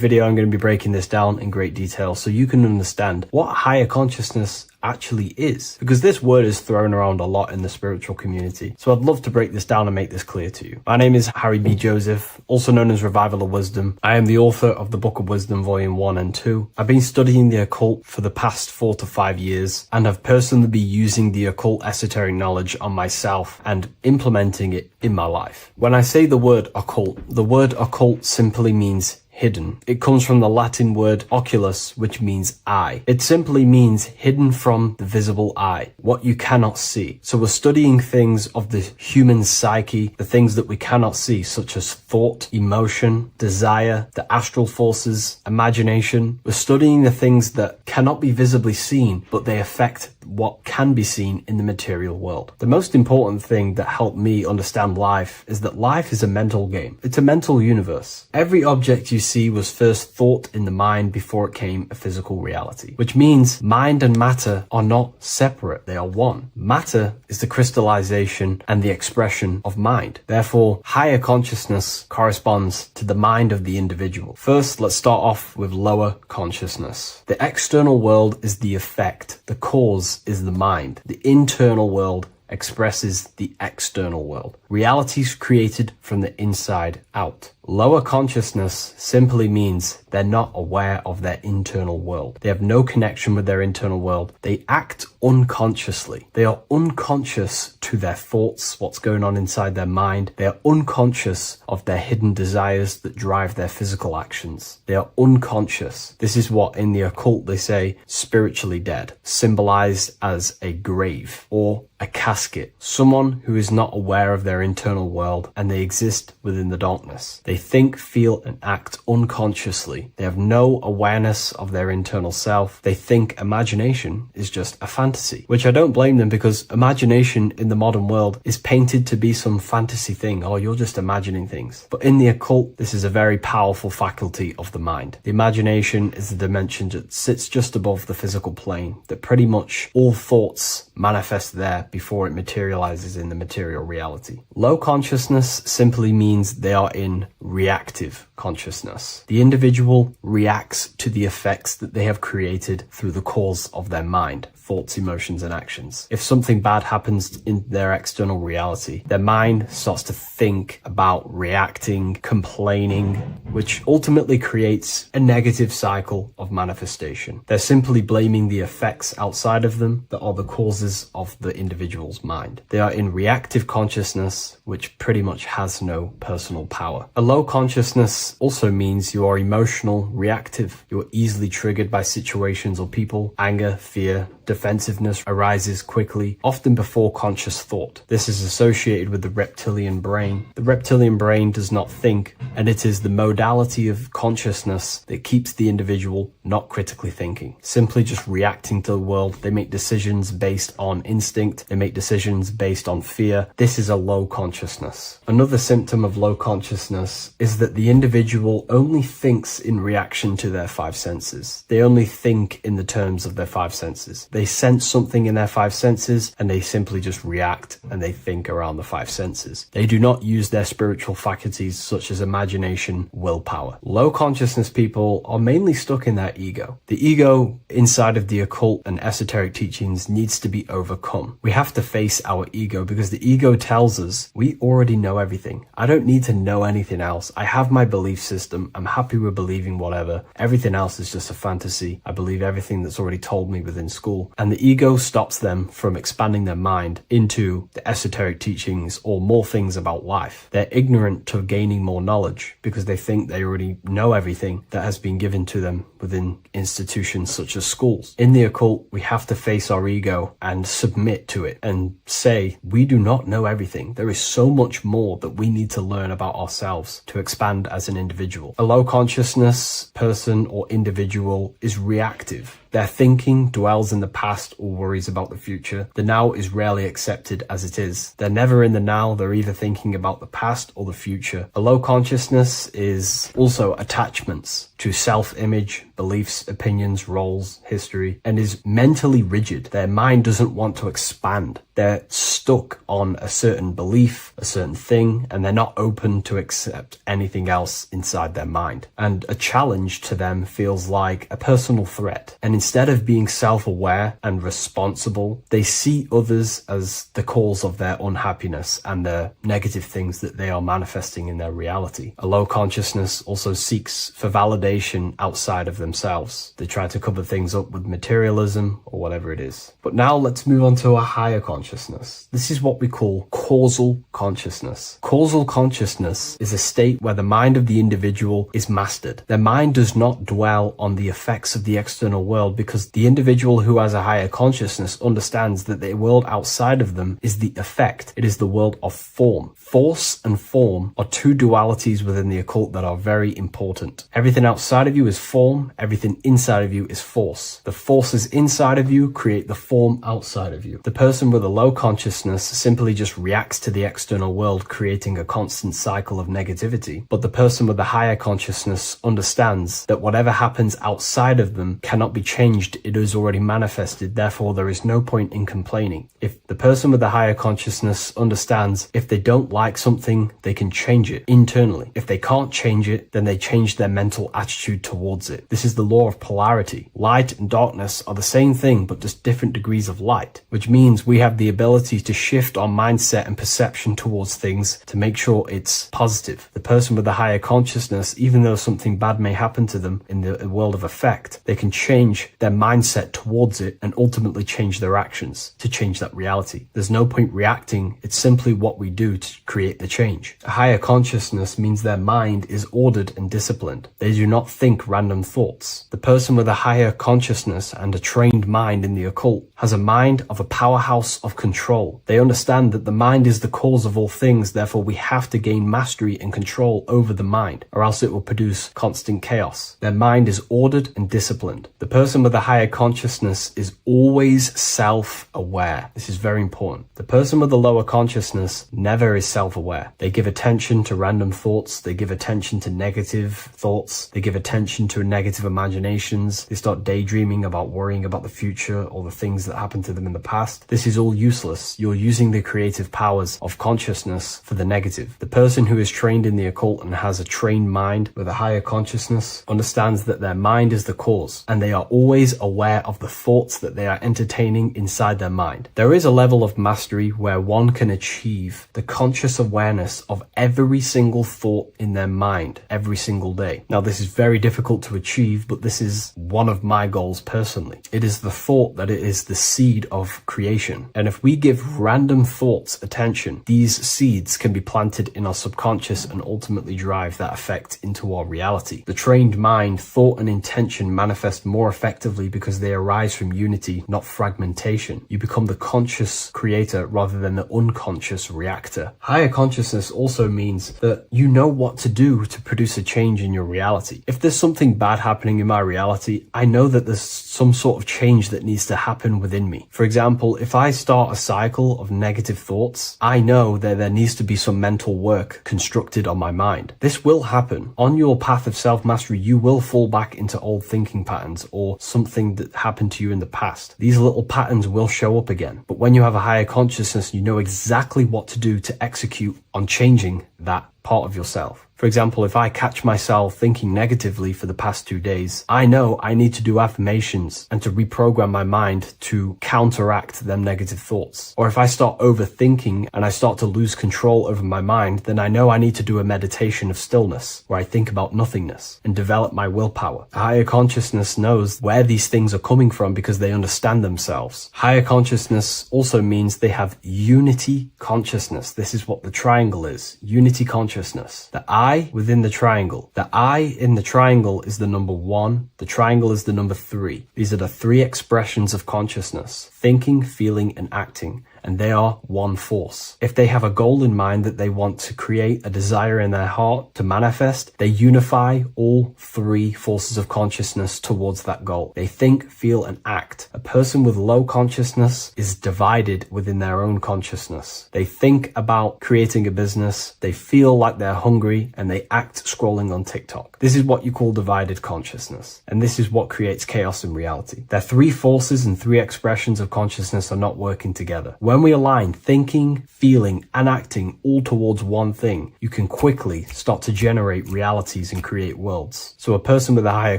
video, I'm going to be breaking this down in great detail so you can understand what higher consciousness actually is, because this word is thrown around a lot in the spiritual community. So I'd love to break this down and make this clear to you. My name is Harry B. Joseph, also known as Revival of Wisdom. I am the author of the Book of Wisdom, Volume 1 and 2. I've been studying the occult for the past 4 to 5 years and have personally been using the occult esoteric knowledge on myself and implementing it in my life. When I say the word occult simply means hidden. It comes from the Latin word oculus, which means eye. It simply means hidden from the visible eye, what you cannot see. So we're studying things of the human psyche, the things that we cannot see, such as thought, emotion, desire, the astral forces, imagination. We're studying the things that cannot be visibly seen, but they affect what can be seen in the material world. The most important thing that helped me understand life is that life is a mental game. It's a mental universe. Every object you see was first thought in the mind before it came a physical reality, which means mind and matter are not separate. They are one. Matter is the crystallization and the expression of mind. Therefore, higher consciousness corresponds to the mind of the individual. First, let's start off with lower consciousness. The external world is the effect. The cause is the mind. The internal world expresses the external world. Reality is created from the inside out. Lower consciousness simply means they're not aware of their internal world. They have no connection with their internal world. They act unconsciously. They are unconscious to their thoughts, what's going on inside their mind. They are unconscious of their hidden desires that drive their physical actions. They are unconscious. This is what in the occult they say spiritually dead, symbolized as a grave or a casket. Someone who is not aware of their internal world and they exist within the darkness. They think, feel, and act unconsciously. They have no awareness of their internal self. They think imagination is just a fantasy, which I don't blame them, because imagination in the modern world is painted to be some fantasy thing. Oh, you're just imagining things. But in the occult, this is a very powerful faculty of the mind. The imagination is the dimension that sits just above the physical plane, that pretty much all thoughts manifest there before it materializes in the material reality. Low consciousness simply means they are in reactive consciousness. The individual reacts to the effects that they have created through the cause of their mind, thoughts, emotions, and actions. If something bad happens in their external reality, their mind starts to think about reacting, complaining, which ultimately creates a negative cycle of manifestation. They're simply blaming the effects outside of them that are the causes of the individual's mind. They are in reactive consciousness, which pretty much has no personal power. A low consciousness also means you are emotional, reactive. You are easily triggered by situations or people. Anger, fear, defensiveness arises quickly, often before conscious thought. This is associated with the reptilian brain. The reptilian brain does not think, and it is the modality of consciousness that keeps the individual not critically thinking, simply just reacting to the world. They make decisions based on instinct. They make decisions based on fear. This is a low consciousness. Another symptom of low consciousness is that the individual only thinks in reaction to their five senses. They only think in the terms of their five senses. They sense something in their five senses and they simply just react and they think around the five senses. They do not use their spiritual faculties such as imagination, willpower. Low consciousness people are mainly stuck in their ego. The ego inside of the occult and esoteric teachings needs to be overcome. We have to face our ego because the ego tells us we already know everything. I don't need to know anything else. I have my belief system. I'm happy with believing whatever. Everything else is just a fantasy. I believe everything that's already told me within school. And the ego stops them from expanding their mind into the esoteric teachings or more things about life. They're ignorant to gaining more knowledge because they think they already know everything that has been given to them within institutions such as schools. In the occult, we have to face our ego and submit to it and say, we do not know everything. There is so much more that we need to learn about ourselves to expand as an individual. A low consciousness person or individual is reactive. Their thinking dwells in the past or worries about the future. The now is rarely accepted as it is. They're never in the now. They're either thinking about the past or the future. A low consciousness is also attachments. to self-image, beliefs, opinions, roles, history, and is mentally rigid. Their mind doesn't want to expand. They're stuck on a certain belief, a certain thing, and they're not open to accept anything else inside their mind. And a challenge to them feels like a personal threat. And instead of being self-aware and responsible, they see others as the cause of their unhappiness and the negative things that they are manifesting in their reality. A low consciousness also seeks for validation outside of themselves. They try to cover things up with materialism or whatever it is. But now let's move on to a higher consciousness. This is what we call causal consciousness. Causal consciousness is a state where the mind of the individual is mastered. Their mind does not dwell on the effects of the external world because the individual who has a higher consciousness understands that the world outside of them is the effect. It is the world of form. Force and form are two dualities within the occult that are very important. Everything outside of you is form, everything inside of you is force. The forces inside of you create the form outside of you. The person with a low consciousness simply just reacts to the external world, creating a constant cycle of negativity. But the person with the higher consciousness understands that whatever happens outside of them cannot be changed. It is already manifested, therefore there is no point in complaining. If the person with the higher consciousness understands if they don't like something, they can change it internally. If they can't change it, then they change their mental attitude towards it. This is the law of polarity. Light and darkness are the same thing, but just different degrees of light, which means we have the ability to shift our mindset and perception towards things to make sure it's positive. The person with the higher consciousness, even though something bad may happen to them in the world of effect, they can change their mindset towards it and ultimately change their actions to change that reality. There's no point reacting. It's simply what we do to create the change. A higher consciousness means their mind is ordered and disciplined. They do not think random thoughts. The person with a higher consciousness and a trained mind in the occult has a mind of a powerhouse of control. They understand that the mind is the cause of all things, therefore we have to gain mastery and control over the mind, or else it will produce constant chaos. Their mind is ordered and disciplined. The person with a higher consciousness is always self-aware. This is very important. The person with a lower consciousness never is self-aware. They give attention to random thoughts. They give attention to negative thoughts. They give attention to negative imaginations. They start daydreaming about worrying about the future or the things that happened to them in the past. This is all useless. You're using the creative powers of consciousness for the negative. The person who is trained in the occult and has a trained mind with a higher consciousness understands that their mind is the cause, and they are always aware of the thoughts that they are entertaining inside their mind. There is a level of mastery where one can achieve the conscious awareness of every single thought in their mind every single day. Now, this is very difficult to achieve, but this is one of my goals personally. It is the thought that it is the seed of creation. And if we give random thoughts attention, these seeds can be planted in our subconscious and ultimately drive that effect into our reality. The trained mind, thought and intention manifest more effectively because they arise from unity, not fragmentation. You become the conscious creator rather than the unconscious reactor. Higher consciousness also means that you know what to do to produce a change in your reality. If there's something bad happening in my reality, I know that there's some sort of change that needs to happen within me. For example, if I start a cycle of negative thoughts, I know that there needs to be some mental work constructed on my mind. This will happen. On your path of self-mastery, you will fall back into old thinking patterns or something that happened to you in the past. These little patterns will show up again. But when you have a higher consciousness, you know exactly what to do to execute on changing that part of yourself. For example, if I catch myself thinking negatively for the past 2 days, I know I need to do affirmations and to reprogram my mind to counteract them negative thoughts. Or if I start overthinking and I start to lose control over my mind, then I know I need to do a meditation of stillness where I think about nothingness and develop my willpower. A higher consciousness knows where these things are coming from because they understand themselves. Higher consciousness also means they have unity consciousness. This is what the triangle is. Unity consciousness. The I within the triangle. The I in the triangle is the number 1. The triangle is the number 3. These are the 3 expressions of consciousness: thinking, feeling, and acting. and they are one force. If they have a goal in mind that they want to create, a desire in their heart to manifest, they unify all three forces of consciousness towards that goal. They think, feel, and act. A person with low consciousness is divided within their own consciousness. They think about creating a business, they feel like they're hungry, and they act scrolling on TikTok. This is what you call divided consciousness, and this is what creates chaos in reality. Their three forces and three expressions of consciousness are not working together. When we align thinking, feeling, and acting all towards one thing, you can quickly start to generate realities and create worlds. So a person with a higher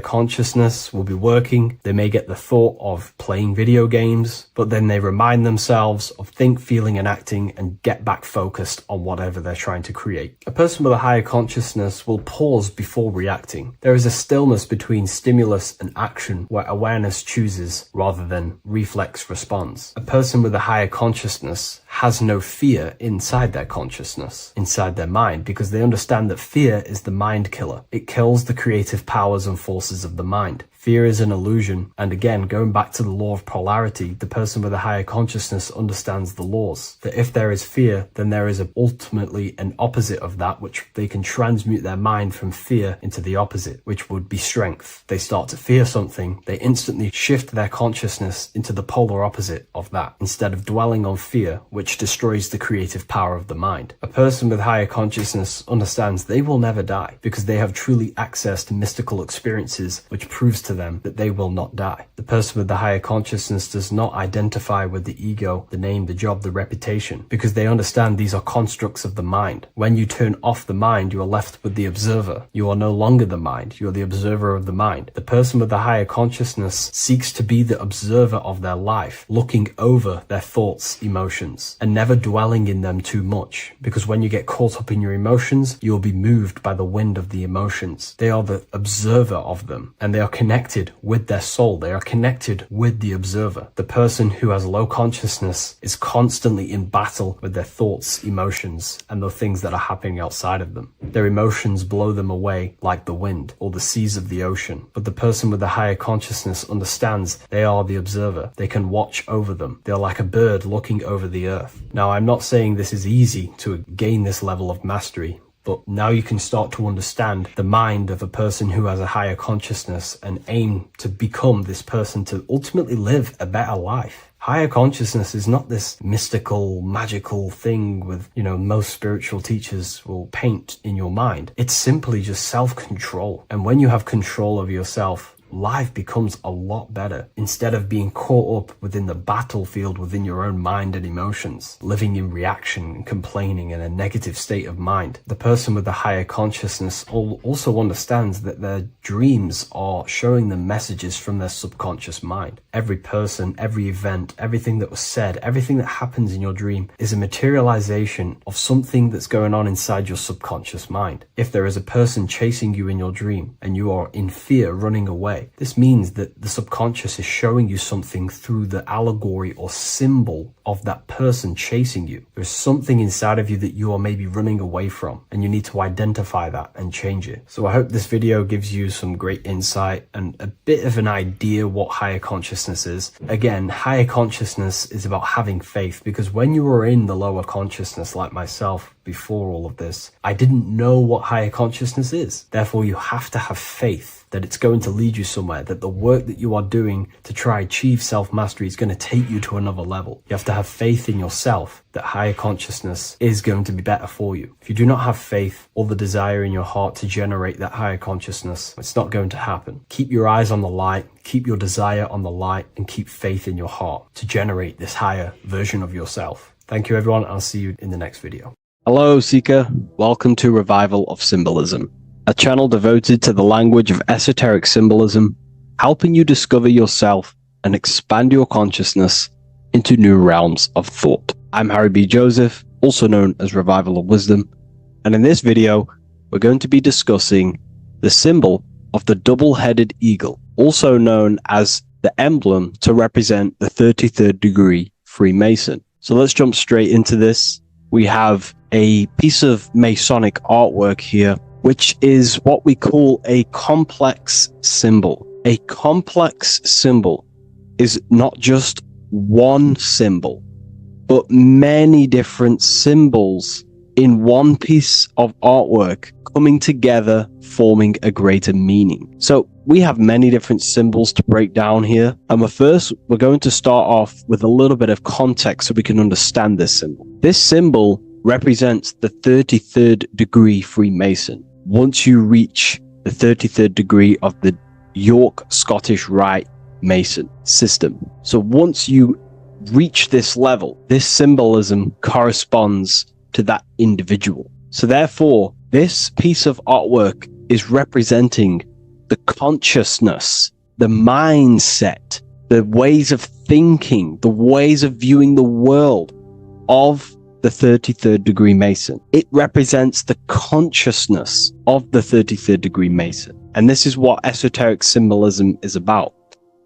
consciousness will be working, they may get the thought of playing video games, but then they remind themselves of think, feeling, and acting and get back focused on whatever they're trying to create. A person with a higher consciousness will pause before reacting. There is a stillness between stimulus and action where awareness chooses rather than reflex responds. A person with a higher consciousness has no fear inside their consciousness, inside their mind, because they understand that fear is the mind killer. It kills the creative powers and forces of the mind. Fear is an illusion, and again, going back to the law of polarity, the person with a higher consciousness understands the laws. That if there is fear, then there is ultimately an opposite of that, which they can transmute their mind from fear into the opposite, which would be strength. They start to fear something, they instantly shift their consciousness into the polar opposite of that, instead of dwelling on fear, which destroys the creative power of the mind. A person with higher consciousness understands they will never die, because they have truly access to mystical experiences, which proves to them that they will not die. The person with the higher consciousness does not identify with the ego, the name, the job, the reputation, because they understand these are constructs of the mind. When you turn off the mind, you are left with the observer. You are no longer the mind, you are the observer of the mind. The person with the higher consciousness seeks to be the observer of their life, looking over their thoughts, emotions, and never dwelling in them too much, because when you get caught up in your emotions, you will be moved by the wind of the emotions. They are the observer of them, and they are connected with their soul. They are connected with the observer. The person who has low consciousness is constantly in battle with their thoughts, emotions, and the things that are happening outside of them. Their emotions blow them away like the wind or the seas of the ocean. But the person with the higher consciousness understands they are the observer. They can watch over them. They are like a bird looking over the earth. Now, I'm not saying this is easy to gain this level of mastery, but now you can start to understand the mind of a person who has a higher consciousness and aim to become this person to ultimately live a better life. Higher consciousness is not this mystical, magical thing with, most spiritual teachers will paint in your mind. It's simply just self-control. And when you have control of yourself, life becomes a lot better. Instead of being caught up within the battlefield within your own mind and emotions, living in reaction and complaining in a negative state of mind, the person with the higher consciousness also understands that their dreams are showing them messages from their subconscious mind. Every person, every event, everything that was said, everything that happens in your dream is a materialization of something that's going on inside your subconscious mind. If there is a person chasing you in your dream and you are in fear running away, this means that the subconscious is showing you something through the allegory or symbol of that person chasing you. There's something inside of you that you are maybe running away from, and you need to identify that and change it. So I hope this video gives you some great insight and a bit of an idea what higher consciousness is. Again, higher consciousness is about having faith, because when you were in the lower consciousness like myself before all of this, I didn't know what higher consciousness is. Therefore, you have to have faith that it's going to lead you somewhere, that the work that you are doing to try achieve self-mastery is going to take you to another level. You have to have faith in yourself that higher consciousness is going to be better for you. If you do not have faith or the desire in your heart to generate that higher consciousness, it's not going to happen. Keep your eyes on the light, keep your desire on the light, and keep faith in your heart to generate this higher version of yourself. Thank you, everyone. I'll see you in the next video. Hello, Seeker. Welcome to Revival of Symbolism, a channel devoted to the language of esoteric symbolism, helping you discover yourself and expand your consciousness into new realms of thought. I'm Harry B. Joseph, also known as Revival of Wisdom, and in this video, we're going to be discussing the symbol of the double-headed eagle, also known as the emblem to represent the 33rd degree Freemason. So let's jump straight into this. We have a piece of Masonic artwork here, which is what we call a complex symbol. A complex symbol is not just one symbol, but many different symbols in one piece of artwork coming together, forming a greater meaning. So we have many different symbols to break down here. And we're going to start off with a little bit of context so we can understand this symbol. This symbol represents the 33rd degree Freemason. Once you reach the 33rd degree of the York Scottish Rite Mason system. So once you reach this level, this symbolism corresponds to that individual. So therefore, this piece of artwork is representing the consciousness, the mindset, the ways of thinking, the ways of viewing the world of the 33rd degree Mason. It represents the consciousness of the 33rd degree Mason. And this is what esoteric symbolism is about.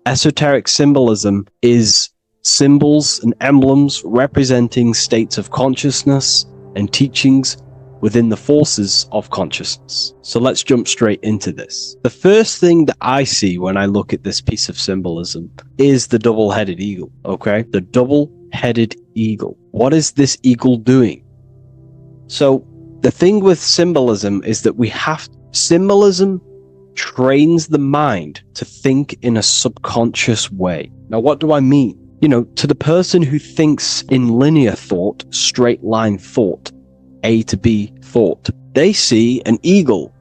Esoteric symbolism is symbols and emblems representing states of consciousness and teachings within the forces of consciousness. So let's jump straight into this. The first thing that I see when I look at this piece of symbolism is the double-headed eagle, okay? The double-headed eagle. What is this eagle doing? So the thing with symbolism is that symbolism trains the mind to think in a subconscious way. Now, what do I mean? You know, to the person who thinks in linear thought, straight line thought, A to B thought, they see an eagle.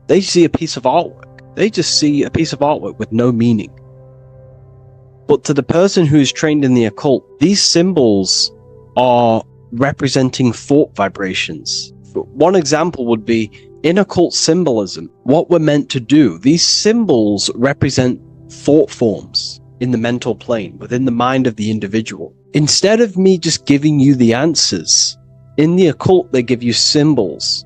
They see a piece of artwork. They just see a piece of artwork with no meaning. But to the person who is trained in the occult, these symbols are representing thought vibrations. One example would be in occult symbolism, what we're meant to do. These symbols represent thought forms in the mental plane, within the mind of the individual. Instead of me just giving you the answers, in the occult, they give you symbols.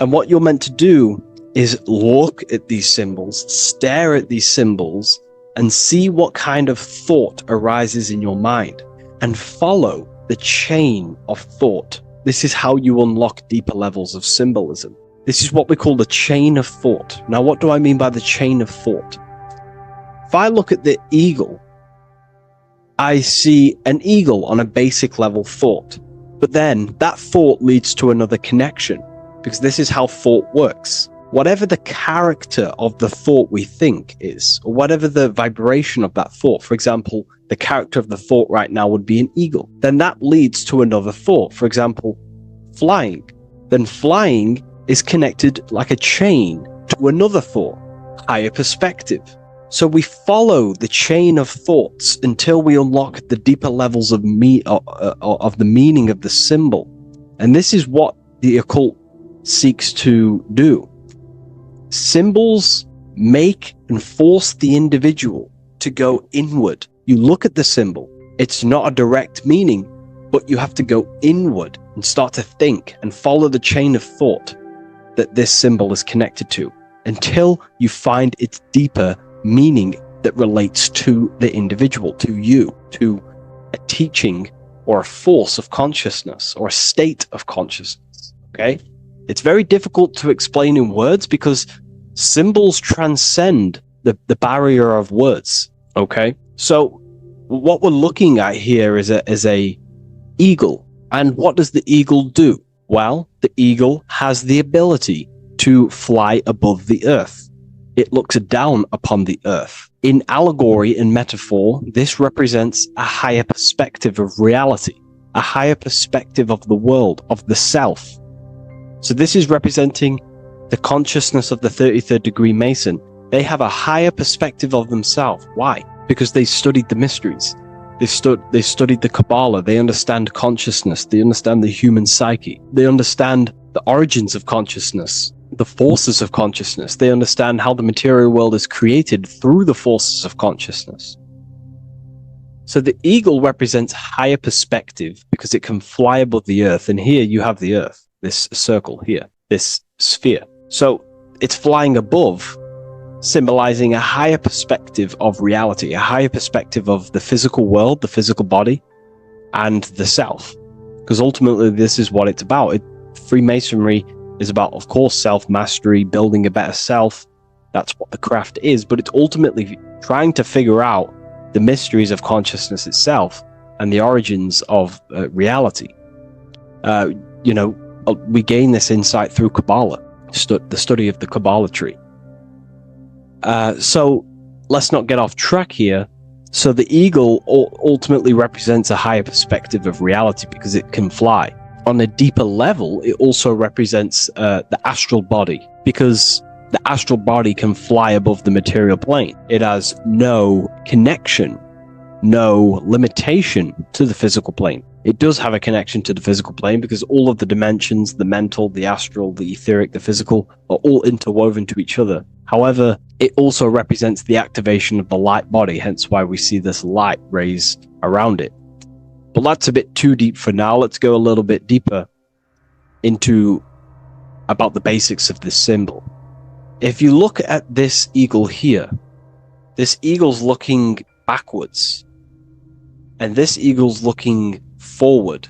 And what you're meant to do is look at these symbols, stare at these symbols, and see what kind of thought arises in your mind, and follow the chain of thought. This is how you unlock deeper levels of symbolism. This is what we call the chain of thought. Now, what do I mean by the chain of thought? If I look at the eagle, I see an eagle on a basic level thought. But then that thought leads to another connection, because this is how thought works. Whatever the character of the thought we think is, or whatever the vibration of that thought, for example, the character of the thought right now would be an eagle, then that leads to another thought. For example, flying. Then flying is connected like a chain to another thought, higher perspective. So we follow the chain of thoughts until we unlock the deeper levels of the meaning of the symbol. And this is what the occult seeks to do. Symbols make and force the individual to go inward. You look at the symbol, it's not a direct meaning, but you have to go inward and start to think and follow the chain of thought that this symbol is connected to until you find its deeper meaning that relates to the individual, to you, to a teaching or a force of consciousness or a state of consciousness. Okay? It's very difficult to explain in words because symbols transcend the barrier of words. Okay? So what we're looking at here is a eagle. And what does the eagle do? Well, the eagle has the ability to fly above the earth. It looks down upon the earth. In allegory and metaphor, this represents a higher perspective of reality, a higher perspective of the world, of the self. So this is representing the consciousness of the 33rd degree Mason. They have a higher perspective of themselves. Why? Because they studied the mysteries. They studied the Kabbalah. They understand consciousness. They understand the human psyche. They understand the origins of consciousness, the forces of consciousness. They understand how the material world is created through the forces of consciousness. So the eagle represents higher perspective because it can fly above the earth. And here you have the earth, this circle here, this sphere. So it's flying above, symbolizing a higher perspective of reality, a higher perspective of the physical world, the physical body, and the self. Because ultimately this is what it's about. Freemasonry is about, of course, self-mastery, building a better self. That's what the craft is, but it's ultimately trying to figure out the mysteries of consciousness itself and the origins of reality. We gain this insight through Kabbalah, the study of the Kabbalah tree. So let's not get off track here. So the eagle ultimately represents a higher perspective of reality because it can fly. On a deeper level, it also represents the astral body, because the astral body can fly above the material plane. It has no connection, no limitation to the physical plane. It does have a connection to the physical plane because all of the dimensions, the mental, the astral, the etheric, the physical, are all interwoven to each other. However, it also represents the activation of the light body, hence why we see this light rays around it. But that's a bit too deep for now. Let's go a little bit deeper into about the basics of this symbol. If you look at this eagle here, this eagle's looking backwards, and this eagle's looking forward.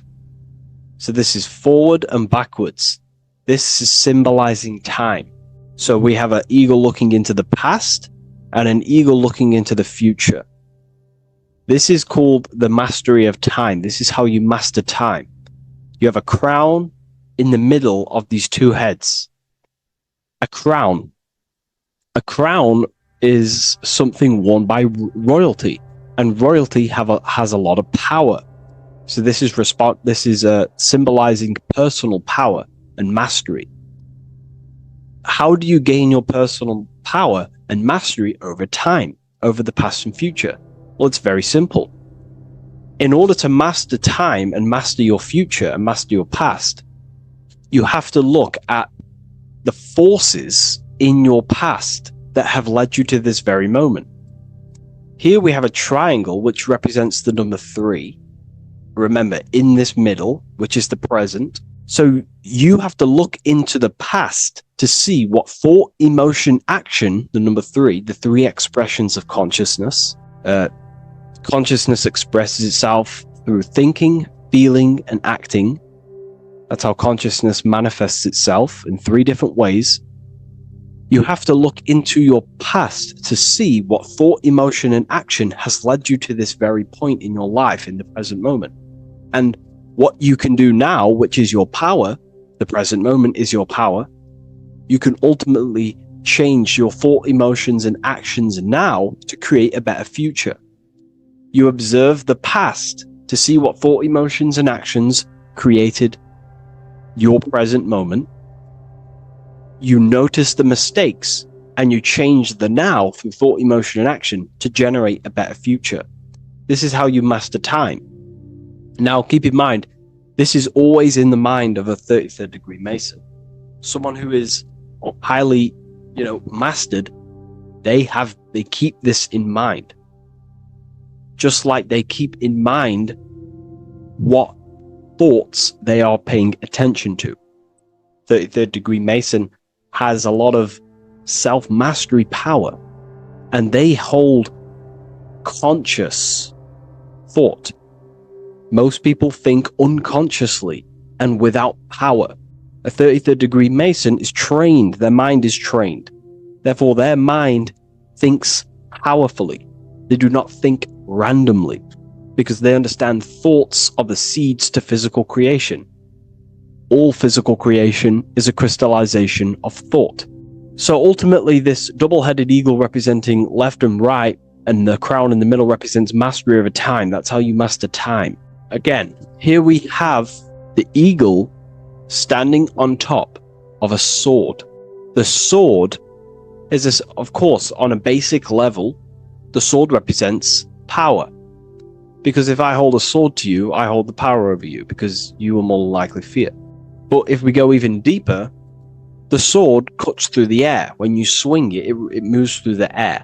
So this is forward and backwards. This is symbolizing time. So we have an eagle looking into the past and an eagle looking into the future. This is called the mastery of time. This is how you master time. You have a crown in the middle of these two heads. A crown. A crown is something worn by royalty, and royalty has a lot of power. So this is symbolizing personal power and mastery. How do you gain your personal power and mastery over time, over the past and future? Well, it's very simple. In order to master time and master your future and master your past, you have to look at the forces in your past that have led you to this very moment. Here we have a triangle which represents the number 3. Remember, in this middle, which is the present. So you have to look into the past to see what thought, emotion, action, the number 3, the 3 expressions of consciousness. Consciousness expresses itself through thinking, feeling, and acting. That's how consciousness manifests itself in 3 different ways. You have to look into your past to see what thought, emotion, and action has led you to this very point in your life in the present moment. And what you can do now, which is your power, the present moment is your power, you can ultimately change your thought, emotions, and actions now to create a better future. You observe the past to see what thought, emotions, and actions created your present moment. You notice the mistakes and you change the now through thought, emotion, and action to generate a better future. This is how you master time. Now, keep in mind, this is always in the mind of a 33rd degree Mason. Someone who is highly, mastered, they keep this in mind. Just like they keep in mind what thoughts they are paying attention to. 33rd degree Mason has a lot of self-mastery power, and they hold conscious thought. Most people think unconsciously and without power. A 33rd degree Mason is trained, their mind is trained. Therefore, their mind thinks powerfully. They do not think randomly, because they understand thoughts are the seeds to physical creation. All physical creation is a crystallization of thought. So ultimately, this double-headed eagle representing left and right, and the crown in the middle represents mastery over time. That's how you master time. Again, here we have the eagle standing on top of a sword. The sword is, of course, on a basic level, the sword represents power. Because if I hold a sword to you, I hold the power over you, because you will more likely fear. But if we go even deeper, the sword cuts through the air. When you swing it, it moves through the air.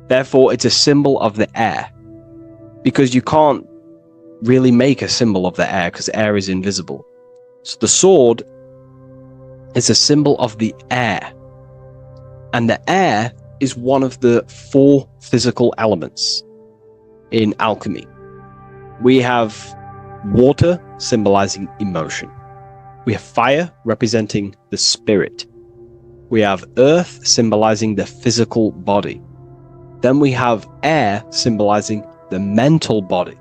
Therefore, it's a symbol of the air. Because you can't really make a symbol of the air, because air is invisible. So the sword is a symbol of the air. And the air is one of the 4 physical elements in alchemy. We have water symbolizing emotion. We have fire representing the spirit. We have earth symbolizing the physical body. Then we have air symbolizing the mental body.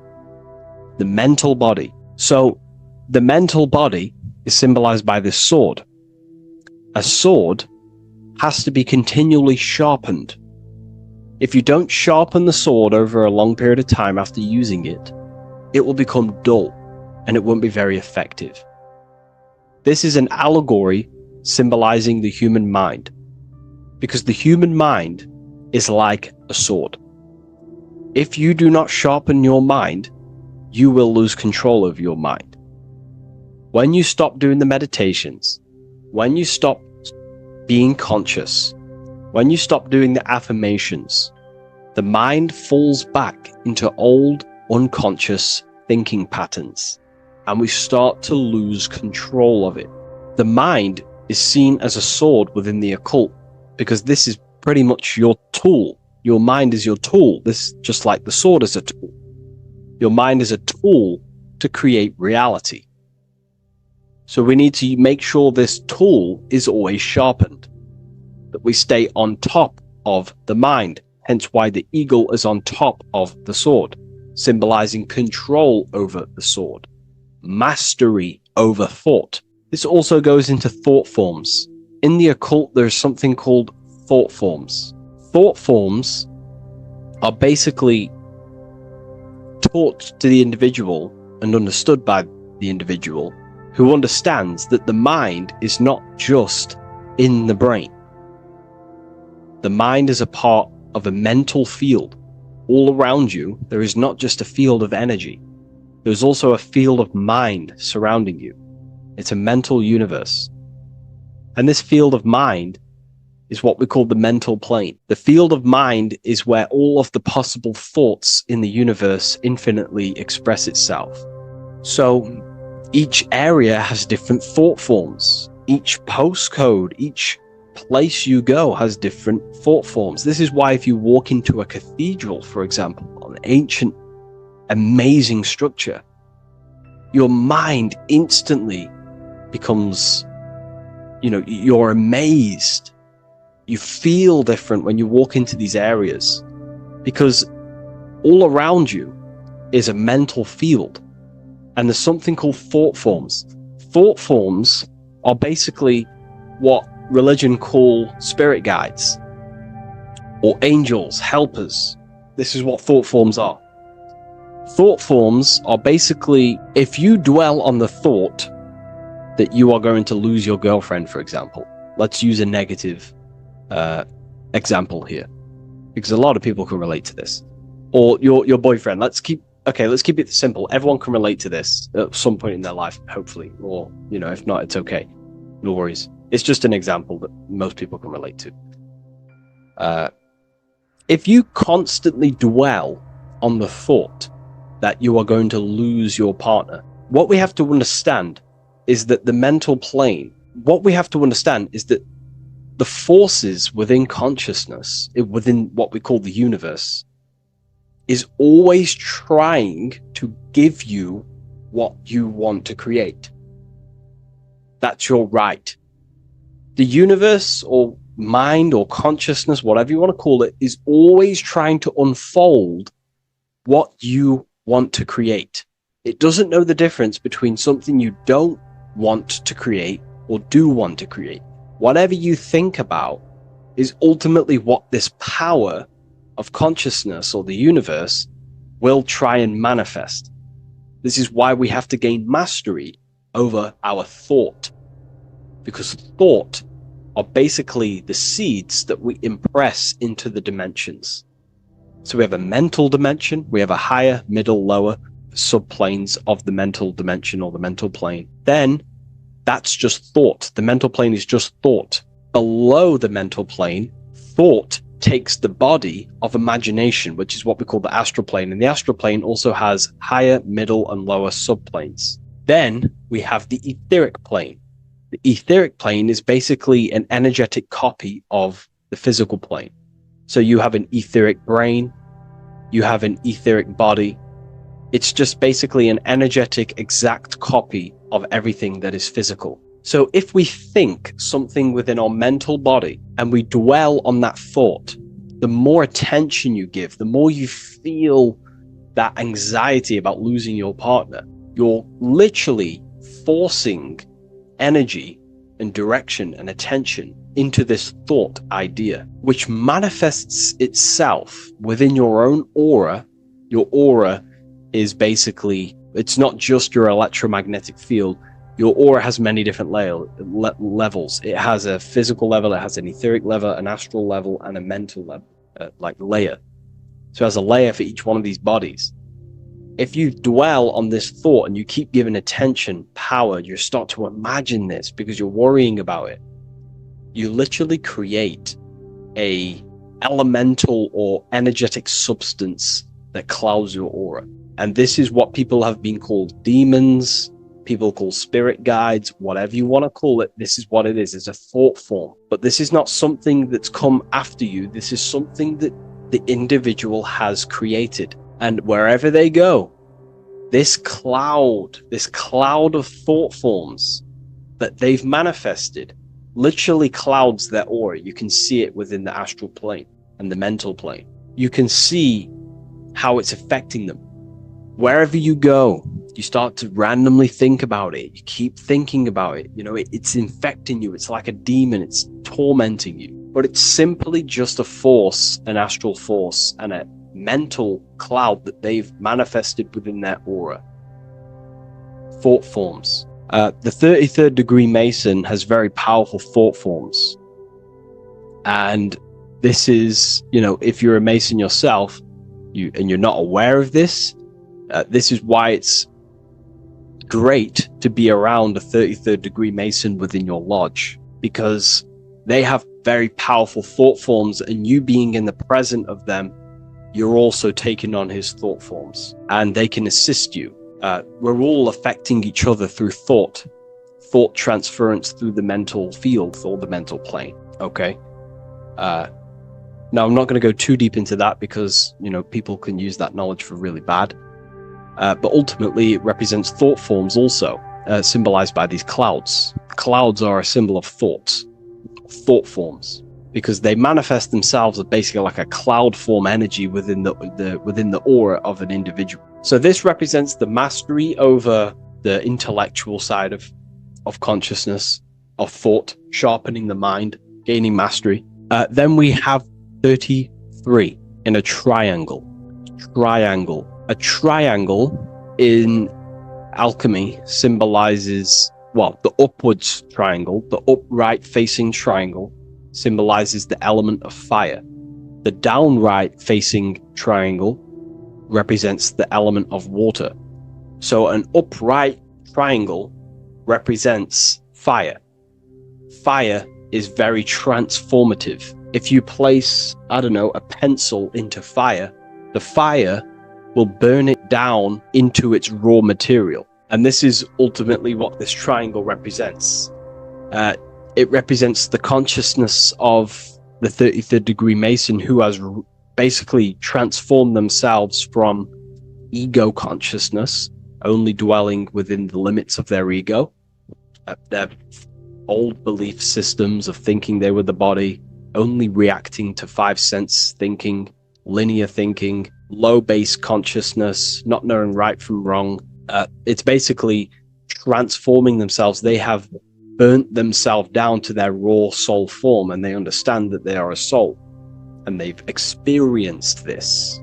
The mental body. So the mental body is symbolized by this sword. A sword has to be continually sharpened. If you don't sharpen the sword over a long period of time after using it, it will become dull and it won't be very effective. This is an allegory symbolizing the human mind, because the human mind is like a sword. If you do not sharpen your mind, you will lose control of your mind. When you stop doing the meditations, when you stop being conscious, when you stop doing the affirmations, the mind falls back into old, unconscious thinking patterns, and we start to lose control of it. The mind is seen as a sword within the occult, because this is pretty much your tool. Your mind is your tool. This, just like the sword is a tool. Your mind is a tool to create reality. So we need to make sure this tool is always sharpened, that we stay on top of the mind, hence why the eagle is on top of the sword, symbolizing control over the sword, mastery over thought. This also goes into thought forms. In the occult, there's something called thought forms. Thought forms are basically taught to the individual and understood by the individual, who understands that the mind is not just in the brain. The mind is a part of a mental field. All around you, there is not just a field of energy. There's also a field of mind surrounding you. It's a mental universe. And this field of mind is what we call the mental plane. The field of mind is where all of the possible thoughts in the universe infinitely express itself. So each area has different thought forms. Each postcode, each place you go has different thought forms. This is why if you walk into a cathedral, for example, an ancient, amazing structure, your mind instantly becomes, you're amazed. You feel different when you walk into these areas, because all around you is a mental field. And there's something called thought forms. Thought forms are basically what religion call spirit guides or angels, helpers. This is what thought forms are. Thought forms are basically, if you dwell on the thought that you are going to lose your girlfriend, for example. Let's use a negative example here, because a lot of people can relate to this. Or your boyfriend. Let's keep it simple. Everyone can relate to this at some point in their life, hopefully. Or, if not, it's okay. No worries. It's just an example that most people can relate to. If you constantly dwell on the thought that you are going to lose your partner, what we have to understand is that the mental plane, the forces within consciousness, within what we call the universe, is always trying to give you what you want to create. That's your right. The universe, or mind, or consciousness, whatever you want to call it, is always trying to unfold what you want to create. It doesn't know the difference between something you don't want to create or do want to create. Whatever you think about is ultimately what this power of consciousness or the universe will try and manifest. This is why we have to gain mastery over our thought, because thought are basically the seeds that we impress into the dimensions. So we have a mental dimension, we have a higher, middle, lower subplanes of the mental dimension or the mental plane. Then that's just thought. The mental plane is just thought. Below the mental plane, thought takes the body of imagination, which is what we call the astral plane. And the astral plane also has higher, middle, and lower subplanes. Then we have the etheric plane. The etheric plane is basically an energetic copy of the physical plane. So you have an etheric brain, you have an etheric body. It's just basically an energetic exact copy of everything that is physical. So if we think something within our mental body and we dwell on that thought, the more attention you give, the more you feel that anxiety about losing your partner, you're literally forcing energy and direction and attention into this thought idea, which manifests itself within your own aura. Your aura is basically, it's not just your electromagnetic field. Your aura has many different levels. It has a physical level, it has an etheric level, an astral level, and a mental level, like layer. So it has a layer for each one of these bodies. If you dwell on this thought and you keep giving attention, power, you start to imagine this because you're worrying about it. You literally create a elemental or energetic substance that clouds your aura. And this is what people have been called demons, people call spirit guides, whatever you want to call it. This is what it is. It's a thought form. But this is not something that's come after you. This is something that the individual has created. And wherever they go, this cloud of thought forms that they've manifested literally clouds their aura. You can see it within the astral plane and the mental plane. You can see how it's affecting them. Wherever you go, you start to randomly think about it. You keep thinking about it. You know, it's infecting you. It's like a demon. It's tormenting you. But it's simply just a force, an astral force, and a mental cloud that they've manifested within their aura. Thought forms. The 33rd degree Mason has very powerful thought forms. And this is, you know, if you're a Mason yourself, and you're not aware of this, this is why it's great to be around a 33rd degree Mason within your lodge, because they have very powerful thought forms, and you being in the present of them, you're also taking on his thought forms, and they can assist you. We're all affecting each other through thought transference through the mental field or the mental plane. Okay. Now I'm not going to go too deep into that because, you know, people can use that knowledge for really bad. But ultimately it represents thought forms also, symbolized by these clouds. Clouds are a symbol of thought forms, because they manifest themselves as basically like a cloud form energy within the aura of an individual. So this represents the mastery over the intellectual side of consciousness, of thought, sharpening the mind, gaining mastery. Then we have 33 in a triangle. A triangle in alchemy symbolizes, well, the upwards triangle, the upright facing triangle symbolizes the element of fire. The downright facing triangle represents the element of water. So an upright triangle represents fire. Fire is very transformative. If you place, I don't know, a pencil into fire, the fire will burn it down into its raw material. And this is ultimately what this triangle represents. It represents the consciousness of the 33rd degree Mason, who has basically transformed themselves from ego consciousness, only dwelling within the limits of their ego, their old belief systems of thinking they were the body, only reacting to five sense thinking, linear thinking, low base consciousness, not knowing right from wrong. It's basically transforming themselves. They have burnt themselves down to their raw soul form, and they understand that they are a soul, and they've experienced this,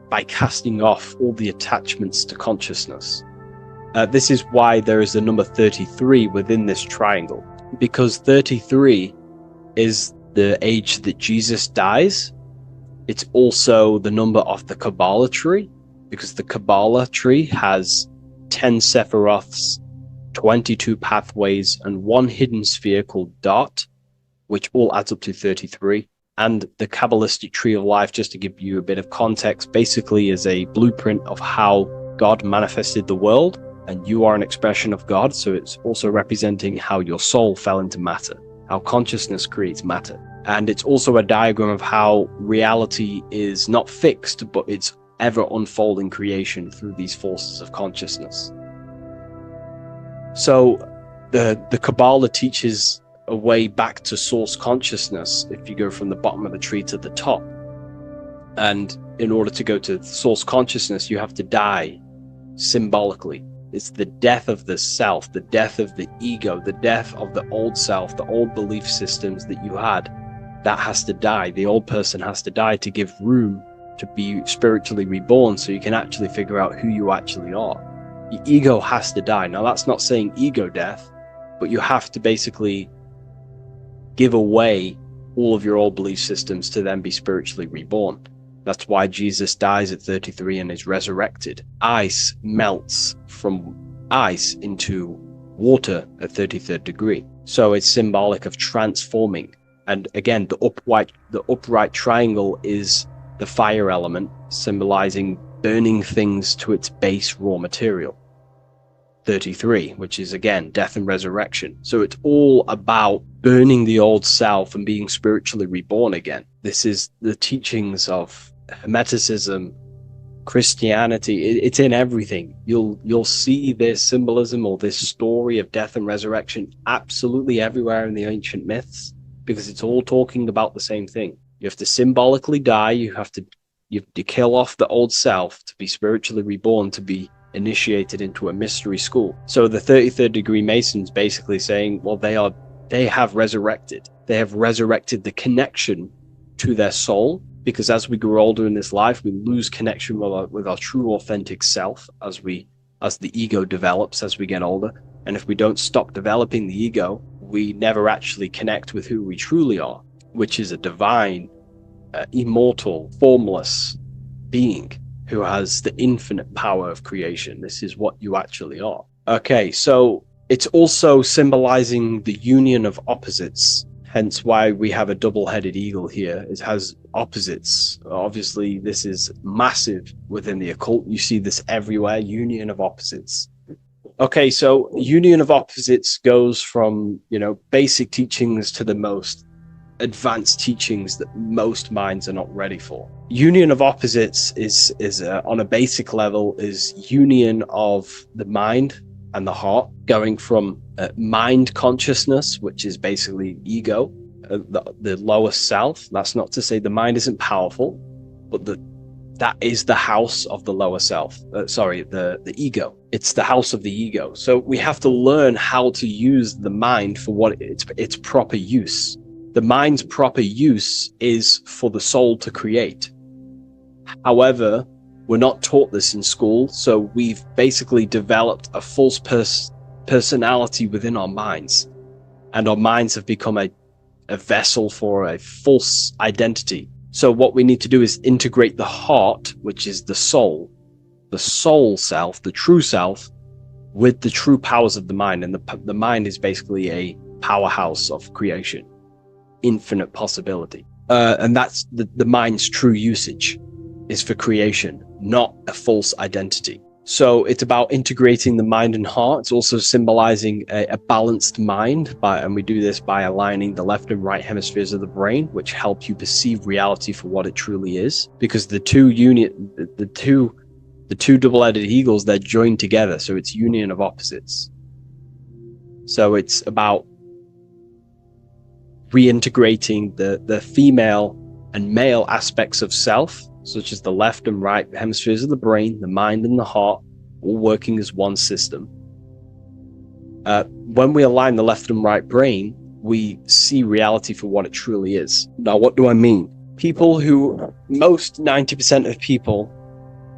by casting off all the attachments to consciousness. This is why there is the number 33 within this triangle, because 33 is the age that Jesus dies. It's also the number of the Kabbalah tree, because the Kabbalah tree has 10 Sephiroths, 22 pathways, and one hidden sphere called Dot, which all adds up to 33. And the Kabbalistic tree of life, just to give you a bit of context, basically is a blueprint of how God manifested the world, and you are an expression of God. So it's also representing how your soul fell into matter, how consciousness creates matter. And it's also a diagram of how reality is not fixed, but it's ever unfolding creation through these forces of consciousness. So the Kabbalah teaches a way back to source consciousness if you go from the bottom of the tree to the top. And in order to go to source consciousness, you have to die symbolically. It's the death of the self, the death of the ego, the death of the old self, the old belief systems that you had. That has to die. The old person has to die to give room to be spiritually reborn, so you can actually figure out who you actually are. Your ego has to die. Now, that's not saying ego death, but you have to basically give away all of your old belief systems to then be spiritually reborn. That's why Jesus dies at 33 and is resurrected. Ice melts from ice into water at 33rd degree. So it's symbolic of transforming. And again, the upright triangle is the fire element, symbolizing burning things to its base raw material. 33, which is again death and resurrection. So it's all about burning the old self and being spiritually reborn again. This is the teachings of Hermeticism, Christianity. It's in everything. You'll see this symbolism or this story of death and resurrection absolutely everywhere in the ancient myths, because it's all talking about the same thing. You have to symbolically die. You have to kill off the old self to be spiritually reborn, to be initiated into a mystery school. So the 33rd degree Masons basically saying, well, they have resurrected. They have resurrected the connection to their soul, because as we grow older in this life, we lose connection with our true authentic self as the ego develops as we get older. And if we don't stop developing the ego, we never actually connect with who we truly are, which is a divine, immortal, formless being who has the infinite power of creation. This is what you actually are. Okay, so it's also symbolizing the union of opposites, hence why we have a double-headed eagle here. It has opposites. Obviously, this is massive within the occult. You see this everywhere, union of opposites. Okay, so union of opposites goes from, basic teachings to the most advanced teachings that most minds are not ready for. Union of opposites is on a basic level, is union of the mind and the heart, going from mind consciousness, which is basically ego, the lower self. That's not to say the mind isn't powerful, but that is the house of the lower self. The ego. It's the house of the ego. So we have to learn how to use the mind for what its proper use. The mind's proper use is for the soul to create. However, we're not taught this in school, so we've basically developed a false personality within our minds, and our minds have become a vessel for a false identity. So what we need to do is integrate the heart, which is the soul self, the true self, with the true powers of the mind. And the mind is basically a powerhouse of creation, infinite possibility. And that's the mind's true usage is for creation, not a false identity. So it's about integrating the mind and heart. It's also symbolizing a balanced mind, and we do this by aligning the left and right hemispheres of the brain, which help you perceive reality for what it truly is. Because the two double-headed eagles, they're joined together, so it's union of opposites. So it's about reintegrating the female and male aspects of self, such as the left and right hemispheres of the brain, the mind and the heart, all working as one system. When we align the left and right brain, we see reality for what it truly is. Now, what do I mean? Most 90% of people,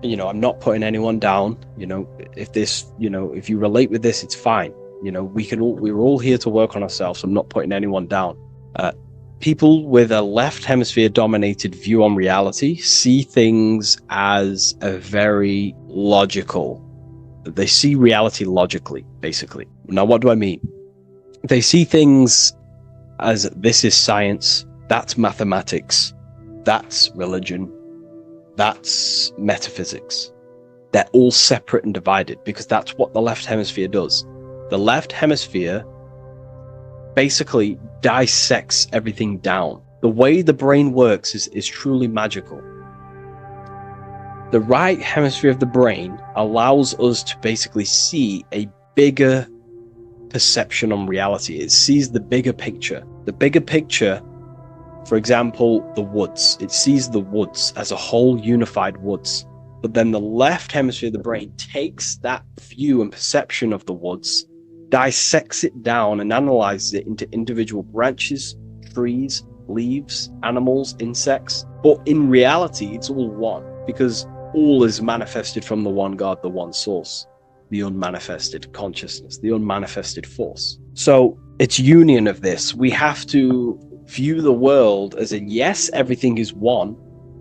I'm not putting anyone down. If you relate with this, it's fine. We're all here to work on ourselves. I'm not putting anyone down. People with a left hemisphere dominated view on reality see things as a very logical. They see reality logically, basically. Now, what do I mean? They see things as this is science, that's mathematics, that's religion, that's metaphysics. They're all separate and divided because that's what the left hemisphere does. The left hemisphere basically dissects everything down. The way the brain works is truly magical. The right hemisphere of the brain allows us to basically see a bigger perception on reality. It sees the bigger picture. The bigger picture For example, the woods. It sees the woods as a whole unified woods. But then the left hemisphere of the brain takes that view and perception of the woods, dissects it down and analyzes it into individual branches, trees, leaves, animals, insects. But in reality, it's all one, because all is manifested from the one God, the one source, the unmanifested consciousness, the unmanifested force. So it's union of this. We have to view the world as in, yes, everything is one,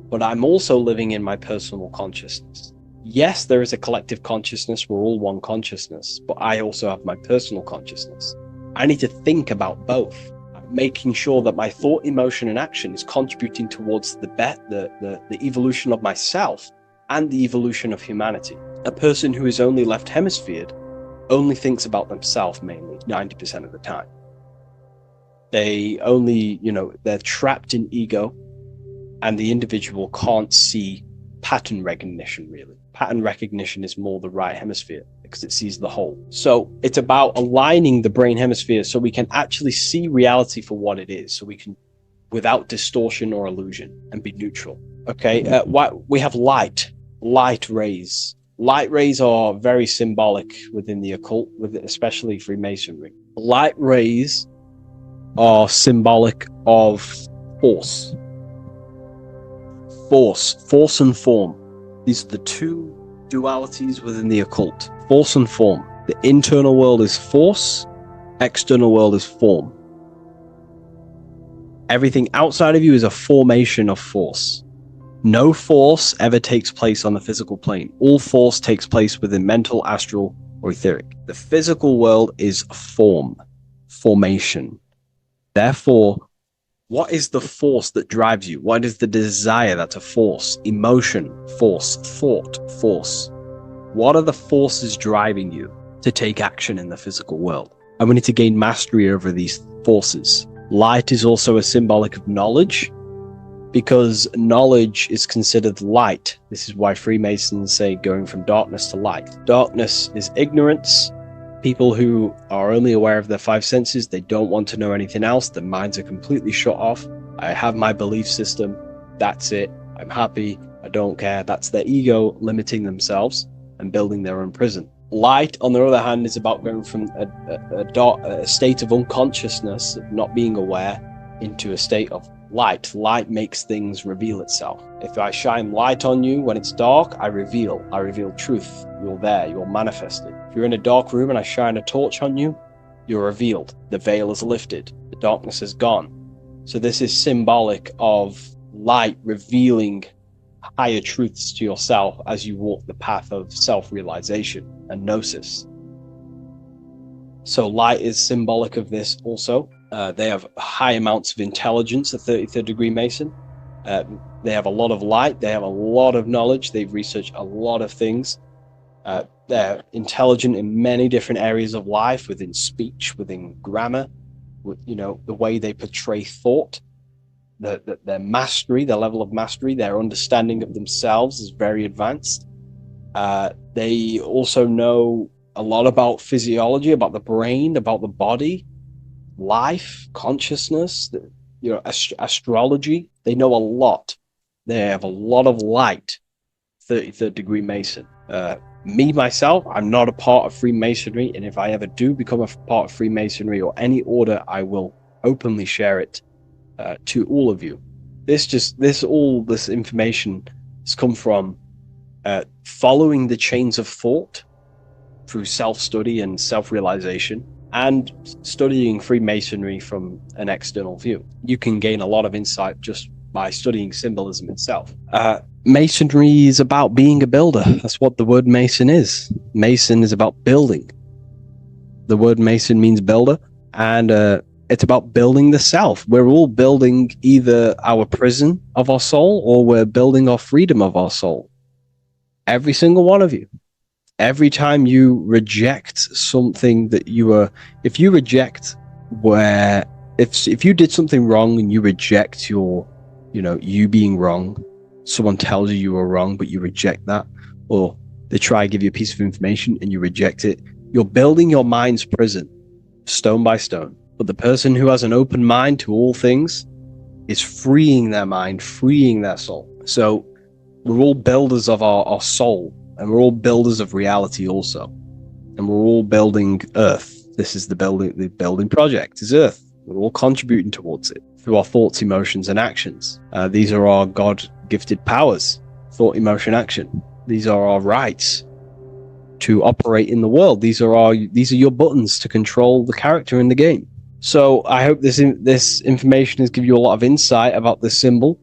but I'm also living in my personal consciousness. Yes, there is a collective consciousness. We're all one consciousness, but I also have my personal consciousness. I need to think about both, making sure that my thought, emotion, and action is contributing towards the evolution of myself and the evolution of humanity. A person who is only left hemisphered only thinks about themselves mainly, 90% of the time. They only, they're trapped in ego, and the individual can't see pattern recognition, really. Pattern recognition is more the right hemisphere because it sees the whole. So it's about aligning the brain hemisphere so we can actually see reality for what it is, so we can, without distortion or illusion, and be neutral. Okay, we have light rays. Light rays are very symbolic within the occult, especially Freemasonry. Light rays are symbolic of force and form. These are the two dualities within the occult: force and form. The internal world is force, external world is form. Everything outside of you is a formation of force. No force ever takes place on the physical plane. All force takes place within mental, astral, or etheric. The physical world is formation. Therefore, what is the force that drives you? What is the desire that's a force? Emotion, force, thought, force. What are the forces driving you to take action in the physical world? And we need to gain mastery over these forces. Light is also a symbolic of knowledge, because knowledge is considered light. This is why Freemasons say going from darkness to light. Darkness is ignorance. People who are only aware of their five senses, they don't want to know anything else. Their minds are completely shut off. I have my belief system. That's it. I'm happy. I don't care. That's their ego limiting themselves and building their own prison. Light, on the other hand, is about going from a state of unconsciousness, of not being aware, into a state of light. Light makes things reveal itself. If I shine light on you when it's dark, I reveal truth. You're there, you're manifested. If you're in a dark room and I shine a torch on you, you're revealed. The veil is lifted. The darkness is gone. So this is symbolic of light revealing higher truths to yourself as you walk the path of self-realization and gnosis. So light is symbolic of this also. They have high amounts of intelligence, a 33rd degree Mason. They have a lot of light. They have a lot of knowledge. They've researched a lot of things. They're intelligent in many different areas of life, within speech, within grammar, the way they portray thought, their mastery, their level of mastery, their understanding of themselves is very advanced. They also know a lot about physiology, about the brain, about the body, life, consciousness, astrology. They know a lot. They have a lot of light. 33rd degree Mason. Me, myself, I'm not a part of Freemasonry, and if I ever do become a part of Freemasonry or any order, I will openly share it to all of you. This information has come from following the chains of thought through self-study and self-realization, and studying Freemasonry from an external view. You can gain a lot of insight just by studying symbolism itself. Masonry is about being a builder. That's what the word Mason is. Mason is about building. The word Mason means builder, and it's about building the self. We're all building either our prison of our soul, or we're building our freedom of our soul. Every single one of you. Every time you reject something that if you did something wrong and you reject you being wrong, someone tells you you were wrong, but you reject that, or they try to give you a piece of information and you reject it, you're building your mind's prison, stone by stone. But the person who has an open mind to all things is freeing their mind, freeing their soul. So we're all builders of our soul, and we're all builders of reality also. And we're all building Earth. This is the building project is Earth. We're all contributing towards it through our thoughts, emotions, and actions. These are our God-gifted powers: thought, emotion, action. These are our rights to operate in the world. These are your buttons to control the character in the game. So I hope this information has given you a lot of insight about this symbol.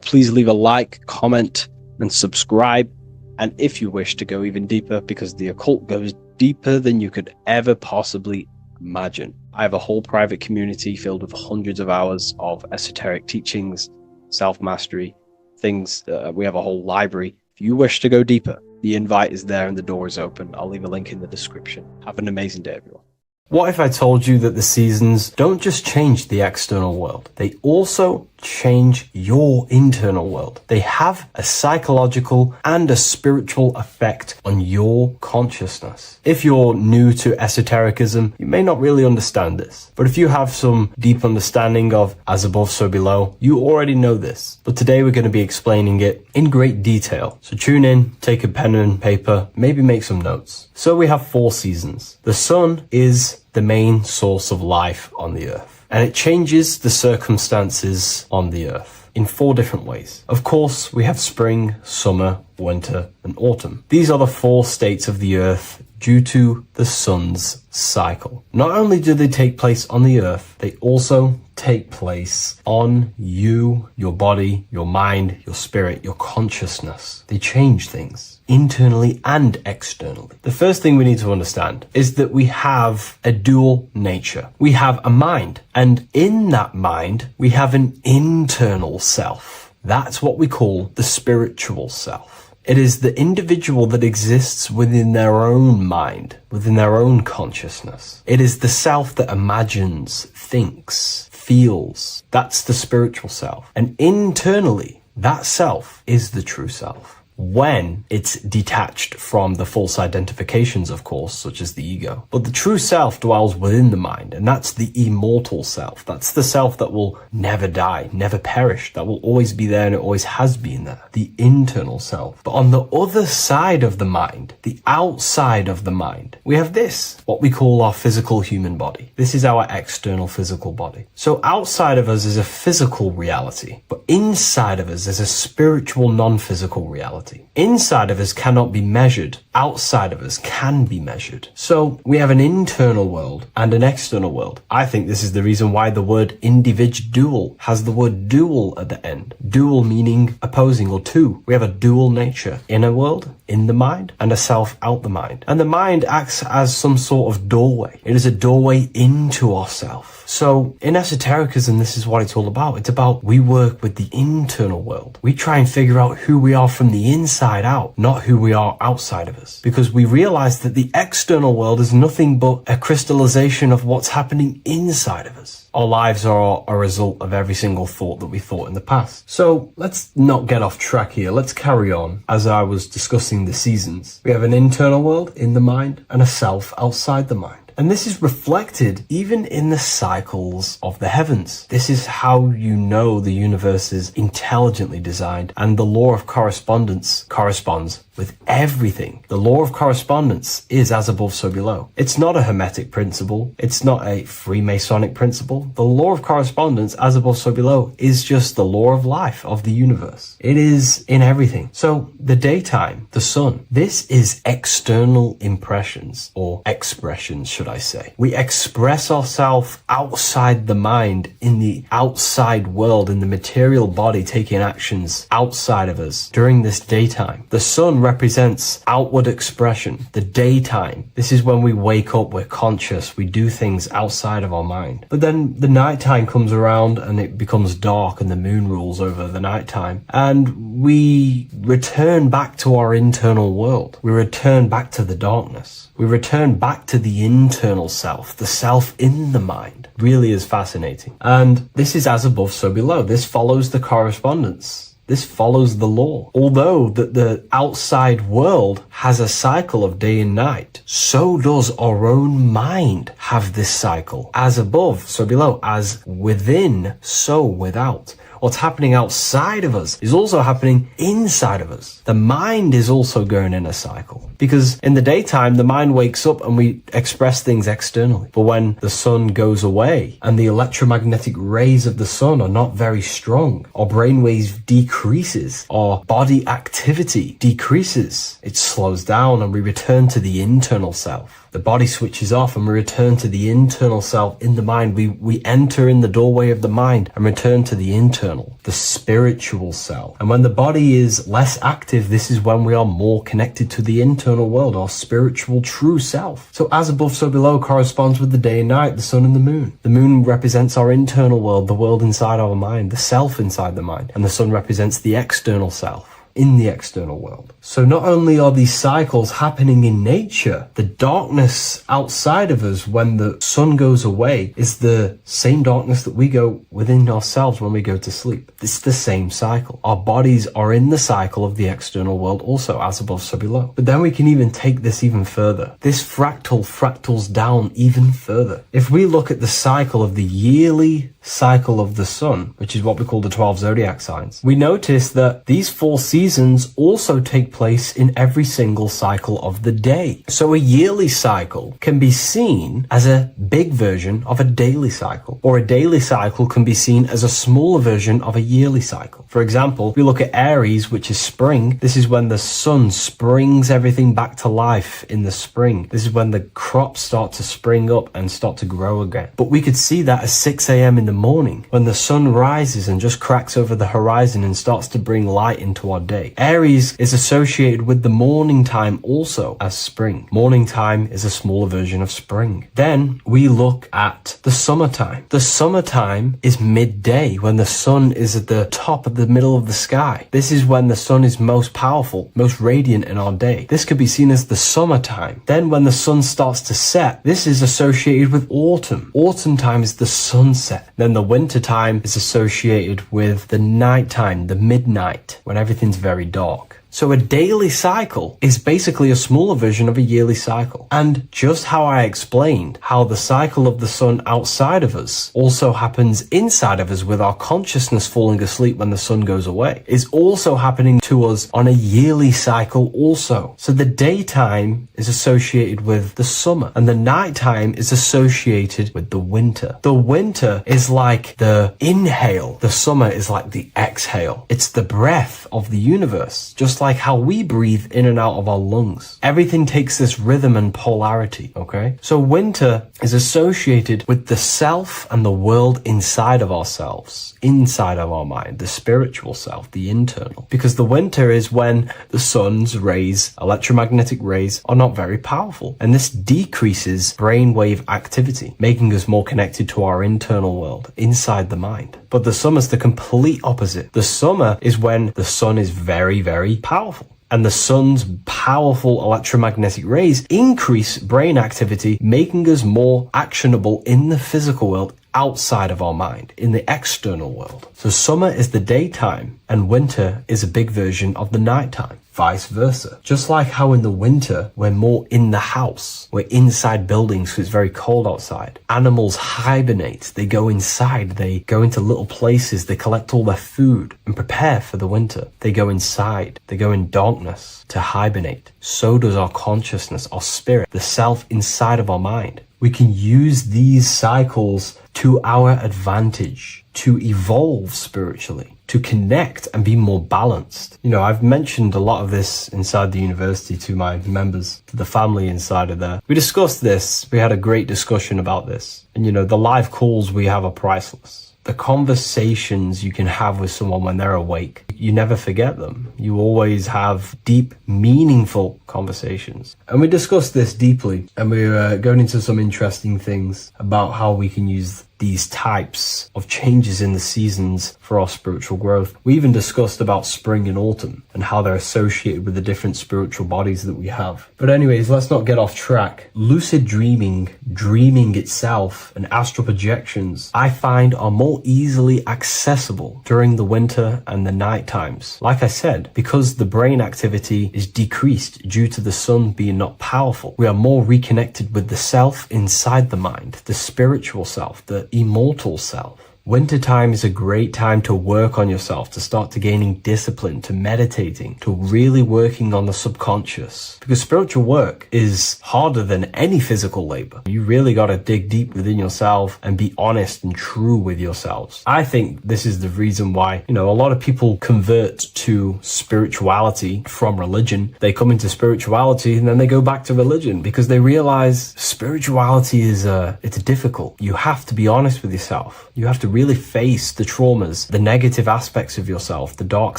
Please leave a like, comment, and subscribe. And if you wish to go even deeper, because the occult goes deeper than you could ever possibly imagine, I have a whole private community filled with hundreds of hours of esoteric teachings, self-mastery, things. We have a whole library. If you wish to go deeper, the invite is there and the door is open. I'll leave a link in the description. Have an amazing day, everyone. What if I told you that the seasons don't just change the external world, they also change your internal world? They have a psychological and a spiritual effect on your consciousness. If you're new to esotericism, you may not really understand this. But if you have some deep understanding of as above, so below, you already know this. But today we're going to be explaining it in great detail. So tune in, take a pen and paper, maybe make some notes. So we have 4 seasons. The sun is the main source of life on the earth, and it changes the circumstances on the earth in 4 different ways. Of course, we have spring, summer, winter, and autumn. These are the 4 states of the earth due to the sun's cycle. Not only do they take place on the earth, they also take place on you, your body, your mind, your spirit, your consciousness. They change things internally and externally. The first thing we need to understand is that we have a dual nature. We have a mind, and in that mind, we have an internal self. That's what we call the spiritual self. It is the individual that exists within their own mind, within their own consciousness. It is the self that imagines, thinks, feels. That's the spiritual self. And internally, that self is the true self. When it's detached from the false identifications, of course, such as the ego. But the true self dwells within the mind, and that's the immortal self. That's the self that will never die, never perish, that will always be there, and it always has been there. The internal self. But on the other side of the mind, the outside of the mind, we have this, what we call our physical human body. This is our external physical body. So outside of us is a physical reality, but inside of us is a spiritual non-physical reality. Inside of us cannot be measured. Outside of us can be measured. So we have an internal world and an external world. I think this is the reason why the word individual has the word dual at the end. Dual meaning opposing or two. We have a dual nature. Inner world, in the mind, and a self out the mind. And the mind acts as some sort of doorway. It is a doorway into ourself. So in esotericism, this is what it's all about. It's about we work with the internal world. We try and figure out who we are from the inside out, not who we are outside of us. Because we realize that the external world is nothing but a crystallization of what's happening inside of us. Our lives are a result of every single thought that we thought in the past. So let's not get off track here. Let's carry on. As I was discussing the seasons, we have an internal world in the mind and a self outside the mind. And this is reflected even in the cycles of the heavens. This is how you know the universe is intelligently designed, and the law of correspondence corresponds with everything. The law of correspondence is as above, so below. It's not a Hermetic principle. It's not a Freemasonic principle. The law of correspondence, as above, so below, is just the law of life of the universe. It is in everything. So the daytime, the sun, this is external impressions or expressions, should I say. We express ourselves outside the mind, in the outside world, in the material body, taking actions outside of us during this daytime. The sun represents outward expression, the daytime. This is when we wake up, we're conscious, we do things outside of our mind. But then the nighttime comes around and it becomes dark and the moon rules over the nighttime. And we return back to our internal world. We return back to the darkness. We return back to the internal self, the self in the mind. Really is fascinating. And this is as above, so below. This follows the correspondence. This follows the law. Although that the outside world has a cycle of day and night, so does our own mind have this cycle. As above, so below. As within, so without. What's happening outside of us is also happening inside of us. The mind is also going in a cycle. Because in the daytime, the mind wakes up and we express things externally. But when the sun goes away and the electromagnetic rays of the sun are not very strong, our brainwaves decreases, our body activity decreases. It slows down and we return to the internal self. The body switches off and we return to the internal self in the mind. We enter in the doorway of the mind and return to the internal, the spiritual self. And when the body is less active, this is when we are more connected to the internal world, our spiritual true self. So as above, so below corresponds with the day and night, the sun and the moon. The moon represents our internal world, the world inside our mind, the self inside the mind. And the sun represents the external self in the external world. So not only are these cycles happening in nature, the darkness outside of us when the sun goes away is the same darkness that we go within ourselves when we go to sleep. It's the same cycle. Our bodies are in the cycle of the external world also, as above, so below. But then we can even take this even further. This fractals down even further. If we look at the cycle of the yearly cycle of the sun, which is what we call the 12 zodiac signs, we notice that these 4 seasons also take place in every single cycle of the day. So a yearly cycle can be seen as a big version of a daily cycle, or a daily cycle can be seen as a smaller version of a yearly cycle. For example, if we look at Aries, which is spring, this is when the sun springs everything back to life in the spring. This is when the crops start to spring up and start to grow again. But we could see that at 6 a.m. in the morning, when the sun rises and just cracks over the horizon and starts to bring light into our day. Aries is associated with the morning time also as spring. Morning time is a smaller version of spring. Then we look at the summertime. The summertime is midday, when the sun is at the top of the middle of the sky. This is when the sun is most powerful, most radiant in our day. This could be seen as the summertime. Then when the sun starts to set, this is associated with autumn. Autumn time is the sunset. Then the winter time is associated with the nighttime, the midnight, when everything's very dark. So a daily cycle is basically a smaller version of a yearly cycle. And just how I explained how the cycle of the sun outside of us also happens inside of us with our consciousness falling asleep when the sun goes away, is also happening to us on a yearly cycle also. So the daytime is associated with the summer and the nighttime is associated with the winter. The winter is like the inhale. The summer is like the exhale. It's the breath of the universe, just like how we breathe in and out of our lungs. Everything takes this rhythm and polarity, okay? So winter is associated with the self and the world inside of ourselves, inside of our mind, the spiritual self, the internal. Because the winter is when the sun's rays, electromagnetic rays, are not very powerful. And this decreases brainwave activity, making us more connected to our internal world, inside the mind. But the summer's the complete opposite. The summer is when the sun is very, very powerful. And the sun's powerful electromagnetic rays increase brain activity, making us more actionable in the physical world outside of our mind, in the external world. So summer is the daytime and winter is a big version of the nighttime. Vice versa. Just like how in the winter, we're more in the house. We're inside buildings because it's very cold outside. Animals hibernate. They go inside. They go into little places. They collect all their food and prepare for the winter. They go inside. They go in darkness to hibernate. So does our consciousness, our spirit, the self inside of our mind. We can use these cycles to our advantage, to evolve spiritually, to connect and be more balanced. You know, I've mentioned a lot of this inside the university to my members, to the family inside of there. We discussed this. We had a great discussion about this. And, you know, the live calls we have are priceless. The conversations you can have with someone when they're awake, you never forget them. You always have deep, meaningful conversations. And we discussed this deeply, and we were going into some interesting things about how we can use these types of changes in the seasons for our spiritual growth. We even discussed about spring and autumn and how they're associated with the different spiritual bodies that we have. But anyways, let's not get off track. Lucid dreaming, dreaming itself, and astral projections, I find are more easily accessible during the winter and the night times, like I said, because the brain activity is decreased due to the sun being not powerful, we are more reconnected with the self inside the mind, the spiritual self, the immortal self. Wintertime is a great time to work on yourself, to start to gaining discipline, to meditating, to really working on the subconscious. Because spiritual work is harder than any physical labor. You really got to dig deep within yourself and be honest and true with yourselves. I think this is the reason why, a lot of people convert to spirituality from religion. They come into spirituality and then they go back to religion because they realize spirituality is it's difficult. You have to be honest with yourself. You have to really face the traumas, the negative aspects of yourself, the dark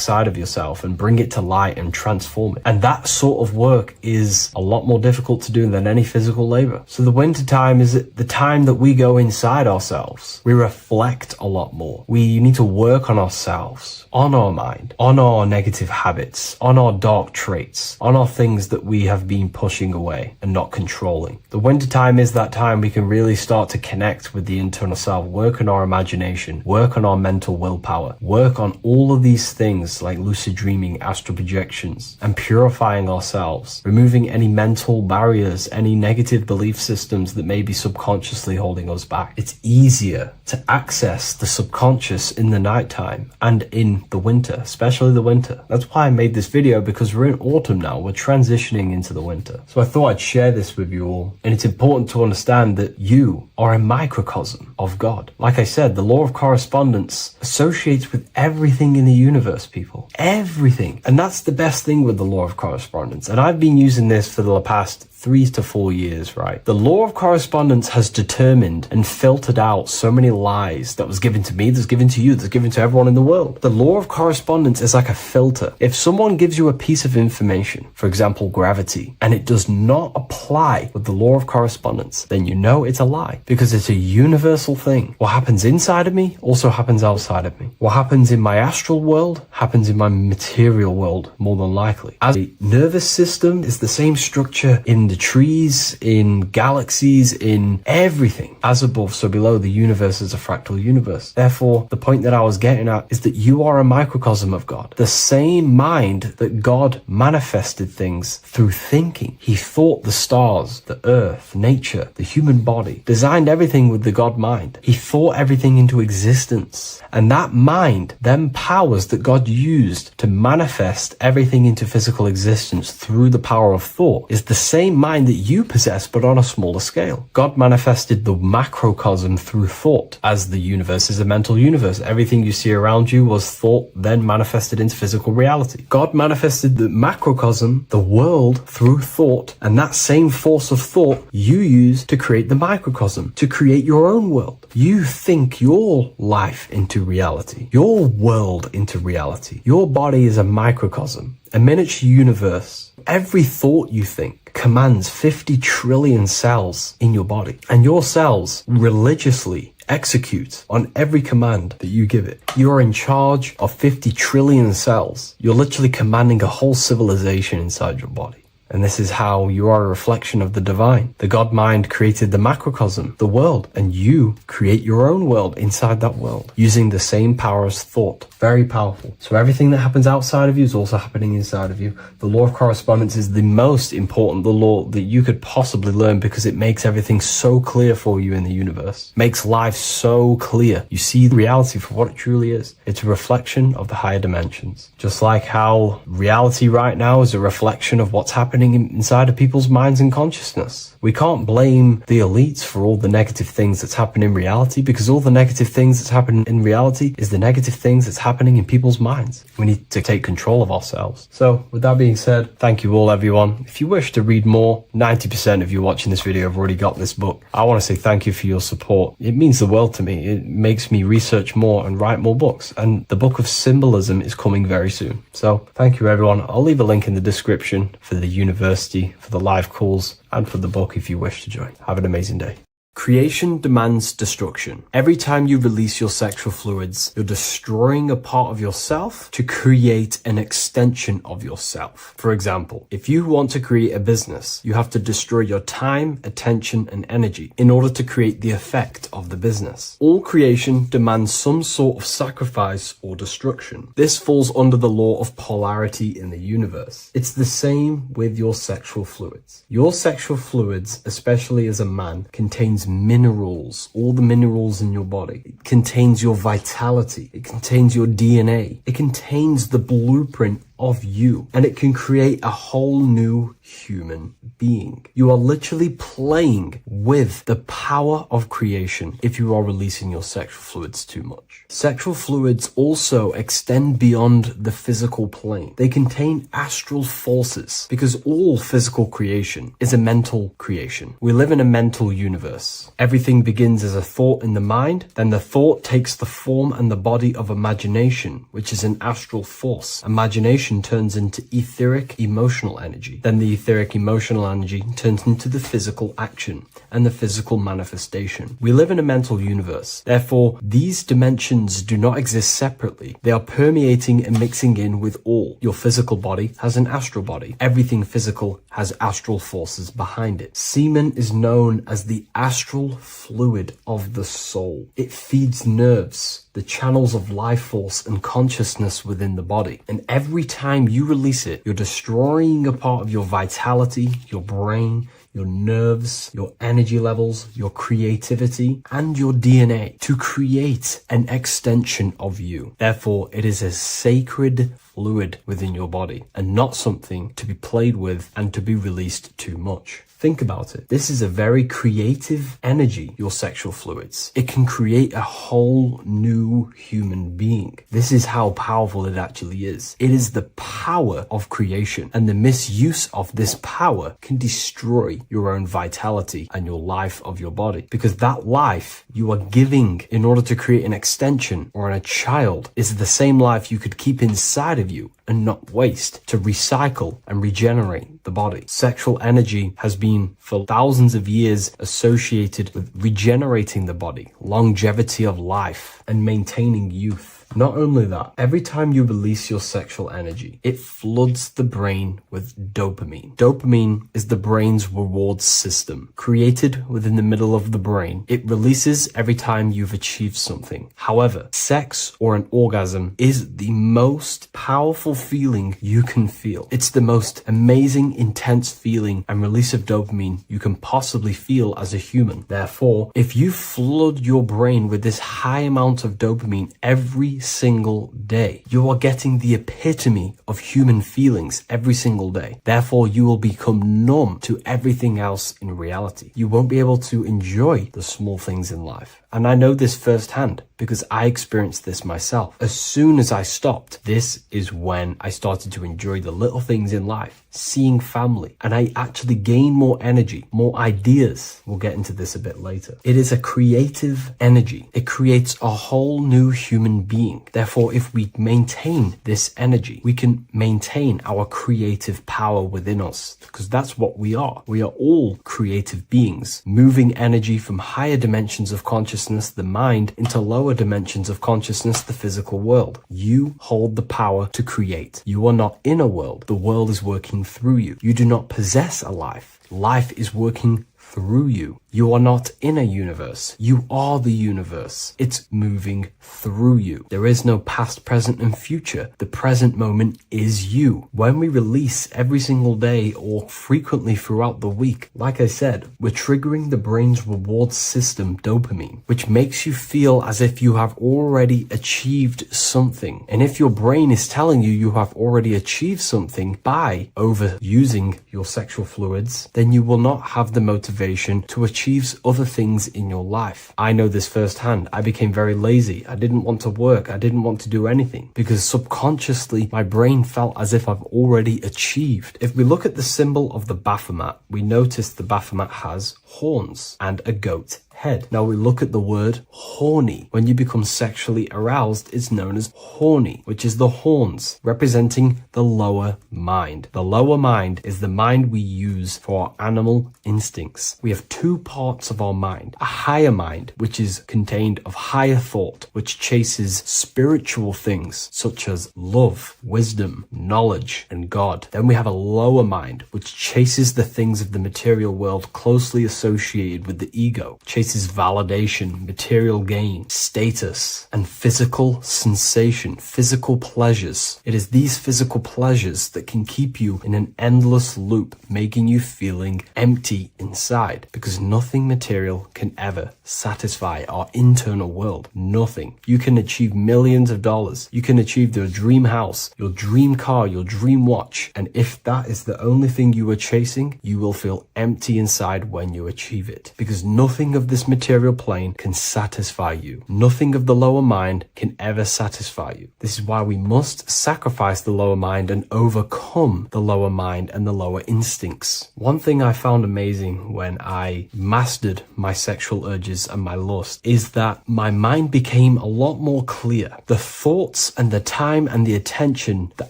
side of yourself, and bring it to light and transform it. And that sort of work is a lot more difficult to do than any physical labor. So the winter time is the time that we go inside ourselves. We reflect a lot more. We need to work on ourselves, on our mind, on our negative habits, on our dark traits, on our things that we have been pushing away and not controlling. The winter time is that time we can really start to connect with the internal self, work on our imagination, work on our mental willpower, work on all of these things like lucid dreaming, astral projections, and purifying ourselves, removing any mental barriers, any negative belief systems that may be subconsciously holding us back. It's easier to access the subconscious in the nighttime and in the winter, especially the winter. That's why I made this video, because we're in autumn now. We're transitioning into the winter. So I thought I'd share this with you all. And it's important to understand that you are a microcosm of God. Like I said, the law of correspondence associates with everything in the universe, people. Everything. And that's the best thing with the law of correspondence. And I've been using this for the past 3 to 4 years, right? The law of correspondence has determined and filtered out so many lies that was given to me, that's given to you, that's given to everyone in the world. The law of correspondence is like a filter. If someone gives you a piece of information, for example, gravity, and it does not apply with the law of correspondence, then you know it's a lie, because it's a universal thing. What happens inside of me also happens outside of me. What happens in my astral world happens in my material world, more than likely. As a nervous system is the same structure in the trees, in galaxies, in everything. As above, so below. The universe is a fractal universe. Therefore, the point that I was getting at is that you are a microcosm of God. The same mind that God manifested things through thinking. He thought the stars, the earth, nature, the human body, designed everything with the God mind. He thought everything into existence. And that mind, them powers that God used to manifest everything into physical existence through the power of thought, is the same mind that you possess, but on a smaller scale. God manifested the macrocosm through thought, as the universe is a mental universe. Everything you see around you was thought, then manifested into physical reality. God manifested the macrocosm, the world, through thought, and that same force of thought you use to create the microcosm, to create your own world. You think your life into reality, your world into reality. Your body is a microcosm, a miniature universe. Every thought you think commands 50 trillion cells in your body, and your cells religiously execute on every command that you give it. You're in charge of 50 trillion cells. You're literally commanding a whole civilization inside your body. And this is how you are a reflection of the divine. The God mind created the macrocosm, the world, and you create your own world inside that world using the same power as thought. Very powerful. So everything that happens outside of you is also happening inside of you. The law of correspondence is the most important, the law that you could possibly learn, because it makes everything so clear for you in the universe. Makes life so clear. You see the reality for what it truly is. It's a reflection of the higher dimensions. Just like how reality right now is a reflection of what's happening inside of people's minds and consciousness. We can't blame the elites for all the negative things that's happening in reality, because all the negative things that's happening in reality is the negative things that's happening in people's minds. We need to take control of ourselves. So with that being said, thank you all, everyone. If you wish to read more, 90% of you watching this video have already got this book. I want to say thank you for your support. It means the world to me. It makes me research more and write more books. And the Book of Symbolism is coming very soon. So thank you, everyone. I'll leave a link in the description for the university, for the live calls, and for the book if you wish to join. Have an amazing day. Creation demands destruction. Every time you release your sexual fluids, you're destroying a part of yourself to create an extension of yourself. For example, if you want to create a business, you have to destroy your time, attention, and energy in order to create the effect of the business. All creation demands some sort of sacrifice or destruction. This falls under the law of polarity in the universe. It's the same with your sexual fluids. Your sexual fluids, especially as a man, contains minerals, all the minerals in your body. It contains your vitality. It contains your DNA. It contains the blueprint of you, and it can create a whole new human being. You are literally playing with the power of creation if you are releasing your sexual fluids too much. Sexual fluids also extend beyond the physical plane. They contain astral forces because all physical creation is a mental creation. We live in a mental universe. Everything begins as a thought in the mind, then the thought takes the form and the body of imagination, which is an astral force. Imagination turns into etheric emotional energy. Then the etheric emotional energy turns into the physical action and the physical manifestation. We live in a mental universe. Therefore, these dimensions do not exist separately. They are permeating and mixing in with all. Your physical body has an astral body. Everything physical has astral forces behind it. Semen is known as the astral fluid of the soul. It feeds nerves, the channels of life force and consciousness within the body. And every time you release it, you're destroying a part of your vitality, your brain, your nerves, your energy levels, your creativity, and your DNA to create an extension of you. Therefore, it is a sacred fluid within your body and not something to be played with and to be released too much. Think about it. This is a very creative energy, your sexual fluids. It can create a whole new human being. This is how powerful it actually is. It is the power of creation, and the misuse of this power can destroy your own vitality and your life of your body. Because that life you are giving in order to create an extension or a child is the same life you could keep inside of you and not waste to recycle and regenerate the body. Sexual energy has been for thousands of years associated with regenerating the body, longevity of life, and maintaining youth. Not only that, every time you release your sexual energy, it floods the brain with dopamine. Dopamine is the brain's reward system, created within the middle of the brain. It releases every time you've achieved something. However, sex or an orgasm is the most powerful feeling you can feel. It's the most amazing, intense feeling and release of dopamine you can possibly feel as a human. Therefore, if you flood your brain with this high amount of dopamine every single day, you are getting the epitome of human feelings every single day. Therefore, you will become numb to everything else in reality. You won't be able to enjoy the small things in life. And I know this firsthand because I experienced this myself. As soon as I stopped, this is when I started to enjoy the little things in life, seeing family, and I actually gained more energy, more ideas. We'll get into this a bit later. It is a creative energy. It creates a whole new human being. Therefore, if we maintain this energy, we can maintain our creative power within us, because that's what we are. We are all creative beings, moving energy from higher dimensions of consciousness, the mind, into lower dimensions of consciousness, the physical world. You hold the power to create. You are not in a world. The world is working through you. You do not possess a life. Life is working through you. You are not in a universe. You are the universe. It's moving through you. There is no past, present, and future. The present moment is you. When we release every single day or frequently throughout the week, like I said, we're triggering the brain's reward system, dopamine, which makes you feel as if you have already achieved something. And if your brain is telling you you have already achieved something by overusing your sexual fluids, then you will not have the motivation to achieve other things in your life. I know this firsthand. I became very lazy. I didn't want to work. I didn't want to do anything because subconsciously my brain felt as if I've already achieved. If we look at the symbol of the Baphomet, we notice the Baphomet has horns and a goat head. Now we look at the word horny. When you become sexually aroused, it's known as horny, which is the horns, representing the lower mind. The lower mind is the mind we use for our animal instincts. We have two parts of our mind. A higher mind, which is contained of higher thought, which chases spiritual things such as love, wisdom, knowledge, and God. Then we have a lower mind, which chases the things of the material world closely associated with the ego, chases validation, material gain, status, and physical sensation, physical pleasures. It is these physical pleasures that can keep you in an endless loop, making you feeling empty inside, because nothing material can ever satisfy our internal world. Nothing. You can achieve millions of dollars. You can achieve your dream house, your dream car, your dream watch. And if that is the only thing you are chasing, you will feel empty inside when you achieve it, because nothing of this material plane can satisfy you. Nothing of the lower mind can ever satisfy you. This is why we must sacrifice the lower mind and overcome the lower mind and the lower instincts. One thing I found amazing when I mastered my sexual urges and my lust is that my mind became a lot more clear. The thoughts and the time and the attention that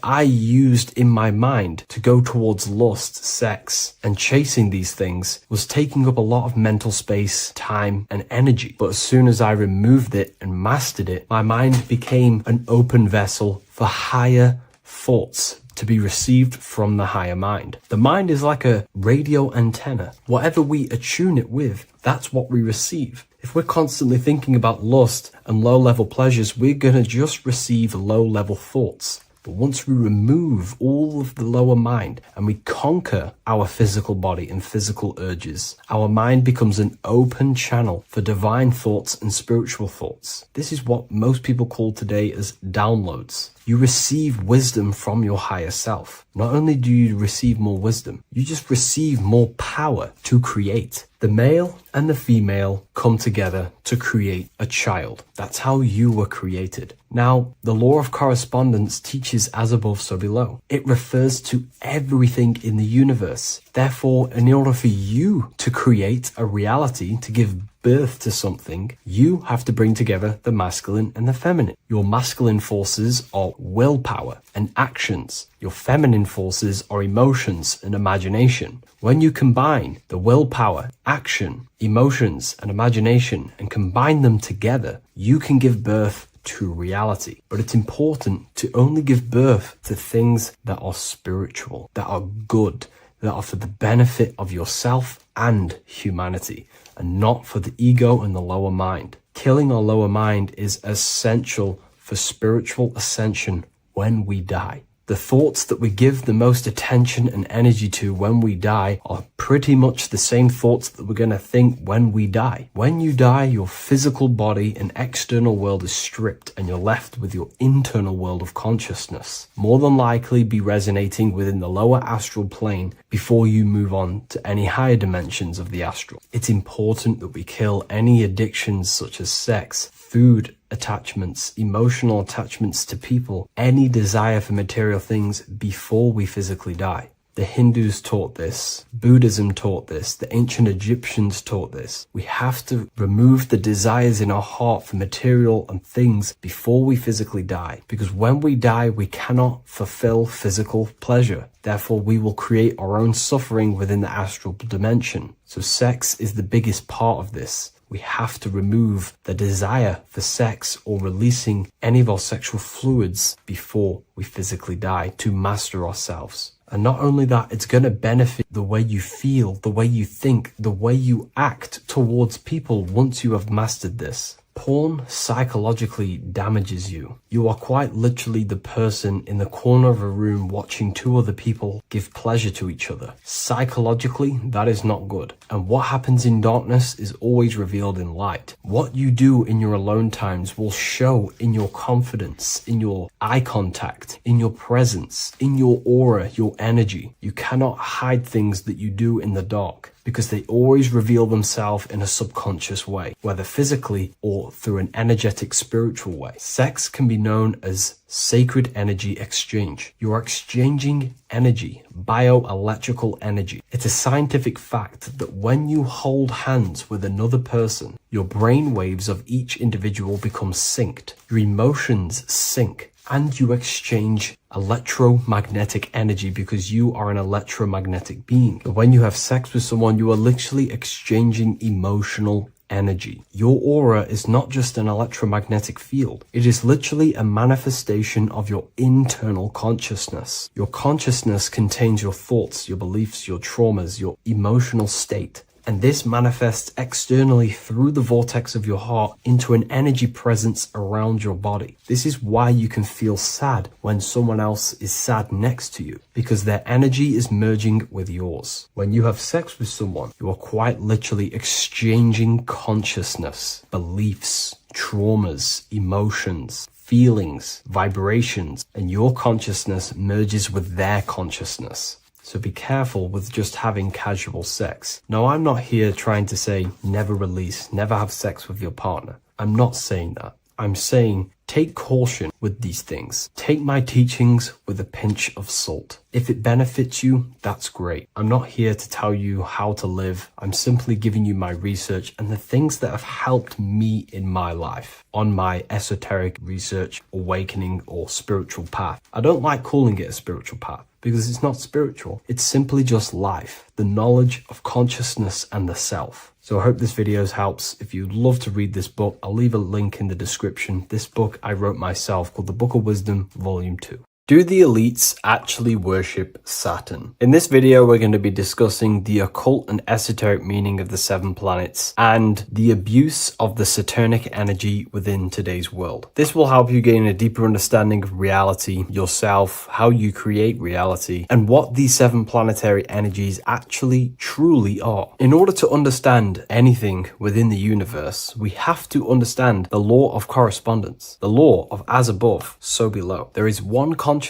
I used in my mind to go towards lust, sex, and chasing these things was taking up a lot of mental space, time, and energy. But as soon as I removed it and mastered it, my mind became an open vessel for higher thoughts to be received from the higher mind. The mind is like a radio antenna. Whatever we attune it with, that's what we receive. If we're constantly thinking about lust and low-level pleasures, we're going to just receive low-level thoughts. But once we remove all of the lower mind and we conquer our physical body and physical urges, our mind becomes an open channel for divine thoughts and spiritual thoughts. This is what most people call today as downloads. You receive wisdom from your higher self. Not only do you receive more wisdom, you just receive more power to create. The male and the female come together to create a child. That's how you were created. Now, the law of correspondence teaches as above, so below. It refers to everything in the universe. Therefore, in order for you to create a reality, to give birth to something, you have to bring together the masculine and the feminine. Your masculine forces are willpower and actions. Your feminine forces are emotions and imagination. When you combine the willpower, action, emotions, and imagination and combine them together, you can give birth to reality. But it's important to only give birth to things that are spiritual, that are good, that are for the benefit of yourself and humanity, and not for the ego and the lower mind. Killing our lower mind is essential for spiritual ascension when we die. The thoughts that we give the most attention and energy to when we die are pretty much the same thoughts that we're going to think when we die. When you die, your physical body and external world is stripped and you're left with your internal world of consciousness, more than likely be resonating within the lower astral plane before you move on to any higher dimensions of the astral. It's important that we kill any addictions such as sex, food, attachments, emotional attachments to people, any desire for material things before we physically die. The Hindus taught this, Buddhism taught this, the ancient Egyptians taught this. We have to remove the desires in our heart for material and things before we physically die, because when we die, we cannot fulfill physical pleasure. Therefore, we will create our own suffering within the astral dimension. So sex is the biggest part of this. We have to remove the desire for sex or releasing any of our sexual fluids before we physically die to master ourselves. And not only that, it's going to benefit the way you feel, the way you think, the way you act towards people once you have mastered this. Porn psychologically damages you. You are quite literally the person in the corner of a room watching two other people give pleasure to each other. Psychologically, that is not good. And what happens in darkness is always revealed in light. What you do in your alone times will show in your confidence, in your eye contact, in your presence, in your aura, your energy. You cannot hide things that you do in the dark. because they always reveal themselves in a subconscious way, whether physically or through an energetic spiritual way. Sex can be known as sacred energy exchange. You are exchanging energy, bioelectrical energy. It's a scientific fact that when you hold hands with another person, your brain waves of each individual become synced, your emotions sync, and you exchange electromagnetic energy because you are an electromagnetic being. But when you have sex with someone, you are literally exchanging emotional energy. Your aura is not just an electromagnetic field. It is literally a manifestation of your internal consciousness. Your consciousness contains your thoughts, your beliefs, your traumas, your emotional state. And this manifests externally through the vortex of your heart into an energy presence around your body. This is why you can feel sad when someone else is sad next to you, because their energy is merging with yours. When you have sex with someone, you are quite literally exchanging consciousness, beliefs, traumas, emotions, feelings, vibrations, and your consciousness merges with their consciousness. So be careful with just having casual sex. Now, I'm not here trying to say never release, never have sex with your partner. I'm not saying that. I'm saying take caution with these things. Take my teachings with a pinch of salt. If it benefits you, that's great. I'm not here to tell you how to live. I'm simply giving you my research and the things that have helped me in my life on my esoteric research, awakening, or spiritual path. I don't like calling it a spiritual path, because it's not spiritual. It's simply just life, the knowledge of consciousness and the self. So I hope this video helps. If you'd love to read this book, I'll leave a link in the description. This book I wrote myself called The Book of Wisdom, Volume 2. Do the elites actually worship Saturn? In this video, we're going to be discussing the occult and esoteric meaning of the 7 planets and the abuse of the Saturnic energy within today's world. This will help you gain a deeper understanding of reality, yourself, how you create reality, and what these 7 planetary energies actually truly are. In order to understand anything within the universe, we have to understand the law of correspondence, the law of as above, so below. There is one consciousness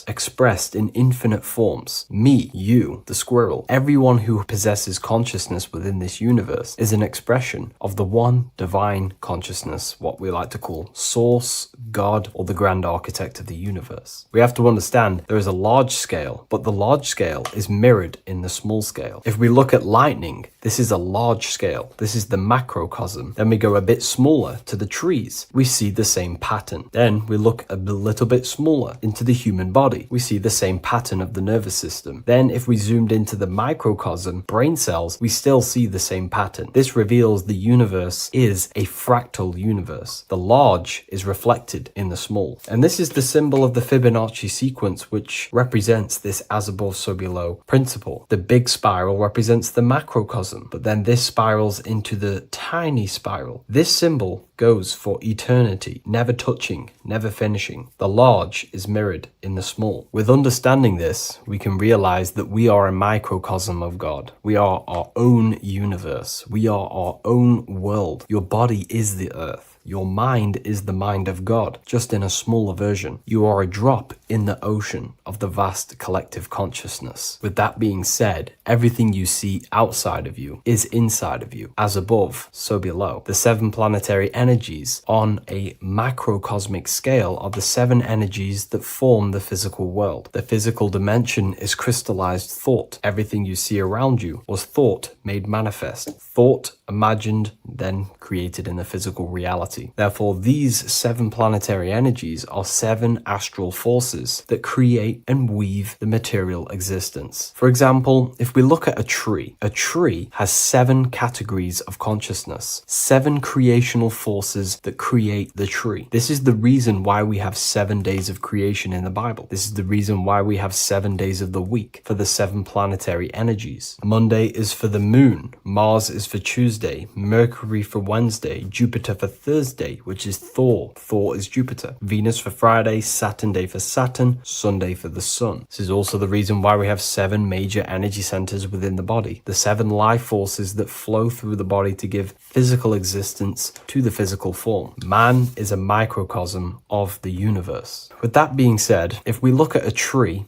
expressed in infinite forms. Me, you, the squirrel, everyone who possesses consciousness within this universe is an expression of the one divine consciousness, what we like to call Source, God, or the grand architect of the universe. We have to understand there is a large scale, but the large scale is mirrored in the small scale. If we look at lightning, this is a large scale. This is the macrocosm. Then we go a bit smaller to the trees. We see the same pattern. Then we look a little bit smaller into the human body. We see the same pattern of the nervous system. Then if we zoomed into the microcosm, brain cells, we still see the same pattern. This reveals the universe is a fractal universe. The large is reflected in the small. And this is the symbol of the Fibonacci sequence, which represents this as above, so below principle. The big spiral represents the macrocosm, but then this spirals into the tiny spiral. This symbol goes for eternity, never touching, never finishing. The large is mirrored in the small. With understanding this, we can realize that we are a microcosm of God. We are our own universe. We are our own world. Your body is the earth. Your mind is the mind of God, just in a smaller version. You are a drop in the ocean of the vast collective consciousness. With that being said, everything you see outside of you is inside of you. As above, so below. The 7 planetary energies on a macrocosmic scale are the 7 energies that form the physical world. The physical dimension is crystallized thought. Everything you see around you was thought made manifest. Thought imagined, then created in the physical reality. Therefore, these 7 planetary energies are 7 astral forces that create and weave the material existence. For example, if we look at a tree has 7 categories of consciousness, 7 creational forces that create the tree. This is the reason why we have 7 days of creation in the Bible. This is the reason why we have 7 days of the week for the 7 planetary energies. Monday is for the moon, Mars is for Tuesday, Mercury for Wednesday, Jupiter for Thursday, which is Thor. Thor is Jupiter. Venus for Friday, Saturn day for Saturn. Saturn, Sunday for the sun. This is also the reason why we have 7 major energy centers within the body, the 7 life forces that flow through the body to give physical existence to the physical form. Man is a microcosm of the universe. With that being said, if we look at a tree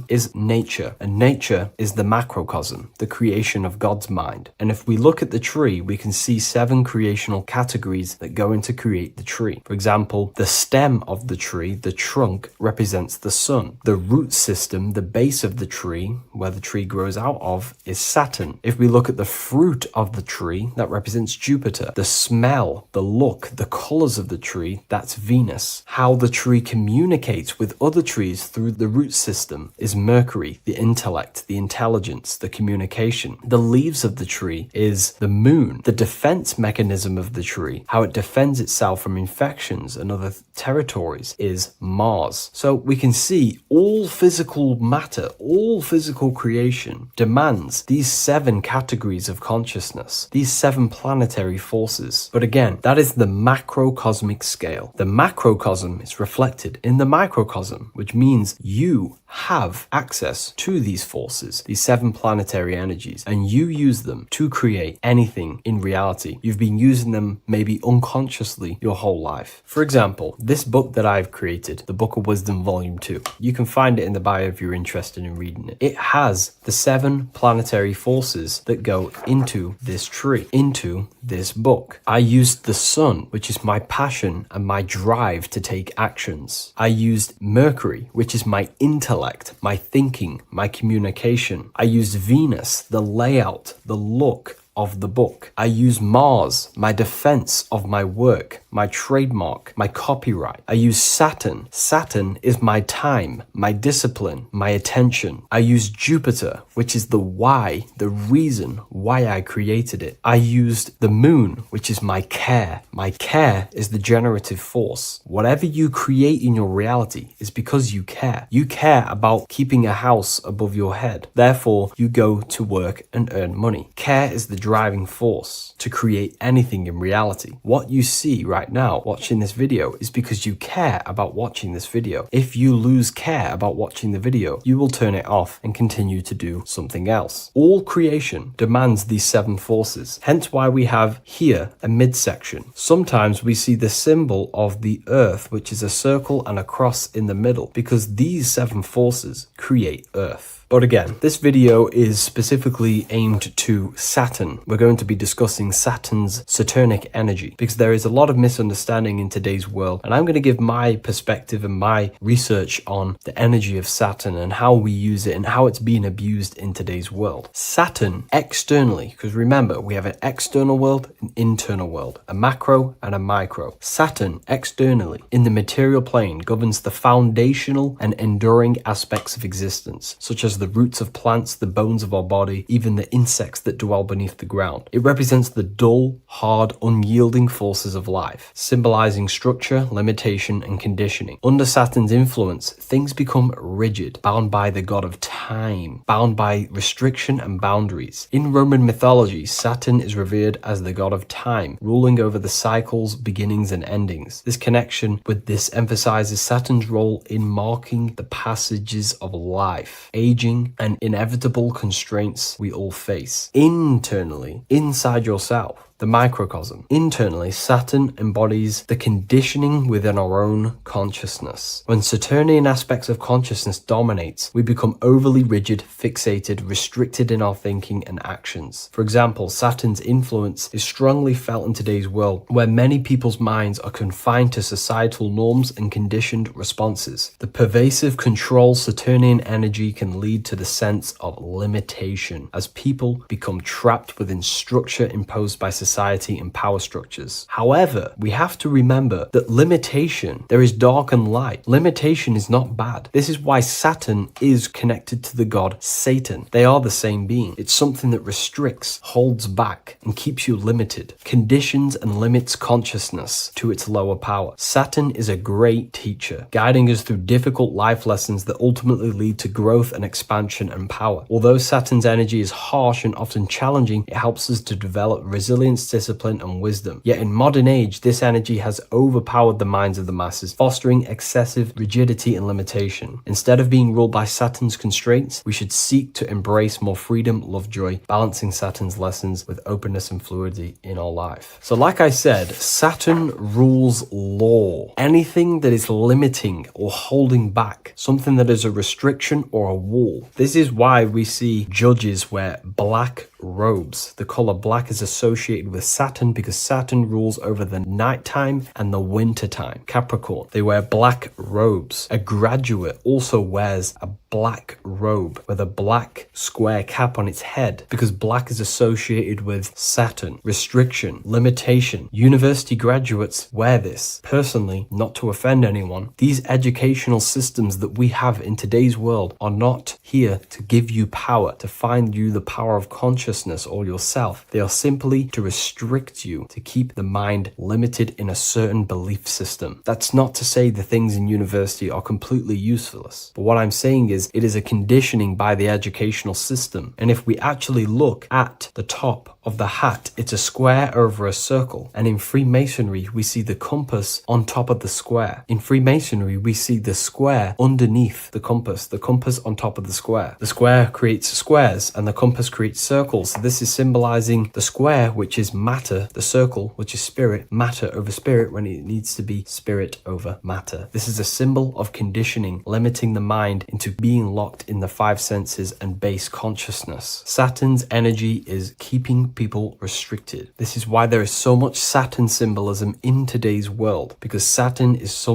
is nature, and nature is the macrocosm, the creation of God's mind. And if we look at the tree, we can see 7 creational categories that go into create the tree. For example, the stem of the tree, the trunk, represents the sun. The root system, the base of the tree, where the tree grows out of, is Saturn. If we look at the fruit of the tree, that represents Jupiter. The smell, the look, the colors of the tree, that's Venus. How the tree communicates with other trees through the root system is Mercury, the intellect, the intelligence, the communication. The leaves of the tree is the moon. The defense mechanism of the tree, how it defends itself from infections and other territories, is Mars. So we can see all physical matter, all physical creation demands these 7 categories of consciousness, these 7 planetary forces. But again, that is the macrocosmic scale. The macrocosm is reflected in the microcosm, which means you have access to these forces, these 7 planetary energies, and you use them to create anything in reality. You've been using them maybe unconsciously your whole life. For example, this book that I've created, the Book of Wisdom Volume 2, you can find it in the bio if you're interested in reading it. It has the 7 planetary forces that go into this tree, into this book. I used the sun, which is my passion and my drive to take actions. I used Mercury, which is my intellect, my thinking, my communication. I used Venus, the layout, the look of the book. I use Mars, my defense of my work, my trademark, my copyright. I use Saturn. Saturn is my time, my discipline, my attention. I use Jupiter, which is the why, the reason why I created it. I used the moon, which is my care. My care is the generative force. Whatever you create in your reality is because you care. You care about keeping a house above your head. Therefore, you go to work and earn money. Care is the driving force to create anything in reality. What you see right now watching this video is because you care about watching this video. If you lose care about watching the video, you will turn it off and continue to do something else. All creation demands these 7 forces, hence why we have here a midsection. Sometimes we see the symbol of the earth, which is a circle and a cross in the middle, because these 7 forces create earth. But again, this video is specifically aimed to Saturn. We're going to be discussing Saturn's Saturnic energy because there is a lot of misunderstanding in today's world, and I'm going to give my perspective and my research on the energy of Saturn and how we use it and how it's being abused in today's world. Saturn externally, because remember, we have an external world, an internal world, a macro and a micro. Saturn externally in the material plane governs the foundational and enduring aspects of existence, such as the roots of plants, the bones of our body, even the insects that dwell beneath the ground. It represents the dull, hard, unyielding forces of life, symbolizing structure, limitation, and conditioning. Under Saturn's influence, things become rigid, bound by the god of time, bound by restriction and boundaries. In Roman mythology, Saturn is revered as the god of time, ruling over the cycles, beginnings, and endings. This connection with this emphasizes Saturn's role in marking the passages of life, aging, and inevitable constraints we all face. Internally, inside yourself, the microcosm. Internally, Saturn embodies the conditioning within our own consciousness. When Saturnian aspects of consciousness dominates, we become overly rigid, fixated, restricted in our thinking and actions. For example, Saturn's influence is strongly felt in today's world, where many people's minds are confined to societal norms and conditioned responses. The pervasive control Saturnian energy can lead to the sense of limitation, as people become trapped within structure imposed by society and power structures. However, we have to remember that limitation, there is dark and light. Limitation is not bad. This is why Saturn is connected to the god Satan. They are the same being. It's something that restricts, holds back, and keeps you limited, conditions and limits consciousness to its lower power. Saturn is a great teacher, guiding us through difficult life lessons that ultimately lead to growth and expansion and power. Although Saturn's energy is harsh and often challenging, it helps us to develop resilience experience, discipline, and wisdom. Yet in modern age, this energy has overpowered the minds of the masses, fostering excessive rigidity and limitation. Instead of being ruled by Saturn's constraints, we should seek to embrace more freedom, love, joy, balancing Saturn's lessons with openness and fluidity in our life. So like I said, Saturn rules law. Anything that is limiting or holding back, something that is a restriction or a wall. This is why we see judges wear black robes. The color black is associated with Saturn because Saturn rules over the nighttime and the winter time. Capricorn, they wear black robes. A graduate also wears a black robe with a black square cap on its head because black is associated with Saturn, restriction, limitation. University graduates wear this. Personally, not to offend anyone, these educational systems that we have in today's world are not here to give you power, to find you the power of consciousness or yourself. They are simply to restrict you, to keep the mind limited in a certain belief system. That's not to say the things in university are completely useless, but what I'm saying is it is a conditioning by the educational system. And if we actually look at the top of the hat, it's a square over a circle. And in Freemasonry, we see the compass on top of the square. In Freemasonry, we see the square underneath the compass on top of the square. The square creates squares and the compass creates circles. So this is symbolizing the square, which is matter, the circle, which is spirit, matter over spirit when it needs to be spirit over matter. This is a symbol of conditioning, limiting the mind into being locked in the five senses and base consciousness. Saturn's energy is keeping people restricted. This is why there is so much Saturn symbolism in today's world, because Saturn is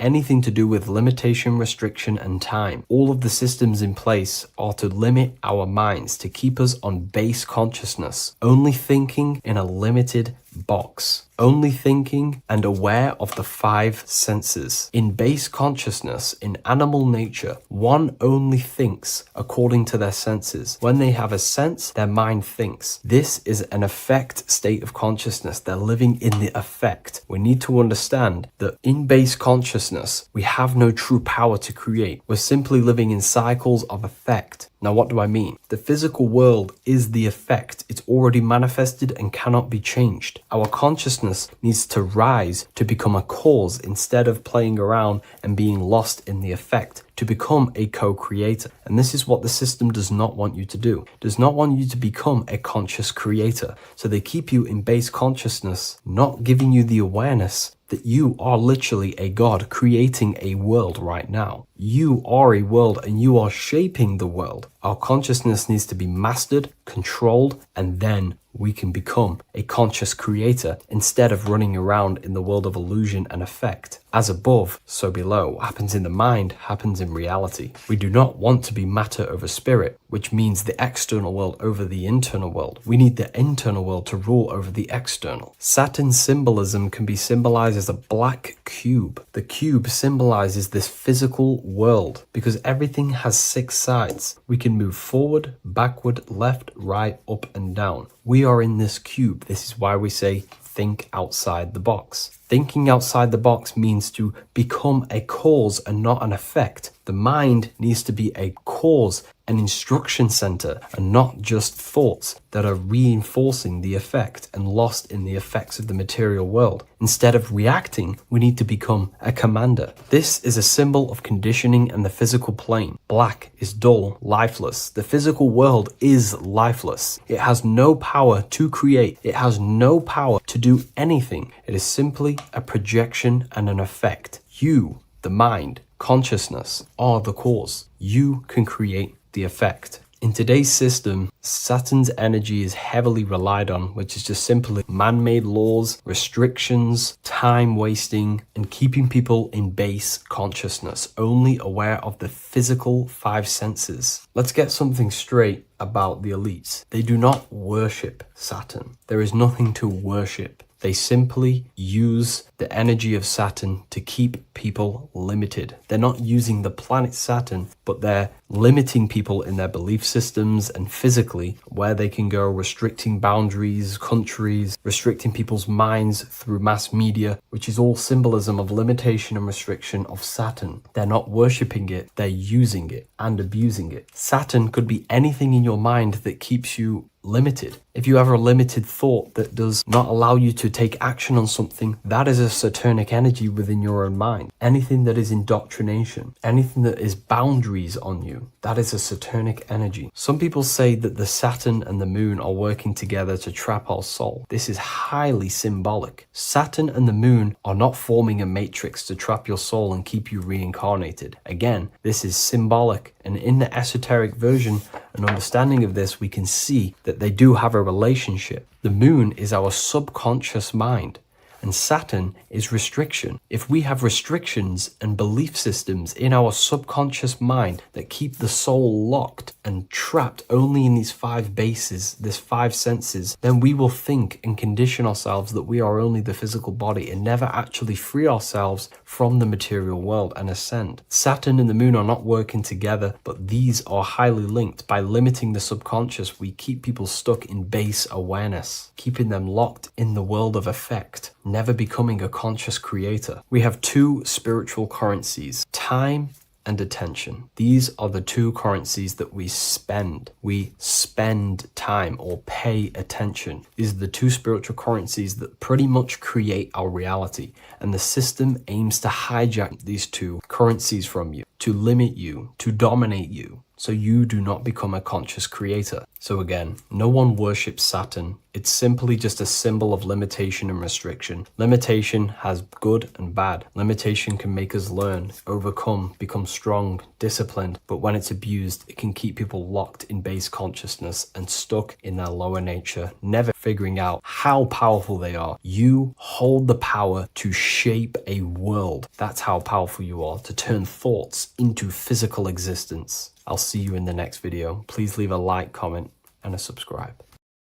anything to do with limitation, restriction, and time. All of the systems in place are to limit our minds, to keep us on base consciousness, only thinking in a limited box, only thinking and aware of the five senses. In base consciousness, in animal nature, one only thinks according to their senses. When they have a sense, their mind thinks. This is an affect state of consciousness. They're living in the affect. We need to understand that in base consciousness, we have no true power to create. We're simply living in cycles of affect. Now, what do I mean? The physical world is the effect. It's already manifested and cannot be changed. Our consciousness needs to rise to become a cause instead of playing around and being lost in the effect, to become a co-creator. And this is what the system does not want you to do. It does not want you to become a conscious creator. So they keep you in base consciousness, not giving you the awareness that you are literally a god creating a world right now. You are a world and you are shaping the world. Our consciousness needs to be mastered, controlled, and then we can become a conscious creator instead of running around in the world of illusion and effect. As above, so below. What happens in the mind happens in reality. We do not want to be matter over spirit, which means the external world over the internal world. We need the internal world to rule over the external. Saturn symbolism can be symbolized as a black cube. The cube symbolizes this physical world because everything has 6 sides. We can move forward, backward, left, right, up, and down. We are in this cube. This is why we say think outside the box. Thinking outside the box means to become a cause and not an effect. The mind needs to be a cause, an instruction center, and not just thoughts that are reinforcing the effect and lost in the effects of the material world. Instead of reacting, we need to become a commander. This is a symbol of conditioning and the physical plane. Black is dull, lifeless. The physical world is lifeless. It has no power to create. It has no power to do anything. It is simply a projection and an effect. You, the mind, consciousness, are the cause. You can create the effect. In today's system, Saturn's energy is heavily relied on, which is just simply man-made laws, restrictions, time wasting, and keeping people in base consciousness, only aware of the physical 5 senses. Let's get something straight about the elites. They do not worship Saturn. There is nothing to worship. They simply use the energy of Saturn to keep people limited. They're not using the planet Saturn, but they're limiting people in their belief systems and physically where they can go, restricting boundaries, countries, restricting people's minds through mass media, which is all symbolism of limitation and restriction of Saturn. They're not worshipping it, they're using it and abusing it. Saturn could be anything in your mind that keeps you limited. If you have a limited thought that does not allow you to take action on something, that is a Saturnic energy within your own mind. Anything that is indoctrination, anything that is boundaries on you, that is a Saturnic energy. Some people say that the Saturn and the moon are working together to trap our soul. This is highly symbolic. Saturn and the moon are not forming a matrix to trap your soul and keep you reincarnated. Again, this is symbolic, and in the esoteric version and understanding of this, we can see that they do have a relationship. The moon is our subconscious mind, and Saturn is restriction. If we have restrictions and belief systems in our subconscious mind that keep the soul locked and trapped only in these 5 bases, these 5 senses, then we will think and condition ourselves that we are only the physical body and never actually free ourselves from the material world and ascend. Saturn and the moon are not working together, but these are highly linked. By limiting the subconscious, we keep people stuck in base awareness, keeping them locked in the world of effect, never becoming a conscious creator. We have 2 spiritual currencies, time and attention. These are the 2 currencies that we spend. We spend time or pay attention. These are the 2 spiritual currencies that pretty much create our reality. And the system aims to hijack these 2 currencies from you, to limit you, to dominate you, so you do not become a conscious creator. So again, no one worships Saturn. It's simply just a symbol of limitation and restriction. Limitation has good and bad. Limitation can make us learn, overcome, become strong, disciplined. But when it's abused, it can keep people locked in base consciousness and stuck in their lower nature, never figuring out how powerful they are. You hold the power to shape a world. That's how powerful you are, to turn thoughts into physical existence. I'll see you in the next video. Please leave a like, comment, and a subscribe.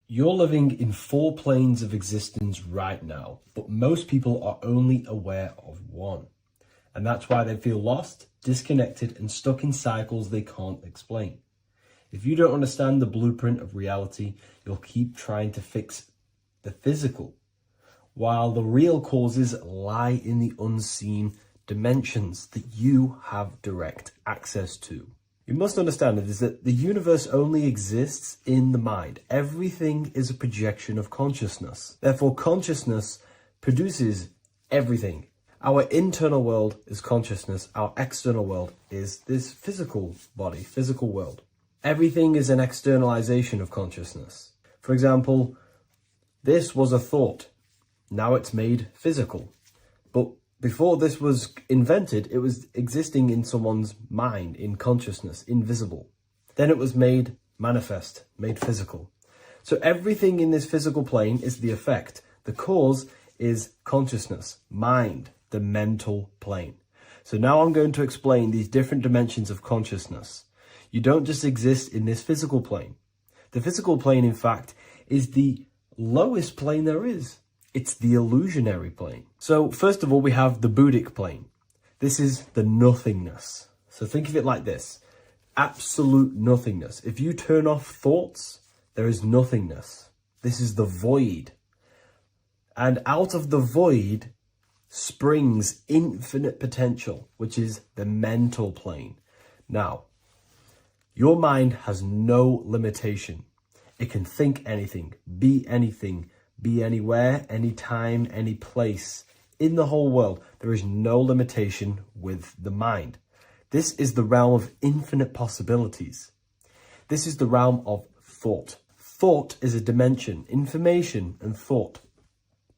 You're living in 4 planes of existence right now, but most people are only aware of one. And that's why they feel lost, disconnected, and stuck in cycles they can't explain. If you don't understand the blueprint of reality, you'll keep trying to fix the physical, while the real causes lie in the unseen dimensions that you have direct access to. You must understand it is that the universe only exists in the mind. Everything is a projection of consciousness. Therefore, consciousness produces everything. Our internal world is consciousness. Our external world is this physical body, physical world. Everything is an externalization of consciousness. For example, this was a thought. Now it's made physical. But before this was invented, it was existing in someone's mind, in consciousness, invisible. Then it was made manifest, made physical. So everything in this physical plane is the effect. The cause is consciousness, mind, the mental plane. So now I'm going to explain these different dimensions of consciousness. You don't just exist in this physical plane. The physical plane, in fact, is the lowest plane there is. It's the illusionary plane. So first of all, we have the Buddhic plane. This is the nothingness. So think of it like this. Absolute nothingness. If you turn off thoughts, there is nothingness. This is the void. And out of the void springs infinite potential, which is the mental plane. Now, your mind has no limitation. It can think anything, be anywhere, anytime, any place. In the whole world, there is no limitation with the mind. This is the realm of infinite possibilities. This is the realm of thought. Thought is a dimension, information and thought.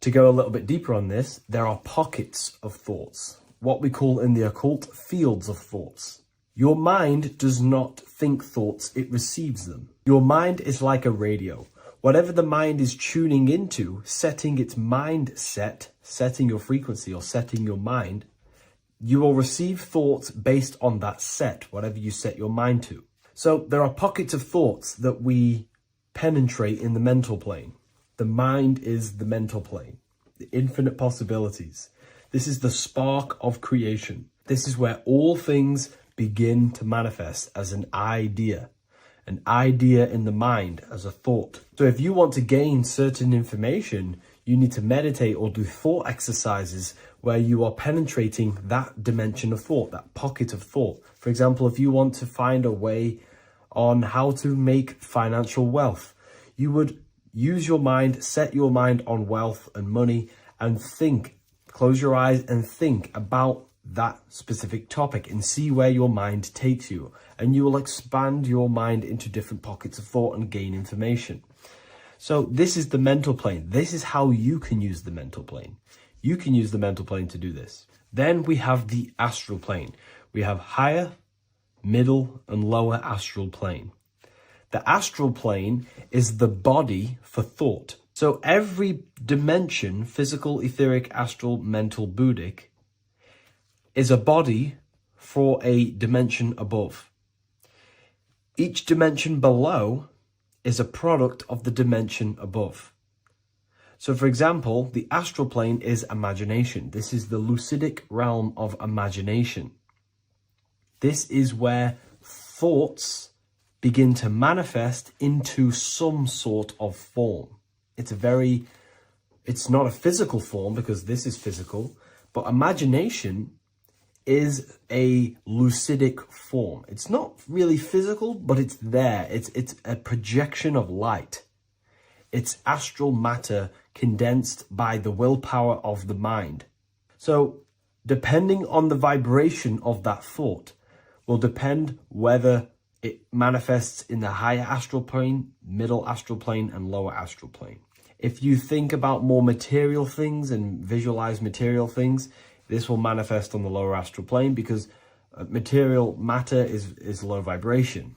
To go a little bit deeper on this, there are pockets of thoughts, what we call in the occult fields of thoughts. Your mind does not think thoughts, it receives them. Your mind is like a radio. Whatever the mind is tuning into, setting its mindset, setting your frequency or setting your mind, you will receive thoughts based on that set, whatever you set your mind to. So there are pockets of thoughts that we penetrate in the mental plane. The mind is the mental plane, the infinite possibilities. This is the spark of creation. This is where all things begin to manifest as an idea in the mind as a thought. So if you want to gain certain information, you need to meditate or do thought exercises where you are penetrating that dimension of thought, that pocket of thought. For example, if you want to find a way on how to make financial wealth, You would use your mind, set your mind on wealth and money, and think, close your eyes and think about that specific topic and see where your mind takes you. And you will expand your mind into different pockets of thought and gain information. So this is the mental plane. This is how you can use the mental plane. You can use the mental plane to do this. Then we have the astral plane. We have higher, middle, and lower astral plane. The astral plane is the body for thought. So every dimension, physical, etheric, astral, mental, Buddhic, is a body for a dimension above. Each dimension below is a product of the dimension above. So for example, the astral plane is imagination. This is the lucidic realm of imagination. This is where thoughts begin to manifest into some sort of form. It's not a physical form because this is physical, but imagination is a lucidic form. It's not really physical, but it's there. It's a projection of light. It's astral matter condensed by the willpower of the mind. So depending on the vibration of that thought will depend whether it manifests in the higher astral plane, middle astral plane, and lower astral plane. If you think about more material things and visualize material things, this will manifest on the lower astral plane because material matter is low vibration.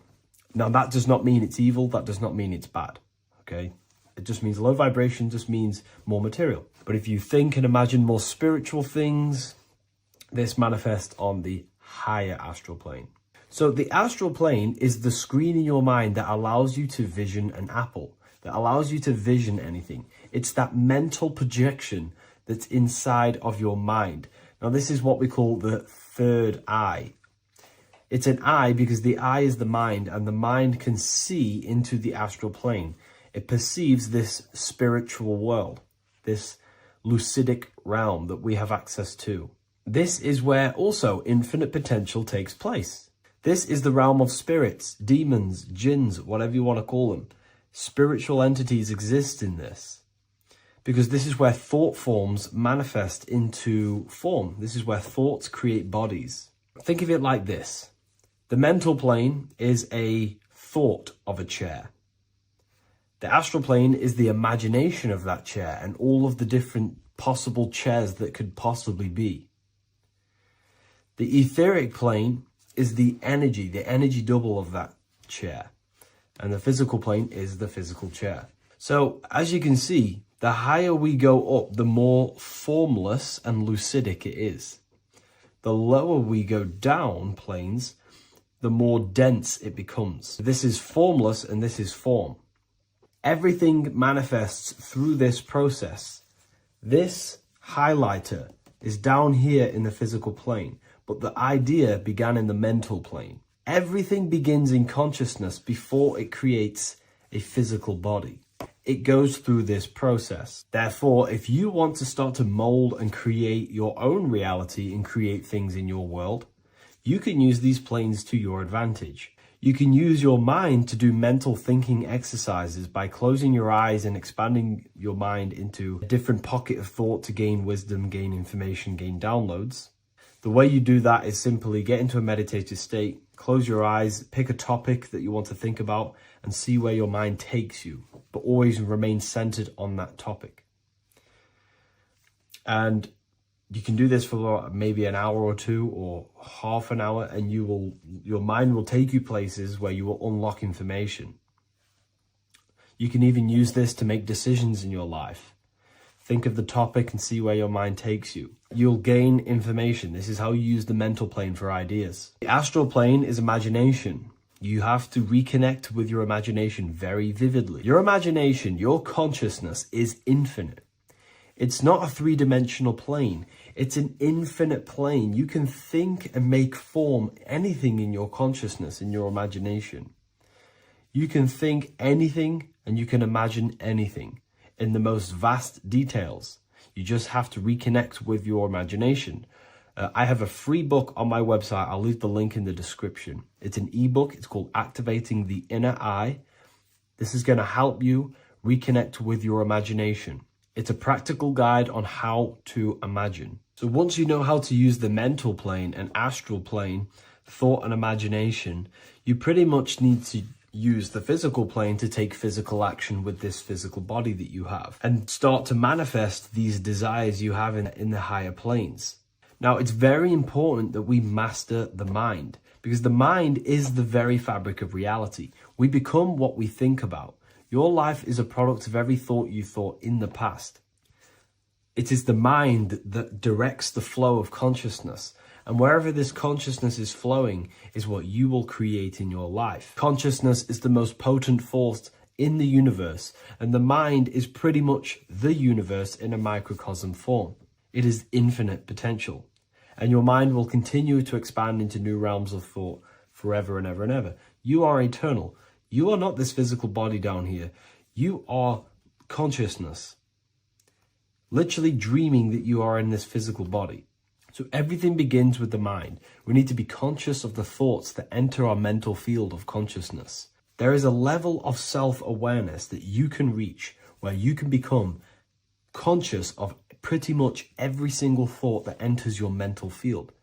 Now that does not mean it's evil, that does not mean it's bad, okay? It just means low vibration just means more material. But if you think and imagine more spiritual things, this manifests on the higher astral plane. So the astral plane is the screen in your mind that allows you to vision an apple, that allows you to vision anything. It's that mental projection that's inside of your mind. Now this is what we call the third eye. It's an eye because the eye is the mind, and the mind can see into the astral plane. It perceives this spiritual world, this lucidic realm that we have access to. This is where also infinite potential takes place. This is the realm of spirits, demons, jinns, whatever you want to call them. Spiritual entities exist in this because this is where thought forms manifest into form. This is where thoughts create bodies. Think of it like this. The mental plane is a thought of a chair. The astral plane is the imagination of that chair and all of the different possible chairs that could possibly be. The etheric plane is the energy double of that chair. And the physical plane is the physical chair. So as you can see, the higher we go up, the more formless and lucidic it is. The lower we go down planes, the more dense it becomes. This is formless and this is form. Everything manifests through this process. This highlighter is down here in the physical plane, but the idea began in the mental plane. Everything begins in consciousness before it creates a physical body. It goes through this process. Therefore, if you want to start to mold and create your own reality and create things in your world, you can use these planes to your advantage. You can use your mind to do mental thinking exercises by closing your eyes and expanding your mind into a different pocket of thought to gain wisdom, gain information, gain downloads. The way you do that is simply get into a meditative state, close your eyes, pick a topic that you want to think about, and see where your mind takes you, but always remain centered on that topic. And you can do this for maybe an hour or two or half an hour, and your mind will take you places where you will unlock information. You can even use this to make decisions in your life. Think of the topic and see where your mind takes you. You'll gain information. This is how you use the mental plane for ideas. The astral plane is imagination. You have to reconnect with your imagination very vividly. Your imagination, your consciousness is infinite. It's not a three-dimensional plane. It's an infinite plane. You can think and make form anything in your consciousness, in your imagination. You can think anything and you can imagine anything in the most vast details. You just have to reconnect with your imagination. I have a free book on my website. I'll leave the link in the description. It's an ebook. It's called Activating the Inner Eye. This is going to help you reconnect with your imagination. It's a practical guide on how to imagine. So once you know how to use the mental plane and astral plane, thought and imagination, you pretty much need to use the physical plane to take physical action with this physical body that you have and start to manifest these desires you have in the higher planes. Now, it's very important that we master the mind, because the mind is the very fabric of reality. We become what we think about. Your life is a product of every thought you thought in the past. It is the mind that directs the flow of consciousness. And wherever this consciousness is flowing is what you will create in your life. Consciousness is the most potent force in the universe, and the mind is pretty much the universe in a microcosm form. It is infinite potential, and your mind will continue to expand into new realms of thought forever and ever and ever. You are eternal. You are not this physical body down here. You are consciousness, literally dreaming that you are in this physical body. So everything begins with the mind. We need to be conscious of the thoughts that enter our mental field of consciousness. There is a level of self-awareness that you can reach where you can become conscious of pretty much every single thought that enters your mental field.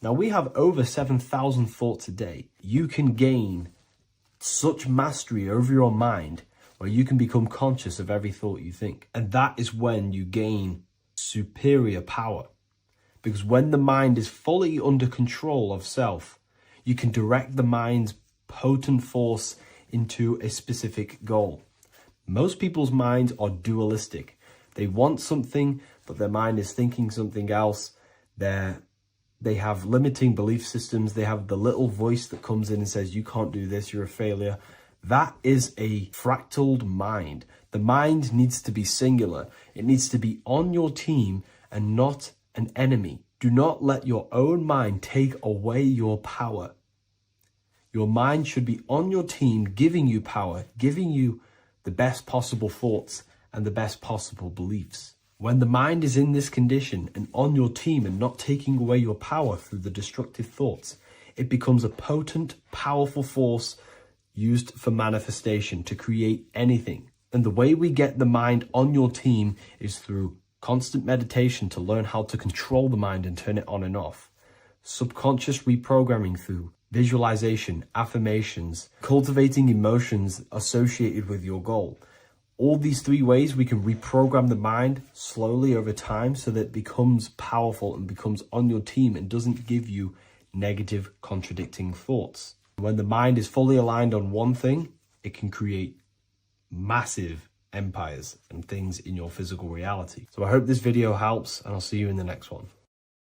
Now, we have over 7,000 thoughts a day. You can gain such mastery over your mind where you can become conscious of every thought you think. And that is when you gain superior power. Because when the mind is fully under control of self, you can direct the mind's potent force into a specific goal. Most people's minds are dualistic. They want something, but their mind is thinking something else. They have limiting belief systems. They have the little voice that comes in and says, you can't do this, you're a failure. That is a fractaled mind. The mind needs to be singular. It needs to be on your team and not an enemy. Do not let your own mind take away your power. Your mind should be on your team, giving you power, giving you the best possible thoughts and the best possible beliefs. When the mind is in this condition and on your team and not taking away your power through the destructive thoughts, it becomes a potent, powerful force used for manifestation to create anything. And the way we get the mind on your team is through constant meditation to learn how to control the mind and turn it on and off. Subconscious reprogramming through visualization, affirmations, cultivating emotions associated with your goal. All these three ways we can reprogram the mind slowly over time so that it becomes powerful and becomes on your team and doesn't give you negative contradicting thoughts. When the mind is fully aligned on one thing, it can create massive empires and things in your physical reality. So I hope this video helps, and I'll see you in the next one.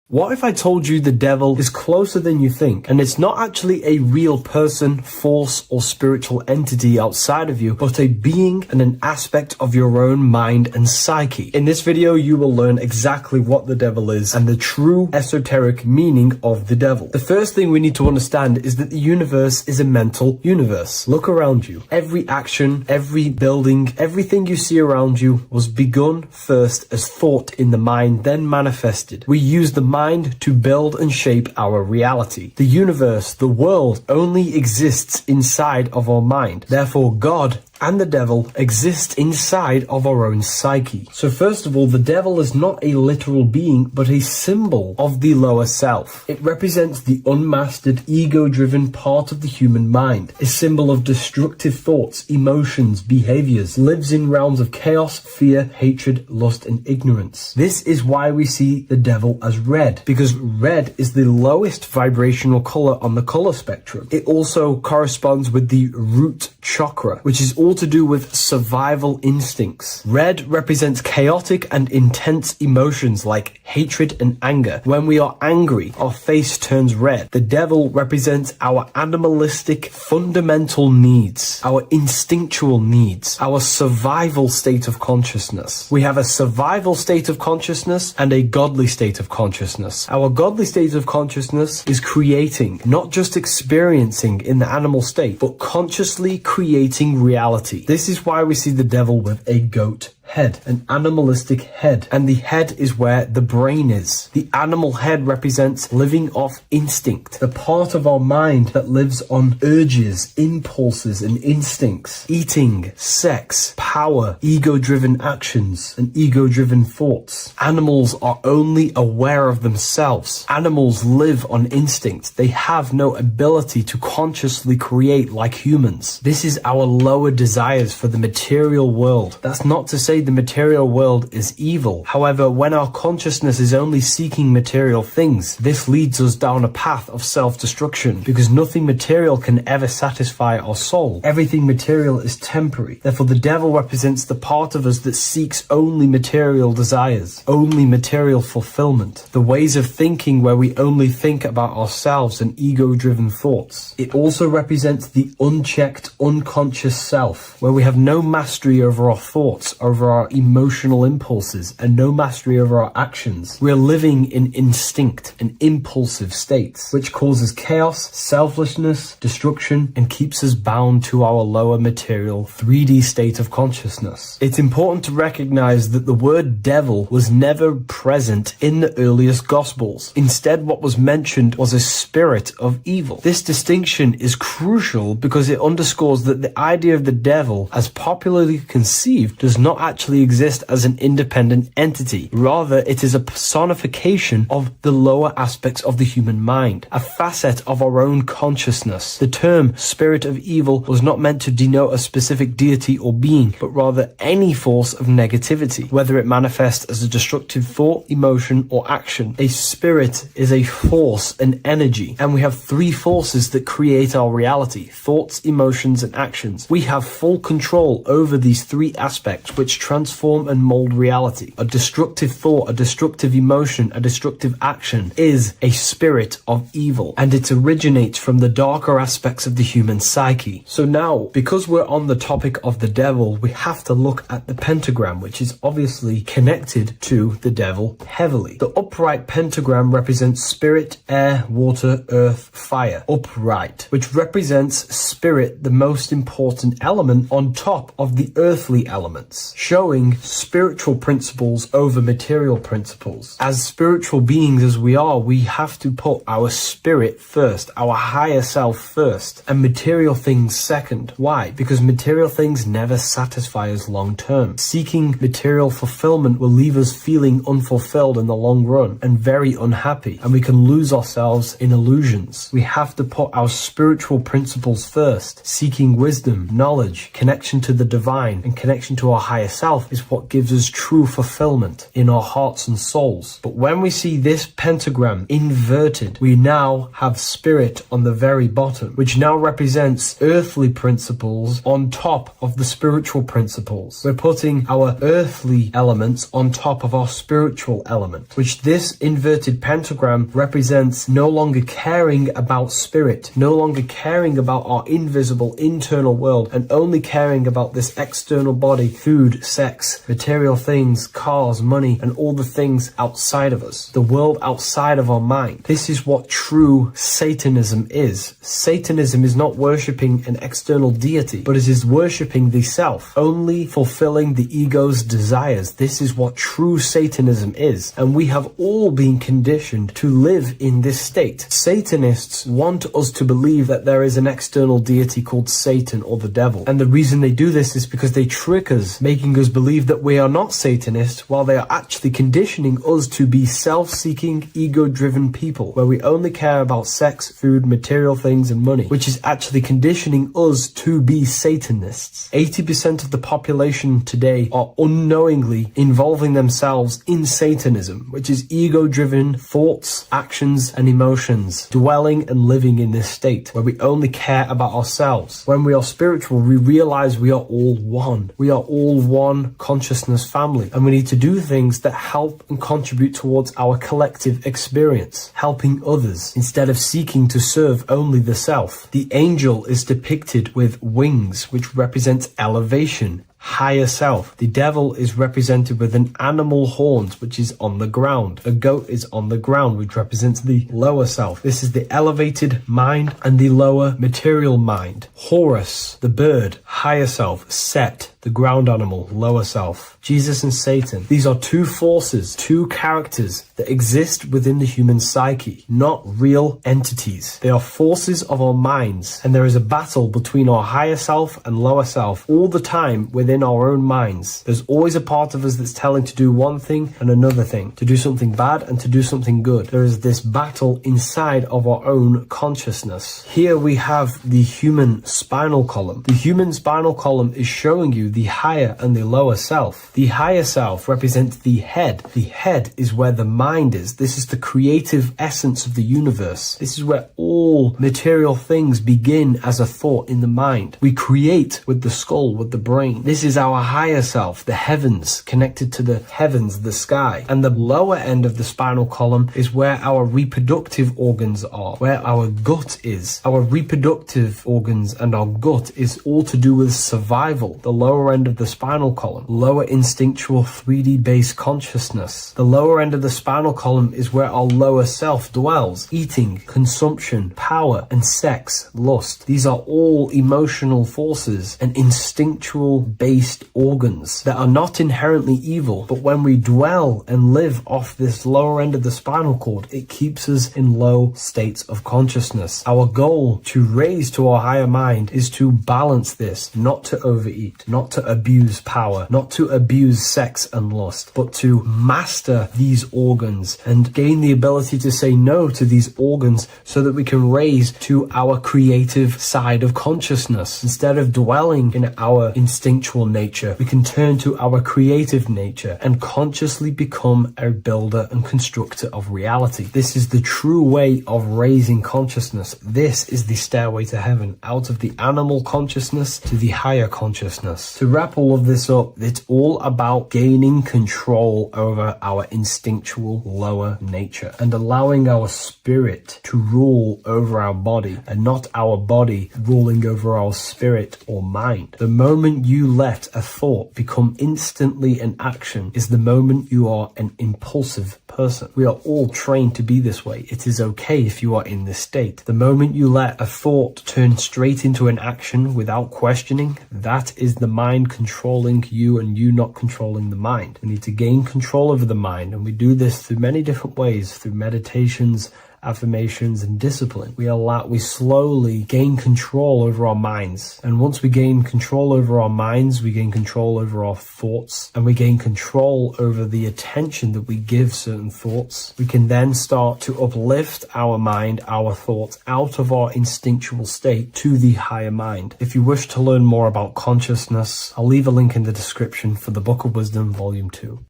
What if I told you the devil is closer than you think, and it's not actually a real person, force, or spiritual entity outside of you, but a being and an aspect of your own mind and psyche? In this video, you will learn exactly what the devil is and the true esoteric meaning of the devil. The first thing we need to understand is that the universe is a mental universe. Look around you. Every action, every building, everything you see around you was begun first as thought in the mind, then manifested. We use the mind to build and shape our reality. The universe, the world, only exists inside of our mind. Therefore, God and the devil exist inside of our own psyche. So first of all, the devil is not a literal being, but a symbol of the lower self. It represents the unmastered, ego-driven part of the human mind, a symbol of destructive thoughts, emotions, behaviors, lives in realms of chaos, fear, hatred, lust, and ignorance. This is why we see the devil as red, because red is the lowest vibrational color on the color spectrum. It also corresponds with the root chakra, which is all to do with survival instincts. Red represents chaotic and intense emotions like hatred and anger. When we are angry, our face turns red. The devil represents our animalistic fundamental needs, our instinctual needs, our survival state of consciousness. We have a survival state of consciousness and a godly state of consciousness. Our godly state of consciousness is creating, not just experiencing in the animal state, but consciously creating reality. This is why we see the devil with a goat head, an animalistic head, and the head is where the brain is. The animal head represents living off instinct, the part of our mind that lives on urges, impulses, and instincts, eating, sex, power, ego-driven actions, and ego-driven thoughts. Animals are only aware of themselves. Animals live on instinct. They have no ability to consciously create like humans. This is our lower desires for the material world. That's not to say the material world is evil. However, when our consciousness is only seeking material things, this leads us down a path of self-destruction, because nothing material can ever satisfy our soul. Everything material is temporary. Therefore, the devil represents the part of us that seeks only material desires, only material fulfillment, the ways of thinking where we only think about ourselves and ego-driven thoughts. It also represents the unchecked, unconscious self, where we have no mastery over our thoughts, over our emotional impulses, and no mastery over our actions. We're living in instinct and impulsive states, which causes chaos, selflessness, destruction, and keeps us bound to our lower material 3D state of consciousness. It's important to recognize that the word devil was never present in the earliest Gospels. Instead, what was mentioned was a spirit of evil. This distinction is crucial because it underscores that the idea of the devil, as popularly conceived, does not actually exist as an independent entity. Rather, it is a personification of the lower aspects of the human mind, a facet of our own consciousness. The term spirit of evil was not meant to denote a specific deity or being, but rather any force of negativity, whether it manifests as a destructive thought, emotion, or action. A spirit is a force, an energy, and we have three forces that create our reality: thoughts, emotions, and actions. We have full control over these three aspects which transform and mold reality. A destructive thought, a destructive emotion, a destructive action is a spirit of evil, and it originates from the darker aspects of the human psyche. So now, because we're on the topic of the devil, we have to look at the pentagram, which is obviously connected to the devil heavily. The upright pentagram represents spirit, air, water, earth, fire. Upright, which represents spirit, the most important element on top of the earthly elements, showing spiritual principles over material principles. As spiritual beings as we are, we have to put our spirit first, our higher self first, and material things second. Why? Because material things never satisfy us long term. Seeking material fulfillment will leave us feeling unfulfilled in the long run and very unhappy, and we can lose ourselves in illusions. We have to put our spiritual principles first. Seeking wisdom, knowledge, connection to the divine, and connection to our higher self is what gives us true fulfillment in our hearts and souls. But when we see this pentagram inverted, we now have spirit on the very bottom, which now represents earthly principles on top of the spiritual principles. We're putting our earthly elements on top of our spiritual element, which this inverted pentagram represents no longer caring about spirit, no longer caring about our invisible internal world, and only caring about this external body, food, sex, material things, cars, money, and all the things outside of us, the world outside of our mind. This is what true Satanism is. Satanism is not worshipping an external deity, but it is worshipping the self, only fulfilling the ego's desires. This is what true Satanism is, and we have all been conditioned to live in this state. Satanists want us to believe that there is an external deity called Satan or the devil, and the reason they do this is because they trick us, making us believe that we are not Satanists, while they are actually conditioning us to be self-seeking, ego-driven people, where we only care about sex, food, material things, and money, which is actually conditioning us to be Satanists. 80% of the population today are unknowingly involving themselves in Satanism, which is ego-driven thoughts, actions, and emotions, dwelling and living in this state where we only care about ourselves. When we are spiritual, we realize we are all one. We are all one consciousness family, and we need to do things that help and contribute towards our collective experience, helping others, instead of seeking to serve only the self. The angel is depicted with wings, which represents elevation, higher self. The devil is represented with an animal horns, which is on the ground. A goat is on the ground, which represents the lower self. This is the elevated mind and the lower material mind. Horus, the bird, higher self. Set, the ground animal, lower self. Jesus and Satan. These are two forces, two characters that exist within the human psyche, not real entities. They are forces of our minds, and there is a battle between our higher self and lower self all the time within our own minds. There's always a part of us that's telling to do one thing and another thing, to do something bad and to do something good. There is this battle inside of our own consciousness. Here we have the human spinal column. The human spinal column is showing you the higher and the lower self. The higher self represents the head. The head is where the mind is. This is the creative essence of the universe. This is where all material things begin as a thought in the mind. We create with the skull, with the brain. This is our higher self, the heavens, connected to the heavens, the sky. And the lower end of the spinal column is where our reproductive organs are, where our gut is. Our reproductive organs and our gut is all to do with survival. The lower end of the spinal column, lower instinctual 3D based consciousness. The lower end of the spinal column is where our lower self dwells. Eating, consumption, power, and sex, lust. These are all emotional forces and instinctual based organs that are not inherently evil, but when we dwell and live off this lower end of the spinal cord, it keeps us in low states of consciousness. Our goal to raise to our higher mind is to balance this, not to overeat, not to abuse power, not to abuse sex and lust, but to master these organs and gain the ability to say no to these organs so that we can raise to our creative side of consciousness. Instead of dwelling in our instinctual nature, we can turn to our creative nature and consciously become a builder and constructor of reality. This is the true way of raising consciousness. This is the stairway to heaven, out of the animal consciousness to the higher consciousness. To wrap all of this up, it's all about gaining control over our instinctual lower nature and allowing our spirit to rule over our body and not our body ruling over our spirit or mind. The moment you let a thought become instantly an action is the moment you are an impulsive person. We are all trained to be this way. It is okay if you are in this state. The moment you let a thought turn straight into an action without questioning, that is the mind controlling you and you not controlling the mind. We need to gain control over the mind, and we do this through many different ways, through meditations, affirmations, and discipline. We slowly gain control over our minds. And once we gain control over our minds, we gain control over our thoughts, and we gain control over the attention that we give certain thoughts. We can then start to uplift our mind, our thoughts, out of our instinctual state to the higher mind. If you wish to learn more about consciousness, I'll leave a link in the description for the Book of Wisdom, Volume 2.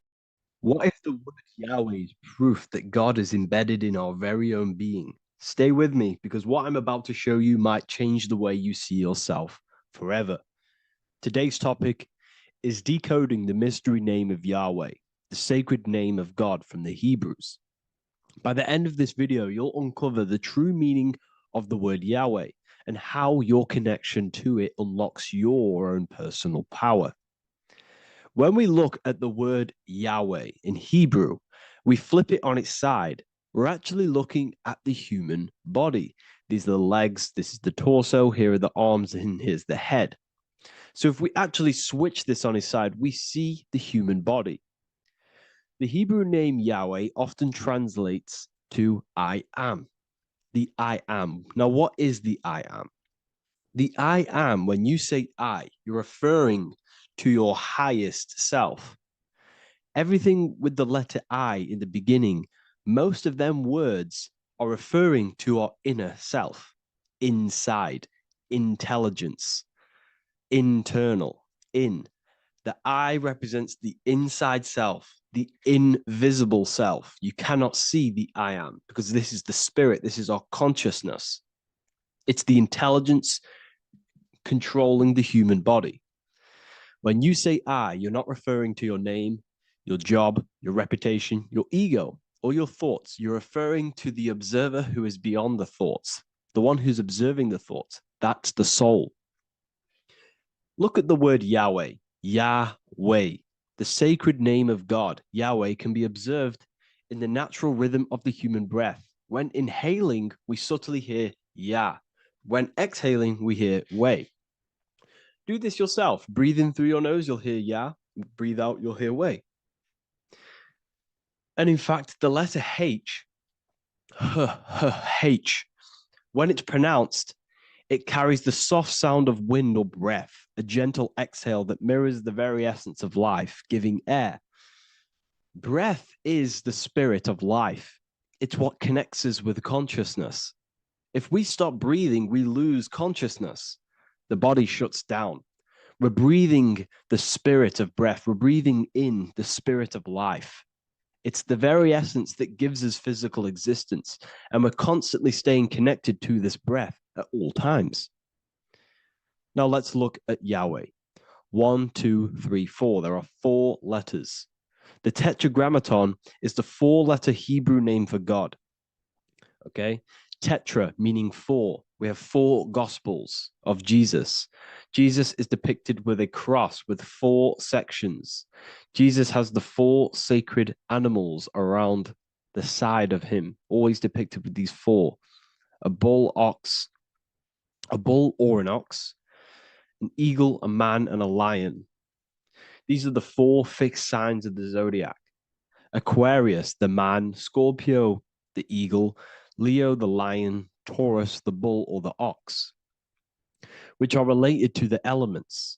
What if the word Yahweh is proof that God is embedded in our very own being? Stay with me, because what I'm about to show you might change the way you see yourself forever. Today's topic is decoding the mystery name of Yahweh, the sacred name of God from the Hebrews. By the end of this video, you'll uncover the true meaning of the word Yahweh and how your connection to it unlocks your own personal power. When we look at the word Yahweh in Hebrew, we flip it on its side. We're actually looking at the human body. These are the legs, this is the torso, here are the arms, and here's the head. So if we actually switch this on its side, we see the human body. The Hebrew name Yahweh often translates to I am. The I am. Now, what is the I am? The I am, when you say I, you're referring to your highest self. Everything with the letter I in the beginning, most of them words are referring to our inner self, inside, intelligence, internal, in. The I represents the inside self, the invisible self. You cannot see the I am because this is the spirit, this is our consciousness. It's the intelligence controlling the human body. When you say I, you're not referring to your name, your job, your reputation, your ego, or your thoughts. You're referring to the observer who is beyond the thoughts, the one who's observing the thoughts. That's the soul. Look at the word Yahweh, Yahweh, the sacred name of God. Yahweh can be observed in the natural rhythm of the human breath. When inhaling, we subtly hear Yah. When exhaling, we hear Way. Do this yourself. Breathe in through your nose, you'll hear Yah. Breathe out, you'll hear Way. And in fact, the letter H, H, when it's pronounced, it carries the soft sound of wind or breath, a gentle exhale that mirrors the very essence of life, giving air. Breath is the spirit of life. It's what connects us with consciousness. If we stop breathing, we lose consciousness. The body shuts down. We're breathing the spirit of breath. We're breathing in the spirit of life. It's the very essence that gives us physical existence, and we're constantly staying connected to this breath at all times. Now let's look at Yahweh. 1, 2, 3, 4. There are 4 letters. The Tetragrammaton is the 4-letter Hebrew name for God. Okay? Tetra meaning 4. We have 4 gospels of Jesus. Jesus is depicted with a cross with 4 sections. Jesus has the 4 sacred animals around the side of him, always depicted with these 4. A bull or an ox, an eagle, a man, and a lion. These are the 4 fixed signs of the zodiac. Aquarius, the man, Scorpio, the eagle, Leo, the lion, Taurus, the bull or the ox, which are related to the elements.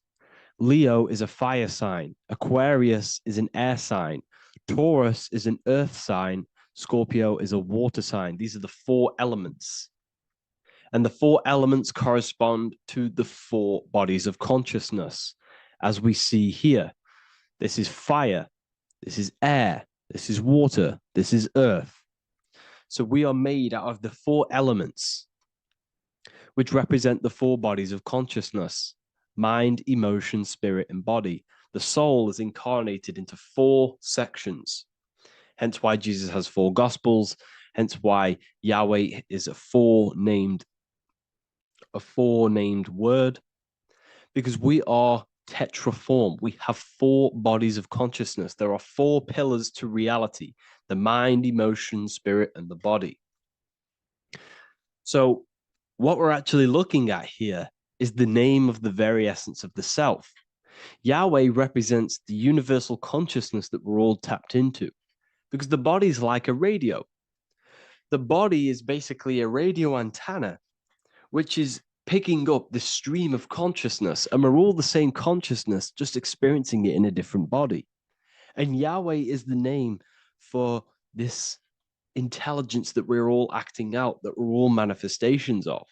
Leo is a fire sign. Aquarius is an air sign. Taurus is an earth sign. Scorpio is a water sign. These are the 4 elements. And the 4 elements correspond to the 4 bodies of consciousness, as we see here. This is fire. This is air. This is water. This is earth. So we are made out of the 4 elements, which represent the 4 bodies of consciousness: mind, emotion, spirit, and body. The soul is incarnated into 4 sections. Hence why Jesus has 4 gospels. Hence why Yahweh is a 4-named word, because we are tetraform. We have 4 bodies of consciousness. There are 4 pillars to reality: the mind, emotion, spirit, and the body. So what we're actually looking at here is the name of the very essence of the self. Yahweh represents the universal consciousness that we're all tapped into, because the body is like a radio. The body is basically a radio antenna, which is picking up the stream of consciousness, and we're all the same consciousness, just experiencing it in a different body. And Yahweh is the name for this intelligence that we're all acting out, that we're all manifestations of.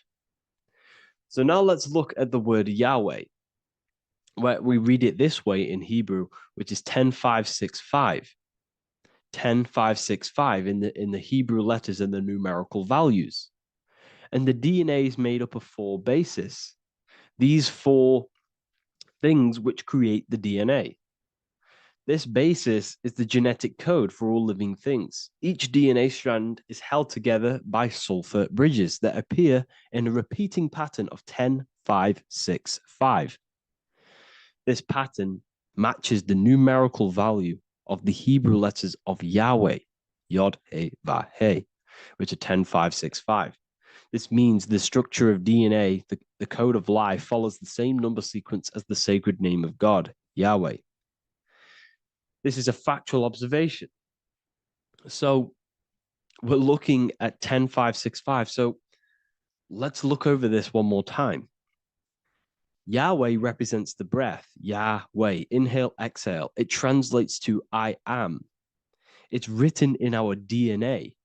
So now let's look at the word Yahweh, where we read it this way in Hebrew, which is 10565. 10565 in the Hebrew letters and the numerical values. And the DNA is made up of 4 bases. These 4 things which create the DNA. This basis is the genetic code for all living things. Each DNA strand is held together by sulfur bridges that appear in a repeating pattern of 10565. This pattern matches the numerical value of the Hebrew letters of Yahweh, Yod, He, Va, He, which are 10565. This means the structure of DNA, the code of life, follows the same number sequence as the sacred name of God, Yahweh. This is a factual observation. So we're looking at 10565. So let's look over this one more time. Yahweh represents the breath. Yahweh, inhale, exhale. It translates to I am. It's written in our DNA.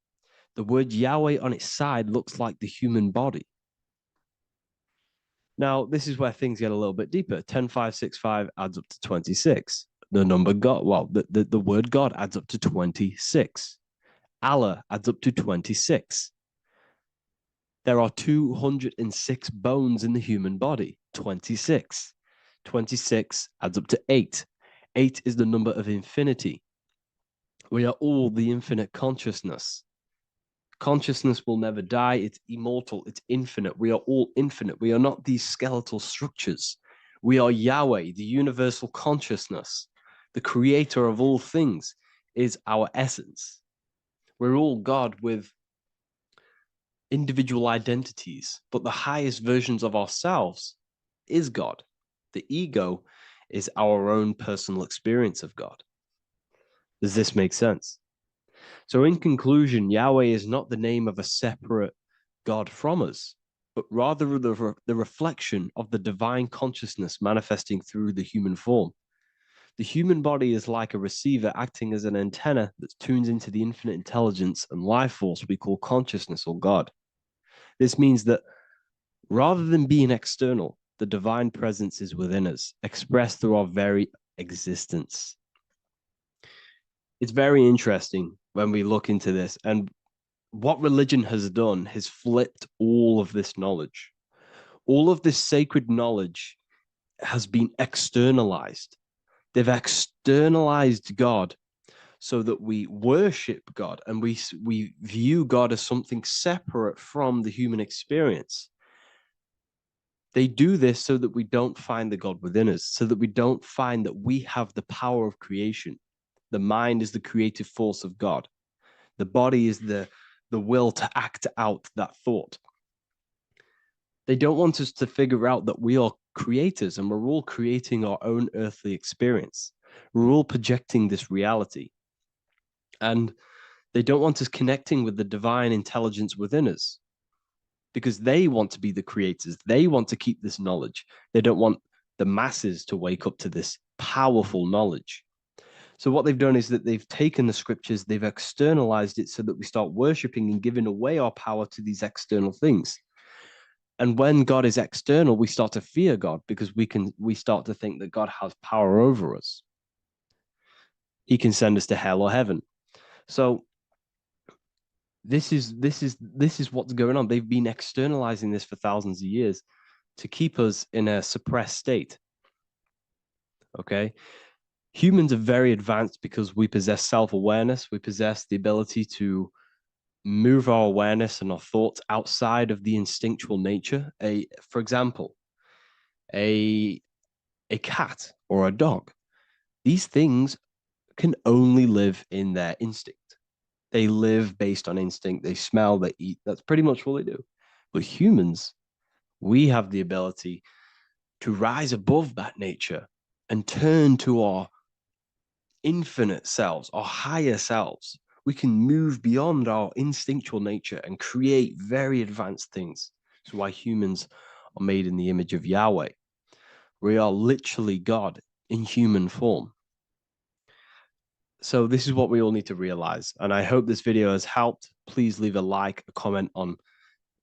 The word Yahweh on its side looks like the human body. Now, this is where things get a little bit deeper. 10565 adds up to 26. The number God, well, the word God adds up to 26. Allah adds up to 26. There are 206 bones in the human body, 26. 26 adds up to 8. 8 is the number of infinity. We are all the infinite consciousness. Consciousness will never die. It's immortal. It's infinite. We are all infinite. We are not these skeletal structures. We are Yahweh, the universal consciousness. The creator of all things is our essence. We're all God with individual identities, but the highest versions of ourselves is God. The ego is our own personal experience of God. Does this make sense? So in conclusion, Yahweh is not the name of a separate God from us, but rather the reflection of the divine consciousness manifesting through the human form. The human body is like a receiver acting as an antenna that tunes into the infinite intelligence and life force we call consciousness or God. This means that rather than being external, the divine presence is within us, expressed through our very existence. It's very interesting when we look into this, and what religion has done is flipped all of this knowledge. All of this sacred knowledge has been externalized. They've externalized God so that we worship God and we view God as something separate from the human experience. They do this so that we don't find the God within us, so that we don't find that we have the power of creation. The mind is the creative force of God. The body is the will to act out that thought. They don't want us to figure out that we are creators and we're all creating our own earthly experience. We're all projecting this reality. And they don't want us connecting with the divine intelligence within us because they want to be the creators. They want to keep this knowledge. They don't want the masses to wake up to this powerful knowledge. So what they've done is that they've taken the scriptures, they've externalized it so that we start worshiping and giving away our power to these external things. And when God is external, we start to fear God because we start to think that God has power over us. He can send us to hell or heaven. So this is what's going on. They've been externalizing this for thousands of years to keep us in a suppressed state. Okay? Humans are very advanced because we possess self-awareness. We possess the ability to move our awareness and our thoughts outside of the instinctual nature. For example, a cat or a dog. These things can only live in their instinct. They live based on instinct. They smell, they eat. That's pretty much what they do. But humans, we have the ability to rise above that nature and turn to our infinite selves, our higher selves. We can move beyond our instinctual nature and create very advanced things. That's why humans are made in the image of Yahweh. We are literally God in human form. So this is what we all need to realize. And I hope this video has helped. Please leave a like, a comment on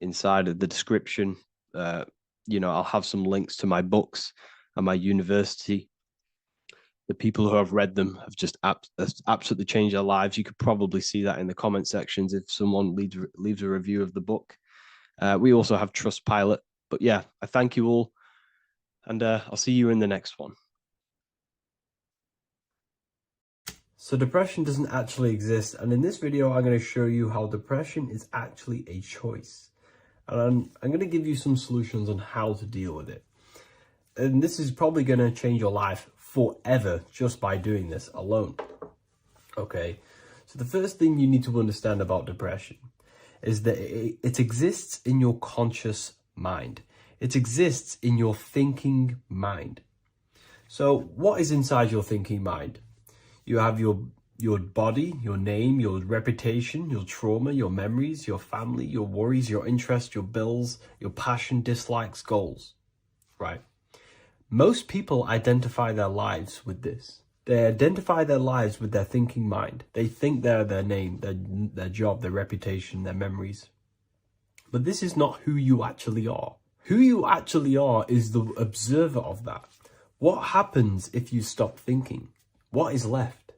inside of the description. I'll have some links to my books and my university. The people who have read them have just absolutely changed their lives. You could probably see that in the comment sections if someone leaves a review of the book. We also have Trustpilot. But yeah, I thank you all. And I'll see you in the next one. So depression doesn't actually exist. And in this video, I'm going to show you how depression is actually a choice. And I'm going to give you some solutions on how to deal with it. And this is probably going to change your life forever just by doing this alone. Okay, so the first thing you need to understand about depression is that it exists in your conscious mind. It exists in your thinking mind. So what is inside your thinking mind? You have your body, your name, your reputation, your trauma, your memories, your family, your worries, your interests, your bills, your passion, dislikes, goals, right? Most people identify their lives with this. They identify their lives with their thinking mind. They think they're their name, their job, their reputation, their memories. But this is not who you actually are. Who you actually are is the observer of that. What happens if you stop thinking? What is left?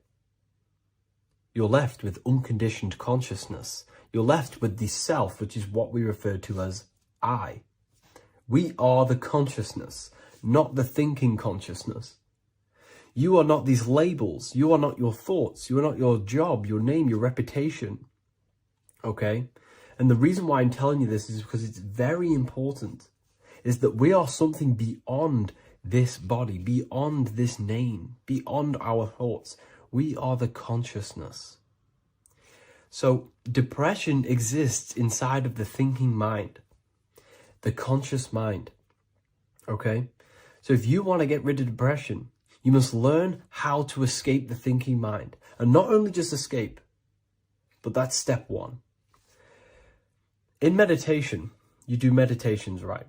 You're left with unconditioned consciousness. You're left with the self, which is what we refer to as I. We are the consciousness, not the thinking consciousness. You are not these labels. You are not your thoughts. You are not your job, your name, your reputation. Okay? And the reason why I'm telling you this is because it's very important, is that we are something beyond this body, beyond this name, beyond our thoughts. We are the consciousness. So depression exists inside of the thinking mind, the conscious mind. Okay? So if you want to get rid of depression, you must learn how to escape the thinking mind. And not only just escape, but that's step one. In meditation, you do meditations, right?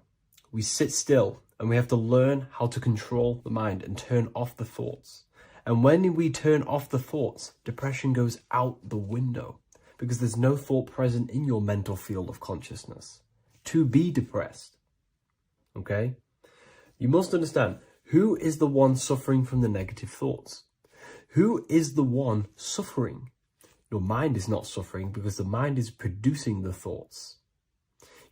We sit still and we have to learn how to control the mind and turn off the thoughts. And when we turn off the thoughts, depression goes out the window because there's no thought present in your mental field of consciousness to be depressed. Okay? You must understand, who is the one suffering from the negative thoughts? Who is the one suffering? Your mind is not suffering because the mind is producing the thoughts.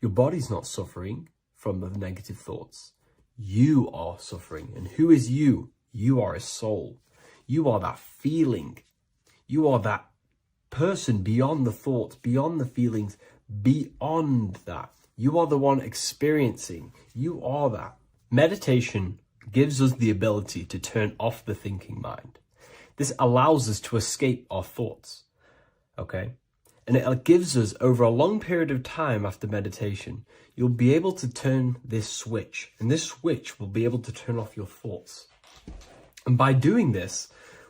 Your body's not suffering from the negative thoughts. You are suffering. And who is you? You are a soul. You are that feeling. You are that person beyond the thoughts, beyond the feelings, beyond that. You are the one experiencing. You are that. Meditation gives us the ability to turn off the thinking mind. This allows us to escape our thoughts. Okay? And it gives us, over a long period of time after meditation, you'll be able to turn this switch. And this switch will be able to turn off your thoughts. And by doing this,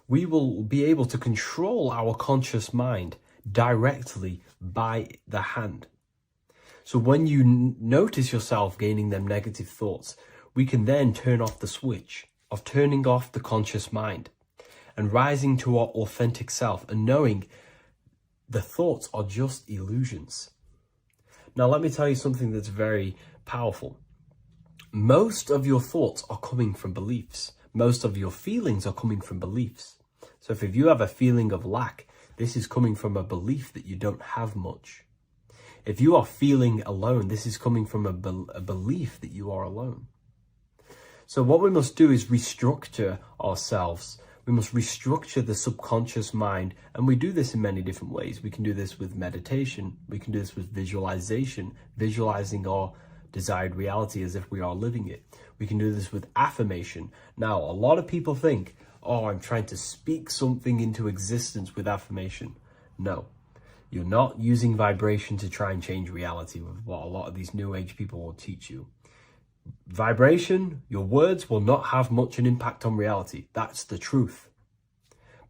we will be able to control our conscious mind directly by the hand. So when you notice yourself gaining them negative thoughts, we can then turn off the switch of turning off the conscious mind and rising to our authentic self and knowing the thoughts are just illusions. Now, let me tell you something that's very powerful. Most of your thoughts are coming from beliefs. Most of your feelings are coming from beliefs. So if you have a feeling of lack, this is coming from a belief that you don't have much. If you are feeling alone, this is coming from a belief that you are alone. So what we must do is restructure ourselves. We must restructure the subconscious mind. And we do this in many different ways. We can do this with meditation. We can do this with visualization, visualizing our desired reality as if we are living it. We can do this with affirmation. Now, a lot of people think, oh, I'm trying to speak something into existence with affirmation. No, you're not using vibration to try and change reality with what a lot of these new age people will teach you. Vibration, your words will not have much an impact on reality. That's the truth.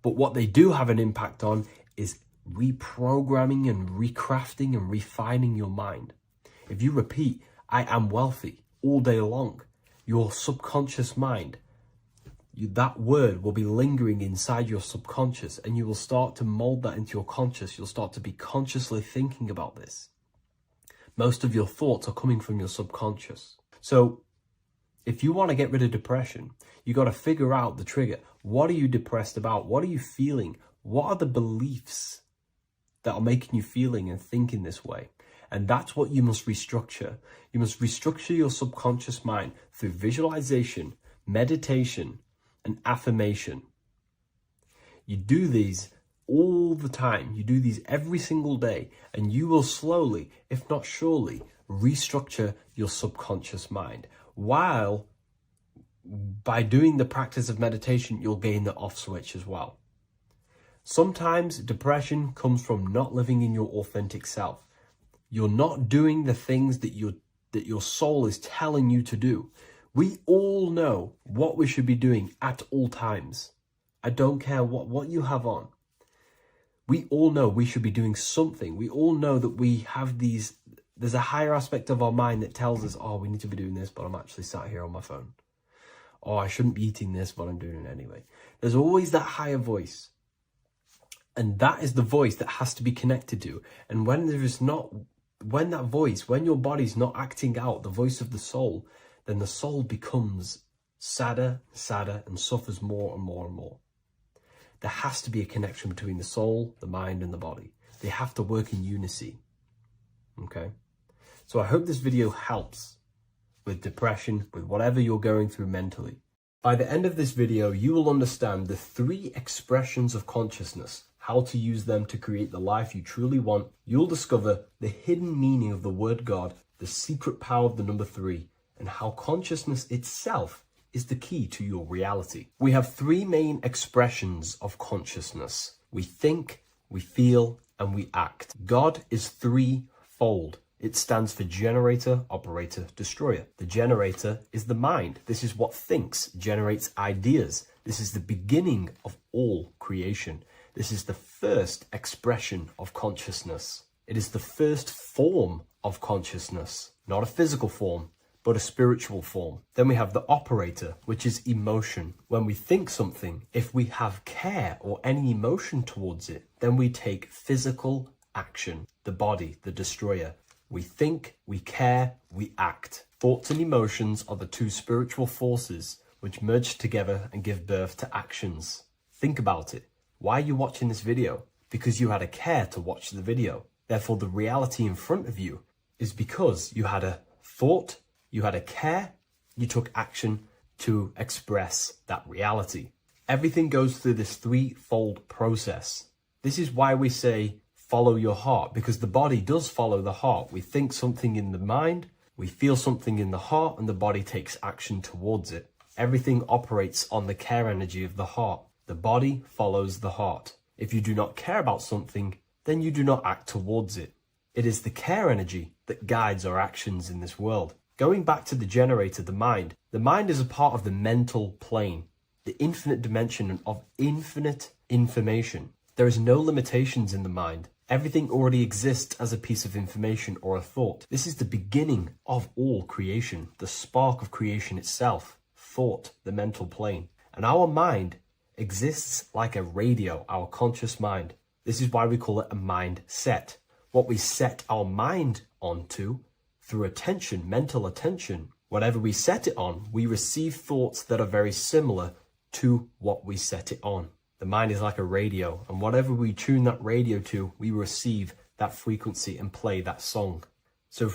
But what they do have an impact on is reprogramming and recrafting and refining your mind. If you repeat, I am wealthy all day long, your subconscious mind, that word will be lingering inside your subconscious and you will start to mold that into your conscious. You'll start to be consciously thinking about this. Most of your thoughts are coming from your subconscious. So if you want to get rid of depression, you got to figure out the trigger. What are you depressed about? What are you feeling? What are the beliefs that are making you feeling and thinking this way? And that's what you must restructure. You must restructure your subconscious mind through visualization, meditation, and affirmation. You do these all the time. You do these every single day, and you will slowly, if not surely, restructure your subconscious mind. While by doing the practice of meditation, you'll gain the off switch as well. Sometimes depression comes from not living in your authentic self. You're not doing the things that your soul is telling you to do. We all know what we should be doing at all times. I don't care what you have on. We all know we should be doing something. We all know that we have there's a higher aspect of our mind that tells us, oh, we need to be doing this, but I'm actually sat here on my phone. Oh, I shouldn't be eating this, but I'm doing it anyway. There's always that higher voice. And that is the voice that has to be connected to. And when your body's not acting out the voice of the soul, then the soul becomes sadder, and suffers more and more and more. There has to be a connection between the soul, the mind, and the body. They have to work in unison. Okay? So I hope this video helps with depression, with whatever you're going through mentally. By the end of this video, you will understand the 3 expressions of consciousness, how to use them to create the life you truly want. You'll discover the hidden meaning of the word God, the secret power of the number 3, and how consciousness itself is the key to your reality. We have 3 main expressions of consciousness. We think, we feel, and we act. God is 3-fold. It stands for generator, operator, destroyer. The generator is the mind. This is what thinks, generates ideas. This is the beginning of all creation. This is the first expression of consciousness. It is the first form of consciousness, not a physical form, but a spiritual form. Then we have the operator, which is emotion. When we think something, if we have care or any emotion towards it, then we take physical action. The body, the destroyer. We think, we care, we act. Thoughts and emotions are the two spiritual forces which merge together and give birth to actions. Think about it. Why are you watching this video? Because you had a care to watch the video. Therefore, the reality in front of you is because you had a thought, you had a care, you took action to express that reality. Everything goes through this threefold process. This is why we say, follow your heart, because the body does follow the heart. We think something in the mind, we feel something in the heart, and the body takes action towards it. Everything operates on the care energy of the heart. The body follows the heart. If you do not care about something, then you do not act towards it. It is the care energy that guides our actions in this world. Going back to the generator, the mind is a part of the mental plane, the infinite dimension of infinite information. There is no limitations in the mind. Everything already exists as a piece of information or a thought. This is the beginning of all creation, the spark of creation itself, thought, the mental plane. And our mind exists like a radio, our conscious mind. This is why we call it a mindset. What we set our mind onto through attention, mental attention, whatever we set it on, we receive thoughts that are very similar to what we set it on. The mind is like a radio, and whatever we tune that radio to, we receive that frequency and play that song. So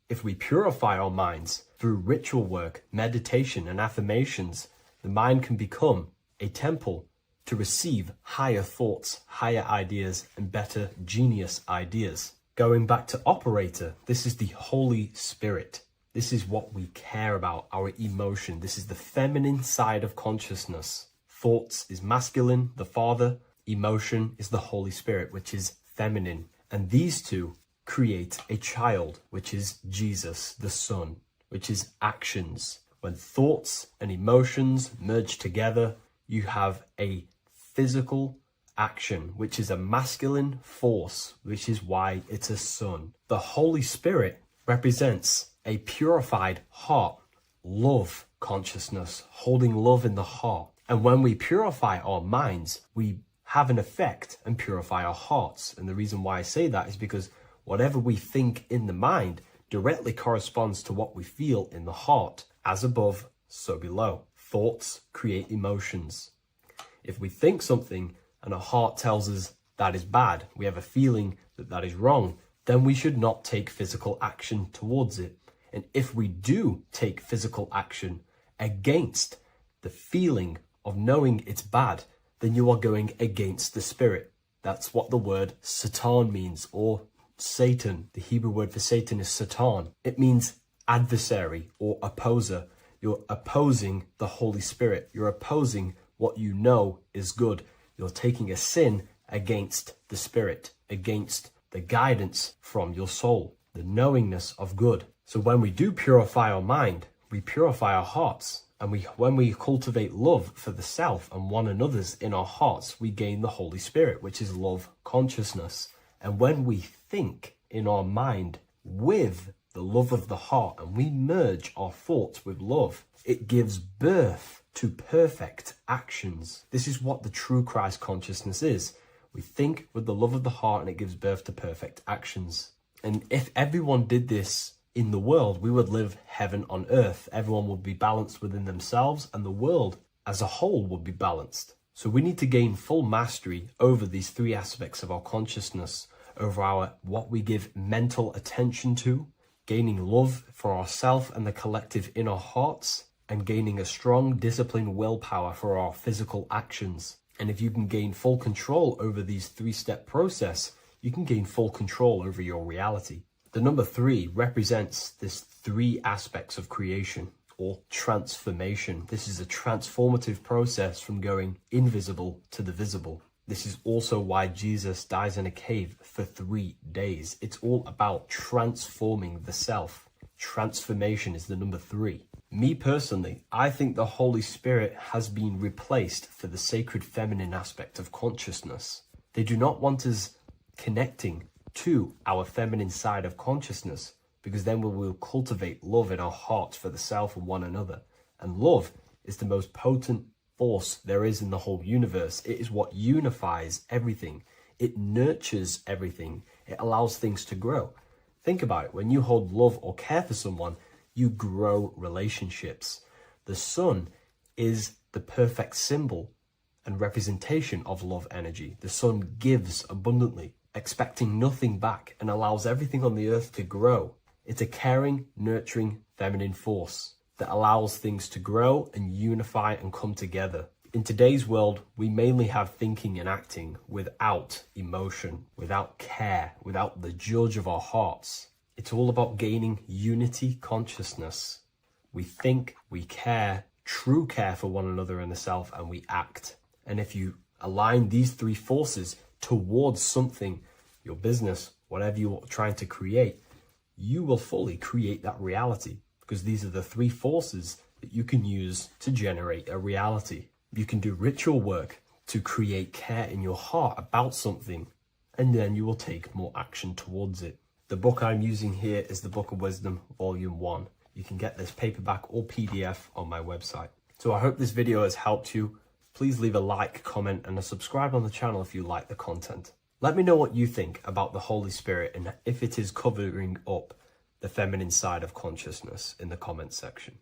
if we purify our minds through ritual work, meditation, and affirmations, the mind can become a temple to receive higher thoughts, higher ideas, and better genius ideas. Going back to operator, this is the Holy Spirit. This is what we care about, our emotion. This is the feminine side of consciousness. Thoughts is masculine, the Father. Emotion is the Holy Spirit, which is feminine. And these two create a child, which is Jesus, the Son, which is actions. When thoughts and emotions merge together, you have a physical action, which is a masculine force, which is why it's a son. The Holy Spirit represents a purified heart, love consciousness, holding love in the heart. And when we purify our minds, we have an effect and purify our hearts. And the reason why I say that is because whatever we think in the mind directly corresponds to what we feel in the heart. As above, so below. Thoughts create emotions. If we think something and our heart tells us that is bad, we have a feeling that that is wrong, then we should not take physical action towards it. And if we do take physical action against the feeling of knowing it's bad, then you are going against the spirit. That's what the word Satan means, or Satan. The Hebrew word for Satan is Satan. It means adversary or opposer. You're opposing the Holy Spirit. You're opposing what you know is good. You're taking a sin against the spirit, against the guidance from your soul, the knowingness of good. So when we do purify our mind, we purify our hearts. And when we cultivate love for the self and one another's in our hearts, we gain the Holy Spirit, which is love consciousness. And when we think in our mind with the love of the heart and we merge our thoughts with love, it gives birth to perfect actions. This is what the true Christ consciousness is. We think with the love of the heart and it gives birth to perfect actions. And if everyone did this in the world, we would live heaven on earth. Everyone would be balanced within themselves and the world as a whole would be balanced. So we need to gain full mastery over these three aspects of our consciousness, over our what we give mental attention to, gaining love for ourselves and the collective in our hearts, and gaining a strong disciplined willpower for our physical actions. And if you can gain full control over these three-step process, you can gain full control over your reality. The number 3 represents this 3 aspects of creation or transformation. This is a transformative process from going invisible to the visible. This is also why Jesus dies in a cave for 3 days. It's all about transforming the self. Transformation is the number 3. Me personally, I think the Holy Spirit has been replaced for the sacred feminine aspect of consciousness. They do not want us connecting to our feminine side of consciousness, because then we will cultivate love in our hearts for the self and one another. And love is the most potent force there is in the whole universe. It is what unifies everything. It nurtures everything. It allows things to grow. Think about it. When you hold love or care for someone, you grow relationships. The sun is the perfect symbol and representation of love energy. The sun gives abundantly, expecting nothing back, and allows everything on the earth to grow. It's a caring, nurturing, feminine force that allows things to grow and unify and come together. In today's world, we mainly have thinking and acting without emotion, without care, without the judge of our hearts. It's all about gaining unity consciousness. We think, we care, true care for one another and the self, and we act. And if you align these 3 forces towards something, your business, whatever you're trying to create, you will fully create that reality, because these are the 3 forces that you can use to generate a reality. You can do ritual work to create care in your heart about something, and then you will take more action towards it. The book I'm using here is the Book of Wisdom, Volume 1. You can get this paperback or PDF on my website. So I hope this video has helped you. Please leave a like, comment, and a subscribe on the channel if you like the content. Let me know what you think about the Holy Spirit and if it is covering up the feminine side of consciousness in the comments section.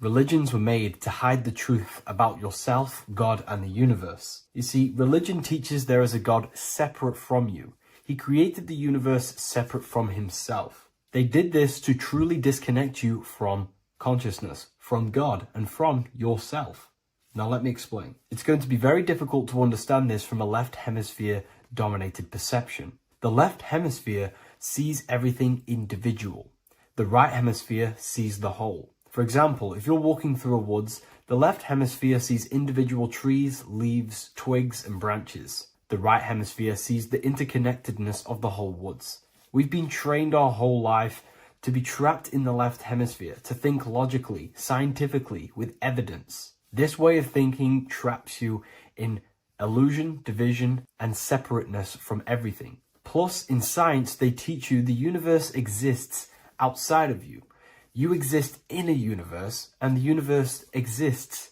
Religions were made to hide the truth about yourself, God, and the universe. You see, religion teaches there is a God separate from you. He created the universe separate from himself. They did this to truly disconnect you from consciousness, from God, and from yourself. Now let me explain. It's going to be very difficult to understand this from a left hemisphere dominated perception. The left hemisphere sees everything individual. The right hemisphere sees the whole. For example, if you're walking through a woods, the left hemisphere sees individual trees, leaves, twigs, and branches. The right hemisphere sees the interconnectedness of the whole woods. We've been trained our whole life to be trapped in the left hemisphere, to think logically, scientifically, with evidence. This way of thinking traps you in illusion, division, and separateness from everything. Plus, in science, they teach you the universe exists outside of you. You exist in a universe, and the universe exists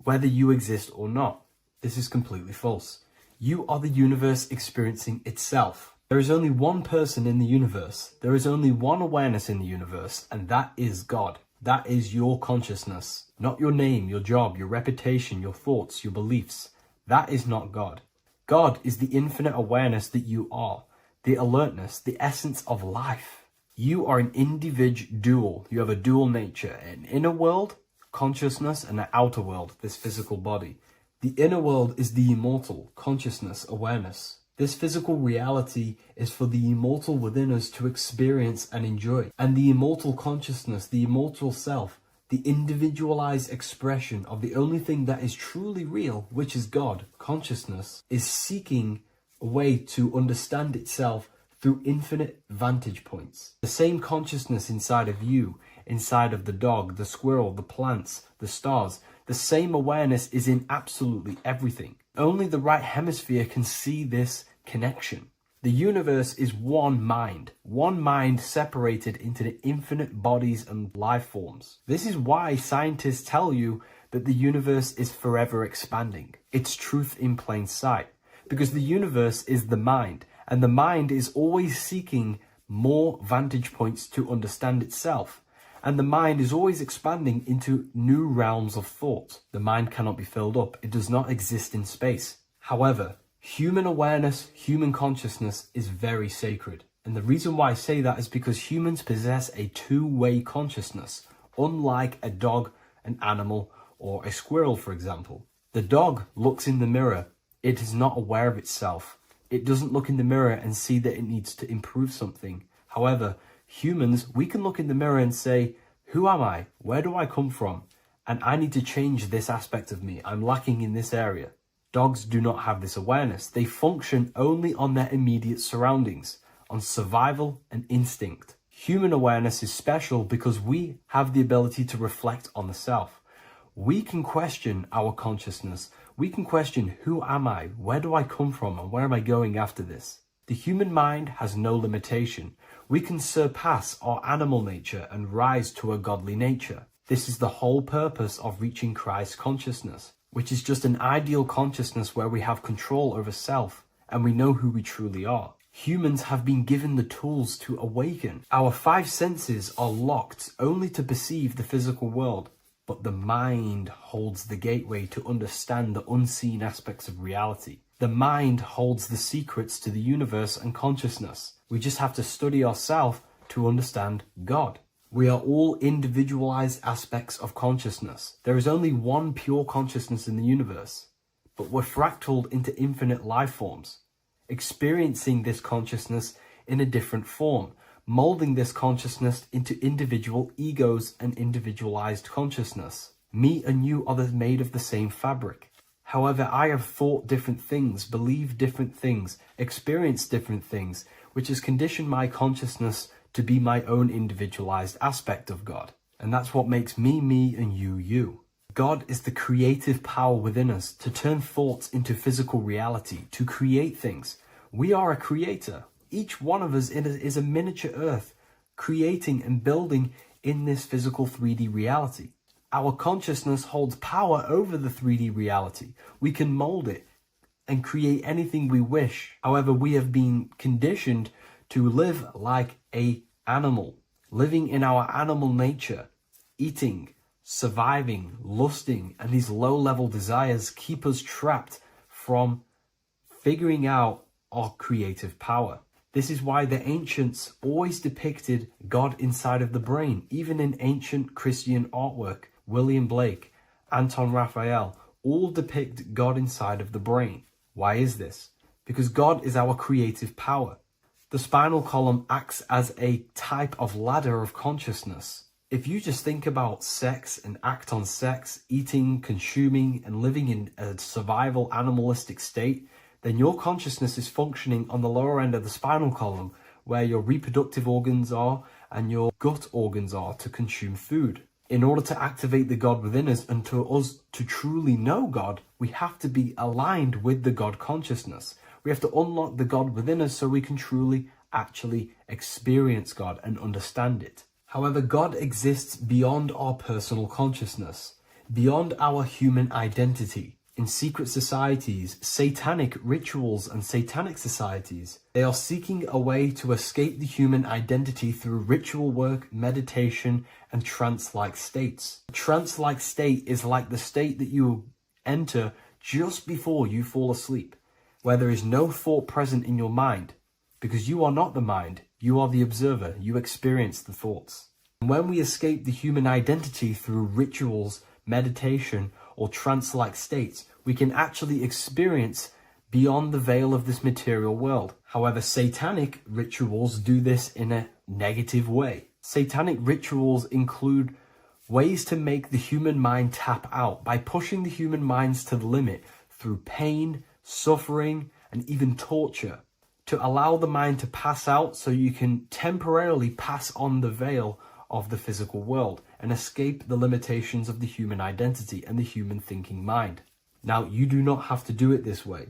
whether you exist or not. This is completely false. You are the universe experiencing itself. There is only one person in the universe. There is only one awareness in the universe, and that is God. That is your consciousness. Not your name, your job, your reputation, your thoughts, your beliefs. That is not God. God is the infinite awareness that you are, the alertness, the essence of life. You are an individual. You have a dual nature, an inner world, consciousness, and an outer world, this physical body. The inner world is the immortal, consciousness, awareness. This physical reality is for the immortal within us to experience and enjoy. And the immortal consciousness, the immortal self, the individualized expression of the only thing that is truly real, which is God, consciousness, is seeking a way to understand itself through infinite vantage points. The same consciousness inside of you, inside of the dog, the squirrel, the plants, the stars, the same awareness is in absolutely everything. Only the right hemisphere can see this connection. The universe is one mind separated into the infinite bodies and life forms. This is why scientists tell you that the universe is forever expanding. It's truth in plain sight, because the universe is the mind, and the mind is always seeking more vantage points to understand itself. And the mind is always expanding into new realms of thought. The mind cannot be filled up. It does not exist in space. However, human awareness, human consciousness is very sacred. And the reason why I say that is because humans possess a two-way consciousness, unlike a dog, an animal, or a squirrel, for example. The dog looks in the mirror. It is not aware of itself. It doesn't look in the mirror and see that it needs to improve something. However, humans, we can look in the mirror and say, who am I? Where do I come from? And I need to change this aspect of me. I'm lacking in this area. Dogs do not have this awareness. They function only on their immediate surroundings, on survival and instinct. Human awareness is special because we have the ability to reflect on the self. We can question our consciousness. We can question, who am I? Where do I come from? And where am I going after this? The human mind has no limitation. We can surpass our animal nature and rise to a godly nature. This is the whole purpose of reaching Christ consciousness, which is just an ideal consciousness where we have control over self and we know who we truly are. Humans have been given the tools to awaken. Our five senses are locked only to perceive the physical world, but the mind holds the gateway to understand the unseen aspects of reality. The mind holds the secrets to the universe and consciousness. We just have to study ourselves to understand God. We are all individualized aspects of consciousness. There is only one pure consciousness in the universe, but we're fractaled into infinite life forms, experiencing this consciousness in a different form, molding this consciousness into individual egos and individualized consciousness. Me and you are made of the same fabric. However, I have thought different things, believed different things, experienced different things, which has conditioned my consciousness to be my own individualized aspect of God. And that's what makes me, me, and you, you. God is the creative power within us to turn thoughts into physical reality, to create things. We are a creator. Each one of us is a miniature earth, creating and building in this physical 3D reality. Our consciousness holds power over the 3D reality. We can mold it and create anything we wish. However, we have been conditioned to live like an animal, living in our animal nature, eating, surviving, lusting, and these low-level desires keep us trapped from figuring out our creative power. This is why the ancients always depicted God inside of the brain. Even in ancient Christian artwork, William Blake, Anton Raphael, all depict God inside of the brain. Why is this? Because God is our creative power. The spinal column acts as a type of ladder of consciousness. If you just think about sex and act on sex, eating, consuming, and living in a survival animalistic state, then your consciousness is functioning on the lower end of the spinal column, where your reproductive organs are and your gut organs are to consume food. In order to activate the God within us and to us to truly know God, we have to be aligned with the God consciousness. We have to unlock the God within us so we can truly actually experience God and understand it. However, God exists beyond our personal consciousness, beyond our human identity. In secret societies, satanic rituals and satanic societies, they are seeking a way to escape the human identity through ritual work, meditation, and trance-like states. A trance-like state is like the state that you enter just before you fall asleep, where there is no thought present in your mind, because you are not the mind, you are the observer, you experience the thoughts. And when we escape the human identity through rituals, meditation, or trance-like states, we can actually experience beyond the veil of this material world. However, satanic rituals do this in a negative way. Satanic rituals include ways to make the human mind tap out by pushing the human minds to the limit through pain, suffering, and even torture, to allow the mind to pass out so you can temporarily pass on the veil of the physical world and escape the limitations of the human identity and the human thinking mind. Now, you do not have to do it this way.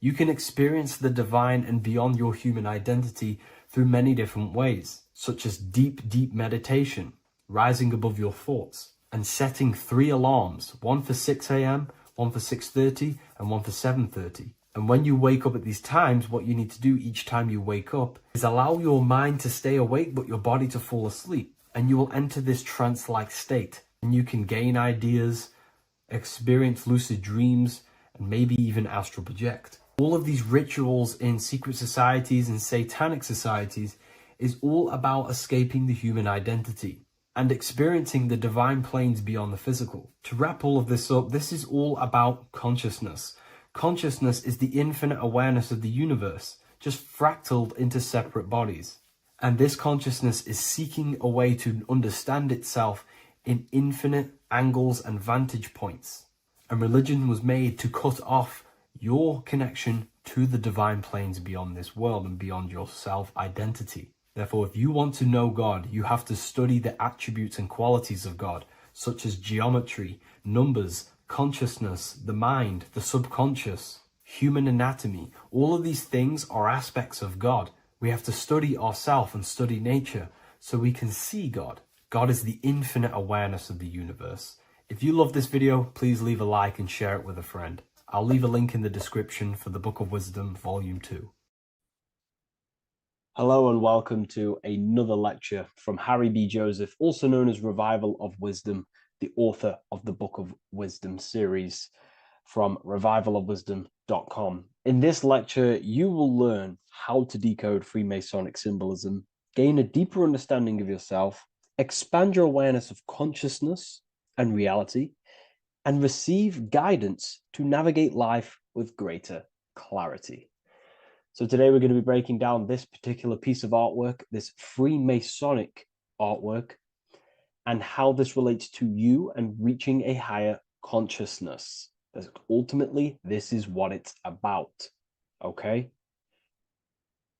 You can experience the divine and beyond your human identity through many different ways, such as deep, deep meditation, rising above your thoughts, and setting 3 alarms, one for 6 a.m., one for 6:30, and one for 7:30. And when you wake up at these times, what you need to do each time you wake up is allow your mind to stay awake but your body to fall asleep. And you will enter this trance-like state. And you can gain ideas, experience lucid dreams, and maybe even astral project. All of these rituals in secret societies and satanic societies is all about escaping the human identity and experiencing the divine planes beyond the physical. To wrap all of this up, this is all about consciousness. Consciousness is the infinite awareness of the universe, just fractaled into separate bodies. And this consciousness is seeking a way to understand itself in infinite angles and vantage points. And religion was made to cut off your connection to the divine planes beyond this world and beyond your self-identity. Therefore, if you want to know God, you have to study the attributes and qualities of God, such as geometry, numbers, consciousness, the mind, the subconscious, human anatomy. All of these things are aspects of God. We have to study ourselves and study nature so we can see God. God is the infinite awareness of the universe. If you love this video, please leave a like and share it with a friend. I'll leave a link in the description for the Book of Wisdom, Volume 2. Hello and welcome to another lecture from Harry B. Joseph, also known as Revival of Wisdom, the author of the Book of Wisdom series from revivalofwisdom.com. In this lecture, you will learn how to decode Freemasonic symbolism, gain a deeper understanding of yourself, expand your awareness of consciousness and reality, and receive guidance to navigate life with greater clarity. So today we're going to be breaking down this particular piece of artwork, this Freemasonic artwork, and how this relates to you and reaching a higher consciousness. Ultimately, this is what it's about, okay?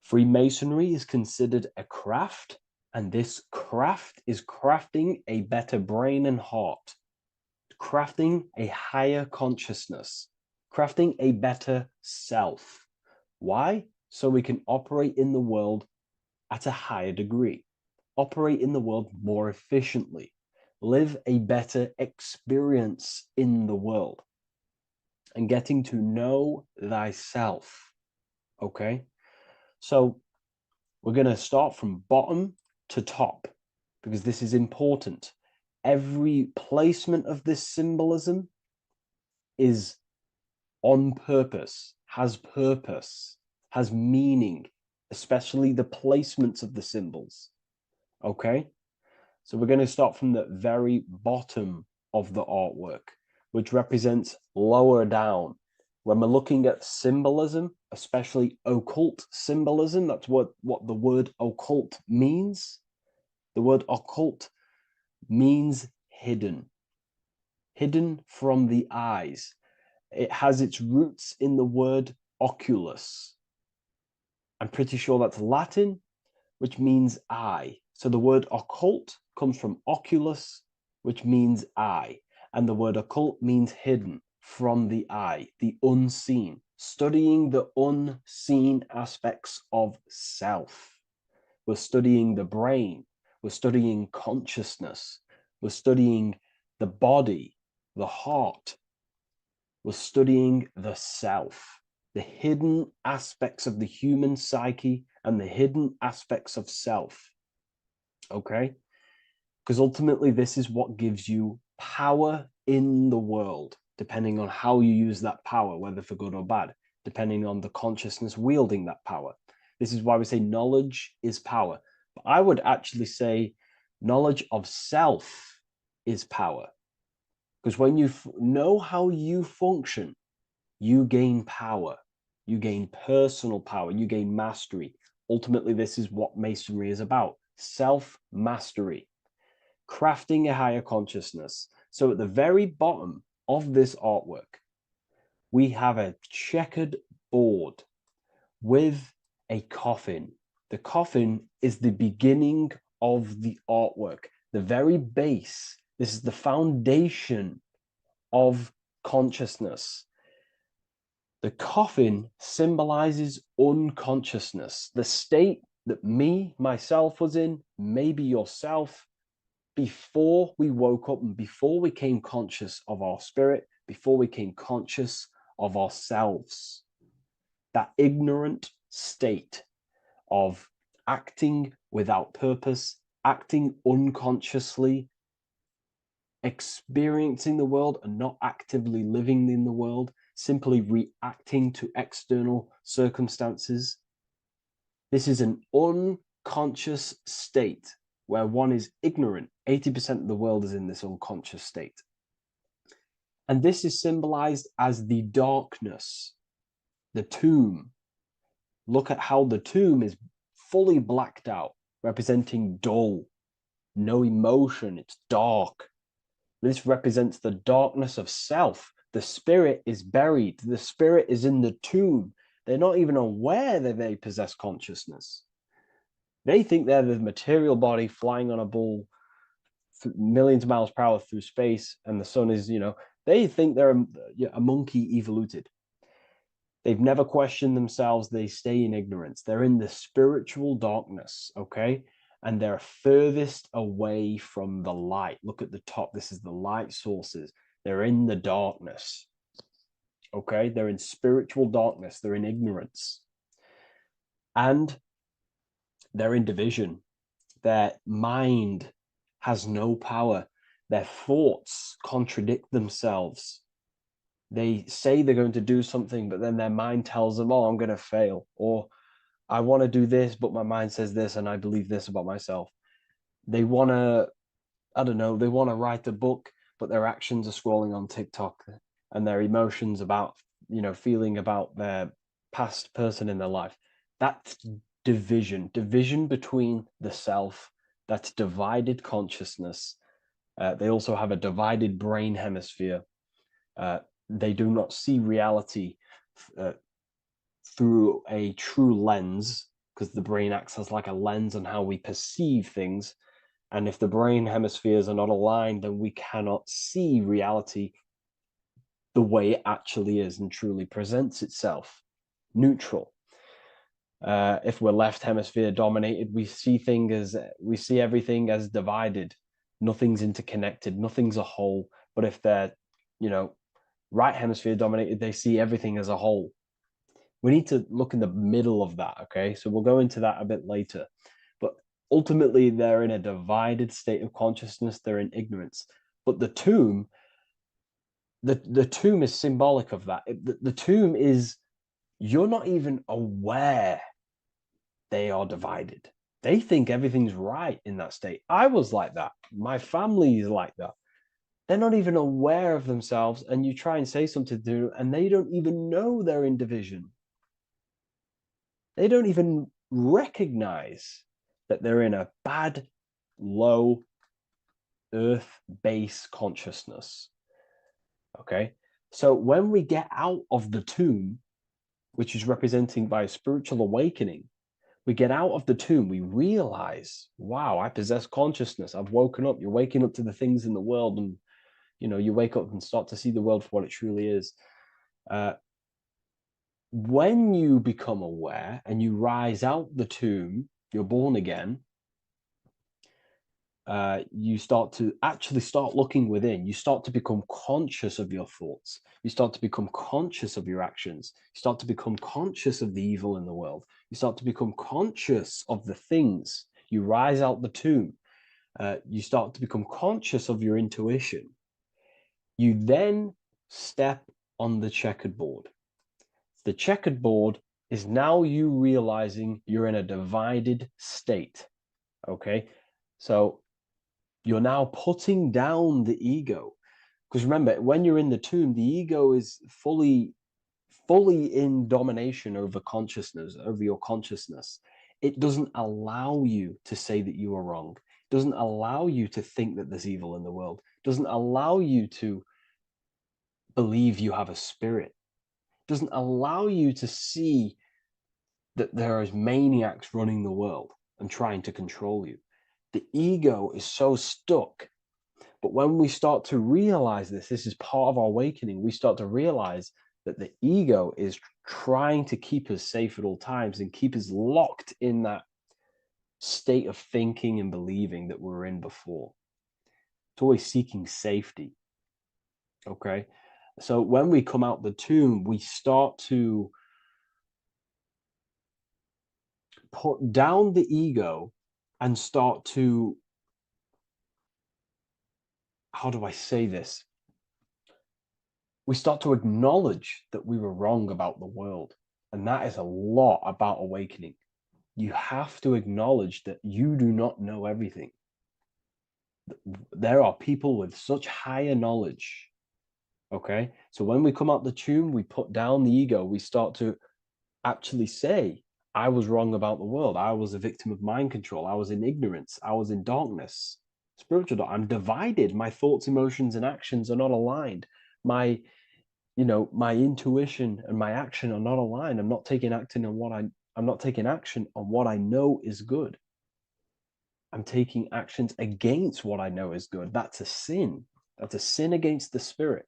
Freemasonry is considered a craft, and this craft is crafting a better brain and heart, crafting a higher consciousness, crafting a better self. Why? So we can operate in the world at a higher degree, operate in the world more efficiently, live a better experience in the world, and getting to know thyself, okay? So we're going to start from bottom to top because this is important. Every placement of this symbolism is on purpose, has meaning, especially the placements of the symbols, okay? So we're going to start from the very bottom of the artwork, which represents lower down. When we're looking at symbolism, especially occult symbolism, that's what the word occult means. The word occult means hidden, hidden from the eyes. It has its roots in the word oculus. I'm pretty sure that's Latin, which means eye. So the word occult comes from oculus, which means eye. And the word occult means hidden, from the eye, the unseen, studying the unseen aspects of self. We're studying the brain, we're studying consciousness, we're studying the body, the heart, we're studying the self, the hidden aspects of the human psyche and the hidden aspects of self, okay? Because ultimately this is what gives you power in the world, depending on how you use that power, whether for good or bad, depending on the consciousness wielding that power. This is why we say knowledge is power. But I would actually say knowledge of self is power. Because when you know how you function, you gain power, you gain personal power, you gain mastery. Ultimately, this is what Masonry is about, self-mastery, crafting a higher consciousness. So at the very bottom of this artwork, we have a checkered board with a coffin. The coffin is the beginning of the artwork, the very base. This is the foundation of consciousness. The coffin symbolizes unconsciousness, the state that myself was in, maybe yourself, before we woke up and before we came conscious of our spirit, before we came conscious of ourselves. That ignorant state of acting without purpose, acting unconsciously, experiencing the world and not actively living in the world, simply reacting to external circumstances. This is an unconscious state where one is ignorant. 80% of the world is in this unconscious state. And this is symbolized as the darkness, the tomb. Look at how the tomb is fully blacked out, representing dull, no emotion, it's dark. This represents the darkness of self, The spirit is buried. The spirit is in the tomb. They're not even aware that they possess consciousness. They think they're the material body flying on a ball millions of miles per hour through space, and the sun is, they think they're a monkey evoluted. They've never questioned themselves. They stay in ignorance. They're in the spiritual darkness, okay? And they're furthest away from the light. Look at the top. This is the light sources. They're in the darkness, okay? They're in spiritual darkness. They're in ignorance. And they're in division. Their mind has no power. Their thoughts contradict themselves. They say they're going to do something, but then their mind tells them, oh, I'm going to fail. Or I want to do this, but my mind says this, and I believe this about myself. They want to, I don't know, they want to write a book, but their actions are scrolling on TikTok, and their emotions about, feeling about their past person in their life. That's division between the self. That's divided consciousness. They also have a divided brain hemisphere. They do not see reality through a true lens, because the brain acts as like a lens on how we perceive things. And if the brain hemispheres are not aligned, then we cannot see reality the way it actually is and truly presents itself, neutral. If we're left hemisphere dominated, we see everything as divided. Nothing's interconnected, nothing's a whole. But if they're, right hemisphere dominated, they see everything as a whole. We need to look in the middle of that, okay? So we'll go into that a bit later. But ultimately, they're in a divided state of consciousness. They're in ignorance. But the tomb, the tomb is symbolic of that. The tomb is, you're not even aware they are divided. They think everything's right in that state. I was like that. My family is like that. They're not even aware of themselves, and you try and say something to them, and they don't even know they're in division. They don't even recognize that they're in a bad, low earth base consciousness. Okay? So when we get out of the tomb, which is representing by a spiritual awakening, we get out of the tomb, we realize, wow, I possess consciousness. I've woken up. You're waking up to the things in the world, and you wake up and start to see the world for what it truly is. When you become aware and you rise out the tomb, you're born again. You start looking within. You start to become conscious of your thoughts. You start to become conscious of your actions. You start to become conscious of the evil in the world. You start to become conscious of the things. You rise out the tomb. You start to become conscious of your intuition. You then step on the checkered board. The checkered board is now you realizing you're in a divided state. Okay, so you're now putting down the ego, because remember, when you're in the tomb, the ego is fully in domination over consciousness, over your consciousness. It doesn't allow you to say that you are wrong. It doesn't allow you to think that there's evil in the world. It doesn't allow you to believe you have a spirit. It doesn't allow you to see that there is maniacs running the world and trying to control you. The ego is so stuck. But when we start to realize this is part of our awakening, we start to realize that the ego is trying to keep us safe at all times and keep us locked in that state of thinking and believing that we were in before. It's always seeking safety. Okay? So when we come out the tomb, we start to put down the ego and start to, how do I say this? We start to acknowledge that we were wrong about the world. And that is a lot about awakening. You have to acknowledge that you do not know everything. There are people with such higher knowledge. Okay? So when we come out the tomb, we put down the ego. We start to actually say, I was wrong about the world. I was a victim of mind control. I was in ignorance. I was in darkness. Spiritual dark. I'm divided. My thoughts, emotions, and actions are not aligned. My you know, my intuition and my action are not aligned. I'm not taking action on I'm not taking action on what I know is good. I'm taking actions against what I know is good. That's a sin. That's a sin against the spirit.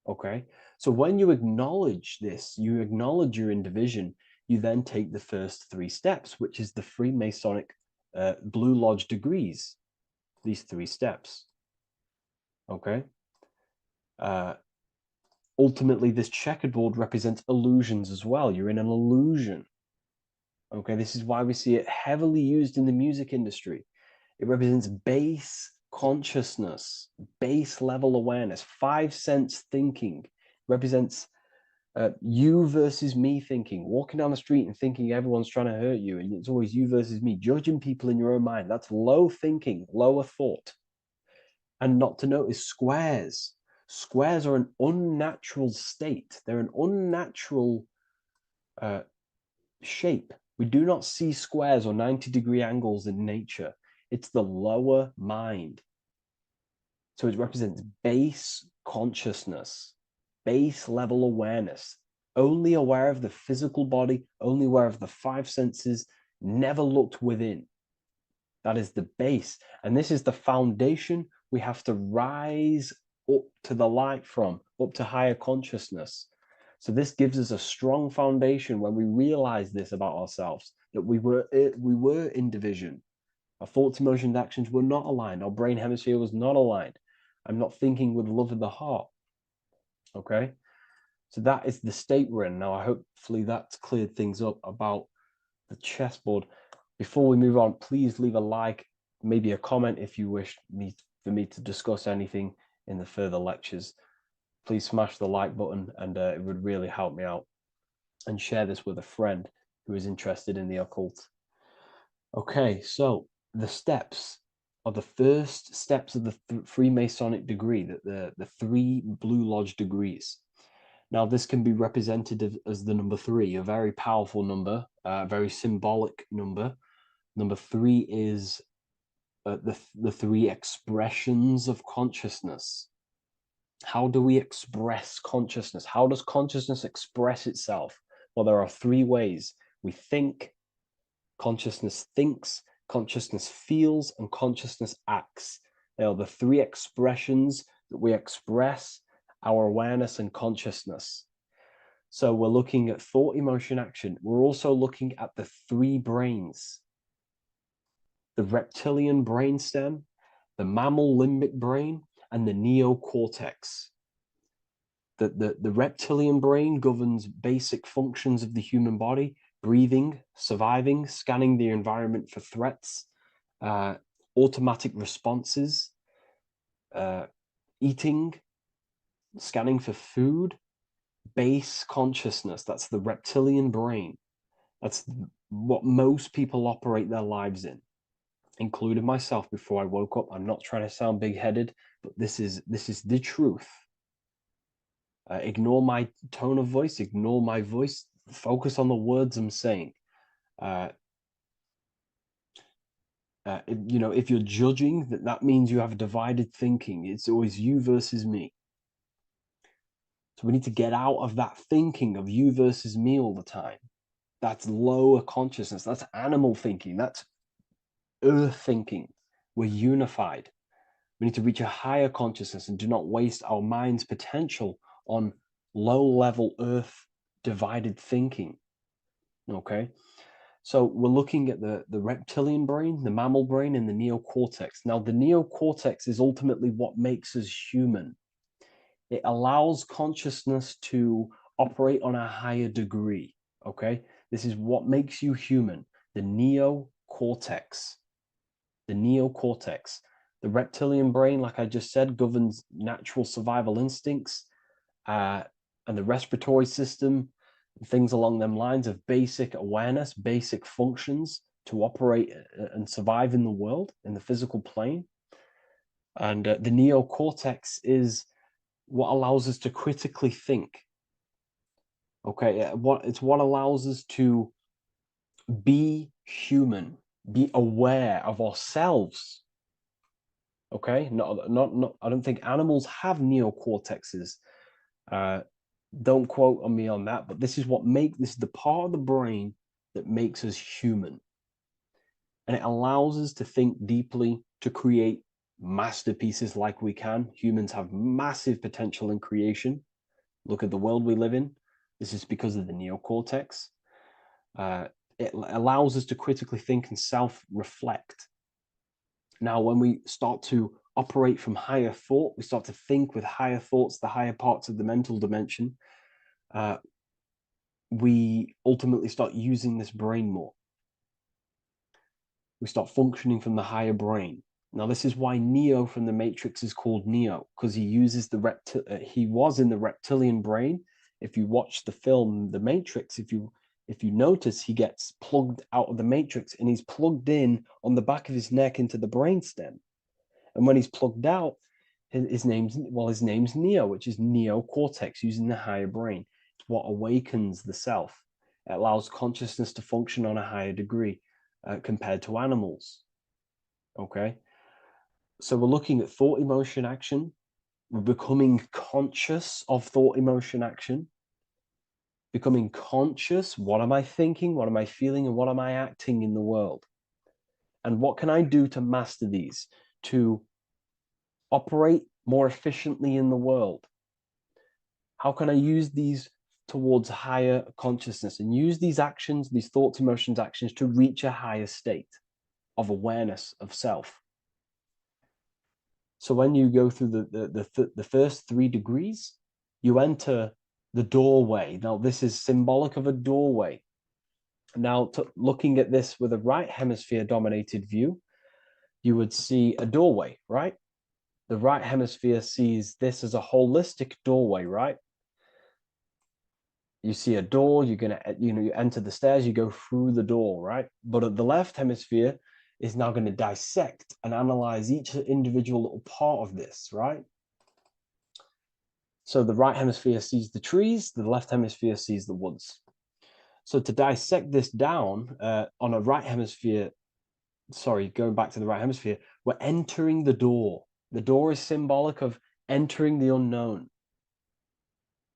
Okay. So when you acknowledge this, you acknowledge you're in division, you then take the first 3 steps, which is the Freemasonic Blue Lodge degrees, these 3 steps. Okay. Ultimately, this checkerboard represents illusions as well. You're in an illusion. Okay. This is why we see it heavily used in the music industry. It represents base consciousness, base level awareness, 5 sense thinking. It represents you versus me thinking, walking down the street and thinking everyone's trying to hurt you, and it's always you versus me, judging people in your own mind. That's low thinking, lower thought. And not to notice squares. Squares are an unnatural state. They're an unnatural shape. We do not see squares or 90-degree angles in nature. It's the lower mind. So it represents base consciousness, base level awareness, only aware of the physical body, only aware of the 5 senses, never looked within. That is the base. And this is the foundation we have to rise up to the light from, up to higher consciousness. So this gives us a strong foundation when we realize this about ourselves, that we were in division. Our thoughts, emotions, actions were not aligned. Our brain hemisphere was not aligned. I'm not thinking with love of the heart. Okay. So that is the state we're in. Now, hopefully that's cleared things up about the chessboard. Before we move on, please leave a like, maybe a comment if you wish for me to discuss anything in the further lectures. Please smash the like button, and it would really help me out. And share this with a friend who is interested in the occult. Okay, so the steps are the first steps of the Freemasonic degree, the 3 Blue Lodge degrees. Now, this can be represented as the number 3, a very powerful number, a very symbolic number. Number 3 is the 3 expressions of consciousness. How do we express consciousness? How does consciousness express itself? Well, there are 3 ways. We think, consciousness thinks, consciousness feels, and consciousness acts. They are the 3 expressions that we express our awareness and consciousness. So we're looking at thought, emotion, action. We're also looking at the 3 brains: the reptilian brainstem, the mammal limbic brain, and the neocortex. The reptilian brain governs basic functions of the human body: breathing, surviving, scanning the environment for threats, automatic responses, eating, scanning for food, base consciousness. That's the reptilian brain. That's what most people operate their lives in, including myself before I woke up. I'm not trying to sound big-headed, but this is the truth. Ignore my tone of voice, ignore my voice, focus on the words I'm saying. You know, if you're judging, that means you have divided thinking. It's always you versus me. So we need to get out of that thinking of you versus me all the time. That's lower consciousness. That's animal thinking. That's earth thinking. We're unified. We need to reach a higher consciousness and do not waste our mind's potential on low-level earth divided thinking. Okay? So we're looking at the reptilian brain, the mammal brain, and the neocortex. Now, the neocortex is ultimately what makes us human. It allows consciousness to operate on a higher degree. Okay? This is what makes you human. The neocortex. The neocortex. The reptilian brain, like I just said, governs natural survival instincts and the respiratory system, things along them lines of basic awareness, basic functions to operate and survive in the world, in the physical plane. And the neocortex is what allows us to critically think. Okay, it's what allows us to be human, be aware of ourselves. Okay, not. I don't think animals have neocortexes. Don't quote on me on that, but this is the part of the brain that makes us human. And it allows us to think deeply, to create masterpieces like we can. Humans have massive potential in creation. Look at the world we live in. This is because of the neocortex. It allows us to critically think and self-reflect. Now, when we start to operate from higher thought, we start to think with higher thoughts, the higher parts of the mental dimension, we ultimately start using this brain more. We start functioning from the higher brain. Now, this is why Neo from the Matrix is called Neo, because he uses he was in the reptilian brain. If you watch the film The Matrix, if you notice, he gets plugged out of the Matrix and he's plugged in on the back of his neck into the brainstem. And when he's plugged out, his name's Neo, which is neocortex, using the higher brain. It's what awakens the self. It allows consciousness to function on a higher degree compared to animals. Okay, so we're looking at thought, emotion, action. We're becoming conscious of thought, emotion, action. Becoming conscious, what am I thinking, what am I feeling, and what am I acting in the world? And what can I do to master these, to operate more efficiently in the world? How can I use these towards higher consciousness and use these actions, these thoughts, emotions, actions to reach a higher state of awareness of self? So when you go through the first 3 degrees, you enter the doorway. Now, this is symbolic of a doorway. Now, looking at this with a right hemisphere dominated view, you would see a doorway, right? The right hemisphere sees this as a holistic doorway, right? You see a door, you're gonna, you enter the stairs, you go through the door, right? But at the left hemisphere is now going to dissect and analyze each individual little part of this, right? So the right hemisphere sees the trees, the left hemisphere sees the woods. So to dissect this down on a right hemisphere, going back to the right hemisphere, we're entering the door. The door is symbolic of entering the unknown.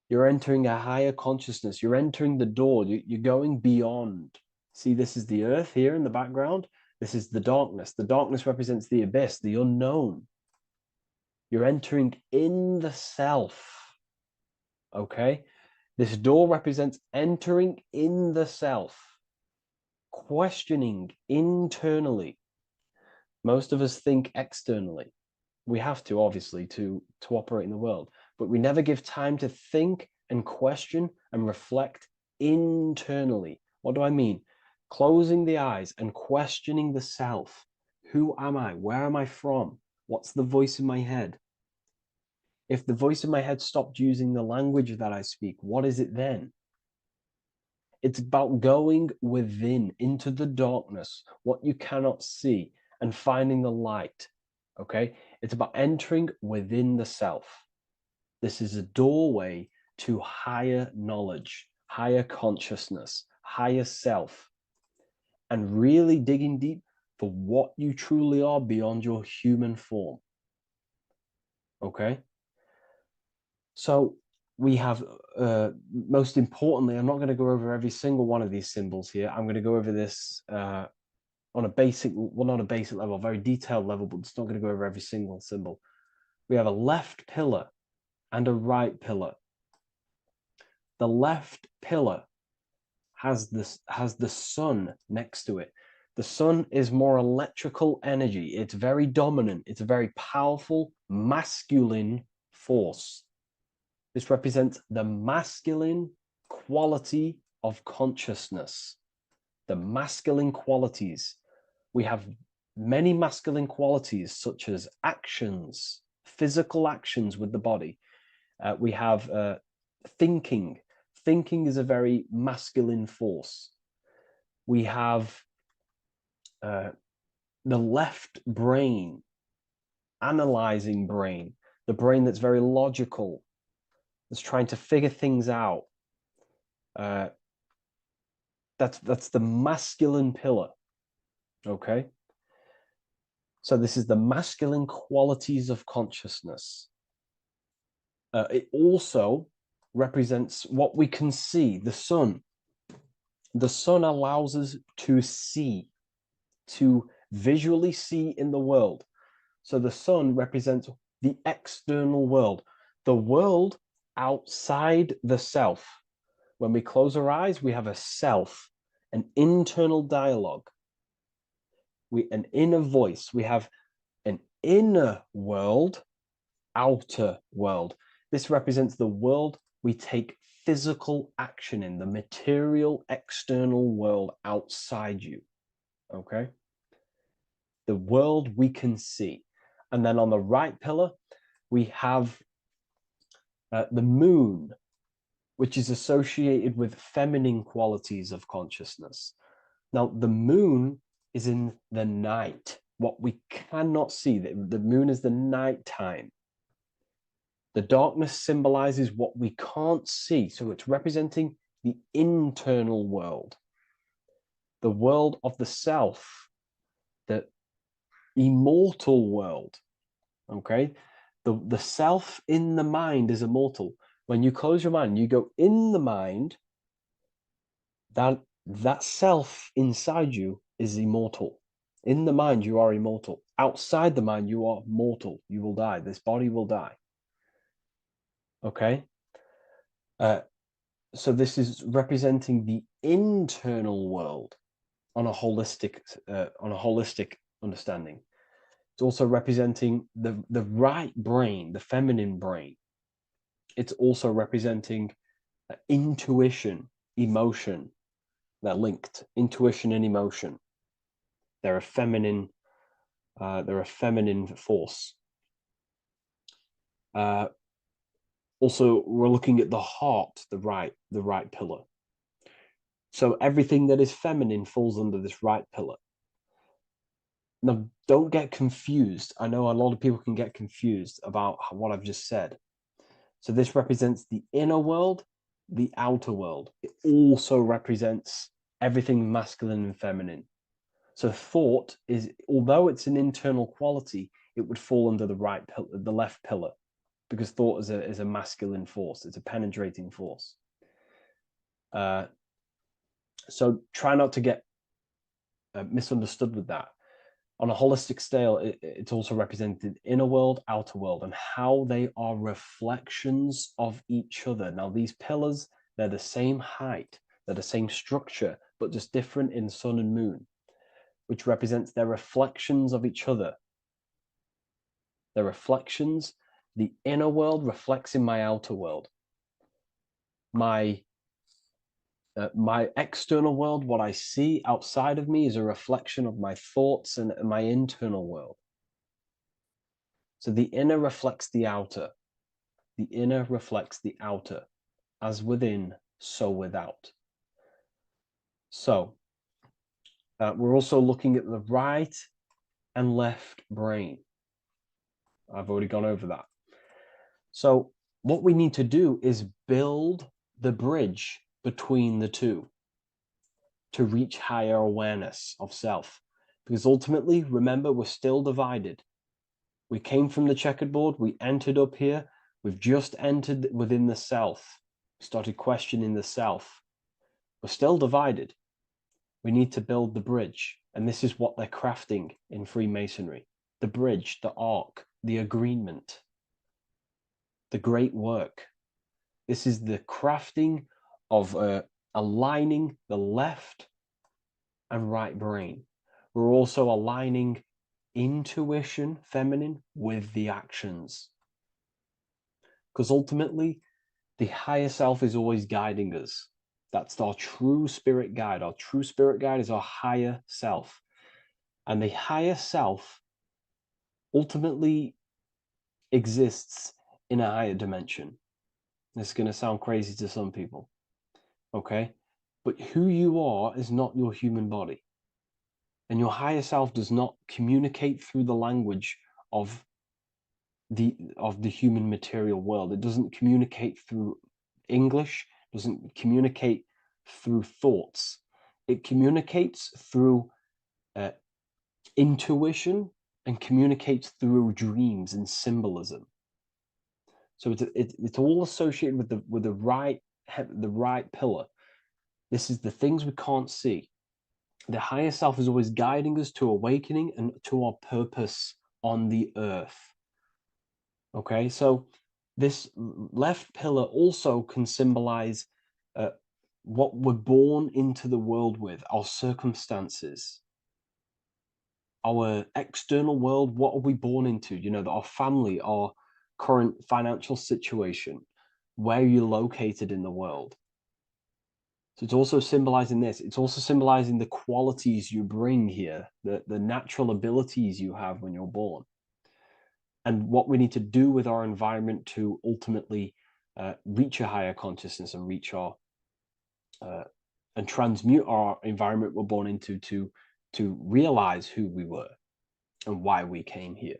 You're entering a higher consciousness. You're entering the door. You're going beyond. See, this is the earth here in the background. This is the darkness. The darkness represents the abyss, the unknown. You're entering in the self. Okay? This door represents entering in the self, questioning internally. Most of us think externally. We have to, obviously, to operate in the world, but we never give time to think and question and reflect internally. What do I mean? Closing the eyes and questioning the self. Who am I? Where am I from? What's the voice in my head? If the voice in my head stopped using the language that I speak, what is it then? It's about going within, into the darkness, what you cannot see, and finding the light. Okay? It's about entering within the self. This is a doorway to higher knowledge, higher consciousness, higher self, and really digging deep for what you truly are beyond your human form. Okay? So we have, most importantly, I'm not going to go over every single one of these symbols here. I'm going to go over this on a basic, well, not a basic level, a very detailed level, but it's not going to go over every single symbol. We have a left pillar and a right pillar. The left pillar has the sun next to it. The sun is more electrical energy. It's very dominant. It's a very powerful masculine force. This represents the masculine quality of consciousness. The masculine qualities. We have many masculine qualities, such as actions, physical actions with the body. We have thinking. Thinking is a very masculine force. We have the left brain, analyzing brain, the brain that's very logical, that's trying to figure things out. That's the masculine pillar. Okay. So this is the masculine qualities of consciousness. It also represents what we can see, the sun. The sun allows us to see, to visually see in the world. So the sun represents the external world, the world outside the self. When we close our eyes, we have a self, an internal dialogue, an inner voice. We have an inner world, outer world. This represents the world we take physical action in, the material external world outside you. Okay? The world we can see. And then on the right pillar, we have the moon, which is associated with feminine qualities of consciousness. Now, the moon is in the night, what we cannot see. The moon is the nighttime. The darkness symbolizes what we can't see. So it's representing the internal world, the world of the self, the immortal world. Okay? The self in the mind is immortal. When you close your mind, you go in the mind, that self inside you is immortal. In the mind, you are immortal. Outside the mind, you are mortal. You will die. This body will die. Okay? So this is representing the internal world on a holistic understanding. It's also representing the right brain, the feminine brain. It's also representing intuition, emotion. They're linked. Intuition and emotion. They're a feminine force. Also, we're looking at the heart, the right pillar. So everything that is feminine falls under this right pillar. Now, don't get confused. I know a lot of people can get confused about what I've just said. So this represents the inner world, the outer world. It also represents everything masculine and feminine. So thought is, although it's an internal quality, it would fall under the left pillar, because thought is a masculine force. It's a penetrating force. So try not to get misunderstood with that. On a holistic scale, it's also represented inner world, outer world, and how they are reflections of each other. Now, these pillars, they're the same height, they're the same structure, but just different in sun and moon, which represents their reflections of each other. Their reflections, the inner world reflects in my outer world. My external world, what I see outside of me, is a reflection of my thoughts and my internal world. So the inner reflects the outer. The inner reflects the outer. As within, so without. So we're also looking at the right and left brain. I've already gone over that. So what we need to do is build the bridge between the two to reach higher awareness of self. Because ultimately, remember, we're still divided. We came from the checkerboard, we entered up here, we've just entered within the self, started questioning the self. We're still divided. We need to build the bridge. And this is what they're crafting in Freemasonry. The bridge, the arc, the agreement, the great work. This is the crafting of aligning the left and right brain. We're also aligning intuition, feminine, with the actions. Because ultimately, the higher self is always guiding us. That's our true spirit guide. Our true spirit guide is our higher self. And the higher self ultimately exists in a higher dimension. This is going to sound crazy to some people, okay? But who you are is not your human body. And your higher self does not communicate through the language of the human material world. It doesn't communicate through English, doesn't communicate through thoughts. It communicates through intuition and communicates through dreams and symbolism. So it's all associated with the right pillar. This is the things we can't see. The higher self is always guiding us to awakening and to our purpose on the earth. Okay, so this left pillar also can symbolize what we're born into the world with, our circumstances, our external world. What are we born into? You know, our family, our current financial situation, where you're located in the world. So it's also symbolizing this. It's also symbolizing the qualities you bring here, the natural abilities you have when you're born, and what we need to do with our environment to ultimately reach a higher consciousness and reach our and transmute our environment we're born into to realize who we were and why we came here.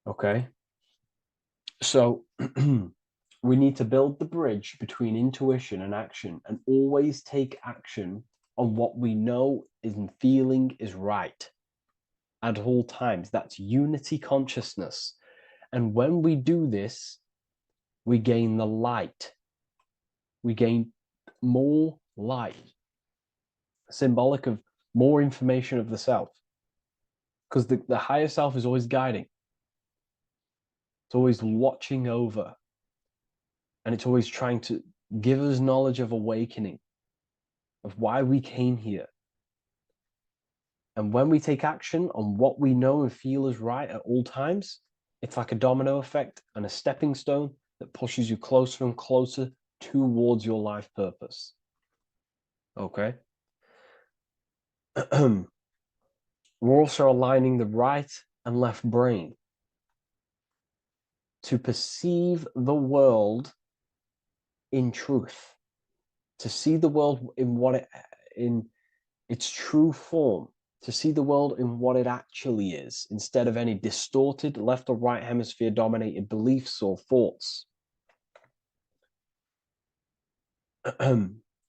Okay, so we need to build the bridge between intuition and action, and always take action on what we know and feeling is right at all times. That's unity consciousness. And when we do this, we gain the light. We gain more light, symbolic of more information of the self. Because the higher self is always guiding. It's always watching over. And it's always trying to give us knowledge of awakening, of why we came here. And when we take action on what we know and feel is right at all times, it's like a domino effect and a stepping stone that pushes you closer and closer towards your life purpose. Okay? We're also aligning the right and left brain to perceive the world in truth, to see the world in its true form, to see the world in what it actually is, instead of any distorted left or right hemisphere dominated beliefs or thoughts.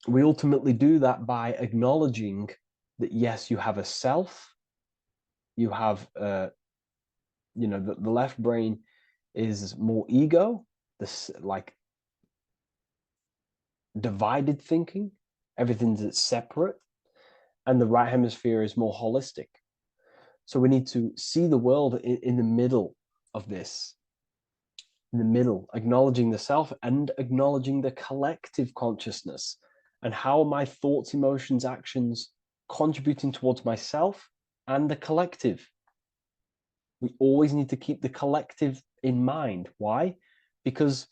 We ultimately do that by acknowledging that, yes, you have a self, you have, you know, the left brain is more ego, this like divided thinking, everything's separate, and the right hemisphere is more holistic. So we need to see the world in the middle of this, in the middle, acknowledging the self and acknowledging the collective consciousness, and how are my thoughts, emotions, actions contributing towards myself and the collective. We always need to keep the collective in mind. Why? Because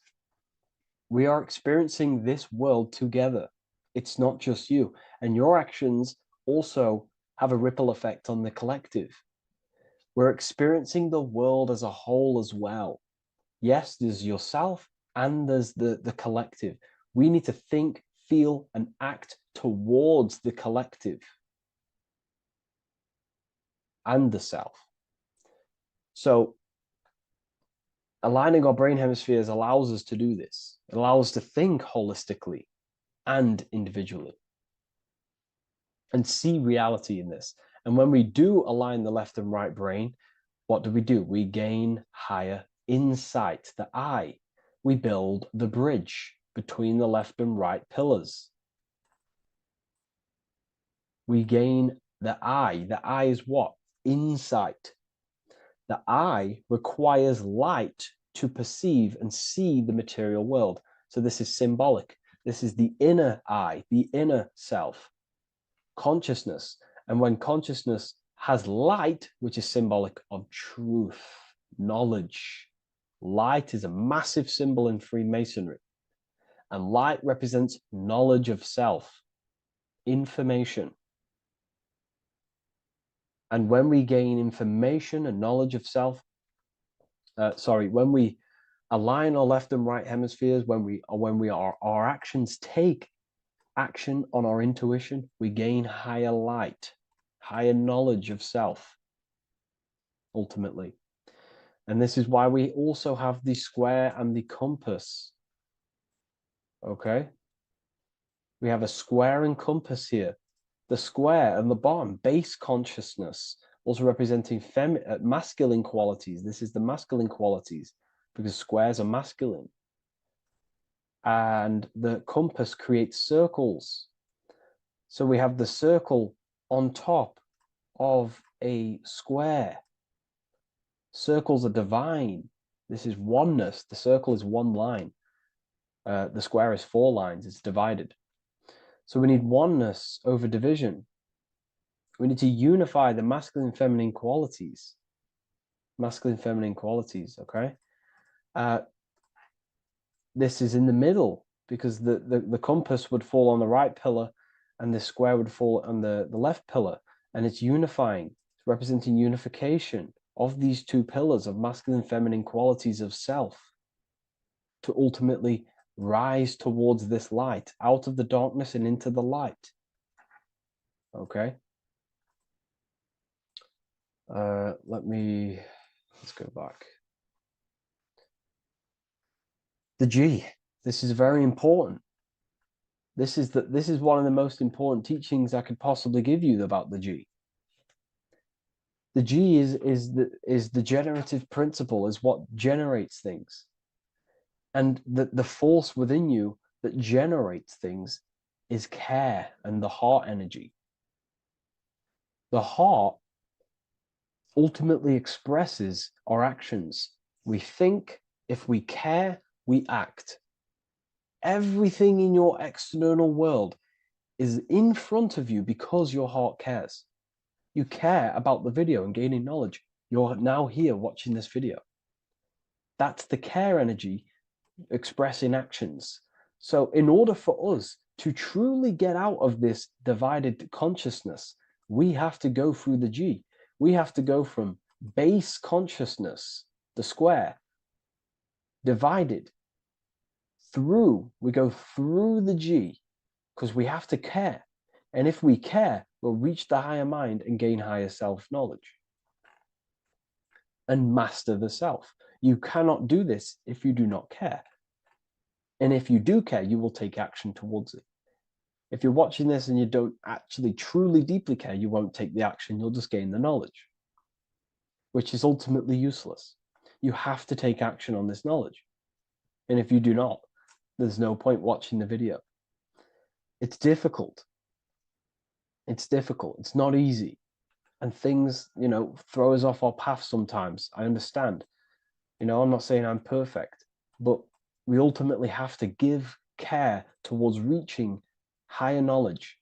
we are experiencing this world together. It's not just you. And your actions also have a ripple effect on the collective. We're experiencing the world as a whole as well. Yes, there's yourself and there's the collective. We need to think, feel, and act towards the collective and the self. So aligning our brain hemispheres allows us to do this. It allows us to think holistically and individually and see reality in this. And when we do align the left and right brain, what do? We gain higher insight, the eye. We build the bridge between the left and right pillars. We gain the eye. The eye is what? Insight. The eye requires light to perceive and see the material world. So this is symbolic. This is the inner eye, the inner self, consciousness. And when consciousness has light, which is symbolic of truth, knowledge. Light is a massive symbol in Freemasonry. And light represents knowledge of self, information. And when we gain information and knowledge of self, when we align our left and right hemispheres, our actions take action on our intuition, we gain higher light, higher knowledge of self, ultimately. And this is why we also have the square and the compass. Okay? We have a square and compass here. The square and the bottom, base consciousness, also representing masculine qualities. This is the masculine qualities. because squares are masculine. And the compass creates circles. So we have the circle on top of a square. Circles are divine. This is oneness. The circle is one line. The square is 4 lines. It's divided. So we need oneness over division. We need to unify the masculine and feminine qualities. Masculine, feminine qualities, okay? This is in the middle because the compass would fall on the right pillar and the square would fall on the left pillar. And it's unifying. It's representing unification of these 2 pillars of masculine and feminine qualities of self to ultimately rise towards this light, out of the darkness and into the light. Okay? Let's go back. The G. This is very important. This is one of the most important teachings I could possibly give you about the G. The G is the generative principle, is what generates things. And the force within you that generates things is care and the heart energy. The heart ultimately expresses our actions. We think, if we care, we act. Everything in your external world is in front of you because your heart cares. You care about the video and gaining knowledge. You're now here watching this video. That's the care energy expressing actions. So in order for us to truly get out of this divided consciousness, we have to go through the G. We have to go from base consciousness, the square, divided, we go through the G, because we have to care. And if we care, we'll reach the higher mind and gain higher self-knowledge and master the self. You cannot do this if you do not care. And if you do care, you will take action towards it. If you're watching this and you don't actually truly deeply care, you won't take the action. You'll just gain the knowledge, which is ultimately useless. You have to take action on this knowledge. And if you do not, there's no point watching the video. It's difficult. It's difficult. It's not easy. And things, throw us off our path sometimes. I understand. I'm not saying I'm perfect, but we ultimately have to give care towards reaching higher knowledge.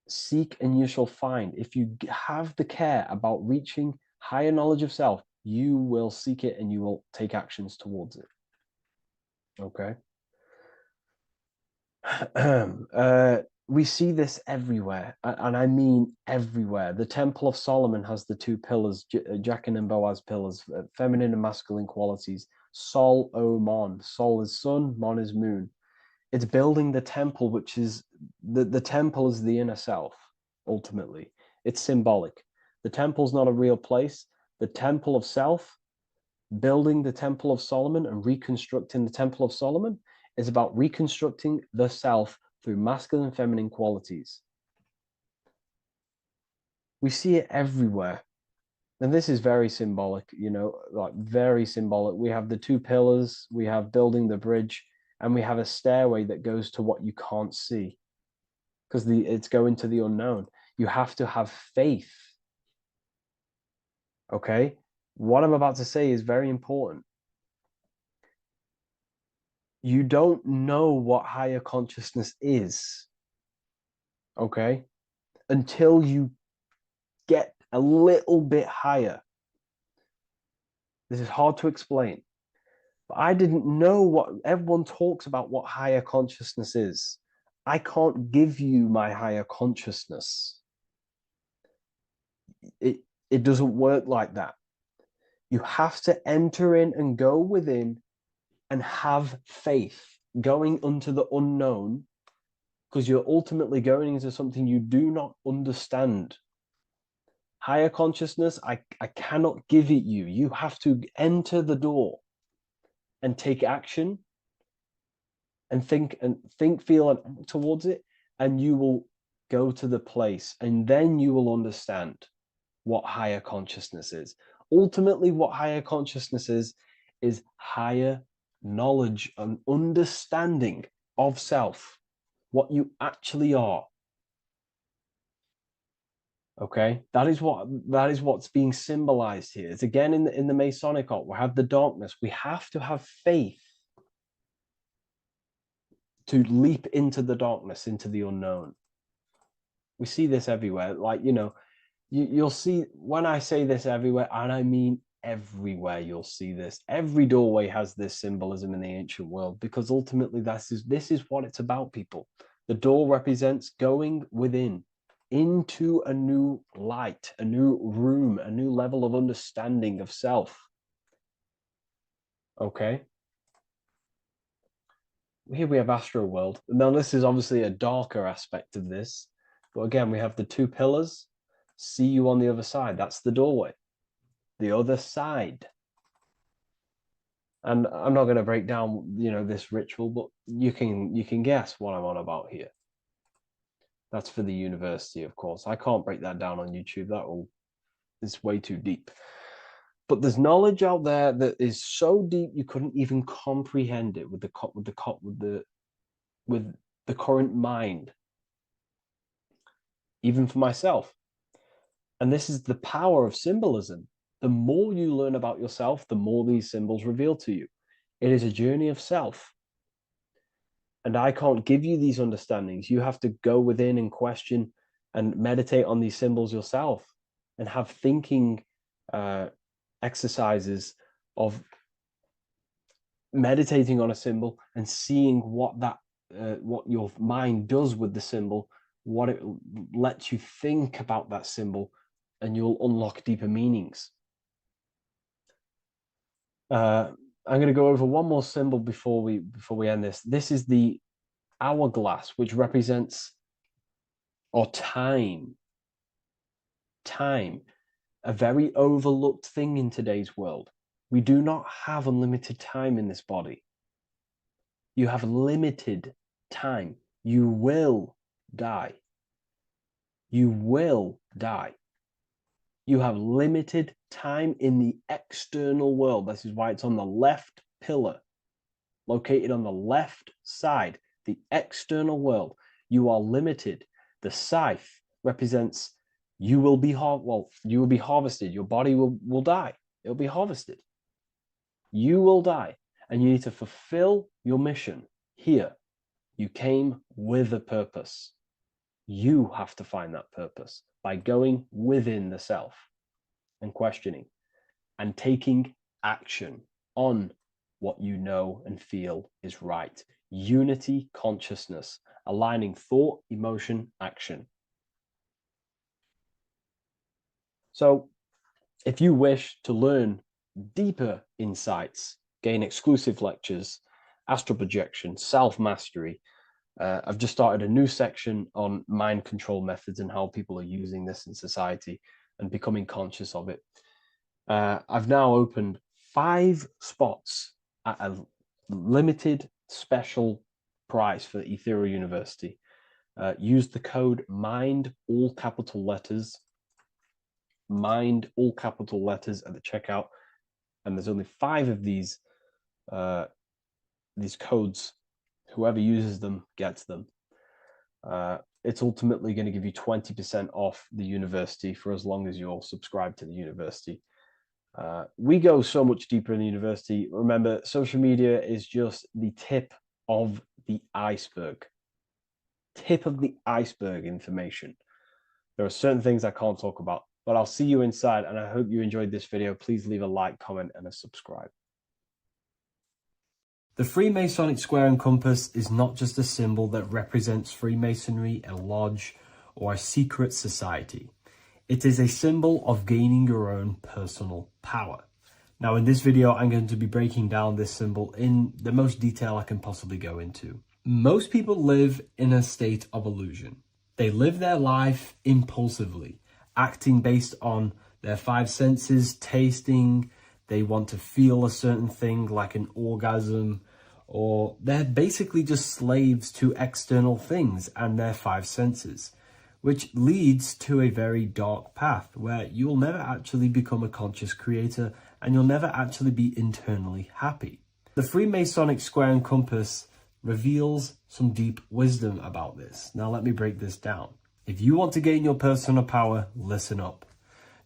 Seek and you shall find. If you have the care about reaching higher knowledge of self, you will seek it and you will take actions towards it. Okay? We see this everywhere, and I mean everywhere. The Temple of Solomon has the 2 pillars, Jachin and Boaz pillars, feminine and masculine qualities. Sol, O, Mon. Sol is sun, Mon is moon. It's building the temple, which is, the temple is the inner self, ultimately. It's symbolic. The temple's not a real place. The temple of self, building the Temple of Solomon and reconstructing the Temple of Solomon, is about reconstructing the self through masculine and feminine qualities. We see it everywhere. And this is very symbolic, like very symbolic. We have the 2 pillars, we have building the bridge, and we have a stairway that goes to what you can't see, because it's going to the unknown. You have to have faith. Okay? What I'm about to say is very important. You don't know what higher consciousness is, okay, until you get a little bit higher. This is hard to explain, but I didn't know what everyone talks about, what higher consciousness is. I can't give you my higher consciousness. It doesn't work like that. You have to enter in and go within and have faith, going into the unknown, because you're ultimately going into something you do not understand. Higher consciousness, I cannot give it you. You have to enter the door and take action and think, feel, and act towards it, and you will go to the place, and then you will understand what higher consciousness is. Ultimately, what higher consciousness is is higher knowledge and understanding of self, what you actually are. Okay, that is what's being symbolized here. It's again in the Masonic art. We have the darkness. We have to have faith to leap into the darkness, into the unknown. We see this everywhere. Like, you know, you'll see, when I say this everywhere, and I mean everywhere, you'll see this. Every doorway has this symbolism in the ancient world, because ultimately this is what it's about, people. The door represents going within, into a new light, a new room, a new level of understanding of self. Okay. Here we have Astral world. Now this is obviously a darker aspect of this, but again, we have the two pillars. See you on the other side. That's the doorway. The other side. And I'm not going to break down, you know, this ritual, but you can guess what I'm on about here. That's for the university, of course. I can't break that down on YouTube. It's way too deep. But there's knowledge out there that is so deep you couldn't even comprehend it with the current mind, even for myself. And this is the power of symbolism. The more you learn about yourself, the more these symbols reveal to you. It is a journey of self. And I can't give you these understandings. You have to go within and question and meditate on these symbols yourself, and have thinking exercises of meditating on a symbol and seeing what your mind does with the symbol, what it lets you think about that symbol, and you'll unlock deeper meanings. I'm going to go over one more symbol before we end this. This is the hourglass, which represents time, a very overlooked thing in today's world. We do not have unlimited time in this body. You have limited time. You will die. You will die. You have limited time in the external world. This is why it's on the left pillar, located on the left side, the external world. You are limited. The scythe represents you will be harvested. Your body will die. It'll be harvested. You will die, and you need to fulfill your mission here. You came with a purpose. You have to find that purpose by going within the self and questioning and taking action on what you know and feel is right. Unity consciousness, aligning thought, emotion, action. So if you wish to learn deeper insights, gain exclusive lectures, astral projection, self-mastery, I've just started a new section on mind control methods and how people are using this in society and becoming conscious of it. I've now opened 5 spots at a limited special price for Ethereal University. Use the code MIND, all capital letters, MIND, all capital letters at the checkout. And there's only 5 of these codes. Whoever uses them gets them. It's ultimately going to give you 20% off the university for as long as you're subscribed to the university. We go so much deeper in the university. Remember, social media is just the tip of the iceberg. Tip of the iceberg information. There are certain things I can't talk about, but I'll see you inside, and I hope you enjoyed this video. Please leave a like, comment, and a subscribe. The Freemasonic square and compass is not just a symbol that represents Freemasonry, a lodge, or a secret society. It is a symbol of gaining your own personal power. Now, in this video, I'm going to be breaking down this symbol in the most detail I can possibly go into. Most people live in a state of illusion. They live their life impulsively, acting based on their 5 senses, tasting. They want to feel a certain thing like an orgasm, or they're basically just slaves to external things and their 5 senses, which leads to a very dark path where you'll never actually become a conscious creator and you'll never actually be internally happy. The Freemasonic square and compass reveals some deep wisdom about this. Now let me break this down. If you want to gain your personal power, listen up.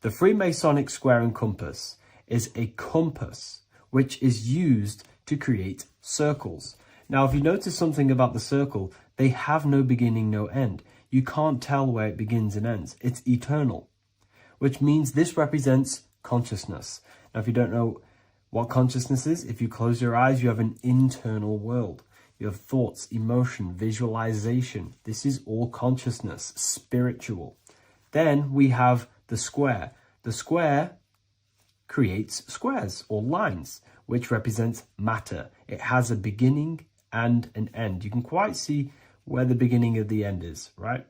The Freemasonic square and compass is a compass which is used to create circles. Now, if you notice something about the circle, they have no beginning, no end. You can't tell where it begins and ends. It's eternal, which means this represents consciousness. Now, if you don't know what consciousness is, if you close your eyes, you have an internal world. You have thoughts, emotion, visualization. This is all consciousness, spiritual. Then we have the square. The square creates squares or lines, which represents matter. It has a beginning and an end. You can quite see where the beginning of the end is, right?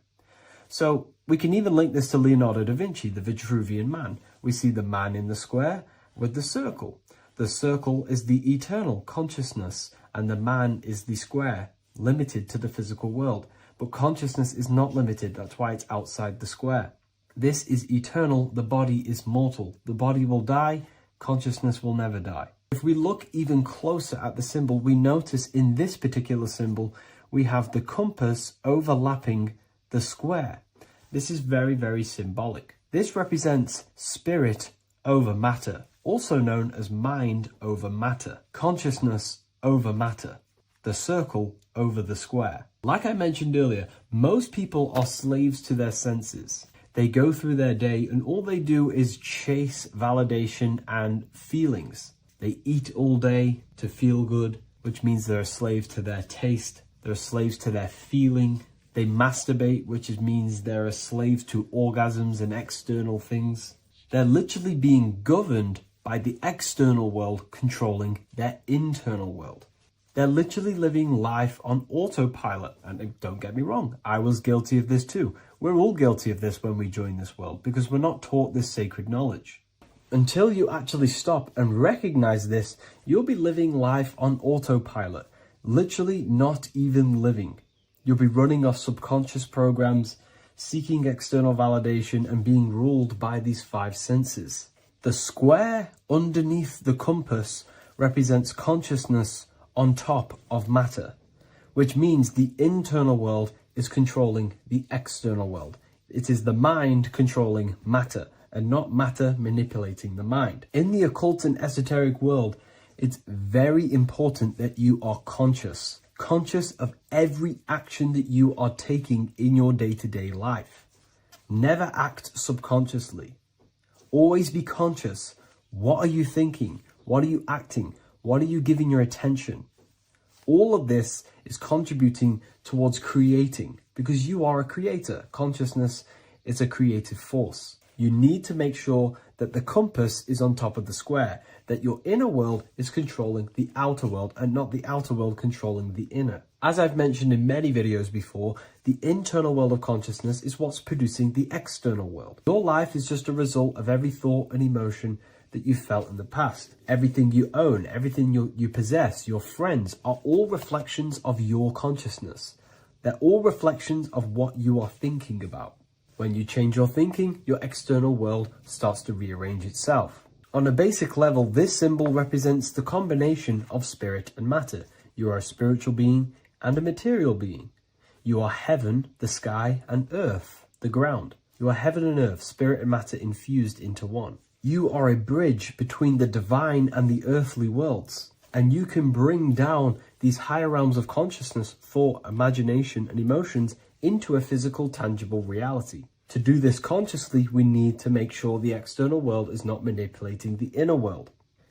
So we can even link this to Leonardo da Vinci, the Vitruvian Man. We see the man in the square with the circle. The circle is the eternal consciousness, and the man is the square, limited to the physical world. But consciousness is not limited. That's why it's outside the square. This is eternal. The body is mortal. The body will die. Consciousness will never die. If we look even closer at the symbol, we notice in this particular symbol, we have the compass overlapping the square. This is very, very symbolic. This represents spirit over matter, also known as mind over matter, consciousness over matter, the circle over the square. Like I mentioned earlier, most people are slaves to their senses. They go through their day and all they do is chase validation and feelings. They eat all day to feel good, which means they're a slave to their taste. They're slaves to their feeling. They masturbate, which means they're a slave to orgasms and external things. They're literally being governed by the external world controlling their internal world. They're literally living life on autopilot. And don't get me wrong, I was guilty of this too. We're all guilty of this when we join this world because we're not taught this sacred knowledge. Until you actually stop and recognize this, you'll be living life on autopilot, literally not even living. You'll be running off subconscious programs, seeking external validation and being ruled by these five senses. The square underneath the compass represents consciousness on top of matter, which means the internal world is controlling the external world. It is the mind controlling matter and not matter manipulating the mind. In the occult and esoteric world, it's very important that you are conscious of every action that you are taking in your day-to-day life. Never act subconsciously. Always be conscious. What are you thinking? What are you acting? What are you giving your attention? All of this is contributing towards creating because you are a creator. Consciousness is a creative force. You need to make sure that the compass is on top of the square, that your inner world is controlling the outer world and not the outer world controlling the inner. As I've mentioned in many videos before, the internal world of consciousness is what's producing the external world. Your life is just a result of every thought and emotion that you felt in the past. Everything you own, everything you possess, your friends are all reflections of your consciousness. They're all reflections of what you are thinking about. When you change your thinking, your external world starts to rearrange itself. On a basic level, this symbol represents the combination of spirit and matter. You are a spiritual being and a material being. You are heaven, the sky, and earth, the ground. You are heaven and earth, spirit and matter infused into one. You are a bridge between the divine and the earthly worlds. And you can bring down these higher realms of consciousness, thought, imagination, and emotions into a physical, tangible reality. To do this consciously, we need to make sure the external world is not manipulating the inner world.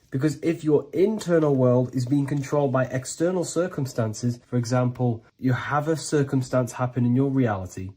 Because if your internal world is being controlled by external circumstances, for example, you have a circumstance happen in your reality,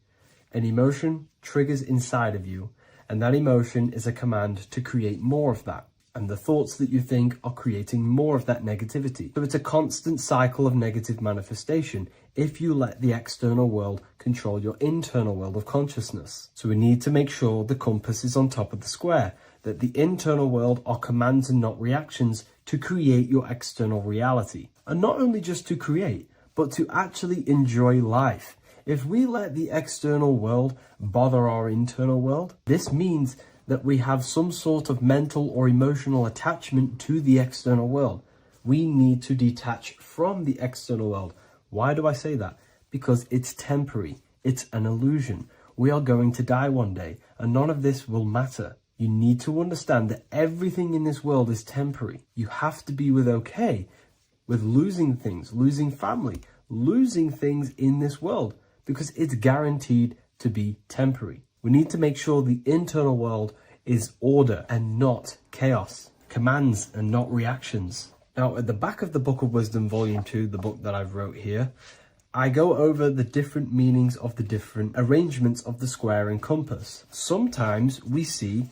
an emotion triggers inside of you, and that emotion is a command to create more of that. And the thoughts that you think are creating more of that negativity. So it's a constant cycle of negative manifestation if you let the external world control your internal world of consciousness. So we need to make sure the compass is on top of the square, that the internal world are commands and not reactions to create your external reality. And not only just to create, but to actually enjoy life. If we let the external world bother our internal world, this means that we have some sort of mental or emotional attachment to the external world. We need to detach from the external world. Why do I say that? Because it's temporary. It's an illusion. We are going to die one day, and none of this will matter. You need to understand that everything in this world is temporary. You have to be okay with losing things, losing family, losing things in this world, because it's guaranteed to be temporary. We need to make sure the internal world is order and not chaos, commands and not reactions. Now, at the back of the Book of Wisdom, Volume 2, the book that I've wrote here, I go over the different meanings of the different arrangements of the square and compass. Sometimes we see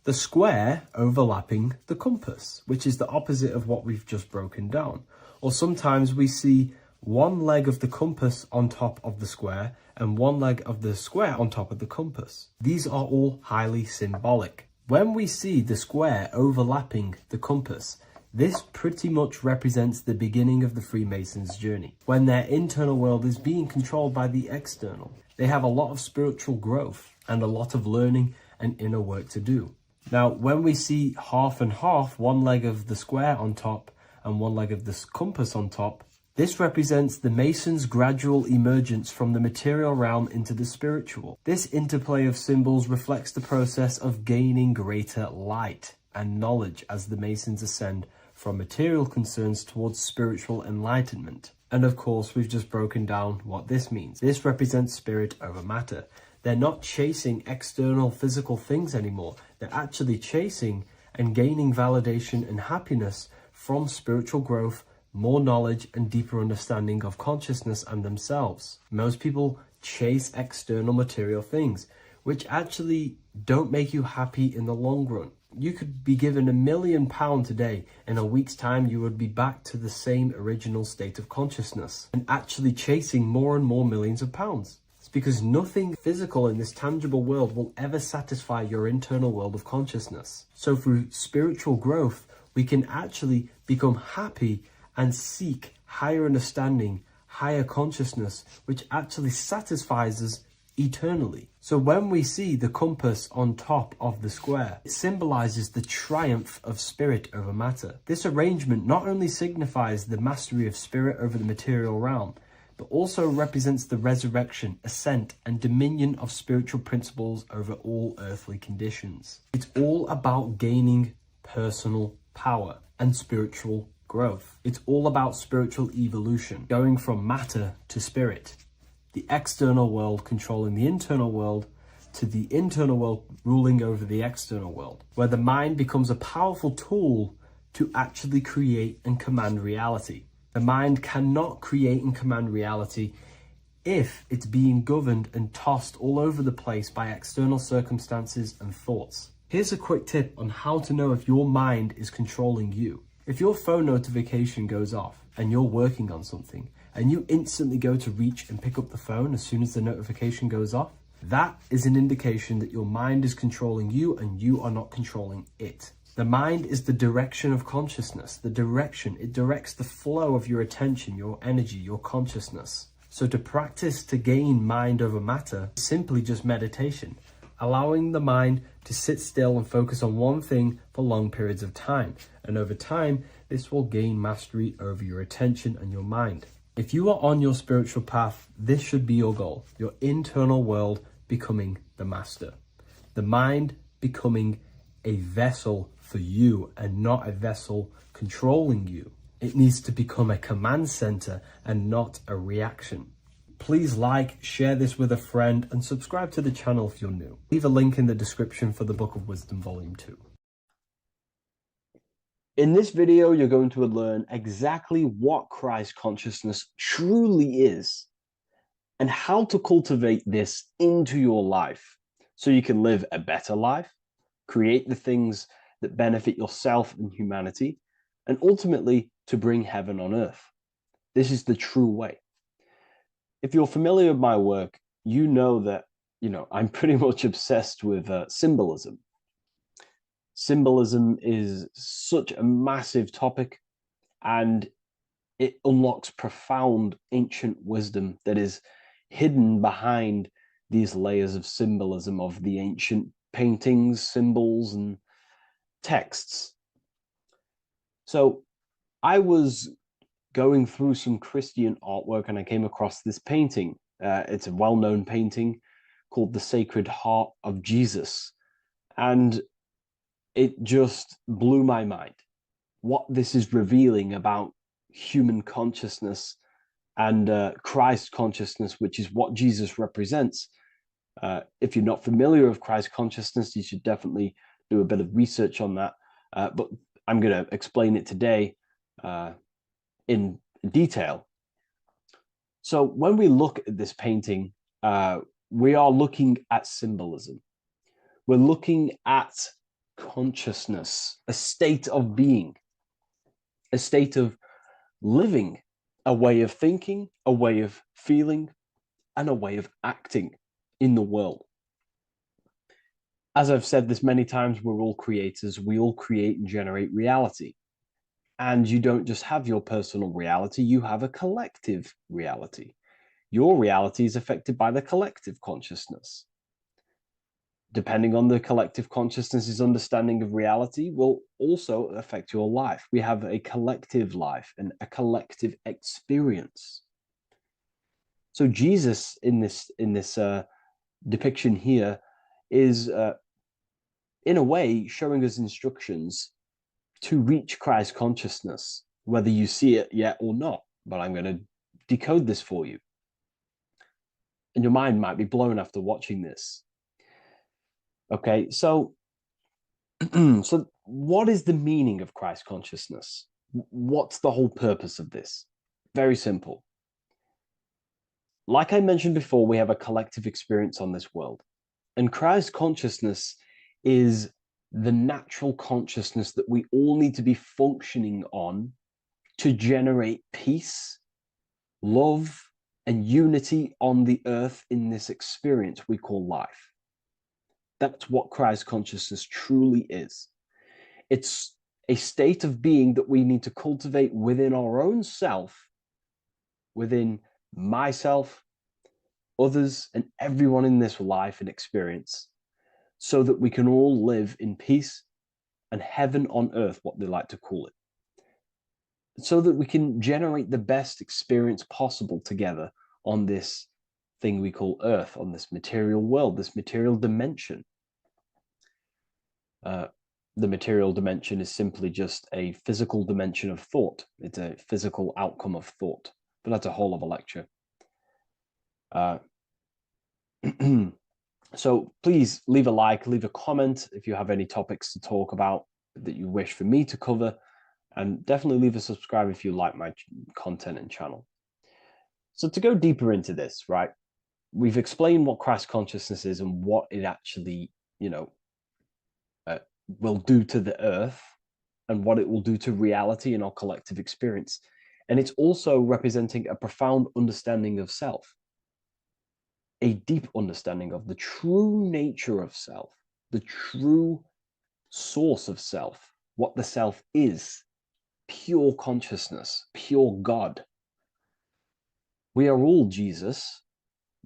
the square overlapping the compass, which is the opposite of what we've just broken down. Or sometimes we see one leg of the compass on top of the square and one leg of the square on top of the compass. These are all highly symbolic. When we see the square overlapping the compass, this pretty much represents the beginning of the Freemasons' journey, when their internal world is being controlled by the external. They have a lot of spiritual growth and a lot of learning and inner work to do. Now, when we see half and half, one leg of the square on top and one leg of the compass on top, this represents the Masons' gradual emergence from the material realm into the spiritual. This interplay of symbols reflects the process of gaining greater light and knowledge as the Masons ascend from material concerns towards spiritual enlightenment. And of course, we've just broken down what this means. This represents spirit over matter. They're not chasing external physical things anymore. They're actually chasing and gaining validation and happiness from spiritual growth, more knowledge and deeper understanding of consciousness and themselves. Most people chase external material things, which actually don't make you happy in the long run. You could be given £1 million today. In a week's time, you would be back to the same original state of consciousness and actually chasing more and more millions of pounds. It's because nothing physical in this tangible world will ever satisfy your internal world of consciousness. So through spiritual growth, we can actually become happy and seek higher understanding, higher consciousness, which actually satisfies us eternally. So when we see the compass on top of the square, it symbolizes the triumph of spirit over matter. This arrangement not only signifies the mastery of spirit over the material realm, but also represents the resurrection, ascent, and dominion of spiritual principles over all earthly conditions. It's all about gaining personal power and spiritual growth. It's all about spiritual evolution, going from matter to spirit. The external world controlling the internal world, to the internal world ruling over the external world, where the mind becomes a powerful tool to actually create and command reality. The mind cannot create and command reality if it's being governed and tossed all over the place by external circumstances and thoughts. Here's a quick tip on how to know if your mind is controlling you. If your phone notification goes off and you're working on something, and you instantly go to reach and pick up the phone as soon as the notification goes off, that is an indication that your mind is controlling you and you are not controlling it. The mind is the direction of consciousness. The direction, it directs the flow of your attention, your energy, your consciousness. So to practice to gain mind over matter is simply just meditation, allowing the mind to sit still and focus on one thing for long periods of time. And over time, this will gain mastery over your attention and your mind. If you are on your spiritual path, this should be your goal, your internal world becoming the master. The mind becoming a vessel for you and not a vessel controlling you. It needs to become a command center and not a reaction. Please like, share this with a friend, and subscribe to the channel if you're new. Leave a link in the description for the Book of Wisdom Volume 2. In this video, you're going to learn exactly what Christ consciousness truly is and how to cultivate this into your life so you can live a better life, create the things that benefit yourself and humanity, and ultimately to bring heaven on earth. This is the true way. If you're familiar with my work, you know that, I'm pretty much obsessed with symbolism. Symbolism is such a massive topic, and it unlocks profound ancient wisdom that is hidden behind these layers of symbolism of the ancient paintings, symbols, and texts. So I was going through some Christian artwork and I came across this painting. It's a well-known painting called The Sacred Heart of Jesus. And it just blew my mind. What this is revealing about human consciousness and Christ consciousness, which is what Jesus represents. If you're not familiar with Christ consciousness, you should definitely do a bit of research on that. But I'm going to explain it today in detail. So when we look at this painting, we are looking at symbolism. We're looking at consciousness, a state of being, a state of living, a way of thinking, a way of feeling, and a way of acting in the world. As I've said this many times, we're all creators. We all create and generate reality. And you don't just have your personal reality, you have a collective reality. Your reality is affected by the collective consciousness. Depending on the collective consciousness's understanding of reality will also affect your life. We have a collective life and a collective experience. So Jesus in this depiction here is in a way showing us instructions to reach Christ consciousness, whether you see it yet or not. But I'm going to decode this for you. And your mind might be blown after watching this. Okay, so so what is the meaning of Christ consciousness? What's the whole purpose of this? Very simple. Like I mentioned before, we have a collective experience on this world. And Christ consciousness is the natural consciousness that we all need to be functioning on to generate peace, love, and unity on the earth in this experience we call life. That's what Christ consciousness truly is. It's a state of being that we need to cultivate within our own self, within myself, others, and everyone in this life and experience, so that we can all live in peace and heaven on earth, what they like to call it, so that we can generate the best experience possible together on this thing we call earth, on this material world, this material dimension. The material dimension is simply just a physical dimension of thought. It's a physical outcome of thought, but that's a whole of a lecture. So please leave a like, leave a comment if you have any topics to talk about that you wish for me to cover, and definitely leave a subscribe if you like my content and channel. So to go deeper into this, right, we've explained what Christ consciousness is and what it actually, will do to the earth and what it will do to reality and our collective experience. And it's also representing a profound understanding of self, a deep understanding of the true nature of self, the true source of self, what the self is, pure consciousness, pure God. We are all Jesus.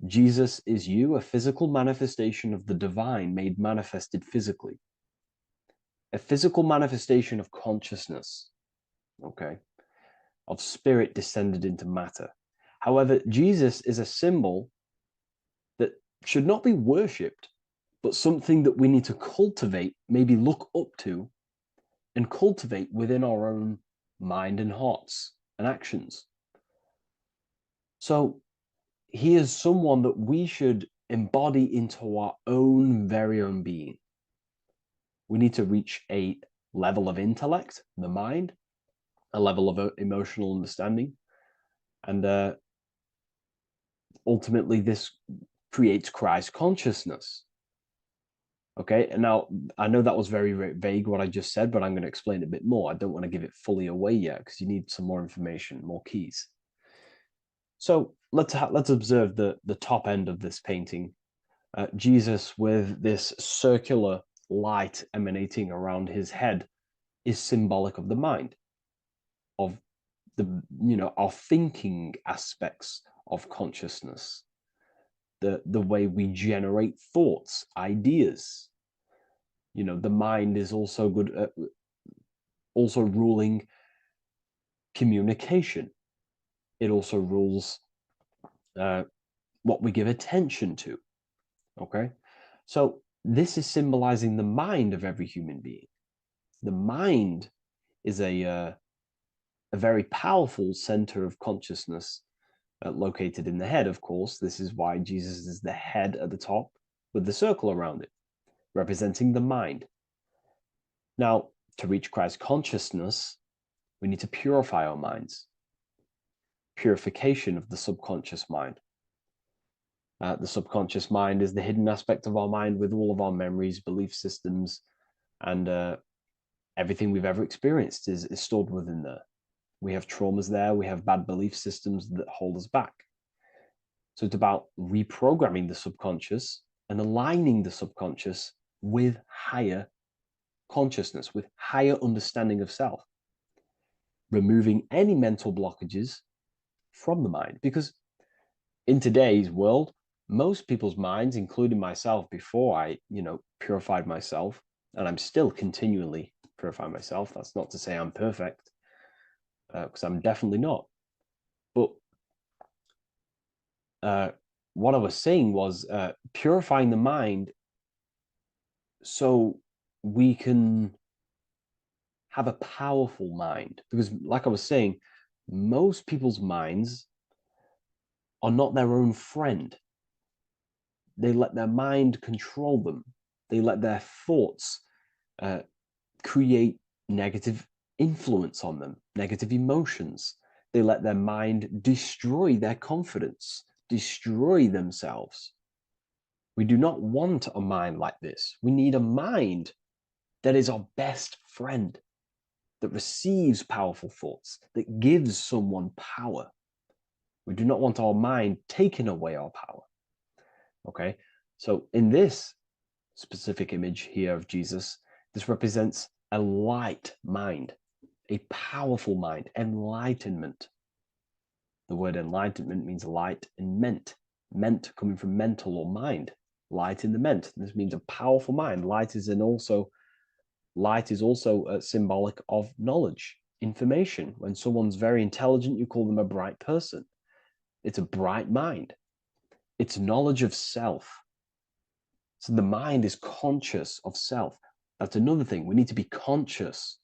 Jesus is you, a physical manifestation of the divine made manifested physically. A physical manifestation of consciousness, okay, of spirit descended into matter. However, Jesus is a symbol that should not be worshipped, but something that we need to cultivate, maybe look up to, and cultivate within our own mind and hearts and actions. So he is someone that we should embody into our own very own being. We need to reach a level of intellect, the mind, a level of emotional understanding, and ultimately this creates Christ consciousness. Okay, and now I know that was very, very vague what I just said, but I'm going to explain it a bit more. I don't want to give it fully away yet because you need some more information, more keys. So let's observe the top end of this painting. Jesus with this circular light emanating around his head is symbolic of the mind, of the our thinking aspects of consciousness, the way we generate thoughts, ideas, You know, the mind is also good at also ruling communication. It also rules what we give attention to. Okay, so this is symbolizing the mind of every human being. The mind is a very powerful center of consciousness located in the head, of course. This is why Jesus is the head at the top with the circle around it, representing the mind. Now, to reach Christ consciousness, we need to purify our minds. Purification of the subconscious mind. The subconscious mind is the hidden aspect of our mind with all of our memories, belief systems, and everything we've ever experienced is stored within there. We have traumas there, we have bad belief systems that hold us back. So it's about reprogramming the subconscious and aligning the subconscious with higher consciousness, with higher understanding of self, removing any mental blockages from the mind. Because in today's world, most people's minds, including myself, before I, purified myself, and I'm still continually purifying myself. That's not to say I'm perfect, because I'm definitely not. But what I was saying was purifying the mind so we can have a powerful mind. Because, like I was saying, most people's minds are not their own friend. They let their mind control them. They let their thoughts create negative influence on them, negative emotions. They let their mind destroy their confidence, destroy themselves. We do not want a mind like this. We need a mind that is our best friend, that receives powerful thoughts, that gives someone power. We do not want our mind taking away our power. Okay, so in this specific image here of Jesus, this represents a light mind, a powerful mind, enlightenment. The word enlightenment means light and ment coming from mental or mind, light in the ment. This means a powerful mind. Light is also symbolic of knowledge, information. When someone's very intelligent, you call them a bright person. It's a bright mind. It's knowledge of self. So the mind is conscious of self. That's another thing. We need to be conscious.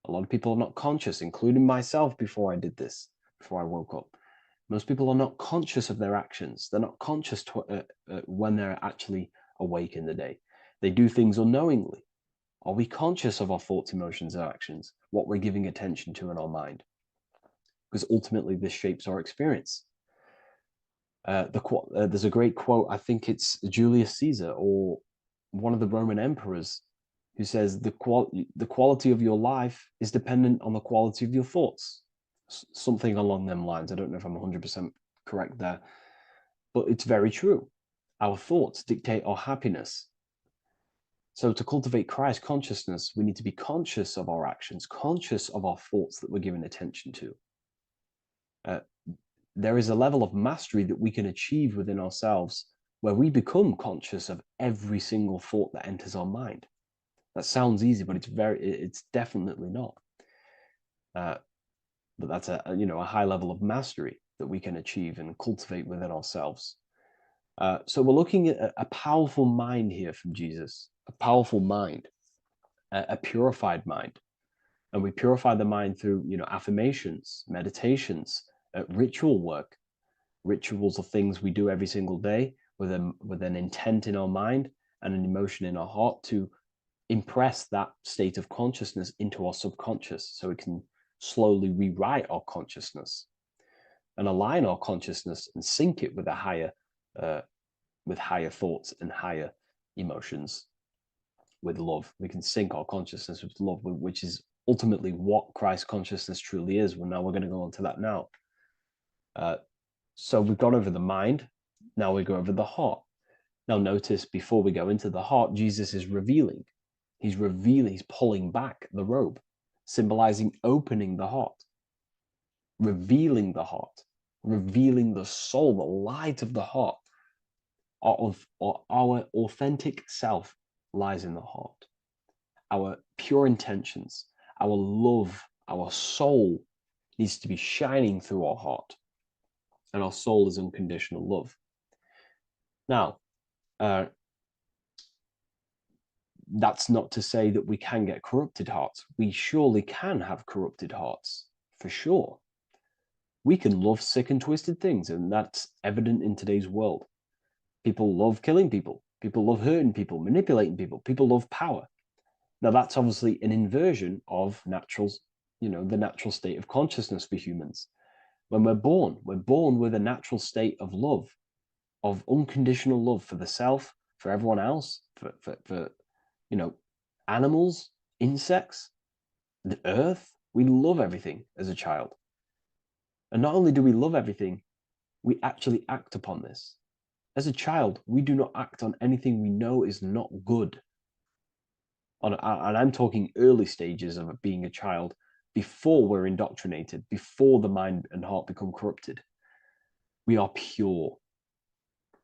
A lot of people are not conscious, including myself before I did this, before I woke up. Most people are not conscious of their actions. They're not conscious when they're actually awake in the day. They do things unknowingly. Are we conscious of our thoughts, emotions, and actions, what we're giving attention to in our mind? Because ultimately this shapes our experience. There's a great quote, I think it's Julius Caesar or one of the Roman emperors, who says the quality of your life is dependent on the quality of your thoughts. Something along them lines. I don't know if I'm 100% correct there, but it's very true. Our thoughts dictate our happiness. So to cultivate Christ consciousness, we need to be conscious of our actions, conscious of our thoughts that we're giving attention to. There is a level of mastery that we can achieve within ourselves where we become conscious of every single thought that enters our mind. That sounds easy, but it's definitely not. But that's a high level of mastery that we can achieve and cultivate within ourselves. So we're looking at a powerful mind here from Jesus, a powerful mind, a purified mind. And we purify the mind through, affirmations, meditations, ritual work. Rituals are things we do every single day with an intent in our mind and an emotion in our heart to impress that state of consciousness into our subconscious, so we can slowly rewrite our consciousness and align our consciousness and sync it with higher thoughts and higher emotions with love. We can sync our consciousness with love, which is ultimately what Christ consciousness truly is. Well, now we're going to go on to that now. So we've gone over the mind. Now we go over the heart. Now notice, before we go into the heart, Jesus is revealing. He's pulling back the robe, symbolizing opening the heart, revealing the heart, revealing the soul, the light of the heart, our authentic self, lies in the heart. Our pure intentions, our love, our soul needs to be shining through our heart. And our soul is unconditional love. Now, that's not to say that we can get corrupted hearts. We surely can have corrupted hearts, for sure. We can love sick and twisted things, and that's evident in today's world. People love killing people. People love hurting people, manipulating people. People love power. Now, that's obviously an inversion of natural, the natural state of consciousness for humans. When we're born with a natural state of love, of unconditional love for the self, for everyone else, for animals, insects, the earth. We love everything as a child. And not only do we love everything, we actually act upon this. As a child, we do not act on anything we know is not good. And I'm talking early stages of being a child, before we're indoctrinated, before the mind and heart become corrupted. We are pure.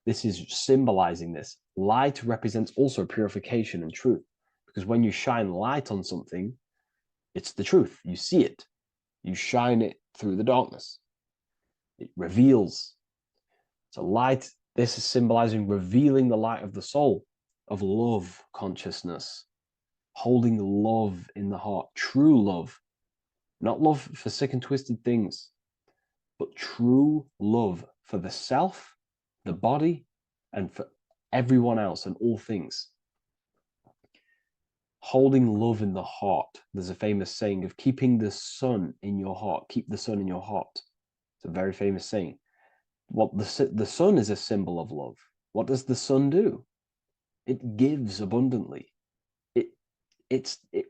This is symbolizing this. Light represents also purification and truth, because when you shine light on something, it's the truth. You see it. You shine it through the darkness. It reveals. So light, this is symbolizing revealing the light of the soul, of love consciousness, holding love in the heart, true love, not love for sick and twisted things, but true love for the self, the body, and for everyone else and all things. Holding love in the heart. There's a famous saying of keeping the sun in your heart. Keep the sun in your heart. It's a very famous saying. What the sun is a symbol of love. What does the sun do? It gives abundantly.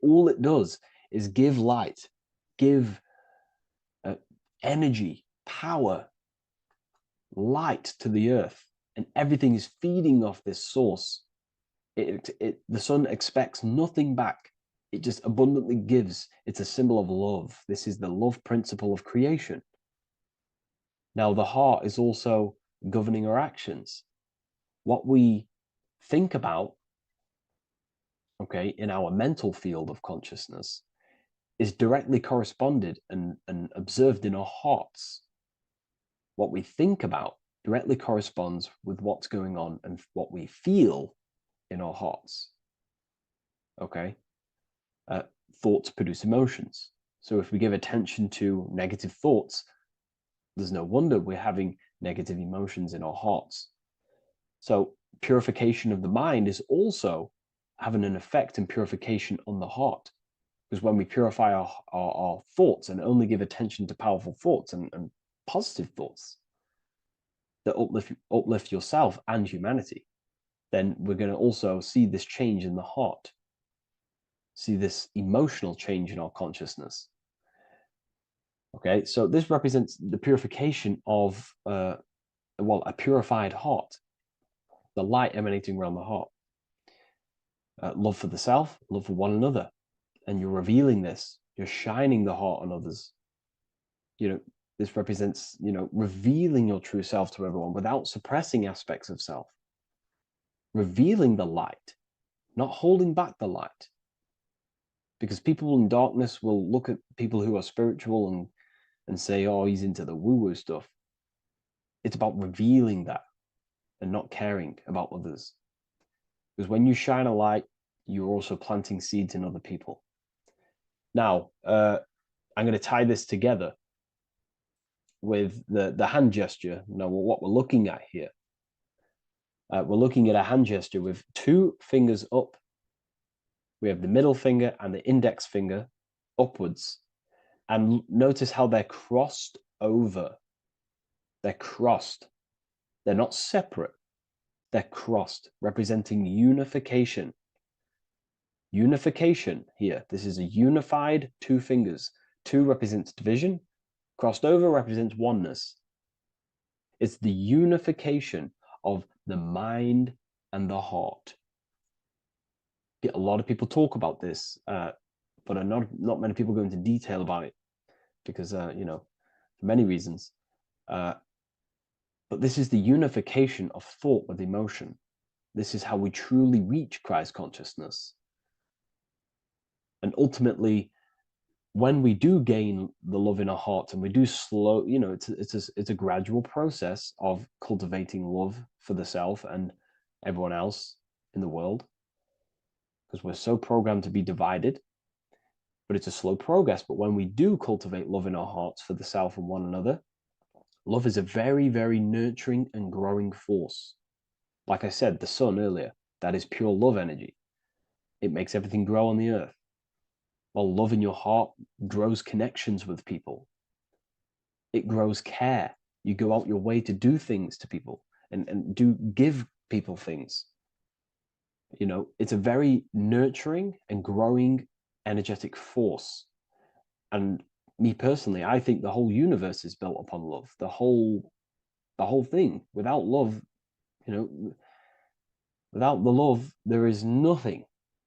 All it does is give light, give energy, power, light to the earth, and everything is feeding off this source. The sun expects nothing back. It just abundantly gives. It's a symbol of love. This is the love principle of creation. Now, the heart is also governing our actions. What we think about, okay, in our mental field of consciousness is directly corresponded and observed in our hearts. What we think about directly corresponds with what's going on and what we feel in our hearts. Okay? Thoughts produce emotions. So if we give attention to negative thoughts, there's no wonder we're having negative emotions in our hearts. So purification of the mind is also having an effect in purification on the heart. Because when we purify our thoughts and only give attention to powerful thoughts and positive thoughts that uplift yourself and humanity, then we're going to also see this change in the heart, see this emotional change in our consciousness. Okay, so this represents the purification of, a purified heart, the light emanating around the heart. Love for the self, love for one another. And you're revealing this, you're shining the heart on others. This represents, revealing your true self to everyone without suppressing aspects of self. Revealing the light, not holding back the light. Because people in darkness will look at people who are spiritual and say, oh, he's into the woo-woo stuff. It's about revealing that and not caring about others. Because when you shine a light, you're also planting seeds in other people. Now, I'm going to tie this together with the hand gesture. Now, what we're looking at here, we're looking at a hand gesture with two fingers up. We have the middle finger and the index finger upwards. And notice how they're crossed over. They're crossed. They're not separate. They're crossed, representing unification. Unification here. This is a unified two fingers. Two represents division. Crossed over represents oneness. It's the unification of the mind and the heart. A lot of people talk about this, but not many people go into detail about it because, for many reasons. But this is the unification of thought with emotion. This is how we truly reach Christ consciousness. And ultimately, when we do gain the love in our hearts, and we do slow, you know, it's a gradual process of cultivating love for the self and everyone else in the world, because we're so programmed to be divided. But it's a slow progress. But when we do cultivate love in our hearts for the self and one another, love is a very, very nurturing and growing force. Like I said, the sun earlier, that is pure love energy. It makes everything grow on the earth. While love in your heart grows connections with people. It grows care. You go out your way to do things to people and do give people things. You know, it's a very nurturing and growing energetic force. And me personally, I think the whole universe is built upon love. The whole thing. Without love, you know, without the love, there is nothing.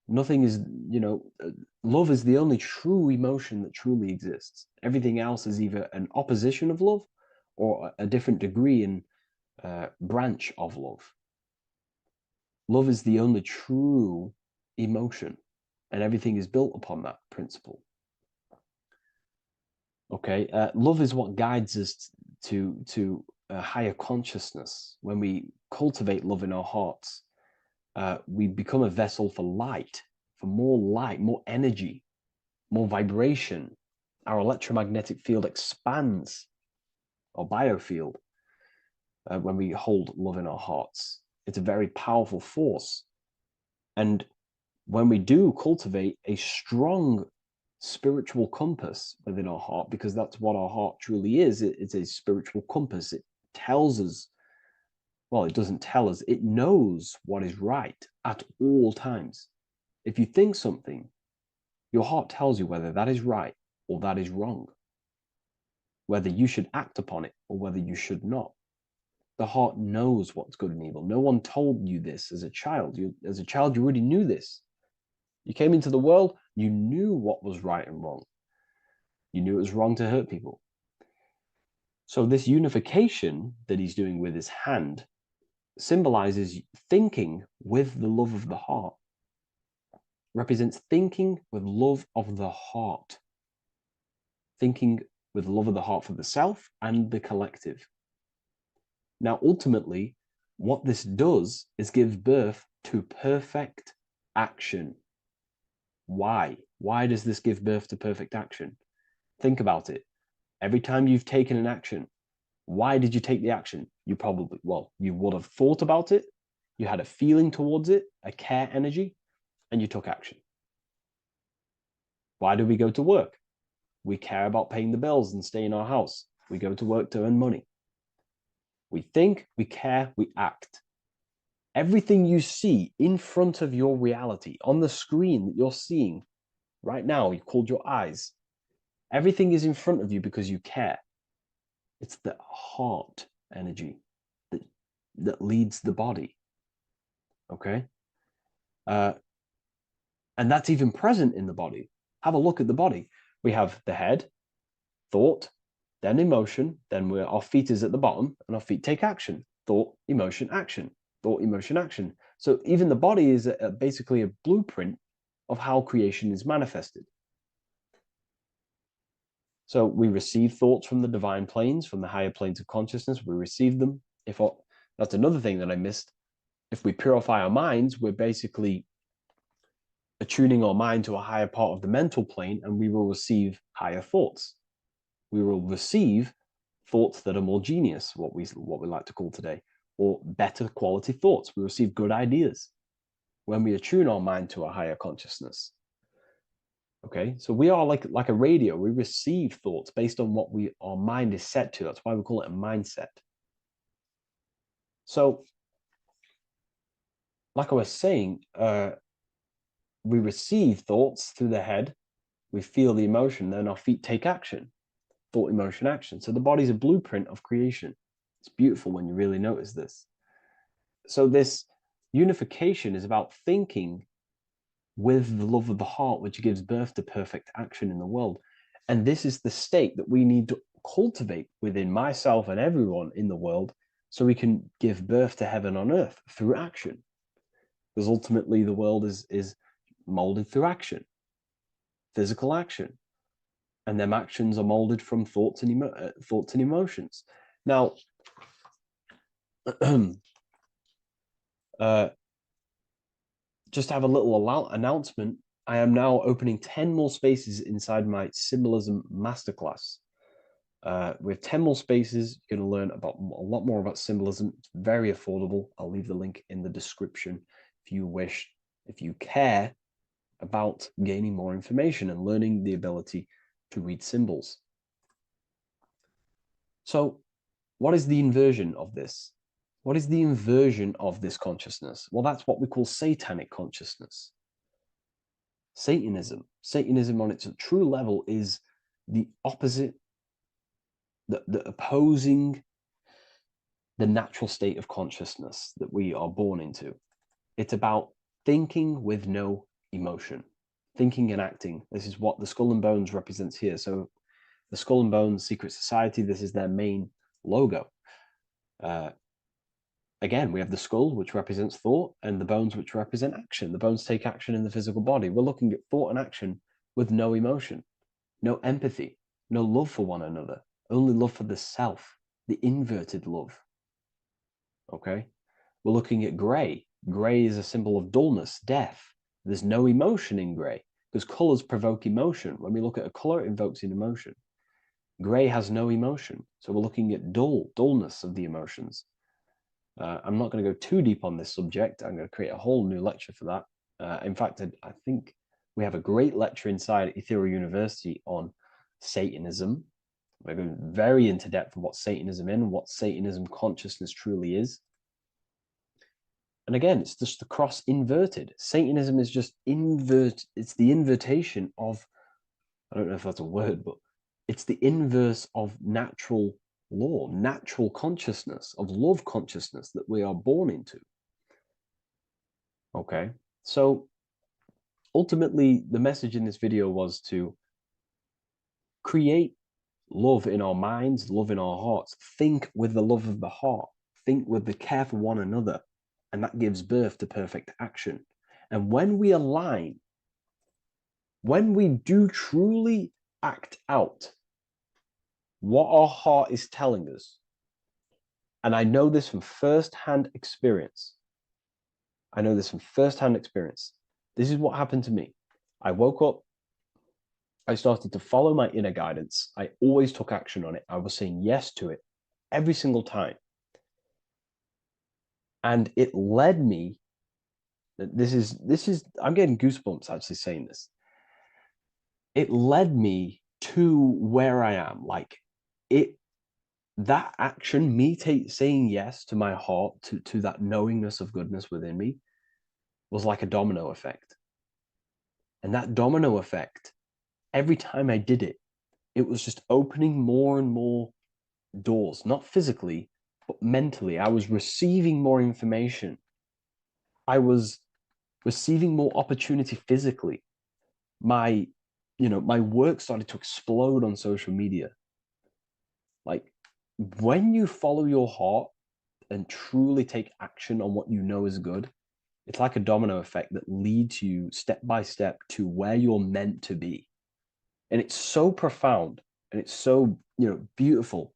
Nothing is, you know, love is the only true emotion that truly exists. Everything else is either an opposition of love or a different degree and branch of love. Love is the only true emotion, and everything is built upon that principle. Okay, love is what guides us to a higher consciousness. When we cultivate love in our hearts, we become a vessel for light, more energy, more vibration. Our electromagnetic field expands, our biofield, when we hold love in our hearts. It's a very powerful force. And when we do cultivate a strong spiritual compass within our heart, because that's what our heart truly is, it's a spiritual compass. It tells us, well, it doesn't tell us, it knows what is right at all times. If you think something, your heart tells you whether that is right or that is wrong, whether you should act upon it or whether you should not. The heart knows what's good and evil. No one told you this as a child. As a child, you already knew this. You came into the world, you knew what was right and wrong. You knew it was wrong to hurt people. So this unification that he's doing with his hand symbolizes thinking with the love of the heart, represents thinking with love of the heart, thinking with love of the heart for the self and the collective. Now, ultimately, what this does is give birth to perfect action. Why? Why does this give birth to perfect action? Think about it. Every time you've taken an action, why did you take the action? You probably, well, you would have thought about it, you had a feeling towards it, a care energy, and you took action. Why do we go to work? We care about paying the bills and staying in our house. We go to work to earn money. We think, we care, we act. Everything you see in front of your reality, on the screen that you're seeing right now, you called your eyes, everything is in front of you because you care. It's the heart energy that leads the body. Okay? And that's even present in the body. Have a look at the body. We have the head, thought, then emotion, then our feet is at the bottom, and our feet take action. Thought, emotion, action. Thought, emotion, action. So even the body is basically a blueprint of how creation is manifested. So we receive thoughts from the divine planes, from the higher planes of consciousness. We receive them. That's another thing that I missed. If we purify our minds, we're basically attuning our mind to a higher part of the mental plane, and we will receive higher thoughts. We will receive thoughts that are more genius, what we like to call today, or better quality thoughts. We receive good ideas when we attune our mind to a higher consciousness. Okay, so we are like a radio. We receive thoughts based on what our mind is set to. That's why we call it a mindset. So, like I was saying, we receive thoughts through the head. We feel the emotion, then our feet take action. Thought, emotion, action. So the body's a blueprint of creation. It's beautiful when you really notice this. So this unification is about thinking with the love of the heart, which gives birth to perfect action in the world. And this is the state that we need to cultivate within myself and everyone in the world so we can give birth to heaven on earth through action. because ultimately the world is molded through action, physical action, and them actions are molded from thoughts and emotions. Now, just to have a little announcement, I am now opening 10 more spaces inside my Symbolism Masterclass. With 10 more spaces, you're going to learn about a lot more about symbolism. It's very affordable. I'll leave the link in the description if you wish, if you care about gaining more information and learning the ability to read symbols. So, what is the inversion of this? What is the inversion of this consciousness? Well, that's what we call satanic consciousness. Satanism. Satanism on its true level is the opposite, the opposing the natural state of consciousness that we are born into. It's about thinking with no emotion, thinking and acting. This is what the Skull and Bones represents here. So the Skull and Bones Secret Society, this is their main logo. Again, we have the skull, which represents thought, and the bones, which represent action. The bones take action in the physical body. We're looking at thought and action with no emotion, no empathy, no love for one another, only love for the self, the inverted love. Okay? We're looking at gray. Gray is a symbol of dullness, death. There's no emotion in gray because colors provoke emotion. When we look at a color, it invokes an emotion. Gray has no emotion. So we're looking at dullness of the emotions. I'm not going to go too deep on this subject. I'm going to create a whole new lecture for that. In fact, I think we have a great lecture inside Ethereal University on Satanism. We're going very into depth of what Satanism is and what Satanism consciousness truly is. And again, it's just the cross inverted. Satanism is just it's the invertation of, I don't know if that's a word, but it's the inverse of natural law, natural consciousness, of love consciousness that we are born into. Okay, so ultimately the message in this video was to create love in our minds, love in our hearts, think with the love of the heart, think with the care for one another, and that gives birth to perfect action. And when we align, when we do truly act out what our heart is telling us, and I know this from first-hand experience. This is what happened to me. I woke up, I started to follow my inner guidance. I always took action on it. I was saying yes to it every single time. And it led me, this is, I'm getting goosebumps actually saying this. It led me to where I am. Like that action, me saying yes to my heart, to that knowingness of goodness within me, was like a domino effect. And that domino effect, every time I did it, it was just opening more and more doors, not physically, but mentally. I was receiving more information. I was receiving more opportunity physically. My work started to explode on social media. Like, when you follow your heart and truly take action on what you know is good, it's like a domino effect that leads you step by step to where you're meant to be. And it's so profound and it's so, beautiful.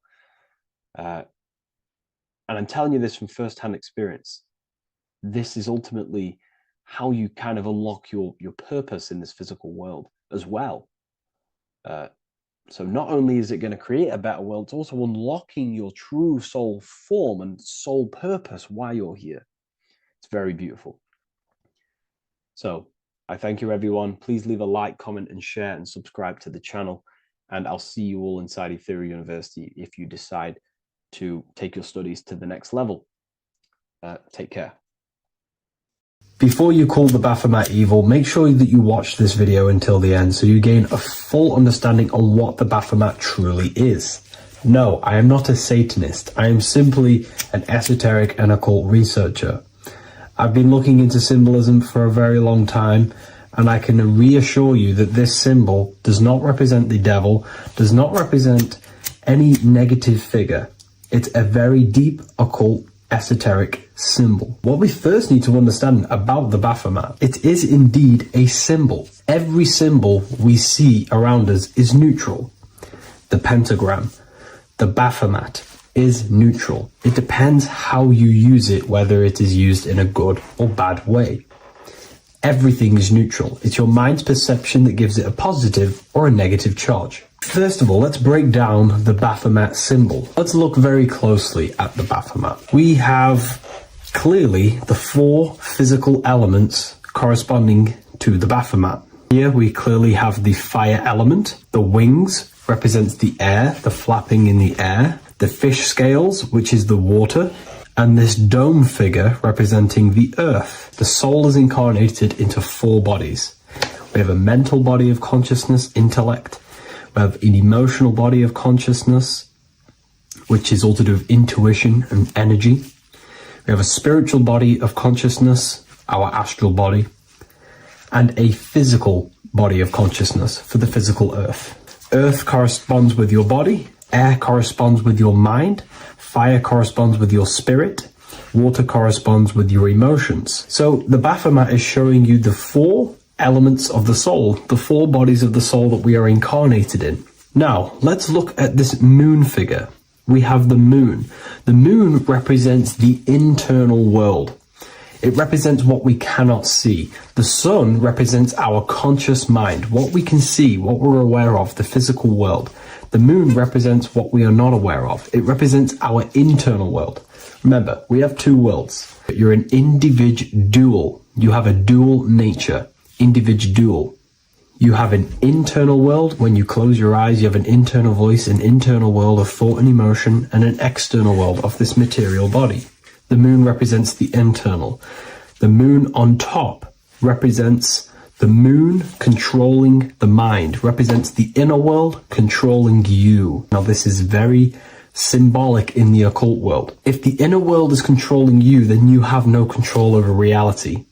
And I'm telling you this from firsthand experience. This is ultimately how you kind of unlock your purpose in this physical world as well. So not only is it going to create a better world, it's also unlocking your true soul form and soul purpose while you're here. It's very beautiful. So I thank you, everyone. Please leave a like, comment, and share, and subscribe to the channel. And I'll see you all inside Ethereal University if you decide to take your studies to the next level. Take care. Before you call the Baphomet evil, make sure that you watch this video until the end so you gain a full understanding on what the Baphomet truly is. No, I am not a Satanist. I am simply an esoteric and occult researcher. I've been looking into symbolism for a very long time, and I can reassure you that this symbol does not represent the devil, does not represent any negative figure. It's a very deep occult esoteric symbol. What we first need to understand about the Baphomet, it is indeed a symbol. Every symbol we see around us is neutral. The pentagram, the Baphomet, is neutral. It depends how you use it, whether it is used in a good or bad way. Everything is neutral. It's your mind's perception that gives it a positive or a negative charge. First of all, let's break down the Baphomet symbol. Let's look very closely at the Baphomet. We have clearly the 4 physical elements corresponding to the Baphomet. Here we clearly have the fire element. The wings represents the air, the flapping in the air. The fish scales, which is the water, and this dome figure representing the earth. The soul is incarnated into 4 bodies. We have a mental body of consciousness, intellect. We have an emotional body of consciousness, which is all to do with intuition and energy. We have a spiritual body of consciousness, our astral body, and a physical body of consciousness for the physical earth. Earth corresponds with your body. Air corresponds with your mind, fire corresponds with your spirit, water corresponds with your emotions. So the Baphomet is showing you the 4 elements of the soul, the 4 bodies of the soul that we are incarnated in. Now, let's look at this moon figure. We have the moon. The moon represents the internal world. It represents what we cannot see. The sun represents our conscious mind, what we can see, what we're aware of, the physical world. The moon represents what we are not aware of. It represents our internal world. Remember, we have 2 worlds. You're an individual. You have a dual nature. Individual. You have an internal world. When you close your eyes, you have an internal voice, an internal world of thought and emotion, and an external world of this material body. The moon represents the internal. The moon on top represents the moon controlling the mind, represents the inner world controlling you. Now this is very symbolic in the occult world. If the inner world is controlling you, then you have no control over reality.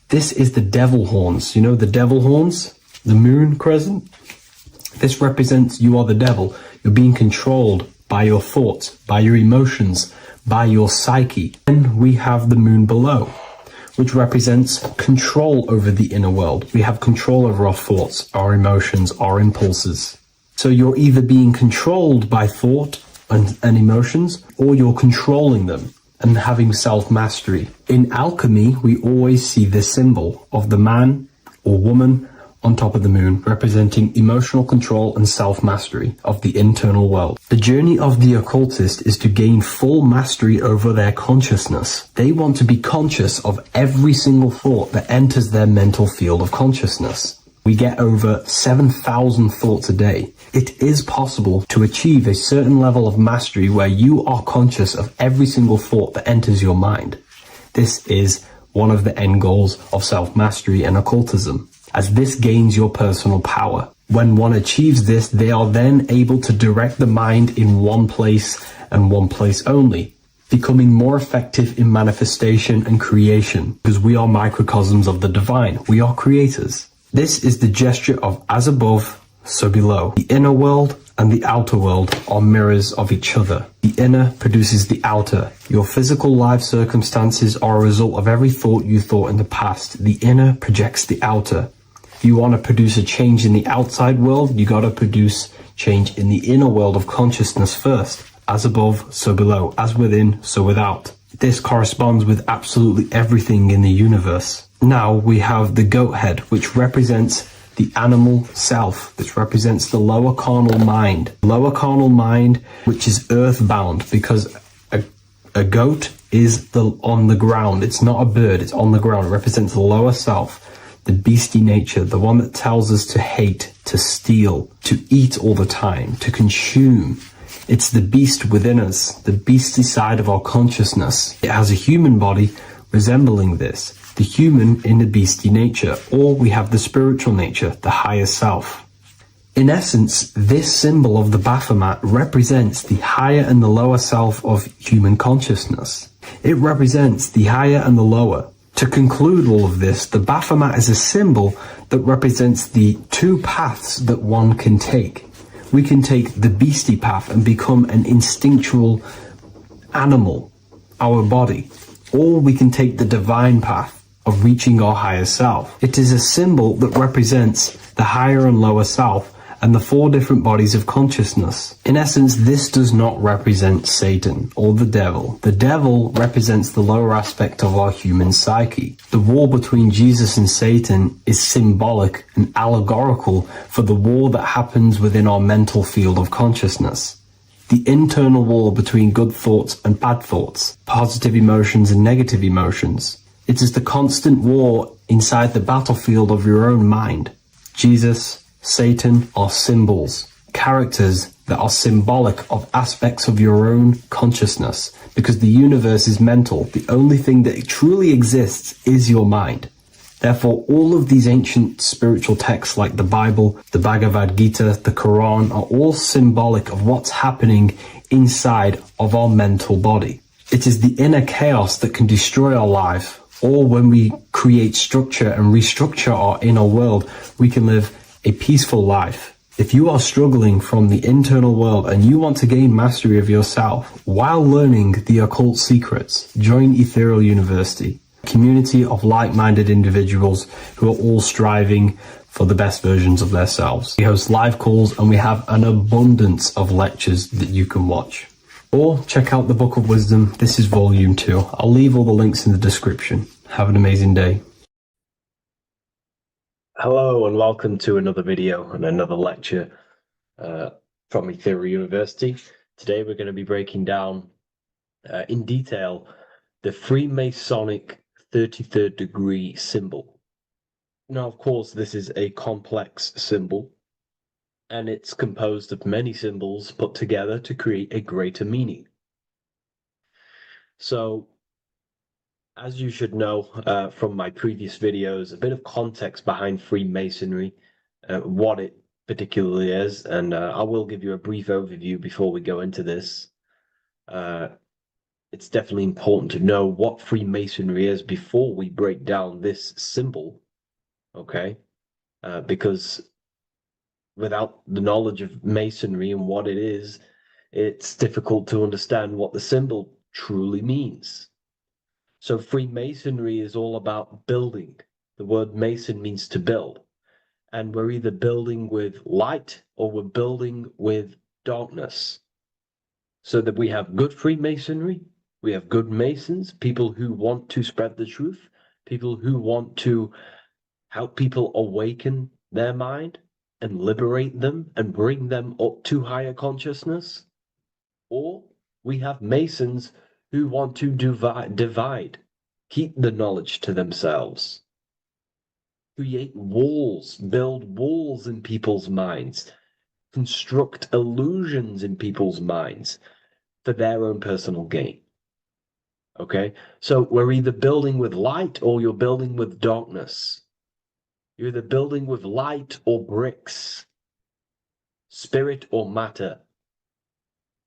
This is the devil horns. You know the devil horns? The moon crescent? This represents you are the devil. You're being controlled by your thoughts, by your emotions, by your psyche. Then we have the moon below, which represents control over the inner world. We have control over our thoughts, our emotions, our impulses. So you're either being controlled by thought and emotions, or you're controlling them and having self-mastery. In alchemy, we always see this symbol of the man or woman on top of the moon, representing emotional control and self-mastery of the internal world. The journey of the occultist is to gain full mastery over their consciousness. They want to be conscious of every single thought that enters their mental field of consciousness. We get over 7,000 thoughts a day. It is possible to achieve a certain level of mastery where you are conscious of every single thought that enters your mind. This is one of the end goals of self-mastery and occultism, as this gains your personal power. When one achieves this, they are then able to direct the mind in one place and one place only, becoming more effective in manifestation and creation, because we are microcosms of the divine. We are creators. This is the gesture of as above, so below. The inner world and the outer world are mirrors of each other. The inner produces the outer. Your physical life circumstances are a result of every thought you thought in the past. The inner projects the outer. If you want to produce a change in the outside world, you got to produce change in the inner world of consciousness first. As above, so below. As within, so without. This corresponds with absolutely everything in the universe. Now we have the goat head, which represents the animal self. This represents the lower carnal mind. Lower carnal mind, which is earthbound, because a goat is on the ground. It's not a bird, it's on the ground. It represents the lower self, the beastie nature, the one that tells us to hate, to steal, to eat all the time, to consume. It's the beast within us, the beastie side of our consciousness. It has a human body resembling this, the human in the beastie nature, or we have the spiritual nature, the higher self. In essence, this symbol of the Baphomet represents the higher and the lower self of human consciousness. It represents the higher and the lower. To conclude all of this, the Baphomet is a symbol that represents the 2 paths that one can take. We can take the beastie path and become an instinctual animal, our body, or we can take the divine path of reaching our higher self. It is a symbol that represents the higher and lower self and the four different bodies of consciousness. In essence, this does not represent Satan or the devil. The devil represents the lower aspect of our human psyche. The war between Jesus and Satan is symbolic and allegorical for the war that happens within our mental field of consciousness. The internal war between good thoughts and bad thoughts, positive emotions and negative emotions. It is the constant war inside the battlefield of your own mind. Jesus, Satan are symbols, characters that are symbolic of aspects of your own consciousness, because the universe is mental. The only thing that truly exists is your mind. Therefore, all of these ancient spiritual texts like the Bible, the Bhagavad Gita, the Quran are all symbolic of what's happening inside of our mental body. It is the inner chaos that can destroy our life, or when we create structure and restructure our inner world, we can live a peaceful life. If you are struggling from the internal world and you want to gain mastery of yourself while learning the occult secrets, join Ethereal University, a community of like-minded individuals who are all striving for the best versions of themselves. We host live calls and we have an abundance of lectures that you can watch. Or check out the Book of Wisdom. This is volume 2. I'll leave all the links in the description. Have an amazing day. Hello and welcome to another video and another lecture from Ethereal University. Today we're going to be breaking down in detail the Freemasonic 33rd degree symbol. Now, of course, this is a complex symbol and it's composed of many symbols put together to create a greater meaning. So, as you should know from my previous videos, a bit of context behind Freemasonry, what it particularly is, and I will give you a brief overview before we go into this. It's definitely important to know what Freemasonry is before we break down this symbol, okay? Because without the knowledge of Masonry and what it is, it's difficult to understand what the symbol truly means. So Freemasonry is all about building. The word Mason means to build. And we're either building with light or we're building with darkness. So that we have good Freemasonry, we have good Masons, people who want to spread the truth, people who want to help people awaken their mind and liberate them and bring them up to higher consciousness. Or we have Masons who want to divide, keep the knowledge to themselves, create walls, build walls in people's minds, construct illusions in people's minds for their own personal gain. Okay, so we're either building with light or you're building with darkness. You're either building with light or bricks, spirit or matter.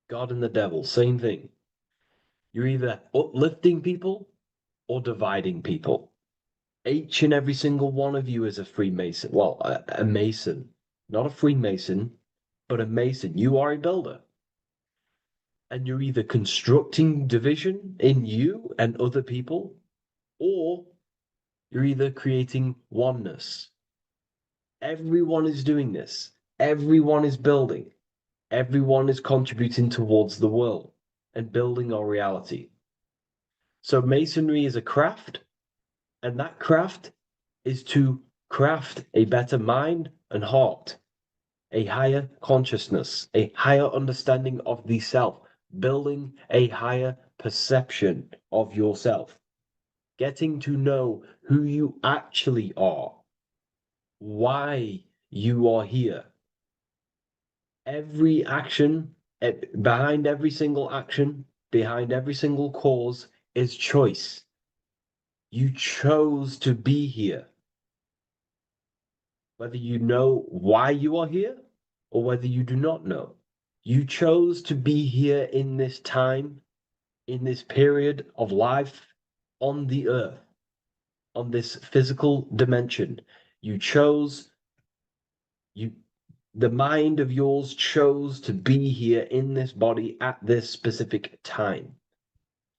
God and the devil, same thing. You're either uplifting people or dividing people. Each and every single one of you is a Freemason. Well, a Mason. Not a Freemason, but a Mason. You are a builder. And you're either constructing division in you and other people, or you're either creating oneness. Everyone is doing this. Everyone is building. Everyone is contributing towards the world and building our reality. So Masonry is a craft, and that craft is to craft a better mind and heart, a higher consciousness, a higher understanding of the self, building a higher perception of yourself, getting to know who you actually are, why you are here. Every action, behind every single action, behind every single cause is choice. You chose to be here. Whether you know why you are here or whether you do not know. You chose to be here in this time, in this period of life on the earth, on this physical dimension. You chose, the mind of yours chose to be here in this body at this specific time.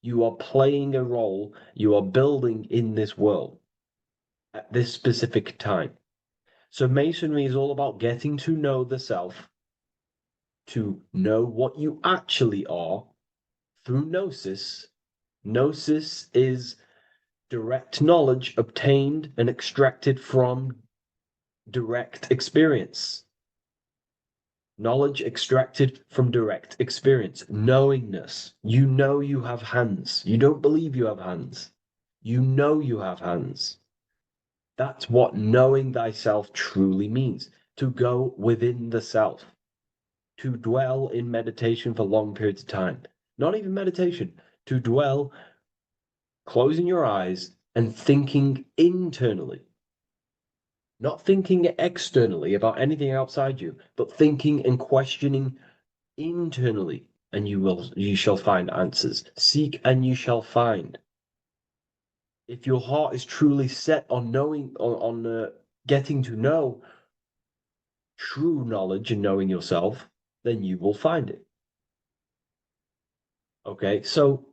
You are playing a role. You are building in this world at this specific time. So Masonry is all about getting to know the self, to know what you actually are through gnosis. Gnosis is direct knowledge obtained and extracted from direct experience. Knowledge extracted from direct experience. Knowingness. You know you have hands. You don't believe you have hands. You know you have hands. That's what knowing thyself truly means. To go within the self. To dwell in meditation for long periods of time. Not even meditation. To dwell, closing your eyes and thinking internally. Not thinking externally about anything outside you, but thinking and questioning internally, and you shall find answers. Seek and you shall find. If your heart is truly set on knowing, on getting to know true knowledge and knowing yourself, then you will find it. Okay, so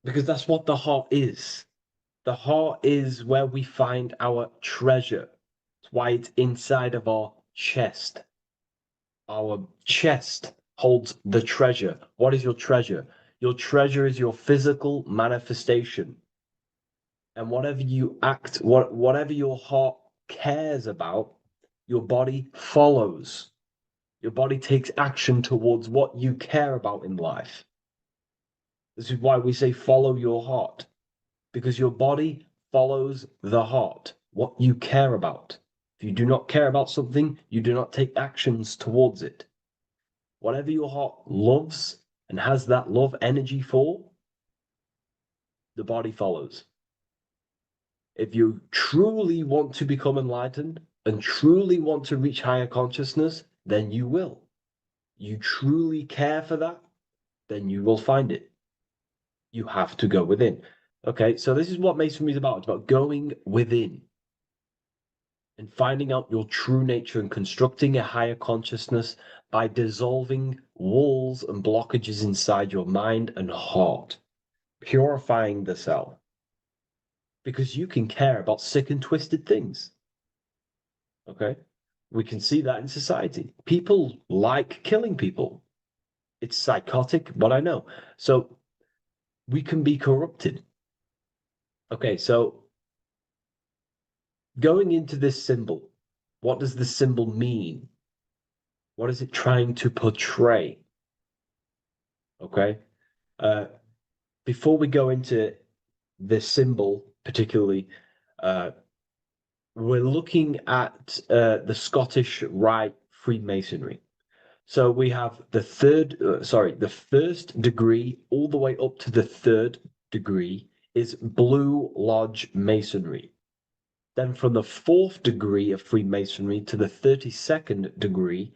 because that's what the heart is. The heart is where we find our treasure. That's why it's inside of our chest. Our chest holds the treasure. What is your treasure? Your treasure is your physical manifestation. And whatever you act, whatever your heart cares about, your body follows. Your body takes action towards what you care about in life. This is why we say follow your heart, because your body follows the heart, what you care about. If you do not care about something, you do not take actions towards it. Whatever your heart loves and has that love energy for, the body follows. If you truly want to become enlightened and truly want to reach higher consciousness, then you will. You truly care for that, then you will find it. You have to go within. Okay, so this is what Masonry is about. It's about going within and finding out your true nature and constructing a higher consciousness by dissolving walls and blockages inside your mind and heart, purifying the self. Because you can care about sick and twisted things. Okay? We can see that in society. People like killing people. It's psychotic, but I know. So we can be corrupted. Okay, so going into this symbol, what does the symbol mean? What is it trying to portray? Okay. Uh, Before we go into this symbol, particularly, uh, we're looking at the Scottish Rite Freemasonry. So we have the first degree all the way up to the third degree is Blue Lodge Masonry. Then from the fourth degree of Freemasonry to the 32nd degree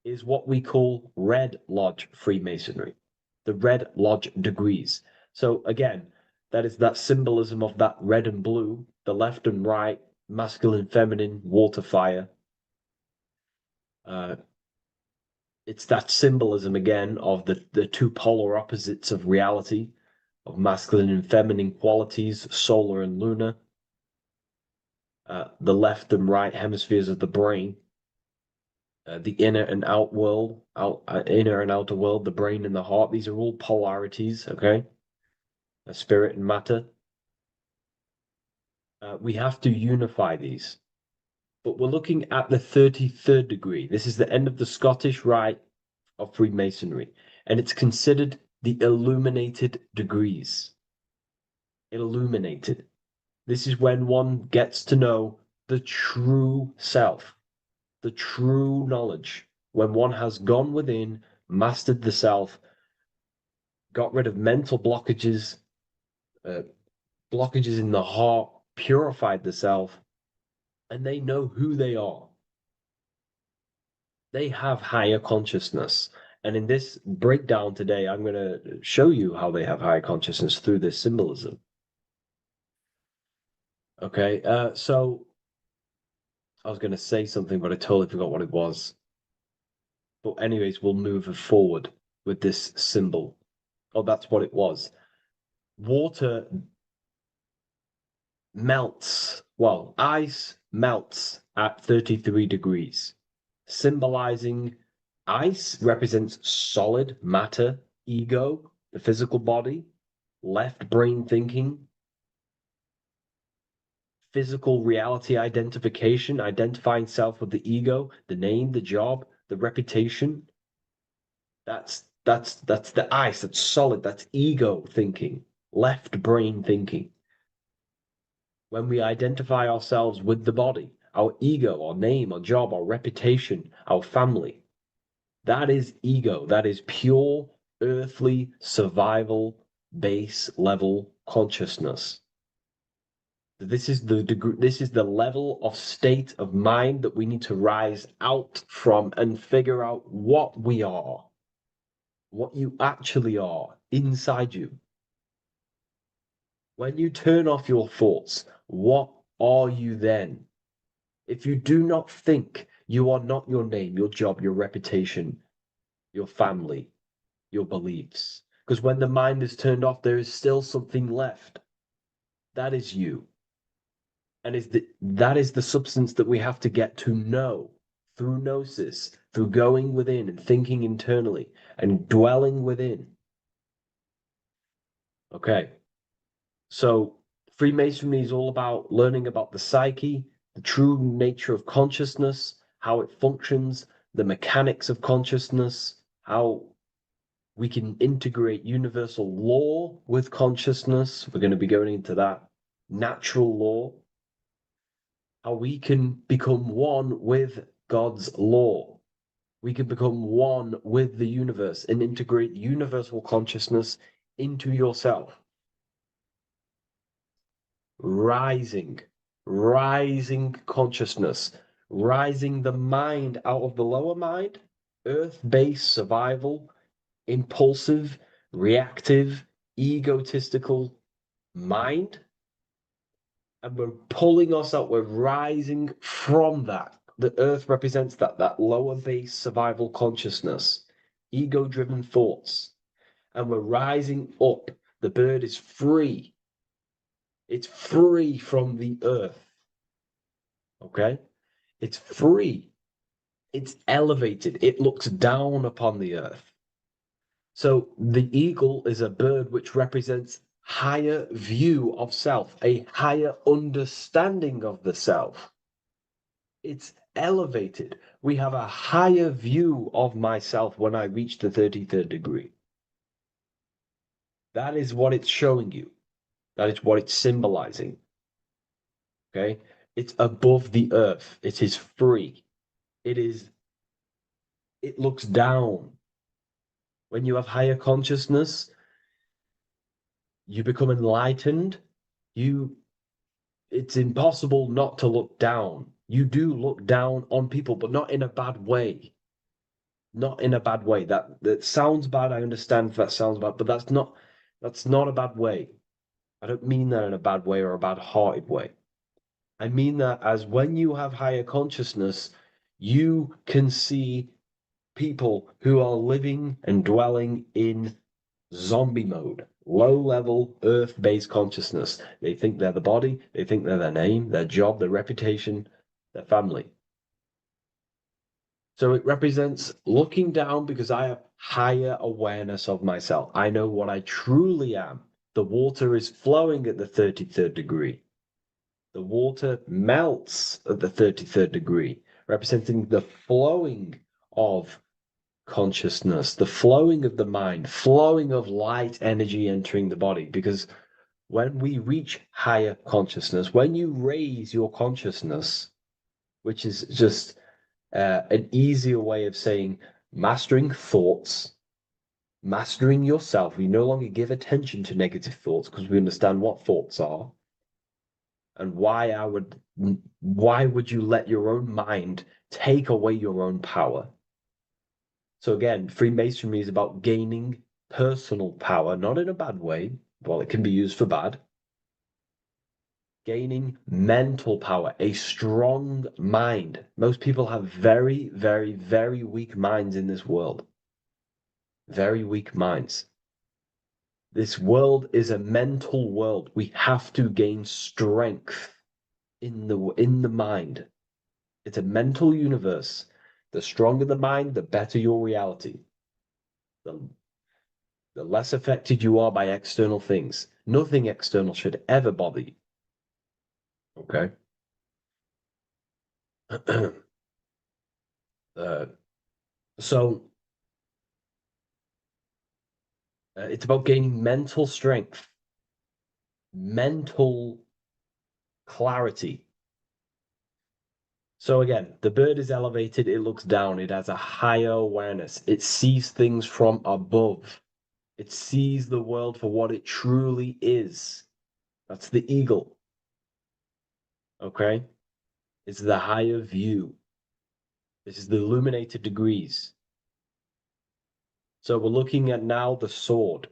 is what we call Red Lodge Freemasonry, the Red Lodge degrees. So again, that is that symbolism of that red and blue, the left and right, masculine, feminine, water, fire. Uh, it's that symbolism again of the two polar opposites of reality, of masculine and feminine qualities, solar and lunar, the left and right hemispheres of the brain, the inner and out world, inner and outer world, the brain and the heart. These are all polarities, okay? Spirit and matter. We have to unify these. But we're looking at the 33rd degree. This is the end of the Scottish Rite of Freemasonry, and it's considered the illuminated degrees. Illuminated. This is when one gets to know the true self, the true knowledge, when one has gone within, mastered the self, got rid of mental blockages, uh, blockages in the heart, purified the self, and they know who they are. They have higher consciousness. And in this breakdown today, I'm going to show you how they have higher consciousness through this symbolism. Okay, so I was going to say something, but I totally forgot what it was. But anyways, we'll move forward with this symbol. Oh, that's what it was. water melts, well, ice melts at 33 degrees, symbolizing ice represents solid matter, ego, the physical body, left brain thinking, physical reality identification, identifying self with the ego, the name, the job, the reputation. That's the ice, that's solid, that's ego thinking, left brain thinking. When we identify ourselves with the body, our ego, our name, our job, our reputation, our family, that is ego. That is pure earthly survival base level consciousness. This is the degree, this is the level of state of mind that we need to rise out from and figure out what we are, what you actually are inside you. When you turn off your thoughts, what are you then? If you do not think, you are not your name, your job, your reputation, your family, your beliefs. Because when the mind is turned off, there is still something left. That is you. And that is the substance that we have to get to know through gnosis, through going within and thinking internally and dwelling within. Okay. So Freemasonry is all about learning about the psyche, the true nature of consciousness, how it functions, the mechanics of consciousness, how we can integrate universal law with consciousness. We're going to be going into that. Natural law, how we can become one with God's law. We can become one with the universe and integrate universal consciousness into yourself. Rising consciousness, rising the mind out of the lower mind, earth-based survival, impulsive, reactive, egotistical mind, and we're pulling us out, we're rising from that. The earth represents that lower base survival consciousness, ego-driven thoughts, and we're rising up. The bird is free. It's free from the earth. Okay? It's free. It's elevated. It looks down upon the earth. So the eagle is a bird which represents higher view of self, a higher understanding of the self. It's elevated. We have a higher view of myself when I reach the 33rd degree. That is what it's showing you. That is what it's symbolizing. Okay? It's above the earth. It is free. It looks down. When you have higher consciousness, you become enlightened. It's impossible not to look down. You do look down on people, but not in a bad way. Not in a bad way. That sounds bad. I understand if that sounds bad, but that's not a bad way. I don't mean that in a bad way or a bad-hearted way. I mean that as when you have higher consciousness, you can see people who are living and dwelling in zombie mode, low level earth based consciousness. They think they're the body, they think they're their name, their job, their reputation, their family. So it represents looking down because I have higher awareness of myself. I know what I truly am. The water is flowing at the 33rd degree. The water melts at the 33rd degree, representing the flowing of consciousness, the flowing of the mind, flowing of light energy entering the body. Because when we reach higher consciousness, when you raise your consciousness, which is just an easier way of saying mastering thoughts, mastering yourself, we no longer give attention to negative thoughts because we understand what thoughts are and why would you let your own mind take away your own power? So again, Freemasonry is about gaining personal power, not in a bad way. Well, it can be used for bad. Gaining mental power, a strong mind. Most people have very, very, very weak minds in this world. Very weak minds. This world is a mental world. We have to gain strength in the mind. It's a mental universe. The stronger the mind, the better your reality. The less affected you are by external things. Nothing external should ever bother you. Okay? So it's about gaining mental strength, mental clarity. So again, the bird is elevated, it looks down, it has a higher awareness, it sees things from above, it sees the world for what it truly is. That's the eagle. Okay? It's the higher view. This is the illuminated degrees. So we're looking at now the sword.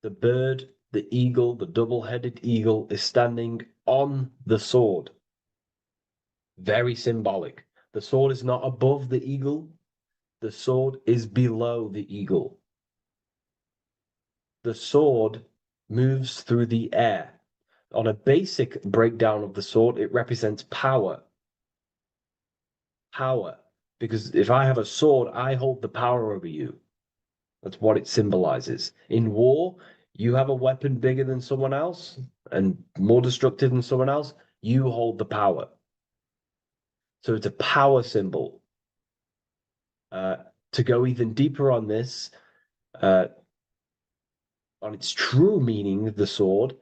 The bird, the eagle, the double-headed eagle is standing on the sword. Very symbolic. The sword is not above the eagle. The sword is below the eagle. The sword moves through the air. On a basic breakdown of the sword, it represents power. Power. Because if I have a sword, I hold the power over you. That's what it symbolizes. In war, you have a weapon bigger than someone else and more destructive than someone else, you hold the power. So it's a power symbol. To go even deeper on this, on its true meaning, the sword,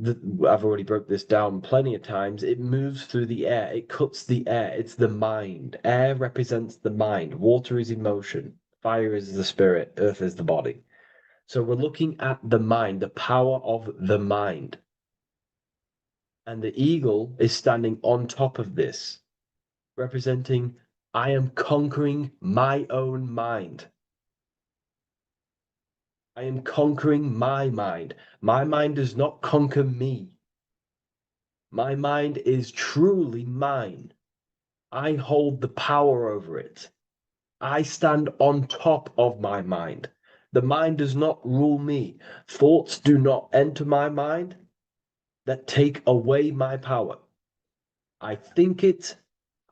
I've already broke this down plenty of times. It moves through the air. It cuts the air. It's the mind. Air represents the mind. Water is emotion. Fire is the spirit. Earth is the body. So we're looking at the mind, the power of the mind. And the eagle is standing on top of this, representing, I am conquering my own mind. I am conquering my mind. My mind does not conquer me. My mind is truly mine. I hold the power over it. I stand on top of my mind. The mind does not rule me. Thoughts do not enter my mind that take away my power. I think it,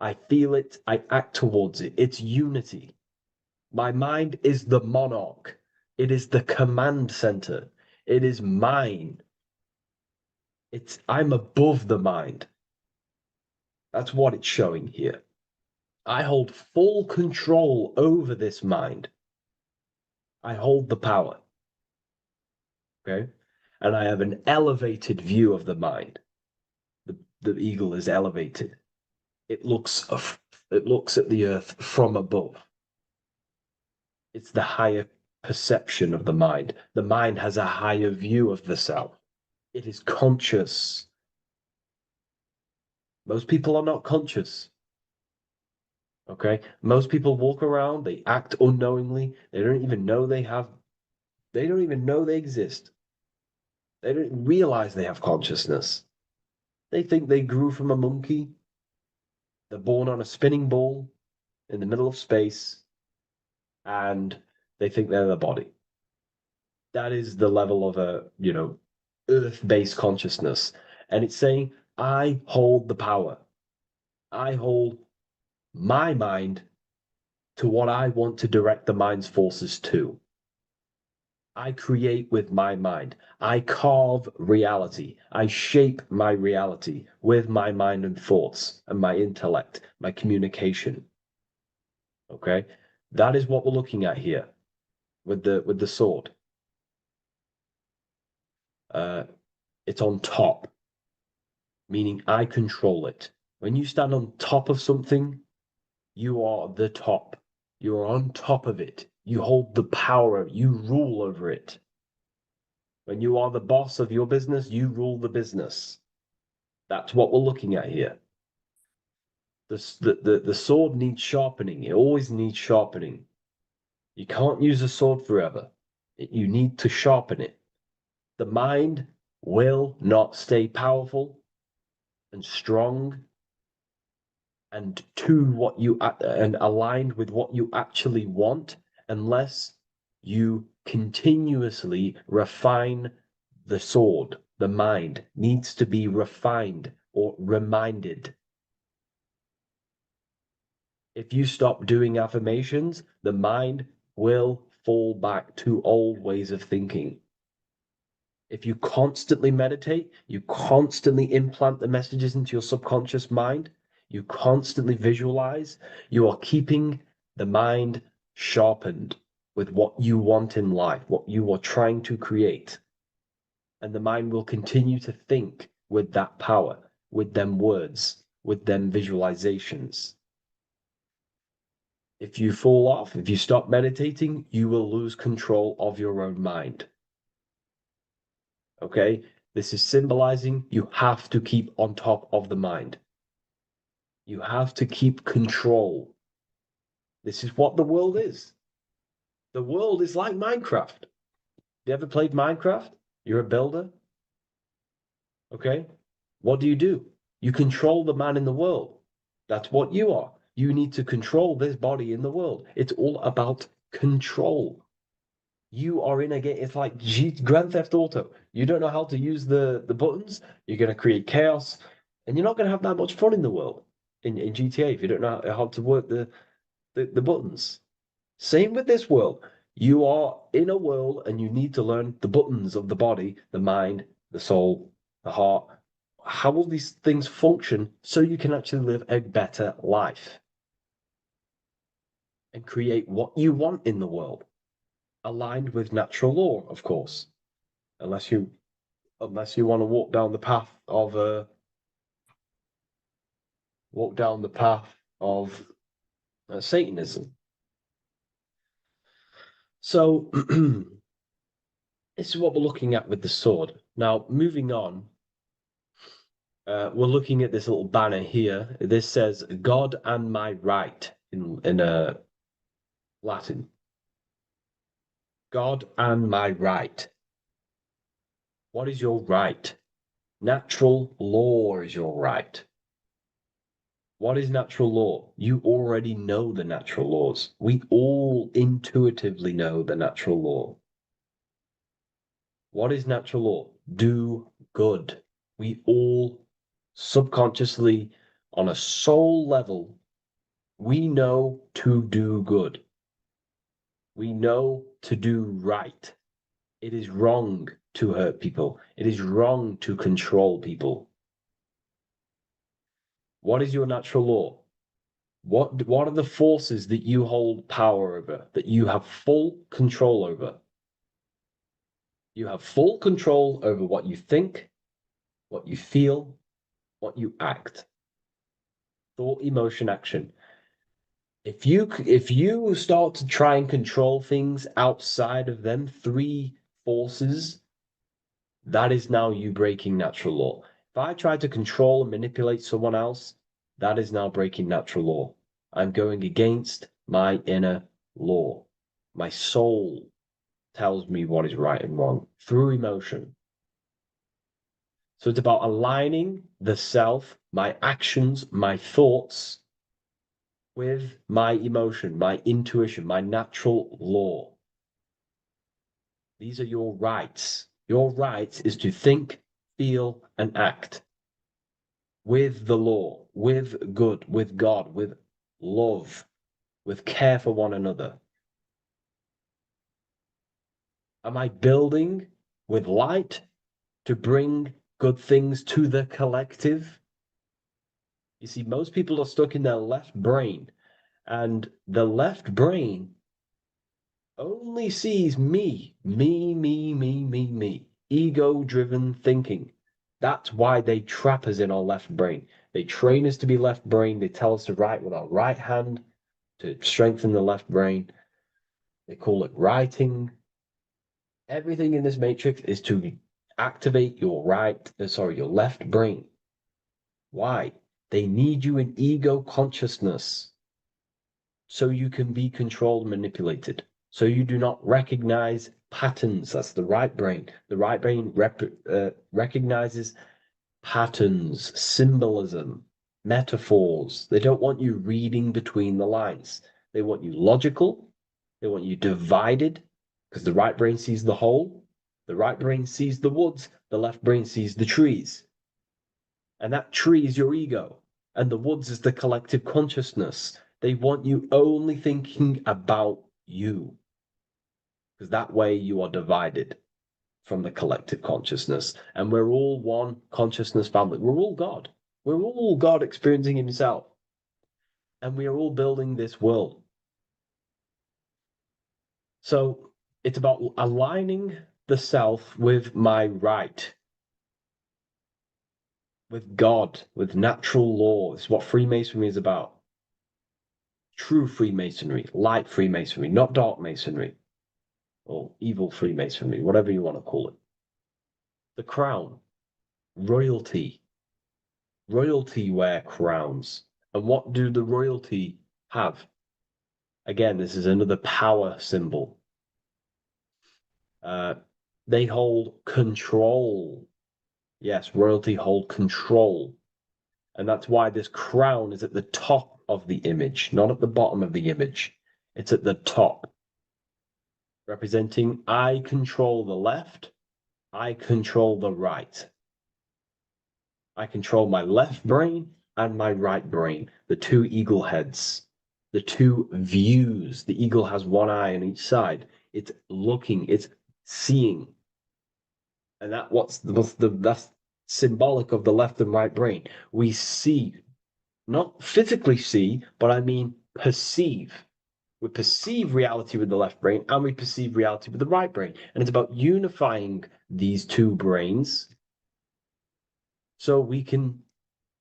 I feel it, I act towards it. It's unity. My mind is the monarch. It is the command center. It is mine. I'm above the mind. That's what it's showing here. I hold full control over this mind. I hold the power. Okay? And I have an elevated view of the mind. The eagle is elevated. It looks at the earth from above. It's the higher perception of the mind. The mind has a higher view of the self. It is conscious. Most people are not conscious. Okay? Most people walk around, they act unknowingly, they don't even know they don't even know they exist. They don't realize they have consciousness. They think they grew from a monkey. They're born on a spinning ball in the middle of space, and they think they're the body. That is the level of earth-based consciousness. And it's saying, I hold the power. I hold my mind to what I want to direct the mind's forces to. I create with my mind. I carve reality. I shape my reality with my mind and thoughts and my intellect, my communication. Okay? That is what we're looking at here with the sword. It's on top, meaning I control it. When you stand on top of something, you are the top. You are on top of it. You hold the power. You rule over it. When you are the boss of your business, you rule the business. That's what we're looking at here. The sword needs sharpening. It always needs sharpening. You can't use a sword forever. You need to sharpen it. The mind will not stay powerful and strong and and aligned with what you actually want unless you continuously refine the sword. The mind needs to be refined or reminded. If you stop doing affirmations, the mind will fall back to old ways of thinking. If you constantly meditate, you constantly implant the messages into your subconscious mind, you constantly visualize, you are keeping the mind sharpened with what you want in life, what you are trying to create. And the mind will continue to think with that power, with them words, with them visualizations. If you fall off, if you stop meditating, you will lose control of your own mind. Okay? This is symbolizing you have to keep on top of the mind. You have to keep control. This is what the world is. The world is like Minecraft. You ever played Minecraft? You're a builder. Okay? What do? You control the man in the world. That's what you are. You need to control this body in the world. It's all about control. You are in a game. It's like Grand Theft Auto. You don't know how to use the buttons. You're going to create chaos, and you're not going to have that much fun in the world in GTA if you don't know how to work the buttons. Same with this world. You are in a world, and you need to learn the buttons of the body, the mind, the soul, the heart. How will these things function so you can actually live a better life and create what you want in the world? Aligned with natural law, of course, unless you want to walk down the path of Satanism. So this is what we're looking at with the sword. Now, moving on, we're looking at this little banner here. This says "God and my right" in Latin. God and my right. What is your right? Natural law is your right. What is natural law? You already know the natural laws. We all intuitively know the natural law. What is natural law? Do good. We all subconsciously, on a soul level, we know to do good. We know to do right. It is wrong to hurt people. It is wrong to control people. What is your natural law? What are the forces that you hold power over, that you have full control over? You have full control over what you think, what you feel, what you act. Thought, emotion, action. If you start to try and control things outside of them three forces, that is now you breaking natural law. If I try to control and manipulate someone else, that is now breaking natural law. I'm going against my inner law. My soul tells me what is right and wrong through emotion. So it's about aligning the self, my actions, my thoughts with my emotion, my intuition, my natural law. These are your rights. Your rights is to think, feel, and act with the law, with good, with God, with love, with care for one another. Am I building with light to bring good things to the collective? You see, most people are stuck in their left brain, and the left brain only sees me, me, ego-driven thinking. That's why they trap us in our left brain. They train us to be left brain. They tell us to write with our right hand to strengthen the left brain. They call it writing. Everything in this matrix is to activate your your left brain. Why? They need you in ego consciousness so you can be controlled and manipulated. So you do not recognize patterns. That's the right brain. The right brain recognizes patterns, symbolism, metaphors. They don't want you reading between the lines. They want you logical. They want you divided, because the right brain sees the whole, the right brain sees the woods, the left brain sees the trees. And that tree is your ego, and the woods is the collective consciousness. They want you only thinking about you, because that way you are divided from the collective consciousness. And we're all one consciousness family. We're all God. We're all God experiencing himself. And we are all building this world. So it's about aligning the self with my right, with God, with natural law. It's what Freemasonry is about. True Freemasonry, light Freemasonry, not dark Masonry or evil Freemasonry, whatever you want to call it. The crown, royalty. Royalty wear crowns. And what do the royalty have? Again, this is another power symbol. They hold control. Yes, royalty hold control. And that's why this crown is at the top of the image, not at the bottom of the image. It's at the top, representing I control the left, I control the right. I control my left brain and my right brain, the two eagle heads, the two views. The eagle has one eye on each side. It's looking, it's seeing. And that's symbolic of the left and right brain. We see, not physically see, but I mean perceive. We perceive reality with the left brain and we perceive reality with the right brain. And it's about unifying these two brains so we can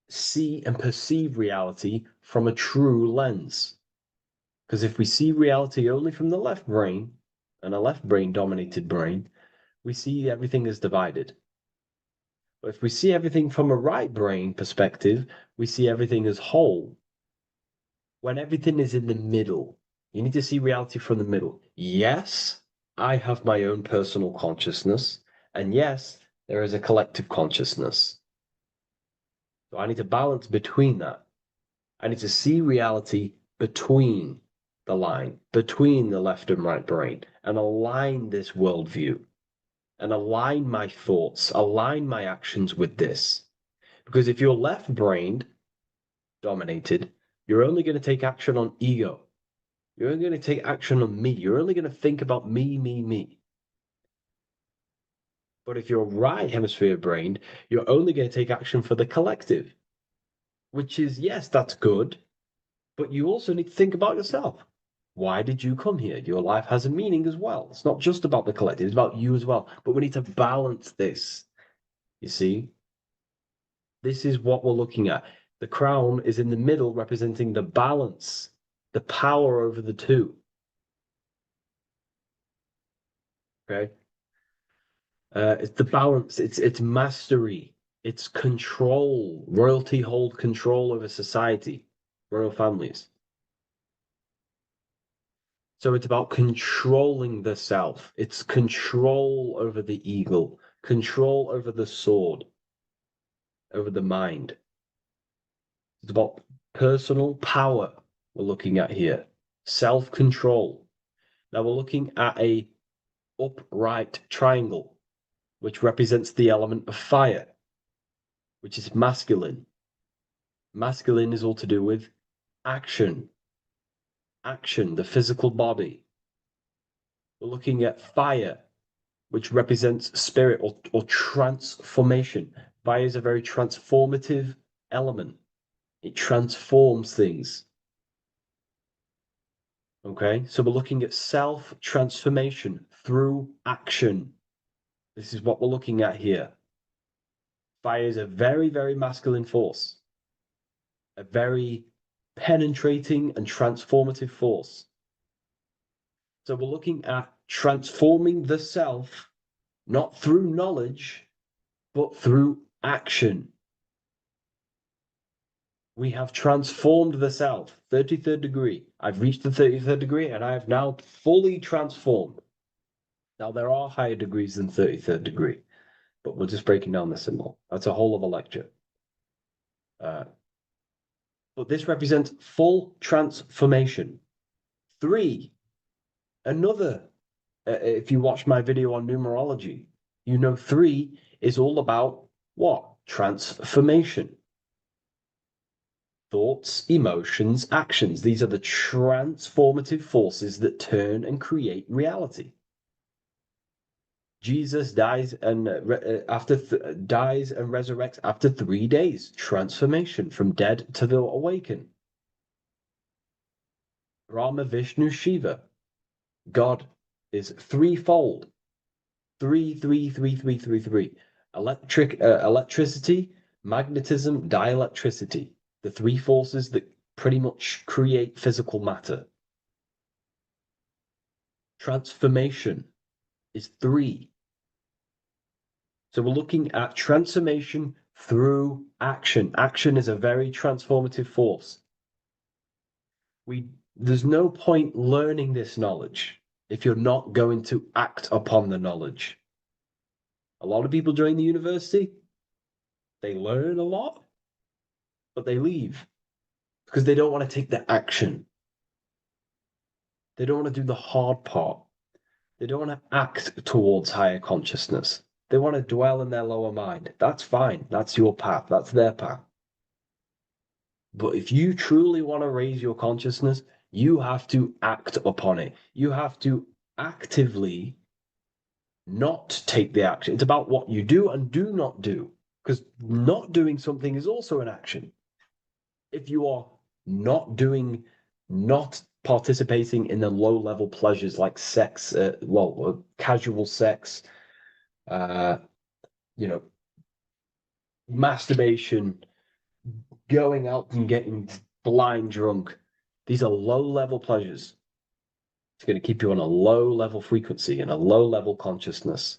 see and perceive reality from a true lens. Because if we see reality only from the left brain, and a left brain dominated brain, we see everything as divided. But if we see everything from a right brain perspective, we see everything as whole. When everything is in the middle, you need to see reality from the middle. Yes, I have my own personal consciousness, and yes, there is a collective consciousness. So I need to balance between that. I need to see reality between the line, between the left and right brain, and align this worldview, and align my thoughts, align my actions with this. Because if you're left-brained dominated, you're only going to take action on ego. You're only going to take action on me. You're only going to think about me, me, me. But if you're right hemisphere brained, you're only going to take action for the collective, which is, yes, that's good, but you also need to think about yourself. Why did you come here? Your life has a meaning as well. It's not just about the collective, it's about you as well. But we need to balance this. You see? This is what we're looking at. The crown is in the middle, representing the balance, the power over the two. Okay? It's the balance, it's mastery, it's control. Royalty hold control over society, royal families. So it's about controlling the self. It's control over the eagle, control over the sword, over the mind. It's about personal power we're looking at here, self-control. Now we're looking at a upright triangle, which represents the element of fire, which is masculine. Masculine is all to do with action, action, the physical body. We're looking at fire, which represents spirit or transformation. Fire is a very transformative element. It transforms things. Okay, so we're looking at self-transformation through action. This is what we're looking at here. Fire is a very, very masculine force, a very penetrating and transformative force. So we're looking at transforming the self, not through knowledge, but through action. We have transformed the self, 33rd degree. I've reached the 33rd degree and I have now fully transformed. Now, there are higher degrees than 33rd degree, but we're just breaking down the symbol. That's a whole of a lecture. But this represents full transformation. 3, another If you watch my video on numerology, you know 3 is all about what? Transformation. Thoughts, emotions, actions. These are the transformative forces that turn and create reality. Jesus dies and dies and resurrects after 3 days. Transformation from dead to the awaken. Brahma, Vishnu, Shiva. God is threefold. 3, 3, 3, 3, 3, 3. Electricity, magnetism, dielectricity. The 3 forces that pretty much create physical matter. Transformation is 3. So we're looking at transformation through action. Action is a very transformative force. There's no point learning this knowledge if you're not going to act upon the knowledge. A lot of people join the university, they learn a lot, but they leave because they don't want to take the action. They don't want to do the hard part. They don't want to act towards higher consciousness. They want to dwell in their lower mind. That's fine. That's your path. That's their path. But if you truly want to raise your consciousness, you have to act upon it. You have to actively not take the action. It's about what you do and do not do, because not doing something is also an action. If you are not participating in the low level pleasures like sex, casual sex, masturbation, going out and getting blind drunk, these are low level pleasures. It's going to keep you on a low level frequency and a low level consciousness.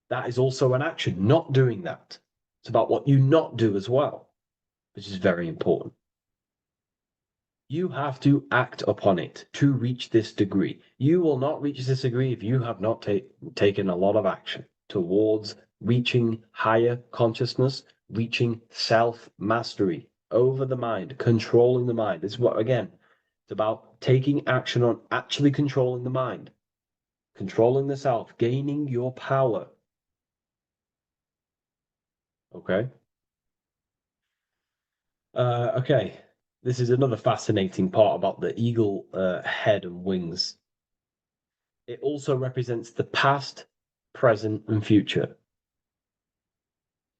That is also an action, not doing that. It's about what you not do as well, which is very important. You have to act upon it to reach this degree. You will not reach this degree if you have not taken a lot of action towards reaching higher consciousness, reaching self-mastery over the mind, controlling the mind. This is what, again, it's about taking action on actually controlling the mind, controlling the self, gaining your power. Okay? Okay. This is another fascinating part about the eagle head and wings. It also represents the past, present, and future.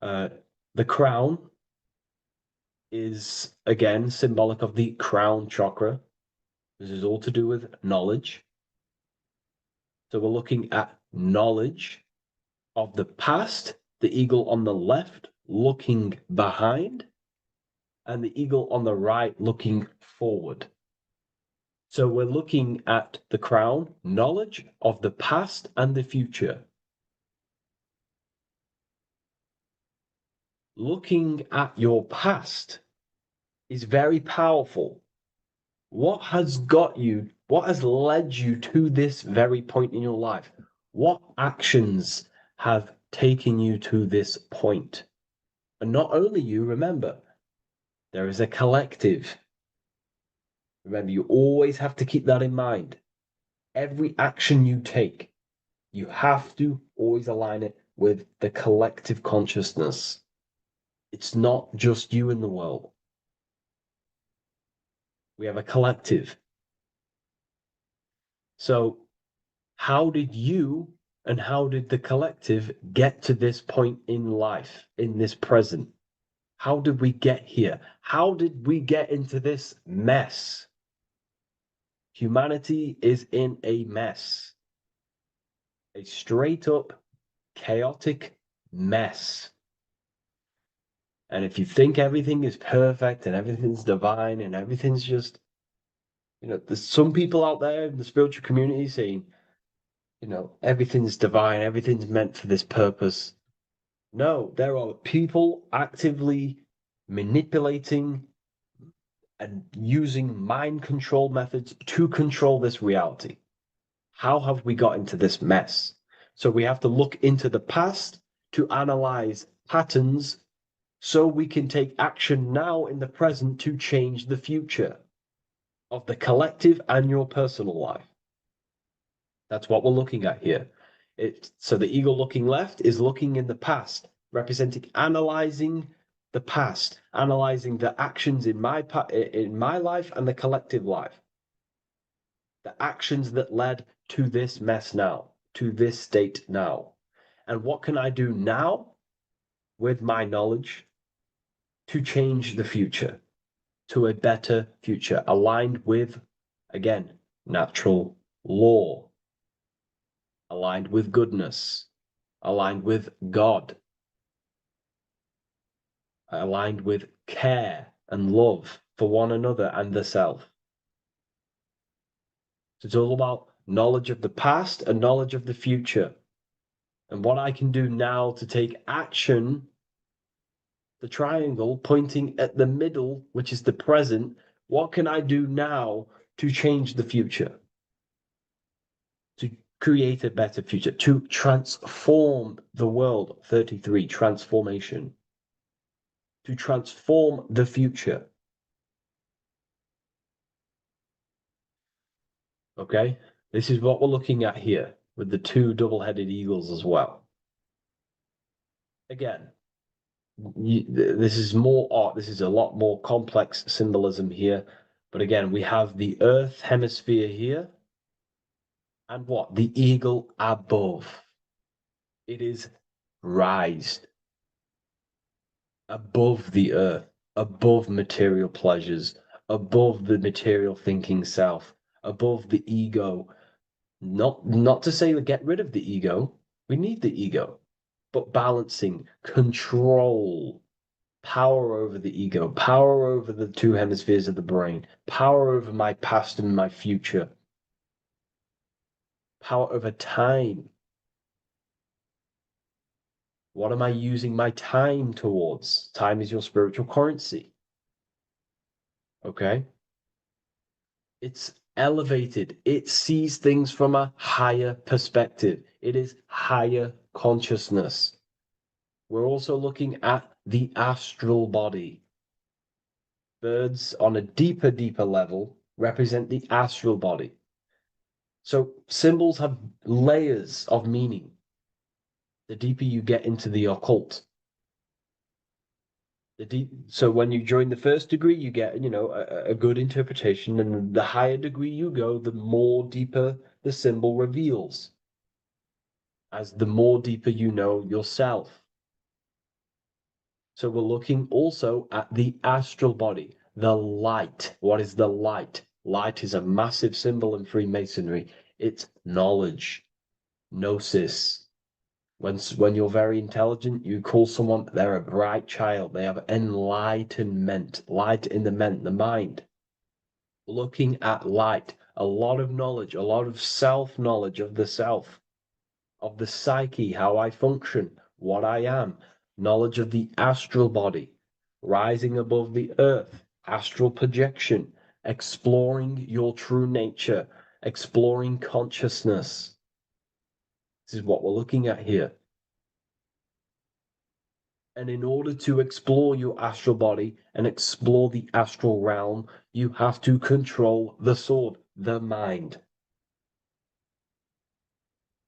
The crown is, again, symbolic of the crown chakra. This is all to do with knowledge. So we're looking at knowledge of the past, the eagle on the left looking behind, and the eagle on the right looking forward. So we're looking at the crown, knowledge of the past and the future. Looking at your past is very powerful. What has led you to this very point in your life? What actions have taken you to this point? And not only you, remember, there is a collective. Remember, you always have to keep that in mind. Every action you take, you have to always align it with the collective consciousness. It's not just you in the world. We have a collective. So how did you and how did the collective get to this point in life, in this present? How did we get here? How did we get into this mess? Humanity is in a mess. A straight up chaotic mess. And if you think everything is perfect and everything's divine and everything's just, there's some people out there in the spiritual community saying, everything's divine, everything's meant for this purpose. No, there are people actively manipulating and using mind control methods to control this reality. How have we got into this mess? So we have to look into the past to analyze patterns so we can take action now in the present to change the future of the collective and your personal life. That's what we're looking at here. So the eagle looking left is looking in the past, representing analyzing the past, analyzing the actions in my life and the collective life. The actions that led to this mess now, to this state now. And what can I do now with my knowledge to change the future to a better future, aligned with, again, natural law, aligned with goodness, aligned with God, aligned with care and love for one another and the self. So it's all about knowledge of the past and knowledge of the future. And what I can do now to take action, the triangle pointing at the middle, which is the present, what can I do now to change the future? To create a better future, to transform the world. 33, transformation. To transform the future. Okay, this is what we're looking at here with the two double-headed eagles as well. Again, this is more art. This is a lot more complex symbolism here. But again, we have the Earth hemisphere here. And what? The eagle above. It is raised above the earth, above material pleasures, above the material thinking self, above the ego. Not to say that get rid of the ego. We need the ego, but balancing, control, power over the ego, power over the two hemispheres of the brain, power over my past and my future, power over time. What am I using my time towards? Time is your spiritual currency. Okay? It's elevated. It sees things from a higher perspective. It is higher consciousness. We're also looking at the astral body. Birds on a deeper level represent the astral body. So symbols have layers of meaning. The deeper you get into the occult, so when you join the first degree, you get, a good interpretation, and the higher degree you go, the more deeper the symbol reveals, as the more deeper you know yourself. So we're looking also at the astral body, the light. What is the light? Light is a massive symbol in Freemasonry. It's knowledge, gnosis. When you're very intelligent, you call someone, they're a bright child. They have enlightenment, light in the mind. Looking at light, a lot of knowledge, a lot of self-knowledge of the self, of the psyche, how I function, what I am, knowledge of the astral body, rising above the earth, astral projection, exploring your true nature, exploring consciousness. This is what we're looking at here. And in order to explore your astral body and explore the astral realm, you have to control the sword, the mind.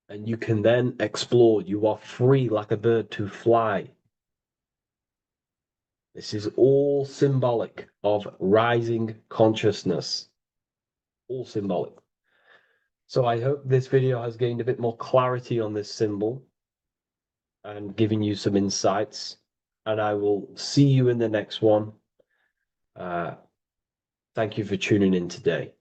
And you can then explore. You are free like a bird to fly. This is all symbolic of rising consciousness. All symbolic. So I hope this video has gained a bit more clarity on this symbol and given you some insights. And I will see you in the next one. Thank you for tuning in today.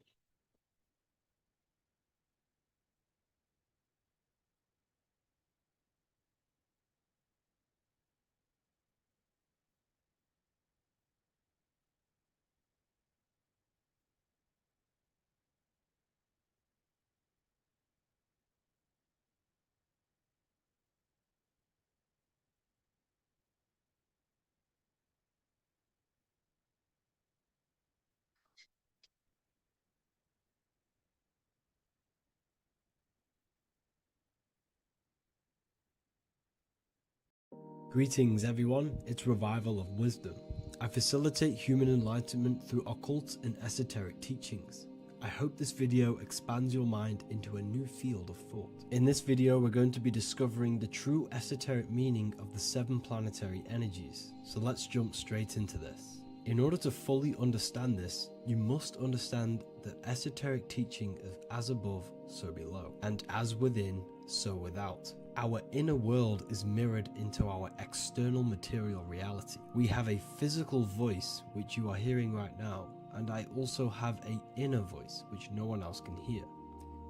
Greetings everyone, it's Revival of Wisdom. I facilitate human enlightenment through occult and esoteric teachings. I hope this video expands your mind into a new field of thought. In this video, we're going to be discovering the true esoteric meaning of the 7 planetary energies. So let's jump straight into this. In order to fully understand this, you must understand the esoteric teaching of as above, so below, and as within, so without. Our inner world is mirrored into our external material reality. We have a physical voice, which you are hearing right now, and I also have an inner voice, which no one else can hear.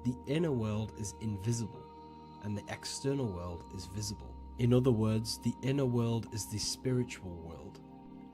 The inner world is invisible, and the external world is visible. In other words, the inner world is the spiritual world,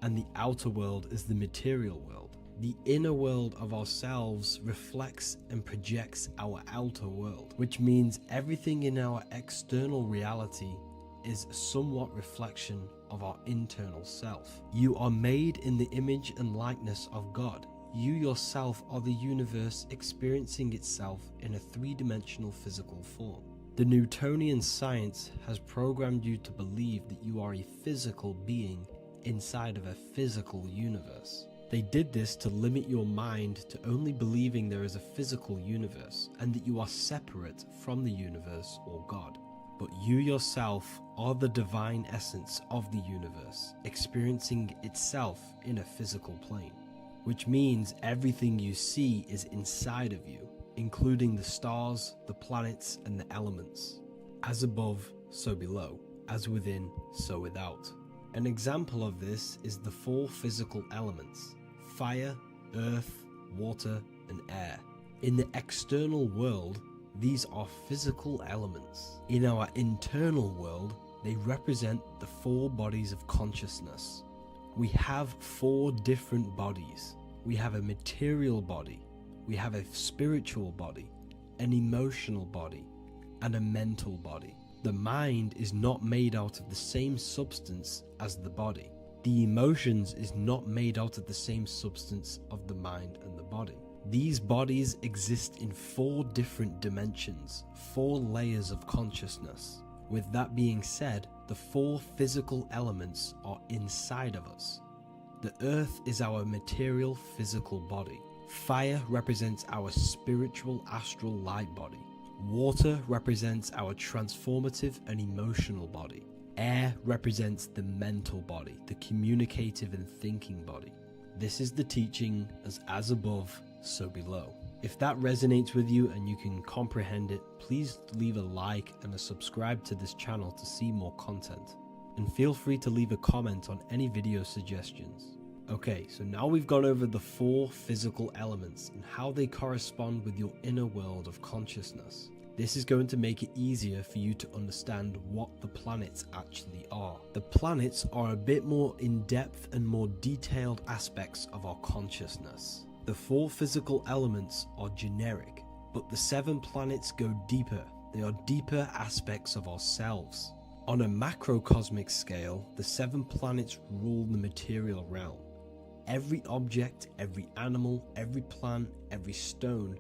and the outer world is the material world. The inner world of ourselves reflects and projects our outer world, which means everything in our external reality is a somewhat reflection of our internal self. You are made in the image and likeness of God. You yourself are the universe experiencing itself in a 3-dimensional physical form. The Newtonian science has programmed you to believe that you are a physical being inside of a physical universe. They did this to limit your mind to only believing there is a physical universe and that you are separate from the universe or God. But you yourself are the divine essence of the universe, experiencing itself in a physical plane, which means everything you see is inside of you, including the stars, the planets, and the elements. As above, so below. As within, so without. An example of this is the 4 physical elements: fire, earth, water, and air. In the external world, these are physical elements. In our internal world, they represent the 4 bodies of consciousness. We have 4 different bodies. We have a material body, we have a spiritual body, an emotional body, and a mental body. The mind is not made out of the same substance as the body. The emotions is not made out of the same substance of the mind and the body. These bodies exist in 4 different dimensions, 4 layers of consciousness. With that being said, the 4 physical elements are inside of us. The earth is our material physical body. Fire represents our spiritual astral light body. Water represents our transformative and emotional body. Air represents the mental body, the communicative and thinking body. This is the teaching as above, so below. If that resonates with you and you can comprehend it, please leave a like and a subscribe to this channel to see more content. And feel free to leave a comment on any video suggestions. Okay, so now we've gone over the 4 physical elements and how they correspond with your inner world of consciousness. This is going to make it easier for you to understand what the planets actually are. The planets are a bit more in-depth and more detailed aspects of our consciousness. The 4 physical elements are generic, but the 7 planets go deeper. They are deeper aspects of ourselves. On a macrocosmic scale, the 7 planets rule the material realm. Every object, every animal, every plant, every stone,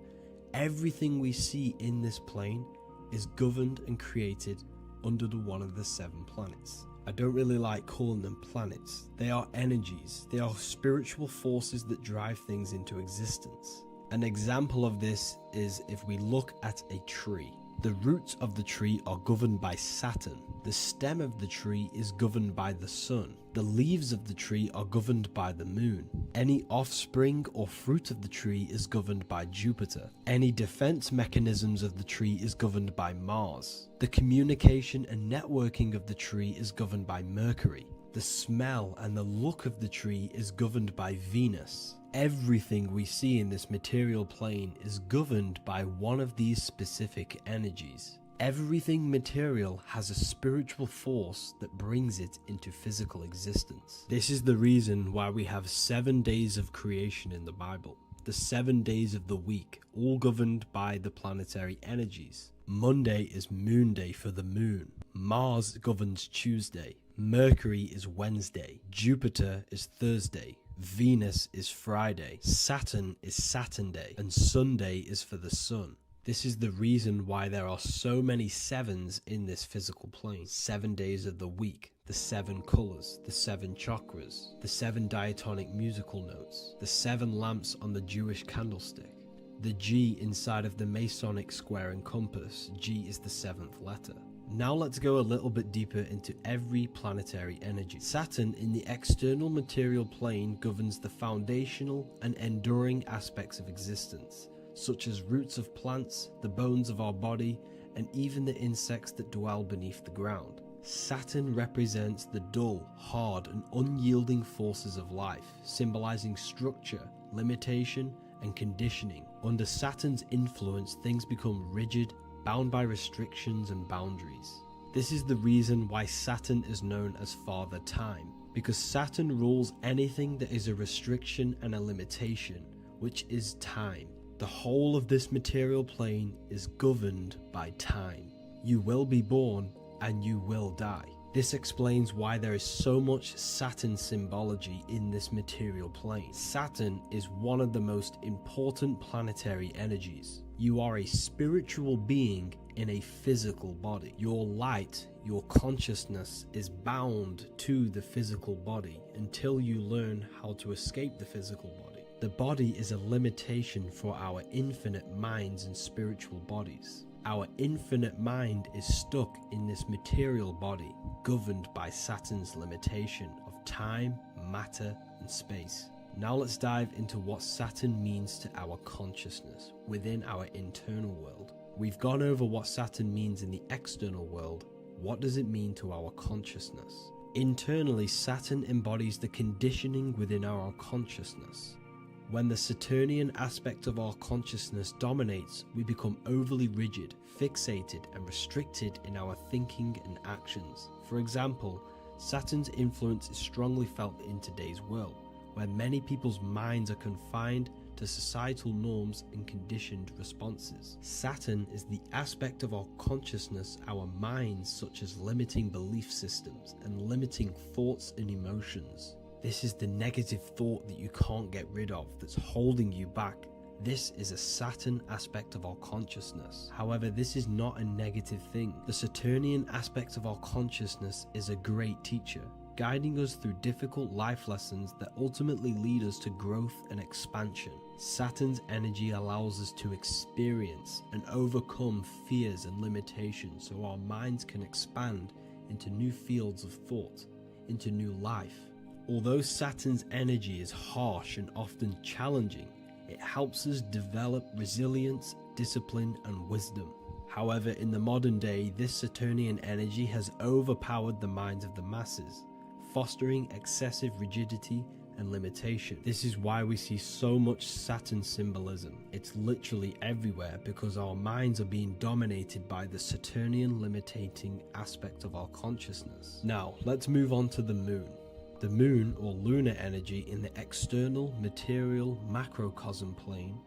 everything we see in this plane is governed and created under one of the 7 planets. I don't really like calling them planets. They are energies. They are spiritual forces that drive things into existence. An example of this is if we look at a tree. The roots of the tree are governed by Saturn. The stem of the tree is governed by the sun. The leaves of the tree are governed by the moon. Any offspring or fruit of the tree is governed by Jupiter. Any defense mechanisms of the tree is governed by Mars. The communication and networking of the tree is governed by Mercury. The smell and the look of the tree is governed by Venus. Everything we see in this material plane is governed by one of these specific energies. Everything material has a spiritual force that brings it into physical existence. This is the reason why we have 7 days of creation in the Bible. The 7 days of the week, all governed by the planetary energies. Monday is moon day for the moon. Mars governs Tuesday. Mercury is Wednesday. Jupiter is Thursday. Venus is Friday. Saturn is Saturday. And Sunday is for the sun. This is the reason why there are so many 7s in this physical plane. 7 days of the week, the 7 colors, the 7 chakras, the 7 diatonic musical notes, the 7 lamps on the Jewish candlestick. The G inside of the Masonic square and compass, G is the 7th letter. Now let's go a little bit deeper into every planetary energy. Saturn in the external material plane governs the foundational and enduring aspects of existence, such as roots of plants, the bones of our body, and even the insects that dwell beneath the ground. Saturn represents the dull, hard, and unyielding forces of life, symbolizing structure, limitation, and conditioning. Under Saturn's influence, things become rigid, bound by restrictions and boundaries. This is the reason why Saturn is known as Father Time, because Saturn rules anything that is a restriction and a limitation, which is time. The whole of this material plane is governed by time. You will be born and you will die. This explains why there is so much Saturn symbology in this material plane. Saturn is one of the most important planetary energies. You are a spiritual being in a physical body. Your light, your consciousness is bound to the physical body until you learn how to escape the physical body. The body is a limitation for our infinite minds and spiritual bodies. Our infinite mind is stuck in this material body, governed by Saturn's limitation of time, matter, and space. Now let's dive into what Saturn means to our consciousness within our internal world. We've gone over what Saturn means in the external world. What does it mean to our consciousness? Internally, Saturn embodies the conditioning within our consciousness. When the Saturnian aspect of our consciousness dominates, we become overly rigid, fixated, and restricted in our thinking and actions. For example, Saturn's influence is strongly felt in today's world, where many people's minds are confined to societal norms and conditioned responses. Saturn is the aspect of our consciousness, our minds, such as limiting belief systems and limiting thoughts and emotions. This is the negative thought that you can't get rid of that's holding you back. This is a Saturn aspect of our consciousness. However, this is not a negative thing. The Saturnian aspect of our consciousness is a great teacher, guiding us through difficult life lessons that ultimately lead us to growth and expansion. Saturn's energy allows us to experience and overcome fears and limitations so our minds can expand into new fields of thought, into new life. Although Saturn's energy is harsh and often challenging, it helps us develop resilience, discipline, and wisdom. However, in the modern day, this Saturnian energy has overpowered the minds of the masses, fostering excessive rigidity and limitation. This is why we see so much Saturn symbolism. It's literally everywhere because our minds are being dominated by the Saturnian limiting aspect of our consciousness. Now, let's move on to the moon. The moon, or lunar energy in the external material macrocosm plane,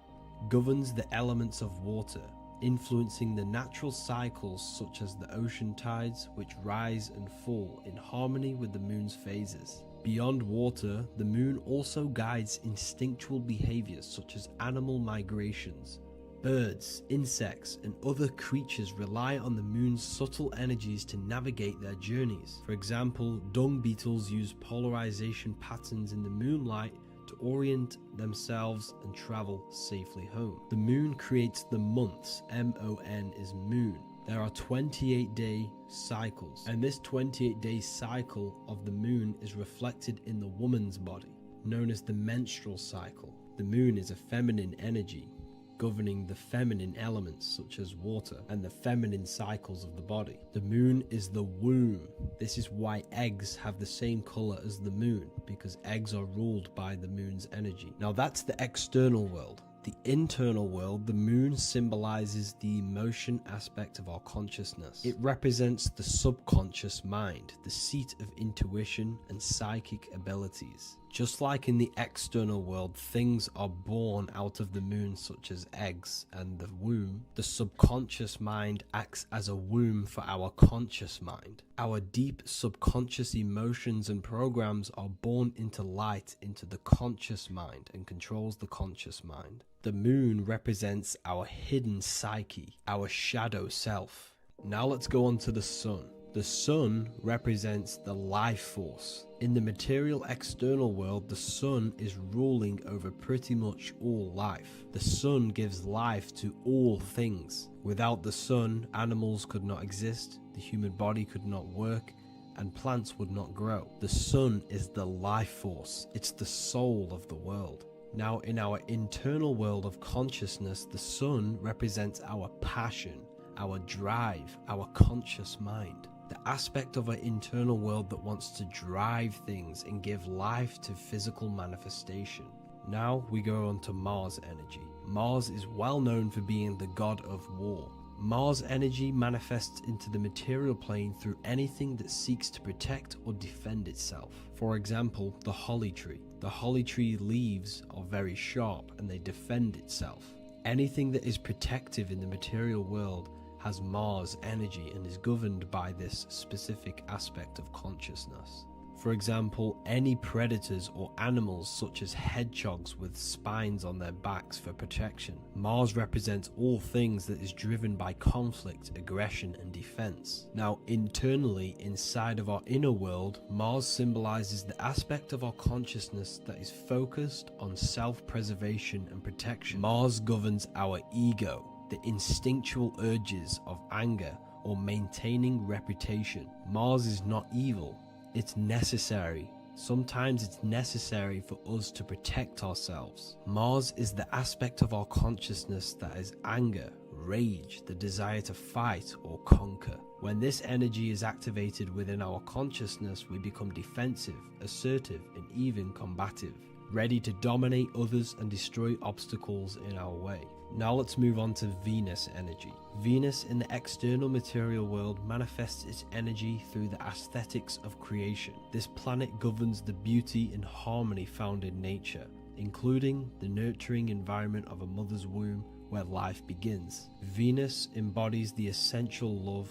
governs the elements of water, influencing the natural cycles such as the ocean tides, which rise and fall in harmony with the moon's phases. Beyond water, the moon also guides instinctual behaviors such as animal migrations. Birds, insects, and other creatures rely on the moon's subtle energies to navigate their journeys. For example, dung beetles use polarization patterns in the moonlight to orient themselves and travel safely home. The moon creates the months. M-O-N is moon. There are 28-day cycles, and this 28-day cycle of the moon is reflected in the woman's body, known as the menstrual cycle. The moon is a feminine energy, governing the feminine elements such as water and the feminine cycles of the body. The moon is the womb. This is why eggs have the same color as the moon, because eggs are ruled by the moon's energy. Now that's the external world. The internal world, the moon symbolizes the emotion aspect of our consciousness. It represents the subconscious mind, the seat of intuition and psychic abilities. Just like in the external world, things are born out of the moon, such as eggs and the womb. The subconscious mind acts as a womb for our conscious mind. Our deep subconscious emotions and programs are born into light into the conscious mind and controls the conscious mind. The moon represents our hidden psyche, our shadow self. Now let's go on to the sun. The sun represents the life force. In the material external world, the sun is ruling over pretty much all life. The sun gives life to all things. Without the sun, animals could not exist, the human body could not work, and plants would not grow. The sun is the life force. It's the soul of the world. Now, in our internal world of consciousness, the sun represents our passion, our drive, our conscious mind. The aspect of our internal world that wants to drive things and give life to physical manifestation. Now we go on to Mars energy. Mars is well known for being the god of war. Mars energy manifests into the material plane through anything that seeks to protect or defend itself. For example, the holly tree. The holly tree leaves are very sharp and they defend itself. Anything that is protective in the material world has Mars energy and is governed by this specific aspect of consciousness. For example, any predators or animals such as hedgehogs with spines on their backs for protection. Mars represents all things that is driven by conflict, aggression and defense. Now, internally, inside of our inner world, Mars symbolizes the aspect of our consciousness that is focused on self-preservation and protection. Mars governs our ego, the instinctual urges of anger or maintaining reputation. Mars is not evil. It's necessary. Sometimes it's necessary for us to protect ourselves. Mars is the aspect of our consciousness that is anger, rage, the desire to fight or conquer. When this energy is activated within our consciousness, we become defensive, assertive, and even combative, ready to dominate others and destroy obstacles in our way. Now let's move on to Venus energy. Venus in the external material world manifests its energy through the aesthetics of creation. This planet governs the beauty and harmony found in nature, including the nurturing environment of a mother's womb where life begins. Venus embodies the essential love,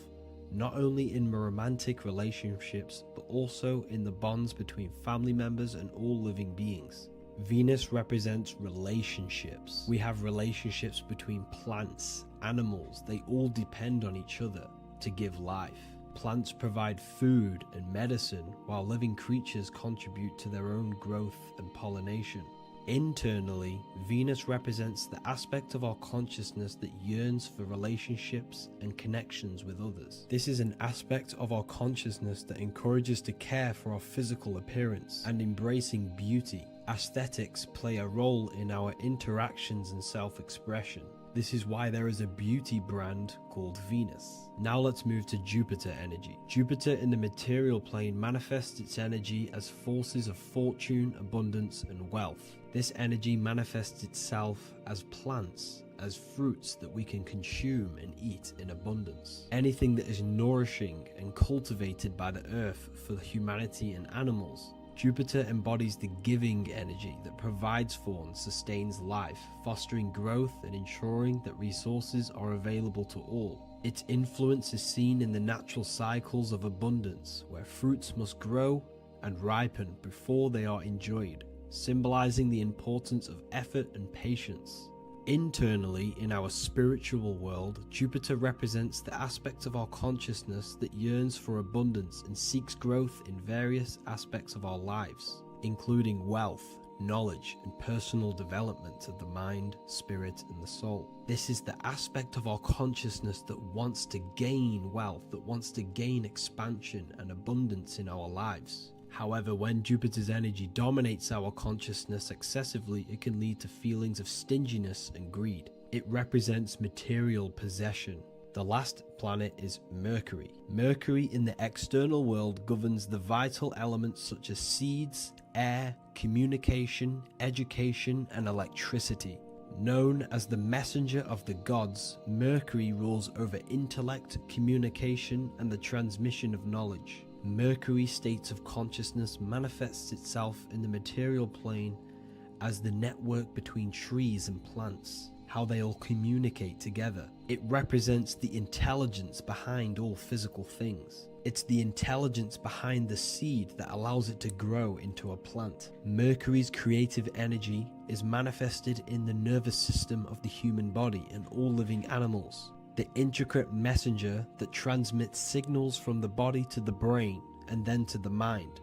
not only in romantic relationships, but also in the bonds between family members and all living beings. Venus represents relationships. We have relationships between plants, animals. They all depend on each other to give life. Plants provide food and medicine, while living creatures contribute to their own growth and pollination. Internally, Venus represents the aspect of our consciousness that yearns for relationships and connections with others. This is an aspect of our consciousness that encourages to care for our physical appearance and embracing beauty. Aesthetics play a role in our interactions and self-expression. This is why there is a beauty brand called Venus. Now let's move to Jupiter energy. Jupiter in the material plane manifests its energy as forces of fortune, abundance, and wealth. This energy manifests itself as plants, as fruits that we can consume and eat in abundance. Anything that is nourishing and cultivated by the earth for humanity and animals. Jupiter embodies the giving energy that provides for and sustains life, fostering growth and ensuring that resources are available to all. Its influence is seen in the natural cycles of abundance, where fruits must grow and ripen before they are enjoyed, symbolizing the importance of effort and patience. Internally, in our spiritual world, Jupiter represents the aspect of our consciousness that yearns for abundance and seeks growth in various aspects of our lives, including wealth, knowledge, and personal development of the mind, spirit, and the soul. This is the aspect of our consciousness that wants to gain wealth, that wants to gain expansion and abundance in our lives. However, when Jupiter's energy dominates our consciousness excessively, it can lead to feelings of stinginess and greed. It represents material possession. The last planet is Mercury. Mercury in the external world governs the vital elements such as seeds, air, communication, education, and electricity. Known as the messenger of the gods, Mercury rules over intellect, communication, and the transmission of knowledge. Mercury's states of consciousness manifests itself in the material plane as the network between trees and plants, how they all communicate together. It represents the intelligence behind all physical things. It's the intelligence behind the seed that allows it to grow into a plant. Mercury's creative energy is manifested in the nervous system of the human body and all living animals. the intricate messenger that transmits signals from the body to the brain and then to the mind.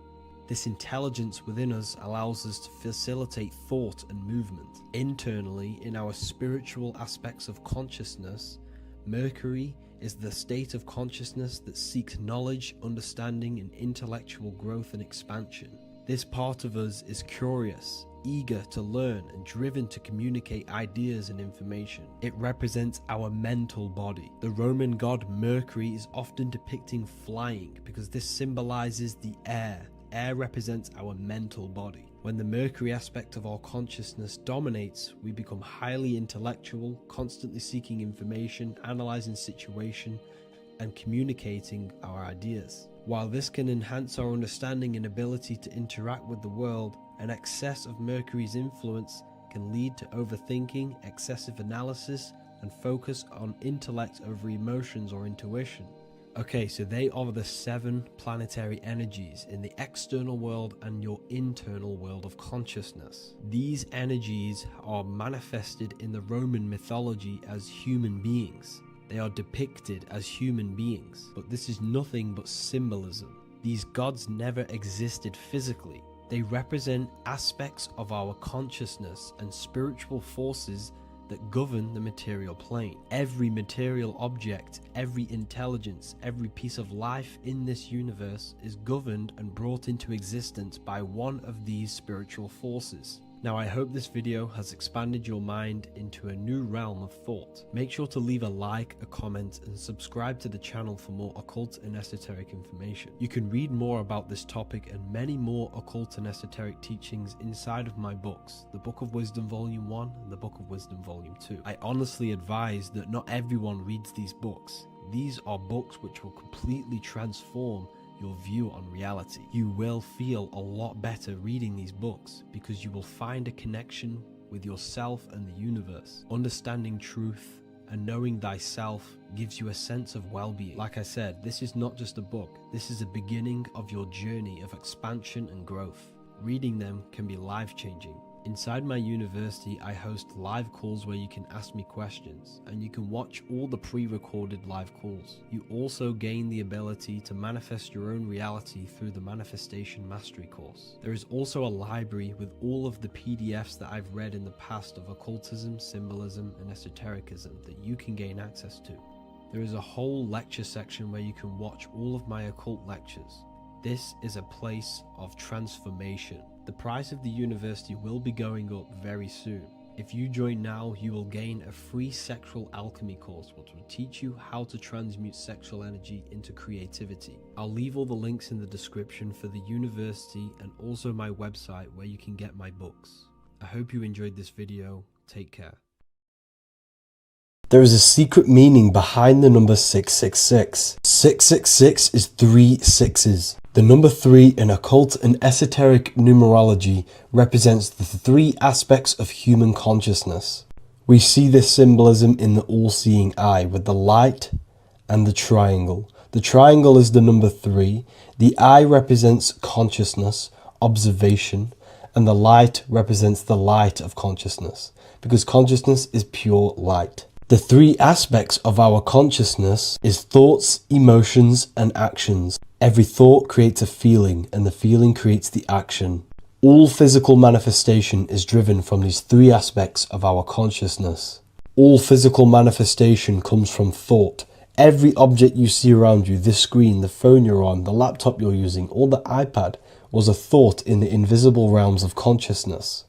This intelligence within us allows us to facilitate thought and movement. Internally, in our spiritual aspects of consciousness, Mercury is the state of consciousness that seeks knowledge, understanding, and intellectual growth and expansion. This part of us is curious, eager to learn, and driven to communicate ideas and information. It represents our mental body. The Roman god Mercury is often depicting flying because this symbolizes the air. Air represents our mental body. When the Mercury aspect of our consciousness dominates, we become highly intellectual, constantly seeking information, analyzing situation, and communicating our ideas. While this can enhance our understanding and ability to interact with the world, an excess of Mercury's influence can lead to overthinking, excessive analysis, and focus on intellect over emotions or intuition. Okay, so they are the 7 planetary energies in the external world and your internal world of consciousness. These energies are manifested in the Roman mythology as human beings. They are depicted as human beings, but this is nothing but symbolism. These gods never existed physically. They represent aspects of our consciousness and spiritual forces that govern the material plane. Every material object, every intelligence, every piece of life in this universe is governed and brought into existence by one of these spiritual forces. Now, I hope this video has expanded your mind into a new realm of thought. Make sure to leave a like, a comment, and subscribe to the channel for more occult and esoteric information. You can read more about this topic and many more occult and esoteric teachings inside of my books, the Book of Wisdom Volume 1 and the Book of Wisdom Volume 2. I honestly advise that not everyone reads these books. These are books which will completely transform your view on reality. You will feel a lot better reading these books because you will find a connection with yourself and the universe. Understanding truth and knowing thyself gives you a sense of well-being. Like I said, this is not just a book. This is a beginning of your journey of expansion and growth. Reading them can be life-changing. Inside my university, I host live calls where you can ask me questions, and you can watch all the pre-recorded live calls. You also gain the ability to manifest your own reality through the Manifestation Mastery course. There is also a library with all of the PDFs that I've read in the past of occultism, symbolism, and esotericism that you can gain access to. There is a whole lecture section where you can watch all of my occult lectures. This is a place of transformation. The price of the university will be going up very soon. If you join now, you will gain a free sexual alchemy course which will teach you how to transmute sexual energy into creativity. I'll leave all the links in the description for the university and also my website where you can get my books. I hope you enjoyed this video. Take care. There is a secret meaning behind the number 666. 666 is 3 sixes. The number 3 in occult and esoteric numerology represents the 3 aspects of human consciousness. We see this symbolism in the all-seeing eye with the light and the triangle. The triangle is the number 3. The eye represents consciousness, observation, and the light represents the light of consciousness, because consciousness is pure light. The 3 aspects of our consciousness is thoughts, emotions, and actions. Every thought creates a feeling, and the feeling creates the action. All physical manifestation is driven from these 3 aspects of our consciousness. All physical manifestation comes from thought. Every object you see around you, this screen, the phone you're on, the laptop you're using, or the iPad, was a thought in the invisible realms of consciousness.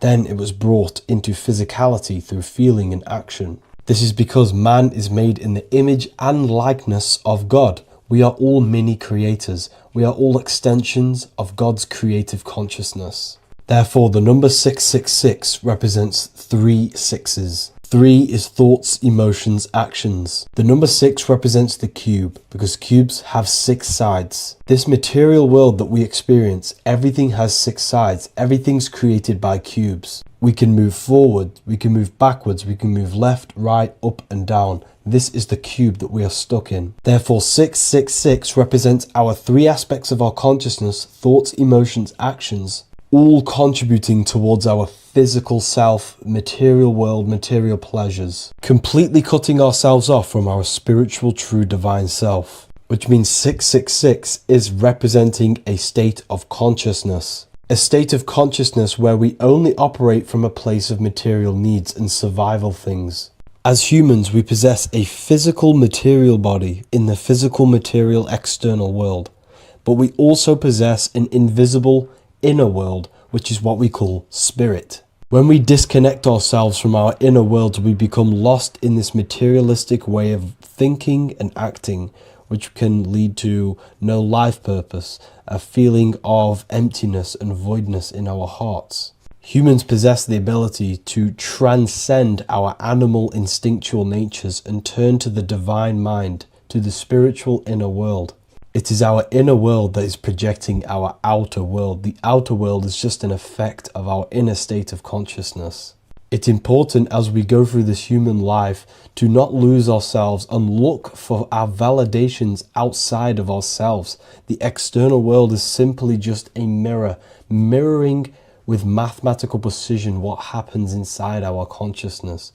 Then it was brought into physicality through feeling and action. This is because man is made in the image and likeness of God. We are all mini creators. We are all extensions of God's creative consciousness. Therefore, the number 666 represents 3 sixes. 3 is thoughts, emotions, actions. The number 6 represents the cube because cubes have 6 sides. This material world that we experience, everything has 6 sides. Everything's created by cubes. We can move forward, we can move backwards, we can move left, right, up and down. This is the cube that we are stuck in. Therefore, 666 represents our 3 aspects of our consciousness, thoughts, emotions, actions. all contributing towards our physical self, material world, material pleasures, completely cutting ourselves off from our spiritual true divine self, which means 666 is representing a state of consciousness. A state of consciousness where we only operate from a place of material needs and survival things. As humans, we possess a physical material body in the physical material external world, but we also possess an invisible inner world, which is what we call spirit. When we disconnect ourselves from our inner world, we become lost in this materialistic way of thinking and acting, which can lead to no life purpose, a feeling of emptiness and voidness in our hearts. Humans possess the ability to transcend our animal instinctual natures and turn to the divine mind, to the spiritual inner world. It is our inner world that is projecting our outer world. The outer world is just an effect of our inner state of consciousness. It's important as we go through this human life to not lose ourselves and look for our validations outside of ourselves. The external world is simply just a mirror, mirroring with mathematical precision what happens inside our consciousness.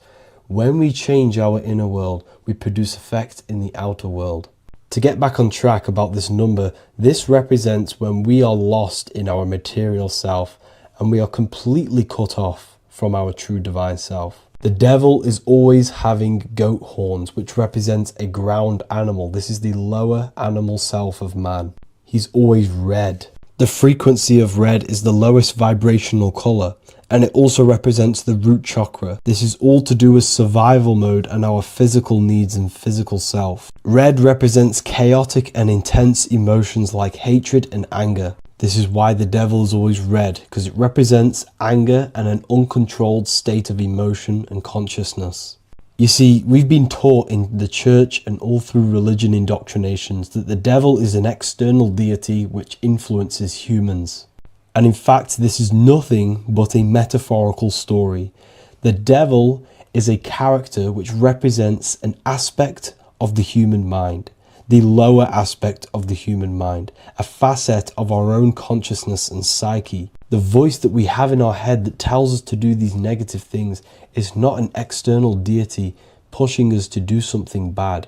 When we change our inner world, we produce effect in the outer world. To get back on track about this number, this represents when we are lost in our material self and we are completely cut off from our true divine self. The devil is always having goat horns, which represents a ground animal. This is the lower animal self of man. He's always red. The frequency of red is the lowest vibrational color, and it also represents the root chakra. This is all to do with survival mode and our physical needs and physical self. Red represents chaotic and intense emotions like hatred and anger. This is why the devil is always red, because it represents anger and an uncontrolled state of emotion and consciousness. You see, we've been taught in the church and all through religion indoctrinations that the devil is an external deity which influences humans. And in fact, this is nothing but a metaphorical story. The devil is a character which represents an aspect of the human mind, the lower aspect of the human mind, a facet of our own consciousness and psyche. The voice that we have in our head that tells us to do these negative things is not an external deity pushing us to do something bad.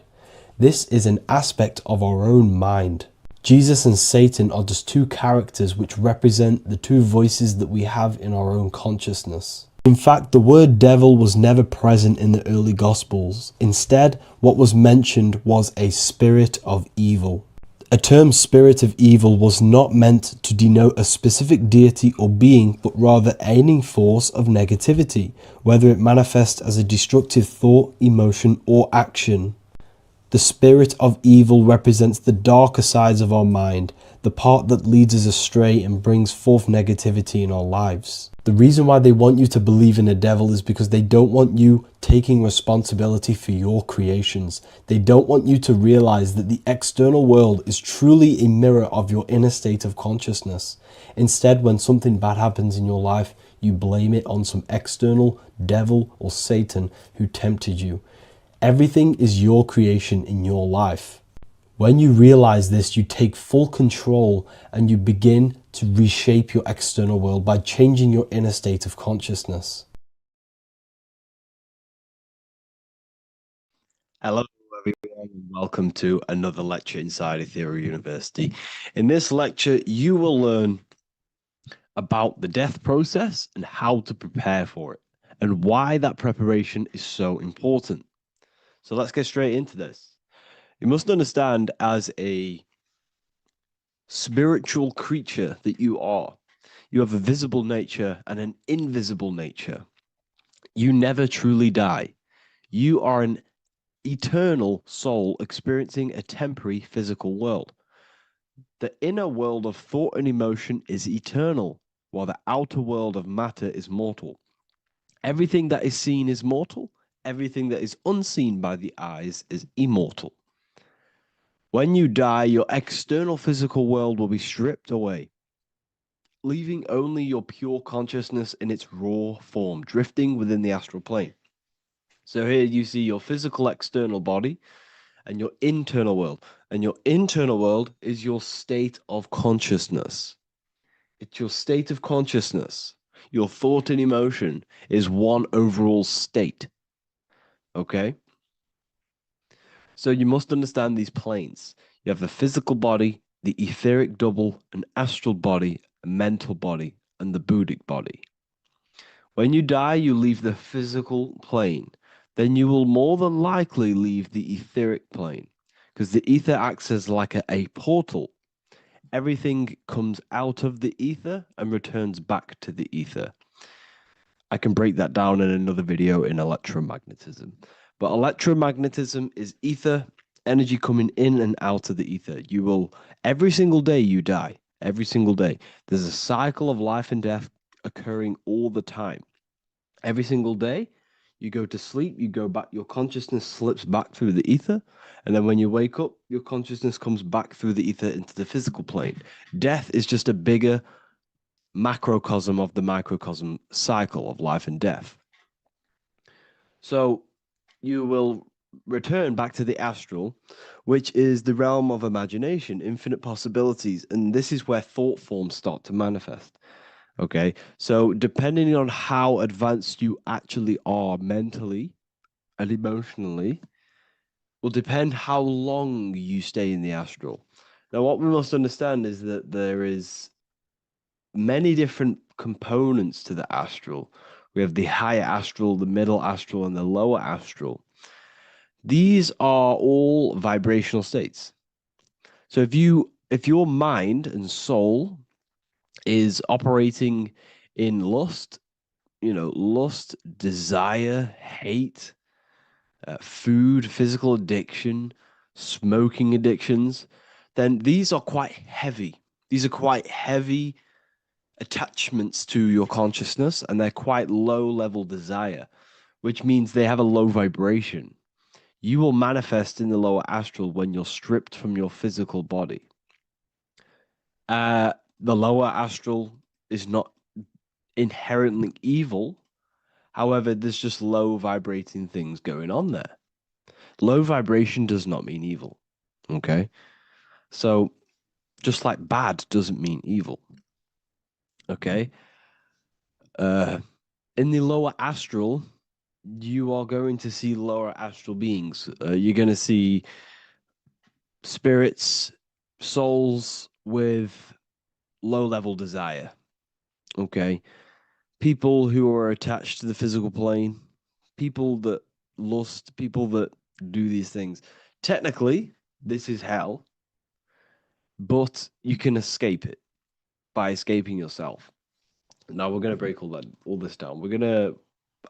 This is an aspect of our own mind. Jesus and Satan are just two characters which represent the two voices that we have in our own consciousness. In fact, the word devil was never present in the early Gospels. Instead, what was mentioned was a spirit of evil. A term spirit of evil was not meant to denote a specific deity or being, but rather any force of negativity, whether it manifests as a destructive thought, emotion, or action. The spirit of evil represents the darker sides of our mind, the part that leads us astray and brings forth negativity in our lives. The reason why they want you to believe in a devil is because they don't want you taking responsibility for your creations. They don't want you to realize that the external world is truly a mirror of your inner state of consciousness. Instead, when something bad happens in your life, you blame it on some external devil or Satan who tempted you. Everything is your creation in your life. When you realize this, you take full control and you begin to reshape your external world by changing your inner state of consciousness. Hello everyone, and welcome to another lecture inside Ethereal University. In this lecture, you will learn about the death process and how to prepare for it, and why that preparation is so important. So let's get straight into this. You must understand, as a spiritual creature that you are, you have a visible nature and an invisible nature. You never truly die. You are an eternal soul experiencing a temporary physical world. The inner world of thought and emotion is eternal, while the outer world of matter is mortal. Everything that is seen is mortal. Everything that is unseen by the eyes is immortal. When you die, your external physical world will be stripped away, leaving only your pure consciousness in its raw form, drifting within the astral plane. So here you see your physical external body and your internal world. And your internal world is your state of consciousness. It's your state of consciousness. Your thought and emotion is one overall state. Okay? So you must understand these planes. You have the physical body, the etheric double, an astral body, a mental body, and the Buddhic body. When you die, you leave the physical plane. Then you will more than likely leave the etheric plane because the ether acts as like a portal. Everything comes out of the ether and returns back to the ether. I can break that down in another video in electromagnetism. But electromagnetism is ether, energy coming in and out of the ether. You will, every single day you die, every single day. There's a cycle of life and death occurring all the time. Every single day, you go to sleep, you go back, your consciousness slips back through the ether. And then when you wake up, your consciousness comes back through the ether into the physical plane. Death is just a bigger macrocosm of the microcosm cycle of life and death. So you will return back to the astral, which is the realm of imagination, infinite possibilities. And this is where thought forms start to manifest. Okay, so depending on how advanced you actually are mentally and emotionally, will depend how long you stay in the astral. Now, what we must understand is that there is many different components to the astral. We have the higher astral, the middle astral, and the lower astral. These are all vibrational states. So if your mind and soul is operating in lust, lust, desire, hate, food, physical addiction, smoking addictions, then these are quite heavy. These are quite heavy attachments to your consciousness, and they're quite low level desire, which means they have a low vibration. You will manifest in the lower astral when you're stripped from your physical body. The lower astral is not inherently evil. However, there's just low vibrating things going on there. Low vibration does not mean evil. Okay? So, just like bad doesn't mean evil. Okay? In the lower astral, you are going to see lower astral beings. You're going to see spirits, souls with low level desire. Okay? People who are attached to the physical plane, people that lust, people that do these things. Technically, this is hell, but you can escape it by escaping yourself. Now we're going to break all this down.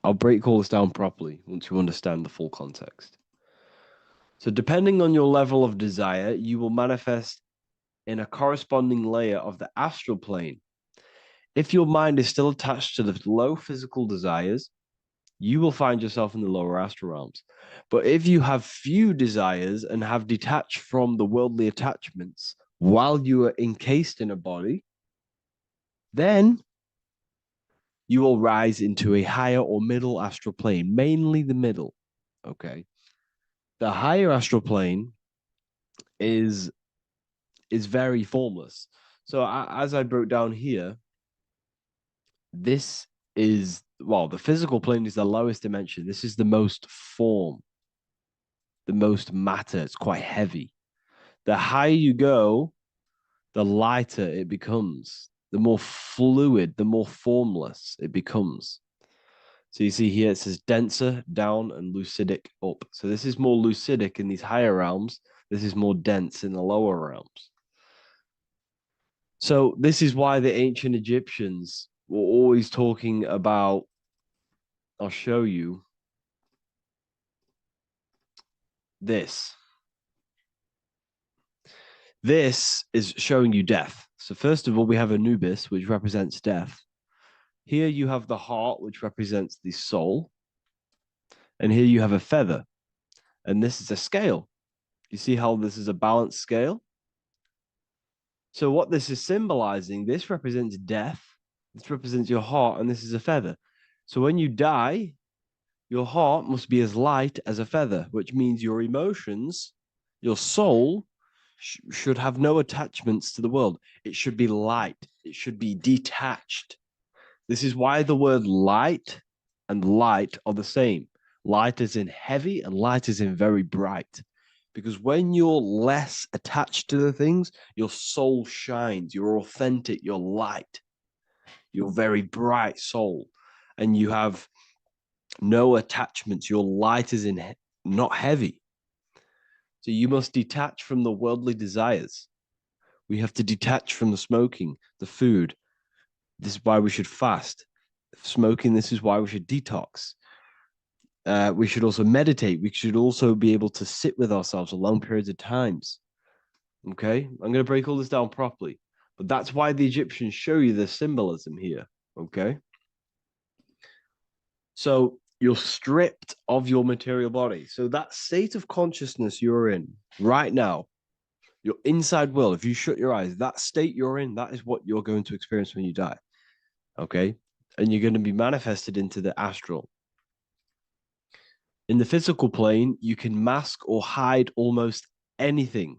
I'll break all this down properly once you understand the full context. So depending on your level of desire, you will manifest in a corresponding layer of the astral plane. If your mind is still attached to the low physical desires, you will find yourself in the lower astral realms. But if you have few desires and have detached from the worldly attachments while you are encased in a body, then you will rise into a higher or middle astral plane, mainly the middle. Okay. The higher astral plane is very formless. So as I broke down here, this is, well, the physical plane is the lowest dimension. This is the most form, the most matter. It's quite heavy. The higher you go, the lighter it becomes, the more fluid, the more formless it becomes. So you see here it says denser down and lucidic up. So this is more lucidic in these higher realms. This is more dense in the lower realms. So this is why the ancient Egyptians were always talking about, I'll show you this. This is showing you death. So first of all, we have Anubis, which represents death. Here you have the heart, which represents the soul. And here you have a feather. And this is a scale. You see how this is a balanced scale? So what this is symbolizing, this represents death. This represents your heart, and this is a feather. So when you die, your heart must be as light as a feather, which means your emotions, your soul, should have no attachments to the world. It should be light. It should be detached. This is why the word light and light are the same. Light is in heavy and light is in very bright. Because when you're less attached to the things, your soul shines. You're authentic. You're light. You're very bright soul. And you have no attachments. Your light is in not heavy. So you must detach from the worldly desires. We have to detach from the smoking, the food. This is why we should fast. Smoking, this is why we should detox. We should also meditate. We should also be able to sit with ourselves for long periods of times. Okay, I'm going to break all this down properly. But that's why the Egyptians show you the symbolism here. Okay. So you're stripped of your material body. So that state of consciousness you're in right now, your inside world, if you shut your eyes, that state you're in, that is what you're going to experience when you die. Okay. And you're going to be manifested into the astral. In the physical plane, you can mask or hide almost anything.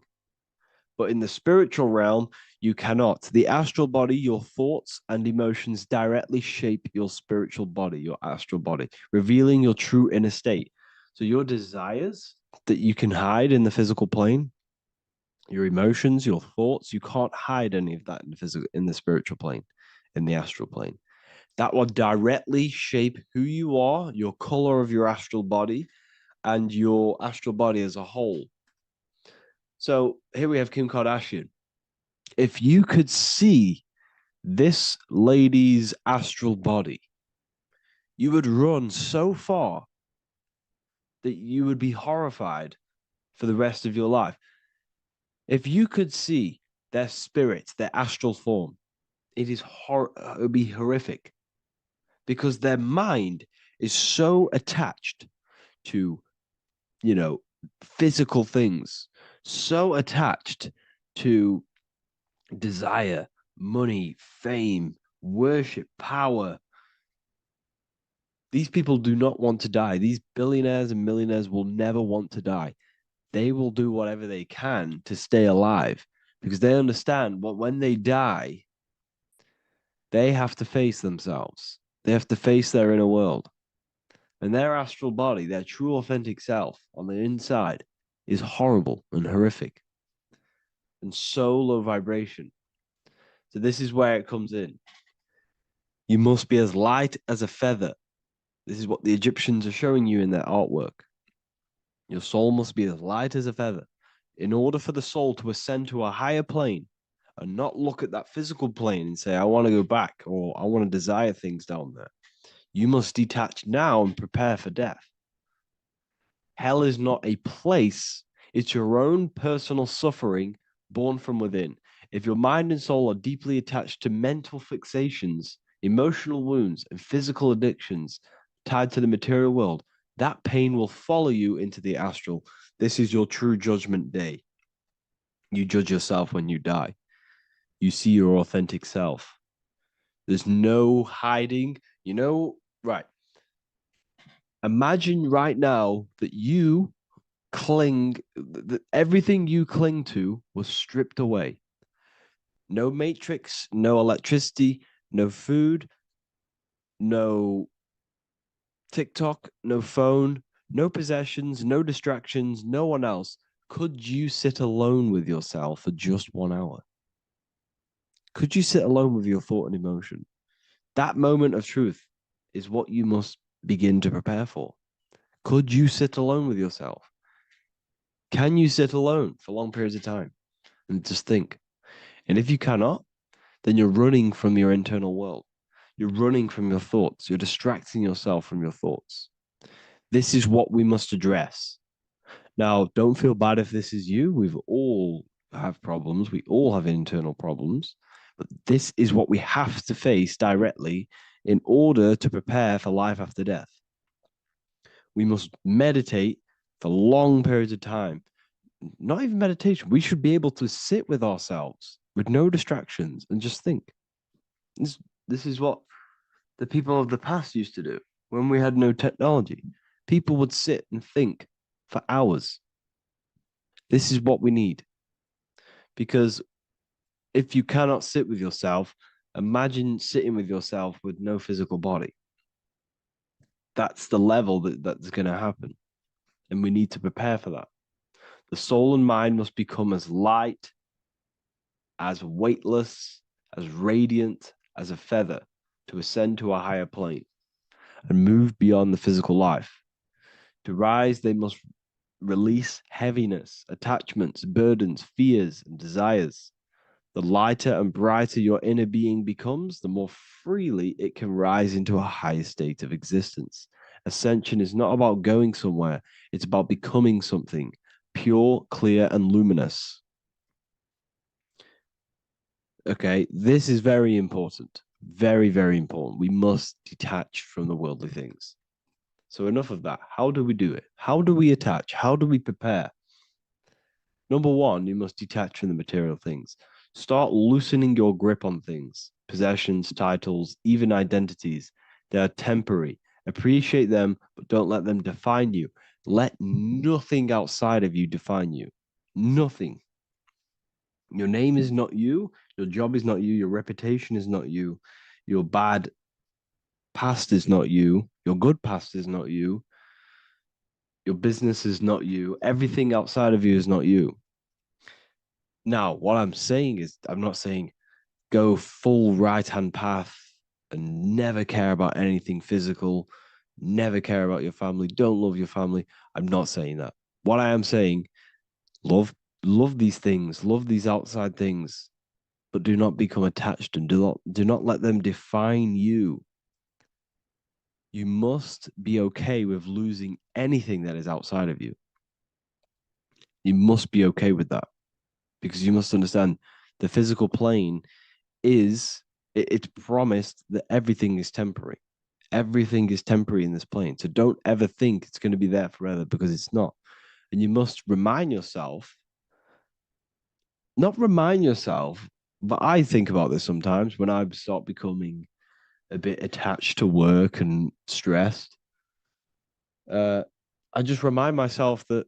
But in the spiritual realm, you cannot. The astral body, your thoughts and emotions directly shape your spiritual body, your astral body, revealing your true inner state. So your desires that you can hide in the physical plane, your emotions, your thoughts, you can't hide any of that in the spiritual plane, in the astral plane. That will directly shape who you are, your color of your astral body, and your astral body as a whole. So here we have Kim Kardashian. If you could see this lady's astral body, you would run so far that you would be horrified for the rest of your life. If you could see their spirit, their astral form, it would be horrific, because their mind is so attached to, physical things, so attached to desire, money, fame, worship, power. These people do not want to die. These billionaires and millionaires will never want to die. They will do whatever they can to stay alive, because they understand what when they die, they have to face themselves. They have to face their inner world. And their astral body, their true authentic self on the inside, is horrible and horrific and so low vibration. So this is where it comes in. You must be as light as a feather. This is what the Egyptians are showing you in their artwork. Your soul must be as light as a feather. In order for the soul to ascend to a higher plane and not look at that physical plane and say, I want to go back, or I want to desire things down there, you must detach now and prepare for death. Hell is not a place. It's your own personal suffering born from within. If your mind and soul are deeply attached to mental fixations, emotional wounds, and physical addictions tied to the material world, that pain will follow you into the astral. This is your true judgment day. You judge yourself when you die. You see your authentic self. There's no hiding. Right. Imagine right now that you that everything you cling to was stripped away. No matrix, no electricity, no food, no TikTok, no phone, no possessions, no distractions, no one else. Could you sit alone with yourself for just 1 hour? Could you sit alone with your thought and emotion? That moment of truth is what you must begin to prepare for. Could you sit alone with yourself? Can you sit alone for long periods of time and just think? And if you cannot, then you're running from your internal world. You're running from your thoughts. You're distracting yourself from your thoughts. This is what we must address. Now, don't feel bad if this is you. We've all have problems. We all have internal problems. But this is what we have to face directly in order to prepare for life after death. We must meditate for long periods of time. Not even meditation. We should be able to sit with ourselves with no distractions and just think. This is what the people of the past used to do when we had no technology. People would sit and think for hours. This is what we need. Because if you cannot sit with yourself, imagine sitting with yourself with no physical body. That's the level that's going to happen. And we need to prepare for that. The soul and mind must become as light, as weightless, as radiant as a feather to ascend to a higher plane and move beyond the physical life. To rise, they must release heaviness, attachments, burdens, fears, and desires. The lighter and brighter your inner being becomes, the more freely it can rise into a higher state of existence. Ascension is not about going somewhere, it's about becoming something pure, clear, and luminous. Okay, this is very important. Very, very important. We must detach from the worldly things. So enough of that. How do we do it? How do we attach? How do we prepare? Number one, you must detach from the material things. Start loosening your grip on things, possessions, titles, even identities. They are temporary. Appreciate them, but don't let them define you. Let nothing outside of you define you. Nothing. Your name is not you. Your job is not you. Your reputation is not you. Your bad past is not you. Your good past is not you. Your business is not you. Everything outside of you is not you. Now, what I'm saying is, I'm not saying go full right-hand path and never care about anything physical, never care about your family, don't love your family. I'm not saying that. What I am saying, love these things, love these outside things, but do not become attached and do not let them define you. You must be okay with losing anything that is outside of you. You must be okay with that, because you must understand the physical plane it's promised that everything is temporary. Everything is temporary in this plane. So don't ever think it's going to be there forever, because it's not. And you must remind yourself, not remind yourself, but I think about this sometimes when I start becoming a bit attached to work and stressed. I just remind myself that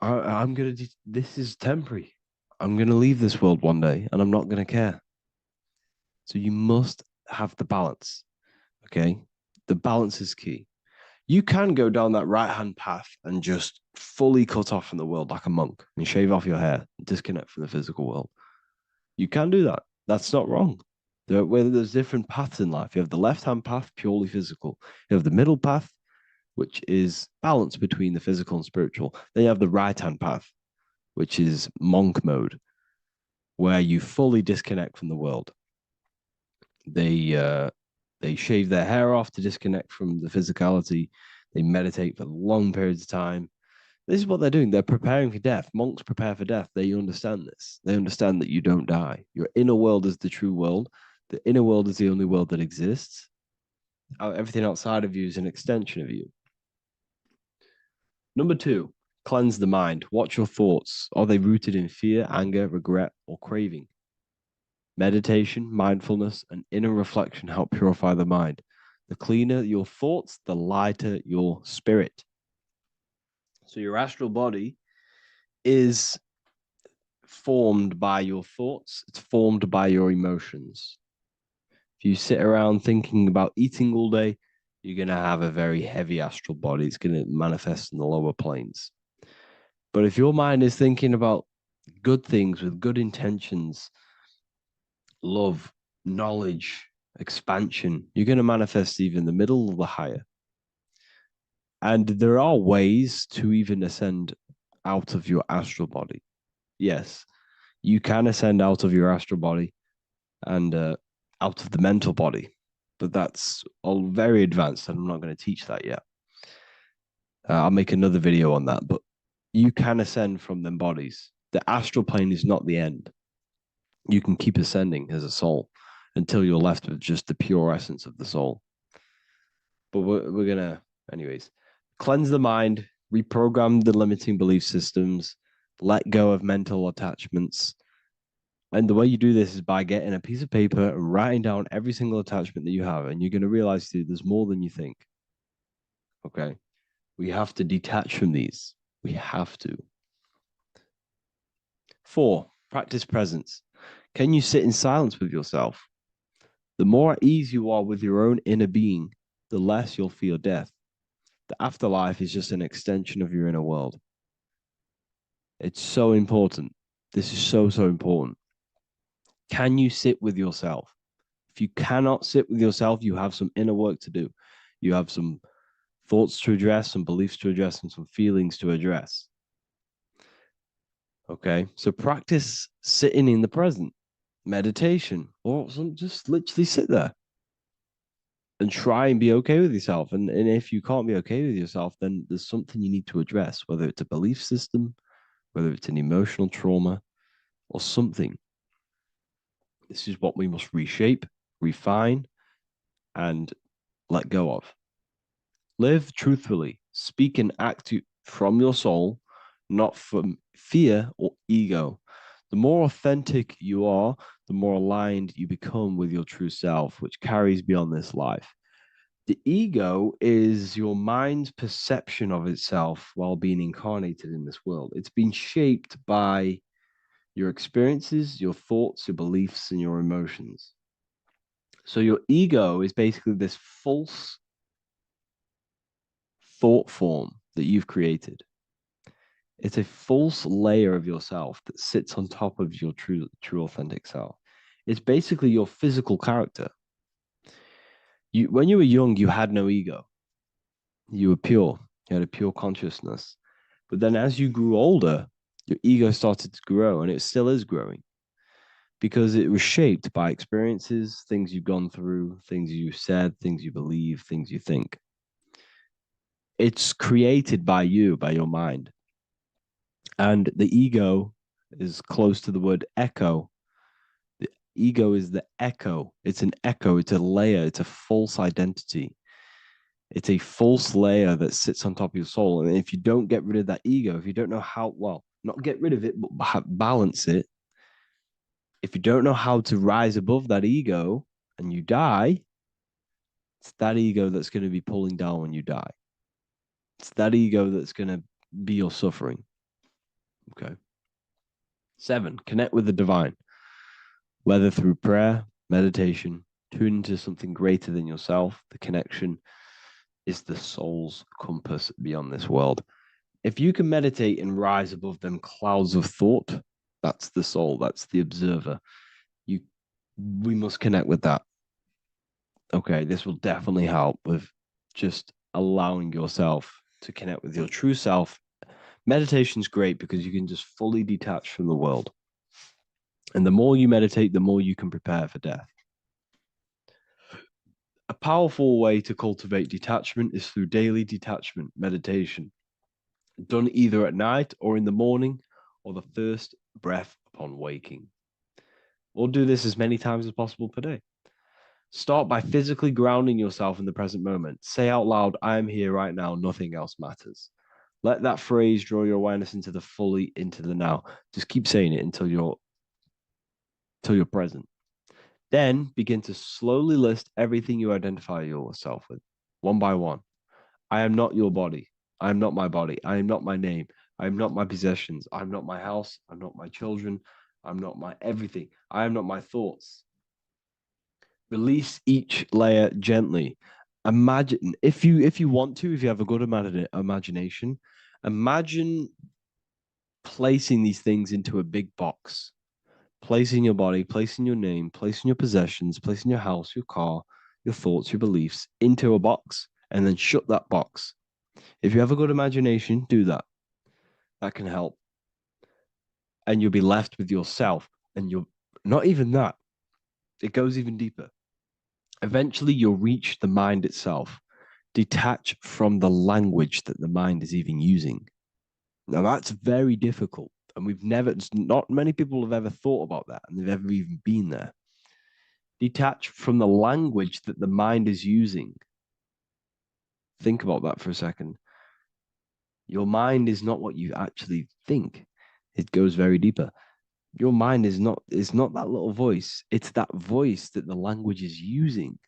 I'm going to, this is temporary. I'm going to leave this world one day and I'm not going to care. So you must have the balance. Okay. The balance is key. You can go down that right hand path and just fully cut off from the world like a monk and shave off your hair, and disconnect from the physical world. You can do that. That's not wrong. There's different paths in life. You have the left hand path, purely physical. You have the middle path, which is balance between the physical and spiritual. Then you have the right hand path, which is monk mode, where you fully disconnect from the world. They shave their hair off to disconnect from the physicality. They meditate for long periods of time. This is what they're doing. They're preparing for death. Monks prepare for death. They understand this. They understand that you don't die. Your inner world is the true world. The inner world is the only world that exists. Everything outside of you is an extension of you. Number two, cleanse the mind. Watch your thoughts. Are they rooted in fear, anger, regret, or craving? Meditation, mindfulness, and inner reflection help purify the mind. The cleaner your thoughts, the lighter your spirit. So your astral body is formed by your thoughts. It's formed by your emotions. If you sit around thinking about eating all day, you're going to have a very heavy astral body. It's going to manifest in the lower planes. But if your mind is thinking about good things with good intentions, love, knowledge, expansion, you're going to manifest even the middle or the higher. And there are ways to even ascend out of your astral body. Yes, you can ascend out of your astral body and out of the mental body, but that's all very advanced, and I'm not going to teach that yet. I'll make another video on that, but you can ascend from them bodies. The astral plane is not the end. You can keep ascending as a soul until you're left with just the pure essence of the soul. But we're going to, anyways, cleanse the mind, reprogram the limiting belief systems, let go of mental attachments. And the way you do this is by getting a piece of paper and writing down every single attachment that you have. And you're going to realize, dude, there's more than you think. Okay. We have to detach from these. We have to. 4, Practice presence. Can you sit in silence with yourself? The more at ease you are with your own inner being, the less you'll feel death. The afterlife is just an extension of your inner world. It's so important. This is so, so important. Can you sit with yourself? If you cannot sit with yourself, you have some inner work to do. You have some thoughts to address, some beliefs to address, and some feelings to address. Okay, so practice sitting in the present, meditation, or just literally sit there and try and be okay with yourself. And if you can't be okay with yourself, then there's something you need to address, whether it's a belief system, whether it's an emotional trauma, or something. This is what we must reshape, refine, and let go of. Live truthfully, speak and act from your soul, not from fear or ego. The more authentic you are, the more aligned you become with your true self, which carries beyond this life. The ego is your mind's perception of itself while being incarnated in this world. It's been shaped by your experiences, your thoughts, your beliefs, and your emotions. So your ego is basically this false thought form that you've created. It's a false layer of yourself that sits on top of your true authentic self. It's basically your physical character. When you were young, you had no ego. You were pure. You had a pure consciousness. But then as you grew older, your ego started to grow, and it still is growing because it was shaped by experiences, things you've gone through, things you said, things you believe, things you think. It's created by you, by your mind. And the ego is close to the word echo. The ego is the echo. It's an echo. It's a layer. It's a false identity. It's a false layer that sits on top of your soul. And if you don't get rid of that ego, if you don't know how, well, not get rid of it, but balance it. If you don't know how to rise above that ego and you die, it's that ego that's going to be pulling down when you die. It's that ego that's going to be your suffering. Okay. 7, connect with the divine, whether through prayer, meditation, tune into something greater than yourself. The connection is the soul's compass beyond this world. If you can meditate and rise above them clouds of thought, that's the soul, that's the observer. We must connect with that. Okay, this will definitely help with just allowing yourself to connect with your true self. Meditation's great because you can just fully detach from the world. And the more you meditate, the more you can prepare for death. A powerful way to cultivate detachment is through daily detachment meditation, done either at night or in the morning or the first breath upon waking. Or do this as many times as possible per day. Start by physically grounding yourself in the present moment. Say out loud, I am here right now, nothing else matters. Let that phrase draw your awareness into the now. Just keep saying it until you're present. Then begin to slowly list everything you identify yourself with, one by one. I am not your body. I am not my body. I am not my name. I am not my possessions. I am not my house. I'm not my children. I'm not my everything. I am not my thoughts. Release each layer gently. Imagine, if you want to, if you have a good imagination, imagine placing these things into a big box. Placing your body, placing your name, placing your possessions, placing your house, your car, your thoughts, your beliefs into a box, and then shut that box. If you have a good imagination, do that. That can help. And you'll be left with yourself. And you're not even that. It goes even deeper. Eventually, you'll reach the mind itself. Detach from the language that the mind is even using. Now, that's very difficult. And not many people have ever thought about that, and they've ever even been there. Detach from the language that the mind is using. Think about that for a second. Your mind is not what you actually think. It goes very deeper. Your mind is not that little voice. It's that voice that the language is using.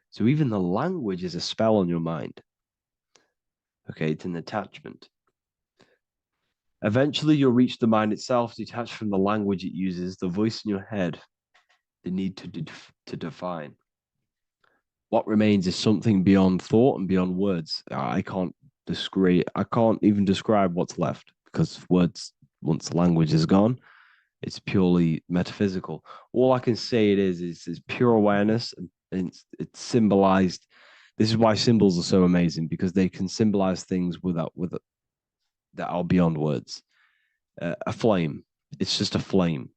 So even the language is a spell on your mind. Okay, it's an attachment. Eventually, you'll reach the mind itself, detached from the language it uses, the voice in your head, the need to define. What remains is something beyond thought and beyond words. I can't even describe what's left, because words, once the language is gone, it's purely metaphysical. All I can say it is pure awareness, and it's symbolized. This is why symbols are so amazing, because they can symbolize things that are beyond words. A flame, it's just a flame,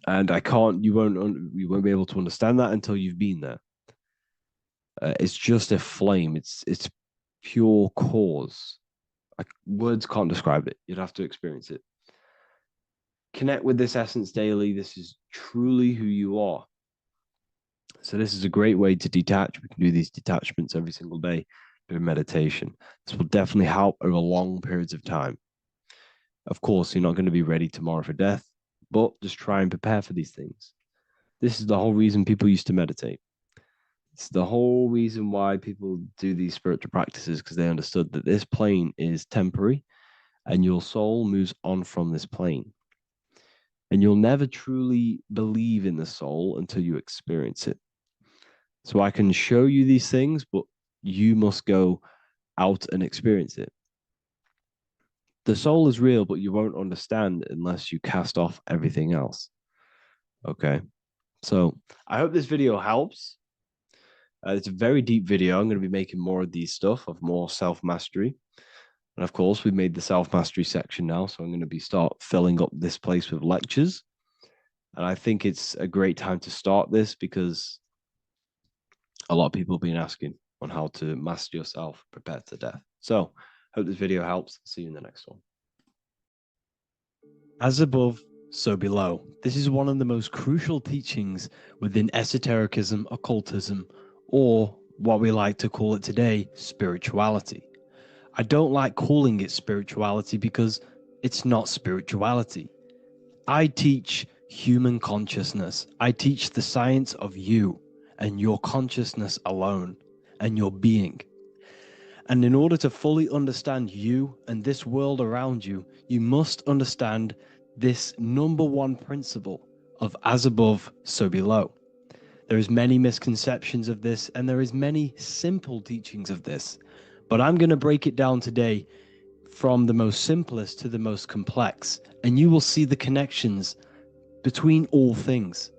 and you won't be able to understand that until you've been there. It's just a flame. It's pure cause. Words can't describe it. You'd have to experience it. Connect with this essence daily. This is truly who you are. So this is a great way to detach. We can do these detachments every single day during meditation. This will definitely help over long periods of time. Of course, you're not going to be ready tomorrow for death, but just try and prepare for these things. This is the whole reason people used to meditate. It's the whole reason why people do these spiritual practices, because they understood that this plane is temporary and your soul moves on from this plane. And you'll never truly believe in the soul until you experience it. So I can show you these things, but you must go out and experience it. The soul is real, but you won't understand unless you cast off everything else. Okay. So I hope this video helps. It's a very deep video. I'm going to be making more of these stuff, of more self-mastery. And of course, we've made the self-mastery section now. So I'm going to start filling up this place with lectures. And I think it's a great time to start this, because a lot of people have been asking on how to master yourself, prepare to death. So hope this video helps. See you in the next one. As above, so below. This is one of the most crucial teachings within esotericism, occultism, or what we like to call it today, spirituality. I don't like calling it spirituality because it's not spirituality. I teach human consciousness. I teach the science of you and your consciousness alone and your being. And in order to fully understand you and this world around you, you must understand this number one principle of as above, so below. There is many misconceptions of this, and there is many simple teachings of this, but I'm going to break it down today from the most simplest to the most complex, and you will see the connections between all things.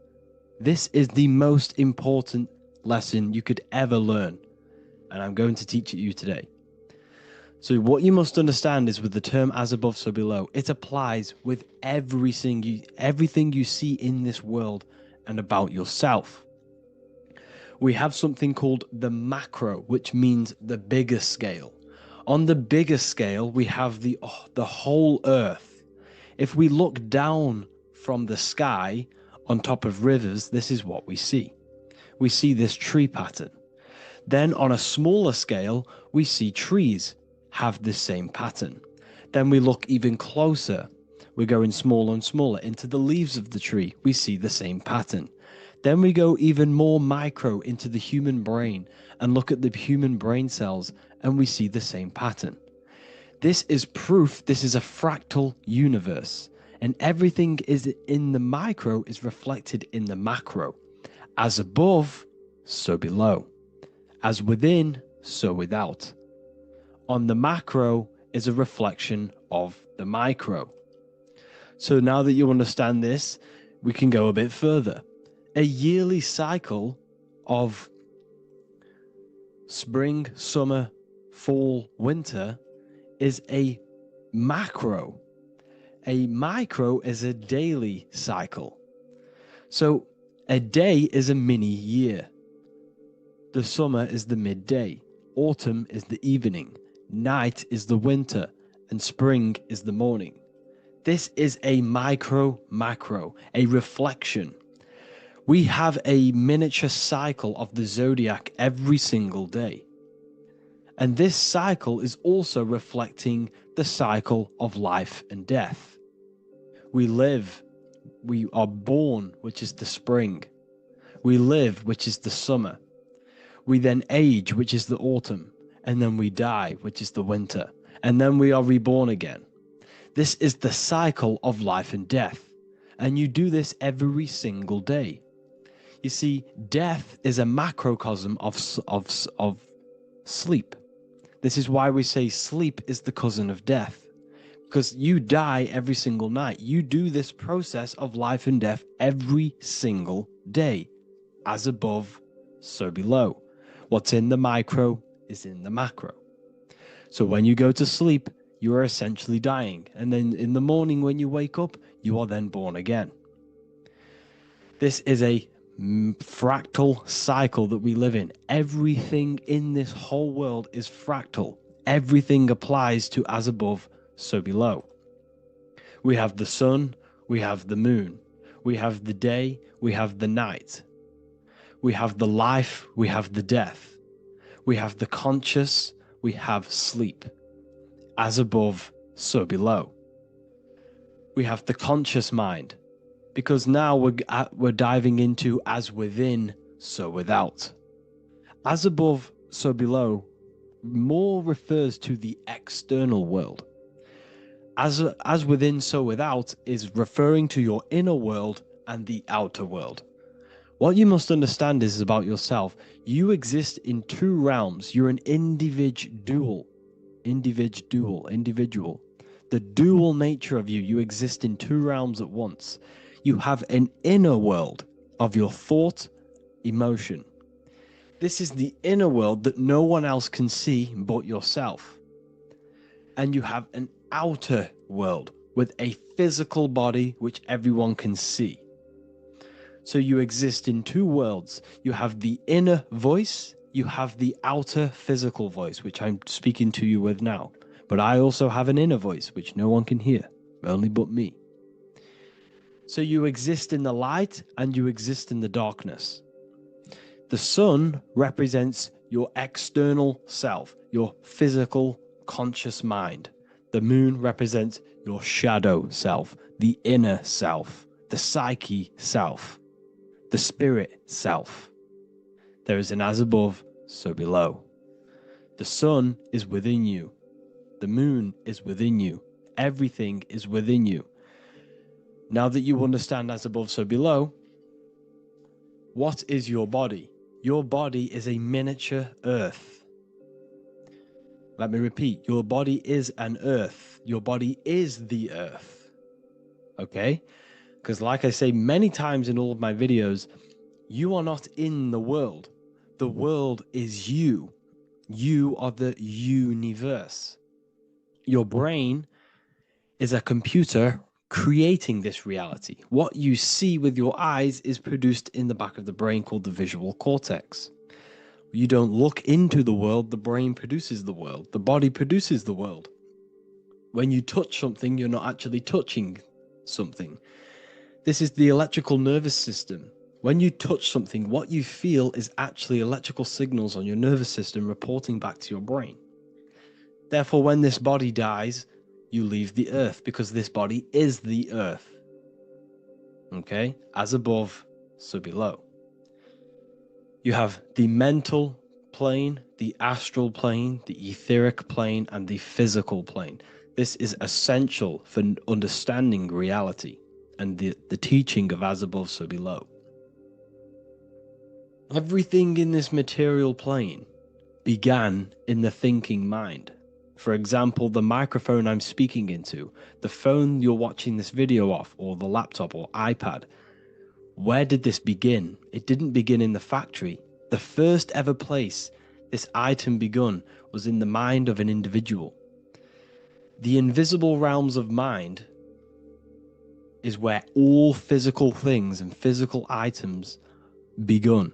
This is the most important lesson you could ever learn, and I'm going to teach it you today. So what you must understand is, with the term as above, so below, it applies with everything you see in this world and about yourself. We have something called the macro, which means the bigger scale. On the bigger scale, we have the whole earth. If we look down from the sky on top of rivers, this is what we see. We see this tree pattern. Then on a smaller scale, we see trees have the same pattern. Then we look even closer. We're going smaller and smaller into the leaves of the tree. We see the same pattern. Then we go even more micro into the human brain and look at the human brain cells, and we see the same pattern. This is proof this is a fractal universe, and everything is in the micro is reflected in the macro. As above, so below. As within, so without. On the macro is a reflection of the micro. So now that you understand this, we can go a bit further. A yearly cycle of spring, summer, fall, winter is a macro. A micro is a daily cycle. So a day is a mini year. The summer is the midday. Autumn is the evening. Night is the winter. And spring is the morning. This is a macro, a reflection. We have a miniature cycle of the zodiac every single day. And this cycle is also reflecting the cycle of life and death. We live, we are born, which is the spring. We live, which is the summer. We then age, which is the autumn. And then we die, which is the winter. and then we are reborn again. This is the cycle of life and death, and you do this every single day. You see, death is a macrocosm of sleep. This is why we say sleep is the cousin of death, because you die every single night. You do this process of life and death every single day. As above, so below. What's in the micro is in the macro. So when you go to sleep, you are essentially dying. And then in the morning when you wake up, you are then born again. This is a fractal cycle that we live in. Everything in this whole world is fractal. Everything applies to as above, so below. We have the sun, we have the moon, we have the day, we have the night. We have the life, we have the death. We have the conscious, we have sleep. As above, so below. We have the conscious mind, because now we're diving into as within, so without. As above, so below more refers to the external world. As within, so without is referring to your inner world and the outer world. What you must understand is about yourself. You exist in two realms. You're an individual. The dual nature of you. You exist in two realms at once. You have an inner world of your thought, emotion. This is the inner world that no one else can see but yourself. And you have an outer world with a physical body which everyone can see. So you exist in two worlds. You have the inner voice, you have the outer physical voice, which I'm speaking to you with now. But I also have an inner voice, which no one can hear, only but me. So you exist in the light and you exist in the darkness. The sun represents your external self, your physical, conscious mind. The moon represents your shadow self, the inner self, the psyche self. The spirit self. There is an as above, so below. The sun is within you. The moon is within you. Everything is within you. Now that you understand as above, so below, what is your body? Your body is a miniature earth. Let me repeat, your body is an earth. Your body is the earth. Okay? Because like I say many times in all of my videos, you are not in the world. The world is you. You are the universe. Your brain is a computer creating this reality. What you see with your eyes is produced in the back of the brain called the visual cortex. You don't look into the world, the brain produces the world. The body produces the world. When you touch something, you're not actually touching something. This is the electrical nervous system. When you touch something, what you feel is actually electrical signals on your nervous system reporting back to your brain. Therefore, when this body dies, you leave the earth because this body is the earth. Okay? As above, so below. You have the mental plane, the astral plane, the etheric plane, and the physical plane. This is essential for understanding reality and the teaching of as above, so below. Everything in this material plane began in the thinking mind. For example, the microphone I'm speaking into, the phone you're watching this video off, or the laptop or iPad. Where did this begin? It didn't begin in the factory. The first ever place this item begun was in the mind of an individual. The invisible realms of mind is where all physical things and physical items begun.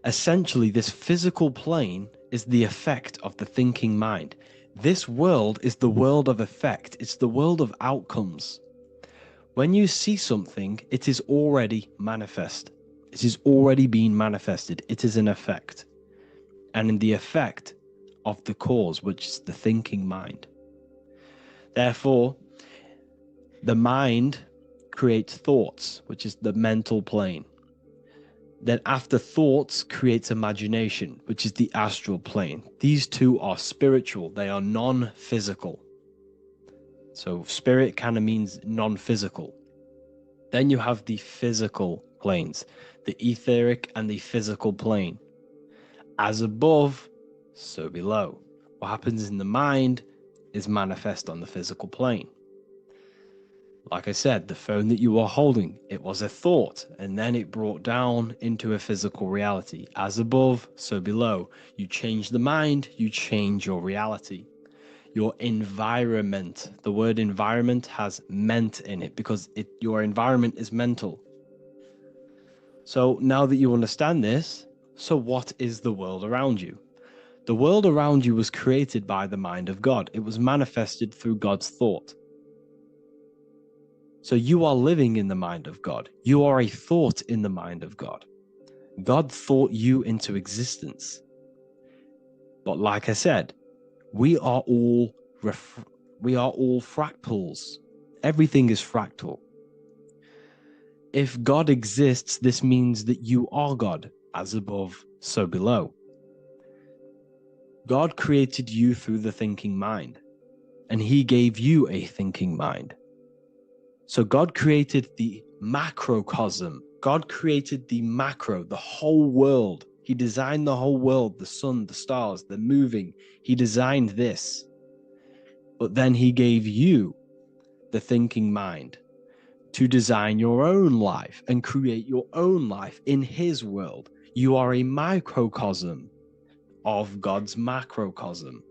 Essentially, this physical plane is the effect of the thinking mind. This world is the world of effect. It's the world of outcomes. When you see something, it is already manifest. It is already being manifested. It is an effect. And in the effect of the cause, which is the thinking mind. Therefore, the mind creates thoughts, which is the mental plane. Then after thoughts creates imagination, which is the astral plane. These two are spiritual, they are non-physical. So spirit kind of means non-physical. Then you have the physical planes, the etheric and the physical plane. As above, so below. What happens in the mind is manifest on the physical plane. Like I said, the phone that you are holding, it was a thought, and then it brought down into a physical reality. As above, so below. You change the mind, you change your reality. Your environment, the word environment has ment in it because your environment is mental. So now that you understand this, so what is the world around you? The world around you was created by the mind of God. It was manifested through God's thought. So you are living in the mind of God. You are a thought in the mind of God. God thought you into existence. But like I said, we are all fractals. Everything is fractal. If God exists, this means that you are God, as above, so below. God created you through the thinking mind, and he gave you a thinking mind. So God created the macrocosm. God created the macro, the whole world. He designed the whole world, the sun, the stars, the moving. He designed this. But then he gave you the thinking mind to design your own life and create your own life in his world. You are a microcosm of God's macrocosm.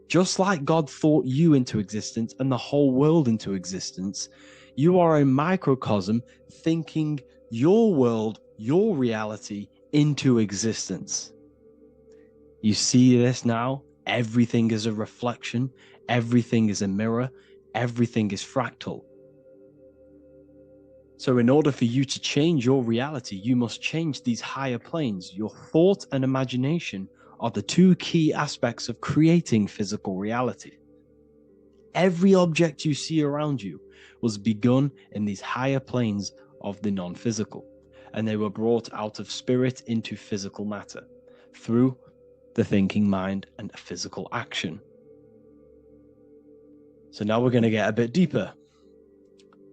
Just like God thought you into existence and the whole world into existence, you are a microcosm thinking your world, your reality into existence. You see this now? Everything is a reflection. Everything is a mirror. Everything is fractal. So in order for you to change your reality, you must change these higher planes. Your thought and imagination are the two key aspects of creating physical reality. Every object you see around you was begun in these higher planes of the non-physical, and they were brought out of spirit into physical matter through the thinking mind and physical action. So now we're going to get a bit deeper.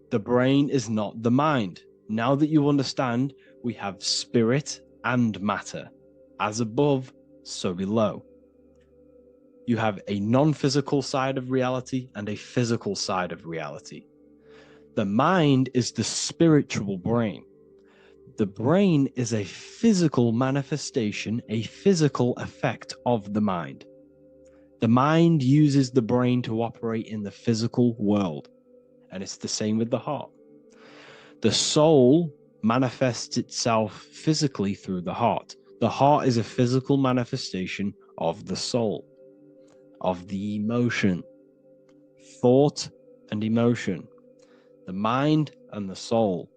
The brain is not the mind. Now that you understand, we have spirit and matter. As above, so below. You have a non-physical side of reality and a physical side of reality. The mind is the spiritual brain. The brain is a physical manifestation, a physical effect of the mind. The mind uses the brain to operate in the physical world, and it's the same with the heart. The soul manifests itself physically through the heart. The heart is a physical manifestation of the soul, of the emotion, thought and emotion, the mind and the soul,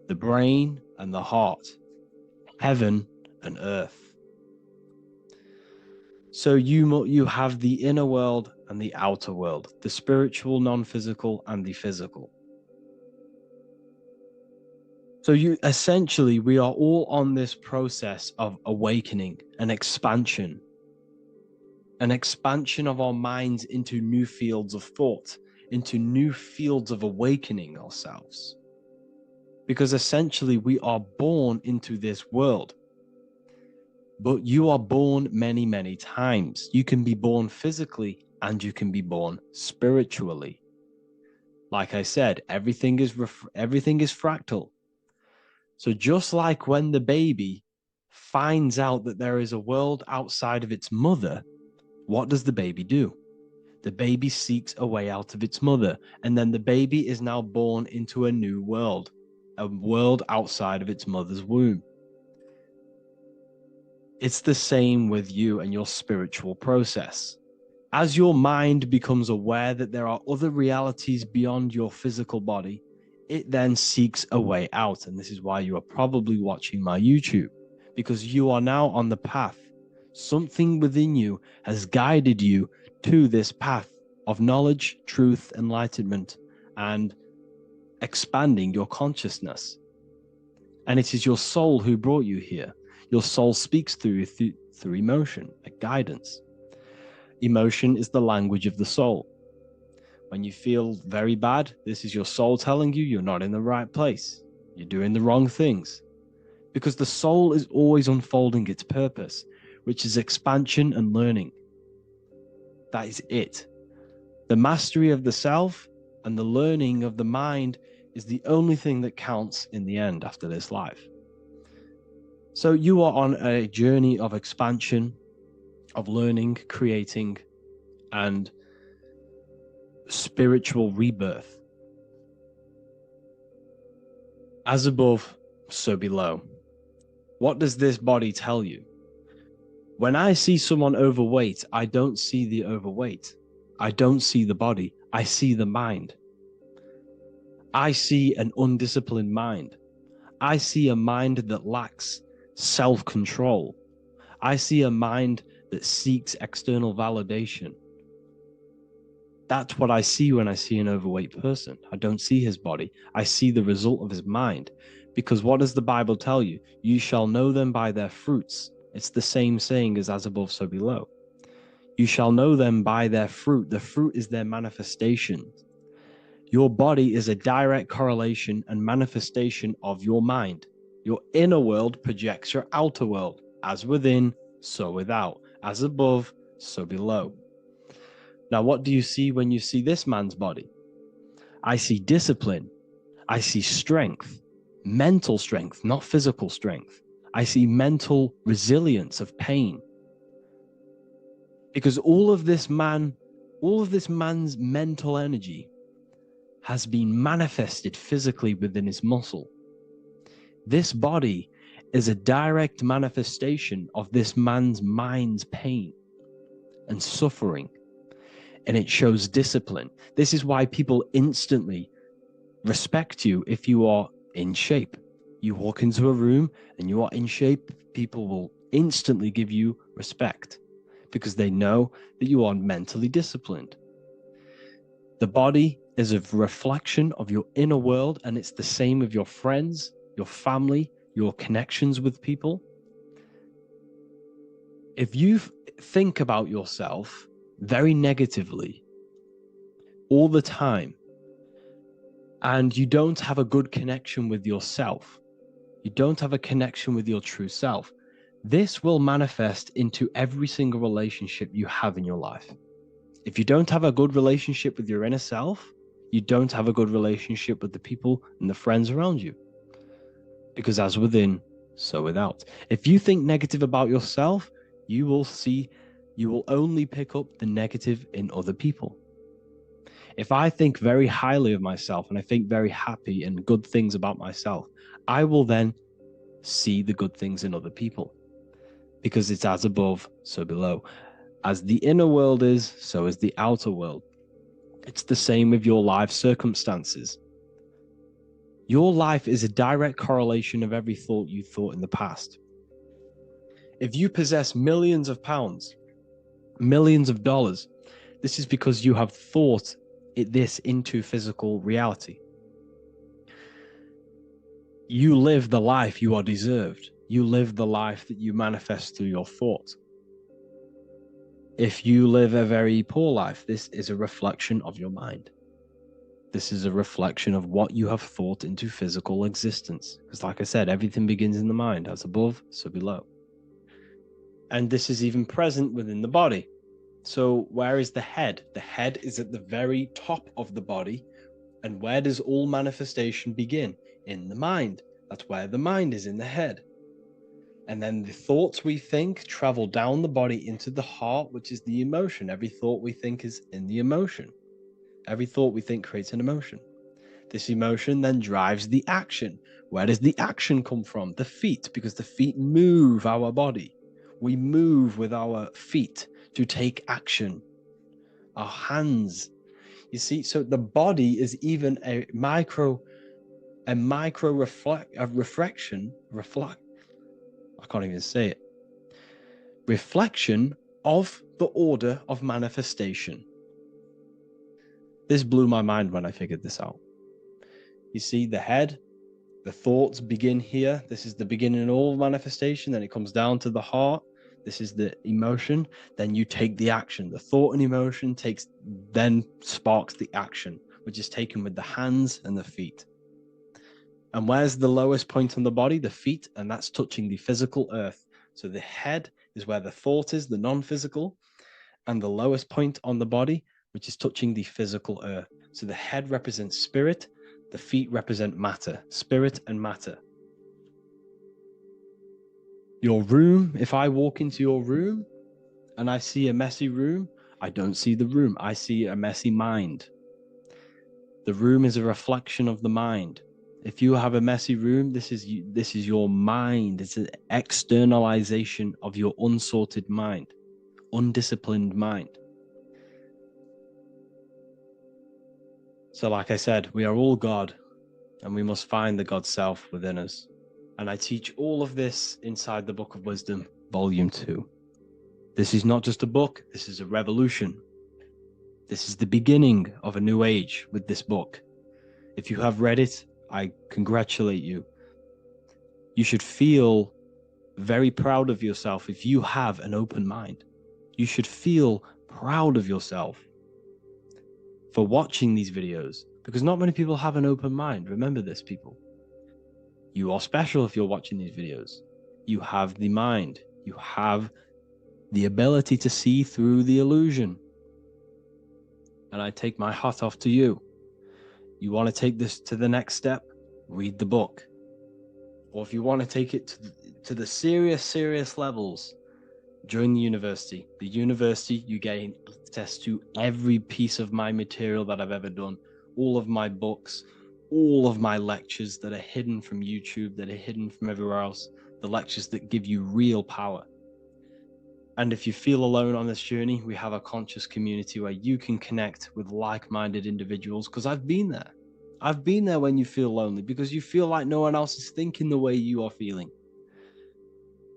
the brain and the heart, heaven and earth. So you have the inner world and the outer world, the spiritual, non-physical, and the physical. So we are all on this process of awakening, an expansion of our minds into new fields of thought, into new fields of awakening ourselves. Because essentially we are born into this world, but you are born many, many times. You can be born physically and you can be born spiritually. Like I said, everything is fractal. So just like when the baby finds out that there is a world outside of its mother, what does the baby do? The baby seeks a way out of its mother, and then the baby is now born into a new world, a world outside of its mother's womb. It's the same with you and your spiritual process. As your mind becomes aware that there are other realities beyond your physical body, it then seeks a way out. And this is why you are probably watching my YouTube, because you are now on the path. Something within you has guided you to this path of knowledge, truth, enlightenment, and expanding your consciousness. And it is your soul who brought you here. Your soul speaks through emotion, a guidance. Emotion is the language of the soul. When you feel very bad, this is your soul telling you you're not in the right place. You're doing the wrong things. Because the soul is always unfolding its purpose, which is expansion and learning. That is it. The mastery of the self and the learning of the mind is the only thing that counts in the end after this life. So you are on a journey of expansion, of learning, creating, and spiritual rebirth. As above, so below. What does this body tell you? When I see someone overweight, I don't see the overweight. I don't see the body. I see the mind. I see an undisciplined mind. I see a mind that lacks self-control. I see a mind that seeks external validation. That's what I see when I see an overweight person. I don't see his body. I see the result of his mind. Because what does the Bible tell you? You shall know them by their fruits. It's the same saying as above, so below. You shall know them by their fruit. The fruit is their manifestation. Your body is a direct correlation and manifestation of your mind. Your inner world projects your outer world. As within, so without. As above, so below. Now, what do you see when you see this man's body? I see discipline. I see strength. Mental strength, not physical strength. I see mental resilience of pain. Because all of this man's mental energy has been manifested physically within his muscle. This body is a direct manifestation of this man's mind's pain and suffering, and it shows discipline. This is why people instantly respect you if you are in shape. You walk into a room and you are in shape, people will instantly give you respect because they know that you are mentally disciplined. The body is a reflection of your inner world, and it's the same with your friends, your family, your connections with people. If you think about yourself very negatively all the time, and you don't have a good connection with yourself, you don't have a connection with your true self, this will manifest into every single relationship you have in your life. If you don't have a good relationship with your inner self, you don't have a good relationship with the people and the friends around you. Because as within, so without. If you think negative about yourself, you will only pick up the negative in other people. If I think very highly of myself and I think very happy and good things about myself, I will then see the good things in other people. Because it's as above, so below. As the inner world is, so is the outer world. It's the same with your life circumstances. Your life is a direct correlation of every thought you thought in the past. If you possess millions of pounds, millions of dollars, this is because you have thought this into physical reality. You live the life you are deserved. You live the life that you manifest through your thought. If you live a very poor life, this is a reflection of your mind. This is a reflection of what you have thought into physical existence. Because like I said, everything begins in the mind. As above, so below. And this is even present within the body. So where is the head? The head is at the very top of the body. And where does all manifestation begin? In the mind. That's where the mind is, in the head. And then the thoughts we think travel down the body into the heart, which is the emotion. Every thought we think is in the emotion. Every thought we think creates an emotion. This emotion then drives the action. Where does the action come from? The feet, because the feet move our body. We move with our feet to take action. Our hands. You see, so the body is even a reflection. I can't even say it. Reflection of the order of manifestation. This blew my mind when I figured this out. You see, the head The thoughts begin here. This is the beginning of all manifestation. Then it comes down to the heart. This is the emotion. Then you take the action. The thought and emotion then sparks the action, which is taken with the hands and the feet. And where's the lowest point on the body? The feet, and that's touching the physical earth. So the head is where the thought is, the non-physical, and the lowest point on the body, which is touching the physical earth. So the head represents spirit, the feet represent matter, spirit and matter. Your room, if I walk into your room and I see a messy room, I don't see the room, I see a messy mind. The room is a reflection of the mind. If you have a messy room, this is your mind. It's an externalization of your unsorted mind, undisciplined mind. So like I said, we are all God, and we must find the God self within us. And I teach all of this inside the Book of Wisdom, Volume 2. This is not just a book, this is a revolution. This is the beginning of a new age with this book. If you have read it, I congratulate you. You should feel very proud of yourself if you have an open mind. You should feel proud of yourself for watching these videos, because not many people have an open mind. Remember this, people. You are special if you're watching these videos. You have the mind. You have the ability to see through the illusion. And I take my hat off to you. You want to take this to the next step? Read the book. Or if you want to take it to the serious levels, join the university. The university, you gain access to every piece of my material that I've ever done, all of my books, all of my lectures that are hidden from YouTube, that are hidden from everywhere else, the lectures that give you real power. And if you feel alone on this journey, we have a conscious community where you can connect with like-minded individuals, because I've been there. I've been there when you feel lonely, because you feel like no one else is thinking the way you are feeling.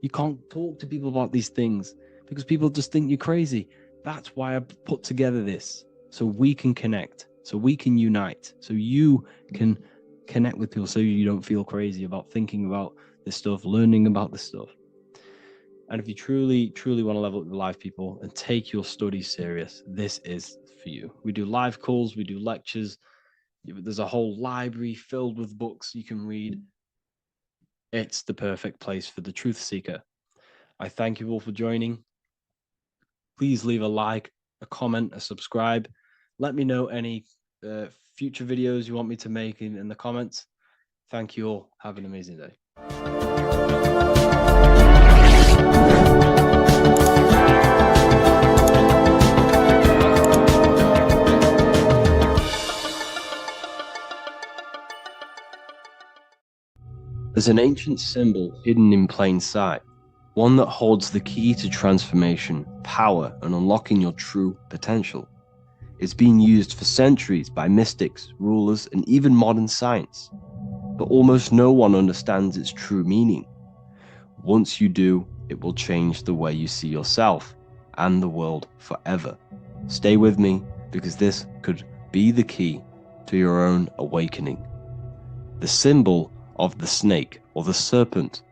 You can't talk to people about these things because people just think you're crazy. That's why I put together this, so we can connect, so we can unite, so you can connect with people, so you don't feel crazy about thinking about this stuff, learning about this stuff. And if you truly want to level up your life, people, and take your studies serious, this is for you. We do live calls, we do lectures. There's a whole library filled with books you can read. It's the perfect place for the truth seeker. I thank you all for joining. Please leave a like, a comment, a subscribe. Let me know any future videos you want me to make in the comments. Thank you all. Have an amazing day. There's an ancient symbol hidden in plain sight, one that holds the key to transformation, power, and unlocking your true potential. It's been used for centuries by mystics, rulers, and even modern science, but almost no one understands its true meaning. Once you do, it will change the way you see yourself and the world forever. Stay with me, because this could be the key to your own awakening. The symbol of the snake, or the serpent,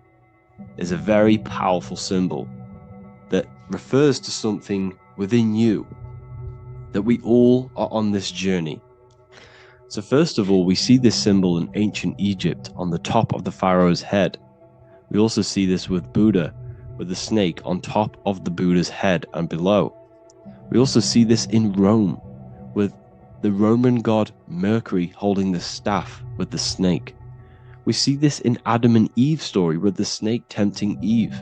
is a very powerful symbol that refers to something within you, that we all are on this journey. So first of all, we see this symbol in ancient Egypt on the top of the pharaoh's head. We also see this with Buddha, with the snake on top of the Buddha's head and below. We also see this in Rome, with the Roman god Mercury holding the staff with the snake. We see this in Adam and Eve's story with the snake tempting Eve.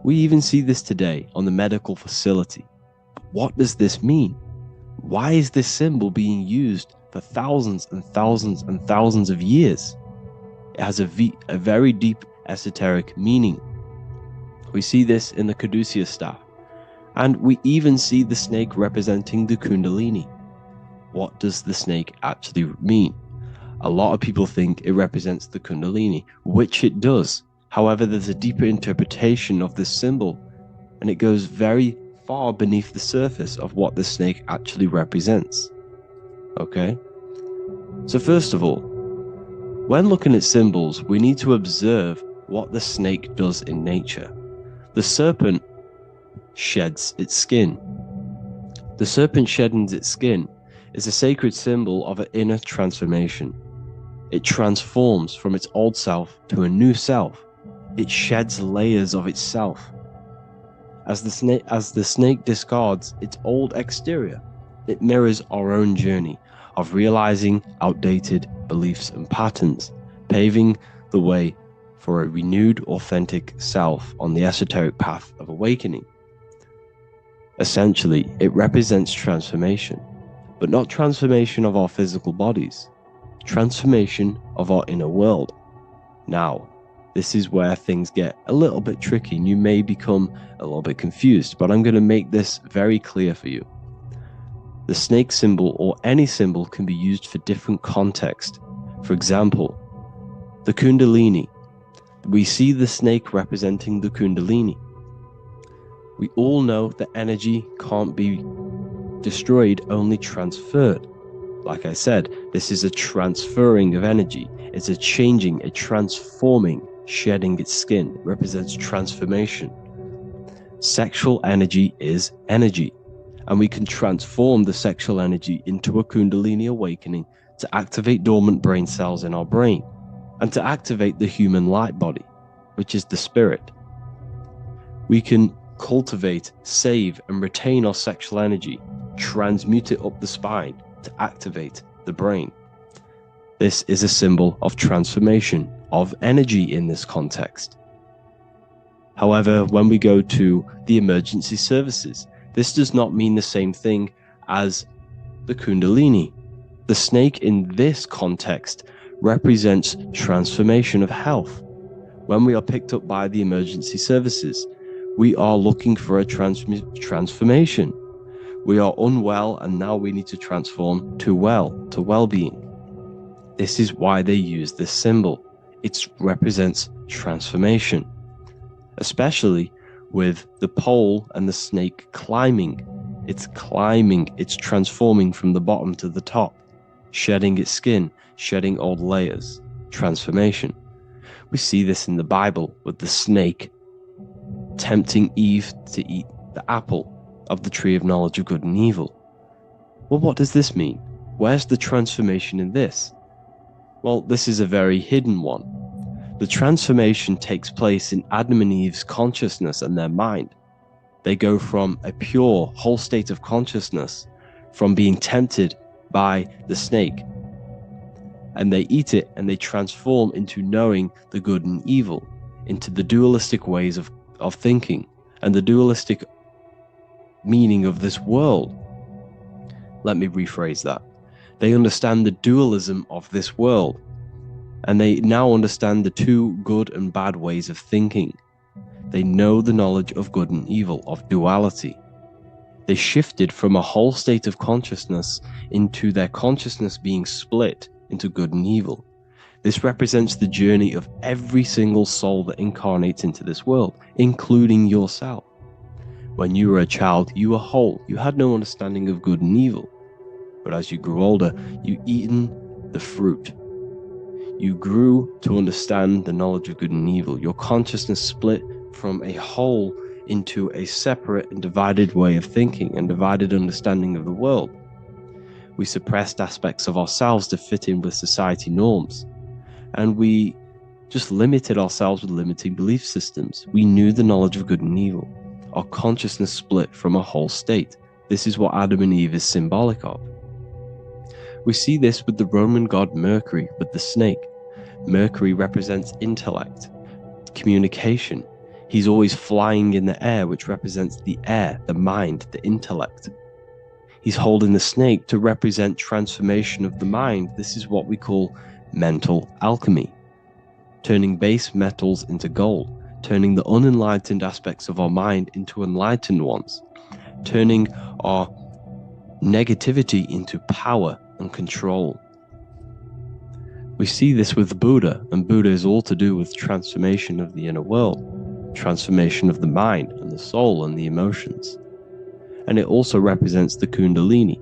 We even see this today on the medical facility. But what does this mean? Why is this symbol being used for thousands and thousands and thousands of years? It has a very deep esoteric meaning. We see this in the caduceus staff, and we even see the snake representing the Kundalini. What does the snake actually mean? A lot of people think it represents the Kundalini, which it does. However, there's a deeper interpretation of this symbol, and it goes very far beneath the surface of what the snake actually represents. Okay? So first of all, When looking at symbols, we need to observe what the snake does in nature. The serpent sheds its skin. The serpent shedding its skin is a sacred symbol of an inner transformation. It transforms from its old self to a new self. It sheds layers of itself. As the snake discards its old exterior, it mirrors our own journey of realizing outdated beliefs and patterns, paving the way for a renewed, authentic self on the esoteric path of awakening. Essentially, it represents transformation, but not transformation of our physical bodies, transformation of our inner world. Now, this is where things get a little bit tricky and you may become a little bit confused, but I'm going to make this very clear for you. The snake symbol or any symbol can be used for different context. For example, the Kundalini. We see the snake representing the Kundalini. We all know that energy can't be destroyed, only transferred. Like I said, this is a transferring of energy. It's a changing, a transforming, shedding its skin. It represents transformation. Sexual energy is energy, and we can transform the sexual energy into a Kundalini awakening to activate dormant brain cells in our brain and to activate the human light body, which is the spirit. We can cultivate, save, and retain our sexual energy, transmute it up the spine to activate the brain. This is a symbol of transformation, of energy in this context. However, when we go to the emergency services, this does not mean the same thing as the Kundalini. The snake in this context represents transformation of health. When we are picked up by the emergency services, we are looking for a transformation. We are unwell and now we need to transform to well-being. This is why they use this symbol. It represents transformation, especially with the pole and the snake climbing. It's climbing, it's transforming from the bottom to the top, shedding its skin, shedding old layers, transformation. We see this in the Bible with the snake tempting Eve to eat the apple of the tree of knowledge of good and evil. Well, what does this mean? Where's the transformation in this? Well, this is a very hidden one. The transformation takes place in Adam and Eve's consciousness and their mind. They go from a pure, whole state of consciousness, from being tempted by the snake, and they eat it and they transform into knowing the good and evil, into the dualistic ways of thinking and the dualistic meaning of this world. Let me rephrase that. They understand the dualism of this world, and they now understand the two good and bad ways of thinking. They know the knowledge of good and evil, of duality. They shifted from a whole state of consciousness into their consciousness being split into good and evil. This represents the journey of every single soul that incarnates into this world, including yourself. When you were a child, you were whole. You had no understanding of good and evil. But as you grew older, you eaten the fruit. You grew to understand the knowledge of good and evil. Your consciousness split from a whole into a separate and divided way of thinking and divided understanding of the world. We suppressed aspects of ourselves to fit in with society norms. And we just limited ourselves with limiting belief systems. We knew the knowledge of good and evil. Our consciousness split from a whole state. This is what Adam and Eve is symbolic of. We see this with the Roman god Mercury, with the snake. Mercury represents intellect, communication. He's always flying in the air, which represents the air, the mind, the intellect. He's holding the snake to represent transformation of the mind. This is what we call mental alchemy, turning base metals into gold, turning the unenlightened aspects of our mind into enlightened ones, turning our negativity into power and control. We see this with Buddha, and Buddha is all to do with transformation of the inner world, transformation of the mind and the soul and the emotions. And it also represents the Kundalini.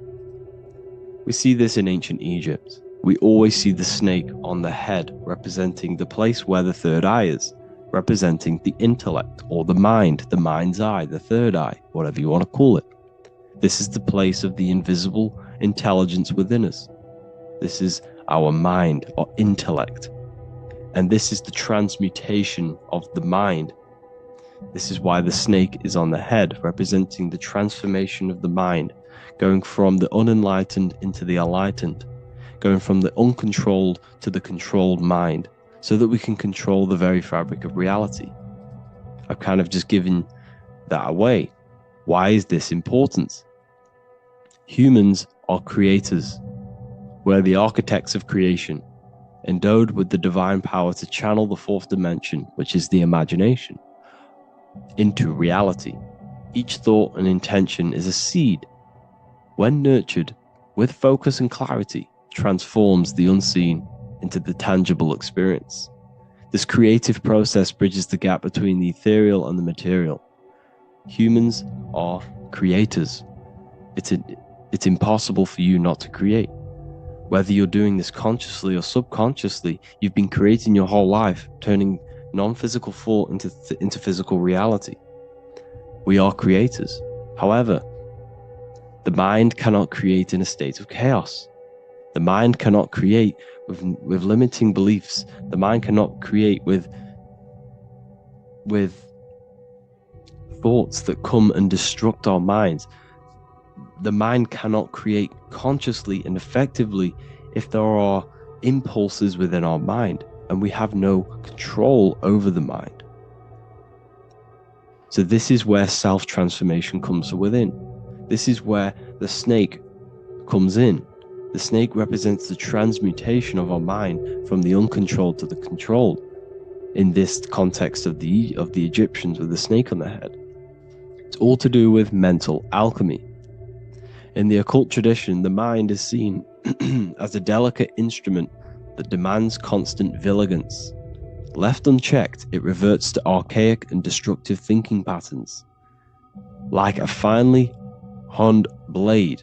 We see this in ancient Egypt we always see the snake on the head, representing the place where the third eye is, representing the intellect or the mind, the mind's eye, the third eye, whatever you want to call it. This is the place of the invisible intelligence within us. This is our mind or intellect. And this is the transmutation of the mind. This is why the snake is on the head, representing the transformation of the mind, going from the unenlightened into the enlightened, going from the uncontrolled to the controlled mind, so that we can control the very fabric of reality. I've kind of just given that away. Why is this important? Humans are creators. We're the architects of creation, endowed with the divine power to channel the fourth dimension, which is the imagination, into reality. Each thought and intention is a seed. When nurtured with focus and clarity, transforms the unseen into the tangible experience. This creative process bridges the gap between the ethereal and the material. Humans are creators. It's impossible for you not to create. Whether you're doing this consciously or subconsciously, you've been creating your whole life, turning non-physical thought into physical reality. We are creators. However, the mind cannot create in a state of chaos. The mind cannot create with limiting beliefs. The mind cannot create with thoughts that come and destruct our minds. The mind cannot create consciously and effectively if there are impulses within our mind and we have no control over the mind. So this is where self-transformation comes from within. This is where the snake comes in. The snake represents the transmutation of our mind from the uncontrolled to the controlled. In this context of the Egyptians with the snake on their head, it's all to do with mental alchemy. In the occult tradition, the mind is seen as a delicate instrument that demands constant vigilance. Left unchecked, it reverts to archaic and destructive thinking patterns. Like a finely honed blade,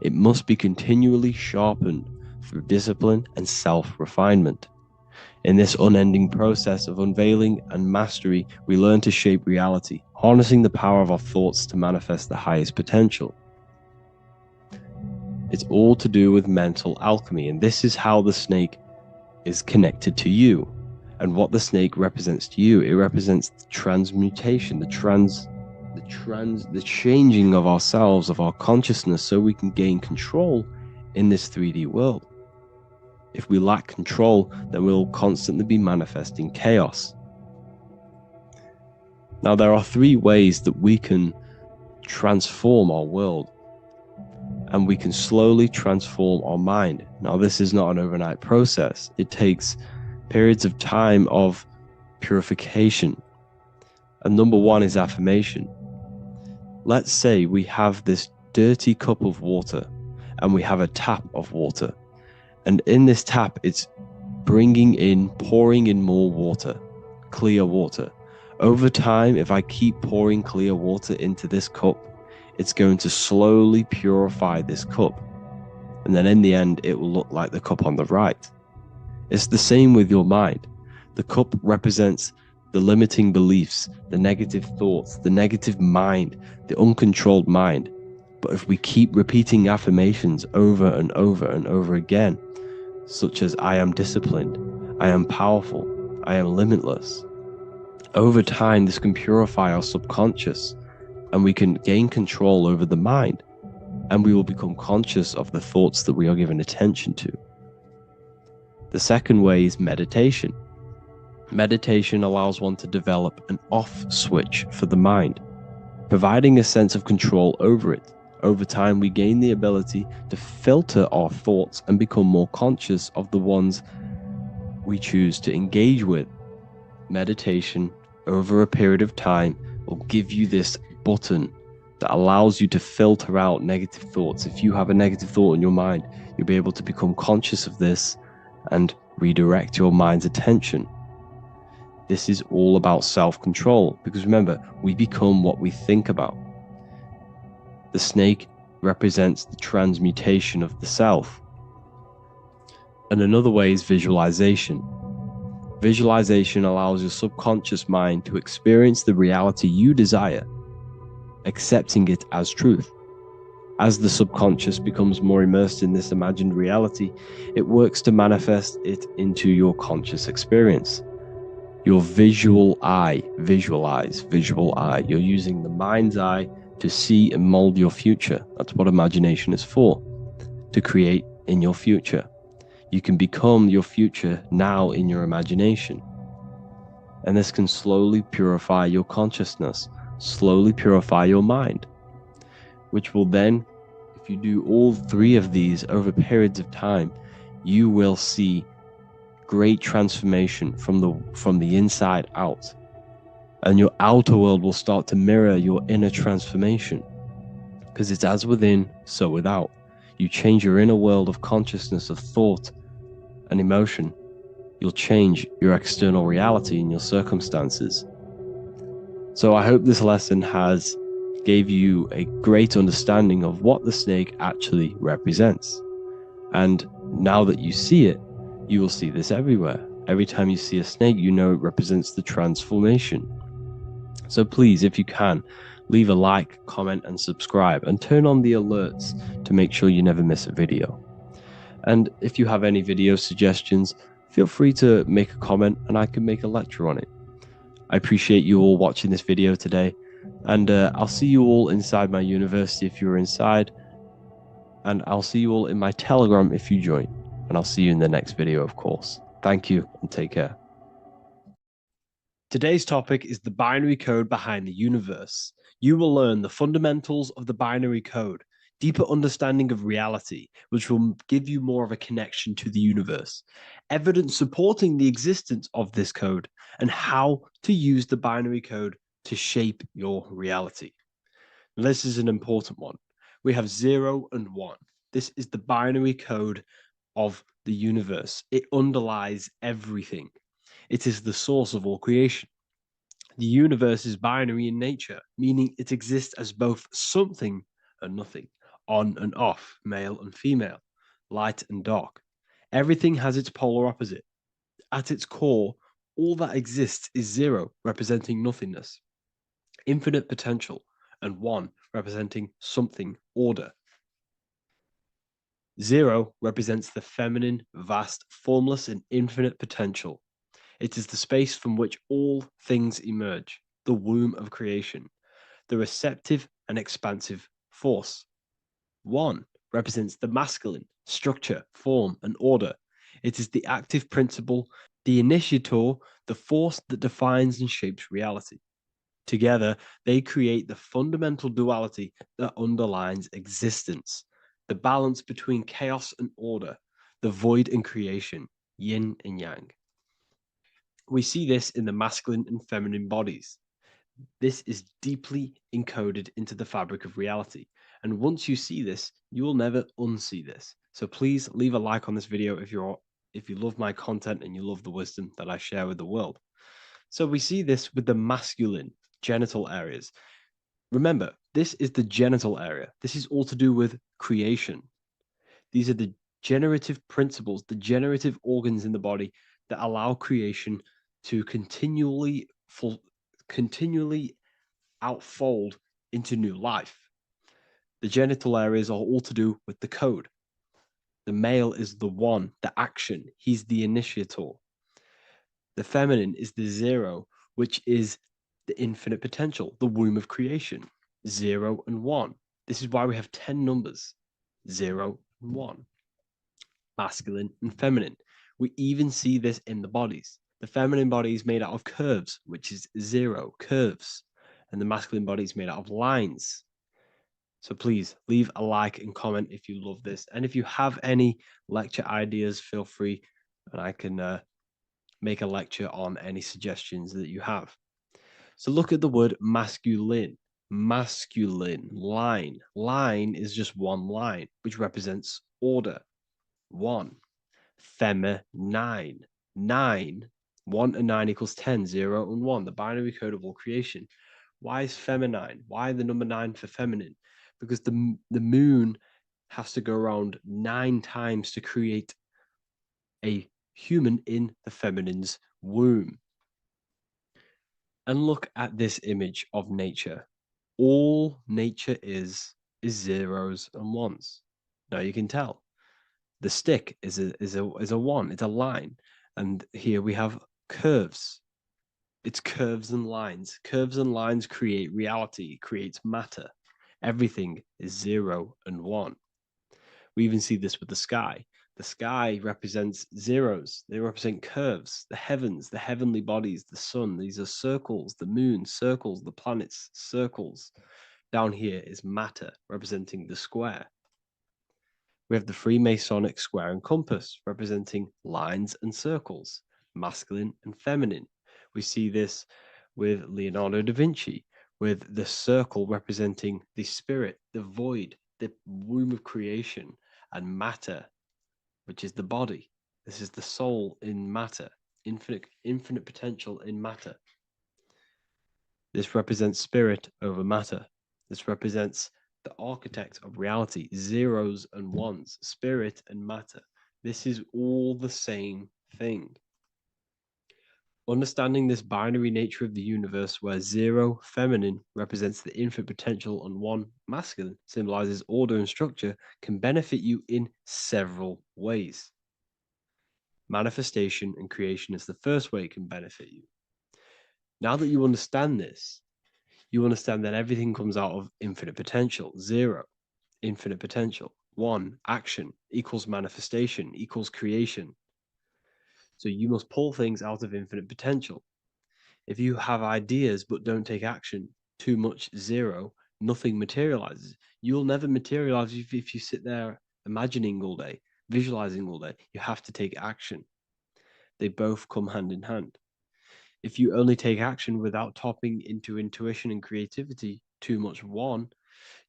it must be continually sharpened through discipline and self-refinement. In this unending process of unveiling and mastery, we learn to shape reality, harnessing the power of our thoughts to manifest the highest potential. It's all to do with mental alchemy, and this is how the snake is connected to you. And what the snake represents to you, it represents the transmutation, the changing of ourselves, of our consciousness, so we can gain control in this 3D world. If we lack control, then we'll constantly be manifesting chaos. Now, there are 3 ways that we can transform our world, and we can slowly transform our mind. Now, this is not an overnight process. It takes periods of time of purification. And number 1 is affirmation. Let's say we have this dirty cup of water and we have a tap of water. And in this tap, it's pouring in more water, clear water. Over time, if I keep pouring clear water into this cup, it's going to slowly purify this cup. And then in the end, it will look like the cup on the right. It's the same with your mind. The cup represents the limiting beliefs, the negative thoughts, the negative mind, the uncontrolled mind. But if we keep repeating affirmations over and over and over again, such as I am disciplined, I am powerful, I am limitless, over time this can purify our subconscious and we can gain control over the mind, and we will become conscious of the thoughts that we are giving attention to. The second way is meditation. Meditation allows one to develop an off switch for the mind, providing a sense of control over it. Over time, we gain the ability to filter our thoughts and become more conscious of the ones we choose to engage with. Meditation, over a period of time, will give you this button that allows you to filter out negative thoughts. If you have a negative thought in your mind, you'll be able to become conscious of this and redirect your mind's attention. This is all about self-control, because remember, we become what we think about. The snake represents the transmutation of the self. And another way is visualization. Visualization allows your subconscious mind to experience the reality you desire, accepting it as truth. As the subconscious becomes more immersed in this imagined reality, it works to manifest it into your conscious experience. Your visual eye, visual eye. You're using the mind's eye to see and mold your future. That's what imagination is for, to create in your future. You can become your future now in your imagination. And this can slowly purify your consciousness, slowly purify your mind, which will then, if you do all three of these over periods of time, you will see great transformation from the inside out. And your outer world will start to mirror your inner transformation, because it's as within, so without. You change your inner world of consciousness, of thought and emotion, you'll change your external reality and your circumstances. So I hope this lesson has gave you a great understanding of what the snake actually represents. And now that you see it, you will see this everywhere. Every time you see a snake, you know it represents the transformation. So please, if you can, leave a like, comment, and subscribe, and turn on the alerts to make sure you never miss a video. And if you have any video suggestions, feel free to make a comment and I can make a lecture on it. I appreciate you all watching this video today, and I'll see you all inside my university if you're inside, and I'll see you all in my Telegram if you join, and I'll see you in the next video, of course. Thank you and take care. Today's topic is the binary code behind the universe. You will learn the fundamentals of the binary code, deeper understanding of reality, which will give you more of a connection to the universe, evidence supporting the existence of this code, and how to use the binary code to shape your reality. Now, this is an important one. We have 0 and 1. This is the binary code of the universe. It underlies everything. It is the source of all creation. The universe is binary in nature, meaning it exists as both something and nothing, on and off, male and female, light and dark. Everything has its polar opposite. At its core, all that exists is 0, representing nothingness, infinite potential, and 1, representing something, order. 0 represents the feminine, vast, formless, and infinite potential. It is the space from which all things emerge, the womb of creation, the receptive and expansive force. 1 represents the masculine, structure, form, and order. It is the active principle, the initiator, the force that defines and shapes reality. Together, they create the fundamental duality that underlines existence, the balance between chaos and order, the void and creation, yin and yang. We see this in the masculine and feminine bodies. This is deeply encoded into the fabric of reality. And once you see this, you will never unsee this. So please leave a like on this video if you love my content and you love the wisdom that I share with the world. So we see this with the masculine genital areas. Remember, this is the genital area. This is all to do with creation. These are the generative principles, the generative organs in the body that allow creation to continually outfold into new life. The genital areas are all to do with the code. The male is the 1, the action. He's the initiator. The feminine is the 0, which is the infinite potential, the womb of creation. 0 and 1. This is why we have 10 numbers. 0 and 1. Masculine and feminine. We even see this in the bodies. The feminine body is made out of curves, which is 0, curves. And the masculine body is made out of lines. So please leave a like and comment if you love this. And if you have any lecture ideas, feel free and I can make a lecture on any suggestions that you have. So look at the word masculine. Masculine, line. Line is just one line, which represents order. 1. Feminine. 9. 1 and 9 equals 10. 0 and 1. The binary code of all creation. Why is feminine? Why the number 9 for feminine? Because the moon has to go around 9 times to create a human in the feminine's womb. And look at this image of nature. All nature is zeros and ones. Now you can tell the stick is a one. It's a line, and here we have curves. It's curves and lines. Curves and lines create reality, creates matter. Everything is 0 and 1. We even see this with the sky. The sky represents zeros. They represent curves, the heavens, the heavenly bodies, the sun. These are circles, the moon, circles, the planets, circles. Down here is matter, representing the square. We have the Freemasonic square and compass, representing lines and circles, masculine and feminine. We see this with Leonardo da Vinci, with the circle representing the spirit, the void, the womb of creation, and matter, which is the body. This is the soul in matter, infinite potential in matter. This represents spirit over matter. This represents the architect of reality, zeros and ones, spirit and matter. This is all the same thing. Understanding this binary nature of the universe, where 0 feminine represents the infinite potential and 1 masculine symbolizes order and structure, can benefit you in several ways. Manifestation and creation is the first way it can benefit you. Now that you understand this, you understand that everything comes out of infinite potential. 0, infinite potential. 1, action equals manifestation equals creation. So you must pull things out of infinite potential. If you have ideas but don't take action, too much 0, nothing materializes. You'll never materialize if you sit there imagining all day, visualizing all day. You have to take action. They both come hand in hand. If you only take action without tapping into intuition and creativity, too much 1,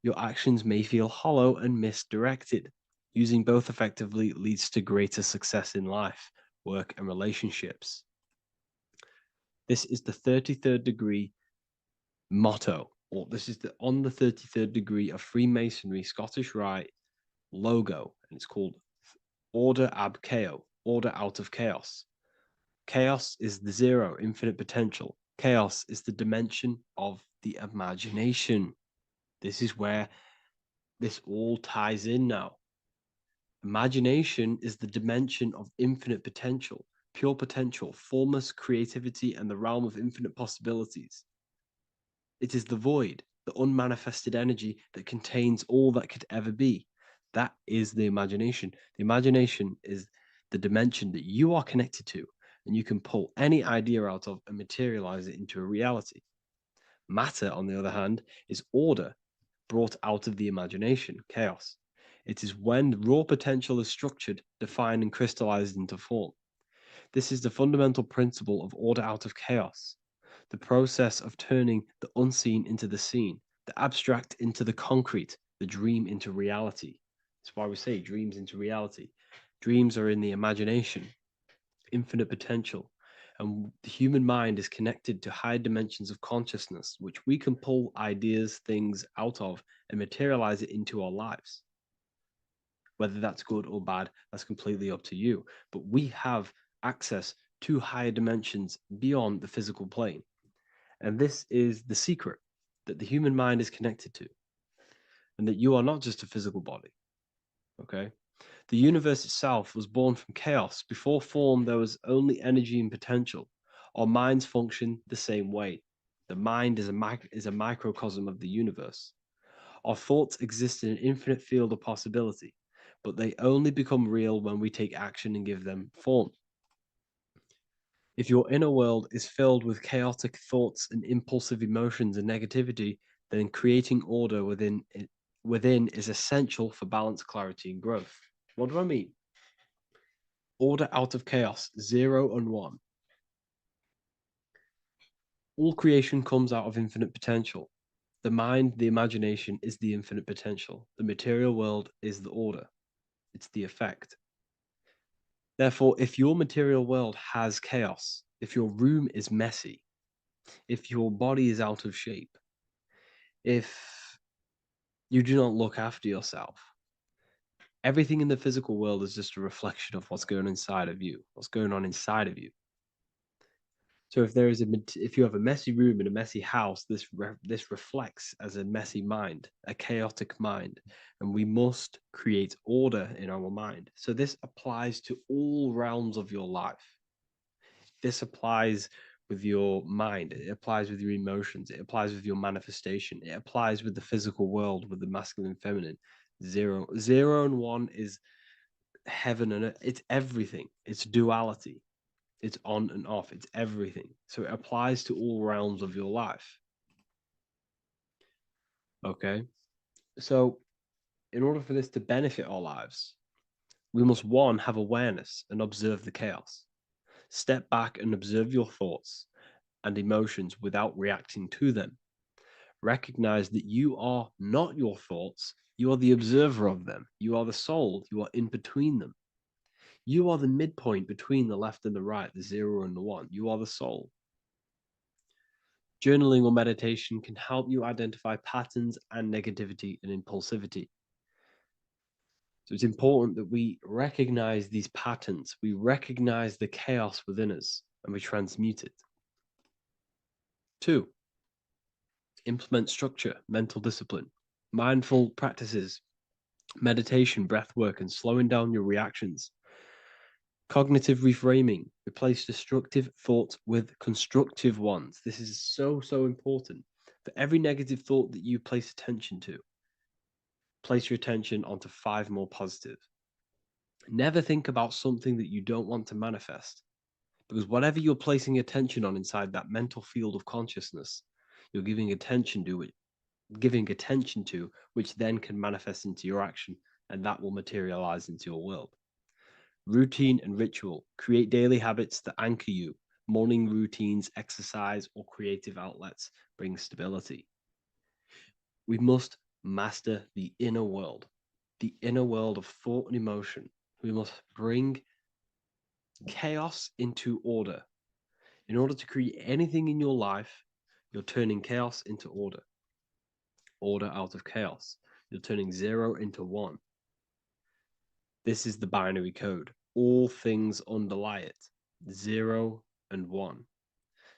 your actions may feel hollow and misdirected. Using both effectively leads to greater success in life, work, and relationships. This is the 33rd degree motto, or this is on the 33rd degree of Freemasonry Scottish Rite logo, and it's called Order ab Chaos, order out of chaos. Chaos is the 0, infinite potential. Chaos is the dimension of the imagination. This is where this all ties in now. Imagination is the dimension of infinite potential, pure potential, formless creativity, and the realm of infinite possibilities. It is the void, the unmanifested energy that contains all that could ever be. That is the imagination. The imagination is the dimension that you are connected to, and you can pull any idea out of and materialize it into a reality. Matter, on the other hand, is order brought out of the imagination, chaos. It is when raw potential is structured, defined, and crystallized into form. This is the fundamental principle of order out of chaos, the process of turning the unseen into the seen, the abstract into the concrete, the dream into reality. That's why we say dreams into reality. Dreams are in the imagination, infinite potential, and the human mind is connected to high dimensions of consciousness, which we can pull ideas, things out of, and materialize it into our lives. Whether that's good or bad, that's completely up to you. But we have access to higher dimensions beyond the physical plane. And this is the secret that the human mind is connected to, and that you are not just a physical body. Okay? The universe itself was born from chaos. Before form, there was only energy and potential. Our minds function the same way. The mind is a microcosm of the universe. Our thoughts exist in an infinite field of possibility, but they only become real when we take action and give them form. If your inner world is filled with chaotic thoughts and impulsive emotions and negativity, then creating order within is essential for balance, clarity, and growth. What do I mean? Order out of chaos, 0 and 1. All creation comes out of infinite potential. The mind, the imagination, is the infinite potential. The material world is the order. It's the effect. Therefore, if your material world has chaos, if your room is messy, if your body is out of shape, if you do not look after yourself, Everything in the physical world is just a reflection of what's going on inside of you, what's going on inside of you. So if you have a messy room in a messy house, this reflects as a messy mind, a chaotic mind, and we must create order in our mind. So this applies to all realms of your life. This applies with your mind, it applies with your emotions, it applies with your manifestation, it applies with the physical world, with the masculine and feminine. Zero and one is heaven and earth. It's everything. It's duality. It's on and off. It's everything. So it applies to all realms of your life. Okay. So in order for this to benefit our lives, we must, one, have awareness and observe the chaos. Step back and observe your thoughts and emotions without reacting to them. Recognize that you are not your thoughts. You are the observer of them. You are the soul. You are in between them. You are the midpoint between the left and the right, the zero and the one. You are the soul. Journaling or meditation can help you identify patterns and negativity and impulsivity. So it's important that we recognize these patterns, we recognize the chaos within us, and we transmute it. 2, implement structure, mental discipline, mindful practices, meditation, breath work, and slowing down your reactions. Cognitive reframing, replace destructive thoughts with constructive ones. This is so important. For every negative thought that you place attention to, place your attention onto 5 more positive. Never think about something that you don't want to manifest, because whatever you're placing attention on inside that mental field of consciousness, you're giving attention to it, which then can manifest into your action, and that will materialize into your world. Routine and ritual. Create daily habits that anchor you. Morning routines, exercise, or creative outlets bring stability. We must master the inner world of thought and emotion. We must bring chaos into order. In order to create anything in your life, you're turning chaos into order. Order out of chaos. You're turning 0 into 1. This is the binary code. All things underlie it. 0 and 1.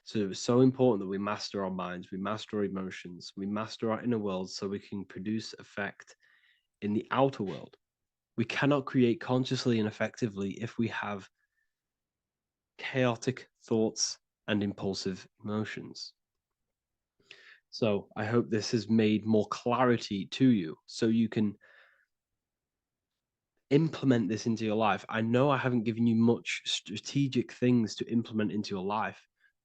So it's so important that we master our minds, we master our emotions, we master our inner world so we can produce effect in the outer world. We cannot create consciously and effectively if we have chaotic thoughts and impulsive emotions. So I hope this has made more clarity to you so you can implement this into your life. I know I haven't given you much strategic things to implement into your life,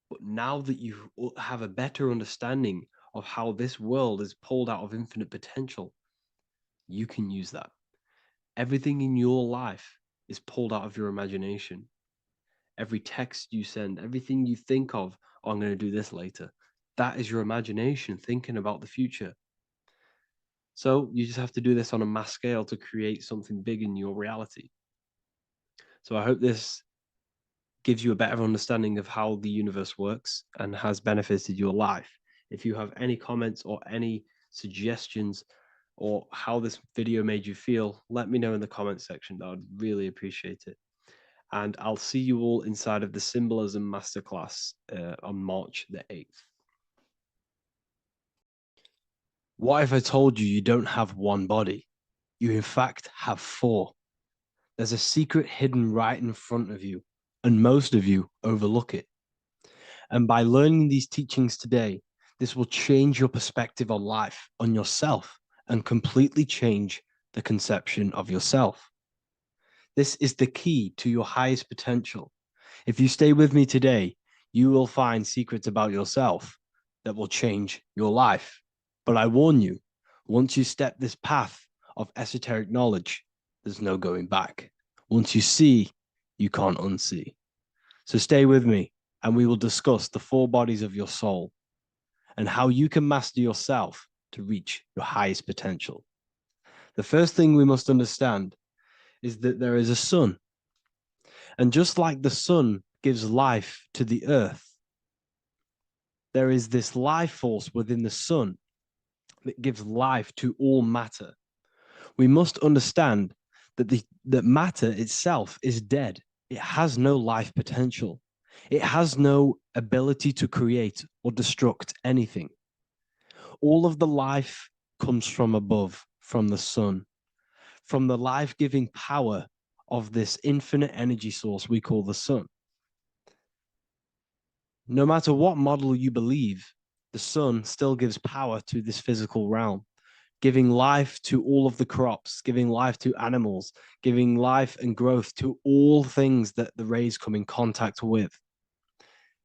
but now that you have a better understanding of how this world is pulled out of infinite potential, you can use that. Everything in your life is pulled out of your imagination. Every text you send, everything you think of, oh, I'm going to do this later, that is your imagination thinking about the future. So you just have to do this on a mass scale to create something big in your reality. So I hope this gives you a better understanding of how the universe works and has benefited your life. If you have any comments or any suggestions or how this video made you feel, let me know in the comment section. I would really appreciate it. And I'll see you all inside of the Symbolism Masterclass on March the 8th. What if I told you you don't have one body? You in fact have 4. There's a secret hidden right in front of you, and most of you overlook it. And by learning these teachings today, this will change your perspective on life, on yourself, and completely change the conception of yourself. This is the key to your highest potential. If you stay with me today, you will find secrets about yourself that will change your life. But I warn you, once you step this path of esoteric knowledge, there's no going back. Once you see, you can't unsee. So stay with me, and we will discuss the 4 bodies of your soul and how you can master yourself to reach your highest potential. The first thing we must understand is that there is a sun. And just like the sun gives life to the earth, there is this life force within the sun that gives life to all matter. We must understand that matter itself is dead. It has no life potential. It has no ability to create or destruct anything. All of the life comes from above, from the sun, from the life-giving power of this infinite energy source we call the sun. No matter what model you believe, the sun still gives power to this physical realm, giving life to all of the crops, giving life to animals, giving life and growth to all things that the rays come in contact with.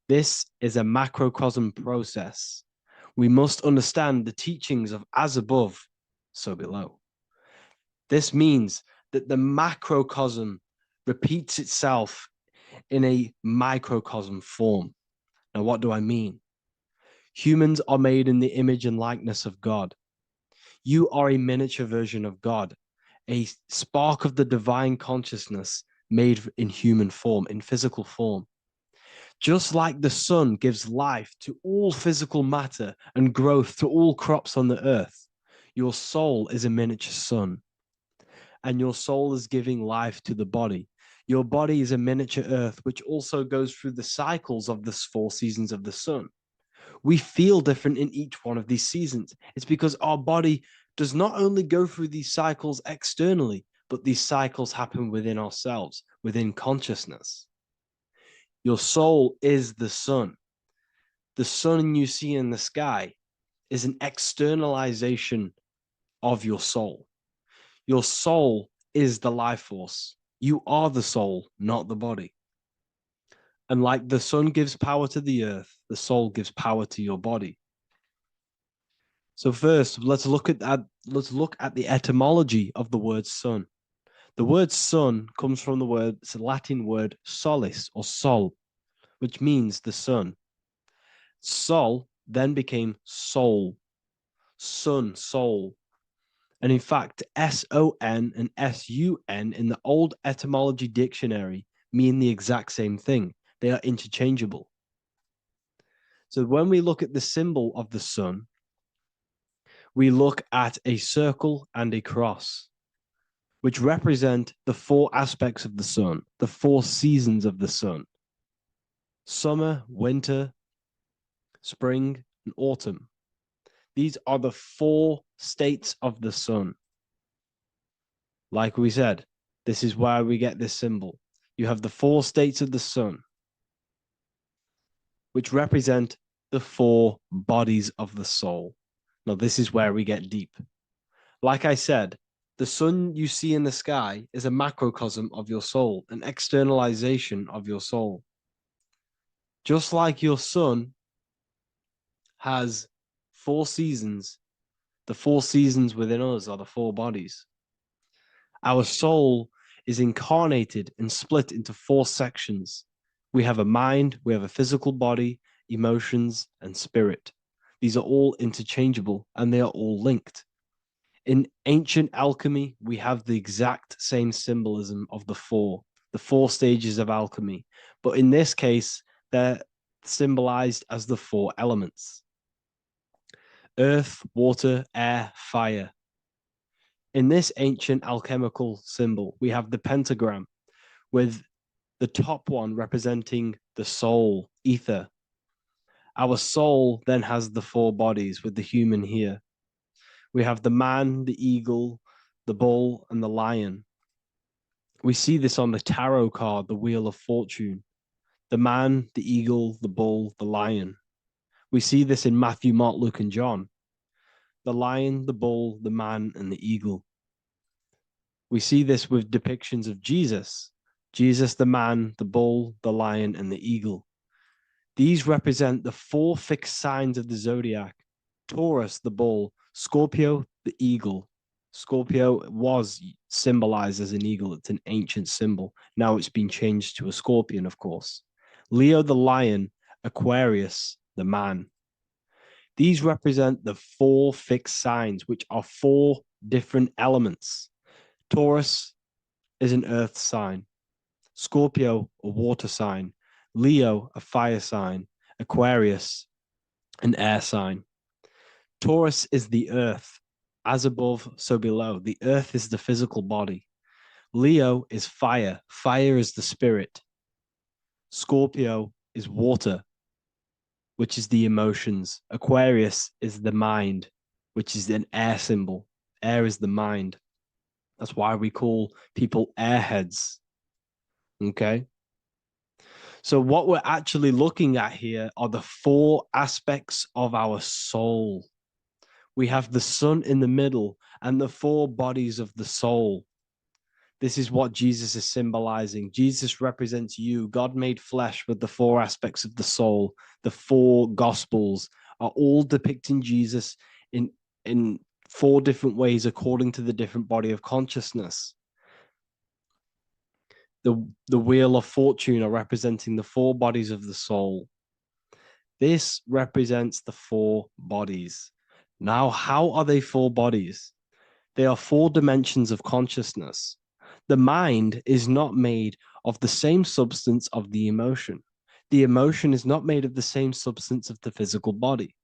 This is a macrocosm process. We must understand the teachings of as above, so below. This means that the macrocosm repeats itself in a microcosm form. Now, what do I mean? Humans are made in the image and likeness of God. You are a miniature version of God, a spark of the divine consciousness made in human form, in physical form. Just like the sun gives life to all physical matter and growth to all crops on the earth, your soul is a miniature sun, and your soul is giving life to the body. Your body is a miniature earth, which also goes through the cycles of the 4 seasons of the sun. We feel different in each one of these seasons. It's because our body does not only go through these cycles externally, but these cycles happen within ourselves, within consciousness. Your soul is the sun. The sun you see in the sky is an externalization of your soul. Your soul is the life force. You are the soul, not the body. And like the sun gives power to the earth, the soul gives power to your body. So first, let's look at the etymology of the word sun. The word sun comes from it's a Latin word solis or sol, which means the sun. Sol then became soul, sun, soul. And in fact, S-O-N and S-U-N in the old etymology dictionary mean the exact same thing. They are interchangeable. So when we look at the symbol of the sun, we look at a circle and a cross, which represent the 4 aspects of the sun, the 4 seasons of the sun: summer, winter, spring, and autumn. These are the 4 states of the sun. Like we said, this is where we get this symbol. You have the 4 states of the sun, which represent the 4 bodies of the soul. Now, this is where we get deep. Like I said, the sun you see in the sky is a macrocosm of your soul, an externalization of your soul. Just like your sun has 4 seasons, the 4 seasons within us are the 4 bodies. Our soul is incarnated and split into 4 sections. We have a mind, we have a physical body, emotions, and spirit. These are all interchangeable and they are all linked. In ancient alchemy, we have the exact same symbolism of the 4 stages of alchemy. But in this case, they're symbolized as the 4 elements: earth, water, air, fire. In this ancient alchemical symbol, we have the pentagram, with the top one representing the soul, ether. Our soul then has the 4 bodies, with the human here. We have the man, the eagle, the bull, and the lion. We see this on the tarot card, the Wheel of Fortune. The man, the eagle, the bull, the lion. We see this in Matthew, Mark, Luke, and John. The lion, the bull, the man, and the eagle. We see this with depictions of Jesus. Jesus, the man, the bull, the lion, and the eagle. These represent the 4 fixed signs of the zodiac: Taurus, the bull; Scorpio, the eagle. Scorpio was symbolized as an eagle. It's an ancient symbol. Now it's been changed to a scorpion, of course. Leo, the lion; Aquarius, the man. These represent the 4 fixed signs, which are 4 different elements. Taurus is an earth sign. Scorpio, a water sign. Leo, a fire sign. Aquarius, an air sign. Taurus is the earth. As above, so below. The earth is the physical body. Leo is fire. Fire is the spirit. Scorpio is water, which is the emotions. Aquarius is the mind, which is an air symbol. Air is the mind. That's why we call people airheads. Okay? So what we're actually looking at here are the 4 aspects of our soul. We have the sun in the middle and the 4 bodies of the soul. This is what Jesus is symbolizing. Jesus represents you. God made flesh with the 4 aspects of the soul. The 4 gospels are all depicting Jesus in 4 different ways according to the different body of consciousness. The wheel of fortune are representing the 4 bodies of the soul. This represents the 4 bodies. Now, how are they 4 bodies? They are 4 dimensions of consciousness. The mind is not made of the same substance of the emotion. The emotion is not made of the same substance of the physical body.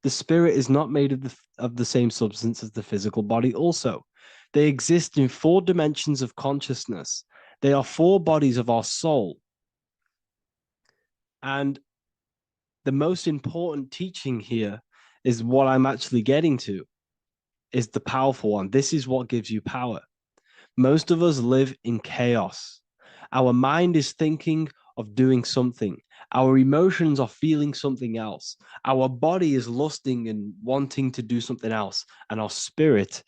The spirit is not made of the same substance as the physical body also. They exist in 4 dimensions of consciousness. They are 4 bodies of our soul. And the most important teaching here is what I'm actually getting to, is the powerful one. This is what gives you power. Most of us live in chaos. Our mind is thinking of doing something. Our emotions are feeling something else. Our body is lusting and wanting to do something else. And our spirit's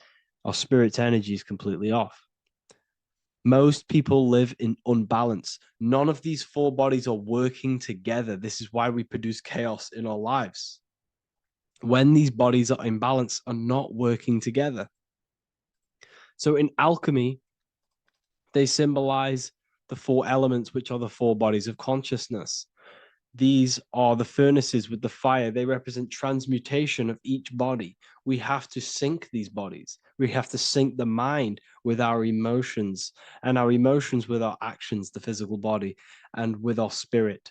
energy is completely off. Most people live in unbalance. None of these 4 bodies are working together. This is why we produce chaos in our lives. When these bodies are in balance, are not working together. So in alchemy, they symbolize the 4 elements, which are the 4 bodies of consciousness. These are the furnaces with the fire. They represent transmutation of each body. We have to sync these bodies. We have to sync the mind with our emotions, and our emotions with our actions, the physical body, and with our spirit.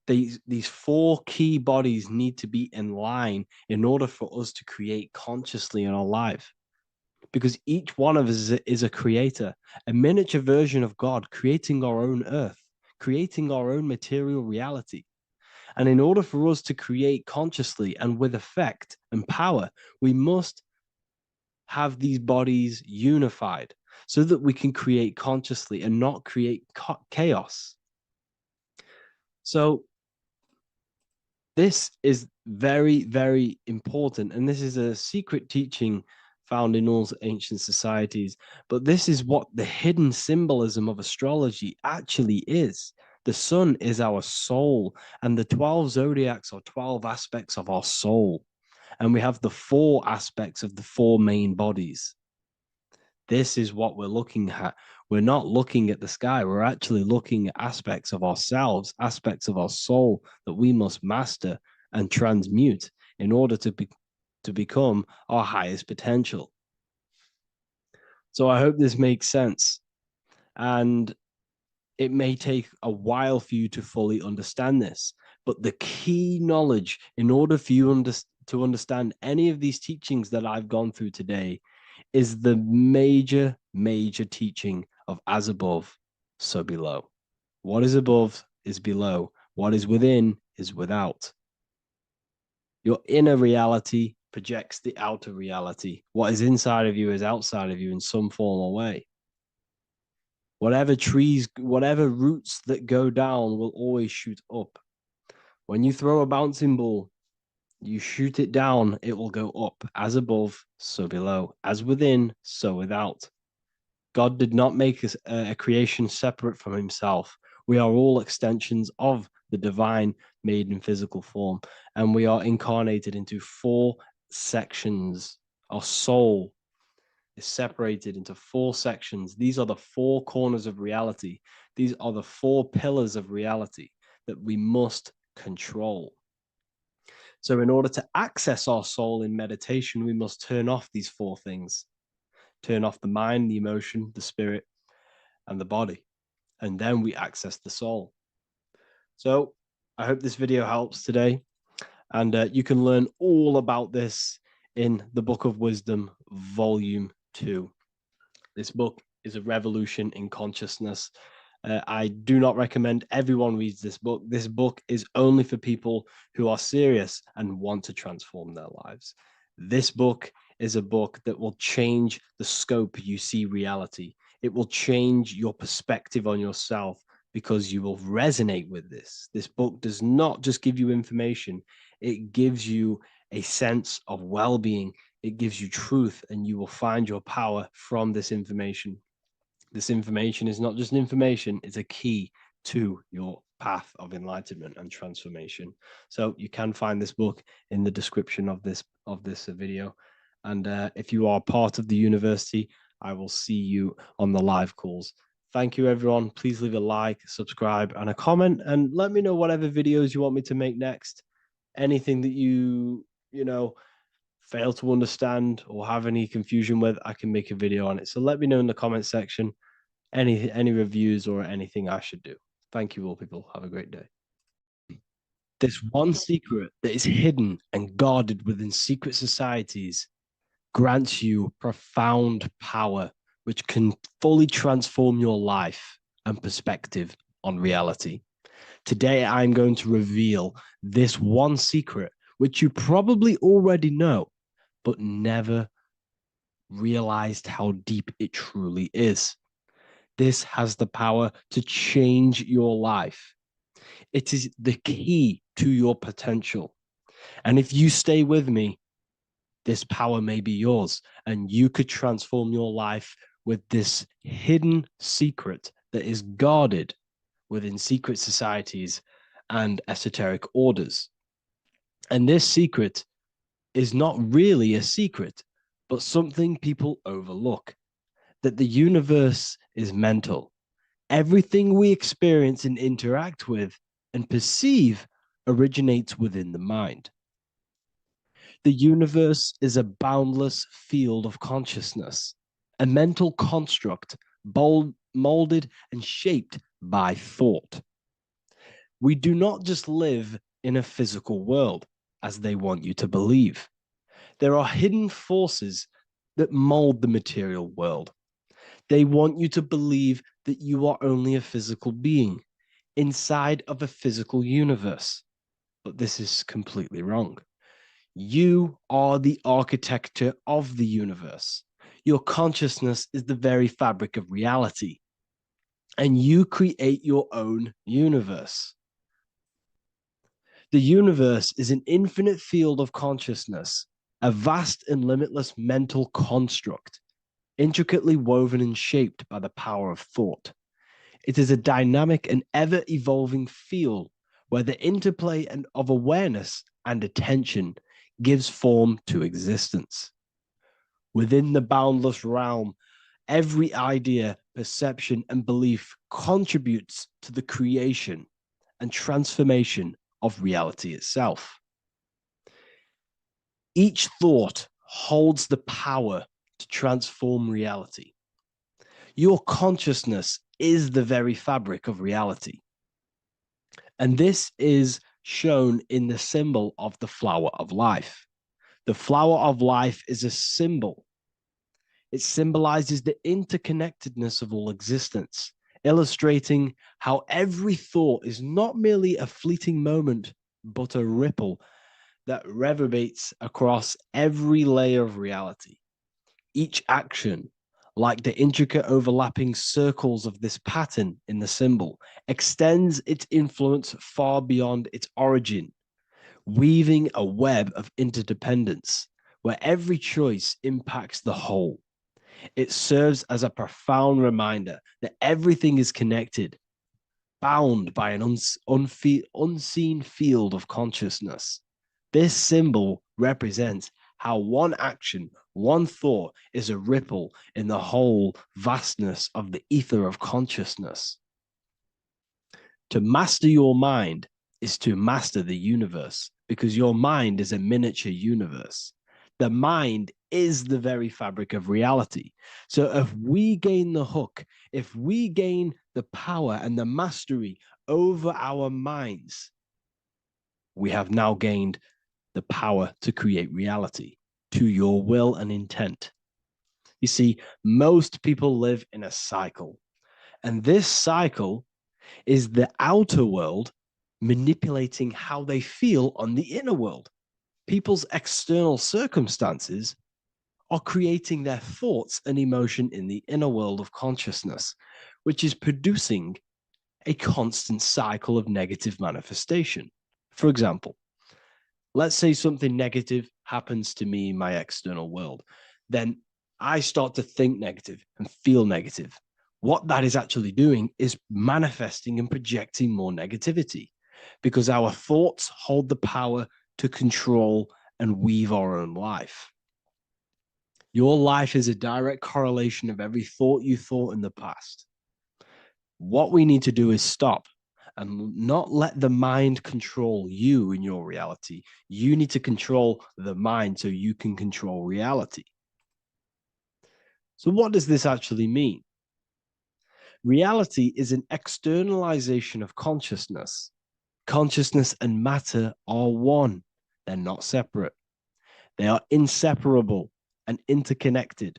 These 4 key bodies need to be in line in order for us to create consciously in our life. Because each one of us is a creator, a miniature version of God, creating our own earth, creating our own material reality. And in order for us to create consciously and with effect and power, we must have these bodies unified so that we can create consciously and not create chaos. So this is very, very important. And this is a secret teaching found in all ancient societies. But this is what the hidden symbolism of astrology actually is. The sun is our soul, and the 12 zodiacs are 12 aspects of our soul. And we have the 4 aspects of the 4 main bodies. This is what we're looking at. We're not looking at the sky. We're actually looking at aspects of ourselves, aspects of our soul that we must master and transmute in order to become our highest potential. So I hope this makes sense. And it may take a while for you to fully understand this, but the key knowledge in order for you to understand any of these teachings that I've gone through today is the major, major teaching of as above, so below. What is above is below. What is within is without. Your inner reality projects the outer reality. What is inside of you is outside of you in some form or way. Whatever trees, whatever roots that go down will always shoot up. When you throw a bouncing ball, you shoot it down, it will go up. As above, so below. As within, so without. God did not make a creation separate from himself. We are all extensions of the divine made in physical form. And we are incarnated into 4 sections. Our soul is separated into 4 sections. These are the 4 corners of reality. These are the 4 pillars of reality that we must control. So in order to access our soul in meditation, we must turn off these 4 things. Turn off the mind, the emotion, the spirit, and the body. And then we access the soul. So I hope this video helps today. And you can learn all about this in the Book of Wisdom, Volume 2. This book is a revolution in consciousness. I do not recommend everyone reads this book. This book is only for people who are serious and want to transform their lives. This book is a book that will change the scope you see reality. It will change your perspective on yourself because you will resonate with this. This book does not just give you information, it gives you a sense of well-being. It gives you truth, and you will find your power from this information. This information is not just information, it's a key to your path of enlightenment and transformation. So you can find this book in the description of this video. And if you are part of the university, I will see you on the live calls. Thank you, everyone. Please leave a like, subscribe, and a comment, and let me know whatever videos you want me to make next. Anything that you fail to understand or have any confusion with, I can make a video on it. So let me know in the comment section any reviews or anything I should do. Thank you all, people. Have a great day. This one secret that is hidden and guarded within secret societies grants you profound power, which can fully transform your life and perspective on reality. Today, I'm going to reveal this one secret, which you probably already know, but never realized how deep it truly is. This has the power to change your life. It is the key to your potential. And if you stay with me, this power may be yours, and you could transform your life with this hidden secret that is guarded within secret societies and esoteric orders. And this secret is not really a secret, but something people overlook, that the universe is mental. Everything we experience and interact with and perceive originates within the mind. The universe is a boundless field of consciousness, a mental construct molded and shaped by thought. We do not just live in a physical world, as they want you to believe. There are hidden forces that mold the material world. They want you to believe that you are only a physical being inside of a physical universe. But this is completely wrong. You are the architecture of the universe. Your consciousness is the very fabric of reality. And you create your own universe. The universe is an infinite field of consciousness, a vast and limitless mental construct, intricately woven and shaped by the power of thought. It is a dynamic and ever-evolving field where the interplay of awareness and attention gives form to existence. Within the boundless realm, every idea, perception, and belief contributes to the creation and transformation of reality itself. Each thought holds the power to transform reality. Your consciousness is the very fabric of reality. And this is shown in the symbol of the flower of life. The flower of life is a symbol. It symbolizes the interconnectedness of all existence, illustrating how every thought is not merely a fleeting moment, but a ripple that reverberates across every layer of reality. Each action, like the intricate overlapping circles of this pattern in the symbol, extends its influence far beyond its origin, weaving a web of interdependence where every choice impacts the whole. It serves as a profound reminder that everything is connected, bound by an unseen field of consciousness. This symbol represents how one action, one thought is a ripple in the whole vastness of the ether of consciousness. To master your mind is to master the universe, because your mind is a miniature universe. The mind is the very fabric of reality. So if we gain the hook, if we gain the power and the mastery over our minds, we have now gained the power to create reality to your will and intent. You see, most people live in a cycle, and this cycle is the outer world manipulating how they feel on the inner world. People's external circumstances are creating their thoughts and emotion in the inner world of consciousness, which is producing a constant cycle of negative manifestation. For example, let's say something negative happens to me in my external world. Then I start to think negative and feel negative. What that is actually doing is manifesting and projecting more negativity, because our thoughts hold the power to control and weave our own life. Your life is a direct correlation of every thought you thought in the past. What we need to do is stop and not let the mind control you in your reality. You need to control the mind so you can control reality. So what does this actually mean? Reality is an externalization of consciousness. Consciousness and matter are one. They're not separate. They are inseparable and interconnected.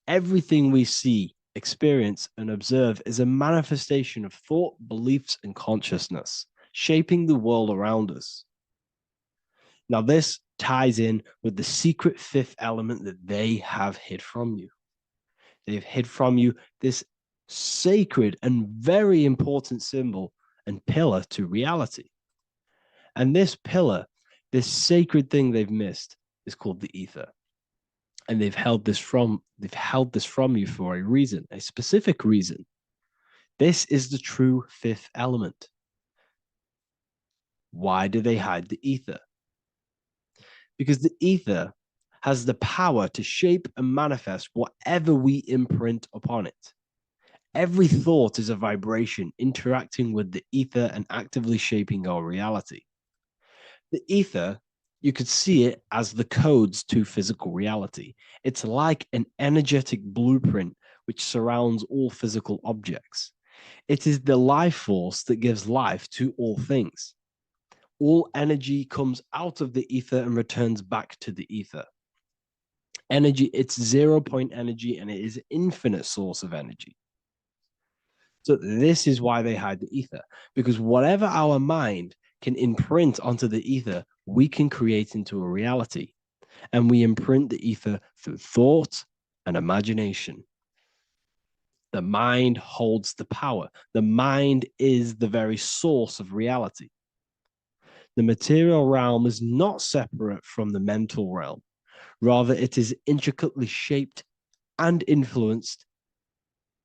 Everything we see, experience, and observe is a manifestation of thought, beliefs, and consciousness, shaping the world around us. Now, this ties in with the secret fifth element that they have hid from you. They've hid from you this sacred and very important symbol and pillar to reality. And this pillar, this sacred thing they've missed, is called the ether. And they've held this from you for a reason, a specific reason. This is the true fifth element. Why do they hide the ether? Because the ether has the power to shape and manifest whatever we imprint upon it. Every thought is a vibration interacting with the ether and actively shaping our reality. The ether, you could see it as the codes to physical reality. It's like an energetic blueprint which surrounds all physical objects. It is the life force that gives life to all things. All energy comes out of the ether and returns back to the ether. Energy, it's 0-point energy, and it is an infinite source of energy. So this is why they hide the ether, because whatever our mind can imprint onto the ether, we can create into a reality. And we imprint the ether through thought and imagination. The mind holds the power. The mind is the very source of reality. The material realm is not separate from the mental realm. Rather, it is intricately shaped and influenced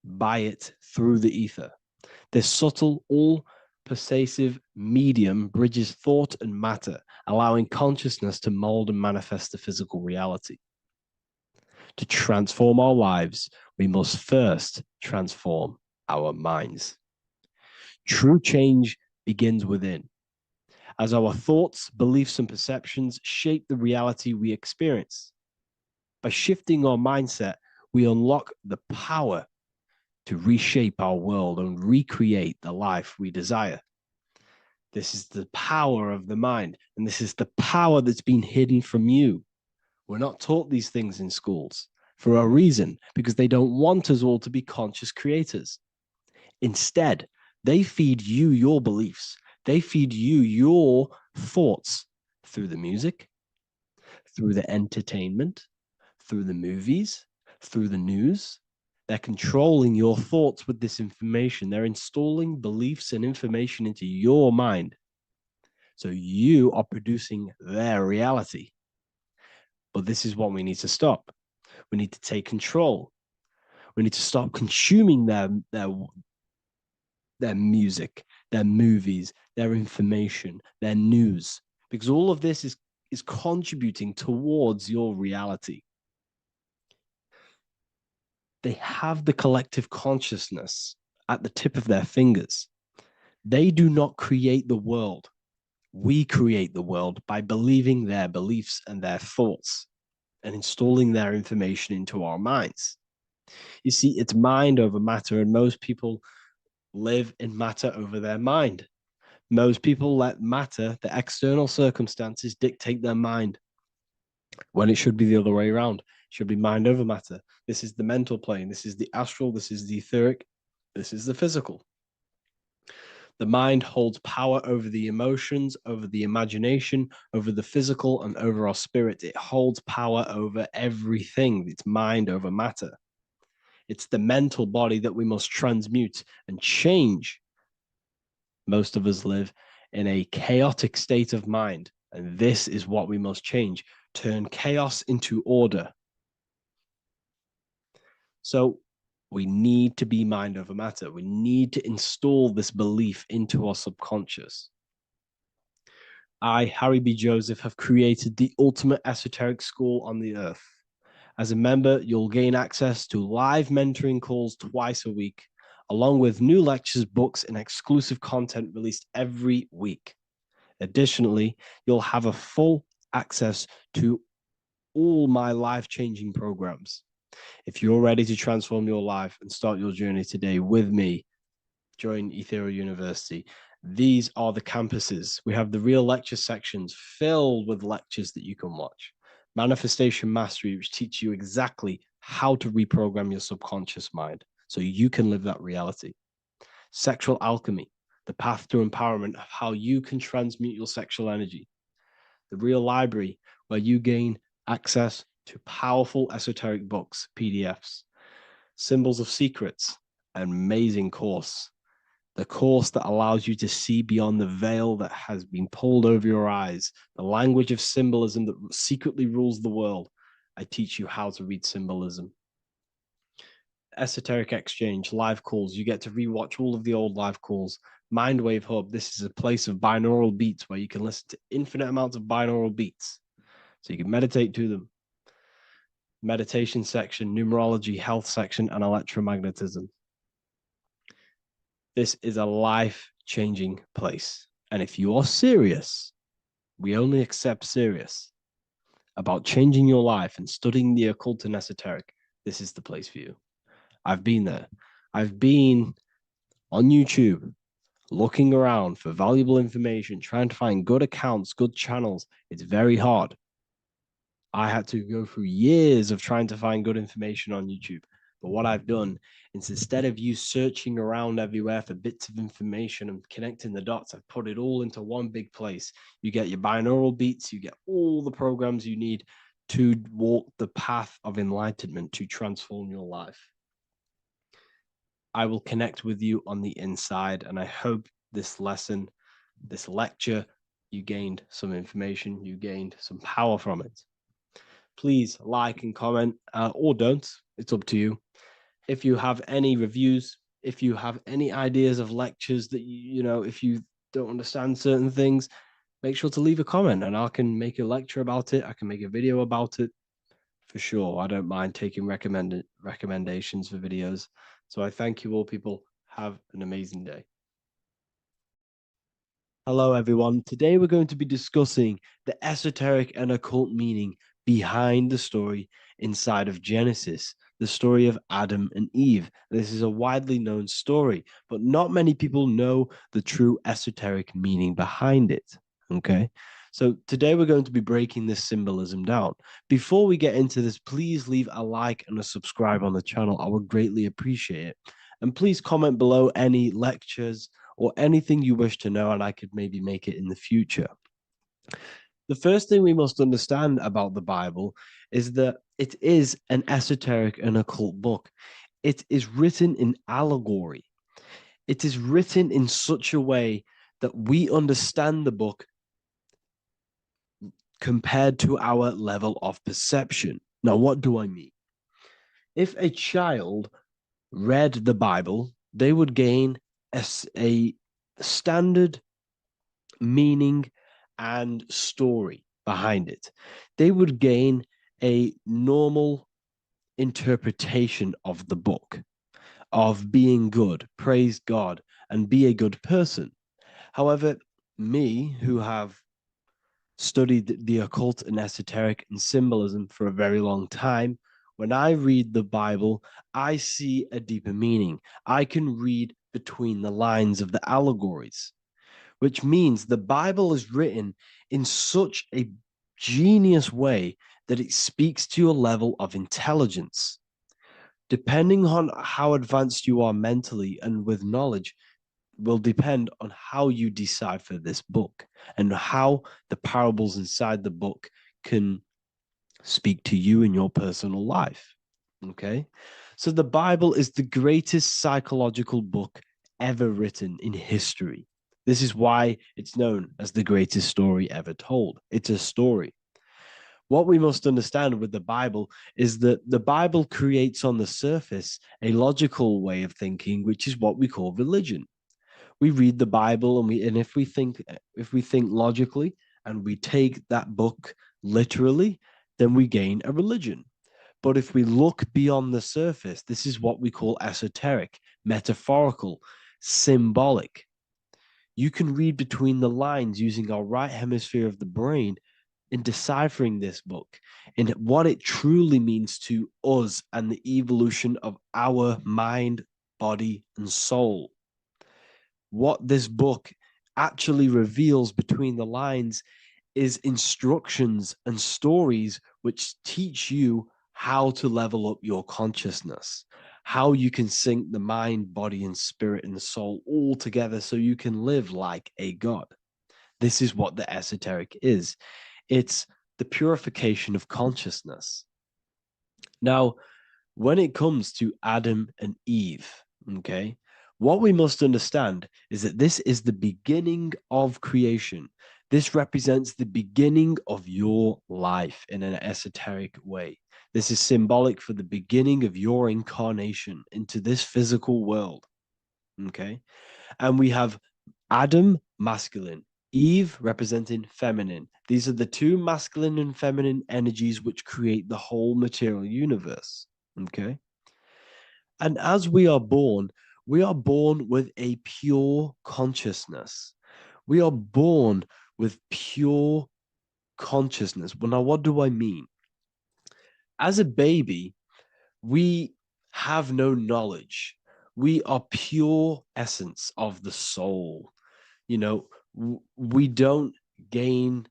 by it through the ether. This subtle, all-pervasive medium bridges thought and matter, allowing consciousness to mold and manifest the physical reality. To transform our lives, we must first transform our minds. True change begins within, as our thoughts, beliefs, and perceptions shape the reality we experience. By shifting our mindset, we unlock the power to reshape our world and recreate the life we desire. This is the power of the mind, and this is the power that's been hidden from you. We're not taught these things in schools for a reason, because they don't want us all to be conscious creators. Instead, they feed you your beliefs. They feed you your thoughts through the music, through the entertainment, through the movies, through the news. They're controlling your thoughts with this information. They're installing beliefs and information into your mind. So you are producing their reality. But this is what we need to stop. We need to take control. We need to stop consuming their music, their movies, their information, their news, because all of this is contributing towards your reality. They have the collective consciousness at the tip of their fingers. They do not create the world. We create the world by believing their beliefs and their thoughts and installing their information into our minds. You see, it's mind over matter, and most people live in matter over their mind. Most people let matter, the external circumstances, dictate their mind, when it should be the other way around. should be mind over matter. This is the mental plane. This is the astral. This is the etheric. This is the physical. The mind holds power over the emotions, over the imagination, over the physical, and over our spirit. It holds power over everything. It's mind over matter. It's the mental body that we must transmute and change. Most of us live in a chaotic state of mind, and this is what we must change. Turn chaos into order. So we need to be mind over matter. We need to install this belief into our subconscious. I, Harry B. Joseph, have created the ultimate esoteric school on the earth. As a member, you'll gain access to live mentoring calls twice a week, along with new lectures, books, and exclusive content released every week. Additionally, you'll have a full access to all my life-changing programs. If you're ready to transform your life and start your journey today with me, join Ethereal University. These are the campuses. We have the real lecture sections filled with lectures that you can watch. Manifestation Mastery, which teach you exactly how to reprogram your subconscious mind so you can live that reality. Sexual Alchemy, the path to empowerment of how you can transmute your sexual energy. The Real Library, where you gain access to powerful esoteric books, PDFs. Symbols of Secrets, an amazing course. The course that allows you to see beyond the veil that has been pulled over your eyes, the language of symbolism that secretly rules the world. I teach you how to read symbolism. Esoteric Exchange, live calls. You get to rewatch all of the old live calls. Mindwave Hub, this is a place of binaural beats where you can listen to infinite amounts of binaural beats. So you can meditate to them. Meditation section, numerology, health section, and electromagnetism. This is a life-changing place. And if you are serious, we only accept serious about changing your life and studying the occult and esoteric, this is the place for you. I've been there. I've been on YouTube looking around for valuable information, trying to find good accounts, good channels. It's very hard. I had to go through years of trying to find good information on YouTube. But what I've done is instead of you searching around everywhere for bits of information and connecting the dots, I've put it all into one big place. You get your binaural beats, you get all the programs you need to walk the path of enlightenment to transform your life. I will connect with you on the inside, and I hope this lesson, this lecture, you gained some information, you gained some power from it. Please like and comment, or don't. It's up to you. If you have any reviews, if you have any ideas of lectures that you know, if you don't understand certain things, make sure to leave a comment and I can make a lecture about it. I can make a video about it for sure. I don't mind taking recommendations for videos. So I thank you all, people. Have an amazing day. Hello, everyone. Today we're going to be discussing the esoteric and occult meaning behind the story inside of Genesis, the story of Adam and Eve. This is a widely known story, but not many people know the true esoteric meaning behind it. Okay, so today we're going to be breaking this symbolism down. Before we get into this, please leave a like and a subscribe on the channel. I would greatly appreciate it. And please comment below any lectures or anything you wish to know, and I could maybe make it in the future. The first thing we must understand about the Bible is that it is an esoteric and occult book. It is written in allegory. It is written in such a way that we understand the book compared to our level of perception. Now, what do I mean? If a child read the Bible, they would gain a standard meaning and story behind it. They would gain a normal interpretation of the book, of being good, praise God, and be a good person. However, me, who have studied the occult and esoteric and symbolism for a very long time, when I read the Bible, I see a deeper meaning. I can read between the lines of the allegories, which means the Bible is written in such a genius way that it speaks to your level of intelligence. Depending on how advanced you are mentally and with knowledge, will depend on how you decipher this book and how the parables inside the book can speak to you in your personal life. Okay? So the Bible is the greatest psychological book ever written in history. This is why it's known as the greatest story ever told. It's a story. What we must understand with the Bible is that the Bible creates on the surface a logical way of thinking, which is what we call religion. We read the Bible and if we think logically and we take that book literally, then we gain a religion. But if we look beyond the surface, this is what we call esoteric, metaphorical, symbolic. You can read between the lines using our right hemisphere of the brain in deciphering this book and what it truly means to us and the evolution of our mind, body, and soul. What this book actually reveals between the lines is instructions and stories which teach you how to level up your consciousness, how you can sync the mind, body, and spirit and the soul all together so you can live like a god. This is what the esoteric is. It's the purification of consciousness. Now, when it comes to Adam and Eve, okay, what we must understand is that this is the beginning of creation. This represents the beginning of your life in an esoteric way. This is symbolic for the beginning of your incarnation into this physical world. Okay. And we have Adam, masculine, Eve representing feminine. These are the two masculine and feminine energies which create the whole material universe. Okay. And as we are born with a pure consciousness. We are born with pure consciousness. Well, now, what do I mean? As a baby, we have no knowledge. We are pure essence of the soul. You know, we don't gain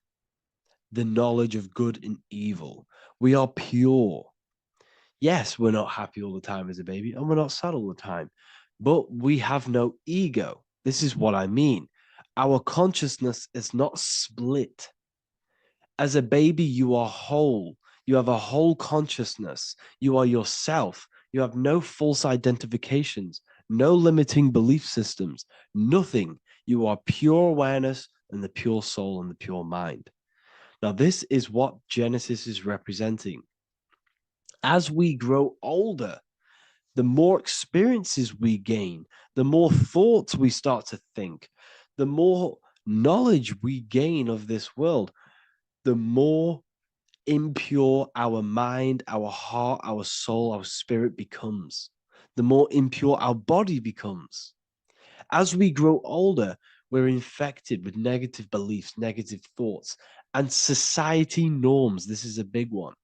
the knowledge of good and evil. We are pure. Yes, we're not happy all the time as a baby, and we're not sad all the time, but we have no ego. This is what I mean. Our consciousness is not split. As a baby, you are whole. You have a whole consciousness. You are yourself. You have no false identifications, no limiting belief systems, nothing. You are pure awareness and the pure soul and the pure mind. Now, this is what Genesis is representing. As we grow older, the more experiences we gain, the more thoughts we start to think, the more knowledge we gain of this world, the more impure our mind, our heart, our soul, our spirit becomes, the more impure our body becomes. As we grow older, we're infected with negative beliefs, negative thoughts, and society norms. This is a big one.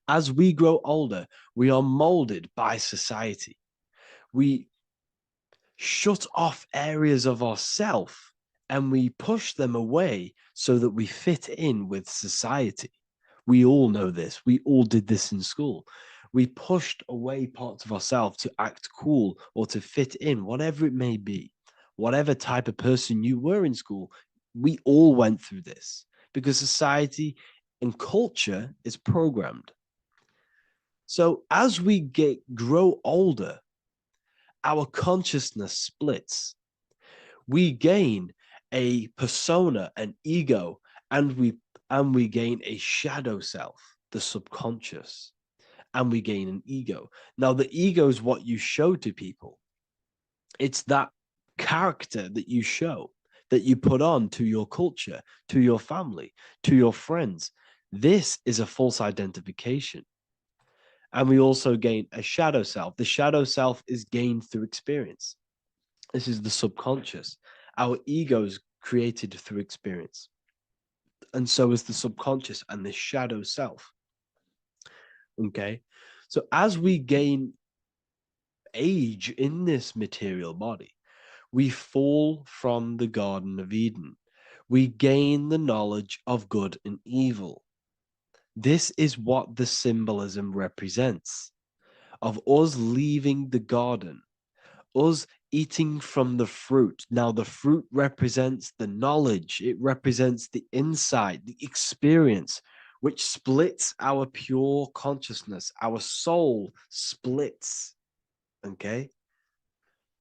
As we grow older, we are molded by society. We shut off areas of ourself and we push them away so that we fit in with society. We all know this. We all did this in school. We pushed away parts of ourselves to act cool or to fit in, whatever it may be. Whatever type of person you were in school, we all went through this because society and culture is programmed. So as we grow older, our consciousness splits. We gain a persona, an ego, and we gain a shadow self, the subconscious, and we gain an ego. Now, the ego is what you show to people. It's that character that you show, that you put on to your culture, to your family, to your friends. This is a false identification. And we also gain a shadow self. The shadow self is gained through experience. This is the subconscious. Our ego is created through experience. And so is the subconscious and the shadow self. Okay. So as we gain age in this material body, we fall from the Garden of Eden. we gain the knowledge of good and evil. This is what the symbolism represents, of us leaving the garden, us eating from the fruit. Now, the fruit represents the knowledge, it represents the insight, the experience, which splits our pure consciousness. Our soul splits, okay?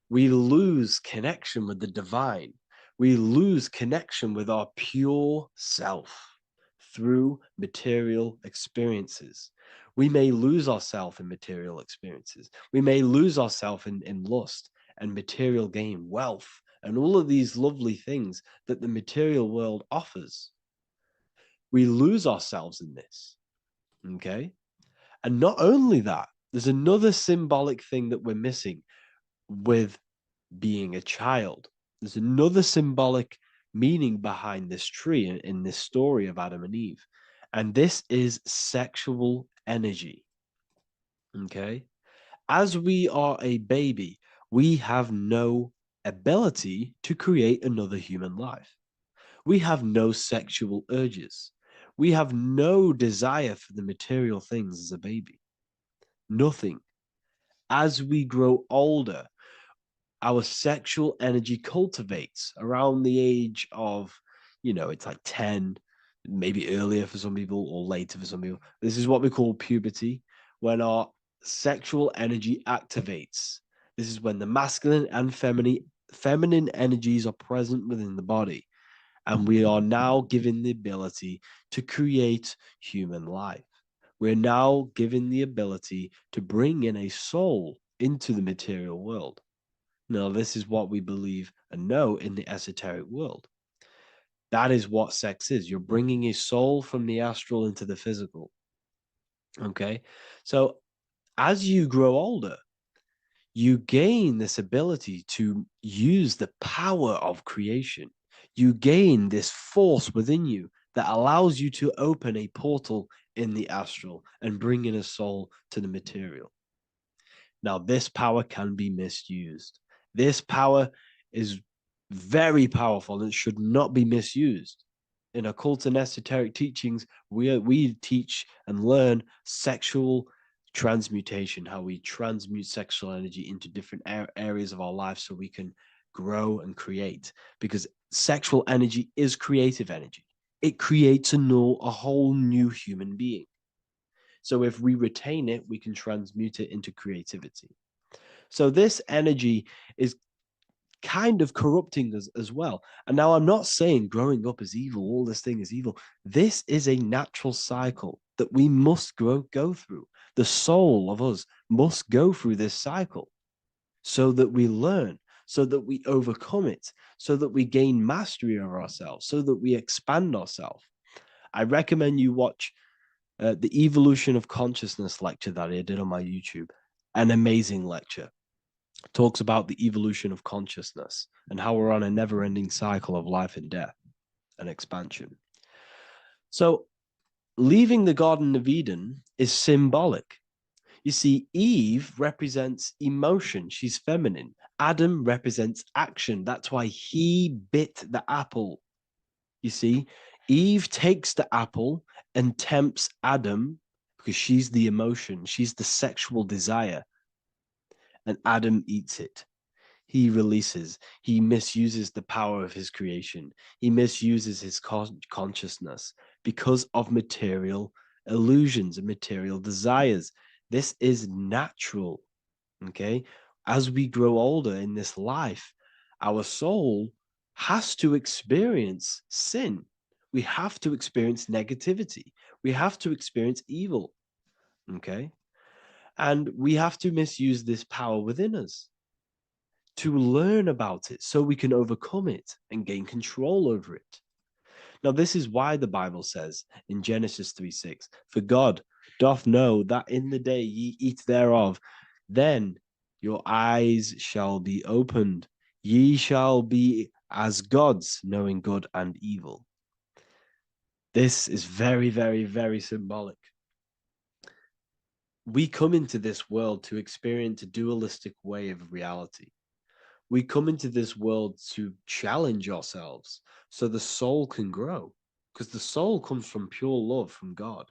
We lose connection with the divine. We lose connection with our pure self through material experiences. We may lose ourselves in material experiences. We may lose ourselves in lust and material gain, wealth, and all of these lovely things that the material world offers. We lose ourselves in this, okay? And not only that, there's another symbolic thing that we're missing with being a child. There's another symbolic meaning behind this tree in this story of Adam and Eve. And this is sexual energy. Okay? As we are a baby, we have no ability to create another human life. We have no sexual urges. We have no desire for the material things as a baby. Nothing. As we grow older, our sexual energy cultivates around the age of, it's like 10, maybe earlier for some people or later for some people. This is what we call puberty, when our sexual energy activates. This is when the masculine and feminine energies are present within the body. And we are now given the ability to create human life. We're now given the ability to bring in a soul into the material world. Now, this is what we believe and know in the esoteric world. That is what sex is. You're bringing a soul from the astral into the physical. Okay? So, as you grow older, you gain this ability to use the power of creation. You gain this force within you that allows you to open a portal in the astral and bring in a soul to the material. Now, this power can be misused. This power is very powerful and it should not be misused. In occult and esoteric teachings, we teach and learn sexual transmutation, how we transmute sexual energy into different areas of our life so we can grow and create. Because sexual energy is creative energy. It creates a whole new human being. So if we retain it, we can transmute it into creativity. So this energy is kind of corrupting us as well. And now I'm not saying growing up is evil, all this thing is evil. This is a natural cycle that we must go through. The soul of us must go through this cycle so that we learn, so that we overcome it, so that we gain mastery over ourselves, so that we expand ourselves. I recommend you watch the Evolution of Consciousness lecture that I did on my YouTube. An amazing lecture. Talks about the evolution of consciousness and how we're on a never-ending cycle of life and death and expansion. So leaving the Garden of Eden is symbolic. You see, Eve represents emotion. She's feminine. Adam represents action. That's why he bit the apple. You see, Eve takes the apple and tempts Adam because she's the emotion. She's the sexual desire. And Adam eats it. He releases. He misuses the power of his creation. He misuses his consciousness because of material illusions and material desires. This is natural, okay? As we grow older in this life, our soul has to experience sin. We have to experience negativity. We have to experience evil, okay? And we have to misuse this power within us to learn about it so we can overcome it and gain control over it. Now, this is why the Bible says in Genesis 3:6, "For God doth know that in the day ye eat thereof, then your eyes shall be opened. Ye shall be as gods, knowing good and evil." This is very, very, very symbolic. We come into this world to experience a dualistic way of reality. We come into this world to challenge ourselves so the soul can grow, because the soul comes from pure love from God.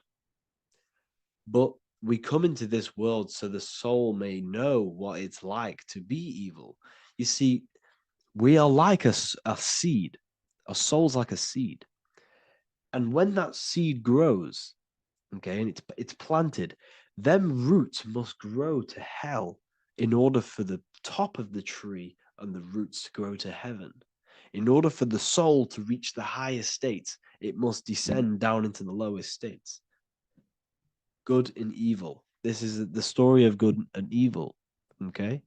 But we come into this world so the soul may know what it's like to be evil. You see, we are like a seed. Our soul's like a seed. And when that seed grows, okay, and it's planted, them roots must grow to hell in order for the top of the tree and the roots to grow to heaven. In order for the soul to reach the highest states, it must descend down into the lowest states. Good and evil. This is the story of good and evil, okay?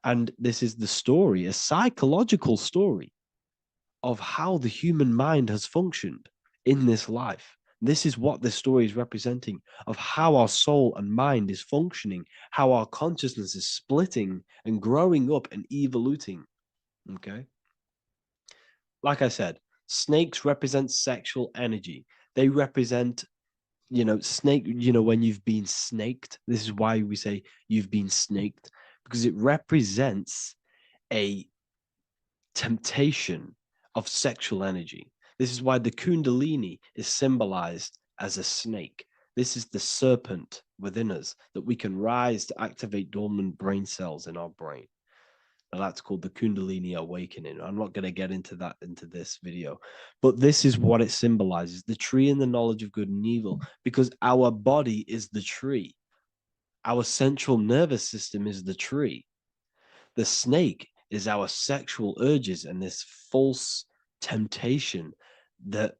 And this is the story, a psychological story of how the human mind has functioned in this life. This is what this story is representing, of how our soul and mind is functioning, how our consciousness is splitting and growing up and evoluting. Okay. Like I said, snakes represent sexual energy. They represent, snake, when you've been snaked. This is why we say you've been snaked, because it represents a temptation of sexual energy. This is why the Kundalini is symbolized as a snake. This is the serpent within us that we can rise to activate dormant brain cells in our brain. Now that's called the Kundalini awakening. I'm not going to get into that into this video, but this is what it symbolizes, the tree and the knowledge of good and evil, because our body is the tree. Our central nervous system is the tree. The snake is our sexual urges and this false temptation that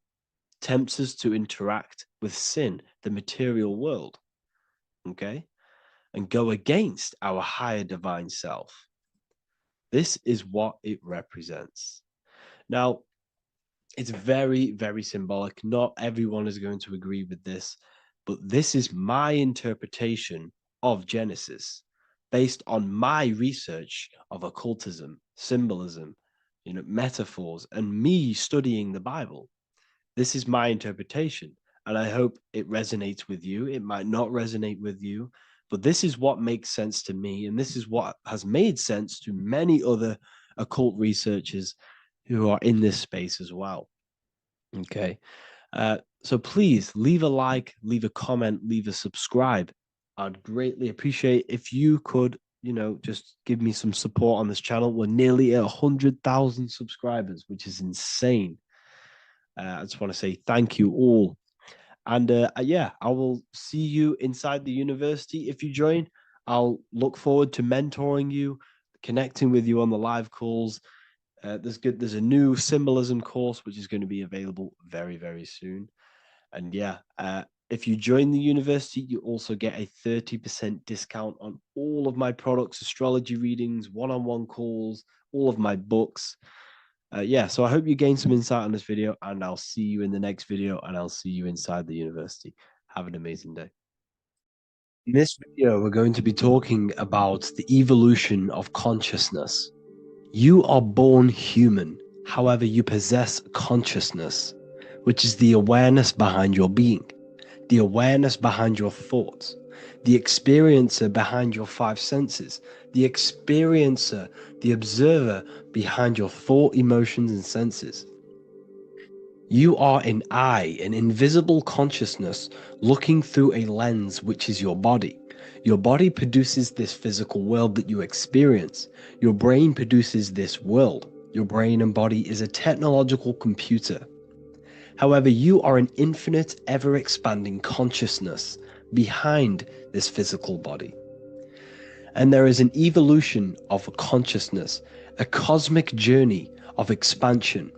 tempts us to interact with sin, the material world, okay, and go against our higher divine self. This is what it represents. Now, it's very, very symbolic. Not everyone is going to agree with this, but this is my interpretation of Genesis based on my research of occultism, symbolism, metaphors, and me studying the Bible. This is my interpretation, and I hope it resonates with you. It might not resonate with you, but this is what makes sense to me, and this is what has made sense to many other occult researchers who are in this space as well. Okay. So please leave a like, leave a comment, leave a subscribe. I'd greatly appreciate if you could, just give me some support on this channel. We're nearly at 100,000 subscribers, which is insane. I just want to say thank you all. And yeah, I will see you inside the university. If you join, I'll look forward to mentoring you, connecting with you on the live calls. There's a new symbolism course which is going to be available very, very soon. And yeah, if you join the university, you also get a 30% discount on all of my products, astrology readings, one-on-one calls, all of my books. Yeah, so I hope you gain some insight on this video, and I'll see you in the next video, and I'll see you inside the university. Have an amazing day. In this video, we're going to be talking about the evolution of consciousness. You are born human, however, you possess consciousness, which is the awareness behind your being, the awareness behind your thoughts, the experiencer behind your five senses, the experiencer, the observer behind your thought, emotions, and senses. You are an eye, an invisible consciousness looking through a lens which is your body. Your body produces this physical world that you experience. Your brain produces this world. Your brain and body is a technological computer. However, you are an infinite, ever-expanding consciousness behind this physical body. And there is an evolution of consciousness, a cosmic journey of expansion.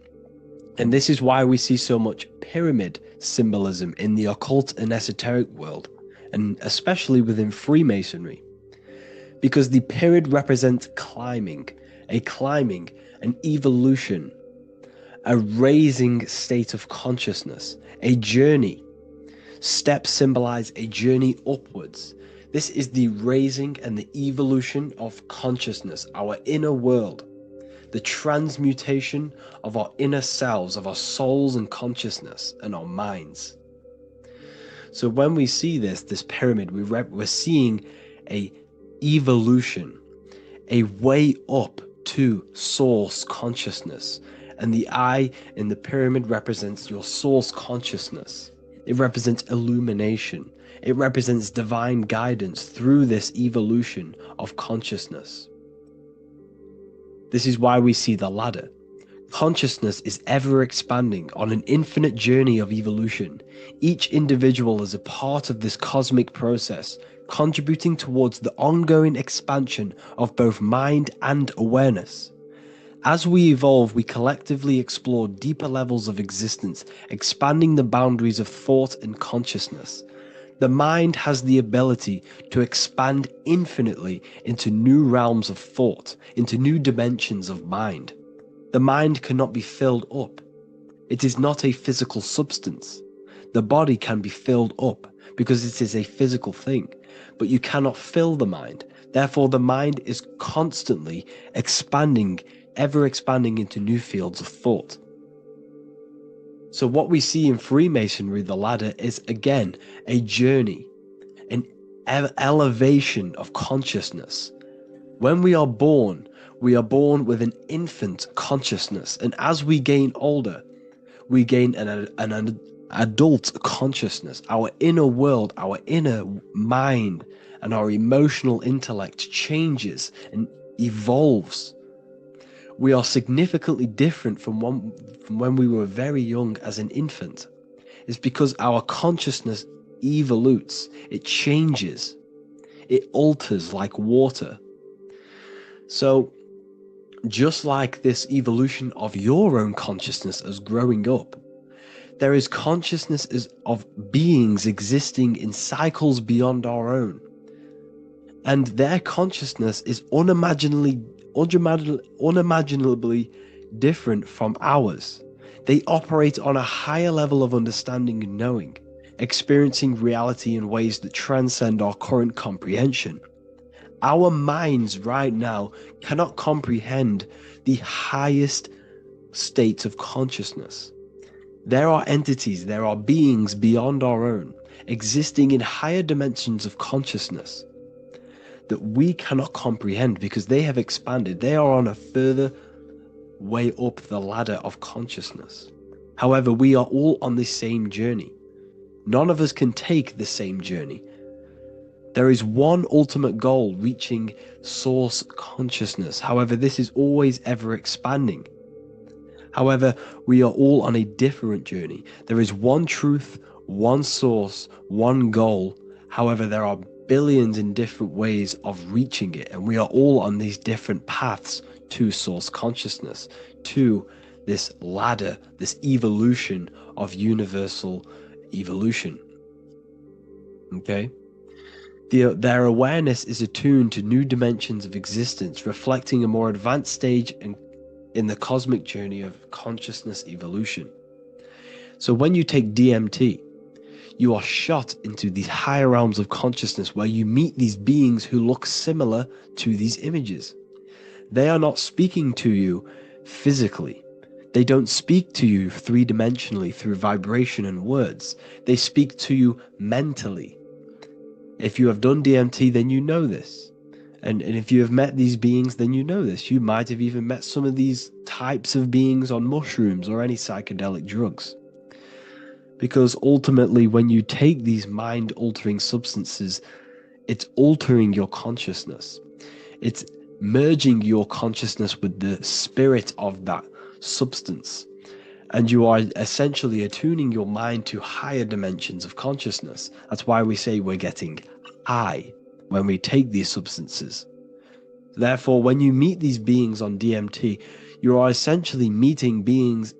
And this is why we see so much pyramid symbolism in the occult and esoteric world, and especially within Freemasonry. Because the pyramid represents climbing, an evolution, a raising state of consciousness, a journey. Steps symbolize a journey upwards. This is the raising and the evolution of consciousness, our inner world, the transmutation of our inner selves, of our souls and consciousness and our minds. So when we see this pyramid, we're seeing a evolution, a way up to source consciousness. And the eye in the pyramid represents your source consciousness. It represents illumination. It represents divine guidance through this evolution of consciousness. This is why we see the ladder. Consciousness is ever expanding on an infinite journey of evolution. Each individual is a part of this cosmic process, contributing towards the ongoing expansion of both mind and awareness. As we evolve, we collectively explore deeper levels of existence, expanding the boundaries of thought and consciousness. The mind has the ability to expand infinitely into new realms of thought, into new dimensions of mind. The mind cannot be filled up. It is not a physical substance. The body can be filled up because it is a physical thing, but you cannot fill the mind. Therefore, the mind is constantly expanding, ever expanding into new fields of thought. So what we see in Freemasonry, the ladder, is again a journey, an elevation of consciousness. When we are born with an infant consciousness, and as we gain older, we gain an adult consciousness. Our inner world, our inner mind, and our emotional intellect changes and evolves. We are significantly different from when we were very young as an infant. It's because our consciousness evolutes, it changes, it alters like water. So, just like this evolution of your own consciousness as growing up, there is consciousness of beings existing in cycles beyond our own. And their consciousness is unimaginably different from ours. They operate on a higher level of understanding and knowing, experiencing reality in ways that transcend our current comprehension. Our minds right now cannot comprehend the highest states of consciousness. There are entities, there are beings beyond our own, existing in higher dimensions of consciousness that we cannot comprehend because they have expanded. They are on a further way up the ladder of consciousness. However, we are all on the same journey. None of us can take the same journey. There is one ultimate goal, reaching source consciousness. However, this is always ever expanding. However, we are all on a different journey. There is one truth, one source, one goal. However, there are billions in different ways of reaching it, and we are all on these different paths to source consciousness, to this ladder, this evolution of universal evolution. Okay? Their awareness is attuned to new dimensions of existence, reflecting a more advanced stage in the cosmic journey of consciousness evolution. So when you take DMT, you are shot into these higher realms of consciousness where you meet these beings who look similar to these images. They are not speaking to you physically. They don't speak to you three-dimensionally through vibration and words. They speak to you mentally. If you have done DMT, then you know this. And if you have met these beings, then you know this. You might have even met some of these types of beings on mushrooms or any psychedelic drugs. Because ultimately, when you take these mind-altering substances, it's altering your consciousness. It's merging your consciousness with the spirit of that substance. And you are essentially attuning your mind to higher dimensions of consciousness. That's why we say we're getting high when we take these substances. Therefore, when you meet these beings on DMT, you are essentially meeting beings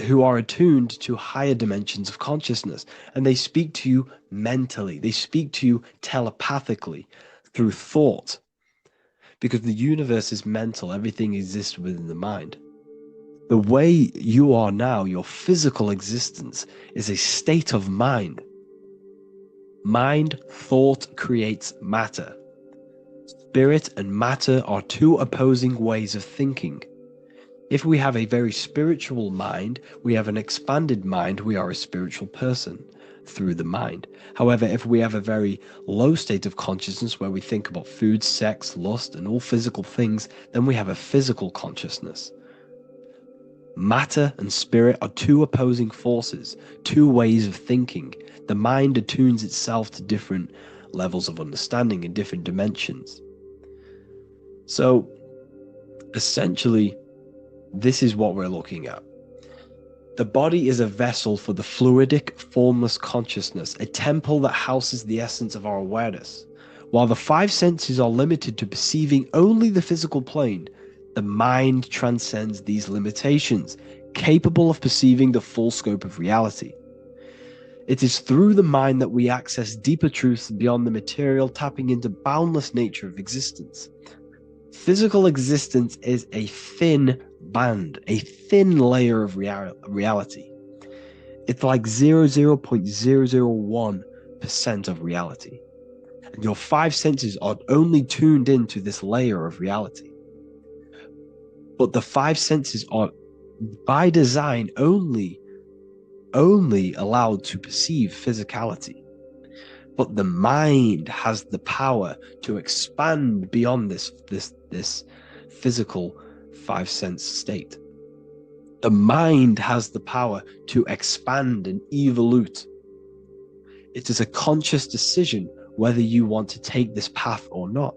who are attuned to higher dimensions of consciousness, and they speak to you mentally. They speak to you telepathically through thought, because the universe is mental. Everything exists within the mind. The way you are now, your physical existence, is a state of mind. Mind, thought creates matter. Spirit and matter are two opposing ways of thinking. If we have a very spiritual mind, we have an expanded mind, we are a spiritual person. through the mind. However, if we have a very low state of consciousness where we think about food, sex, lust, and all physical things, then we have a physical consciousness. Matter and spirit are two opposing forces, two ways of thinking. The mind attunes itself to different levels of understanding in different dimensions. So, essentially, this is what we're looking at. The body is a vessel for the fluidic, formless consciousness, a temple that houses the essence of our awareness. While the five senses are limited to perceiving only the physical plane, the mind transcends these limitations, capable of perceiving the full scope of reality. It is through the mind that we access deeper truths beyond the material, tapping into boundless nature of existence. Physical existence is a thin band, a thin layer of reality. It's like 0.001% of reality. And your five senses are only tuned into this layer of reality. But the five senses are, by design, only allowed to perceive physicality. But the mind has the power to expand beyond this physical five sense state. The mind has the power to expand and evolute. It is a conscious decision whether you want to take this path or not.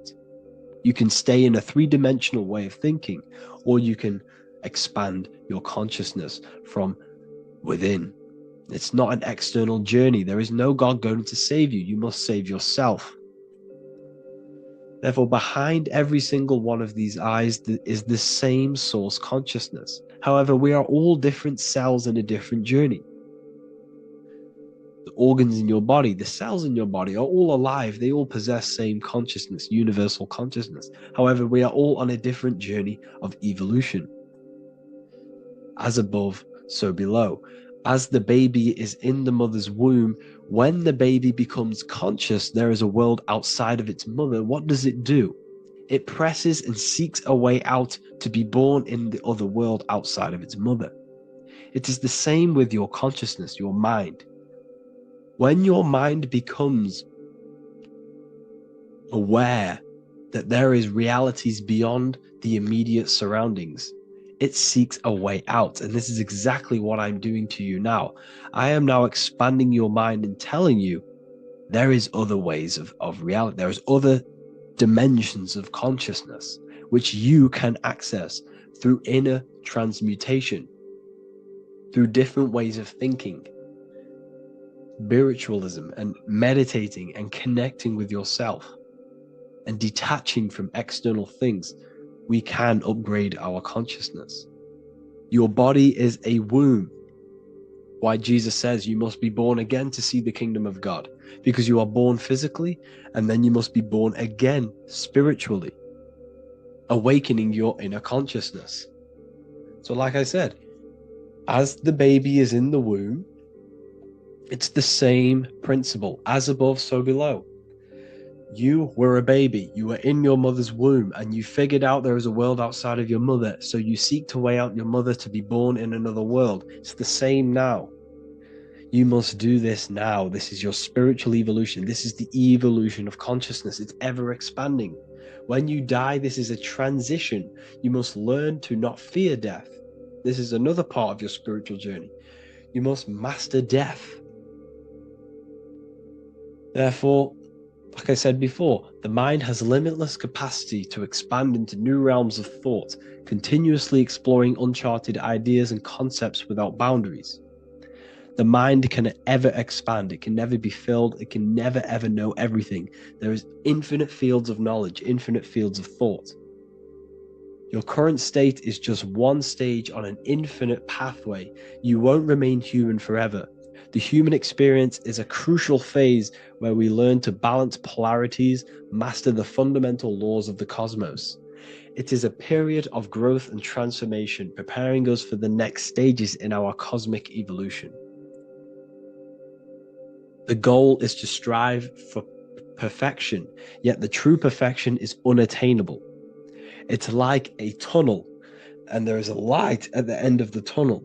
You can stay in a three-dimensional way of thinking, or you can expand your consciousness from within. It's not an external journey. There is no God going to save you. You must save yourself. Therefore, behind every single one of these eyes is the same source consciousness. However, we are all different cells in a different journey. The organs in your body, the cells in your body are all alive. They all possess same consciousness, universal consciousness. However, we are all on a different journey of evolution. As above, so below. As the baby is in the mother's womb, when the baby becomes conscious, there is a world outside of its mother. What does it do? It presses and seeks a way out to be born in the other world outside of its mother. It is the same with your consciousness, your mind. When your mind becomes aware that there is realities beyond the immediate surroundings, it seeks a way out. And this is exactly what I'm doing to you now. I am now expanding your mind and telling you there is other ways of reality. There is other dimensions of consciousness which you can access through inner transmutation, through different ways of thinking, spiritualism, and meditating and connecting with yourself and detaching from external things. We can upgrade our consciousness. Your body is a womb. Why Jesus says you must be born again to see the kingdom of God, because you are born physically and then you must be born again spiritually, awakening your inner consciousness. So like I said, as the baby is in the womb, it's the same principle. As above, so below. You were a baby, you were in your mother's womb, and you figured out there is a world outside of your mother, so you seek to way out your mother to be born in another world. It's the same now. You must do this now. This is your spiritual evolution. This is the evolution of consciousness. It's ever expanding. When you die, this is a transition. You must learn to not fear death. This is another part of your spiritual journey. You must master death. Therefore, like I said before, the mind has limitless capacity to expand into new realms of thought, continuously exploring uncharted ideas and concepts without boundaries. The mind can ever expand. It can never be filled. It can never ever know everything. There is infinite fields of knowledge, infinite fields of thought. Your current state is just one stage on an infinite pathway. You won't remain human forever. The human experience is a crucial phase where we learn to balance polarities, master the fundamental laws of the cosmos. It is a period of growth and transformation, preparing us for the next stages in our cosmic evolution. The goal is to strive for perfection, yet the true perfection is unattainable. It's like a tunnel, and there is a light at the end of the tunnel.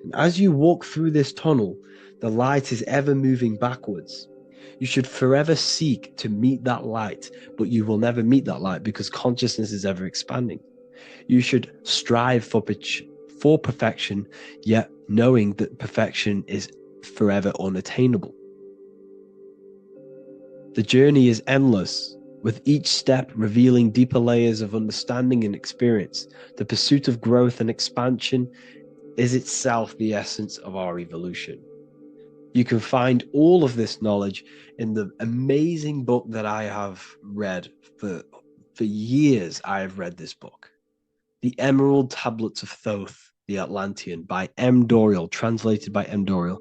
And as you walk through this tunnel, The light is ever moving backwards. You should forever seek to meet that light, but you will never meet that light because consciousness is ever expanding. You should strive for perfection, yet knowing that perfection is forever unattainable. The journey is endless, with each step revealing deeper layers of understanding and experience. The pursuit of growth and expansion is itself the essence of our evolution. You can find all of this knowledge in the amazing book that I have read for years. I have read this book, The Emerald Tablets of Thoth, the Atlantean, by M. Dorial, translated by M. Dorial.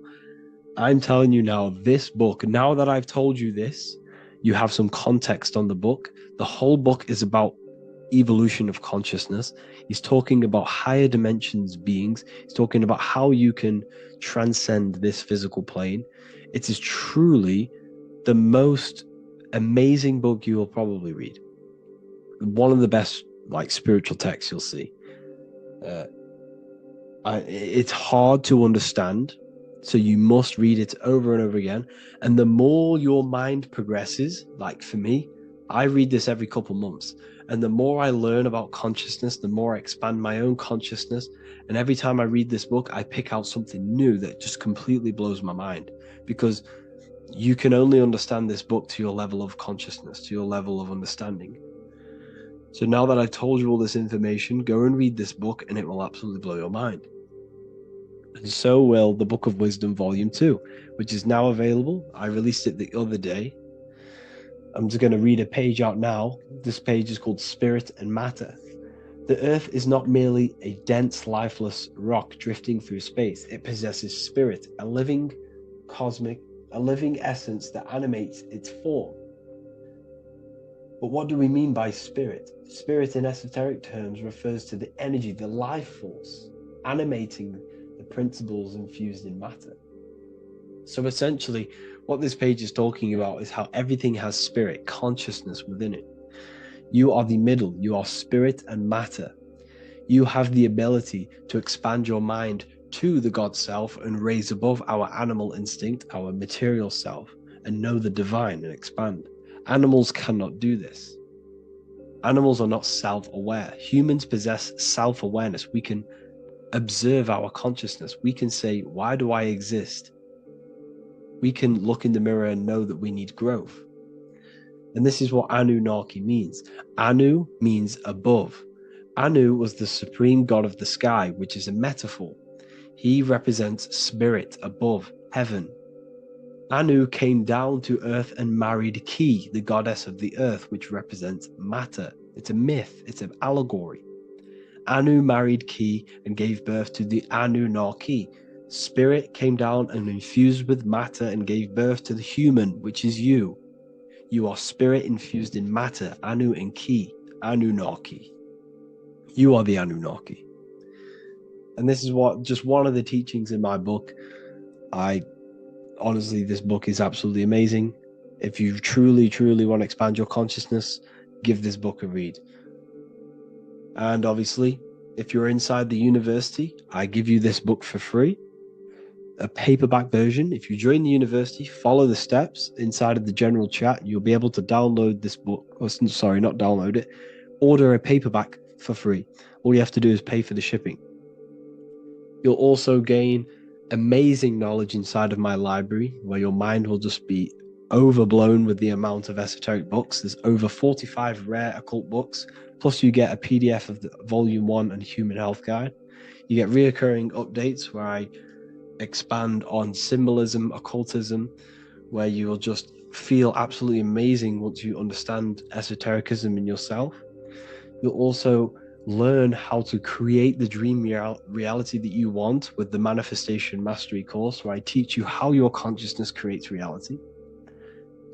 I'm telling you now, this book, now that I've told you this, you have some context on the book. The whole book is about evolution of consciousness. He's talking about higher dimensions beings. He's talking about how you can transcend this physical plane. It is truly the most amazing book you will probably read. One of the best spiritual texts you'll see. It's hard to understand, so you must read it over and over again. And the more your mind progresses, like for me, I read this every couple months. And the more I learn about consciousness, the more I expand my own consciousness. And every time I read this book, I pick out something new that just completely blows my mind. Because you can only understand this book to your level of consciousness, to your level of understanding. So now that I've told you all this information, go and read this book and it will absolutely blow your mind. And so will the Book of Wisdom Volume 2, which is now available. I released it the other day. I'm just going to read a page out now. This page is called Spirit and Matter. The Earth is not merely a dense, lifeless rock drifting through space. It possesses spirit, a living essence that animates its form. But what do we mean by spirit? Spirit in esoteric terms refers to the energy, the life force, animating the principles infused in matter. So essentially, what this page is talking about is how everything has spirit, consciousness within it. You are the middle, you are spirit and matter. You have the ability to expand your mind to the God self and raise above our animal instinct, our material self, and know the divine and expand. Animals cannot do this. Animals are not self-aware. Humans possess self-awareness. We can observe our consciousness. We can say, why do I exist? We can look in the mirror and know that we need growth. And this is what Anunnaki means. Anu means above. Anu was the supreme god of the sky, which is a metaphor. He represents spirit above, heaven. Anu came down to earth and married Ki, the goddess of the earth, which represents matter. It's a myth, it's an allegory. Anu married Ki and gave birth to the Anunnaki. Spirit came down and infused with matter and gave birth to the human, which is you. You are spirit infused in matter, Anu and Ki, Anunnaki. You are the Anunnaki. And this is just one of the teachings in my book. Honestly, this book is absolutely amazing. If you truly, truly want to expand your consciousness, give this book a read. And obviously, if you're inside the university, I give you this book for free. A paperback version. If you join the university, follow the steps inside of the general chat. You'll be able to download this book. Sorry, not download it. Order a paperback for free. All you have to do is pay for the shipping. You'll also gain amazing knowledge inside of my library, where your mind will just be overblown with the amount of esoteric books. There's over 45 rare occult books, plus you get a PDF of the Volume 1 and Human Health Guide. You get reoccurring updates where I expand on symbolism, occultism, where you will just feel absolutely amazing once you understand esotericism in yourself. You'll also learn how to create the dream reality that you want with the Manifestation Mastery course, where I teach you how your consciousness creates reality.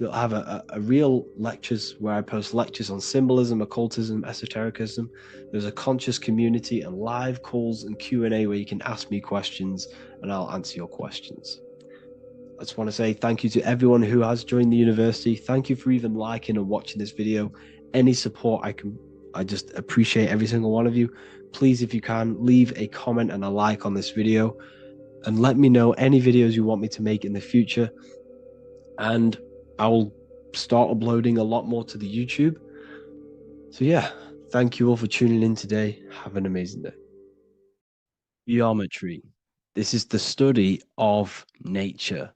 You'll have a real lectures where I post lectures on symbolism, occultism, esotericism. There's a conscious community and live calls and Q&A where you can ask me questions and I'll answer your questions. I just want to say thank you to everyone who has joined the university. Thank you for even liking and watching this video. Any support I just appreciate every single one of you. Please, if you can, leave a comment and a like on this video. and let me know any videos you want me to make in the future. And I'll start uploading a lot more to the YouTube. So yeah, thank you all for tuning in today. Have an amazing day. Geometry. This is the study of nature,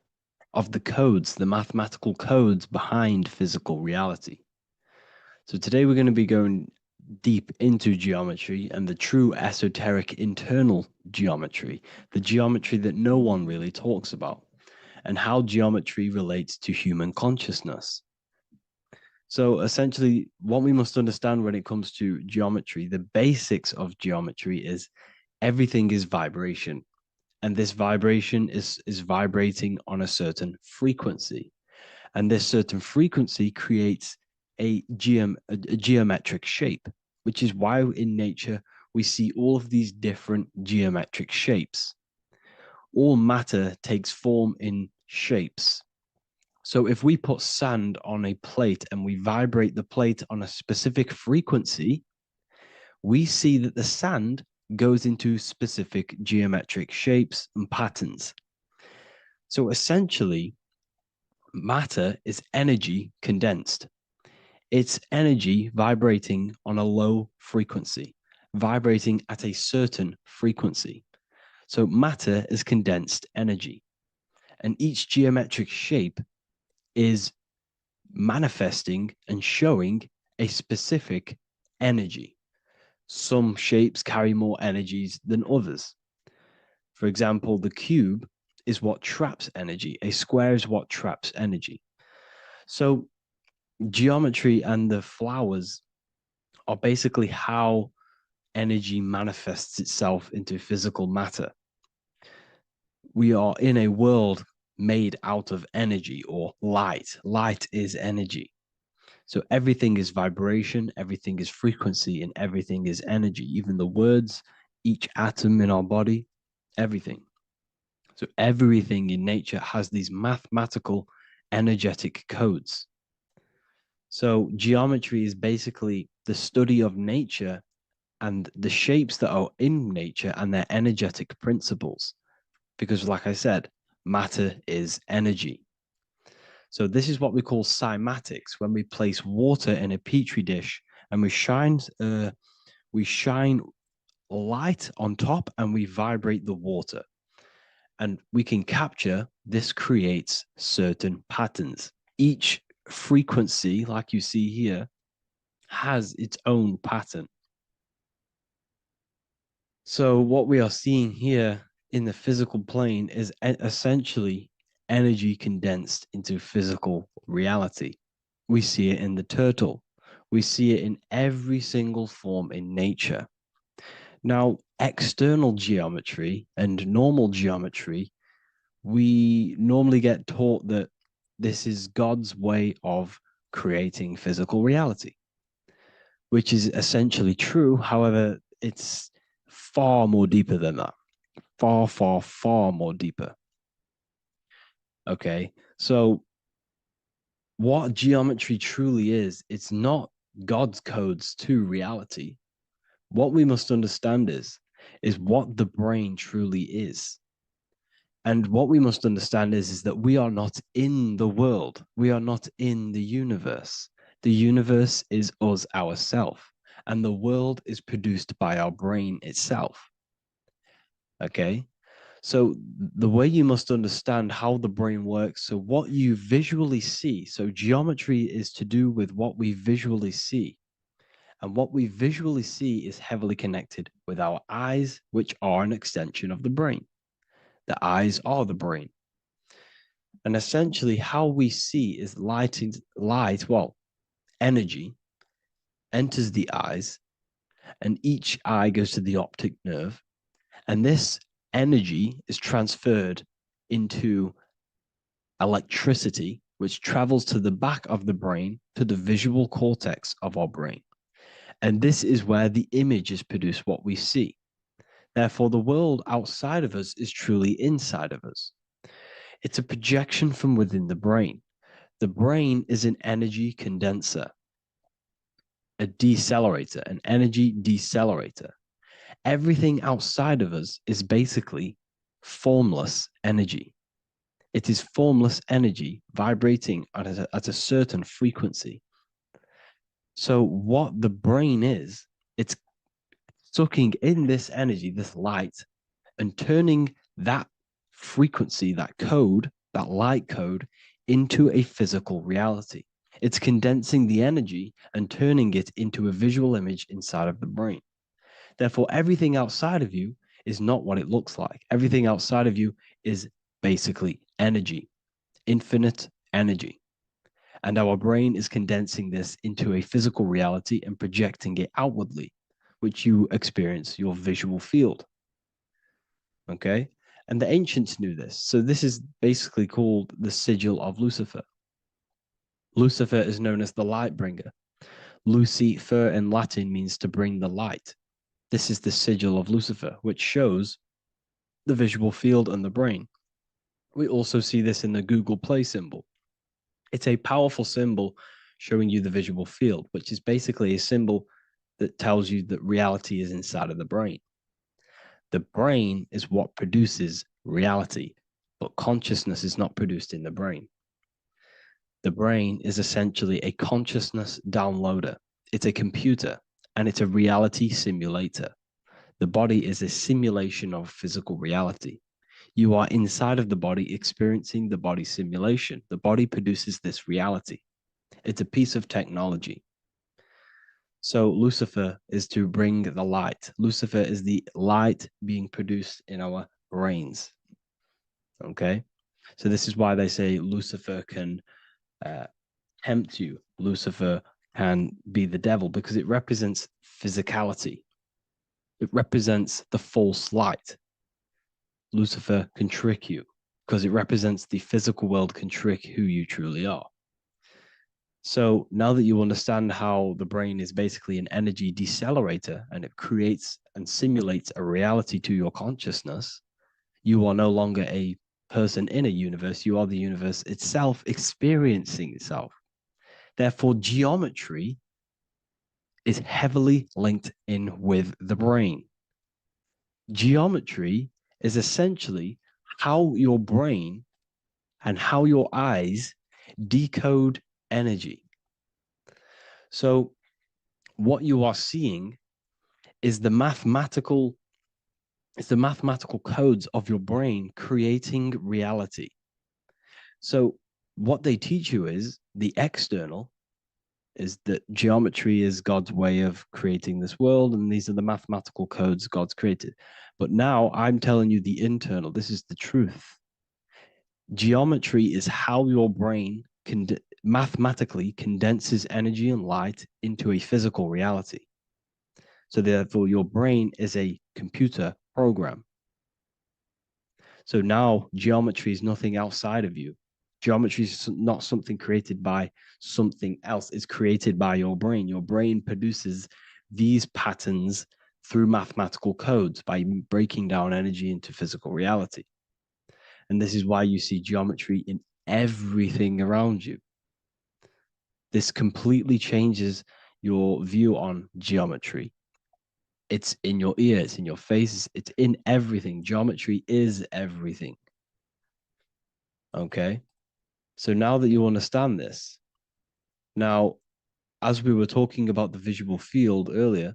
of the codes, the mathematical codes behind physical reality. So today we're going to be going deep into geometry and the true esoteric internal geometry, the geometry that no one really talks about, and how geometry relates to human consciousness. So essentially, what we must understand when it comes to geometry, the basics of geometry is everything is vibration. And this vibration is vibrating on a certain frequency. And this certain frequency creates a geometric shape, which is why in nature we see all of these different geometric shapes. All matter takes form in shapes. So if we put sand on a plate and we vibrate the plate on a specific frequency, we see that the sand goes into specific geometric shapes and patterns. So essentially, matter is energy condensed. It's energy vibrating on a low frequency, vibrating at a certain frequency. So matter is condensed energy. And each geometric shape is manifesting and showing a specific energy. Some shapes carry more energies than others. For example, the cube is what traps energy. A square is what traps energy. So geometry and the flowers are basically how energy manifests itself into physical matter. We are in a world made out of energy or light. Light is energy. So everything is vibration, everything is frequency, and everything is energy. Even the words, each atom in our body, everything. So everything in nature has these mathematical, energetic codes. So geometry is basically the study of nature and the shapes that are in nature and their energetic principles. Because like I said, matter is energy. So this is what we call cymatics, when we place water in a petri dish and we shine light on top and we vibrate the water. And we can capture, this creates certain patterns. Each frequency, like you see here, has its own pattern. So what we are seeing here in the physical plane is essentially energy condensed into physical reality. We see it in the turtle. We see it in every single form in nature. Now, external geometry and normal geometry, we normally get taught that this is God's way of creating physical reality, which is essentially true. However, it's far more deeper than that. Far, far, far more deeper. Okay, so what geometry truly is, it's not God's codes to reality. What we must understand is what the brain truly is. And what we must understand is that we are not in the world. We are not in the universe. The universe is us ourselves, and the world is produced by our brain itself. Okay? So the way you must understand how the brain works, so what you visually see, so geometry is to do with what we visually see. And what we visually see is heavily connected with our eyes, which are an extension of the brain. The eyes are the brain. And essentially how we see is energy enters the eyes, and each eye goes to the optic nerve. And this energy is transferred into electricity, which travels to the back of the brain, to the visual cortex of our brain. And this is where the image is produced, what we see. Therefore, the world outside of us is truly inside of us. It's a projection from within the brain. The brain is an energy condenser, a decelerator, an energy decelerator. Everything outside of us is basically formless energy. It is formless energy vibrating at a certain frequency. So what the brain is, it's sucking in this energy, this light, and turning that frequency, that code, that light code, into a physical reality. It's condensing the energy and turning it into a visual image inside of the brain. Therefore, everything outside of you is not what it looks like. Everything outside of you is basically energy, infinite energy. And our brain is condensing this into a physical reality and projecting it outwardly, which you experience your visual field. Okay? And the ancients knew this. So this is basically called the sigil of Lucifer. Lucifer is known as the light bringer. Lucifer in Latin means to bring the light. This is the sigil of Lucifer, which shows the visual field and the brain. We also see this in the Google Play symbol. It's a powerful symbol showing you the visual field, which is basically a symbol that tells you that reality is inside of the brain. The brain is what produces reality, but consciousness is not produced in the brain. The brain is essentially a consciousness downloader. It's a computer, and it's a reality simulator. The body is a simulation of physical reality. You are inside of the body experiencing the body simulation. The body produces this reality. It's a piece of technology. So Lucifer is to bring the light. Lucifer is the light being produced in our brains. Okay? So this is why they say Lucifer can tempt you. Lucifer can be the devil because it represents physicality. It represents the false light. Lucifer can trick you because it represents the physical world can trick who you truly are. So now that you understand how the brain is basically an energy decelerator and it creates and simulates a reality to your consciousness, you are no longer a person in a universe. You are the universe itself experiencing itself. Therefore, geometry is heavily linked in with the brain. Geometry is essentially how your brain and how your eyes decode energy. So what you are seeing is the mathematical codes of your brain creating reality. So what they teach you is the external is that geometry is God's way of creating this world, and these are the mathematical codes God's created. But now I'm telling you the internal. This is the truth. Geometry is how your brain mathematically condenses energy and light into a physical reality. So therefore, your brain is a computer program. So now geometry is nothing outside of you. Geometry is not something created by something else. It's created by your brain. Your brain produces these patterns through mathematical codes by breaking down energy into physical reality. And this is why you see geometry in everything around you. This completely changes your view on geometry. It's in your ear, it's in your face, it's in everything. Geometry is everything. Okay? So now that you understand this, now, as we were talking about the visual field earlier,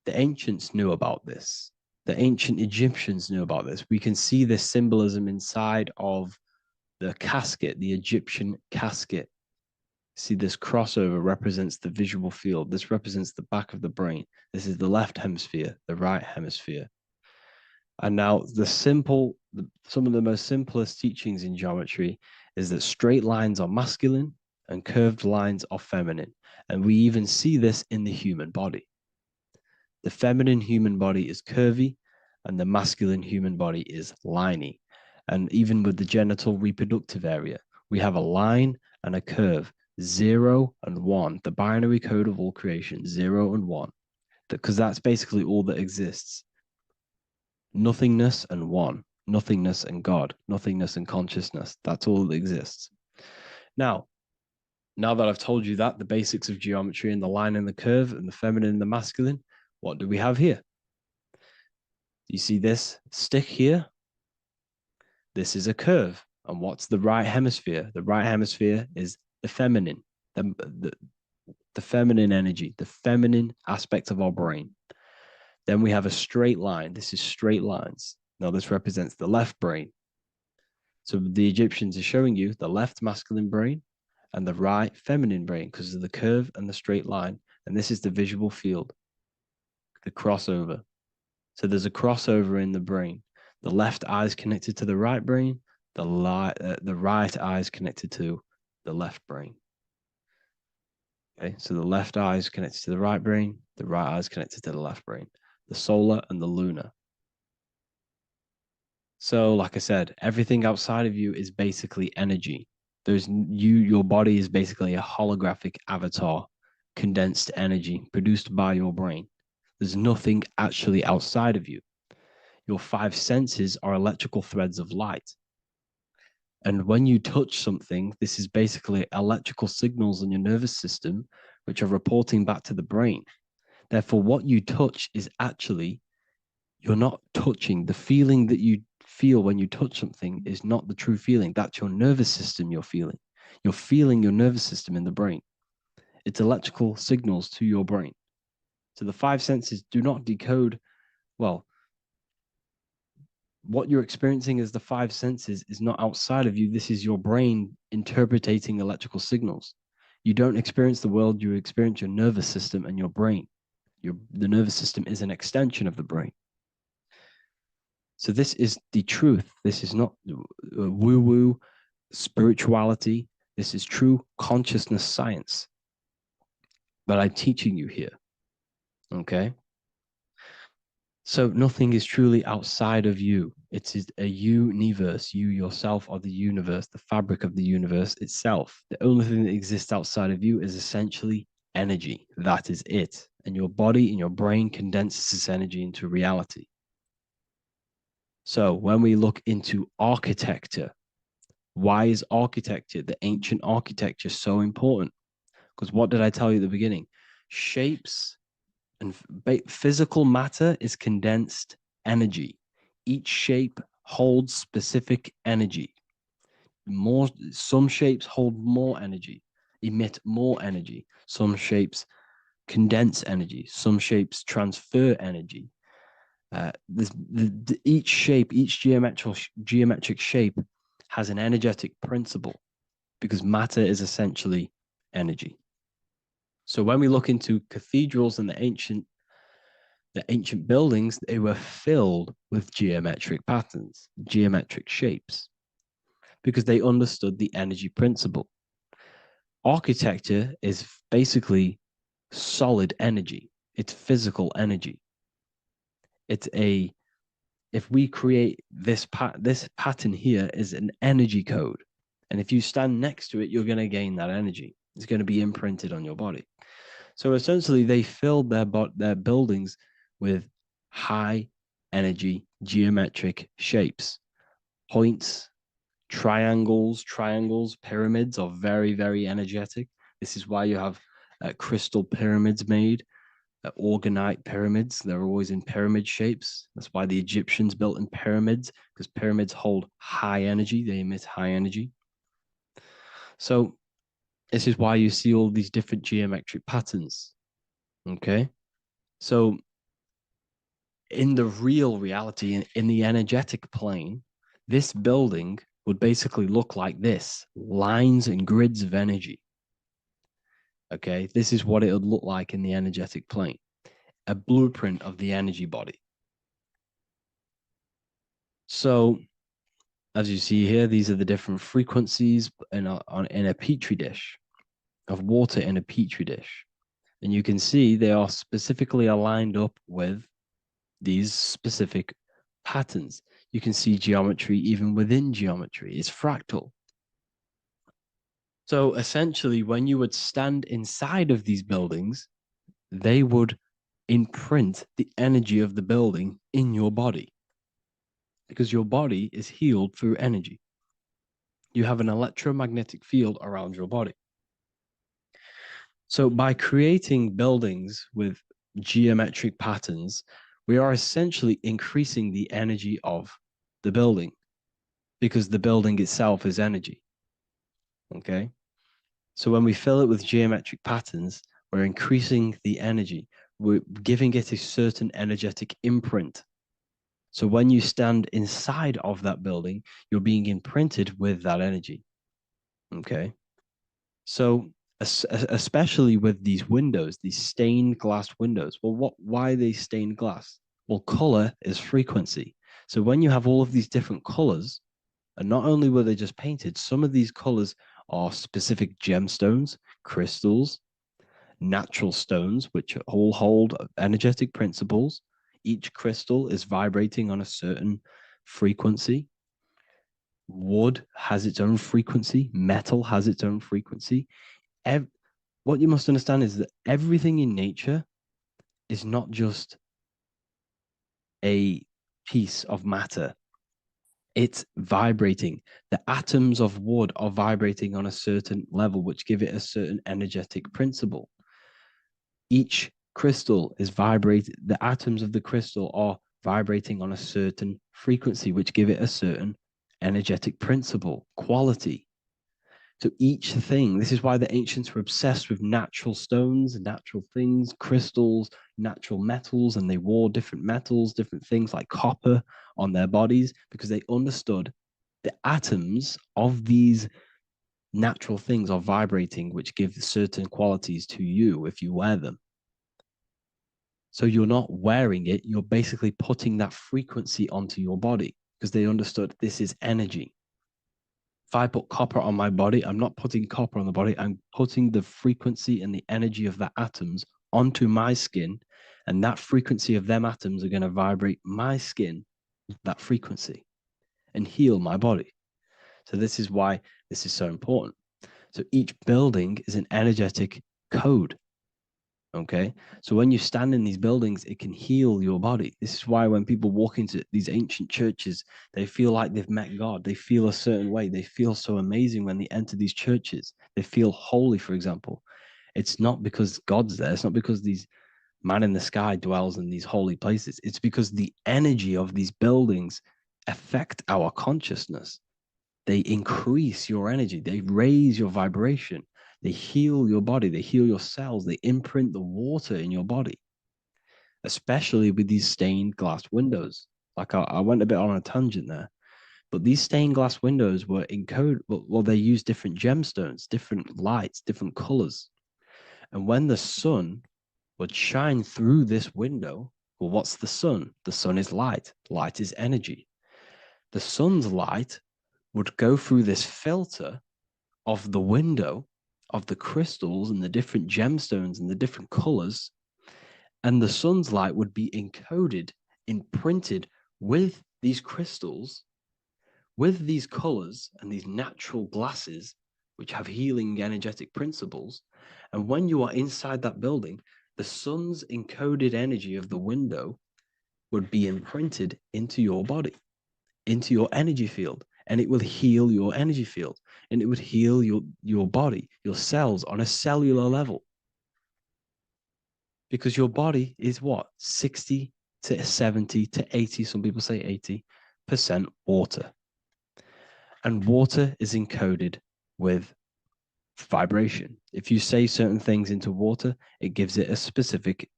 the ancients knew about this. The ancient Egyptians knew about this. We can see this symbolism inside of the casket, the Egyptian casket. See, this crossover represents the visual field. This represents the back of the brain. This is the left hemisphere, the right hemisphere. And now some of the most simplest teachings in geometry is that straight lines are masculine and curved lines are feminine. And we even see this in the human body. The feminine human body is curvy and the masculine human body is liney. And even with the genital reproductive area, we have a line and a curve, 0 and 1, the binary code of all creation, 0 and 1, because that's basically all that exists. Nothingness and one, nothingness and God, nothingness and consciousness. That's all that exists. Now that I've told you that, the basics of geometry and the line and the curve and the feminine and the masculine, what do we have here? You see this stick here? This is a curve. And what's the right hemisphere? The right hemisphere is the feminine, the feminine energy, the feminine aspect of our brain. Then we have a straight line. This is straight lines. Now this represents the left brain. So the Egyptians are showing you the left masculine brain and the right feminine brain because of the curve and the straight line. And this is the visual field, the crossover. So there's a crossover in the brain. The left eye is connected to the right brain. The right eye is connected to the left brain. Okay, so the left eye is connected to the right brain. The right eye is connected to the left brain. The solar and the lunar. So, like I said, everything outside of you is basically energy. Your body is basically a holographic avatar, condensed energy produced by your brain. There's nothing actually outside of you. Your five senses are electrical threads of light. And when you touch something, this is basically electrical signals in your nervous system, which are reporting back to the brain. Therefore, what you touch is actually, you're not touching. The feeling that you feel when you touch something is not the true feeling. That's your nervous system you're feeling. You're feeling your nervous system in the brain. It's electrical signals to your brain. So the five senses do not decode, well, what you're experiencing as the five senses is not outside of you. This is your brain interpreting electrical signals. You don't experience the world, you experience your nervous system and your brain. The nervous system is an extension of the brain. So this is the truth. This is not woo-woo spirituality. This is true consciousness science that I'm teaching you here. Okay? So nothing is truly outside of you. It is a universe. You yourself are the universe, the fabric of the universe itself. The only thing that exists outside of you is essentially energy. That is it. And your body and your brain condenses this energy into reality. So when we look into architecture, why is architecture, the ancient architecture, so important? Because what did I tell you at the beginning? Shapes and physical matter is condensed energy. Each shape holds specific energy. Some shapes hold more energy, emit more energy. Some shapes condense energy. Some shapes transfer energy. Each shape, each geometric shape has an energetic principle because matter is essentially energy. So when we look into cathedrals and the ancient buildings, they were filled with geometric patterns, geometric shapes, because they understood the energy principle. Architecture is basically solid energy. It's physical energy. If we create this pattern here is an energy code. And if you stand next to it, you're going to gain that energy. It's going to be imprinted on your body. So essentially, they filled their buildings with high energy geometric shapes. Points, triangles, pyramids are very, very energetic. This is why you have crystal pyramids made, organite pyramids. They're always in pyramid shapes. That's why the Egyptians built in pyramids, because pyramids hold high energy. They emit high energy. So this is why you see all these different geometric patterns. Okay. So in the real reality, in the energetic plane, this building would basically look like this: lines and grids of energy. Okay. This is what it would look like in the energetic plane, a blueprint of the energy body. So as you see here, these are the different frequencies in a petri dish, of water in a petri dish. And you can see they are specifically aligned up with these specific patterns. You can see geometry even within geometry. It's fractal. So essentially, when you would stand inside of these buildings, they would imprint the energy of the building in your body, because your body is healed through energy. You have an electromagnetic field around your body. So by creating buildings with geometric patterns, we are essentially increasing the energy of the building because the building itself is energy. Okay. So when we fill it with geometric patterns, we're increasing the energy. We're giving it a certain energetic imprint. So when you stand inside of that building, you're being imprinted with that energy. Okay. So especially with these windows, these stained glass windows. Well, why are they stained glass? Well, color is frequency. So when you have all of these different colors, and not only were they just painted, some of these colors are specific gemstones, crystals, natural stones, which all hold energetic principles. Each crystal is vibrating on a certain frequency. Wood has its own frequency. Metal has its own frequency. What you must understand is that everything in nature is not just a piece of matter. It's vibrating. The atoms of wood are vibrating on a certain level, which give it a certain energetic principle. Each crystal is vibrating. The atoms of the crystal are vibrating on a certain frequency, which give it a certain energetic principle, quality. So each thing, this is why the ancients were obsessed with natural stones, natural things, crystals, natural metals, and they wore different metals, different things like copper on their bodies, because they understood the atoms of these natural things are vibrating, which give certain qualities to you if you wear them. So you're not wearing it, you're basically putting that frequency onto your body because they understood this is energy. If I put copper on my body, I'm not putting copper on the body. I'm putting the frequency and the energy of the atoms onto my skin. And that frequency of them atoms are going to vibrate my skin, that frequency, and heal my body. So this is why this is so important. So each building is an energetic code. Okay. So when you stand in these buildings, it can heal your body. This is why when people walk into these ancient churches, they feel like they've met God. They feel a certain way. They feel so amazing when they enter these churches. They feel holy, for example. It's not because God's there. It's not because these man in the sky dwells in these holy places. It's because the energy of these buildings affect our consciousness. They increase your energy. They raise your vibration. They heal your body. They heal your cells. They imprint the water in your body, especially with these stained glass windows. Like I went a bit on a tangent there, but these stained glass windows were encoded. Well, they use different gemstones, different lights, different colors. And when the sun would shine through this window, well, what's the sun? The sun is light. Light is energy. The sun's light would go through this filter of the window of the crystals and the different gemstones and the different colors, and the sun's light would be encoded, imprinted with these crystals, with these colors and these natural glasses, which have healing energetic principles. And when you are inside that building, the sun's encoded energy of the window would be imprinted into your body, into your energy field, and it will heal your energy field, and it would heal your body, your cells on a cellular level. Because your body is what? 60 to 70 to 80, some people say 80% water. And water is encoded with vibration. If you say certain things into water, it gives it a specific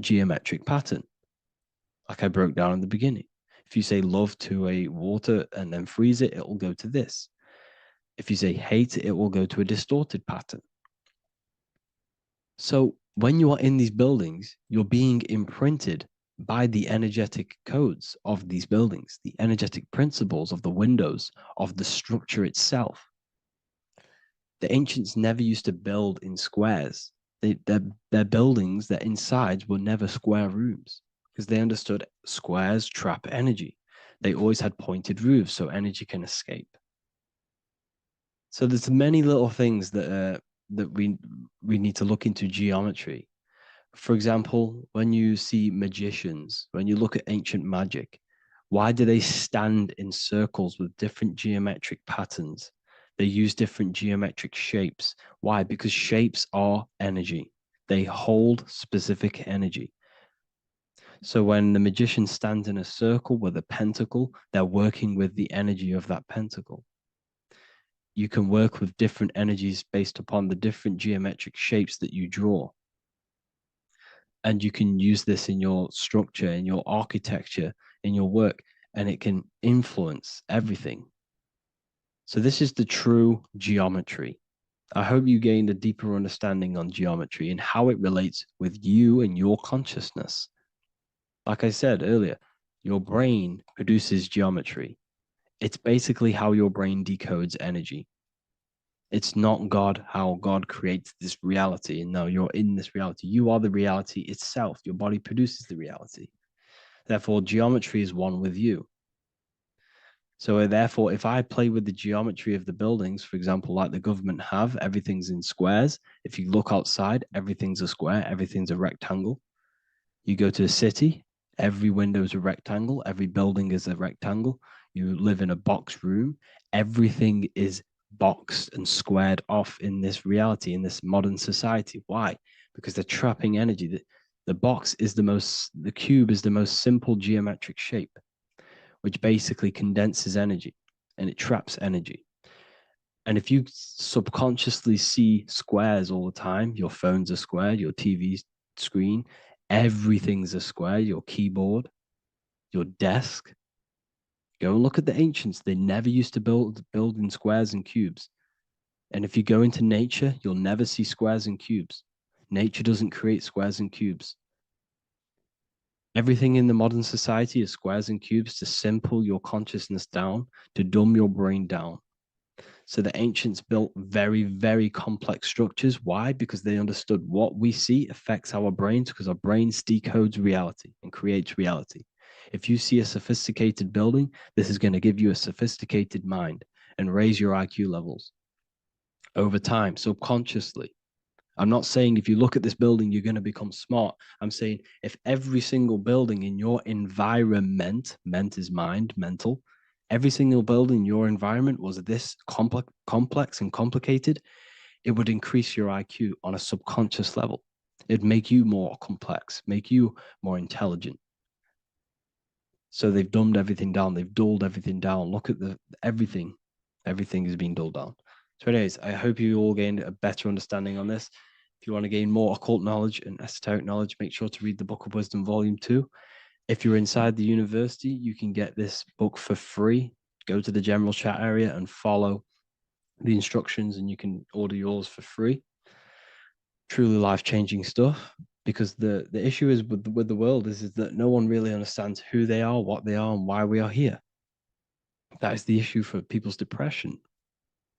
geometric pattern, like I broke down in the beginning. If you say love to a water and then freeze it, it will go to this. If you say hate, it will go to a distorted pattern. So when you are in these buildings, you're being imprinted by the energetic codes of these buildings, the energetic principles of the windows, of the structure itself. The ancients never used to build in squares. Their buildings, their insides were never square rooms because they understood squares trap energy. They always had pointed roofs so energy can escape. So there's many little things that we need to look into geometry. For example, when you see magicians, when you look at ancient magic, why do they stand in circles with different geometric patterns? They use different geometric shapes. Why? Because shapes are energy. They hold specific energy. So when the magician stands in a circle with a pentacle, they're working with the energy of that pentacle. You can work with different energies based upon the different geometric shapes that you draw. And you can use this in your structure, in your architecture, in your work, and it can influence everything. So this is the true geometry. I hope you gained a deeper understanding on geometry and how it relates with you and your consciousness. Like I said earlier, your brain produces geometry. It's basically how your brain decodes energy. It's not God, how God creates this reality. And now you're in this reality. You are the reality itself. Your body produces the reality. Therefore, geometry is one with you. So therefore, if I play with the geometry of the buildings, for example, like the government have, everything's in squares. If you look outside, everything's a square, everything's a rectangle. You go to a city, every window is a rectangle, every building is a rectangle. You live in a box room, everything is boxed and squared off in this reality, in this modern society. Why? Because they're trapping energy. The cube is the most simple geometric shape, which basically condenses energy and it traps energy. And if you subconsciously see squares all the time, your phone's a square, your TV screen, everything's a square, your keyboard, your desk. Go and look at the ancients. They never used to build in squares and cubes. And if you go into nature, you'll never see squares and cubes. Nature doesn't create squares and cubes. Everything in the modern society is squares and cubes to simple your consciousness down, to dumb your brain down. So the ancients built very, very complex structures. Why? Because they understood what we see affects our brains, because our brains decodes reality and creates reality. If you see a sophisticated building, this is going to give you a sophisticated mind and raise your IQ levels over time, subconsciously. I'm not saying if you look at this building, you're going to become smart. I'm saying if every single building in your environment, ment is mind, mental, every single building in your environment was this complex and complicated, it would increase your IQ on a subconscious level. It'd make you more complex, make you more intelligent. So they've dumbed everything down. They've dulled everything down. Look at everything. Everything is being dulled down. So anyways, I hope you all gained a better understanding on this. If you want to gain more occult knowledge and esoteric knowledge, make sure to read the Book of Wisdom, Volume 2. If you're inside the university, you can get this book for free. Go to the general chat area and follow the instructions and you can order yours for free. Truly life-changing stuff. Because the issue is with the world is that no one really understands who they are, what they are, and why we are here. That is the issue for people's depression,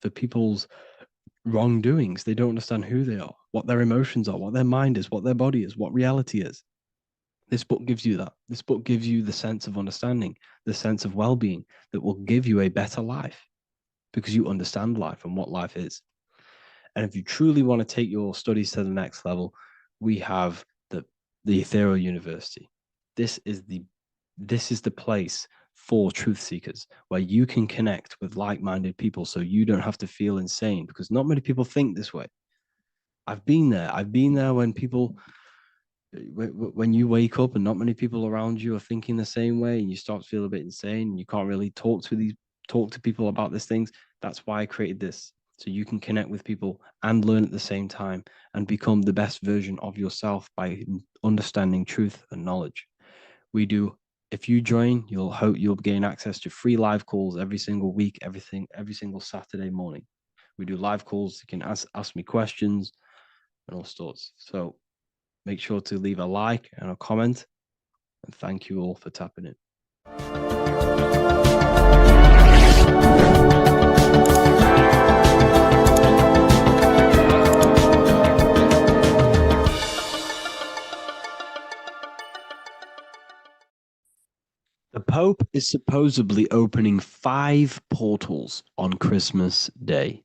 for people's wrongdoings. They don't understand who they are, what their emotions are, what their mind is, what their body is, what reality is. This book gives you that. This book gives you the sense of understanding, the sense of well-being that will give you a better life because you understand life and what life is. And if you truly want to take your studies to the next level, we have the Ethereal University. This is the place for truth seekers where you can connect with like-minded people so you don't have to feel insane, because not many people think this way. I've been there when you wake up and not many people around you are thinking the same way and you start to feel a bit insane and you can't really talk to people about these things. That's why I created this, so you can connect with people and learn at the same time and become the best version of yourself by understanding truth and knowledge. If you join, you'll gain access to free live calls every single week, every single Saturday morning. We do live calls. You can ask me questions and all sorts. So make sure to leave a like and a comment. And thank you all for tapping in. The Pope is supposedly opening 5 portals on Christmas Day.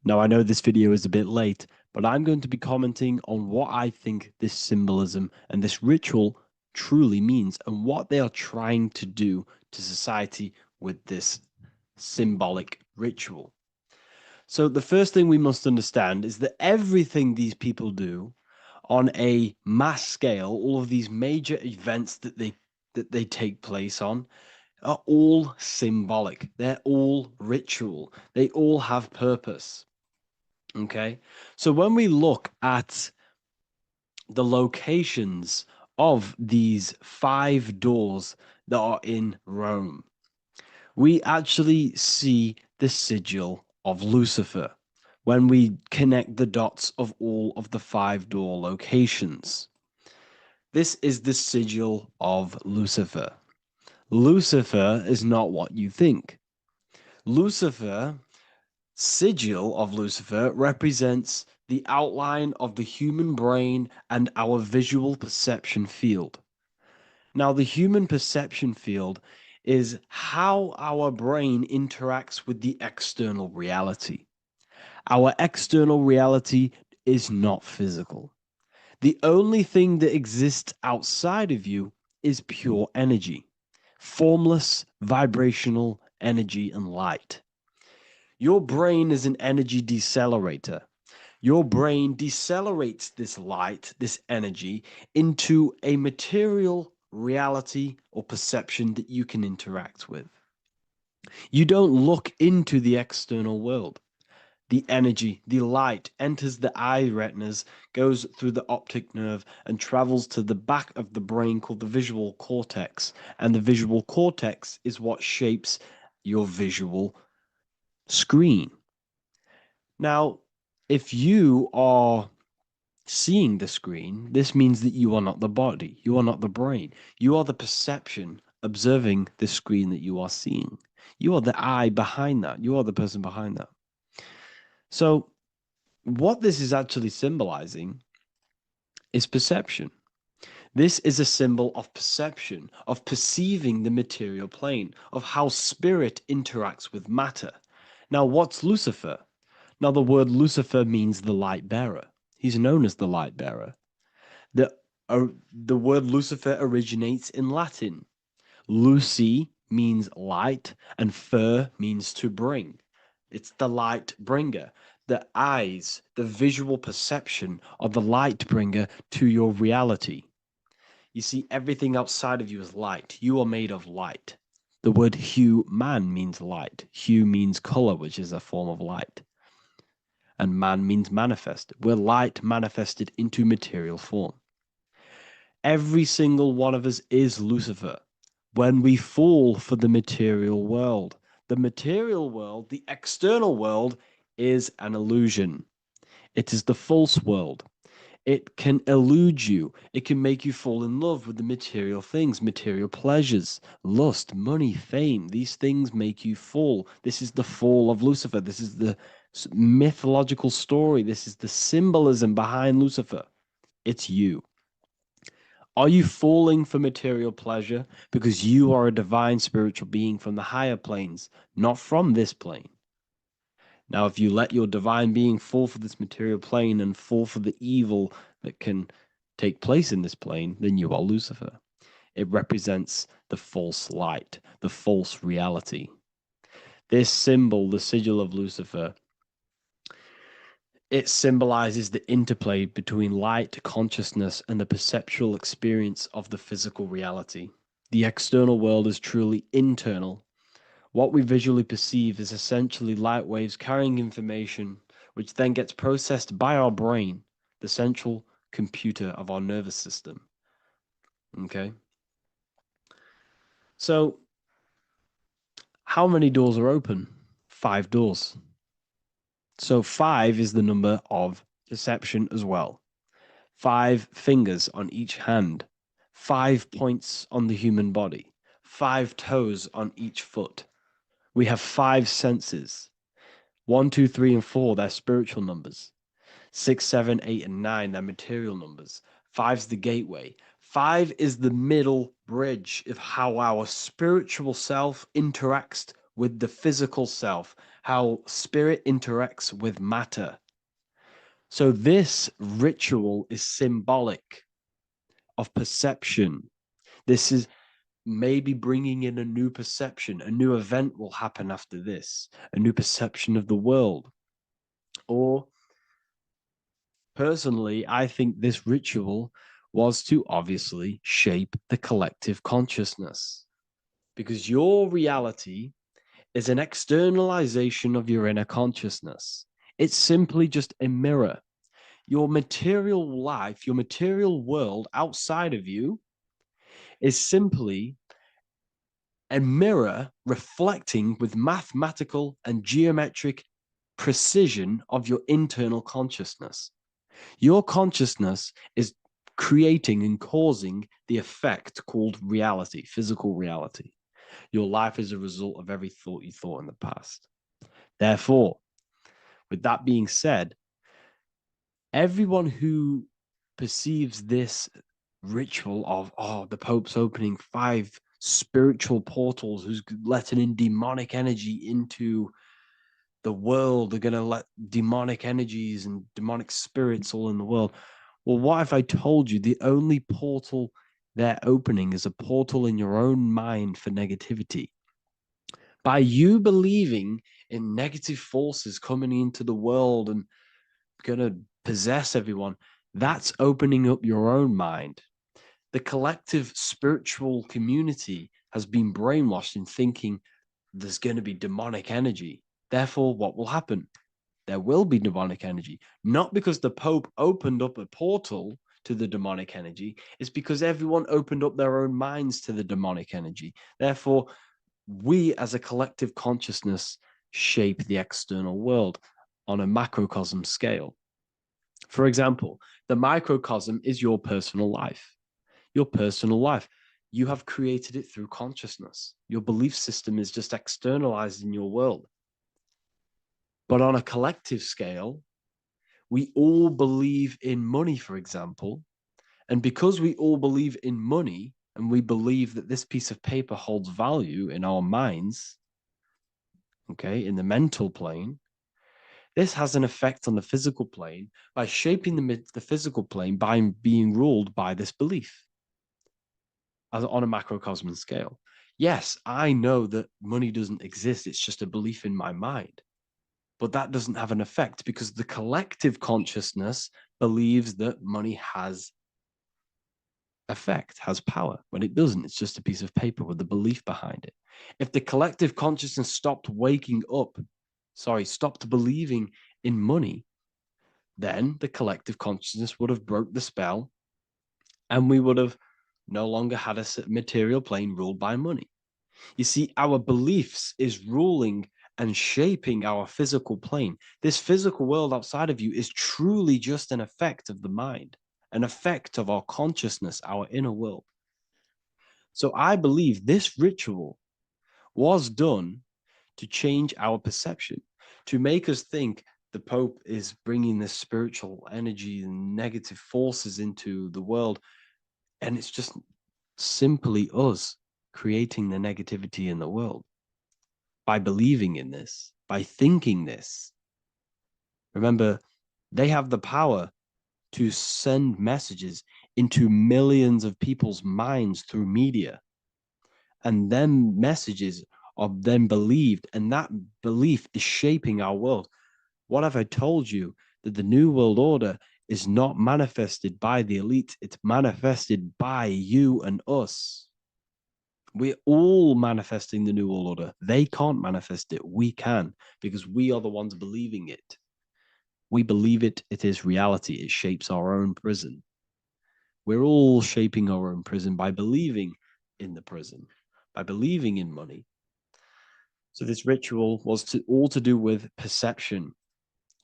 Now, I know this video is a bit late, but I'm going to be commenting on what I think this symbolism and this ritual truly means and what they are trying to do to society with this symbolic ritual. So the first thing we must understand is that everything these people do on a mass scale, all of these major events that they take place on are all symbolic. They're all ritual. They all have purpose. Okay? So when we look at the locations of these 5 doors that are in Rome, we actually see the sigil of Lucifer when we connect the dots of all of the 5 door locations. This is the sigil of Lucifer. Lucifer is not what you think. Lucifer, sigil of Lucifer, represents the outline of the human brain and our visual perception field. Now, the human perception field is how our brain interacts with the external reality. Our external reality is not physical. The only thing that exists outside of you is pure energy, formless, vibrational energy and light. Your brain is an energy decelerator. Your brain decelerates this light, this energy, into a material reality or perception that you can interact with. You don't look into the external world. The energy, the light enters the eye retinas, goes through the optic nerve, and travels to the back of the brain called the visual cortex. And the visual cortex is what shapes your visual screen. Now, if you are seeing the screen, this means that you are not the body, you are not the brain, you are the perception observing the screen that you are seeing. You are the eye behind that, you are the person behind that. So, what this is actually symbolizing is perception. This is a symbol of perception, of perceiving the material plane, of how spirit interacts with matter. Now, what's Lucifer? Now, the word Lucifer means the light bearer. He's known as the light bearer. The word Lucifer originates in Latin. Luci means light, and fer means to bring. It's the light bringer. The eyes, the visual perception of the light bringer to your reality. You see, everything outside of you is light. You are made of light. The word hue man means light. Hue means color, which is a form of light. And man means manifest. We're light manifested into material form. Every single one of us is Lucifer. When we fall for the material world, the external world, is an illusion. It is the false world. It can elude you. It can make you fall in love with the material things, material pleasures, lust, money, fame. These things make you fall. This is the fall of Lucifer. This is the mythological story. This is the symbolism behind Lucifer. It's you. Are you falling for material pleasure because you are a divine spiritual being from the higher planes, not from this plane? Now, if you let your divine being fall for this material plane and fall for the evil that can take place in this plane, then you are Lucifer. It represents the false light, the false reality. This symbol, the sigil of Lucifer, it symbolizes the interplay between light, consciousness, and the perceptual experience of the physical reality. The external world is truly internal. What we visually perceive is essentially light waves carrying information, which then gets processed by our brain, the central computer of our nervous system. Okay? So, how many doors are open? 5 doors. So 5 is the number of perception as well. 5 fingers on each hand, 5 points on the human body, 5 toes on each foot. We have 5 senses. 1, 2, 3, and 4, they're spiritual numbers. 6, 7, 8, and 9, they're material numbers. 5's the gateway. 5 is the middle bridge of how our spiritual self interacts with the physical self, how spirit interacts with matter. So this ritual is symbolic of perception. This is maybe bringing in a new perception. A new event will happen after this, a new perception of the world. Or Personally, I think this ritual was to obviously shape the collective consciousness, because your reality is an externalization of your inner consciousness. It's simply just a mirror. Your material life, your material world outside of you is simply a mirror reflecting with mathematical and geometric precision of your internal consciousness. Your consciousness is creating and causing the effect called reality, physical reality. Your life is a result of every thought you thought in the past. Therefore, with that being said, everyone who perceives this ritual of, oh, the Pope's opening 5 spiritual portals, who's letting in demonic energy into the world, they're going to let demonic energies and demonic spirits all in the world. Well, what if I told you the only portal they're opening is a portal in your own mind for negativity? By you believing in negative forces coming into the world and going to possess everyone, that's opening up your own mind. The collective spiritual community has been brainwashed in thinking there's going to be demonic energy. Therefore, what will happen? There will be demonic energy. Not because the Pope opened up a portal to the demonic energy, it's because everyone opened up their own minds to the demonic energy. Therefore, we as a collective consciousness shape the external world on a macrocosm scale. For example, the microcosm is your personal life. Your personal life. You have created it through consciousness. Your belief system is just externalized in your world. But on a collective scale, we all believe in money, for example. And because we all believe in money and we believe that this piece of paper holds value in our minds, okay, in the mental plane, this has an effect on the physical plane by shaping the physical plane by being ruled by this belief on a macrocosm scale. Yes, I know that money doesn't exist. It's just a belief in my mind. But that doesn't have an effect because the collective consciousness believes that money has effect, has power. When it doesn't, it's just a piece of paper with a belief behind it. If the collective consciousness stopped stopped believing in money, then the collective consciousness would have broke the spell and we would have no longer had a material plane ruled by money. You see, our beliefs is ruling and shaping our physical plane. This physical world outside of you is truly just an effect of the mind, an effect of our consciousness, our inner world. So I believe this ritual was done to change our perception, to make us think the Pope is bringing this spiritual energy and negative forces into the world. And it's just simply us creating the negativity in the world by believing in this, by thinking this. Remember, they have the power to send messages into millions of people's minds through media. And then messages are then believed, and that belief is shaping our world. What have I told you? That the New World Order is not manifested by the elite, it's manifested by you and us. We're all manifesting the New World Order. They can't manifest it. We can, because we are the ones believing it. We believe it. It is reality. It shapes our own prison. We're all shaping our own prison by believing in the prison, by believing in money. So this ritual was all to do with perception,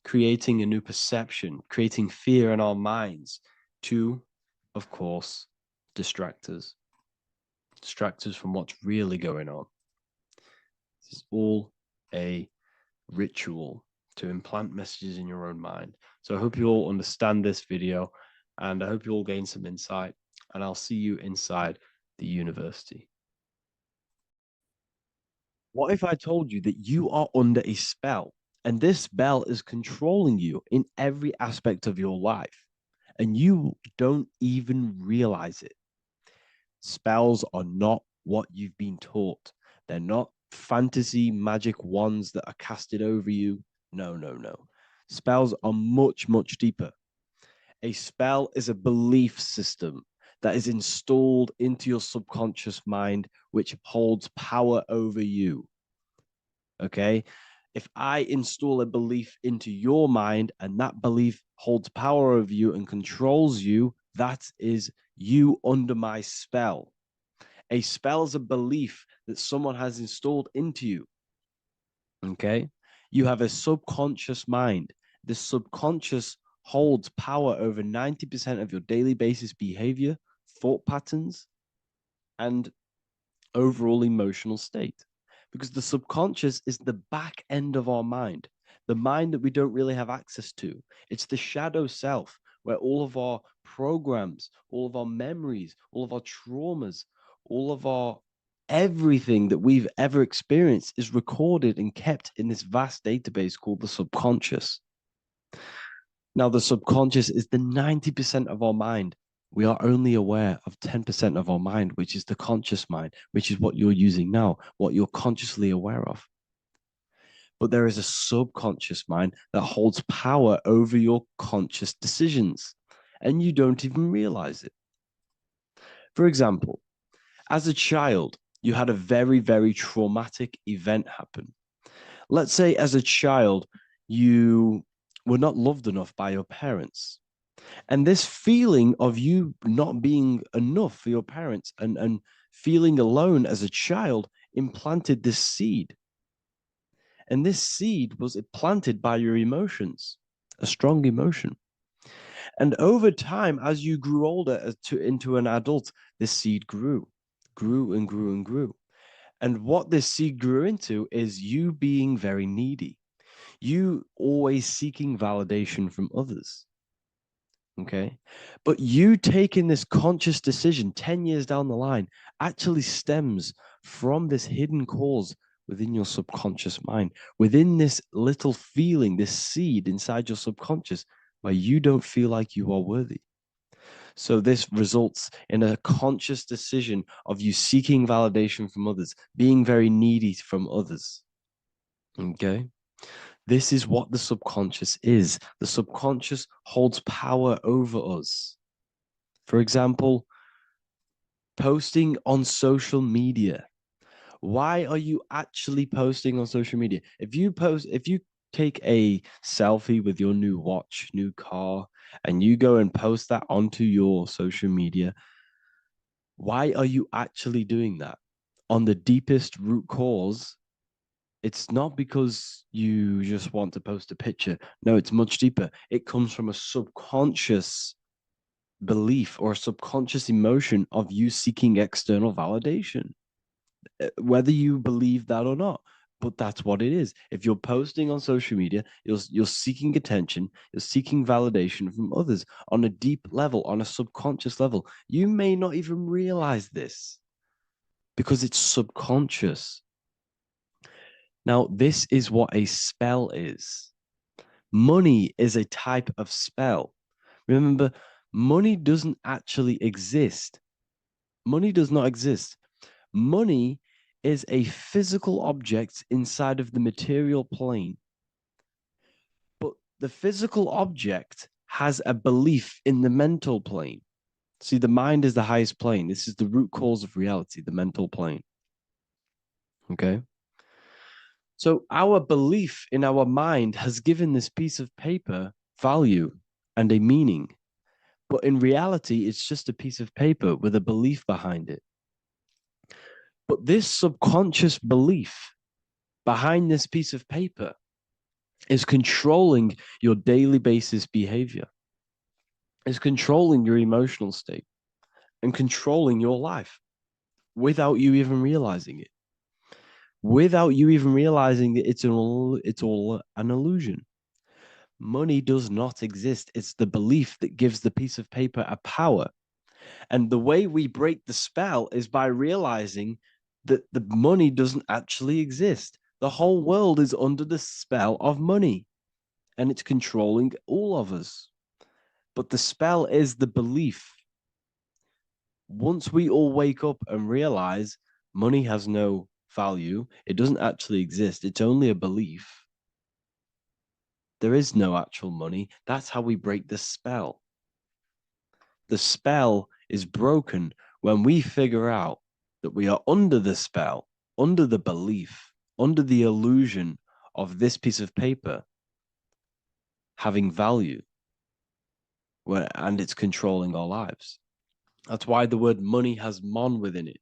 creating a new perception, creating fear in our minds to, of course, distract us from what's really going on. This is all a ritual to implant messages in your own mind. So I hope you all understand this video, and I hope you all gain some insight, and I'll see you inside the university. What if I told you that you are under a spell, and this spell is controlling you in every aspect of your life, and you don't even realize it? Spells are not what you've been taught. They're not fantasy magic wands that are casted over you. No, no, no. Spells are much, much deeper. A spell is a belief system that is installed into your subconscious mind, which holds power over you. Okay? If I install a belief into your mind and that belief holds power over you and controls you, that is you under my spell. A spell is a belief that someone has installed into you. Okay? You have a subconscious mind. The subconscious holds power over 90% of your daily basis behavior, thought patterns, and overall emotional state. Because the subconscious is the back end of our mind, the mind that we don't really have access to. It's the shadow self where all of our programs, all of our memories, all of our traumas, all of our everything that we've ever experienced is recorded and kept in this vast database called the subconscious. Now, the subconscious is the 90% of our mind. We are only aware of 10% of our mind, which is the conscious mind, which is what you're using now, what you're consciously aware of. But there is a subconscious mind that holds power over your conscious decisions, and you don't even realize it. For example, as a child, you had a very, very traumatic event happen. Let's say as a child, you were not loved enough by your parents. And this feeling of you not being enough for your parents and feeling alone as a child implanted this seed. And this seed was planted by your emotions, a strong emotion. And over time, as you grew older into an adult, this seed grew and grew and grew. And what this seed grew into is you being very needy, you always seeking validation from others. Okay. But you taking this conscious decision 10 years down the line actually stems from this hidden cause within your subconscious mind, within this little feeling, this seed inside your subconscious where you don't feel like you are worthy. So this results in a conscious decision of you seeking validation from others, being very needy from others. Okay. This is what the subconscious is. The subconscious holds power over us. For example, posting on social media. Why are you actually posting on social media? If you take a selfie with your new watch, new car, and you go and post that onto your social media, why are you actually doing that? On the deepest root cause, it's not because you just want to post a picture. No, it's much deeper. It comes from a subconscious belief or a subconscious emotion of you seeking external validation, whether you believe that or not. But that's what it is. If you're posting on social media, you're seeking attention, you're seeking validation from others on a deep level, on a subconscious level. You may not even realize this because it's subconscious. Now, this is what a spell is. Money is a type of spell. Remember, money doesn't actually exist. Money does not exist. Money is a physical object inside of the material plane. But the physical object has a belief in the mental plane. See, the mind is the highest plane. This is the root cause of reality, the mental plane. Okay? So our belief in our mind has given this piece of paper value and a meaning. But in reality, it's just a piece of paper with a belief behind it. But this subconscious belief behind this piece of paper is controlling your daily basis behavior, is controlling your emotional state, and controlling your life without you even realizing it. Without you even realizing that it's all an illusion. Money does not exist. It's the belief that gives the piece of paper a power. And the way we break the spell is by realizing that the money doesn't actually exist. The whole world is under the spell of money, and it's controlling all of us. But the spell is the belief. Once we all wake up and realize money has no value, it doesn't actually exist, it's only a belief. There is no actual money. That's how we break the spell. The spell is broken when we figure out that we are under the spell, under the belief, under the illusion of this piece of paper having value, and it's controlling our lives. That's why the word money has mon within it.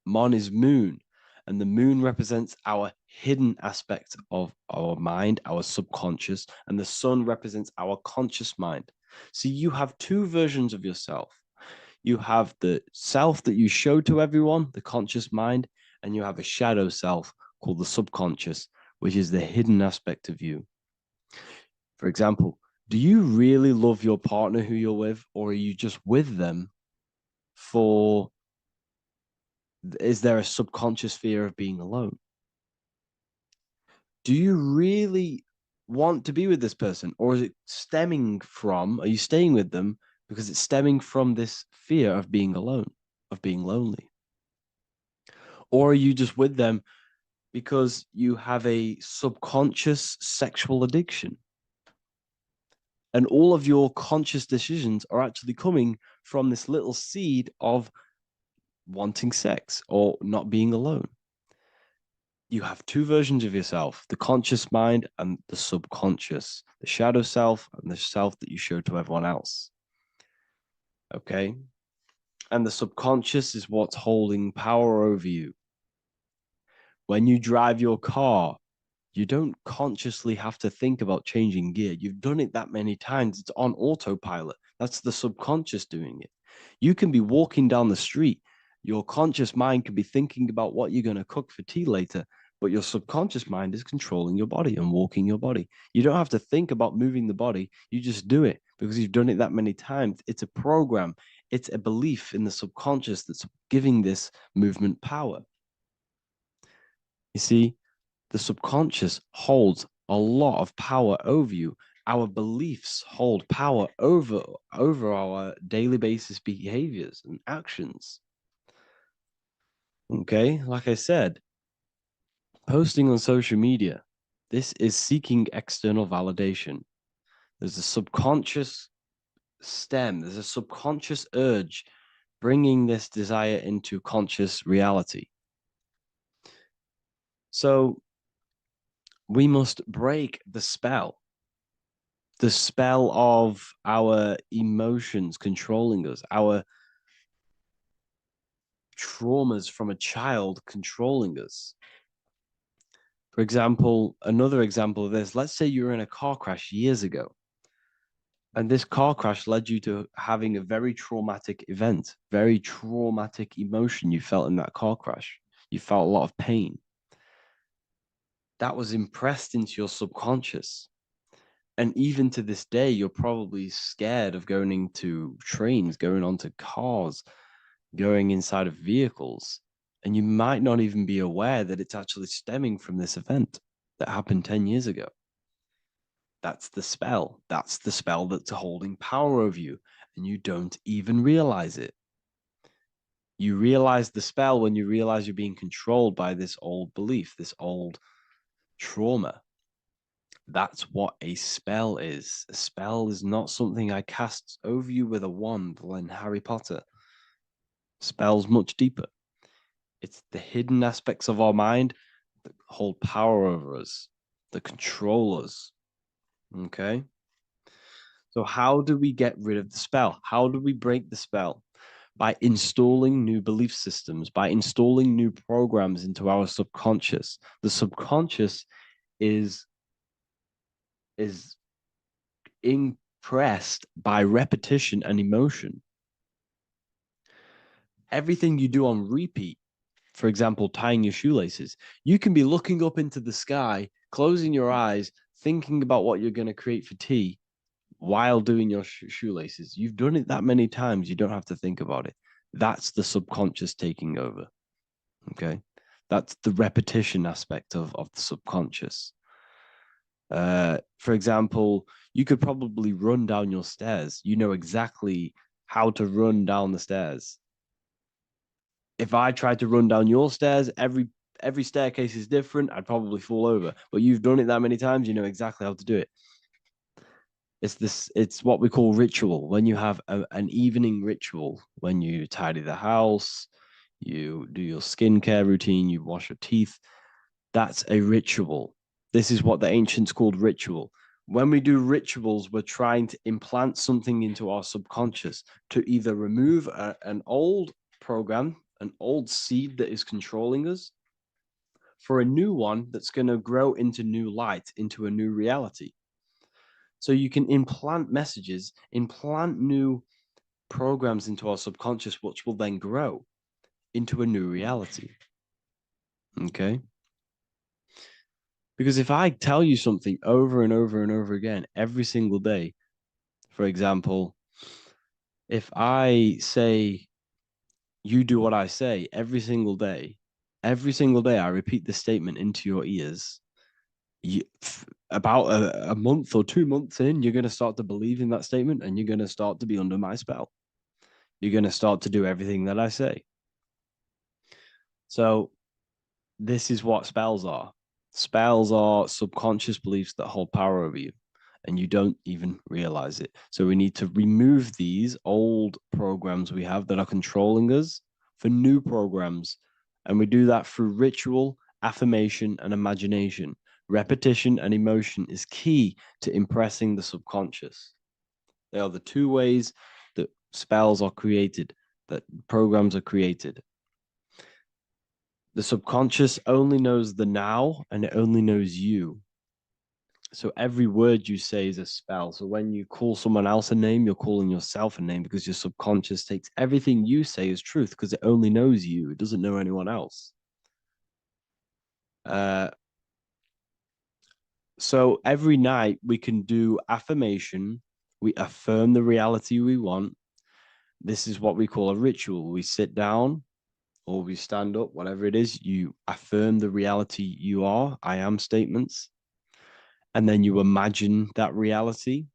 Mon is moon, and the moon represents our hidden aspect of our mind, our subconscious, and the sun represents our conscious mind. So you have two versions of yourself. You have the self that you show to everyone, the conscious mind, and you have a shadow self called the subconscious, which is the hidden aspect of you. For example, do you really love your partner who you're with, or are you just with them is there a subconscious fear of being alone? Do you really want to be with this person, or is it are you staying with them because it's stemming from this fear of being alone, of being lonely? Or are you just with them because you have a subconscious sexual addiction? And all of your conscious decisions are actually coming from this little seed of wanting sex or not being alone. You have two versions of yourself, the conscious mind and the subconscious, the shadow self and the self that you show to everyone else. Okay? And the subconscious is what's holding power over you. When you drive your car, you don't consciously have to think about changing gear. You've done it that many times. It's on autopilot. That's the subconscious doing it. You can be walking down the street. Your conscious mind can be thinking about what you're going to cook for tea later, but your subconscious mind is controlling your body and walking your body. You don't have to think about moving the body. You just do it because you've done it that many times. It's a program. It's a belief in the subconscious that's giving this movement power. You see, the subconscious holds a lot of power over you. Our beliefs hold power over our daily basis behaviors and actions. Okay, like I said, posting on social media, this is seeking external validation. There's a subconscious there's a subconscious urge bringing this desire into conscious reality. So we must break the spell of our emotions controlling us, our traumas from a child controlling us. For example, another example of this, let's say you were in a car crash years ago, and this car crash led you to having a very traumatic event, very traumatic emotion you felt in that car crash. You felt a lot of pain. That was impressed into your subconscious. And even to this day, you're probably scared of going into trains, going onto cars, going inside of vehicles. And you might not even be aware that it's actually stemming from this event that happened 10 years ago. That's the spell. That's the spell that's holding power over you. And you don't even realize it. You realize the spell when you realize you're being controlled by this old belief, this old trauma. That's what a spell is. A spell is not something I cast over you with a wand like Harry Potter. Spell's much deeper. It's the hidden aspects of our mind that hold power over us, that control us. Okay? So how do we get rid of the spell? How do we break the spell? By installing new belief systems, by installing new programs into our subconscious. The subconscious is impressed by repetition and emotion. Everything you do on repeat, for example, tying your shoelaces, you can be looking up into the sky, closing your eyes, thinking about what you're going to create for tea while doing your shoelaces. You've done it that many times, you don't have to think about it. That's the subconscious taking over. Okay? That's the repetition aspect of the subconscious. For example, you could probably run down your stairs. You know exactly how to run down the stairs. If I tried to run down your stairs, every staircase is different. I'd probably fall over. But you've done it that many times, you know exactly how to do it. It's what we call ritual. When you have an evening ritual, when you tidy the house, you do your skincare routine, you wash your teeth, that's a ritual. This is what the ancients called ritual. When we do rituals, we're trying to implant something into our subconscious to either remove an old program, an old seed that is controlling us, for a new one that's going to grow into new light, into a new reality. So you can implant messages, implant new programs into our subconscious, which will then grow into a new reality. Okay? Because if I tell you something over and over and over again every single day, for example, if I say, you do what I say every single day I repeat this statement into your ears, about a month or 2 months in, you're going to start to believe in that statement and you're going to start to be under my spell. You're going to start to do everything that I say. So this is what spells are. Spells are subconscious beliefs that hold power over you, and you don't even realize it. So we need to remove these old programs we have that are controlling us for new programs. And we do that through ritual, affirmation, and imagination. Repetition and emotion is key to impressing the subconscious. They are the two ways that spells are created, that programs are created. The subconscious only knows the now, and it only knows you. So every word you say is a spell. So when you call someone else a name, you're calling yourself a name, because your subconscious takes everything you say as truth, because it only knows you. It doesn't know anyone else. So every night we can do affirmation. We affirm the reality we want. This is what we call a ritual. We sit down or we stand up, whatever it is, you affirm the reality you are, I am statements. And then you imagine that reality.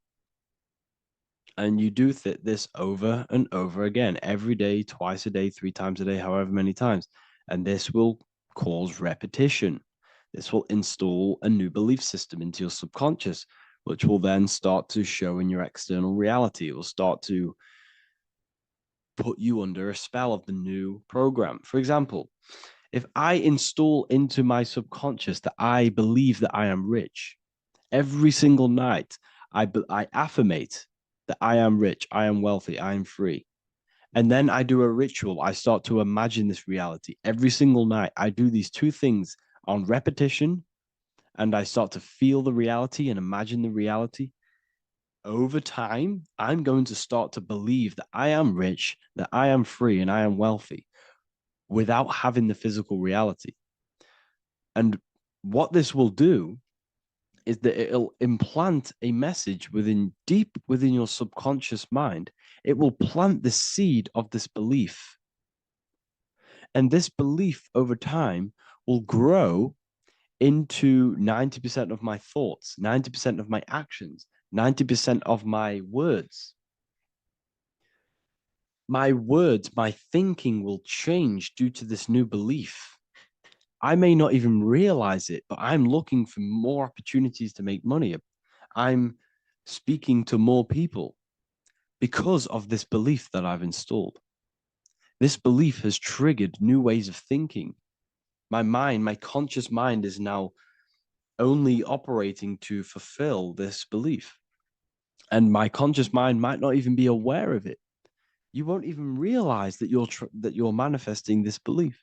And you do this over and over again, every day, twice a day, 3 times a day, however many times. And this will cause repetition. This will install a new belief system into your subconscious, which will then start to show in your external reality. It will start to put you under a spell of the new program. For example, if I install into my subconscious that I believe that I am rich, every single night I affirmate that I am rich, I am wealthy, I am free. And then I do a ritual. I start to imagine this reality. Every single night, I do these two things on repetition, and I start to feel the reality and imagine the reality. Over time, I'm going to start to believe that I am rich, that I am free, and I am wealthy without having the physical reality. And what this will do is that it'll implant a message deep within your subconscious mind. It will plant the seed of this belief. And this belief over time will grow into 90% of my thoughts, 90% of my actions, 90% of my words. My words, my thinking will change due to this new belief. I may not even realize it, but I'm looking for more opportunities to make money. I'm speaking to more people because of this belief that I've installed. This belief has triggered new ways of thinking. My mind, my conscious mind, is now only operating to fulfill this belief. And my conscious mind might not even be aware of it. You won't even realize that you're manifesting this belief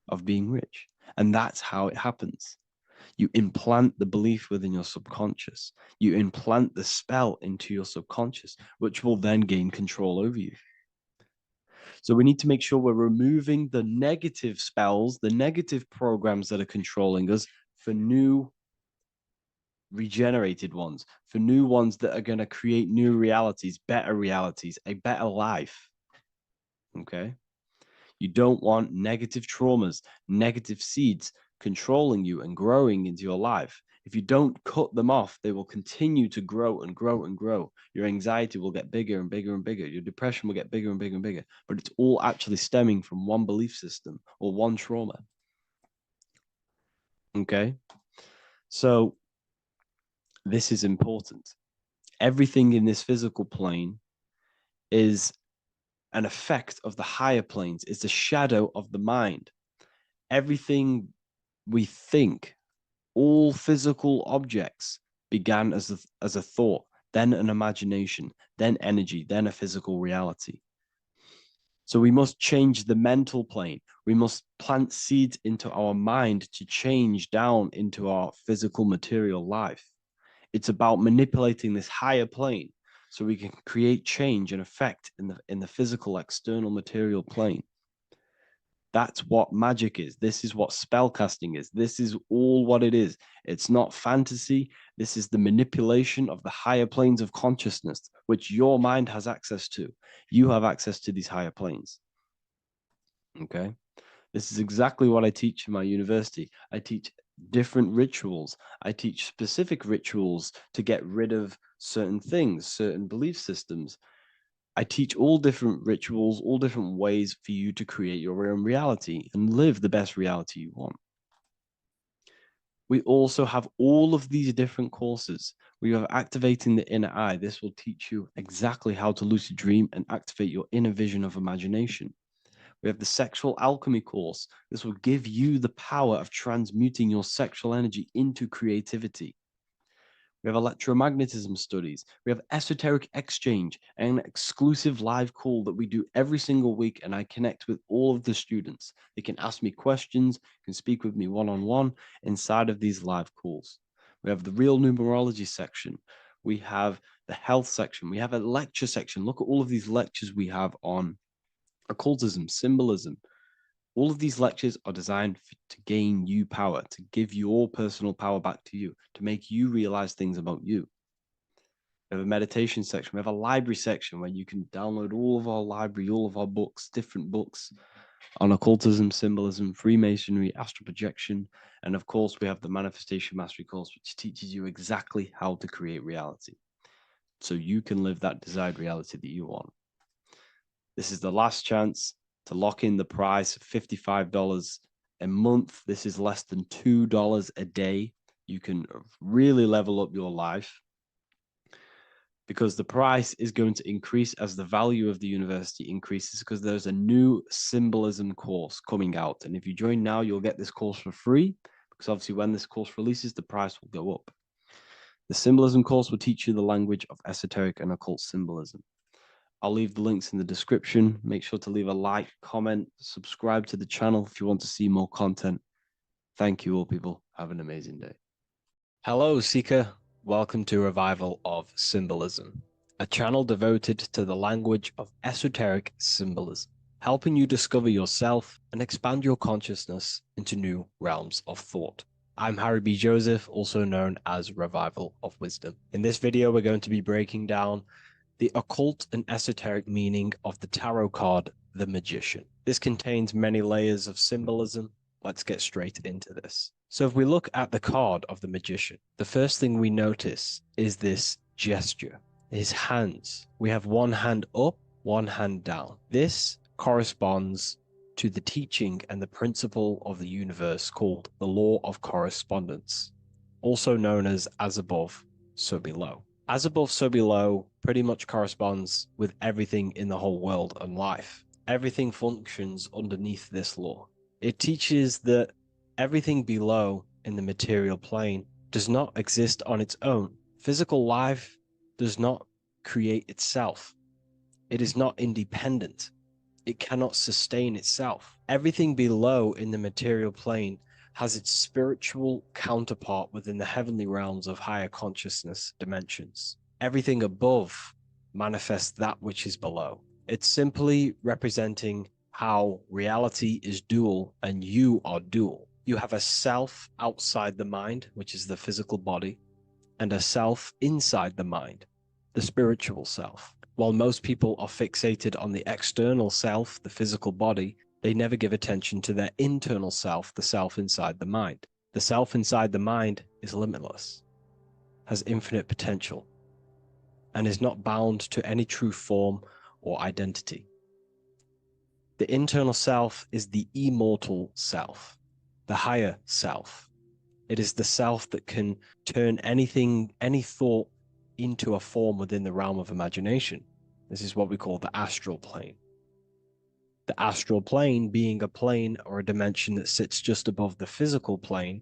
of being rich. And that's how it happens. You implant the belief within your subconscious. You implant the spell into your subconscious, which will then gain control over you. So we need to make sure we're removing the negative spells, the negative programs that are controlling us, for new regenerated ones, for new ones that are going to create new realities, a better life. Okay? You don't want negative traumas, negative seeds controlling you and growing into your life. If you don't cut them off, they will continue to grow and grow and grow. Your anxiety will get bigger and bigger and bigger. Your depression will get bigger and bigger and bigger. But it's all actually stemming from one belief system or one trauma. Okay? So this is important. Everything in this physical plane is an effect of the higher planes. It's a shadow of the mind. Everything we think, all physical objects began as a thought, then an imagination, then energy, then a physical reality. So we must change the mental plane. We must plant seeds into our mind to change down into our physical material life. It's about manipulating this higher plane so we can create change and effect in the physical external material plane. That's what magic is. This is what spellcasting is. This is all what it is. It's not fantasy. This is the manipulation of the higher planes of consciousness, which your mind has access to. You have access to these higher planes. Okay? This is exactly what I teach in my university. I teach different rituals. I teach specific rituals to get rid of certain things, certain belief systems. I teach all different rituals, all different ways for you to create your own reality and live the best reality you want. We also have all of these different courses. We have activating the inner eye. This will teach you exactly how to lucid dream and activate your inner vision of imagination. We have the sexual alchemy course. This will give you the power of transmuting your sexual energy into creativity. We have electromagnetism studies. We have esoteric exchange, an exclusive live call that we do every single week, and I connect with all of the students. They can ask me questions, can speak with me one-on-one inside of these live calls. We have the real numerology section. We have the health section. We have a lecture section. Look at all of these lectures we have on occultism, symbolism. All of these lectures are designed to gain you power, to give your personal power back to you, to make you realize things about you. We have a meditation section. We have a library section where you can download all of our library, all of our books, different books on occultism, symbolism, Freemasonry, astral projection. And of course, we have the Manifestation Mastery course, which teaches you exactly how to create reality so you can live that desired reality that you want. This is the last chance to lock in the price of $55 a month. This is less than $2 a day. You can really level up your life because the price is going to increase as the value of the university increases, because there's a new symbolism course coming out. And if you join now, you'll get this course for free, because obviously when this course releases, the price will go up. The symbolism course will teach you the language of esoteric and occult symbolism. I'll leave the links in the description. Make sure to leave a like, comment, subscribe to the channel if you want to see more content. Thank you all, people. Have an amazing day. Hello, Seeker. Welcome to Revival of Symbolism, a channel devoted to the language of esoteric symbolism, helping you discover yourself and expand your consciousness into new realms of thought. I'm Harry B. Joseph, also known as Revival of Wisdom. In this video, we're going to be breaking down the occult and esoteric meaning of the tarot card, the Magician. This contains many layers of symbolism. Let's get straight into this. So if we look at the card of the Magician, the first thing we notice is this gesture, his hands. We have one hand up, one hand down. This corresponds to the teaching and the principle of the universe called the law of correspondence, also known as above, so below. As above, so below pretty much corresponds with everything in the whole world and life. Everything functions underneath this law. It teaches that everything below in the material plane does not exist on its own. Physical life does not create itself. It is not independent. It cannot sustain itself. Everything below in the material plane has its spiritual counterpart within the heavenly realms of higher consciousness dimensions. Everything above manifests that which is below. It's simply representing how reality is dual and you are dual. You have a self outside the mind, which is the physical body, and a self inside the mind, the spiritual self. While most people are fixated on the external self, the physical body, they never give attention to their internal self, the self inside the mind. The self inside the mind is limitless, has infinite potential, and is not bound to any true form or identity. The internal self is the immortal self, the higher self. It is the self that can turn anything, any thought, into a form within the realm of imagination. This is what we call the astral plane. The astral plane being a plane or a dimension that sits just above the physical plane,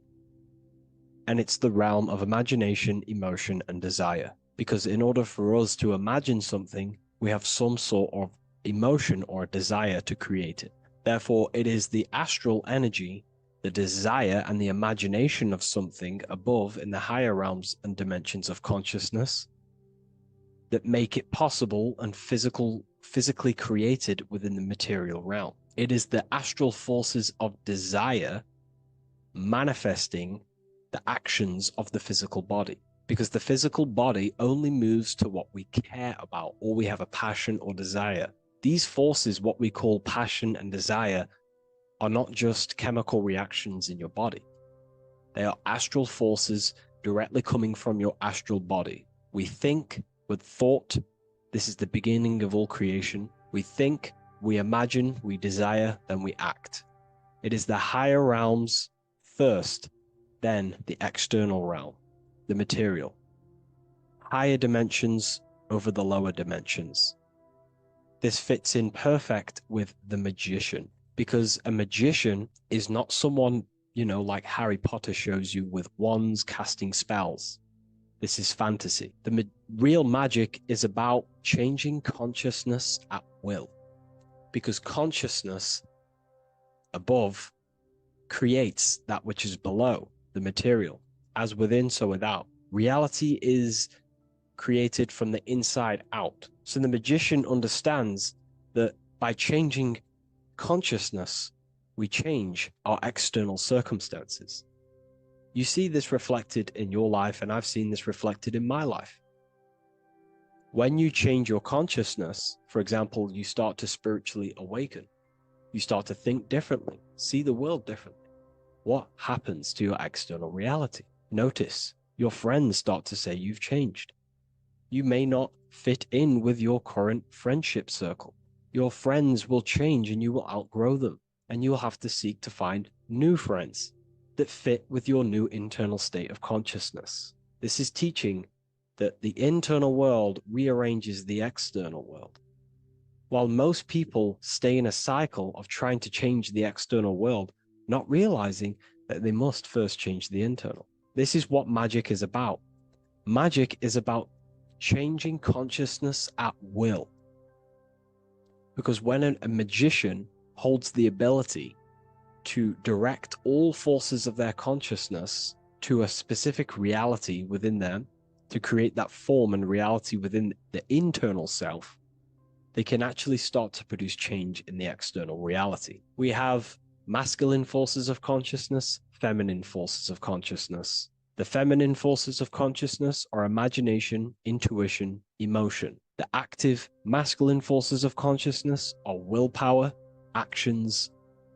and it's the realm of imagination, emotion, and desire. Because in order for us to imagine something, we have some sort of emotion or desire to create it. Therefore, it is the astral energy, the desire and the imagination of something above in the higher realms and dimensions of consciousness that make it possible and physically created within the material realm. It is the astral forces of desire manifesting the actions of the physical body, because the physical body only moves to what we care about or we have a passion or desire. These forces, what we call passion and desire, are not just chemical reactions in your body. They are astral forces directly coming from your astral body. We think with thought. This is the beginning of all creation. We think, we imagine, we desire, then we act. It is the higher realms first, then the external realm, the material. Higher dimensions over the lower dimensions. This fits in perfect with the magician, because a magician is not someone, like Harry Potter shows you with wands casting spells. This is fantasy. The real magic is about changing consciousness at will, because consciousness above creates that which is below, the material. As within, so without. Reality is created from the inside out. So the magician understands that by changing consciousness, we change our external circumstances. You see this reflected in your life, and I've seen this reflected in my life. When you change your consciousness, for example, you start to spiritually awaken. You start to think differently, see the world differently. What happens to your external reality? Notice your friends start to say you've changed. You may not fit in with your current friendship circle. Your friends will change and you will outgrow them, and you will have to seek to find new friends that fit with your new internal state of consciousness. This is teaching that the internal world rearranges the external world. While most people stay in a cycle of trying to change the external world, not realizing that they must first change the internal. This is what magic is about. Magic is about changing consciousness at will. Because when a magician holds the ability to direct all forces of their consciousness to a specific reality within them, to create that form and reality within the internal self, they can actually start to produce change in the external reality. We have masculine forces of consciousness, feminine forces of consciousness. The feminine forces of consciousness are imagination, intuition, emotion. The active masculine forces of consciousness are willpower, actions,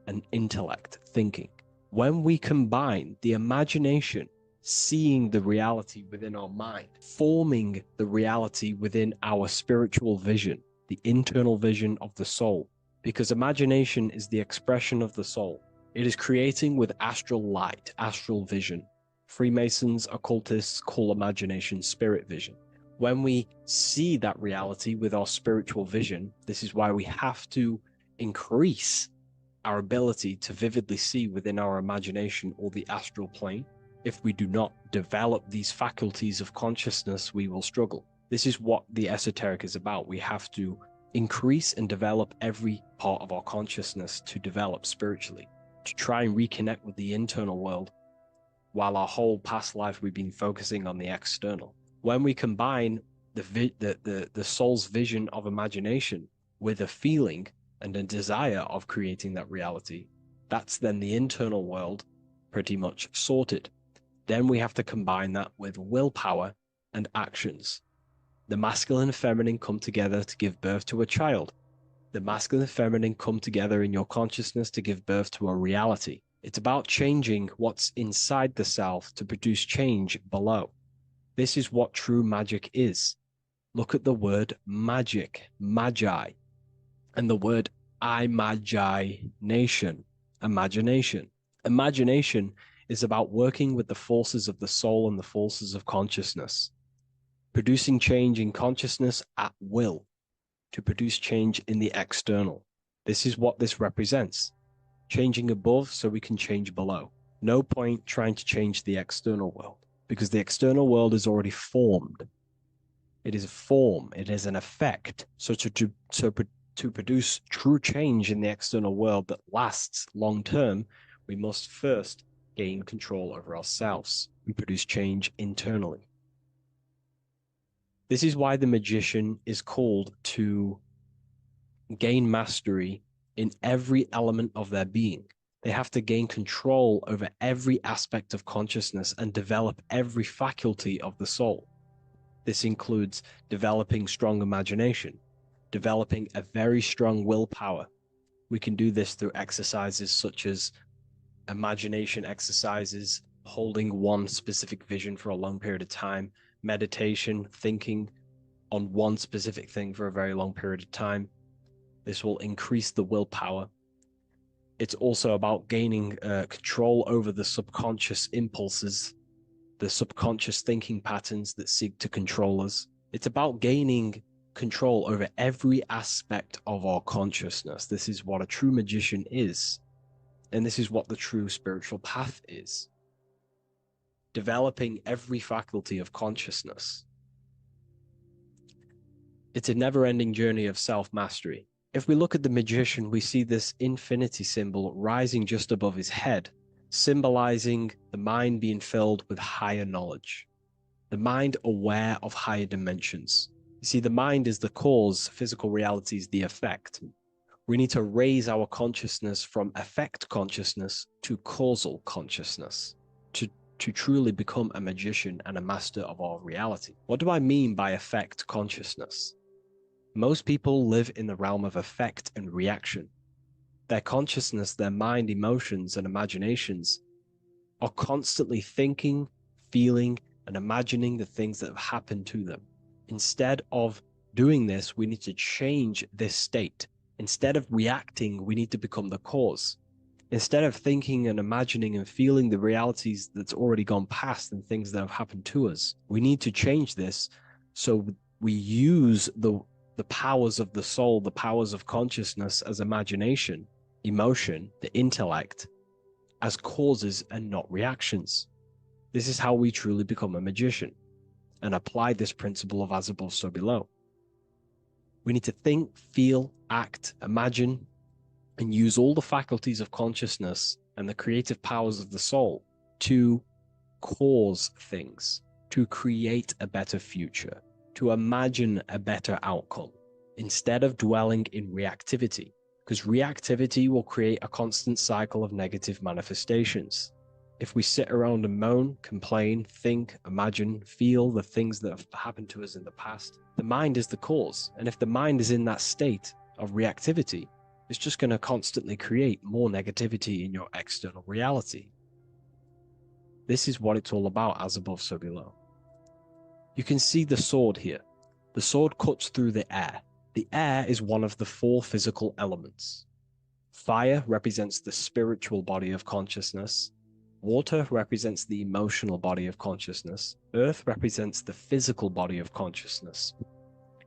and intellect, thinking. When we combine the imagination, seeing the reality within our mind, forming the reality within our spiritual vision, the internal vision of the soul, because imagination is the expression of the soul. It is creating with astral light, astral vision. Freemasons, occultists call imagination spirit vision. When we see that reality with our spiritual vision, this is why we have to increase our ability to vividly see within our imagination or the astral plane. If we do not develop these faculties of consciousness, we will struggle. This is what the esoteric is about. We have to increase and develop every part of our consciousness to develop spiritually, to try and reconnect with the internal world, while our whole past life we've been focusing on the external. When we combine the soul's vision of imagination with a feeling and a desire of creating that reality, that's then the internal world pretty much sorted. Then we have to combine that with willpower and actions. The masculine and feminine come together to give birth to a child. The masculine and feminine come together in your consciousness to give birth to a reality. It's about changing what's inside the self to produce change below. This is what true magic is. Look at the word magic, Magi, and the word imagination, imagination. Imagination is about working with the forces of the soul and the forces of consciousness. producing change in consciousness at will, to produce change in the external. This is what this represents. Changing above so we can change below. No point trying to change the external world, because the external world is already formed. It is a form, it is an effect. So to produce true change in the external world that lasts long term, we must first gain control over ourselves and produce change internally. This is why the magician is called to gain mastery in every element of their being. They have to gain control over every aspect of consciousness and develop every faculty of the soul. This includes developing strong imagination, developing a very strong willpower. We can do this through exercises such as imagination exercises, holding one specific vision for a long period of time, meditation, thinking on one specific thing for a very long period of time. This will increase the willpower. It's also about gaining control over the subconscious impulses, the subconscious thinking patterns that seek to control us. It's about gaining control over every aspect of our consciousness. This is what a true magician is. And this is what the true spiritual path is. Developing every faculty of consciousness. It's a never-ending journey of self-mastery. If we look at the magician, we see this infinity symbol rising just above his head, symbolizing the mind being filled with higher knowledge. The mind aware of higher dimensions. You see, the mind is the cause, physical reality is the effect. We need to raise our consciousness from effect consciousness to causal consciousness to truly become a magician and a master of our reality. What do I mean by effect consciousness? Most people live in the realm of effect and reaction. Their consciousness, their mind, emotions, and imaginations are constantly thinking, feeling, and imagining the things that have happened to them. Instead of doing this, we need to change this state. Instead of reacting, we need to become the cause. Instead of thinking and imagining and feeling the realities that's already gone past and things that have happened to us, we need to change this so we use the powers of the soul, the powers of consciousness as imagination, emotion, the intellect, as causes and not reactions. This is how we truly become a magician and apply this principle of as above, so below. We need to think, feel, act, imagine, and use all the faculties of consciousness and the creative powers of the soul to cause things, to create a better future, to imagine a better outcome, instead of dwelling in reactivity, because reactivity will create a constant cycle of negative manifestations. If we sit around and moan, complain, think, imagine, feel the things that have happened to us in the past, the mind is the cause. And if the mind is in that state of reactivity, it's just going to constantly create more negativity in your external reality. This is what it's all about, as above, so below. You can see the sword here. The sword cuts through the air. The air is one of the 4 physical elements. Fire represents the spiritual body of consciousness. Water represents the emotional body of consciousness. Earth represents the physical body of consciousness.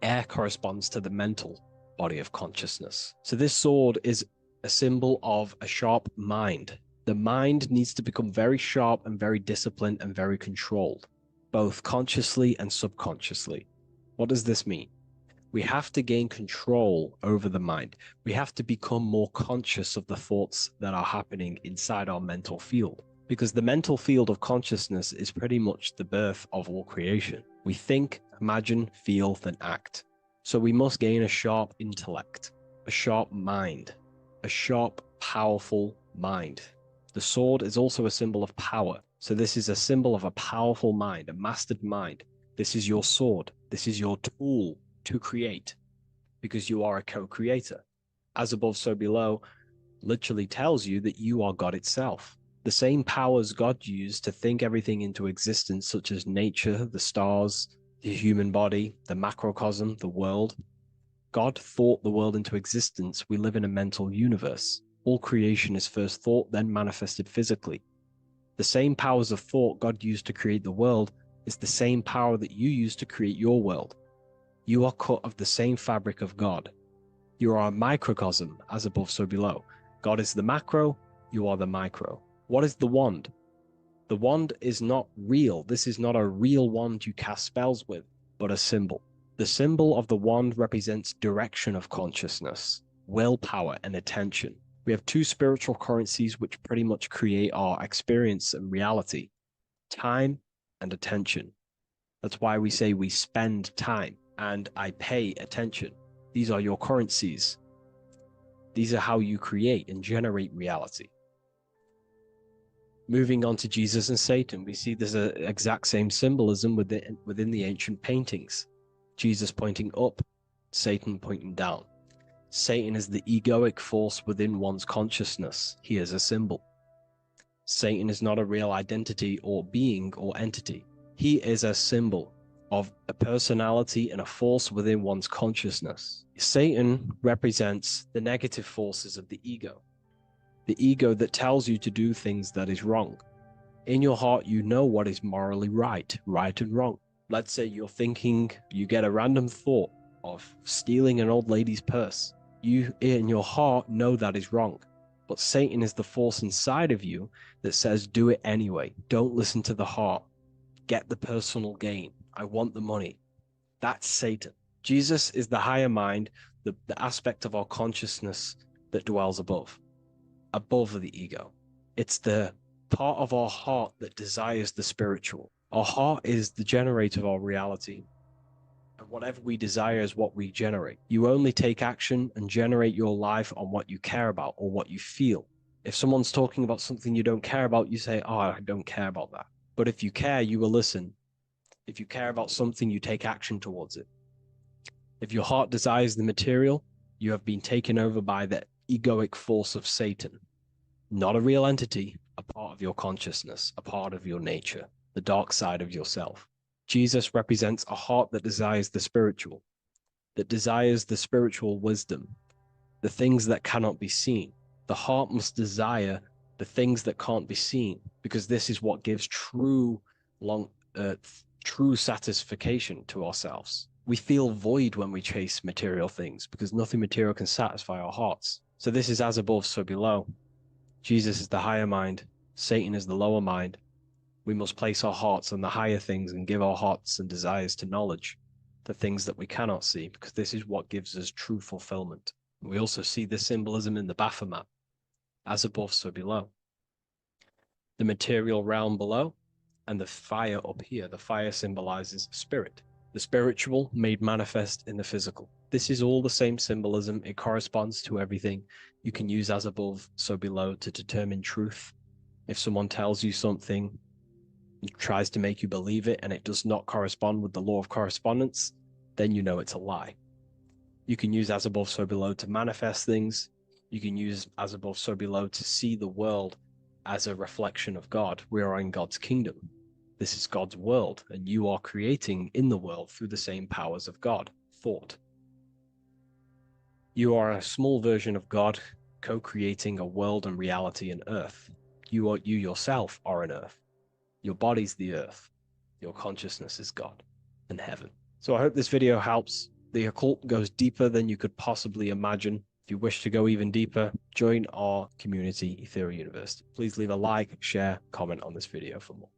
Air corresponds to the mental body of consciousness. So this sword is a symbol of a sharp mind. The mind needs to become very sharp and very disciplined and very controlled, both consciously and subconsciously. What does this mean? We have to gain control over the mind. We have to become more conscious of the thoughts that are happening inside our mental field, because the mental field of consciousness is pretty much the birth of all creation. We think, imagine, feel, then act. So we must gain a sharp intellect, a sharp mind, a sharp, powerful mind. The sword is also a symbol of power. So this is a symbol of a powerful mind, a mastered mind. This is your sword. This is your tool to create, because you are a co-creator. As above, so below literally tells you that you are God itself. The same powers God used to think everything into existence, such as nature, the stars, the human body, the macrocosm, the world. God thought the world into existence. We live in a mental universe. All creation is first thought, then manifested physically. The same powers of thought God used to create the world It's the same power that you use to create your world. You are cut of the same fabric of God. You are a microcosm, as above, so below. God is the macro, you are the micro. What is the wand? The wand is not real. This is not a real wand you cast spells with, but a symbol. The symbol of the wand represents direction of consciousness, willpower, and attention. We have two spiritual currencies which pretty much create our experience and reality: time and attention. That's why we say we spend time and I pay attention. These are your currencies. These are how you create and generate reality. Moving on to Jesus and Satan, we see there's an exact same symbolism within the ancient paintings. Jesus pointing up, Satan pointing down. Satan is the egoic force within one's consciousness. He is a symbol. Satan is not a real identity or being or entity. He is a symbol of a personality and a force within one's consciousness. Satan represents the negative forces of the ego that tells you to do things that is wrong. In your heart, you know what is morally right and wrong. Let's say you're thinking, you get a random thought of stealing an old lady's purse. You, in your heart, know that is wrong. But Satan is the force inside of you that says, do it anyway. Don't listen to the heart. Get the personal gain. I want the money. That's Satan. Jesus is the higher mind, the aspect of our consciousness that dwells above the ego. It's the part of our heart that desires the spiritual. Our heart is the generator of our reality. And whatever we desire is what we generate. You only take action and generate your life on what you care about or what you feel. If someone's talking about something you don't care about, you say, oh, I don't care about that. But if you care, you will listen. If you care about something, you take action towards it. If your heart desires the material, you have been taken over by the egoic force of Satan. Not a real entity, a part of your consciousness, a part of your nature, the dark side of yourself. Jesus represents a heart that desires the spiritual wisdom, the things that cannot be seen. The heart must desire the things that can't be seen, because this is what gives true satisfaction to ourselves. We feel void when we chase material things, because nothing material can satisfy our hearts. So this is as above, so below. Jesus is the higher mind, Satan is the lower mind. We must place our hearts on the higher things and give our hearts and desires to knowledge, the things that we cannot see, because this is what gives us true fulfillment. We also see this symbolism in the Baphomet, as above, so below. The material realm below, and the fire up here. The fire symbolizes spirit, the spiritual made manifest in the physical. This is all the same symbolism. It corresponds to everything. You can use as above, so below to determine truth. If someone tells you something, tries to make you believe it, and it does not correspond with the law of correspondence, then you know it's a lie. You can use as above, so below to manifest things. You can use as above, so below to see the world as a reflection of God. We are in God's kingdom. This is God's world, and you are creating in the world through the same powers of God, thought. You are a small version of God, co-creating a world and reality in earth. You yourself are an earth. Your body's the earth. Your consciousness is God and heaven. So I hope this video helps. The occult goes deeper than you could possibly imagine. If you wish to go even deeper, join our community, Ethereal University. Please leave a like, share, comment on this video for more.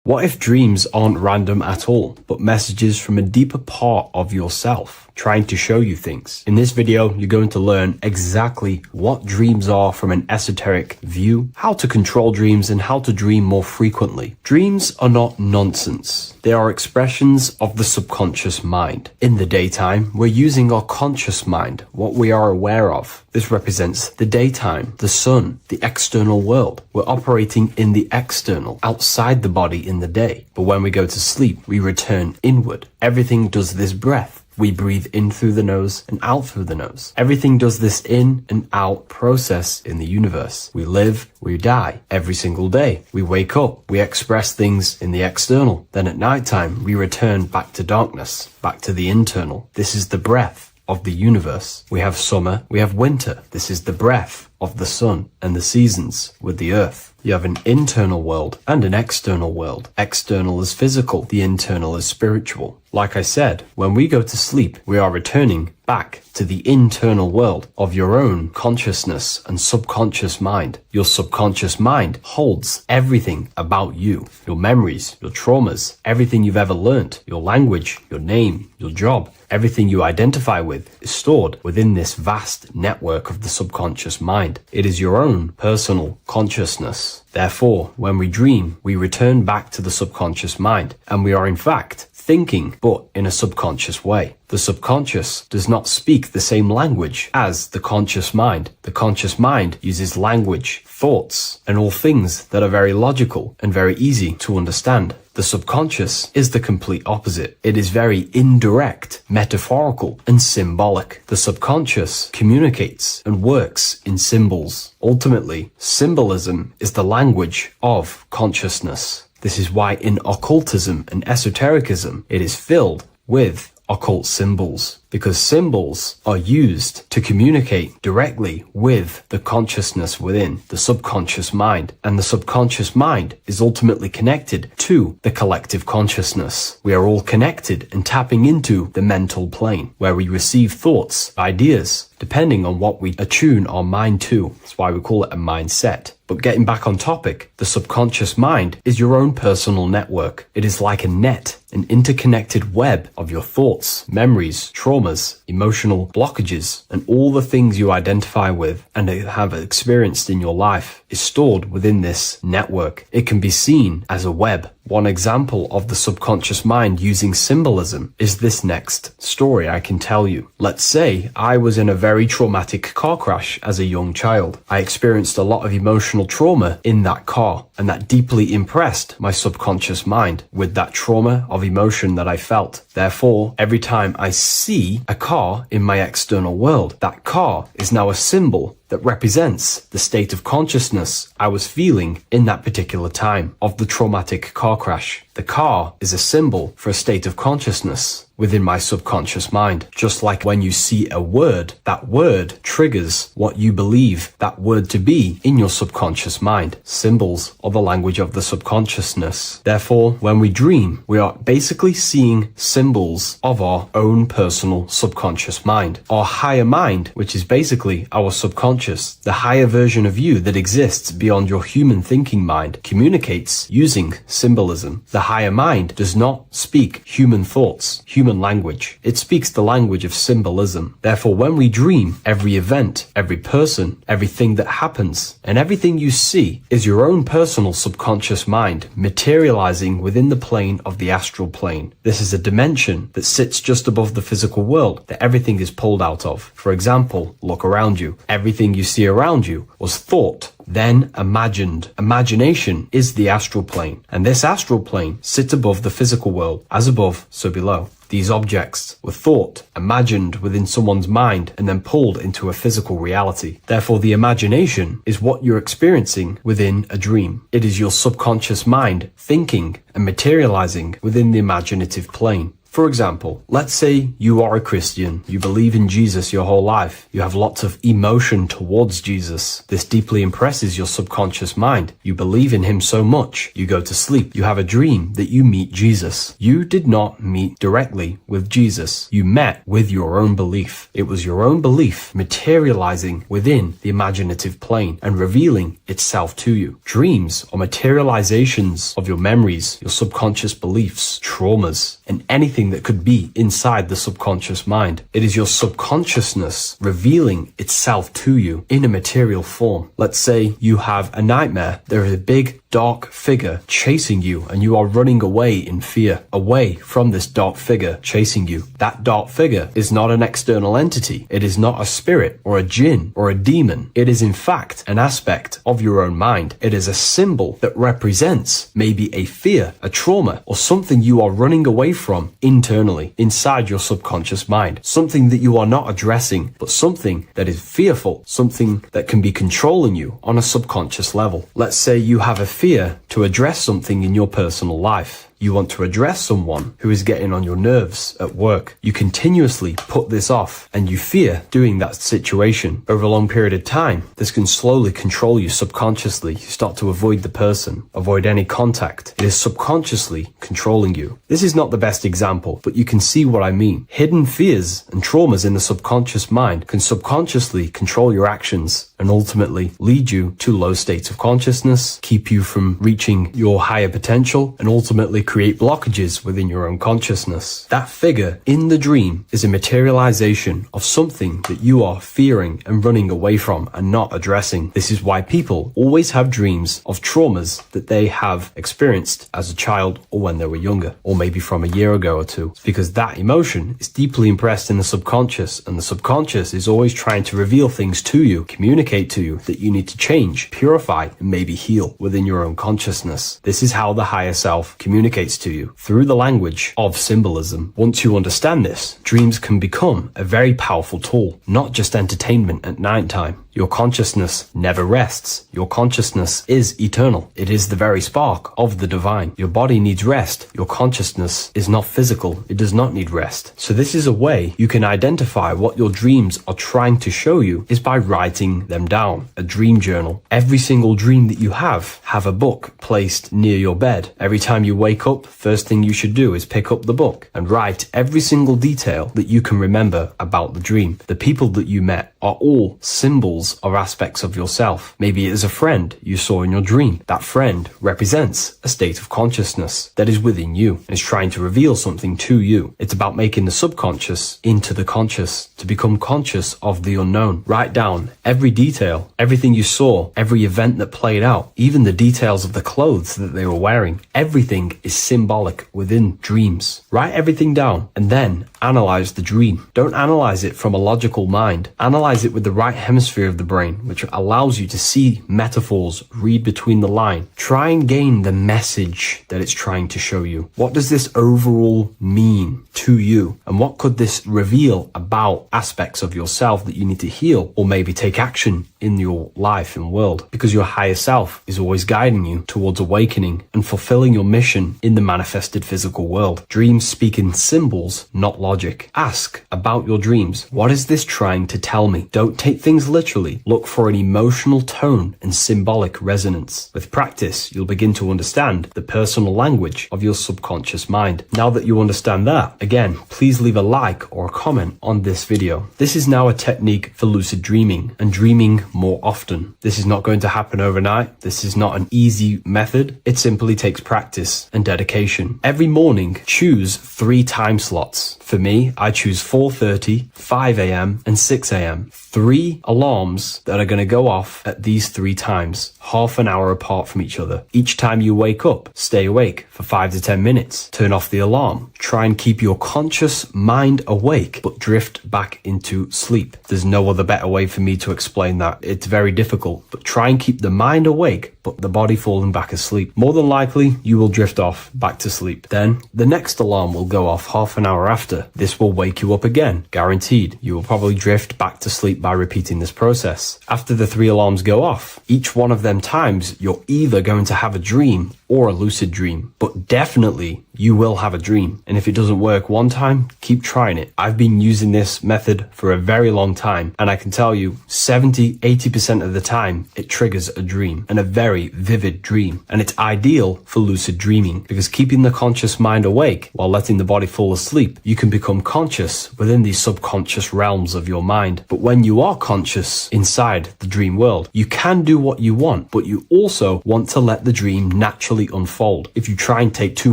What if dreams aren't random at all, but messages from a deeper part of yourself, trying to show you things? In this video, you're going to learn exactly what dreams are from an esoteric view, how to control dreams, and how to dream more frequently. Dreams are not nonsense. They are expressions of the subconscious mind. In the daytime, we're using our conscious mind, what we are aware of. This represents the daytime, the sun, the external world. We're operating in the external, outside the body in the day. But when we go to sleep, we return inward. Everything does this breath. We breathe in through the nose and out through the nose. Everything does this in and out process in the universe. We live, we die every single day. We wake up, we express things in the external. Then at nighttime, we return back to darkness, back to the internal. This is the breath of the universe. We have summer, we have winter. This is the breath of the sun and the seasons with the earth. You have an internal world and an external world. External is physical, the internal is spiritual. Like I said, when we go to sleep, we are returning back to the internal world of your own consciousness and subconscious mind. Your subconscious mind holds everything about you, your memories, your traumas, everything you've ever learnt, your language, your name, your job, everything you identify with is stored within this vast network of the subconscious mind. It is your own personal consciousness. Therefore, when we dream, we return back to the subconscious mind, and we are in fact thinking, but in a subconscious way. The subconscious does not speak the same language as the conscious mind. The conscious mind uses language, thoughts, and all things that are very logical and very easy to understand. The subconscious is the complete opposite. It is very indirect, metaphorical, and symbolic. The subconscious communicates and works in symbols. Ultimately, symbolism is the language of consciousness. This is why in occultism and esotericism, it is filled with occult symbols, because symbols are used to communicate directly with the consciousness within the subconscious mind, and the subconscious mind is ultimately connected to the collective consciousness. We are all connected and tapping into the mental plane, where we receive thoughts, ideas, depending on what we attune our mind to. That's why we call it a mindset. But getting back on topic, the subconscious mind is your own personal network. It is like a net, an interconnected web of your thoughts, memories, traumas, emotional blockages, and all the things you identify with and have experienced in your life is stored within this network. It can be seen as a web. One example of the subconscious mind using symbolism is this next story I can tell you. Let's say I was in a very traumatic car crash as a young child. I experienced a lot of emotional trauma in that car, and that deeply impressed my subconscious mind with that trauma of emotion that I felt. Therefore, every time I see a car in my external world, that car is now a symbol that represents the state of consciousness I was feeling in that particular time of the traumatic car crash. The car is a symbol for a state of consciousness within my subconscious mind. Just like when you see a word, that word triggers what you believe that word to be in your subconscious mind. Symbols are the language of the subconsciousness. Therefore, when we dream, we are basically seeing symbols of our own personal subconscious mind. Our higher mind, which is basically our subconscious, the higher version of you that exists beyond your human thinking mind, communicates using symbolism. The higher mind does not speak human thoughts, human language. It speaks the language of symbolism. Therefore, when we dream, every event, every person, everything that happens, and everything you see is your own personal subconscious mind materializing within the plane of the astral plane. This is a dimension that sits just above the physical world that everything is pulled out of. For example, look around you. Everything you see around you was thought, then imagined. Imagination is the astral plane, and this astral plane sits above the physical world. As above, so below. These objects were thought, imagined within someone's mind, and then pulled into a physical reality. Therefore, the imagination is what you're experiencing within a dream. It is your subconscious mind thinking and materializing within the imaginative plane. For example, let's say you are a Christian, you believe in Jesus your whole life, you have lots of emotion towards Jesus. This deeply impresses your subconscious mind. You believe in him so much, you go to sleep, you have a dream that you meet Jesus. You did not meet directly with Jesus. You met with your own belief. It was your own belief materializing within the imaginative plane and revealing itself to you. Dreams are materializations of your memories, your subconscious beliefs, traumas, and anything that could be inside the subconscious mind. It is your subconsciousness revealing itself to you in a material form. Let's say you have a nightmare. There is a big dark figure chasing you and you are running away in fear, away from this dark figure chasing you. That dark figure is not an external entity. It is not a spirit or a jinn or a demon. It is in fact an aspect of your own mind. It is a symbol that represents maybe a fear, a trauma, or something you are running away from internally inside your subconscious mind. Something that you are not addressing, but something that is fearful, something that can be controlling you on a subconscious level. Let's say you have a fear to address something in your personal life. You want to address someone who is getting on your nerves at work. You continuously put this off and you fear doing that situation. Over a long period of time, this can slowly control you subconsciously. You start to avoid the person, avoid any contact. It is subconsciously controlling you. This is not the best example, but you can see what I mean. Hidden fears and traumas in the subconscious mind can subconsciously control your actions and ultimately lead you to low states of consciousness, keep you from reaching your higher potential, and ultimately create blockages within your own consciousness. That figure in the dream is a materialization of something that you are fearing and running away from and not addressing. This is why people always have dreams of traumas that they have experienced as a child or when they were younger, or maybe from a year ago or two. It's because that emotion is deeply impressed in the subconscious, and the subconscious is always trying to reveal things to you, communicate to you that you need to change, purify, and maybe heal within your own consciousness. This is how the higher self communicates to you, through the language of symbolism. Once you understand this, dreams can become a very powerful tool, not just entertainment at night time. Your consciousness never rests. Your consciousness is eternal. It is the very spark of the divine. Your body needs rest. Your consciousness is not physical. It does not need rest. So this is a way you can identify what your dreams are trying to show you is by writing them down. A dream journal. Every single dream that you have a book placed near your bed. Every time you wake up, first thing you should do is pick up the book and write every single detail that you can remember about the dream. The people that you met are all symbols or aspects of yourself. Maybe it is a friend you saw in your dream. That friend represents a state of consciousness that is within you and is trying to reveal something to you. It's about making the subconscious into the conscious, to become conscious of the unknown. Write down every detail, everything you saw, every event that played out, even the details of the clothes that they were wearing. Everything is symbolic within dreams. Write everything down and then analyze the dream. Don't analyze it from a logical mind. Analyze it with the right hemisphere of the brain, which allows you to see metaphors, read between the line. Try and gain the message that it's trying to show you. What does this overall mean to you? And what could this reveal about aspects of yourself that you need to heal or maybe take action in your life and world? Because your higher self is always guiding you towards awakening and fulfilling your mission in the manifested physical world. Dreams speak in symbols, not logic. Ask about your dreams. What is this trying to tell me? Don't take things literally. Look for an emotional tone and symbolic resonance. With practice, you'll begin to understand the personal language of your subconscious mind. Now that you understand that, again, please leave a like or a comment on this video. This is now a technique for lucid dreaming and dreaming more often. This is not going to happen overnight. This is not an easy method. It simply takes practice and dedication. Every morning, choose 3 time slots. For me, I choose 4:30, 5 a.m. and 6 a.m. 3 alarms that are going to go off at these 3 times, half an hour apart from each other. Each time you wake up, stay awake for 5 to 10 minutes. Turn off the alarm. Try and keep your conscious mind awake, but drift back into sleep. There's no other better way for me to explain that. It's very difficult, but try and keep the mind awake, but the body falling back asleep. More than likely, you will drift off back to sleep. Then the next alarm will go off half an hour after. This will wake you up again, guaranteed. You will probably drift back to sleep by repeating this process. After the 3 alarms go off, each one of them times, you're either going to have a dream or a lucid dream, but definitely you will have a dream. And if it doesn't work one time, keep trying it. I've been using this method for a very long time, and I can tell you 70-80% of the time it triggers a dream, and a very vivid dream. And it's ideal for lucid dreaming because keeping the conscious mind awake while letting the body fall asleep, you can become conscious within these subconscious realms of your mind. But when you are conscious inside the dream world, you can do what you want, but you also want to let the dream naturally unfold. If you try and take too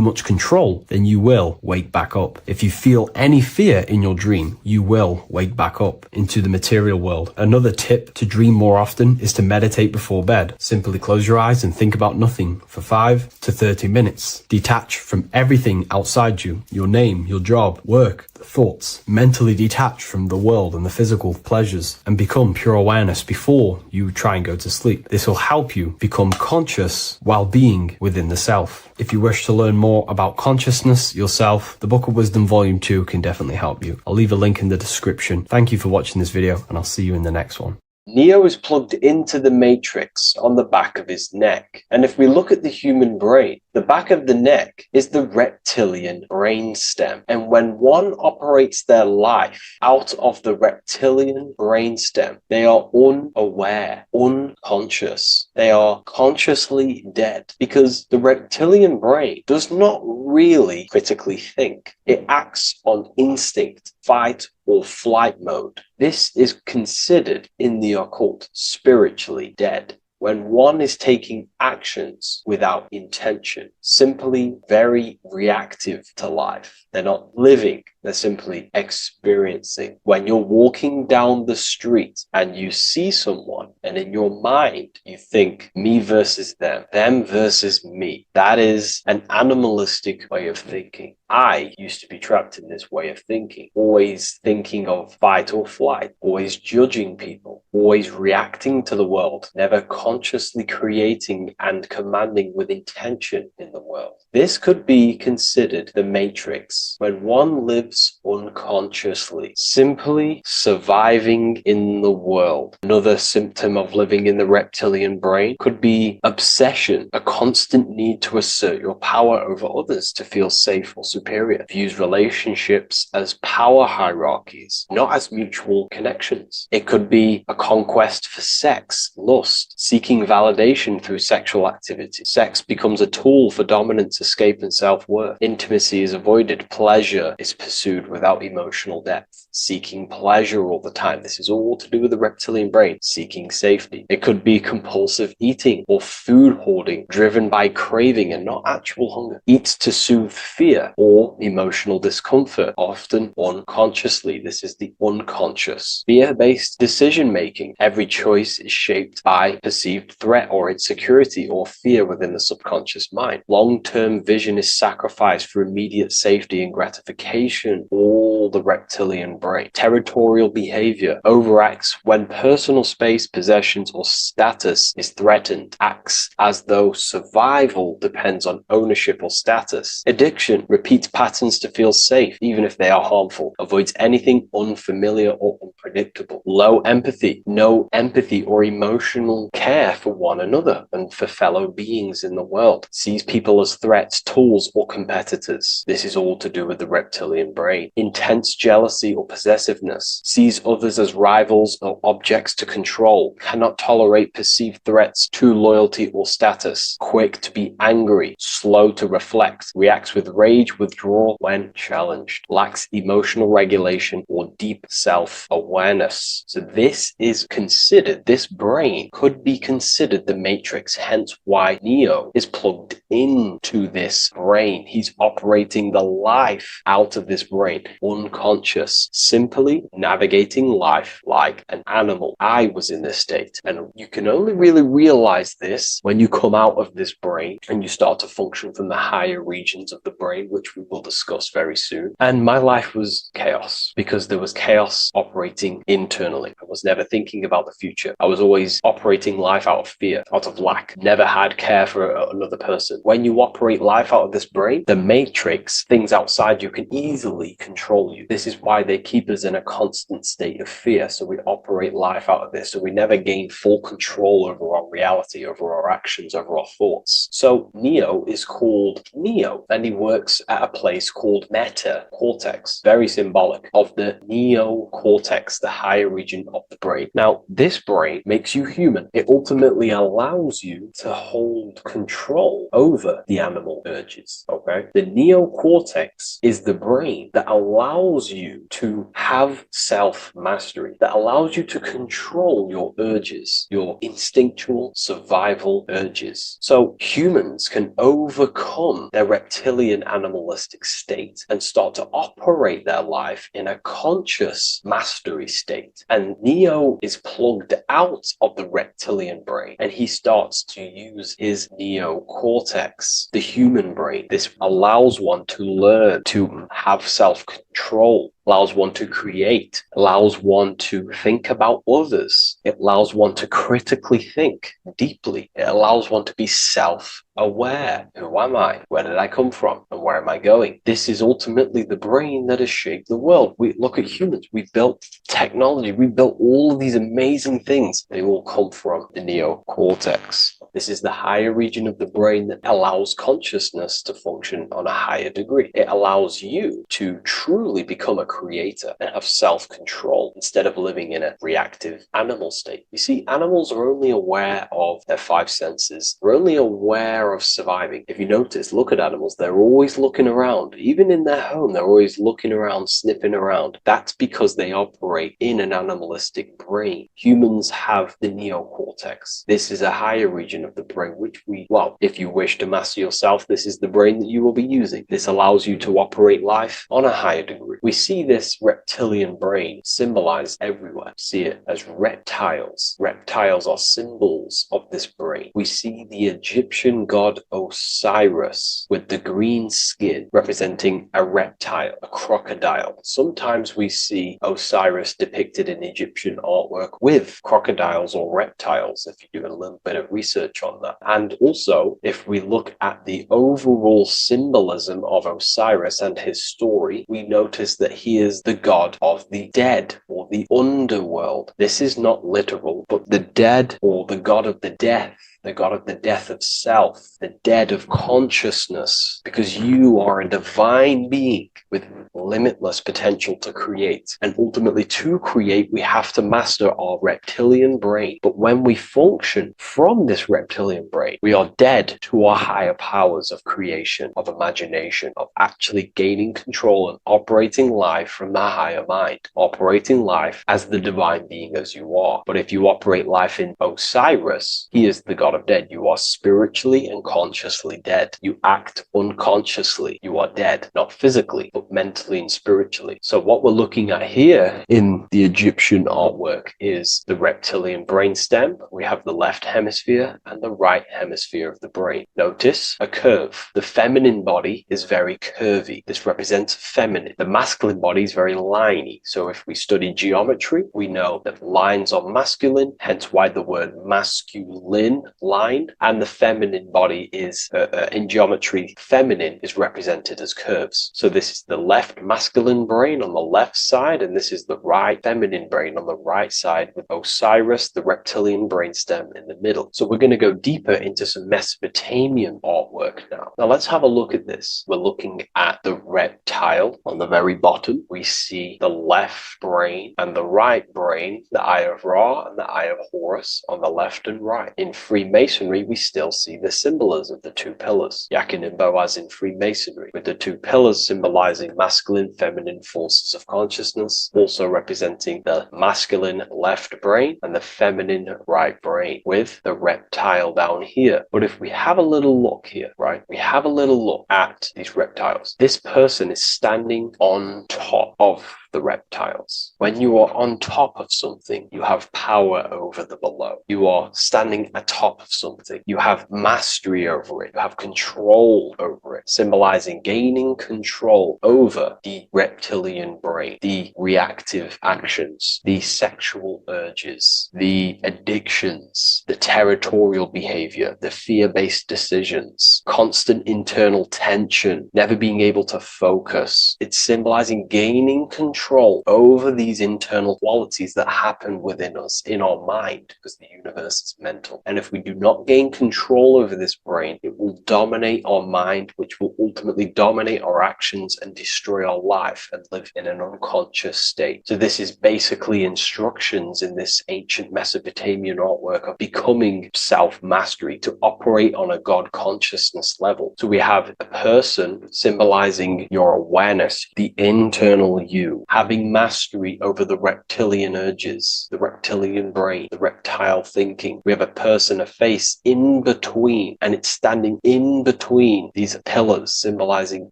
much control, then you will wake back up. If you feel any fear in your dream, you will wake back up into the material world. Another tip to dream more often is to meditate before bed. Simply close your eyes and think about nothing for 5 to 30 minutes. Detach from everything outside you, your name, your job, work, thoughts. Mentally detach from the world and the physical pleasures and become pure awareness before you try and go to sleep. This will help you become conscious while being within the self. If you wish to learn more about consciousness, yourself, the Book of Wisdom Volume 2 can definitely help you. I'll leave a link in the description. Thank you for watching this video, and I'll see you in the next one. Neo is plugged into the matrix on the back of his neck. And if we look at the human brain, the back of the neck is the reptilian brain stem. And when one operates their life out of the reptilian brain stem, they are unaware, unconscious. They are consciously dead because the reptilian brain does not really critically think. It acts on instinct, fight or flight mode. This is considered in the occult spiritually dead. When one is taking actions without intention, simply very reactive to life. They're not living, they're simply experiencing. When you're walking down the street and you see someone, and in your mind you think me versus them versus me, that is an animalistic way of thinking. I used to be trapped in this way of thinking, always thinking of fight or flight, always judging people, always reacting to the world, never consciously creating and commanding with intention in the world. This could be considered the matrix, when one lives unconsciously, simply surviving in the world. Another symptom of living in the reptilian brain could be obsession, a constant need to assert your power over others to feel safe or superior. Views relationships as power hierarchies, not as mutual connections. It could be a conquest for sex, lust, seeking validation through sexual activity. Sex becomes a tool for dominance, escape, and self-worth. Intimacy is avoided. Pleasure is pursued without emotional depth. Seeking pleasure all the time. This is all to do with the reptilian brain. Seeking safety. It could be compulsive eating or food hoarding, driven by craving and not actual hunger. Eats to soothe fear or emotional discomfort, often unconsciously. This is the unconscious. Fear-based decision-making. Every choice is shaped by perceived threat or insecurity or fear within the subconscious mind. Long-term vision is sacrificed for immediate safety and gratification. All the reptilian brain. Territorial behavior overacts when personal space, possessions, or status is threatened. Acts as though survival depends on ownership or status. Addiction repeats patterns to feel safe, even if they are harmful. Avoids anything unfamiliar or unpredictable. Low empathy. No empathy or emotional care for one another and for fellow beings in the world. Sees people as threats, tools, or competitors. This is all to do with the reptilian brain. Intense jealousy or possessiveness. Sees others as rivals or objects to control. Cannot tolerate perceived threats to loyalty or status. Quick to be angry. Slow to reflect. Reacts with rage, withdrawal when challenged. Lacks emotional regulation or deep self-awareness. So this is considered, this brain could be considered the matrix, hence why Neo is plugged into this brain. He's operating the life out of this brain, unconscious, simply navigating life like an animal. I was in this state, and you can only really realize this when you come out of this brain and you start to function from the higher regions of the brain, which we will discuss very soon. And my life was chaos because there was chaos operating internally. I was never thinking about the future. I was always operating life out of fear, out of lack, never had care for another person. When you operate life out of this brain, the matrix, things outside you, can easily control you. This is why they keep us in a constant state of fear. So we operate life out of this. So we never gain full control over our reality, over our actions, over our thoughts. So Neo is called Neo, and he works at a place called Meta Cortex, very symbolic of the neocortex, the higher region of the brain. Now, this brain makes you human. It ultimately allows you to hold control over the animal urges. Okay, the neocortex is the brain that allows you to have self-mastery, that allows you to control your urges, your instinctual survival urges. So humans can overcome their reptilian animalistic state and start to operate their life in a conscious mastery state. And Neo is plugged out of the reptilian brain, and he starts to use his neocortex, the human brain. This allows one to learn to have self-control allows one to create, allows one to think about others. It allows one to critically think deeply. It allows one to be self-aware. Who am I? Where did I come from? And where am I going? This is ultimately the brain that has shaped the world. We look at humans. We built technology. We built all of these amazing things. They all come from the neocortex. This is the higher region of the brain that allows consciousness to function on a higher degree. It allows you to truly become a creator and have self-control instead of living in a reactive animal state. You see, animals are only aware of their five senses. They're only aware of surviving. If you notice, look at animals. They're always looking around. Even in their home, they're always looking around, sniffing around. That's because they operate in an animalistic brain. Humans have the neocortex. This is a higher region of the brain, which well, if you wish to master yourself, this is the brain that you will be using. This allows you to operate life on a higher degree. We see this reptilian brain symbolized everywhere. See it as reptiles. Reptiles are symbols of this brain. We see the Egyptian god Osiris with the green skin representing a reptile, a crocodile. Sometimes we see Osiris depicted in Egyptian artwork with crocodiles or reptiles, if you do a little bit of research on that. And also, if we look at the overall symbolism of Osiris and his story, we notice that he is the god of the dead or the underworld. This is not literal, but the dead or the god of the death, the god of the death of self, the dead of consciousness, because you are a divine being with limitless potential to create. And ultimately, to create, we have to master our reptilian brain. But when we function from this reptilian brain, we are dead to our higher powers of creation, of imagination, of actually gaining control and operating life from the higher mind, operating life as the divine being as you are. But if you operate life in Osiris, he is the god of dead. You are spiritually and consciously dead. You act unconsciously. You are dead, not physically, but mentally and spiritually. So what we're looking at here in the Egyptian artwork is the reptilian brainstem. We have the left hemisphere and the right hemisphere of the brain. Notice a curve. The feminine body is very curvy. This represents feminine. The masculine body is very liney. So if we study geometry, we know that lines are masculine, hence why the word masculine, line, and the feminine body is, in geometry, feminine is represented as curves. So this is the left masculine brain on the left side, and this is the right feminine brain on the right side, with Osiris, the reptilian brainstem, in the middle. So we're going to go deeper into some Mesopotamian artwork now. Now let's have a look at this. We're looking at the reptile on the very bottom. We see the left brain and the right brain, the Eye of Ra and the Eye of Horus on the left and right. In Freemasonry, we still see the symbolism of the two pillars. Yakin and Boaz in Freemasonry, with the two pillars symbolizing masculine, feminine forces of consciousness, also representing the masculine left brain and the feminine right brain, with the reptile down here. But if we have a little look here, right, we have a little look at these reptiles. This person is standing on top of the reptiles. When you are on top of something, you have power over the below. You are standing atop of something. You have mastery over it. You have control over it, symbolizing gaining control over the reptilian brain, the reactive actions, the sexual urges, the addictions, the territorial behavior, the fear-based decisions, constant internal tension, never being able to focus. It's symbolizing gaining control over these internal qualities that happen within us, in our mind, because the universe is mental. And if we do not gain control over this brain, it will dominate our mind, which will ultimately dominate our actions and destroy our life and live in an unconscious state. So this is basically instructions in this ancient Mesopotamian artwork of becoming self-mastery, to operate on a God consciousness level. So we have a person symbolizing your awareness, the internal you, having mastery over the reptilian urges, the reptilian brain, the reptile thinking. We have a person, a face in between, and it's standing in between these pillars, symbolizing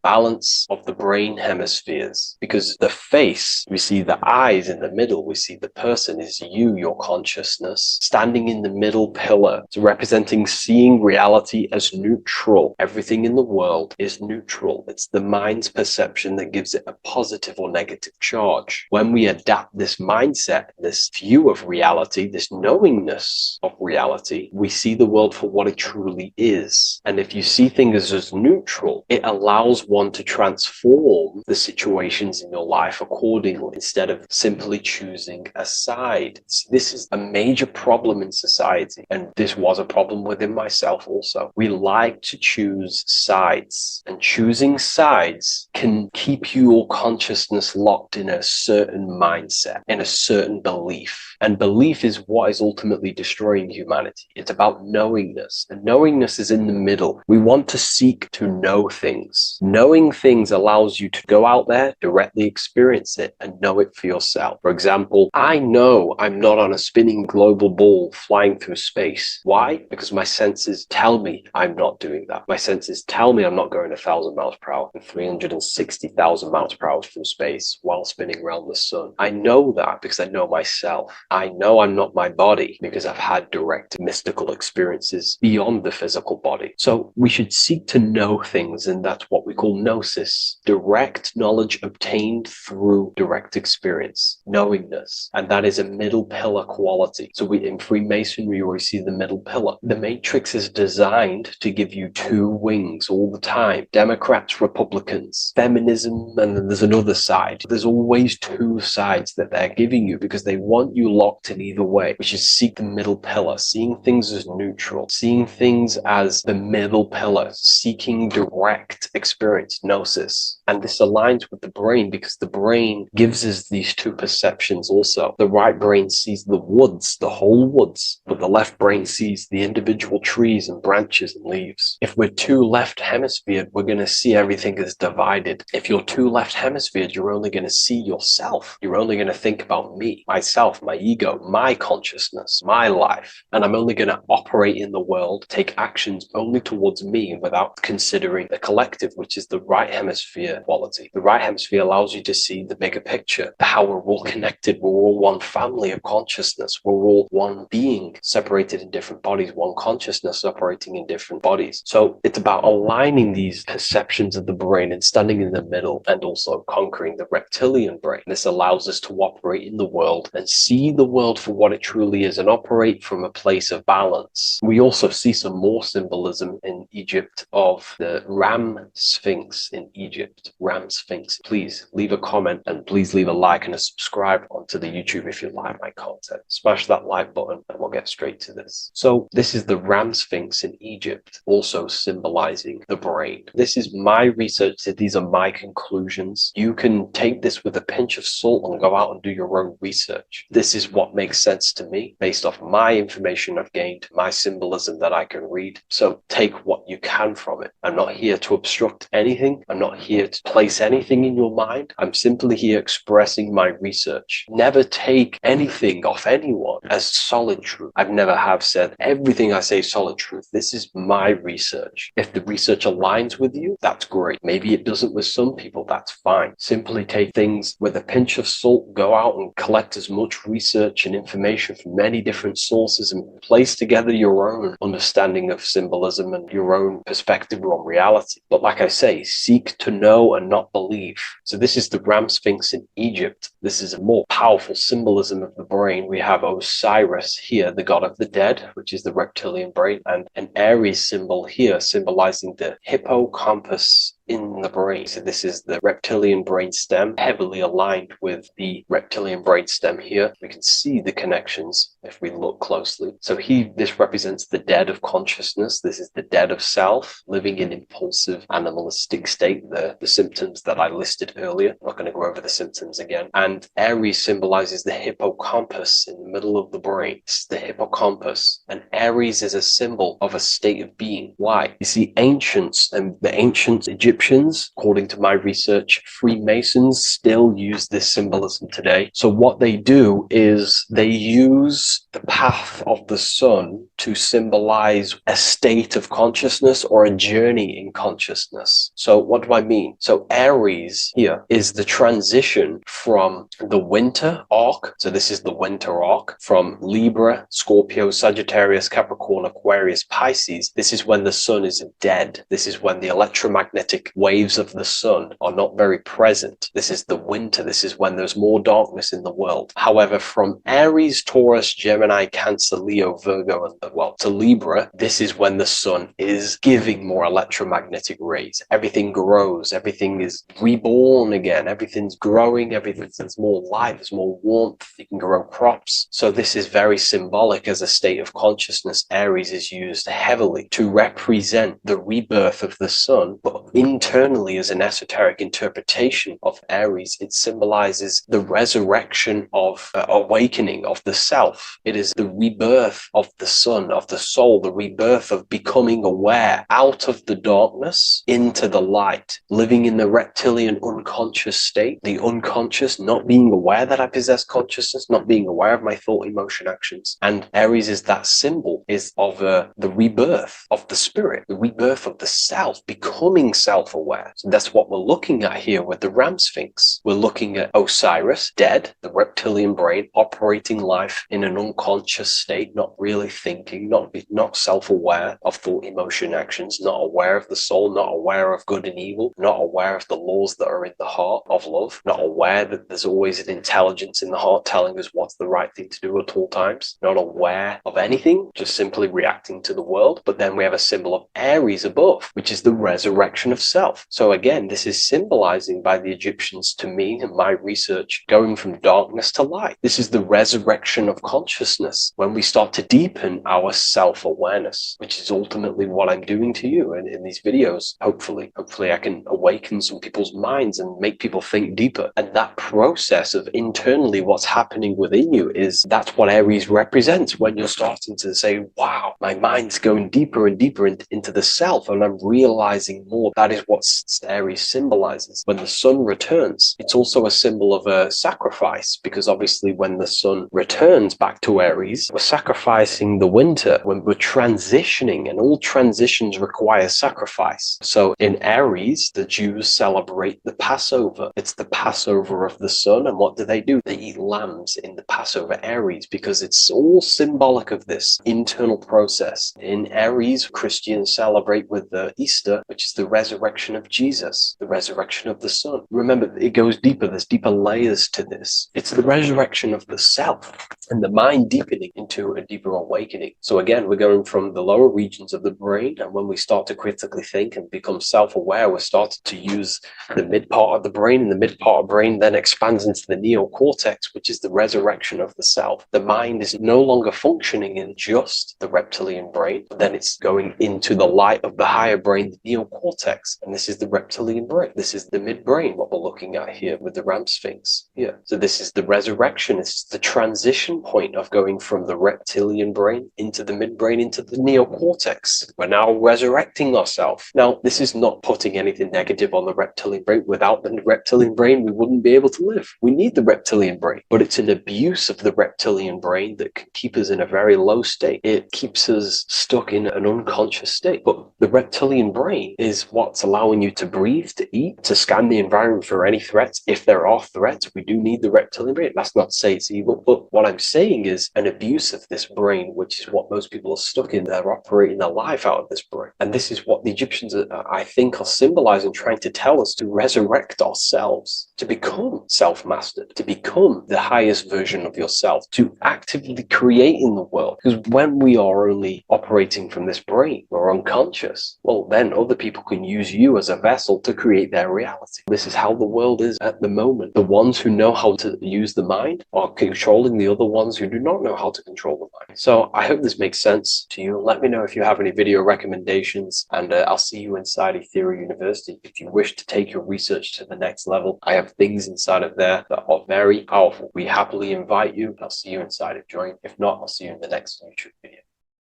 balance of the brain hemispheres. Because the face, we see the eyes in the middle, we see the person is you, your consciousness, standing in the middle pillar. It's representing seeing reality as neutral. Everything in the world is neutral. It's the mind's perception that gives it a positive or negative charge. When we adapt this mindset, this view of reality, this knowingness of reality, we see the world for what it truly is. And if you see things as neutral, it allows one to transform the situations in your life accordingly instead of simply choosing a side. This is a major problem in society, and this was a problem within myself also. We like to choose sides, and choosing sides can keep your consciousness locked in a certain mindset, in a certain belief. And belief is what is ultimately destroying humanity. It's about knowingness, and knowingness is in the middle. We want to seek to know things. Knowing things allows you to go out there, directly experience it, and know it for yourself. For example, I know I'm not on a spinning global ball flying through space. Why? Because my senses tell me I'm not doing that. My senses tell me I'm not going 1,000 miles per hour and 360,000 miles per hour through space while spinning around the sun. I know that because I know myself. I know I'm not my body because I've had direct mystical experiences beyond the physical body. So we should seek to know things, and that's what we call gnosis. Direct knowledge obtained through direct experience, knowingness. And that is a middle pillar quality. So in Freemasonry, we see the middle pillar. The matrix is designed to give you two wings all the time. Democrats, Republicans, feminism, and then there's another side. There's always two sides that they're giving you because they want you locked in either way. We should seek the middle pillar, seeing things as neutral, seeing things as the middle pillar, seeking direct experience, gnosis. And this aligns with the brain because the brain gives us these two perceptions also. The right brain sees the woods, the whole woods, but the left brain sees the individual trees and branches and leaves. If we're too left hemisphered, we're going to see everything as divided. If you're too left hemisphered, you're only going to see yourself. You're only going to think about me, myself, my ego, my consciousness, my life. And I'm only going to operate in the world, take actions only towards me without considering the collective, which is the right hemisphere quality. The right hemisphere allows you to see the bigger picture, how we're all connected. We're all one family of consciousness. We're all one being separated in different bodies, one consciousness operating in different bodies. So it's about aligning these perceptions of the brain and standing in the middle and also conquering the reptilian brain. This allows us to operate in the world and see the world for what it truly is and operate from a place of balance. We also see some more symbolism in Egypt of the Ram Sphinx in Egypt. Ram Sphinx. Please leave a comment and please leave a like and a subscribe onto the YouTube if you like my content. Smash that like button and we'll get straight to this. So this is the Ram Sphinx in Egypt, also symbolizing the brain. This is my research. These are my conclusions. You can take this with a pinch of salt and go out and do your own research. This is what makes sense to me based off my information I've gained, my symbolism that I can read. So take what you can from it. I'm not here to obstruct anything. I'm not here to place anything in your mind. I'm simply here expressing my research. Never take anything off anyone as solid truth. I've never have said everything I say is solid truth. This is my research. If the research aligns with you, that's great. Maybe it doesn't with some people, that's fine. Simply take things with a pinch of salt, go out and collect as much research and information from many different sources and place together your own understanding of symbolism and your own perspective on reality. But like I say, seek to know and not believe. So this is the Ram Sphinx in Egypt. This is a more powerful symbolism of the brain. We have Osiris here, the god of the dead, which is the reptilian brain, and an Aries symbol here symbolizing the hippocampus in the brain. So this is the reptilian brain stem, heavily aligned with the reptilian brain stem here. We can see the connections if we look closely. So this represents the dead of consciousness. This is the dead of self, living in impulsive animalistic state, the symptoms that I listed earlier. I'm not going to go over the symptoms again. And Aries symbolizes the hippocampus in the middle of the brain. It's the hippocampus. And Aries is a symbol of a state of being. Why? You see, ancients and the ancient Egyptians, according to my research, Freemasons still use this symbolism today. So what they do is they use the path of the sun to symbolize a state of consciousness or a journey in consciousness. So what do I mean? So Aries here is the transition from the winter arc. So this is the winter arc from Libra, Scorpio, Sagittarius, Capricorn, Aquarius, Pisces. This is when the sun is dead. This is when the electromagnetic electromagnetic waves of the sun are not very present. This is the winter. This is when there's more darkness in the world. However, from Aries, Taurus, Gemini, Cancer, Leo, Virgo, and well, to Libra, this is when the sun is giving more electromagnetic rays. Everything grows. Everything is reborn again. Everything's growing. There's more light. There's more warmth. You can grow crops. So this is very symbolic as a state of consciousness. Aries is used heavily to represent the rebirth of the sun, but internally as an esoteric interpretation of Aries, it symbolizes the resurrection of awakening of the self. It is the rebirth of the sun, of the soul, the rebirth of becoming aware out of the darkness into the light, living in the reptilian unconscious state, the unconscious, not being aware that I possess consciousness, not being aware of my thought, emotion, actions. And Aries is that symbol, is of the rebirth of the spirit, the rebirth of the self, becoming self-aware. So that's what we're looking at here with the Ram Sphinx. We're looking at Osiris, dead, the reptilian brain, operating life in an unconscious state, not really thinking, not self-aware of thought, emotion, actions, not aware of the soul, not aware of good and evil, not aware of the laws that are in the heart of love, not aware that there's always an intelligence in the heart telling us what's the right thing to do at all times, not aware of anything, just simply reacting to the world. But then we have a symbol of Aries above, which is the resurrection of self. So again, this is symbolizing by the Egyptians to me and my research, going from darkness to light. This is the resurrection of consciousness when we start to deepen our self-awareness, which is ultimately what I'm doing to you in these videos. Hopefully I can awaken some people's minds and make people think deeper. And that process of internally what's happening within you that's what Aries represents when you're starting to say, wow, my mind's going deeper and deeper into the self, and I'm realizing more. That is what Aries symbolizes. When the sun returns, it's also a symbol of a sacrifice, because obviously when the sun returns back to Aries, we're sacrificing the winter, when we're transitioning, and all transitions require sacrifice. So in Aries, the Jews celebrate the Passover. It's the Passover of the sun, and what do? They eat lambs in the Passover Aries, because it's all symbolic of this internal process. In Aries, Christians celebrate with the Easter, which is the resurrection of Jesus, the resurrection of the sun. Remember, it goes deeper. There's deeper layers to this. It's the resurrection of the self and the mind deepening into a deeper awakening. So again, we're going from the lower regions of the brain, and when we start to critically think and become self-aware, we're starting to use the mid part of the brain, and the mid part of the brain then expands into the neocortex, which is the resurrection of the self. The mind is no longer functioning in just the reptilian brain, but then it's going into the light of the higher brain, the neocortex, and this is the reptilian brain. This is the midbrain, what we're looking at here with the Ram Sphinx. Yeah. So this is the resurrection. It's the transition point of going from the reptilian brain into the midbrain, into the neocortex. We're now resurrecting ourselves. Now, this is not putting anything negative on the reptilian brain. Without the reptilian brain, we wouldn't be able to live. We need the reptilian brain, but it's an abuse of the reptilian brain that can keep us in a very low state. It keeps us stuck in an unconscious state. But the reptilian brain is what's allowing you to breathe, to eat, to scan the environment for any threats. If there are threats, we do need the reptilian brain. That's not to say it's evil, but what I'm saying is an abuse of this brain, which is what most people are stuck in. They're operating their life out of this brain. And this is what the Egyptians, I think, are symbolizing, trying to tell us to resurrect ourselves, to become self-mastered, to become the highest version of yourself, to actively create in the world. Because when we are only operating from this brain, we're unconscious, well, then other people can use you as a vessel to create their reality. This is how the world is at the moment. The ones who know how to use the mind are controlling the other ones who do not know how to control the mind. So I hope this makes sense to you. Let me know if you have any video recommendations, and I'll see you inside Ethereal University. If you wish to take your research to the next level, I have things inside of there that are very powerful. We happily invite you. I'll see you inside of Join. If not, I'll see you in the next YouTube video.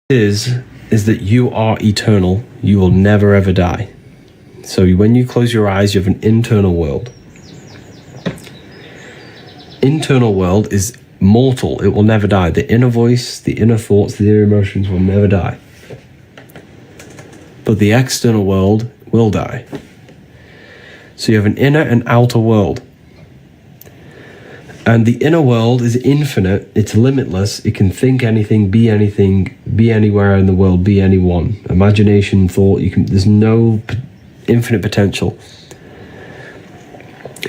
Is that you are eternal. You will never ever die. So when you close your eyes, you have an internal world. Internal world is mortal. It will never die. The inner voice, the inner thoughts, the inner emotions will never die. But the external world will die. So you have an inner and outer world. And the inner world is infinite, it's limitless, it can think anything, be anywhere in the world, be anyone. Imagination, thought, there's no infinite potential.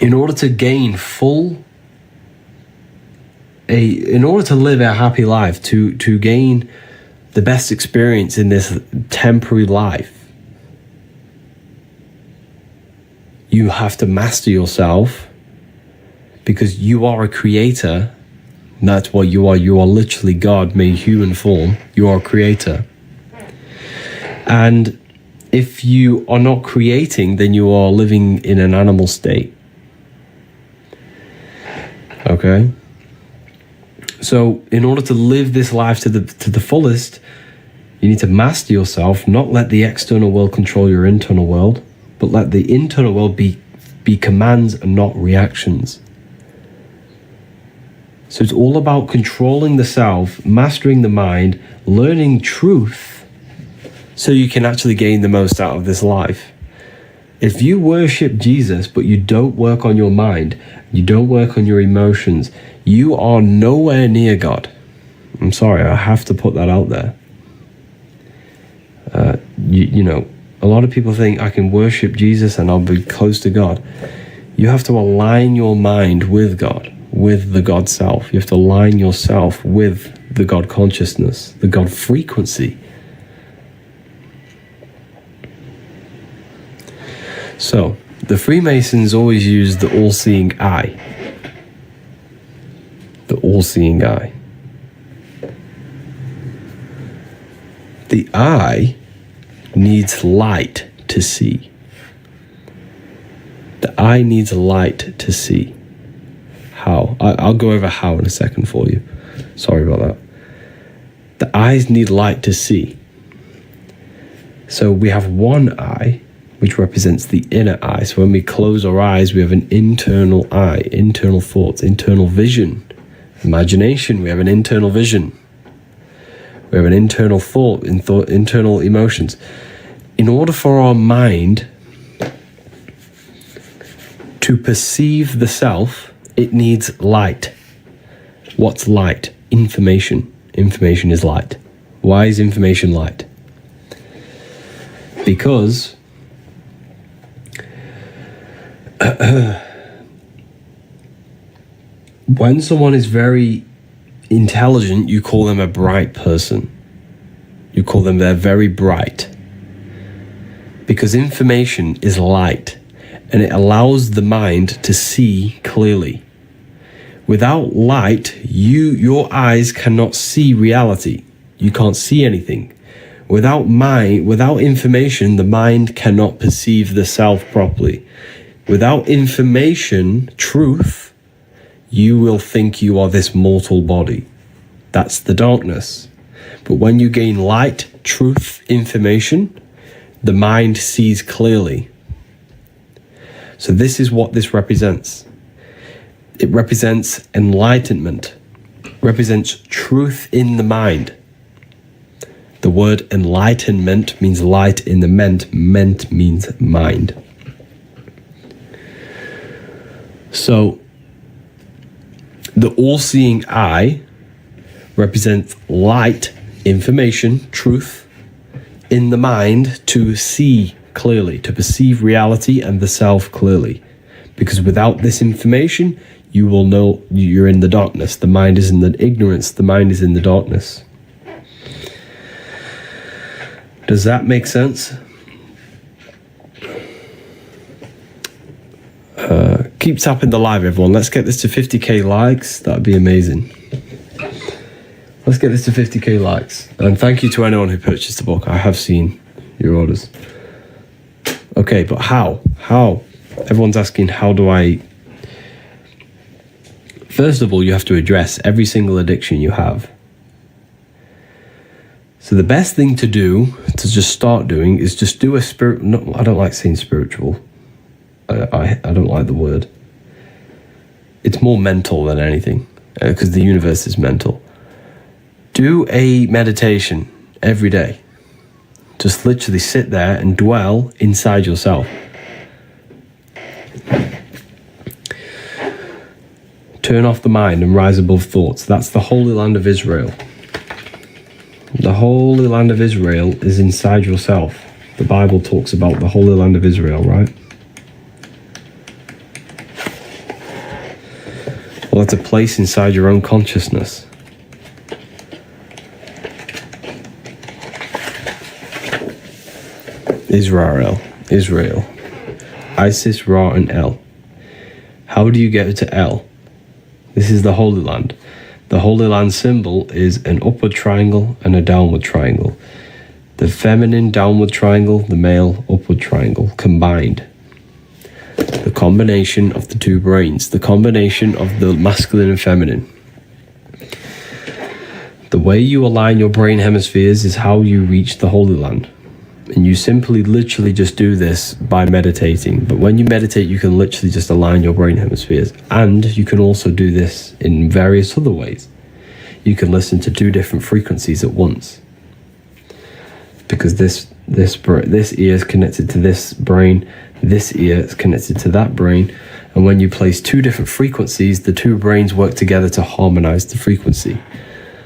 In order to gain in order to live a happy life, to gain the best experience in this temporary life, you have to master yourself, because you are a creator. That's what you are. You are literally God made human form. You are a creator. And if you are not creating, then you are living in an animal state. Okay? So in order to live this life to the fullest, you need to master yourself, not let the external world control your internal world, but let the internal world be commands and not reactions. So it's all about controlling the self, mastering the mind, learning truth, so you can actually gain the most out of this life. If you worship Jesus, but you don't work on your mind, you don't work on your emotions, you are nowhere near God. I'm sorry, I have to put that out there. You know, a lot of people think I can worship Jesus and I'll be close to God. You have to align your mind with God, with the God self. You have to align yourself with the God consciousness, the God frequency. So, the Freemasons always use the all-seeing eye. The all-seeing eye. The eye needs light to see. The eye needs light to see. How? I'll go over how in a second for you. Sorry about that. The eyes need light to see. So we have one eye, which represents the inner eye. So when we close our eyes, we have an internal eye, internal thoughts, internal vision, imagination. We have an internal vision. We have an internal thought, internal emotions. In order for our mind to perceive the self, it needs light. What's light? Information. Information is light. Why is information light? Because when someone is very intelligent, you call them a bright person. You call them they're very bright. Because information is light, and it allows the mind to see clearly. Without light, your eyes cannot see reality. You can't see anything. Without information, the mind cannot perceive the self properly. Without information, truth, you will think you are this mortal body. That's the darkness. But when you gain light, truth, information, the mind sees clearly. So this is what this represents. It represents enlightenment, represents truth in the mind. The word enlightenment means light in the ment. Ment means mind. So the all-seeing eye represents light, information, truth in the mind to see clearly, to perceive reality and the self clearly. Because without this information, you will know you're in the darkness. The mind is in the ignorance. The mind is in the darkness. Does that make sense? Keep tapping the live, everyone. Let's get this to 50k likes. That'd be amazing. Let's get this to 50k likes. And thank you to anyone who purchased the book. I have seen your orders. Okay, but how? How? Everyone's asking, how do I... First of all, you have to address every single addiction you have. So the best thing to do, to just start doing, is just do a spirit... No, I don't like saying spiritual. I don't like the word. It's more mental than anything, because the universe is mental. Do a meditation every day. Just literally sit there and dwell inside yourself. Turn off the mind and rise above thoughts. That's the Holy Land of Israel. The Holy Land of Israel is inside yourself. the Bible talks about the Holy Land of Israel, right? Well, it's a place inside your own consciousness. Israel, Isis, Ra, and El. How do you get to El? This is the Holy Land. The Holy Land symbol is an upward triangle and a downward triangle. The feminine downward triangle, the male upward triangle, combined. The combination of the two brains, the combination of the masculine and feminine. The way you align your brain hemispheres is how you reach the Holy Land. And you simply literally just do this by meditating. But when you meditate, you can literally just align your brain hemispheres. And you can also do this in various other ways. You can listen to 2 different frequencies at once. Because this ear is connected to this brain, this ear is connected to that brain. And when you place 2 different frequencies, the 2 brains work together to harmonize the frequency.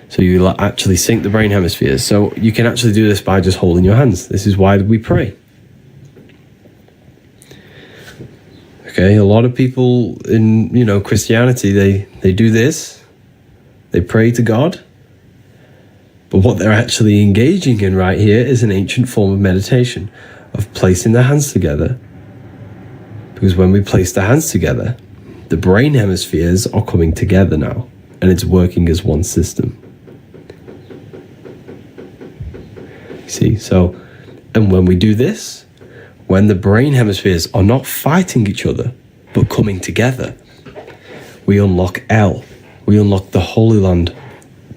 So you actually sync the brain hemispheres. So you can actually do this by just holding your hands. This is why we pray. Okay, a lot of people in, Christianity, they do this. They pray to God. But what they're actually engaging in right here is an ancient form of meditation, of placing their hands together. Because when we place the hands together, the brain hemispheres are coming together now, and it's working as one system. See, and when we do this, when the brain hemispheres are not fighting each other, but coming together, we unlock El. We unlock the Holy Land.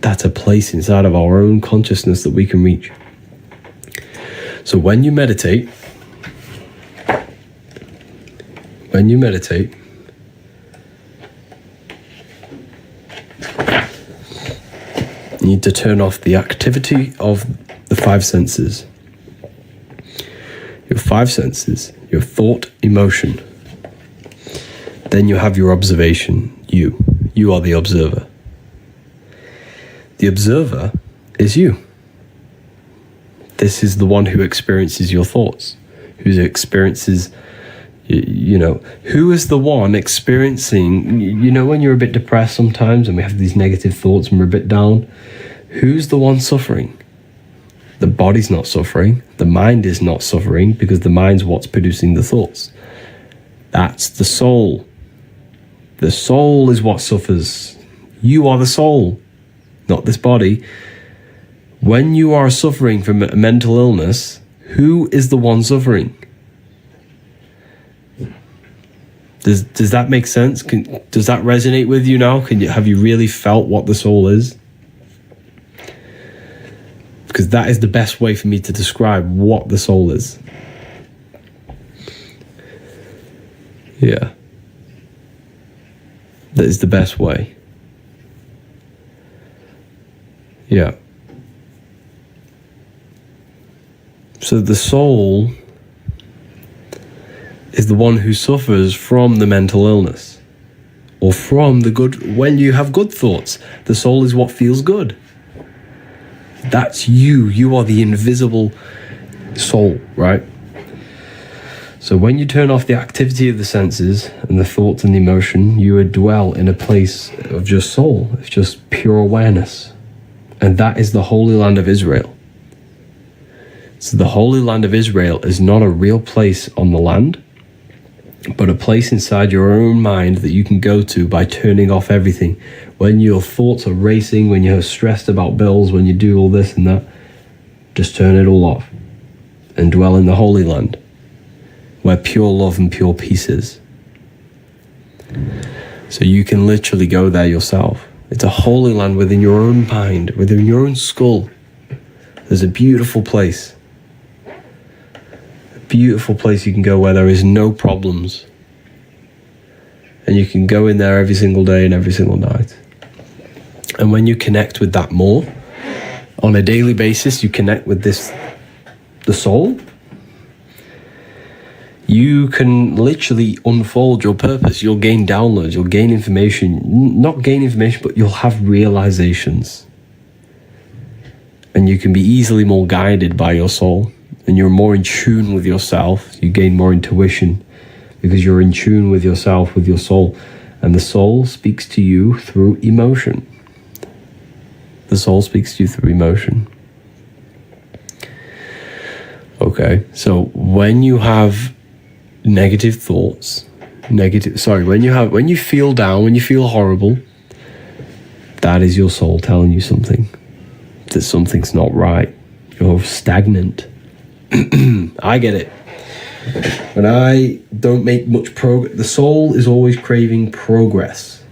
That's a place inside of our own consciousness that we can reach. So when you meditate, you need to turn off the activity of the 5 senses. Your 5 senses, your thought, emotion. Then you have your observation, you. You are the observer. The observer is you. This is the one who experiences your thoughts, who experiences, who is the one experiencing, when you're a bit depressed sometimes and we have these negative thoughts and we're a bit down, who's the one suffering? The body's not suffering. The mind is not suffering because the mind's what's producing the thoughts. That's the soul. The soul is what suffers. You are the soul, not this body. When you are suffering from a mental illness, who is the one suffering? Does that make sense? Does that resonate with you now? Have you really felt what the soul is? Because that is the best way for me to describe what the soul is. Yeah. That is the best way. Yeah. So the soul is the one who suffers from the mental illness. Or from the good, when you have good thoughts. The soul is what feels good. That's you. You are the invisible soul, right? So when you turn off the activity of the senses and the thoughts and the emotion, you would dwell in a place of just soul, of just pure awareness. And that is the Holy Land of Israel. So the Holy Land of Israel is not a real place on the land, but a place inside your own mind that you can go to by turning off everything. When your thoughts are racing, when you're stressed about bills, when you do all this and that, just turn it all off and dwell in the Holy Land, where pure love and pure peace is. So you can literally go there yourself. It's a holy land within your own mind, within your own skull. There's a beautiful place. A beautiful place you can go where there is no problems. And you can go in there every single day and every single night. And when you connect with that more, on a daily basis, you connect with this, the soul, you can literally unfold your purpose. You'll gain downloads, you'll gain information, not gain information, but you'll have realizations. And you can be easily more guided by your soul. and you're more in tune with yourself. You gain more intuition because you're in tune with yourself, with your soul. And the soul speaks to you through emotion. The soul speaks to you through emotion. Okay, so when you have negative thoughts, when you feel down, when you feel horrible, that is your soul telling you something, that something's not right. You're stagnant. I get it. When I don't make much progress, the soul is always craving progress.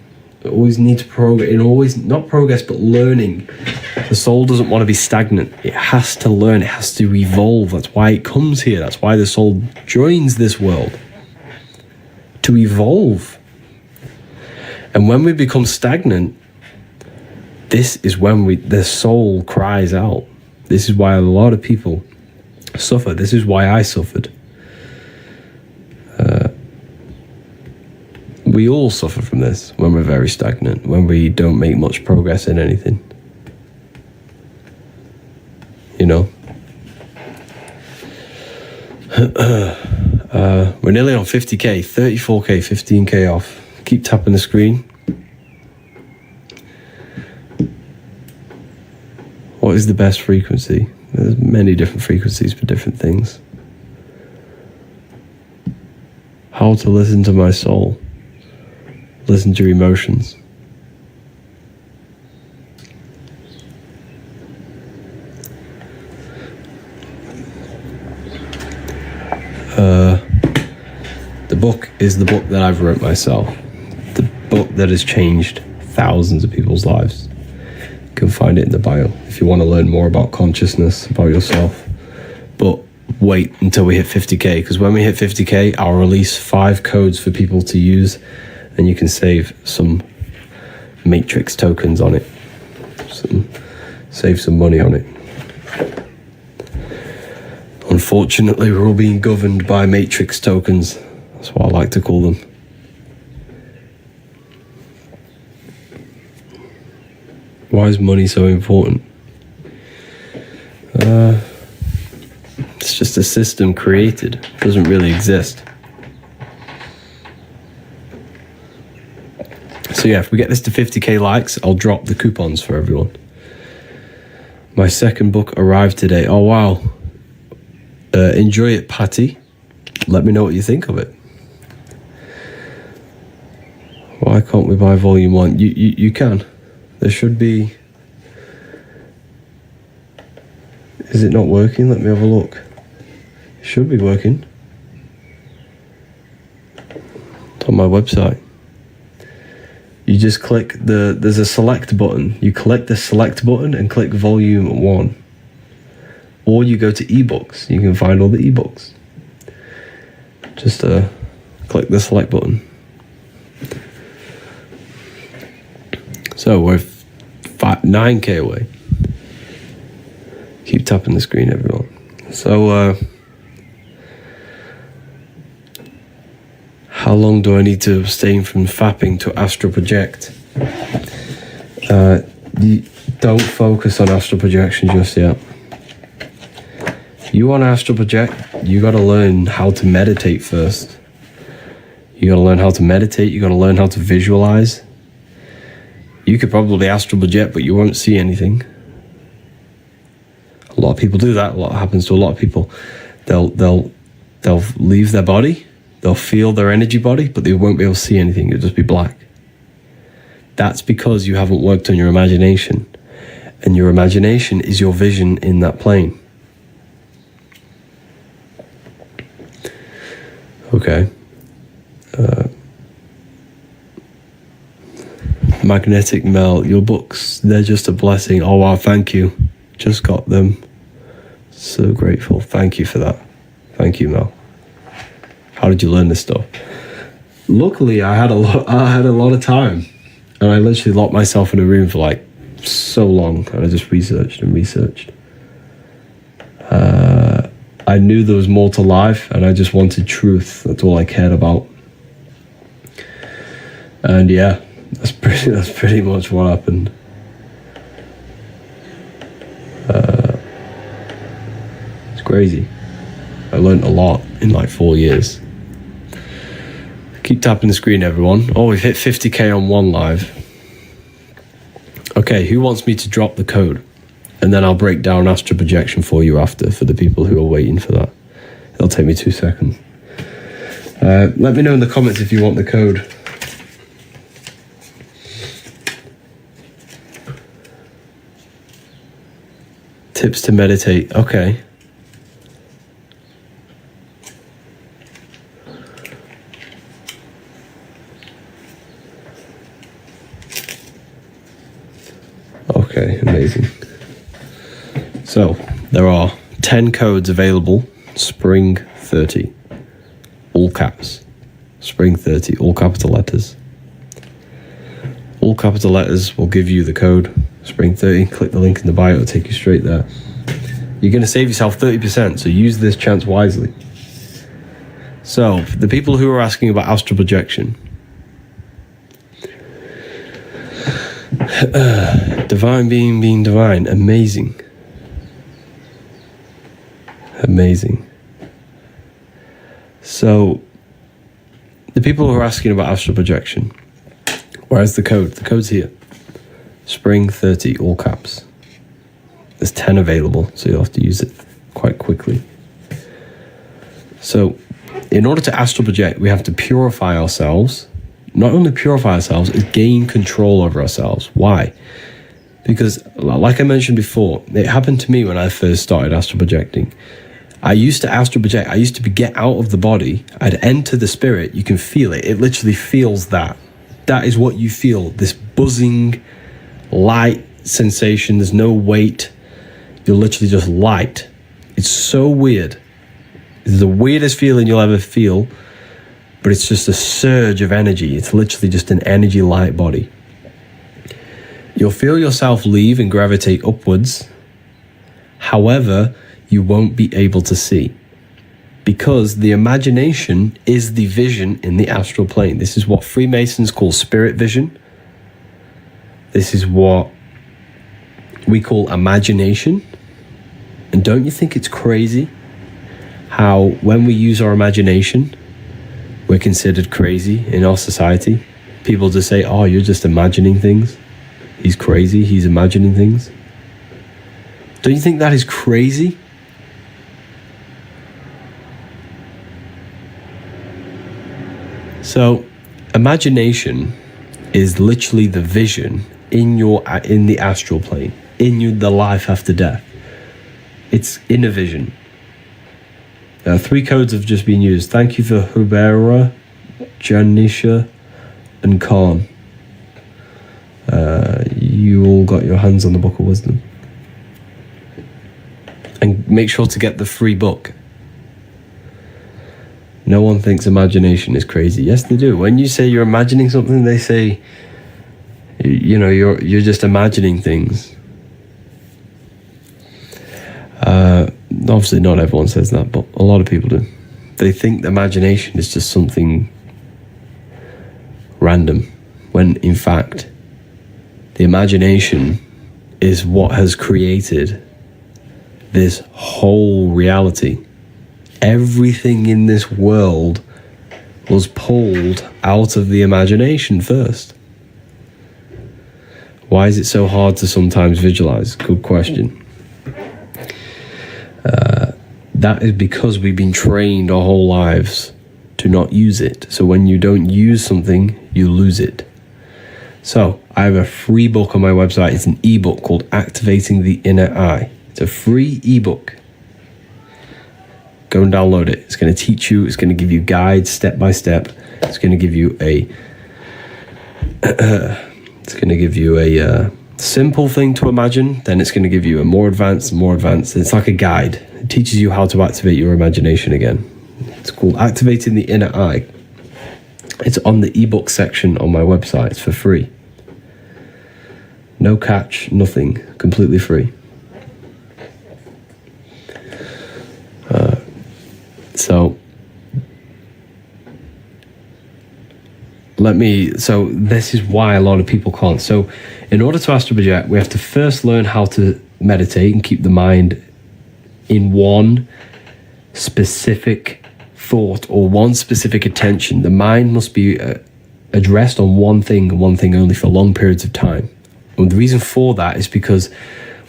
It always needs progress, and always, not progress, but learning. The soul doesn't want to be stagnant. It has to learn, it has to evolve. That's why it comes here. That's why the soul joins this world. To evolve. And when we become stagnant, this is when the soul cries out. This is why a lot of people suffer. This is why I suffered. We all suffer from this when we're very stagnant, when we don't make much progress in anything. You know? We're nearly on 50k, 34k, 15k off. Keep tapping the screen. What is the best frequency? There's many different frequencies for different things. How to listen to my soul. Listen to your emotions. The book is the book that I've wrote myself. The book that has changed thousands of people's lives. You can find it in the bio if you want to learn more about consciousness, about yourself. But wait until we hit 50k, because when we hit 50k, I'll release 5 codes for people to use, and you can save some matrix tokens on it. Save some money on it. Unfortunately, we're all being governed by matrix tokens. That's what I like to call them. Why is money so important? It's just a system created. It doesn't really exist. So yeah, if we get this to 50k likes, I'll drop the coupons for everyone. My second book arrived today. Oh wow. Enjoy it, Patty. Let me know what you think of it. Why can't we buy volume 1? You can. There should be... Is it not working? Let me have a look. It should be working. It's on my website. You just click there's a select button. You click the select button and click volume 1. Or you go to ebooks. You can find all the ebooks. Just click the select button. So we're 9k away. Keep tapping the screen, everyone. So how long do I need to abstain from fapping to astral project? You don't focus on astral projection just yet. You want to astral project, you got to learn how to meditate first. You got to learn how to meditate. You got to learn how to visualize. You could probably astral project, but you won't see anything. A lot of people do that. A lot happens to a lot of people. They'll leave their body. They'll feel their energy body, but they won't be able to see anything. It'll just be black. That's because you haven't worked on your imagination. And your imagination is your vision in that plane. Okay. Magnetic Mel, your books, they're just a blessing. Oh wow, thank you. Just got them. So grateful. Thank you for that. Thank you, Mel. How did you learn this stuff? Luckily, I had a lot of time, and I literally locked myself in a room for like so long, and I just researched and researched. I knew there was more to life, and I just wanted truth. That's all I cared about. And yeah, that's pretty much what happened. It's crazy. learned a lot in like 4 years. Keep tapping the screen, everyone. Oh, we've hit 50k on one live. Okay, who wants me to drop the code? And then I'll break down astral projection for you after, for the people who are waiting for that. It'll take me 2 seconds. Let me know in the comments if you want the code. Tips to meditate. Okay. Okay, amazing. So, there are 10 codes available. Spring 30. All caps. Spring 30. All capital letters. All capital letters will give you the code. Spring 30. Click the link in the bio. It'll take you straight there. You're going to save yourself 30%, so use this chance wisely. So, the people who are asking about astral projection. Divine being divine. Amazing. Amazing. So, the people who are asking about astral projection, where's the code? The code's here. Spring 30, all caps. There's 10 available, so you'll have to use it quite quickly. So, in order to astral project, we have to purify ourselves. Not only purify ourselves, is gain control over ourselves. Why? Because, like I mentioned before, it happened to me when I first started astral projecting. I used to astral project. I used to get out of the body. I'd enter the spirit. You can feel it. It literally feels that. That is what you feel. This buzzing, light sensation. There's no weight. You're literally just light. It's so weird. It's the weirdest feeling you'll ever feel. But it's just a surge of energy. It's literally just an energy light body. You'll feel yourself leave and gravitate upwards. However, you won't be able to see. Because the imagination is the vision in the astral plane. This is what Freemasons call spirit vision. This is what we call imagination. And don't you think it's crazy how when we use our imagination, we're considered crazy in our society? People just say, oh, you're just imagining things. He's crazy, he's imagining things. Don't you think that is crazy? So, imagination is literally the vision in the astral plane, the life after death. It's inner vision. 3 codes have just been used. Thank you for Hubera, Janisha, and Khan. You all got your hands on the Book of Wisdom. And make sure to get the free book. No one thinks imagination is crazy. Yes, they do. When you say you're imagining something, they say, you know, you're just imagining things. Obviously, not everyone says that, but a lot of people do. They think the imagination is just something random, when in fact, the imagination is what has created this whole reality. Everything in this world was pulled out of the imagination first. Why is it so hard to sometimes visualize? Good question. That is because we've been trained our whole lives to not use it. So when you don't use something, you lose it. So I have a free book on my website. It's an ebook called Activating the Inner Eye. It's a free ebook. Go and download it. It's going to teach you. It's going to give you guides step by step. It's going to give you a simple thing to imagine. Then it's going to give you a more advanced. It's like a guide. It teaches you how to activate your imagination again. It's called Activating the Inner Eye. It's on the ebook section on my website. It's for free. No catch, nothing. Completely free. So this is why a lot of people can't. So in order to astral project, we have to first learn how to meditate and keep the mind in one specific thought or one specific attention. The mind must be addressed on one thing and one thing only for long periods of time. And the reason for that is because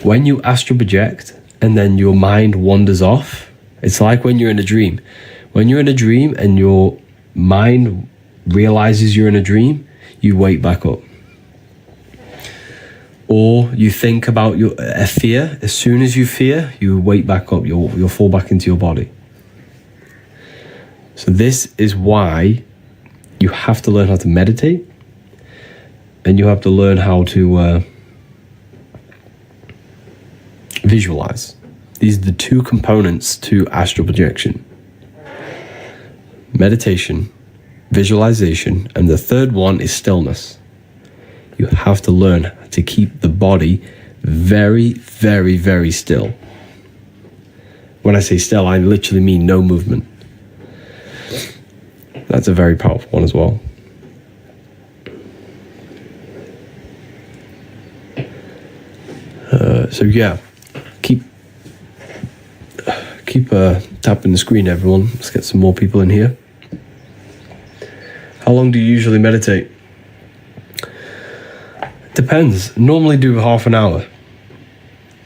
when you astral project and then your mind wanders off, it's like when you're in a dream. When you're in a dream and your mind realizes you're in a dream, you wake back up. Or you think about a fear. As soon as you fear, you wake back up. You'll fall back into your body. So this is why you have to learn how to meditate, and you have to learn how to visualize. These are the two components to astral projection: meditation, visualization, and the third one is stillness. You have to learn to keep the body very, very, very still. When I say still, I literally mean no movement. That's a very powerful one as well. So yeah, keep tapping the screen, everyone. Let's get some more people in here. How long do you usually meditate? Depends. Normally do half an hour,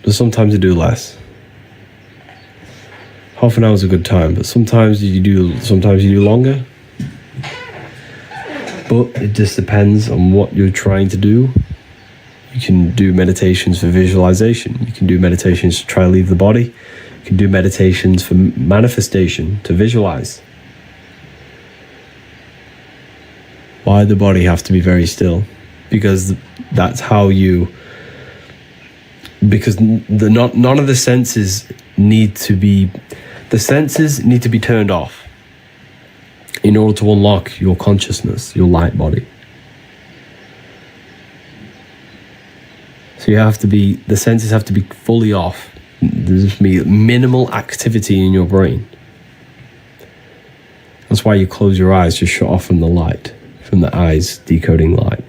but sometimes I do less. Half an hour is a good time, but sometimes you do longer. But it just depends on what you're trying to do. You can do meditations for visualization. You can do meditations to try to leave the body. You can do meditations for manifestation, to visualize. Why the body have to be very still? Because that's how you... Because none of the senses need to be... The senses need to be turned off in order to unlock your consciousness, your light body. So the senses have to be fully off. There's just be minimal activity in your brain. That's why you close your eyes, just shut off from the light, from the eyes decoding light.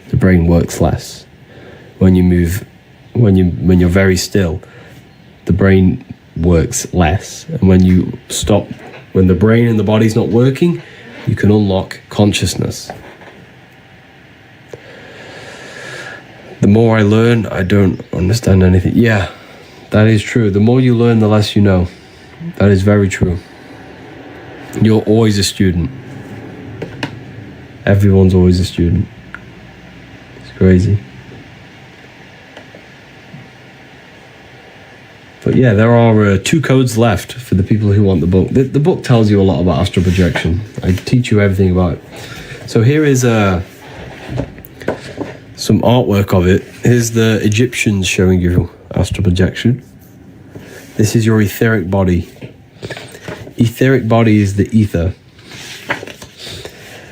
The brain works less. When you move, when you're very still, the brain works less. And when you stop, when the brain and the body's not working, you can unlock consciousness. The more I learn, I don't understand anything. Yeah, that is true. The more you learn, the less you know. That is very true. You're always a student. Everyone's always a student. It's crazy. But yeah, there are 2 codes left for the people who want the book. The book tells you a lot about astral projection. I teach you everything about it. So here is some artwork of it. Here's the Egyptians showing you astral projection. This is your etheric body. Etheric body is the ether.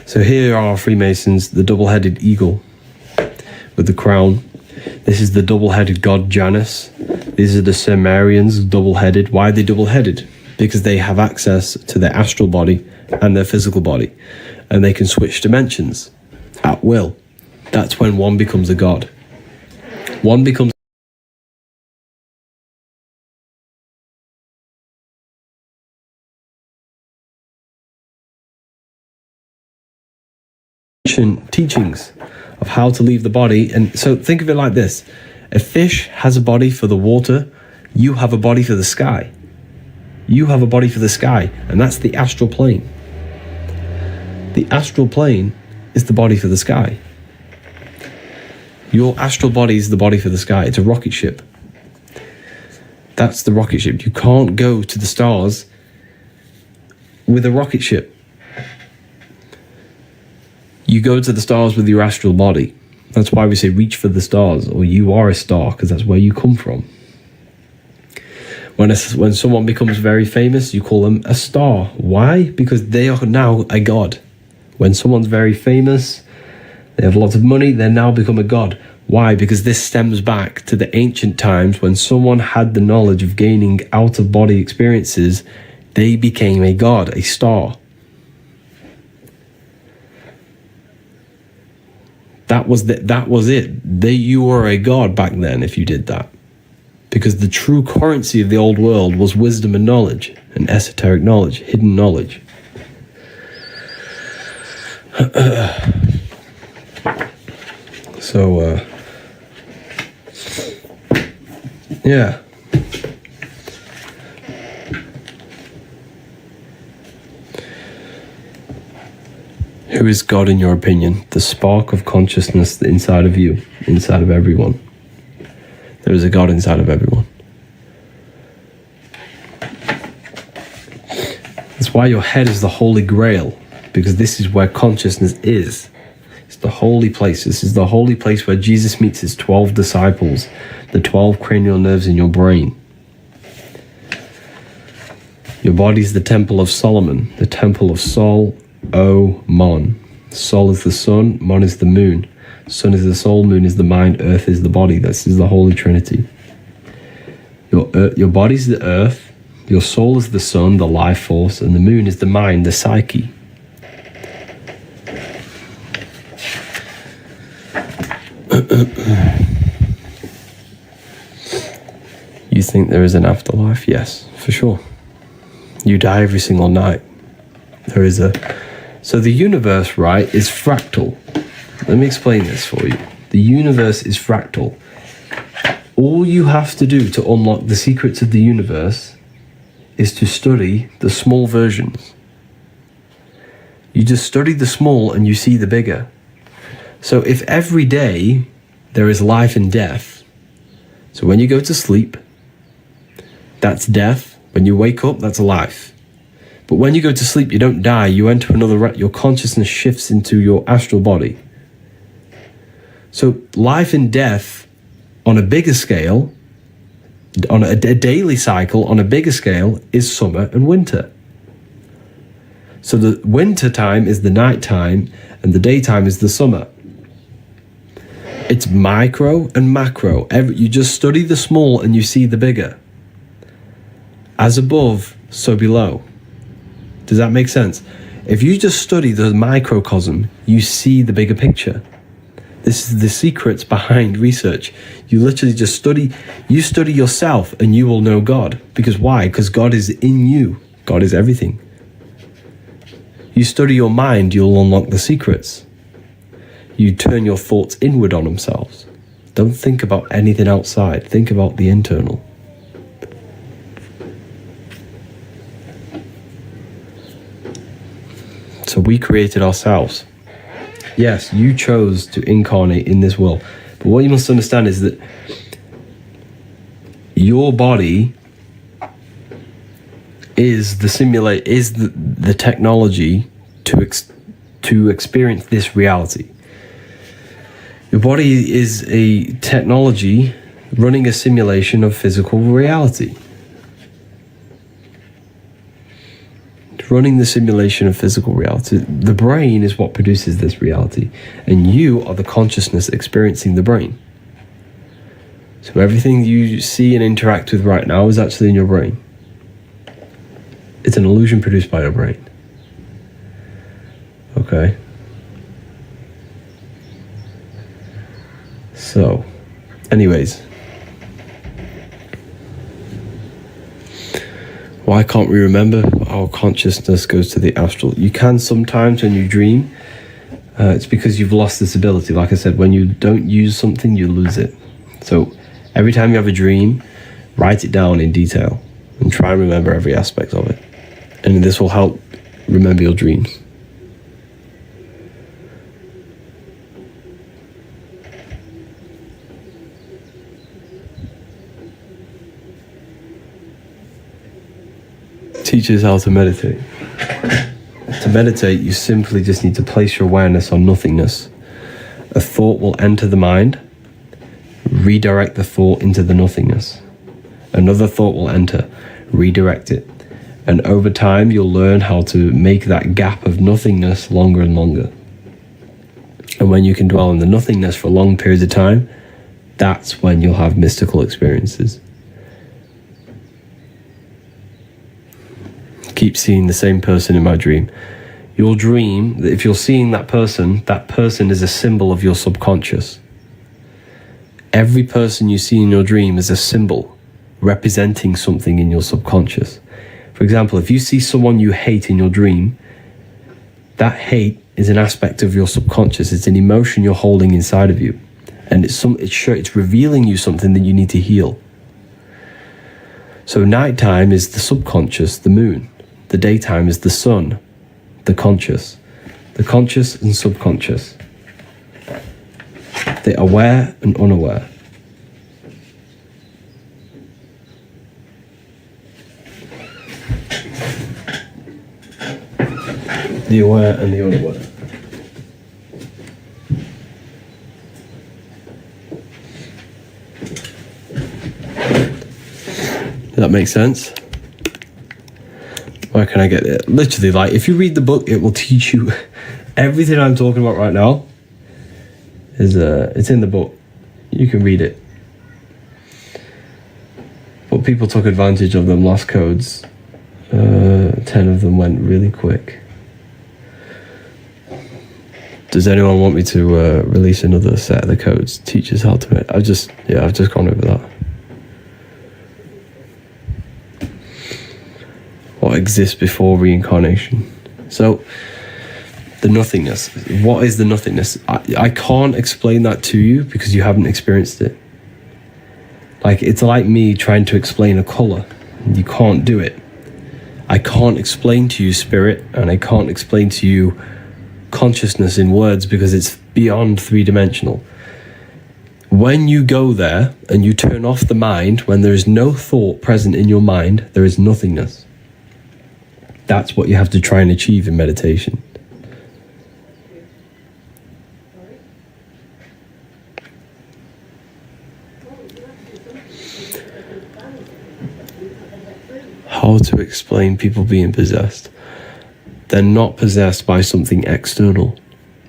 So here are Freemasons, the double-headed eagle with the crown. This is the double-headed god Janus. These are the Sumerians, double-headed. Why are they double-headed? Because they have access to their astral body and their physical body, and they can switch dimensions at will. That's when one becomes a god. One becomes teachings of how to leave the body. And so think of it like this: a fish has a body for the water, you have a body for the sky. You have a body for the sky, and that's the astral plane. The astral plane is the body for the sky. Your astral body is the body for the sky. It's a rocket ship. That's the rocket ship. You can't go to the stars with a rocket ship. You go to the stars with your astral body. That's why we say reach for the stars, or you are a star, because that's where you come from. When someone becomes very famous, you call them a star. Why? Because they are now a god. When someone's very famous, they have lots of money, they now become a god. Why? Because this stems back to the ancient times when someone had the knowledge of gaining out-of-body experiences. They became a god, a star. That was it. You were a god back then if you did that. because the true currency of the old world was wisdom and knowledge, and esoteric knowledge, hidden knowledge. So, yeah. Who is God in your opinion? The spark of consciousness inside of you, inside of everyone. There is a God inside of everyone. That's why your head is the Holy Grail, because this is where consciousness is. It's the holy place. This is the holy place where Jesus meets his 12 disciples, the 12 cranial nerves in your brain. Your body is the temple of Solomon, the temple of Sol, O, Mon. Sol is the sun, Mon is the moon. Sun is the soul, moon is the mind, earth is the body. This is the Holy Trinity. Your body is the earth, your soul is the sun, the life force, and the moon is the mind, the psyche. You think there is an afterlife? Yes, for sure. You die every single night. There is a... So the universe, right, is fractal. Let me explain this for you. The universe is fractal. All you have to do to unlock the secrets of the universe is to study the small versions. You just study the small and you see the bigger. So if every day there is life and death, so when you go to sleep, that's death. When you wake up, that's life. But when you go to sleep, you don't die. You enter another... Your consciousness shifts into your astral body. So life and death on a bigger scale, on a daily cycle, on a bigger scale, is summer and winter. So the winter time is the night time, and the daytime is the summer. It's micro and macro. You just study the small and you see the bigger. As above, so below. Does that make sense? If you just study the microcosm, you see the bigger picture. This is the secrets behind research. You literally just study yourself and you will know God. Because why? Because God is in you. God is everything. You study your mind, you'll unlock the secrets. You turn your thoughts inward on themselves. Don't think about anything outside. Think about the internal. So we created ourselves. Yes, you chose to incarnate in this world. But what you must understand is that your body is the technology to experience this reality. Your body is a technology running a simulation of physical reality. Running the simulation of physical reality. The brain is what produces this reality, and you are the consciousness experiencing the brain. So everything you see and interact with right now is actually in your brain. It's an illusion produced by your brain. Okay. So, anyways. Why can't we remember? Our consciousness goes to the astral. You can sometimes when you dream. It's because you've lost this ability. Like I said, when you don't use something, you lose it. So every time you have a dream, write it down in detail and try and remember every aspect of it. And this will help remember your dreams. Teaches how to meditate. To meditate, you simply just need to place your awareness on nothingness. A thought will enter the mind, redirect the thought into the nothingness. Another thought will enter, redirect it. And over time, you'll learn how to make that gap of nothingness longer and longer. And when you can dwell in the nothingness for long periods of time, that's when you'll have mystical experiences. Keep seeing the same person in my dream. You'll dream that if you're seeing that person is a symbol of your subconscious. Every person you see in your dream is a symbol representing something in your subconscious. For example, if you see someone you hate in your dream, that hate is an aspect of your subconscious. It's an emotion you're holding inside of you. And it's revealing you something that you need to heal. So nighttime is the subconscious, the moon. The daytime is the sun, the conscious. The conscious and subconscious. The aware and unaware. The aware and the unaware. Does that make sense? Where can I get it? Literally, like, if you read the book, it will teach you everything I'm talking about right now. It's in the book. You can read it. But people took advantage of them lost codes. 10 of them went really quick. Does anyone want me to release another set of the codes? Teaches how to make. I've just gone over that. What exists before reincarnation? So, the nothingness. What is the nothingness? I can't explain that to you because you haven't experienced it. Like, it's like me trying to explain a color. You can't do it. I can't explain to you spirit, and I can't explain to you consciousness in words because it's beyond three-dimensional. When you go there and you turn off the mind, when there is no thought present in your mind, there is nothingness. That's what you have to try and achieve in meditation. How to explain people being possessed? They're not possessed by something external.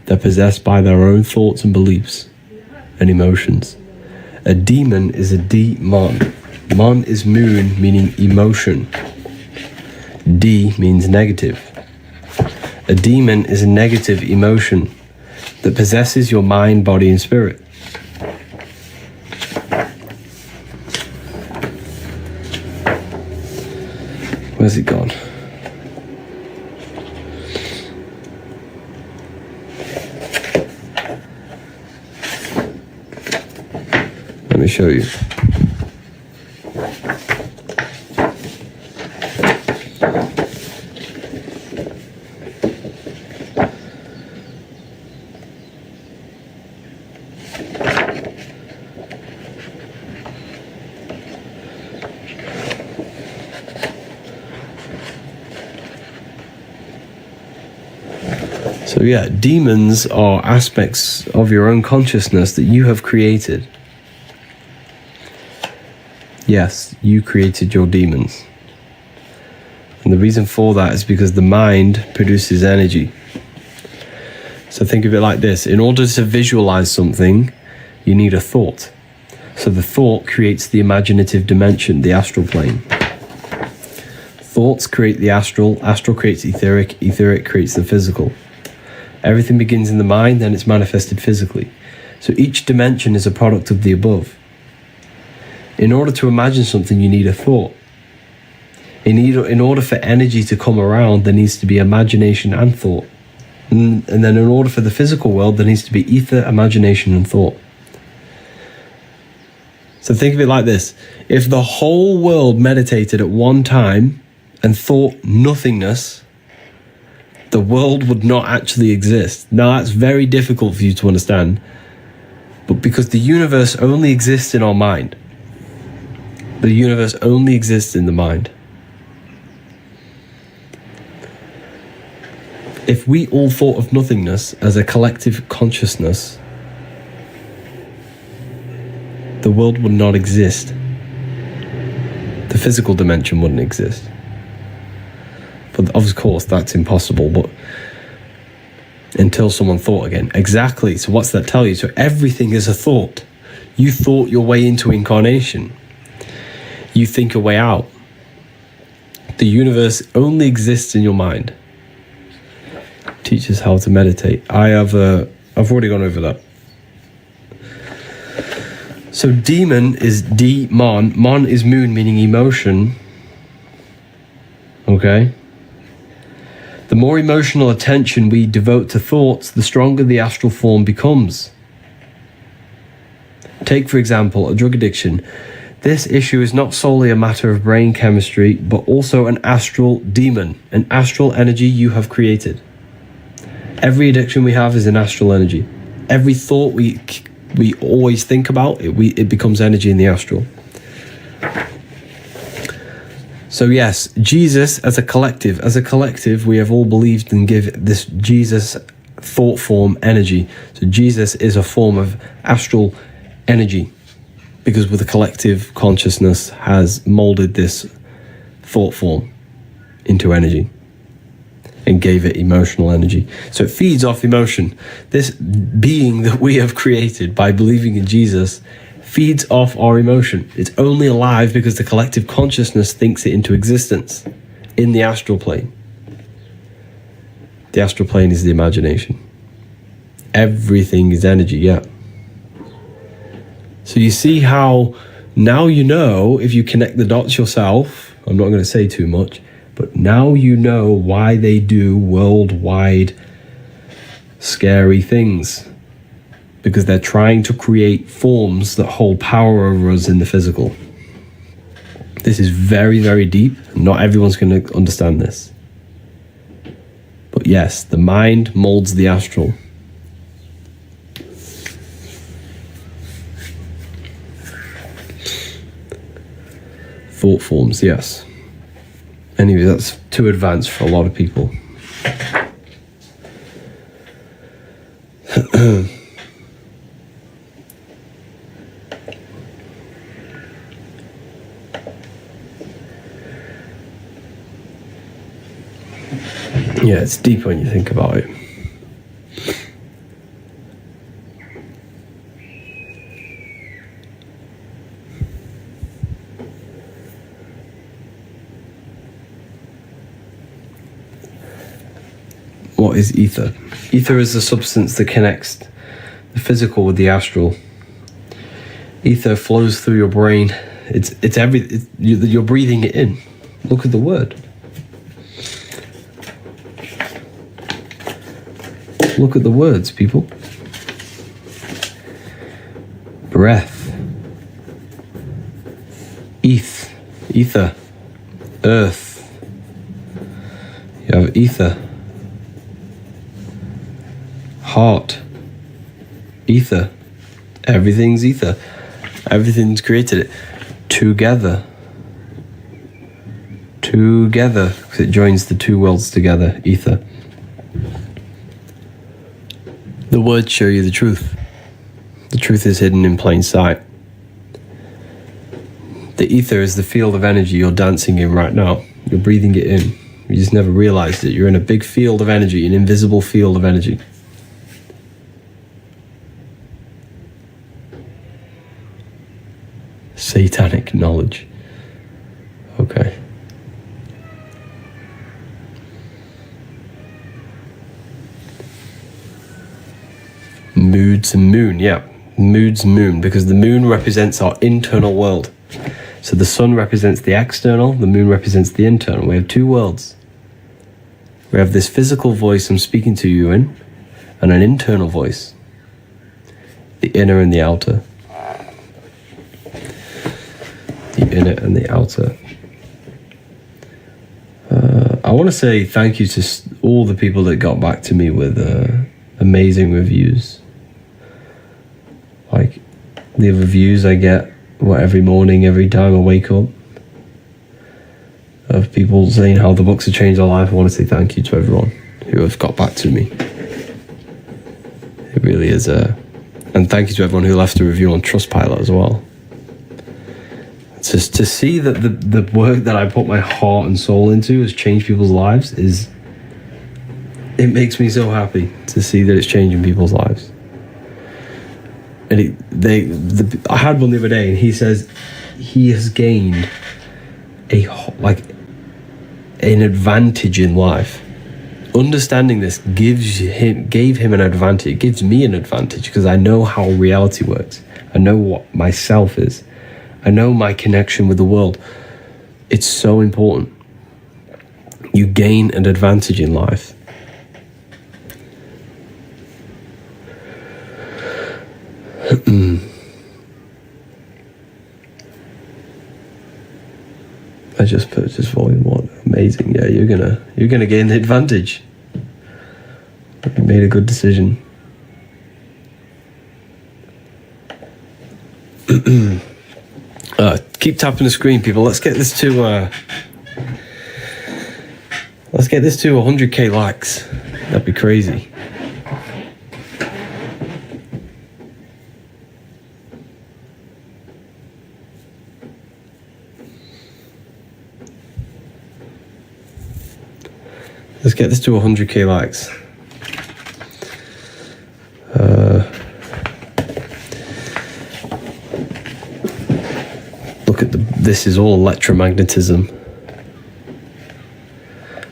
They're possessed by their own thoughts and beliefs and emotions. A demon is a demon. Mon is moon, meaning emotion. D means negative. A demon is a negative emotion that possesses your mind, body, and spirit. Where's it gone? Let me show you. So yeah, demons are aspects of your own consciousness that you have created. Yes, you created your demons. And the reason for that is because the mind produces energy. So think of it like this. In order to visualize something, you need a thought. So the thought creates the imaginative dimension, the astral plane. Thoughts create the astral, astral creates etheric, etheric creates the physical. Everything begins in the mind, then it's manifested physically. So each dimension is a product of the above. In order to imagine something, you need a thought. In order for energy to come around, there needs to be imagination and thought. And then in order for the physical world, there needs to be ether, imagination, and thought. So think of it like this. If the whole world meditated at one time and thought nothingness, the world would not actually exist. Now, that's very difficult for you to understand. But because the universe only exists in our mind. The universe only exists in the mind. If we all thought of nothingness as a collective consciousness, the world would not exist. The physical dimension wouldn't exist. But of course, that's impossible, but until someone thought again. Exactly, so what's that tell you? So everything is a thought. You thought your way into incarnation. You think your way out. The universe only exists in your mind. Teaches how to meditate. I've already gone over that. So demon is demon. Mon is moon, meaning emotion. Okay? The more emotional attention we devote to thoughts, the stronger the astral form becomes. Take, for example, a drug addiction. This issue is not solely a matter of brain chemistry, but also an astral demon, an astral energy you have created. Every addiction we have is an astral energy. Every thought we always think about, it becomes energy in the astral. So yes, Jesus as a collective, we have all believed and give this Jesus thought form energy. So Jesus is a form of astral energy, because with the collective consciousness has molded this thought form into energy and gave it emotional energy. So it feeds off emotion. This being that we have created by believing in Jesus feeds off our emotion. It's only alive because the collective consciousness thinks it into existence in the astral plane. The astral plane is the imagination. Everything is energy, yeah. So you see how now you know, if you connect the dots yourself, I'm not going to say too much, but now you know why they do worldwide scary things. Because they're trying to create forms that hold power over us in the physical. This is very, very deep. Not everyone's going to understand this. But yes, the mind molds the astral. Thought forms, yes. Anyway, that's too advanced for a lot of people. Yeah, it's deep when you think about it. What is ether? Ether is the substance that connects the physical with the astral. Ether flows through your brain. You're breathing it in. Look at the word. Look at the words, people. Breath. Ether. Earth. You have ether. Heart. Ether. Everything's ether. Everything's created it. Together. Because it joins the two worlds together. Ether. The words show you the truth. The truth is hidden in plain sight. The ether is the field of energy you're dancing in right now. You're breathing it in. You just never realized it. You're in a big field of energy, an invisible field of energy. Satanic knowledge. Okay. Moods and moon, yeah. Moods and moon, because the moon represents our internal world. So the sun represents the external, the moon represents the internal. We have two worlds. We have this physical voice I'm speaking to you in, and an internal voice. The inner and the outer. The inner and the outer. I want to say thank you to all the people that got back to me with amazing reviews. Like the reviews I get every morning, every time I wake up, of people saying how the books have changed their life. I want to say thank you to everyone who have got back to me. It really is and thank you to everyone who left a review on Trustpilot as well. Just to see that the work that I put my heart and soul into has changed people's lives it makes me so happy to see that it's changing people's lives. And I had one the other day, and he says he has gained an advantage in life. Understanding this gave him an advantage. It gives me an advantage because I know how reality works. I know what myself is. I know my connection with the world. It's so important. You gain an advantage in life. I just purchased volume 1. Amazing. Yeah, you're gonna gain the advantage. You made a good decision. Keep tapping the screen, people. Let's get this to 100k likes. That'd be crazy. Let's get this to 100k likes. Look at this is all electromagnetism.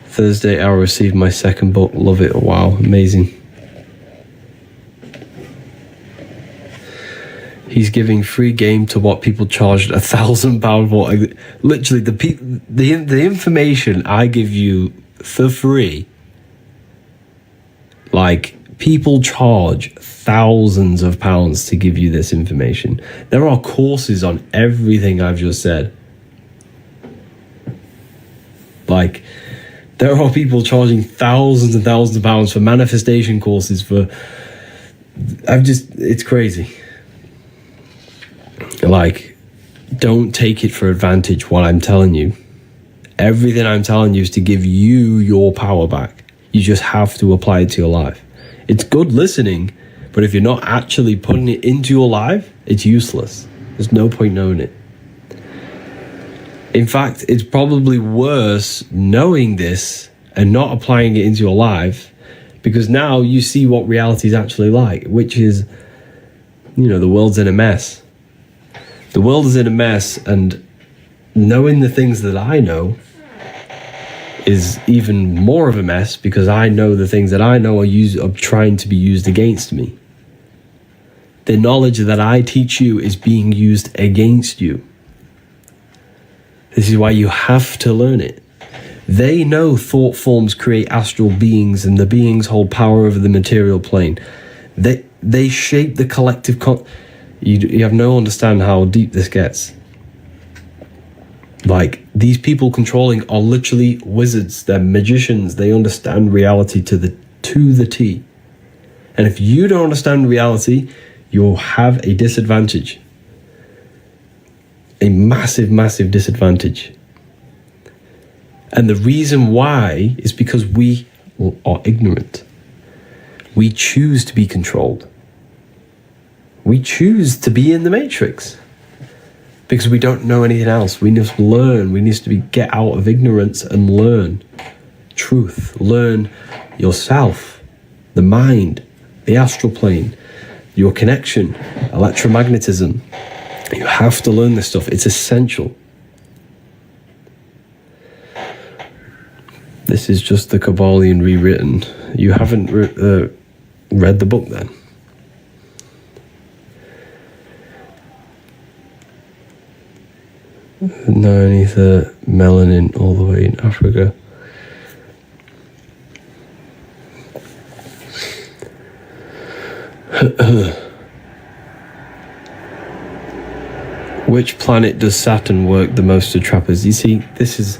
Thursday, I'll receive my second book. Love it. Wow, amazing. He's giving free game to what people charged £1,000 for. Literally, the information I give you for free, like, people charge thousands of pounds to give you this information. There are courses on everything I've just said. Like, there are people charging thousands and thousands of pounds for manifestation courses it's crazy. Like, don't take it for advantage what I'm telling you. Everything I'm telling you is to give you your power back. You just have to apply it to your life. It's good listening, but if you're not actually putting it into your life, it's useless. There's no point knowing it. In fact, it's probably worse knowing this and not applying it into your life, because now you see what reality is actually like, which is, the world's in a mess. The world is in a mess, and knowing the things that I know is even more of a mess, because I know the things that I know are trying to be used against me. The knowledge that I teach you is being used against you. This is why you have to learn it. They know thought forms create astral beings, and the beings hold power over the material plane. They shape the collective you have no understand how deep this gets. Like, these people controlling are literally wizards. They're magicians. They understand reality to the T. And if you don't understand reality, you'll have a disadvantage. A massive, massive disadvantage. And the reason why is because we are ignorant. We choose to be controlled. We choose to be in the matrix because we don't know anything else. We need to learn. We need to get out of ignorance and learn truth. Learn yourself, the mind, the astral plane, your connection, electromagnetism. You have to learn this stuff. It's essential. This is just the Kabbalion rewritten. You haven't read the book then? No, ether, melanin, all the way in Africa. Which planet does Saturn work the most to trap us? You see, this is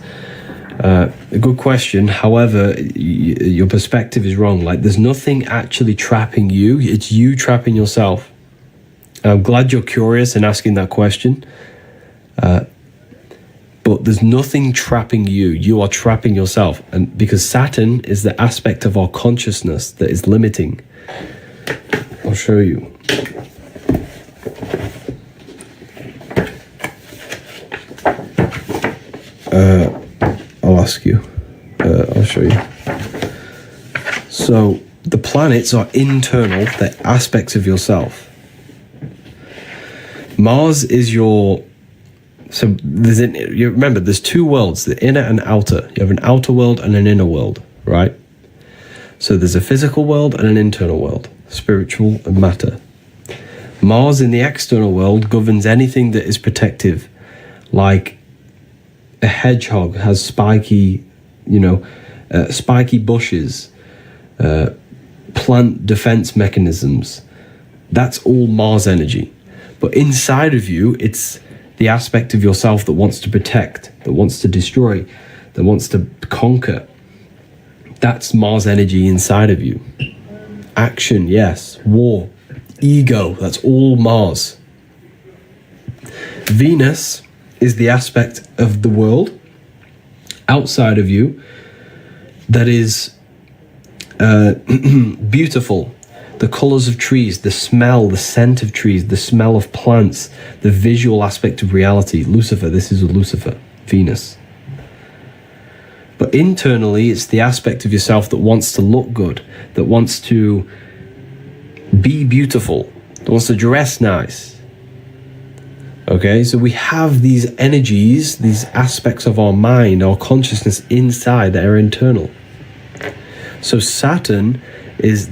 a good question. However, your perspective is wrong. Like, there's nothing actually trapping you. It's you trapping yourself. I'm glad you're curious and asking that question. But there's nothing trapping you. You are trapping yourself. And because Saturn is the aspect of our consciousness that is limiting. I'll show you. I'll ask you. I'll show you. So the planets are internal. They're aspects of yourself. Mars is your... So you remember, there's two worlds, the inner and outer. You have an outer world and an inner world, right? So there's a physical world and an internal world, spiritual and matter. Mars in the external world governs anything that is protective, like a hedgehog has spiky, spiky bushes, plant defense mechanisms. That's all Mars energy. But inside of you, it's the aspect of yourself that wants to protect, that wants to destroy, that wants to conquer. That's Mars energy inside of you. Action, yes. War, ego, that's all Mars. Venus is the aspect of the world outside of you that is beautiful. The colors of trees, the smell, the scent of trees, the smell of plants, the visual aspect of reality. Lucifer, this is Lucifer, Venus. But internally, it's the aspect of yourself that wants to look good, that wants to be beautiful, that wants to dress nice. Okay, so we have these energies, these aspects of our mind, our consciousness inside that are internal. So Saturn is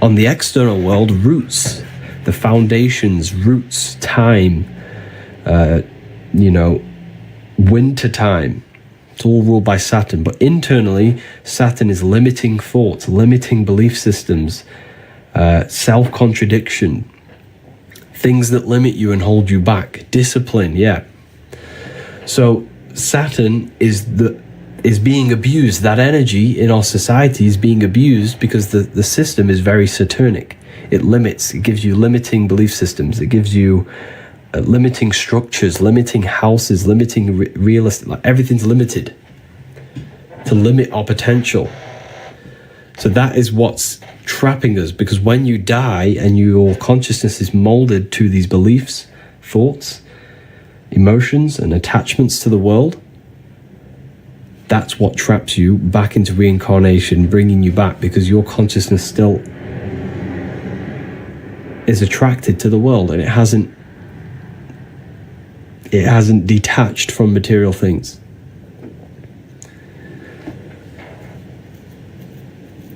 on the external world, roots, the foundations, roots, time, winter time. It's all ruled by Saturn. But internally, Saturn is limiting thoughts, limiting belief systems, self-contradiction, things that limit you and hold you back, discipline, yeah. So Saturn is being abused. That energy in our society is being abused because the system is very Saturnic. It limits, it gives you limiting belief systems, it gives you limiting structures, limiting houses, limiting real estate, like everything's limited to limit our potential. So that is what's trapping us, because when you die and your consciousness is molded to these beliefs, thoughts, emotions, and attachments to the world, that's what traps you back into reincarnation, bringing you back, because your consciousness still is attracted to the world and it hasn't detached from material things.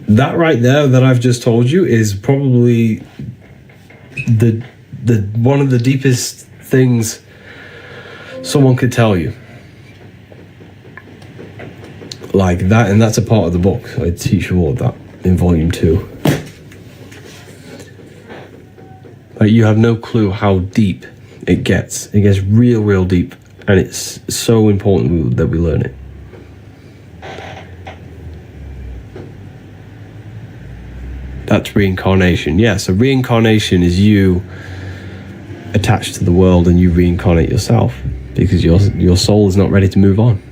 That right there that I've just told you is probably the one of the deepest things someone could tell you. Like that, and that's a part of the book. I teach you all of that in volume 2. Like, you have no clue how deep it gets. It gets real deep, and it's so important that we learn it. That's reincarnation. Yeah, so reincarnation is you attached to the world and you reincarnate yourself because your soul is not ready to move on.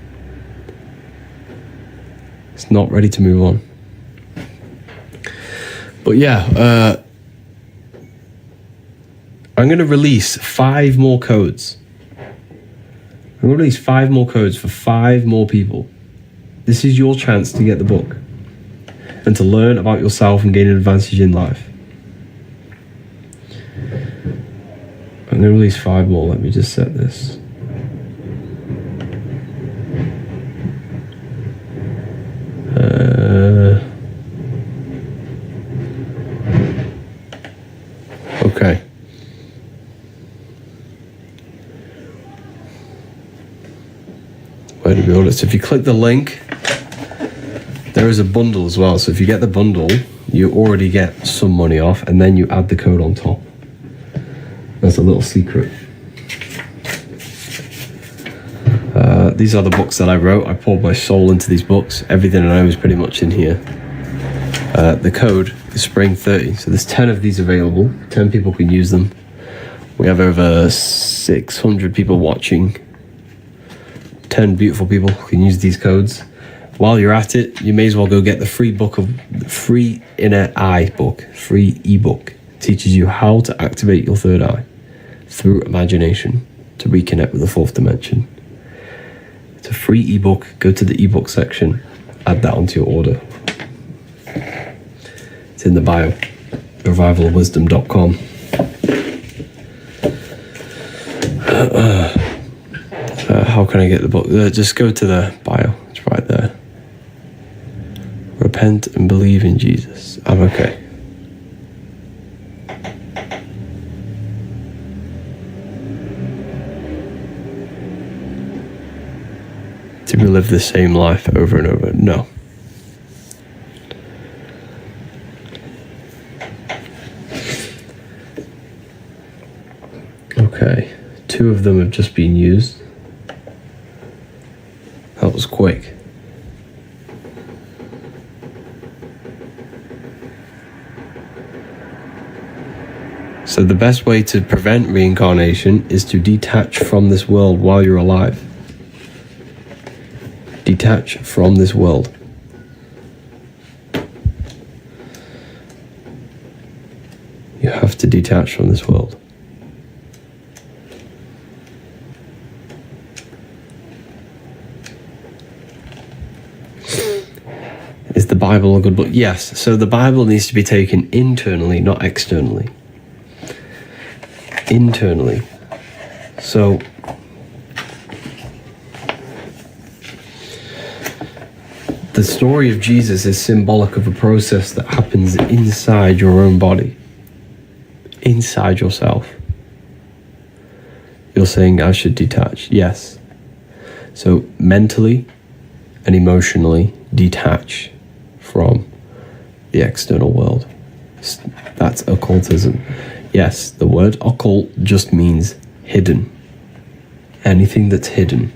It's not ready to move on. But yeah, I'm going to release 5 more codes. I'm going to release 5 more codes for 5 more people. This is your chance to get the book and to learn about yourself and gain an advantage in life. I'm going to release 5 more. Let me just set this. Okay. Where do we order? So if you click the link, there is a bundle as well. So if you get the bundle, you already get some money off, and then you add the code on top. That's a little secret. These are the books that I wrote. I poured my soul into these books. Everything I know is pretty much in here. The code is Spring 30. So there's 10 of these available. 10 people can use them. We have over 600 people watching. 10 beautiful people can use these codes. While you're at it, you may as well go get the free inner eye book, free ebook. It teaches you how to activate your third eye through imagination to reconnect with the 4th dimension. It's a free ebook. Go to the ebook section, add that onto your order. It's in the bio, revivalofwisdom.com. How can I get the book? Just go to the bio. It's right there. Repent and believe in Jesus. I'm okay. To relive the same life over and over. No. Okay, 2 of them have just been used. That was quick. So the best way to prevent reincarnation is to detach from this world while you're alive. Detach from this world. You have to detach from this world. Is the Bible a good book? Yes. So the Bible needs to be taken internally, not externally. Internally. So the story of Jesus is symbolic of a process that happens inside your own body, inside yourself. You're saying I should detach. Yes. So mentally and emotionally detach from the external world. That's occultism. Yes, the word occult just means hidden. Anything that's hidden.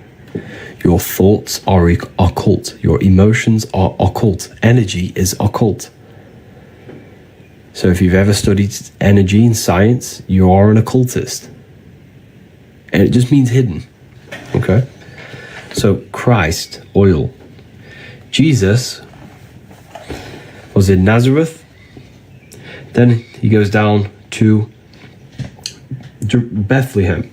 Your thoughts are occult. Your emotions are occult. Energy is occult. So if you've ever studied energy in science, you are an occultist. And it just means hidden. Okay? So Christ, oil. Jesus was in Nazareth. Then he goes down to Bethlehem,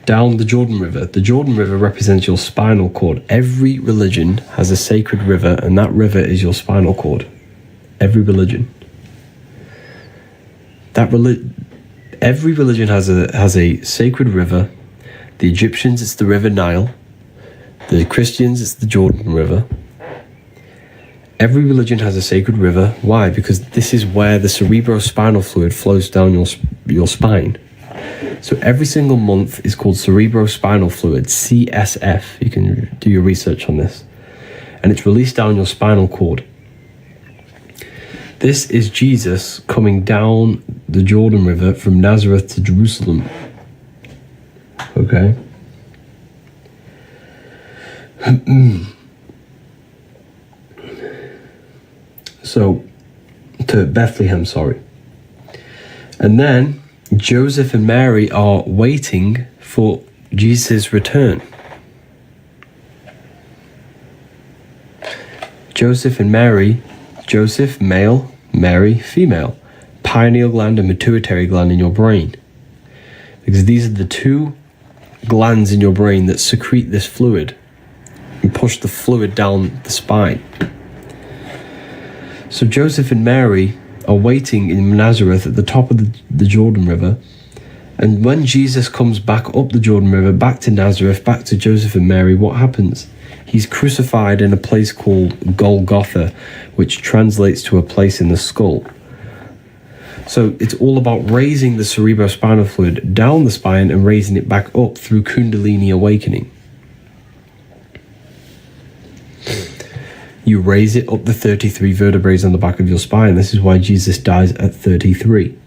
down the Jordan River. The Jordan River represents your spinal cord. Every religion has a sacred river, and that river is your spinal cord. Every religion. Every religion has a sacred river. The Egyptians, it's the River Nile. The Christians, it's the Jordan River. Every religion has a sacred river. Why? Because this is where the cerebrospinal fluid flows down your spine. So every single month is called cerebrospinal fluid, CSF. You can do your research on this. And it's released down your spinal cord. This is Jesus coming down the Jordan River from Nazareth to Jerusalem. Okay? So, to Bethlehem, sorry. And then Joseph and Mary are waiting for Jesus' return. Joseph and Mary, Joseph, male, Mary, female. Pineal gland and pituitary gland in your brain. Because these are the 2 glands in your brain that secrete this fluid and push the fluid down the spine. So Joseph and Mary are waiting in Nazareth at the top of the Jordan River. And when Jesus comes back up the Jordan River, back to Nazareth, back to Joseph and Mary, what happens? He's crucified in a place called Golgotha, which translates to a place in the skull. So it's all about raising the cerebrospinal fluid down the spine and raising it back up through Kundalini awakening. You raise it up the 33 vertebrae on the back of your spine. This is why Jesus dies at 33.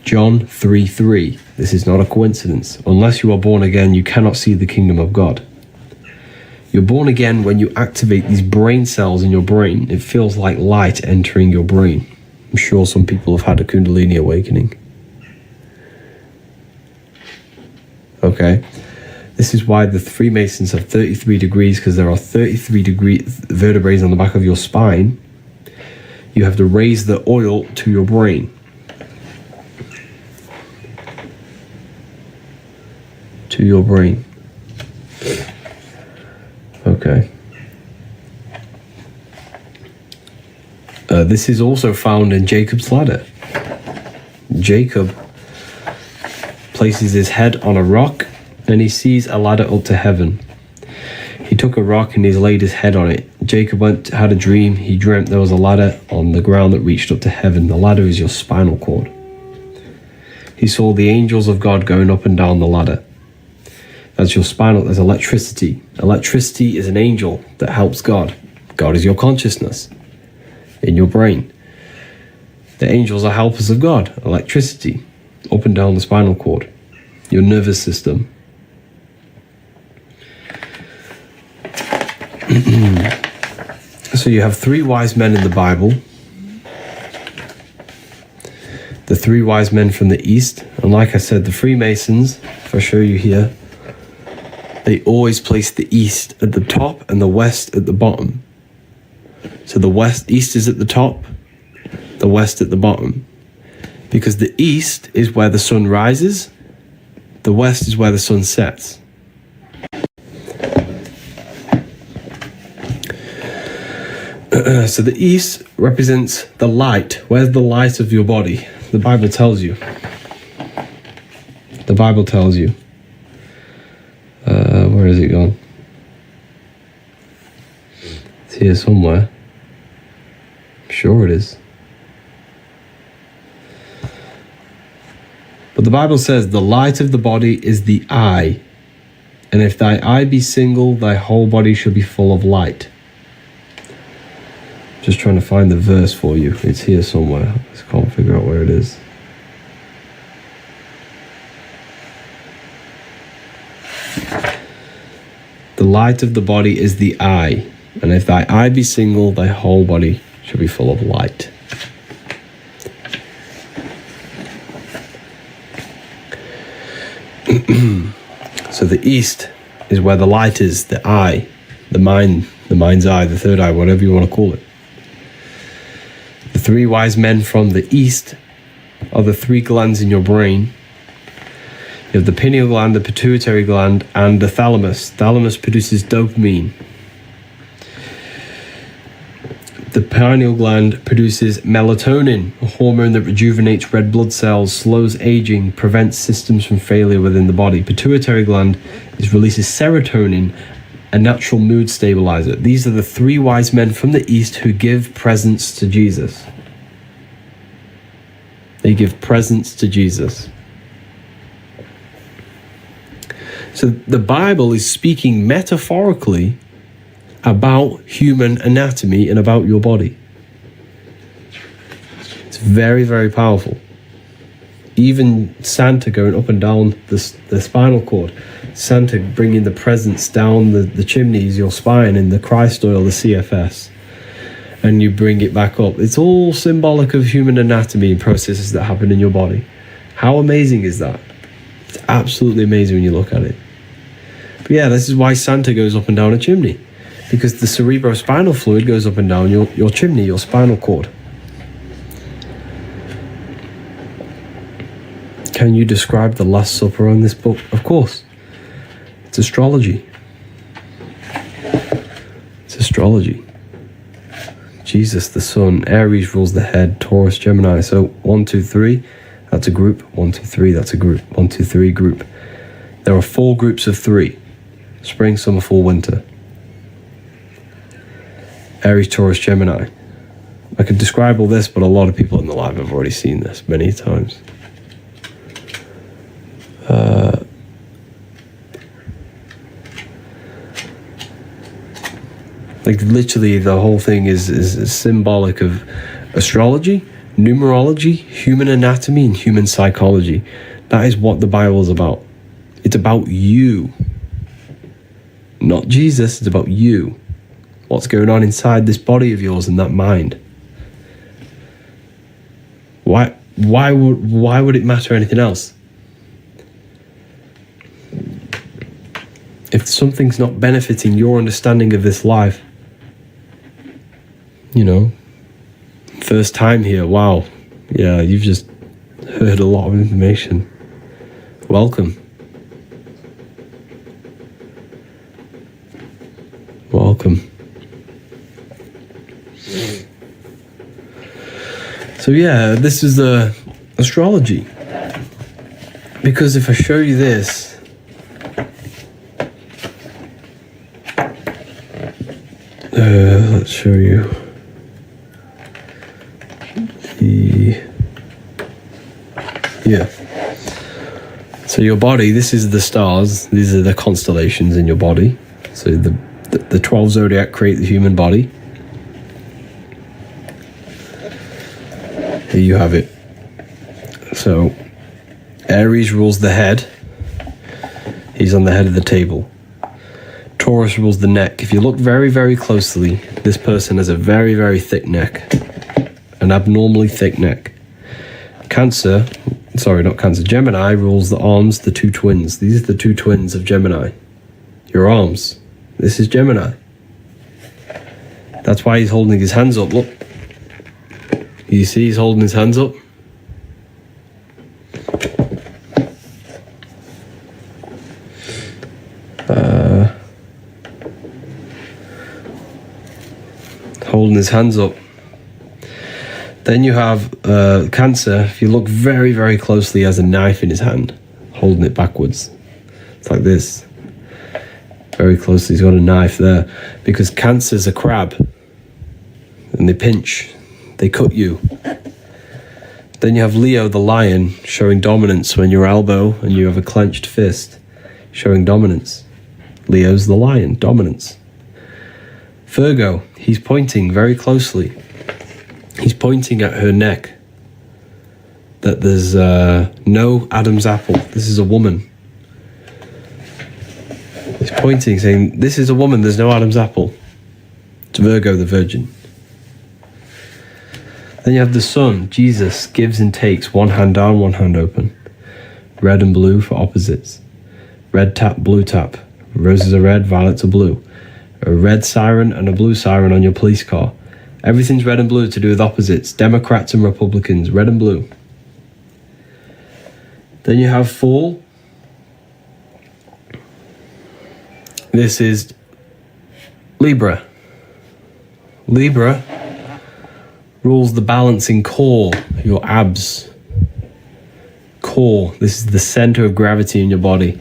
John 3:3. This is not a coincidence. Unless you are born again, you cannot see the kingdom of God. You're born again when you activate these brain cells in your brain. It feels like light entering your brain. I'm sure some people have had a Kundalini awakening. Okay. This is why the Freemasons have 33 degrees, because there are 33 vertebrae on the back of your spine. You have to raise the oil to your brain. To your brain. Okay. This is also found in Jacob's ladder. Jacob places his head on a rock and he sees a ladder up to heaven. He took a rock and he's laid his head on it. Jacob had a dream. He dreamt there was a ladder on the ground that reached up to heaven. The ladder is your spinal cord. He saw the angels of God going up and down the ladder. That's your spinal. There's electricity. Electricity is an angel that helps God. God is your consciousness in your brain. The angels are helpers of God. Electricity up and down the spinal cord, your nervous system. So you have three wise men in the Bible. The three wise men from the East. And like I said, the Freemasons, if I show you here, they always place the East at the top and the West at the bottom. So the East is at the top, the West at the bottom. Because the East is where the sun rises, the West is where the sun sets. So the East represents the light. Where's the light of your body? The Bible tells you. The Bible tells you. Where is it gone? It's here somewhere. I'm sure it is. But the Bible says, the light of the body is the eye. And if thy eye be single, thy whole body shall be full of light. Just trying to find the verse for you. It's here somewhere. I just can't figure out where it is. The light of the body is the eye, and if thy eye be single, thy whole body shall be full of light. So the East is where the light is, the eye, the mind, the mind's eye, the third eye, whatever you want to call it. The three wise men from the East are the three glands in your brain. You have the pineal gland, the pituitary gland, and the thalamus. Thalamus produces dopamine. The pineal gland produces melatonin, a hormone that rejuvenates red blood cells, slows aging, prevents systems from failure within the body. Pituitary gland releases serotonin, a natural mood stabilizer. These are the three wise men from the East who give presents to Jesus. They give presents to Jesus. So the Bible is speaking metaphorically about human anatomy and about your body. It's very, very powerful. Even Santa going up and down the spinal cord, Santa bringing the presents down the chimneys, your spine, in the Christ oil, the CFS, and you bring it back up. It's all symbolic of human anatomy and processes that happen in your body. How amazing is that? It's absolutely amazing when you look at it. But yeah, this is why Santa goes up and down a chimney, because the cerebrospinal fluid goes up and down your chimney, your spinal cord. Can you describe the Last Supper on this book? Of course. It's astrology. It's astrology. Jesus, the sun. Aries rules the head. Taurus, Gemini. So 1, 2, 3, that's a group. 1, 2, 3, that's a group. 1, 2, 3, group. There are 4 groups of 3. Spring, summer, fall, winter. Aries, Taurus, Gemini. I could describe all this, but a lot of people in the live have already seen this many times. Like literally the whole thing is symbolic of astrology, numerology, human anatomy, and human psychology. That is what the Bible is about. It's about you. Not Jesus, it's about you. What's going on inside this body of yours and that mind. Why would it matter anything else? If something's not benefiting your understanding of this life, you know, first time here, wow, yeah, you've just heard a lot of information. Welcome. Welcome. So yeah, this is the astrology. Because if I show you this, let's show you So your body, this is the stars. These are the constellations in your body. So the 12 zodiac create the human body. Here you have it. So Aries rules the head. He's on the head of the table. Taurus rules the neck. If you look very, very closely, this person has a very, very thick neck. An abnormally thick neck. Gemini rules the arms, the two twins. These are the two twins of Gemini. Your arms. This is Gemini. That's why he's holding his hands up. Look. You see he's holding his hands up? Holding his hands up. Then you have Cancer. If you look very, very closely, he has a knife in his hand, holding it backwards. It's like this. Very closely, he's got a knife there. Because Cancer's a crab. And they pinch. They cut you. Then you have Leo, the lion, showing dominance when your elbow and you have a clenched fist, showing dominance. Leo's the lion, dominance. Virgo, he's pointing very closely. He's pointing at her neck. That there's no Adam's apple. This is a woman. He's pointing, saying, this is a woman, there's no Adam's apple. It's Virgo, the virgin. Then you have the sun. Jesus gives and takes, one hand down, one hand open. Red and blue for opposites. Red tap, blue tap. Roses are red, violets are blue. A red siren and a blue siren on your police car. Everything's red and blue to do with opposites. Democrats and Republicans, red and blue. Then you have fall. This is Libra. Libra rules the balancing core, your abs. Core, this is the center of gravity in your body.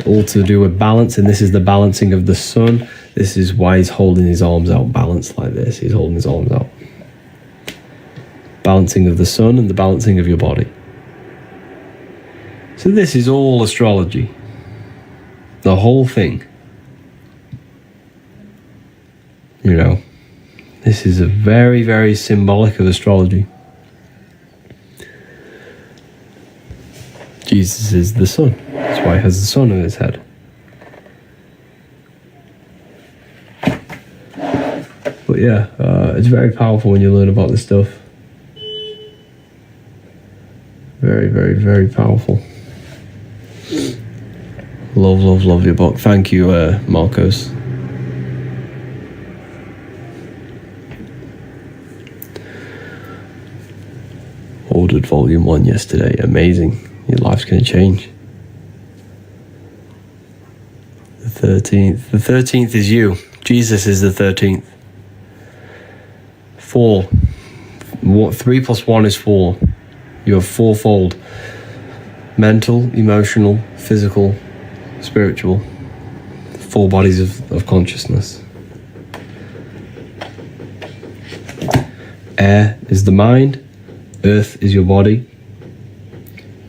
All to do with balance, and this is the balancing of the sun. This is why he's holding his arms out, balanced like this. He's holding his arms out. Balancing of the sun and the balancing of your body. So this is all astrology. The whole thing. You know, this is a very, very symbolic of astrology. Jesus is the sun. That's why he has the sun on his head. But yeah, it's very powerful when you learn about this stuff. Very, very, very powerful. Love, love, love your book. Thank you, Marcos. Ordered volume 1 yesterday. Amazing. Your life's going to change. The 13th. The 13th is you. Jesus is the 13th. 4. 3 plus 1 is 4. You have fourfold. Mental, emotional, physical, spiritual. 4 bodies of consciousness. Air is the mind. Earth is your body.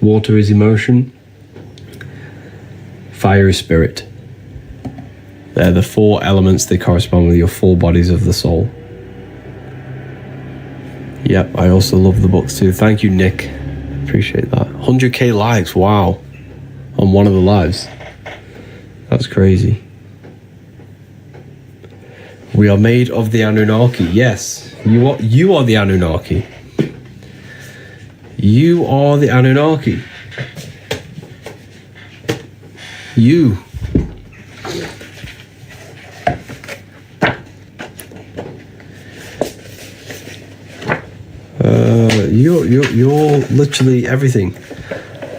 Water is emotion. Fire is spirit. They're the 4 elements. They correspond with your 4 bodies of the soul. Yep, I also love the books too. Thank you, Nick. Appreciate that. 100k likes, wow. On one of the lives. That's crazy. We are made of the Anunnaki. Yes, you are the Anunnaki. You are the Anunnaki. You. You're literally everything.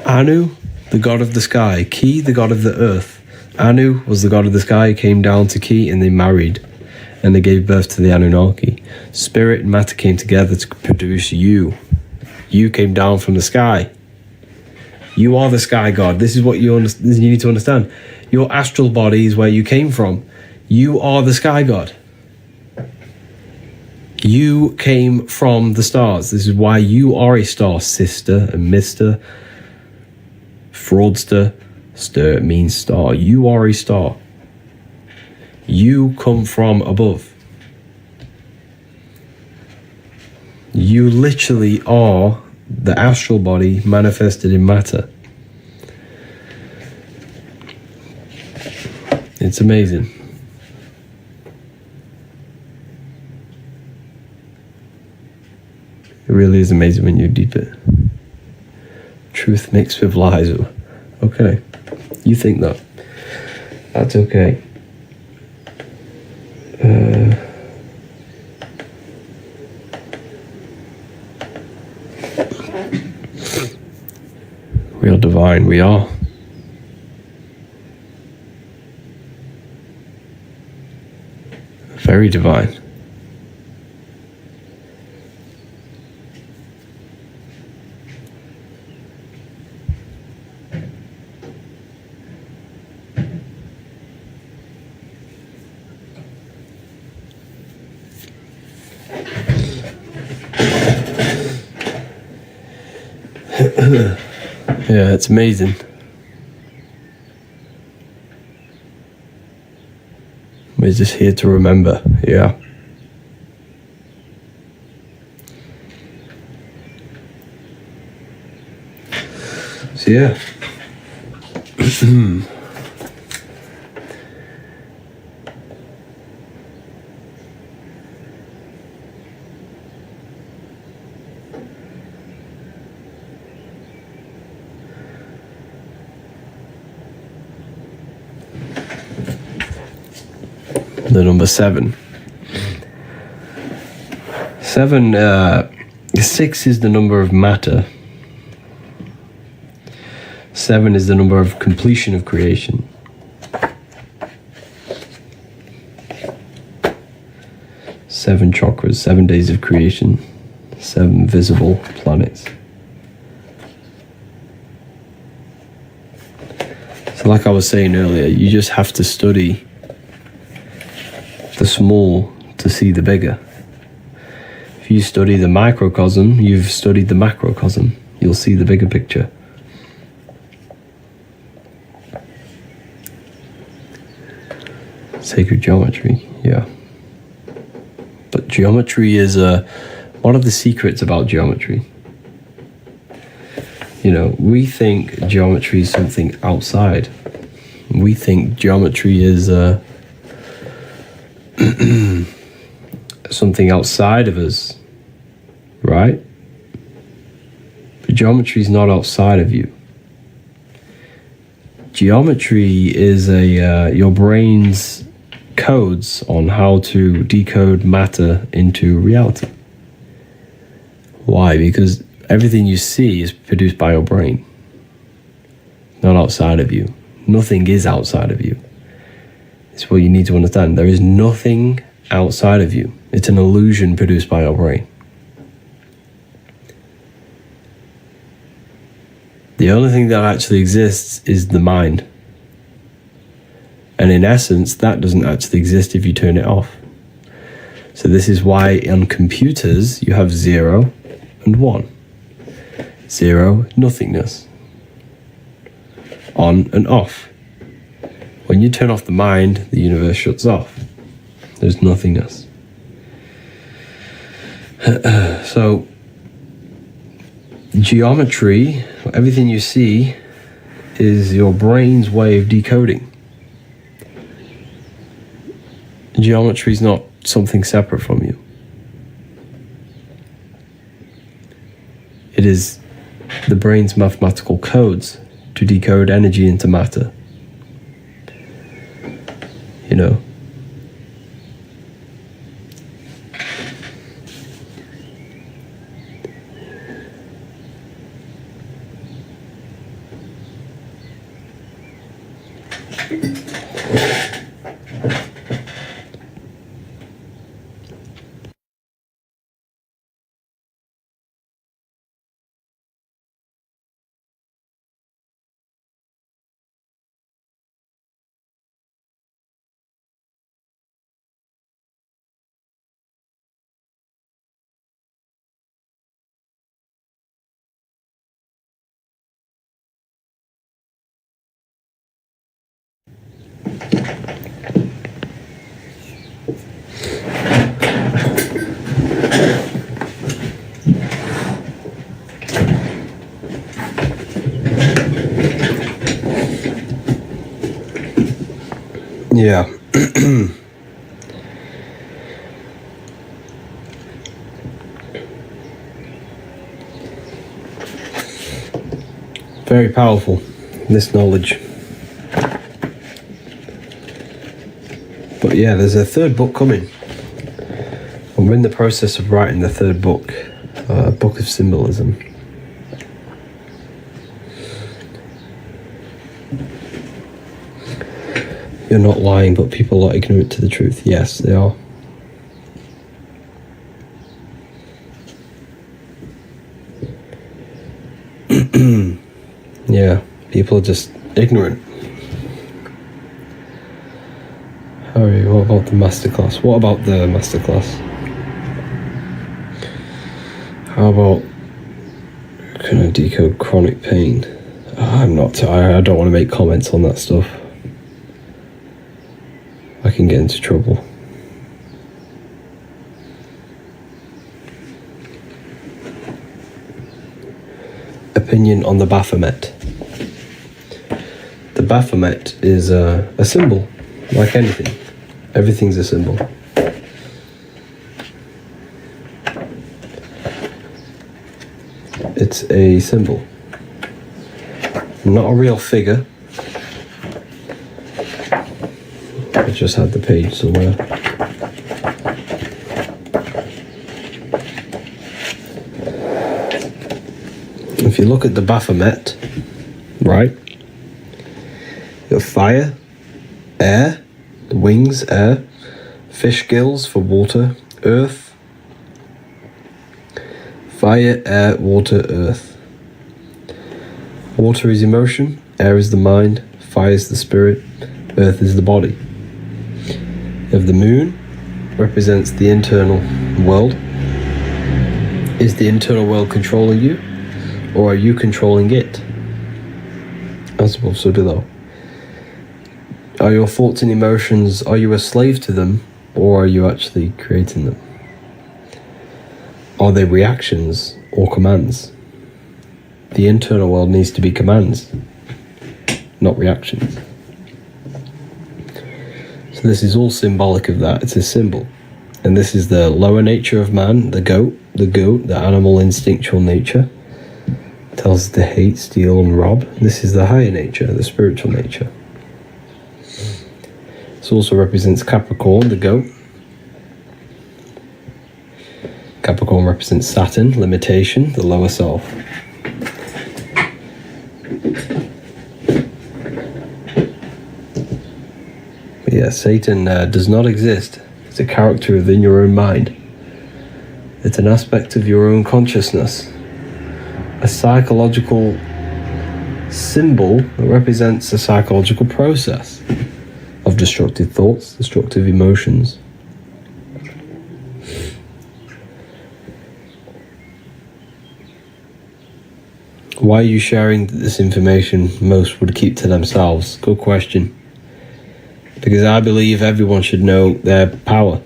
Anu, the god of the sky. Ki, the god of the earth. Anu was the god of the sky, came down to Ki, and they married. And they gave birth to the Anunnaki. Spirit and matter came together to produce you. You came down from the sky. You are the sky god. This is what you need to understand. Your astral body is where you came from. You are the sky god. You came from the stars. This is why you are a star, sister and mister. fraudster. Stir means star. You are a star. You come from above. You literally are the astral body manifested in matter. It's amazing. It really is amazing when you deep it. Truth mixed with lies. Okay. You think that. That's okay. We are divine. We are. Very divine. Yeah, it's amazing. We're just here to remember, yeah. So yeah. The number 7. 6 is the number of matter. 7 is the number of completion of creation. 7 chakras, 7 days of creation, 7 visible planets. So like I was saying earlier, you just have to study the small to see the bigger. If you study the microcosm, you've studied the macrocosm. You'll see the bigger picture. Sacred geometry, yeah. But geometry is one of the secrets about geometry. You know, we think geometry is something outside. We think geometry is something outside of us, right? But geometry is not outside of you. Geometry is your brain's codes on how to decode matter into reality. Why? Because everything you see is produced by your brain, not outside of you. Nothing is outside of you. It's what you need to understand. There is nothing outside of you. It's an illusion produced by your brain. The only thing that actually exists is the mind. And in essence, that doesn't actually exist if you turn it off. So this is why on computers you have 0 and 1. 0, nothingness. On and off. When you turn off the mind, the universe shuts off. There's nothingness. So, geometry, everything you see, is your brain's way of decoding. Geometry is not something separate from you. It is the brain's mathematical codes to decode energy into matter. You know. Yeah. Very powerful, this knowledge. But yeah, there's a third book coming. I'm in the process of writing the third book, Book of Symbolism. You're not lying, but people are ignorant to the truth. Yes, they are. Yeah, people are just ignorant. Harry, what about the masterclass? What about the masterclass? How about, can I decode chronic pain? I don't want to make comments on that stuff. I can get into trouble. Opinion on the Baphomet. The Baphomet is a symbol, like anything. Everything's a symbol. It's a symbol. Not a real figure. I just had the page somewhere. If you look at the Baphomet, right? You have fire, air, the wings, air, fish gills for water, earth, fire, air, water, earth. Water is emotion, air is the mind, fire is the spirit, earth is the body. You have the moon, represents the internal world. Is the internal world controlling you, or are you controlling it? As above, so below. Are your thoughts and emotions, are you a slave to them, or are you actually creating them? Are they reactions or commands? The internal world needs to be commands, not reactions. So this is all symbolic of that. It's a symbol. And this is the lower nature of man, the goat, the animal instinctual nature. It tells us to hate, steal, and rob. This is the higher nature, the spiritual nature. This also represents Capricorn, the goat. Capricorn represents Saturn, limitation, the lower self. But yeah, Satan does not exist. It's a character within your own mind. It's an aspect of your own consciousness. A psychological symbol that represents a psychological process of destructive thoughts, destructive emotions. Why are you sharing this information? Most would keep to themselves. Good question. Because I believe everyone should know their power.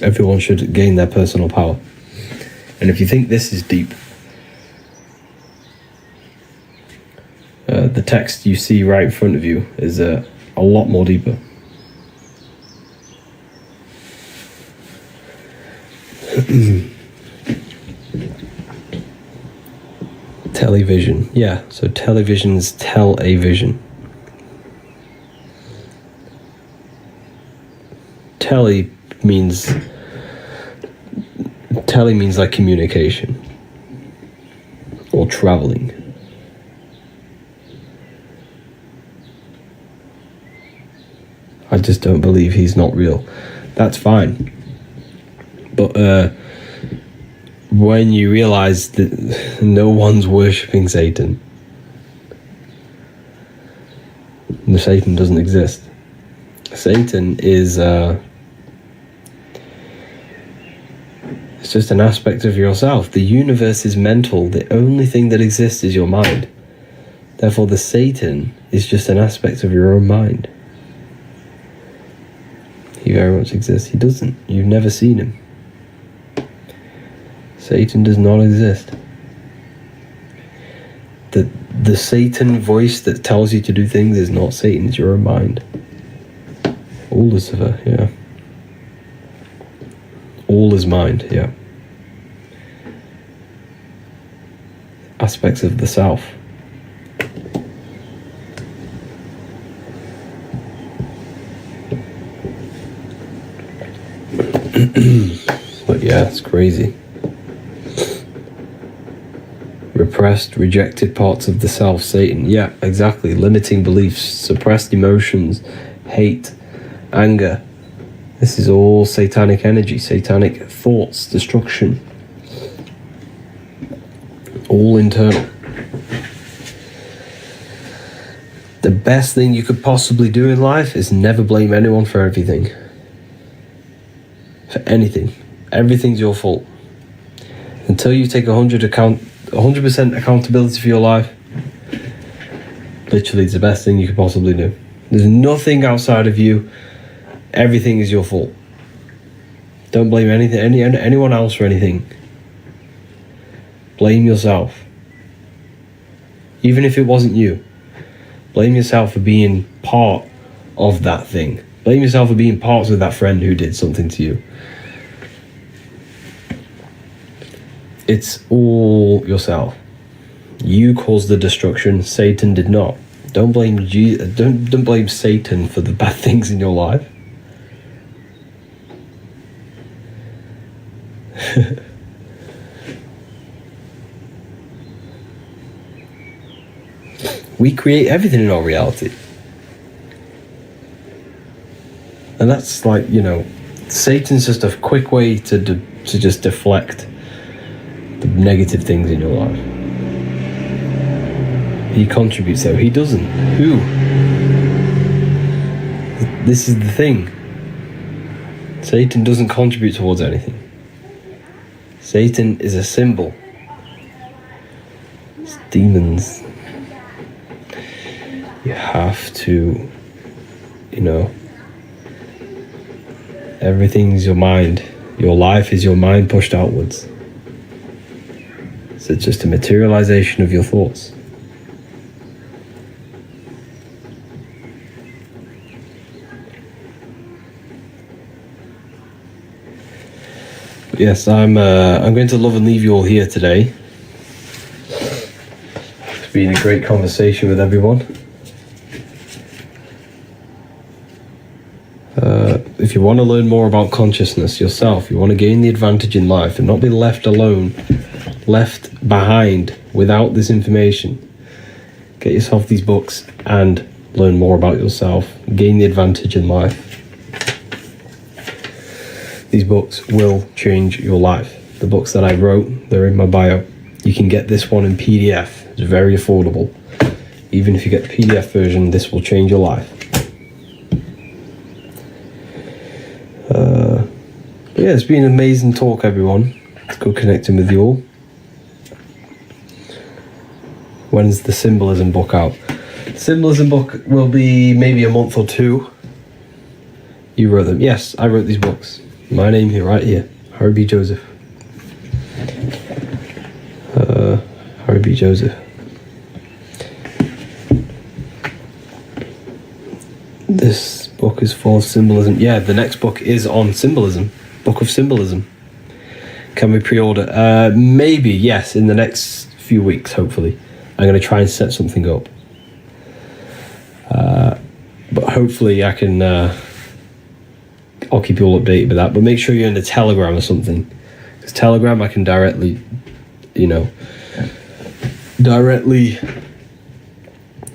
Everyone should gain their personal power. And if you think this is deep, the text you see right in front of you is a lot more deeper. Television. Yeah, so televisions tell a vision. Tele means like communication or traveling. I just don't believe he's not real. That's fine. But when you realize that no one's worshipping Satan, the Satan doesn't exist. Satan is it's just an aspect of yourself. The universe is mental. The only thing that exists is your mind. Therefore, the Satan is just an aspect of your own mind. He very much exists. He doesn't. You've never seen him. Satan does not exist. The Satan voice that tells you to do things is not Satan, it's your own mind. Or Lucifer, yeah. All is mind, yeah. Aspects of the self. But yeah, it's crazy. Repressed, rejected parts of the self, Satan. Yeah, exactly. Limiting beliefs, suppressed emotions, hate, anger. This is all satanic energy, satanic thoughts, destruction. All internal. The best thing you could possibly do in life is never blame anyone for everything. For anything. Everything's your fault. Until you take 100% accountability for your life, literally it's the best thing you could possibly do. There's nothing outside of you. Everything is your fault. Don't blame anyone else for anything. Blame yourself. Even if it wasn't you. Blame yourself for being part of that thing. Blame yourself for being parts of that friend who did something to you. It's all yourself. You caused the destruction. Satan did not. Don't blame don't blame Satan for the bad things in your life. We create everything in our reality. And that's like, you know, Satan's just a quick way to just deflect the negative things in your life. He contributes though. He doesn't. Who? This is the thing. Satan doesn't contribute towards anything. Satan is a symbol. It's demons. You have to, you know, everything's your mind. Your life is your mind pushed outwards. So it's just a materialization of your thoughts. But yes, I'm going to love and leave you all here today. It's been a great conversation with everyone. If you want to learn more about consciousness yourself, you want to gain the advantage in life and not be left alone, left behind without this information, get yourself these books and learn more about yourself, gain the advantage in life. These books will change your life. The books that I wrote, they're in my bio. You can get this one in PDF. It's very affordable. Even if you get the PDF version, this will change your life. But yeah, it's been an amazing talk, everyone. It's good connecting with you all. When's the Symbolism book out? The Symbolism book will be maybe a month or two. You wrote them. Yes, I wrote these books. My name here, right here. Harry B. Joseph. Harry B. Joseph. This book is for symbolism. Yeah, the next book is on symbolism. Book of Symbolism. Can we pre-order? Maybe, yes, in the next few weeks, hopefully. I'm going to try and set something up. But hopefully I can... I'll keep you all updated with that. But make sure you're in the Telegram or something. Because Telegram, I can directly, you know, directly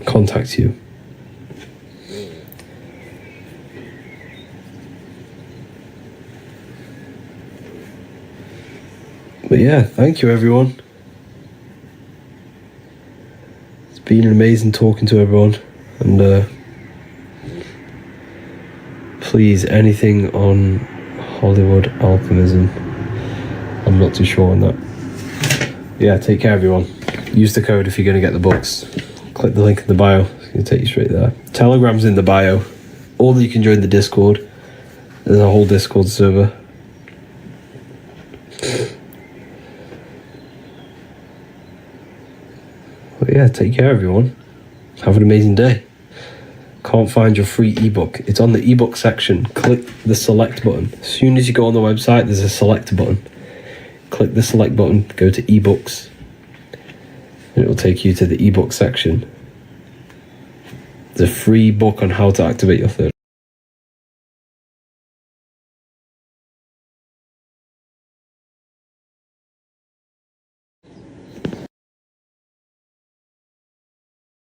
contact you. But yeah, thank you everyone. It's been amazing talking to everyone, and please, anything on Hollywood alchemism, I'm not too sure on that. Yeah, take care everyone. Use the code if you're going to get the books. click the link in the bio. It's going to take you straight there. Telegram's in the bio. Or you can join the Discord. There's a whole Discord server. But yeah, take care everyone. Have an amazing day. Can't find your free ebook. It's on the ebook section. Click the select button. As soon as you go on the website, there's a select button. Click the select button, go to ebooks, and it will take you to the ebook section. There's a free book on how to activate your third.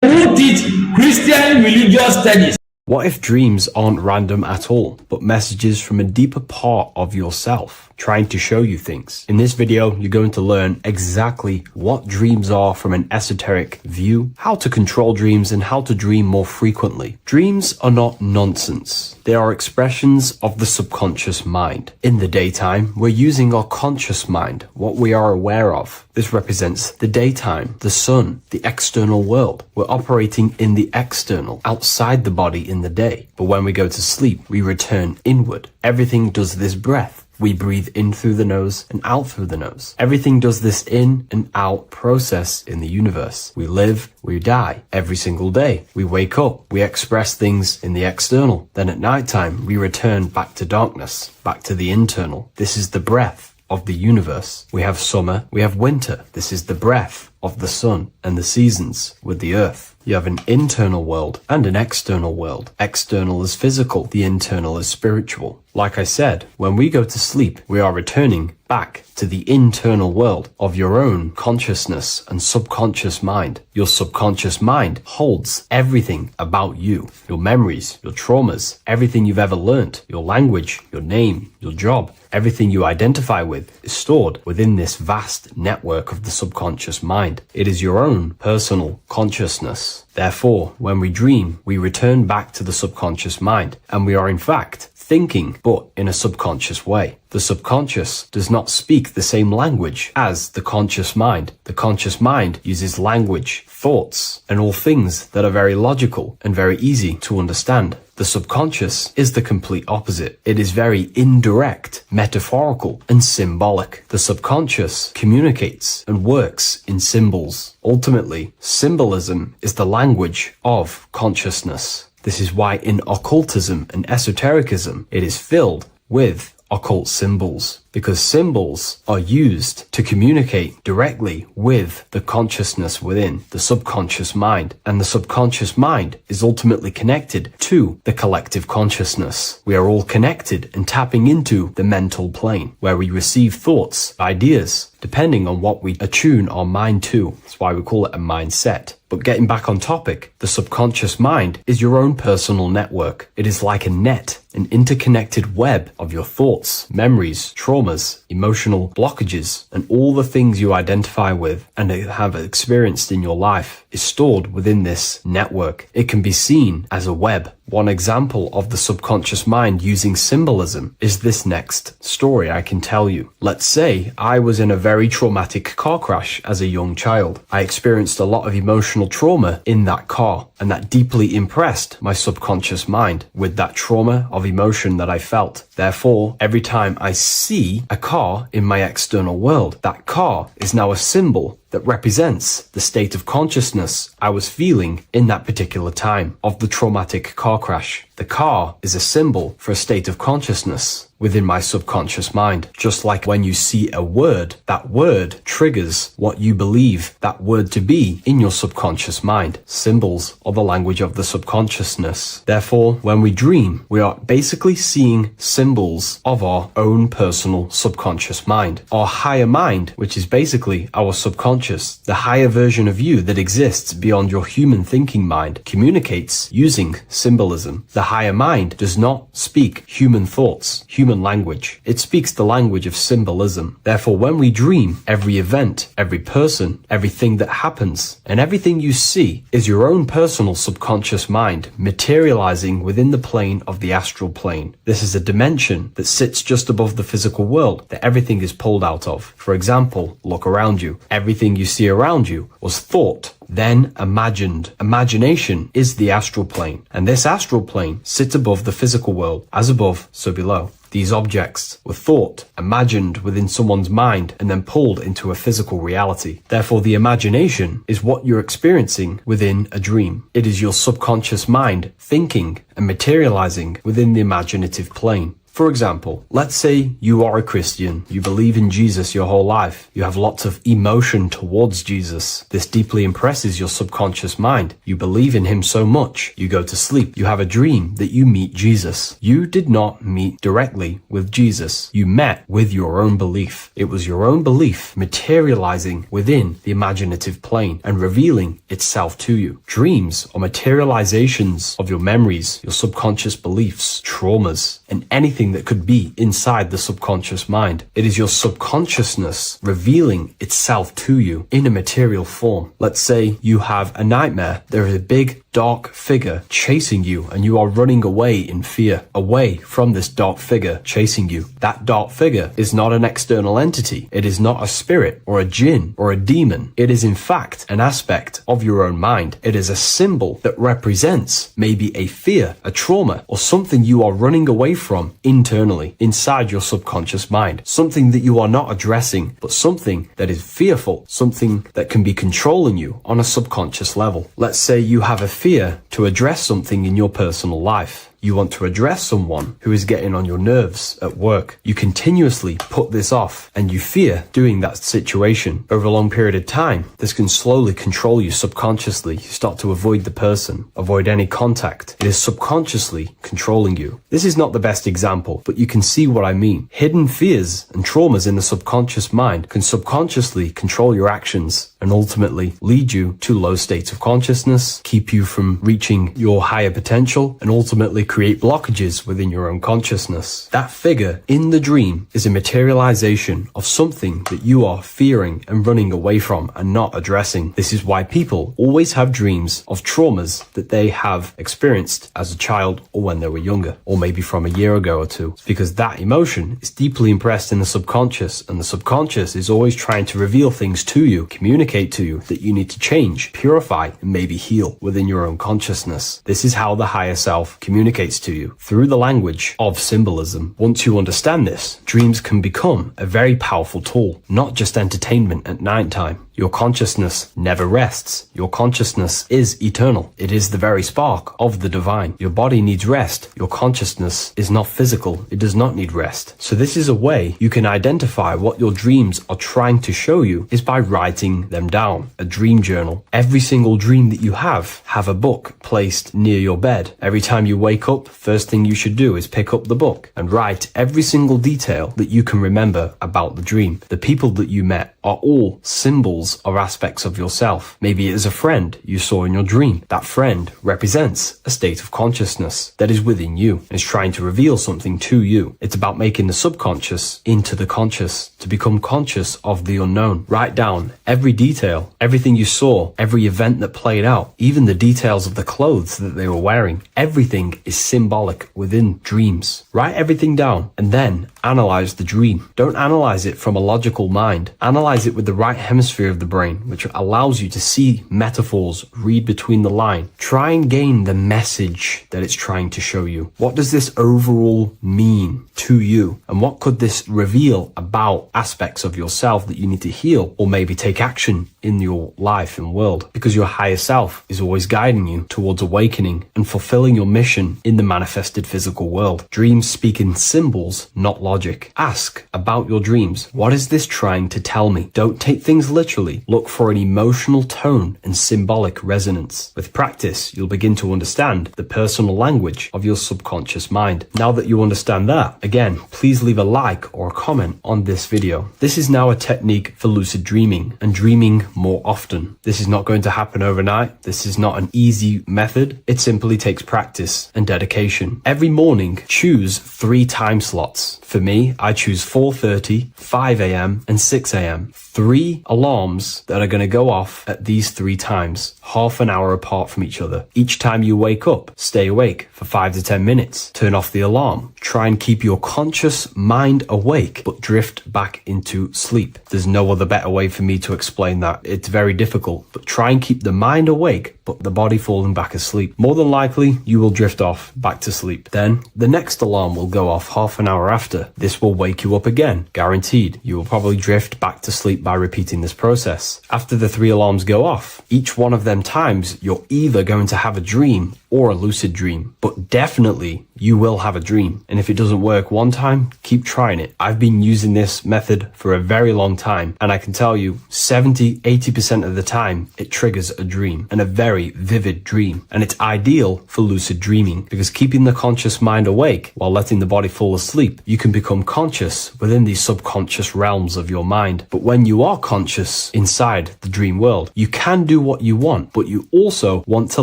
Who teach Christian religious studies? What if dreams aren't random at all, but messages from a deeper part of yourself, trying to show you things? In this video, you're going to learn exactly what dreams are from an esoteric view, how to control dreams, and how to dream more frequently. Dreams are not nonsense. They are expressions of the subconscious mind. In the daytime, we're using our conscious mind, what we are aware of. This represents the daytime, the sun, the external world. We're operating in the external, outside the body in the day. But when we go to sleep, we return inward. Everything does this breath. We breathe in through the nose and out through the nose. Everything does this in and out process in the universe. We live, we die every single day. We wake up, we express things in the external. Then at nighttime, we return back to darkness, back to the internal. This is the breath of the universe. We have summer, we have winter. This is the breath of the sun and the seasons with the earth. You have an internal world and an external world. External is physical, the internal is spiritual. Like I said, when we go to sleep, we are returning back to the internal world of your own consciousness and subconscious mind. Your subconscious mind holds everything about you. Your memories, your traumas, everything you've ever learnt, your language, your name, your job, everything you identify with is stored within this vast network of the subconscious mind. It is your own personal consciousness. Therefore, when we dream, we return back to the subconscious mind, and we are in fact thinking, but in a subconscious way. The subconscious does not speak the same language as the conscious mind. The conscious mind uses language, thoughts, and all things that are very logical and very easy to understand. The subconscious is the complete opposite. It is very indirect, metaphorical, and symbolic. The subconscious communicates and works in symbols. Ultimately, symbolism is the language of consciousness. This is why in occultism and esotericism, it is filled with occult symbols, because symbols are used to communicate directly with the consciousness within the subconscious mind, and the subconscious mind is ultimately connected to the collective consciousness. We are all connected and tapping into the mental plane, where we receive thoughts, ideas, depending on what we attune our mind to. That's why we call it a mindset. But getting back on topic, the subconscious mind is your own personal network. It is like a net, an interconnected web of your thoughts, memories, traumas, emotional blockages, and all the things you identify with and have experienced in your life is stored within this network. It can be seen as a web. One example of the subconscious mind using symbolism is this next story I can tell you. Let's say I was in a very traumatic car crash as a young child. I experienced a lot of emotional trauma in that car, and that deeply impressed my subconscious mind with that trauma of emotion that I felt. Therefore, every time I see a car in my external world, that car is now a symbol that represents the state of consciousness I was feeling in that particular time of the traumatic car crash. The car is a symbol for a state of consciousness within my subconscious mind. Just like when you see a word, that word triggers what you believe that word to be in your subconscious mind. Symbols are the language of the subconsciousness. Therefore, when we dream, we are basically seeing symbols of our own personal subconscious mind. Our higher mind, which is basically our subconscious, the higher version of you that exists beyond your human thinking mind, communicates using symbolism. The higher mind does not speak human thoughts. Human human language. It speaks the language of symbolism. Therefore, when we dream, every event, every person, everything that happens, and everything you see is your own personal subconscious mind materializing within the plane of the astral plane. This is a dimension that sits just above the physical world that everything is pulled out of. For example, look around you. Everything you see around you was thought, then imagined. Imagination is the astral plane, and this astral plane sits above the physical world. As above, so below. These objects were thought, imagined within someone's mind, and then pulled into a physical reality. Therefore, the imagination is what you're experiencing within a dream. It is your subconscious mind thinking and materializing within the imaginative plane. For example, let's say you are a Christian, you believe in Jesus your whole life, you have lots of emotion towards Jesus. This deeply impresses your subconscious mind. You believe in him so much, you go to sleep, you have a dream that you meet Jesus. You did not meet directly with Jesus. You met with your own belief. It was your own belief materializing within the imaginative plane and revealing itself to you. Dreams are materializations of your memories, your subconscious beliefs, traumas, and anything that could be inside the subconscious mind. It is your subconsciousness revealing itself to you in a material form. Let's say you have a nightmare. There is a big dark figure chasing you and you are running away in fear, away from this dark figure chasing you. That dark figure is not an external entity. It is not a spirit or a jinn or a demon. It is in fact an aspect of your own mind. It is a symbol that represents maybe a fear, a trauma, or something you are running away from internally, inside your subconscious mind. Something that you are not addressing, but something that is fearful, something that can be controlling you on a subconscious level. Let's say you have a fear to address something in your personal life. You want to address someone who is getting on your nerves at work. You continuously put this off and you fear doing that situation. Over a long period of time, this can slowly control you subconsciously. You start to avoid the person, avoid any contact. It is subconsciously controlling you. This is not the best example, but you can see what I mean. Hidden fears and traumas in the subconscious mind can subconsciously control your actions and ultimately lead you to low states of consciousness, keep you from reaching your higher potential, and ultimately create blockages within your own consciousness. That figure in the dream is a materialization of something that you are fearing and running away from and not addressing. This is why people always have dreams of traumas that they have experienced as a child or when they were younger, or maybe from a year ago or two. It's because that emotion is deeply impressed in the subconscious, and the subconscious is always trying to reveal things to you, communicate to you that you need to change, purify, and maybe heal within your own consciousness. This is how the higher self communicates to you through the language of symbolism. Once you understand this, dreams can become a very powerful tool, not just entertainment at nighttime. Your consciousness never rests. Your consciousness is eternal. It is the very spark of the divine. Your body needs rest. Your consciousness is not physical. It does not need rest. So this is a way you can identify what your dreams are trying to show you is by writing them down. A dream journal. Every single dream that you have a book placed near your bed. Every time you wake up, first thing you should do is pick up the book and write every single detail that you can remember about the dream. The people that you met are all symbols or aspects of yourself. Maybe it is a friend you saw in your dream. That friend represents a state of consciousness that is within you and is trying to reveal something to you. It's about making the subconscious into the conscious, to become conscious of the unknown. Write down every detail, everything you saw, every event that played out, even the details of the clothes that they were wearing. Everything is symbolic within dreams. Write everything down and then analyze the dream. Don't analyze it from a logical mind. Analyze it with the right hemisphere of the brain, which allows you to see metaphors, read between the line. Try and gain the message that it's trying to show you. What does this overall mean to you? And what could this reveal about aspects of yourself that you need to heal or maybe take action in your life and world? Because your higher self is always guiding you towards awakening and fulfilling your mission in the manifested physical world. Dreams speak in symbols, not logic. Ask about your dreams. What is this trying to tell me? Don't take things literally. Look for an emotional tone and symbolic resonance. With practice, you'll begin to understand the personal language of your subconscious mind. Now that you understand that, again, please leave a like or a comment on this video. This is now a technique for lucid dreaming and dreaming more often. This is not going to happen overnight. This is not an easy method. It simply takes practice and dedication. Every morning, choose 3 time slots. For me, I choose 4:30, 5 a.m. and 6 a.m. 3 alarms that are going to go off at these 3 times, half an hour apart from each other. Each time you wake up, stay awake for 5 to 10 minutes. Turn off the alarm. Try and keep your conscious mind awake, but drift back into sleep. There's no other better way for me to explain that. It's very difficult, but try and keep the mind awake, but the body falling back asleep. More than likely, you will drift off back to sleep. Then the next alarm will go off half an hour after. This will wake you up again, guaranteed. You will probably drift back to sleep by repeating this process. After the 3 alarms go off, each one of them times, you're either going to have a dream or a lucid dream, but definitely you will have a dream. And if it doesn't work one time, keep trying it. I've been using this method for a very long time, and I can tell you 70-80% of the time it triggers a dream, and a very vivid dream. And it's ideal for lucid dreaming, because keeping the conscious mind awake while letting the body fall asleep, you can become conscious within these subconscious realms of your mind. But when you are conscious inside the dream world, you can do what you want, but you also want to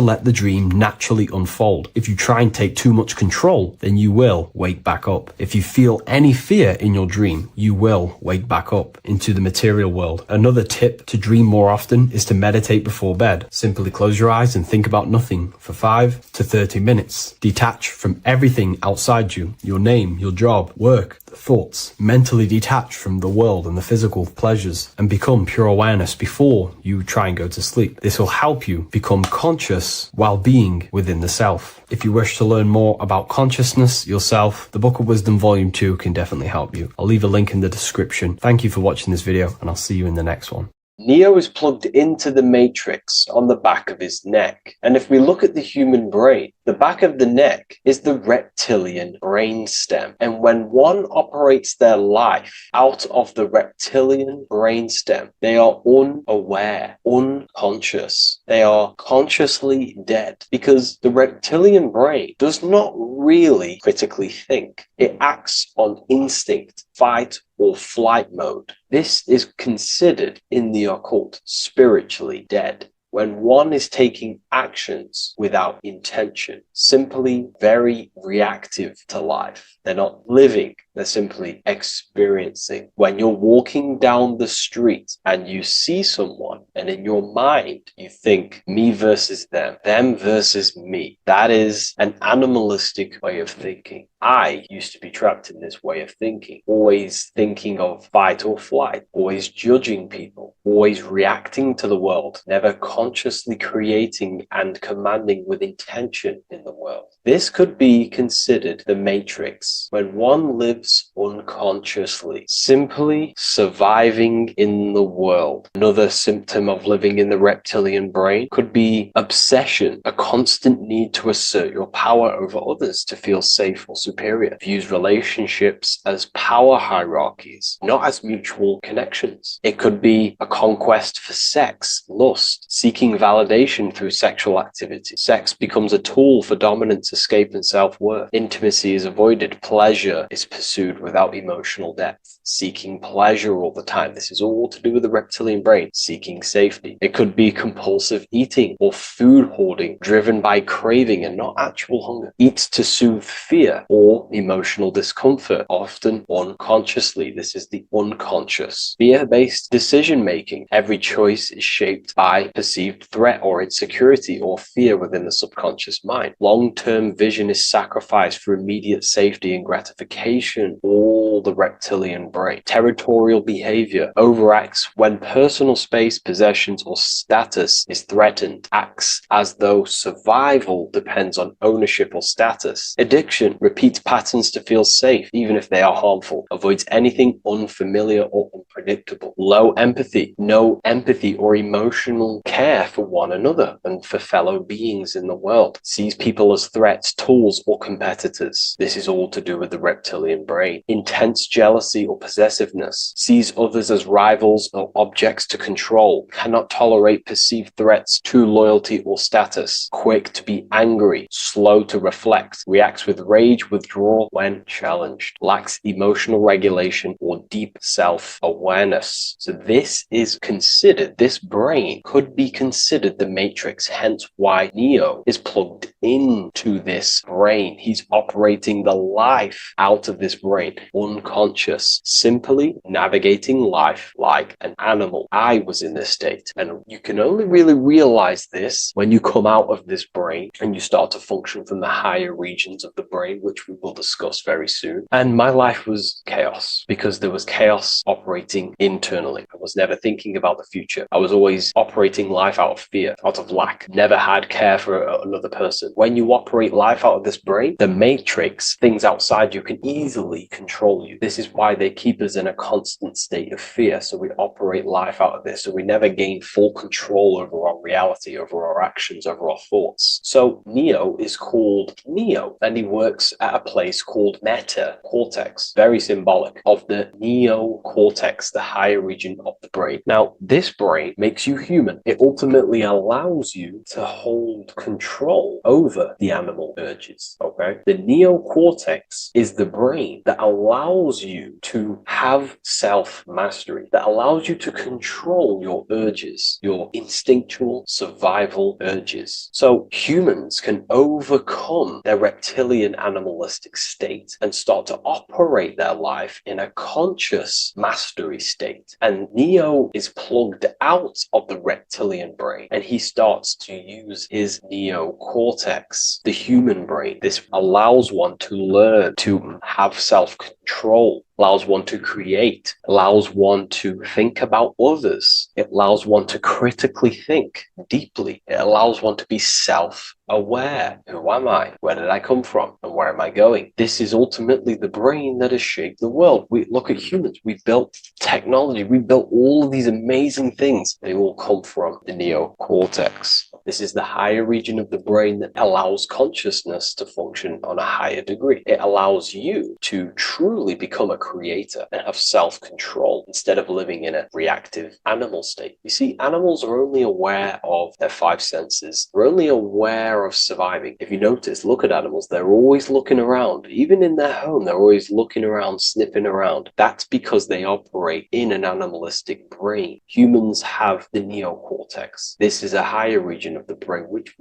let the dream naturally unfold. If you try and take too much control, then you will wake back up. If you feel any fear in your dream, you will wake back up into the material world. Another tip to dream more often is to meditate before bed. Simply close your eyes and think about nothing for 5 to 30 minutes. Detach from everything outside you, your name, your job, work, thoughts. Mentally detach from the world and the physical pleasures and become pure awareness before you try and go to sleep. This will help you become conscious while being within the self. If you wish to learn more about consciousness yourself, the Book of Wisdom Volume 2 can definitely help you. I'll leave a link in the description. Thank you for watching this video, and I'll see you in the next one. Neo is plugged into the matrix on the back of his neck. And if we look at the human brain, the back of the neck is the reptilian brain stem. And when one operates their life out of the reptilian brain stem, they are unaware, unconscious. They are consciously dead, because the reptilian brain does not really critically think. It acts on instinct, fight or flight mode. This is considered in the occult spiritually dead. When one is taking actions without intention, simply very reactive to life. They're not living, they're simply experiencing. When you're walking down the street and you see someone, and in your mind you think me versus them versus me, that is an animalistic way of thinking. I used to be trapped in this way of thinking, always thinking of fight or flight, always judging people, always reacting to the world, never consciously creating and commanding with intention in the world. This could be considered the matrix, when one lives unconsciously, simply surviving in the world. Another symptom of living in the reptilian brain could be obsession, a constant need to assert your power over others to feel safe or superior. Views relationships as power hierarchies, not as mutual connections. It could be a conquest for sex, lust, seeking validation through sexual activity. Sex becomes a tool for dominance, escape, and self-worth. Intimacy is avoided. Pleasure is pursued without emotional depth. Seeking pleasure all the time. This is all to do with the reptilian brain. Seeking safety. It could be compulsive eating or food hoarding, driven by craving and not actual hunger. Eats to soothe fear or emotional discomfort, often unconsciously. This is the unconscious. Fear-based decision-making. Every choice is shaped by perceived threat or insecurity or fear within the subconscious mind. Long-term vision is sacrificed for immediate safety and gratification. All the reptilian brain. Territorial behavior overacts when personal space, possessions, or status is threatened. Acts as though survival depends on ownership or status. Addiction repeats patterns to feel safe, even if they are harmful. Avoids anything unfamiliar or unpredictable. Low empathy. No empathy or emotional care for one another and for fellow beings in the world. Sees people as threats, tools, or competitors. This is all to do with the reptilian brain. Intense intense jealousy or possessiveness, sees others as rivals or objects to control, cannot tolerate perceived threats to loyalty or status, quick to be angry, slow to reflect, reacts with rage, withdrawal when challenged, lacks emotional regulation or deep self-awareness. So this is considered, this brain could be considered the matrix, hence why Neo is plugged into this brain. He's operating the life out of this brain, unconscious, simply navigating life like an animal. I was in this state, and you can only really realize this when you come out of this brain and you start to function from the higher regions of the brain, which we will discuss very soon. And my life was chaos, because there was chaos operating internally. I was never thinking about the future. I was always operating life out of fear, out of lack, never had care for another person. When you operate life out of this brain, the matrix, things outside you, can easily control you. This is why they keep us in a constant state of fear. So we operate life out of this, so we never gain full control over our reality, over our actions, over our thoughts. So Neo is called Neo, and he works at a place called Meta Cortex, very symbolic of the neocortex, the higher region of the brain. Now, this brain makes you human. It ultimately allows you to hold control over the animal urges, okay? The neocortex is the brain that allows you to have self-mastery, that allows you to control your urges, your instinctual survival urges. So humans can overcome their reptilian animalistic state and start to operate their life in a conscious mastery state. And Neo is plugged out of the reptilian brain, and he starts to use his neocortex, the human brain. This allows one to learn to have self-control, allows one to create, allows one to think about others. It allows one to critically think deeply. It allows one to be self-aware. Who am I? Where did I come from? And where am I going? This is ultimately the brain that has shaped the world. We look at humans. We've built technology. We've built all of these amazing things. They all come from the neocortex. This is the higher region of the brain that allows consciousness to function on a higher degree. It allows you to truly become a creator and have self-control instead of living in a reactive animal state. You see, animals are only aware of their five senses. They're only aware of surviving. If you notice, look at animals. They're always looking around. Even in their home, they're always looking around, sniffing around. That's because they operate in an animalistic brain. Humans have the neocortex. This is a higher region of the brain, which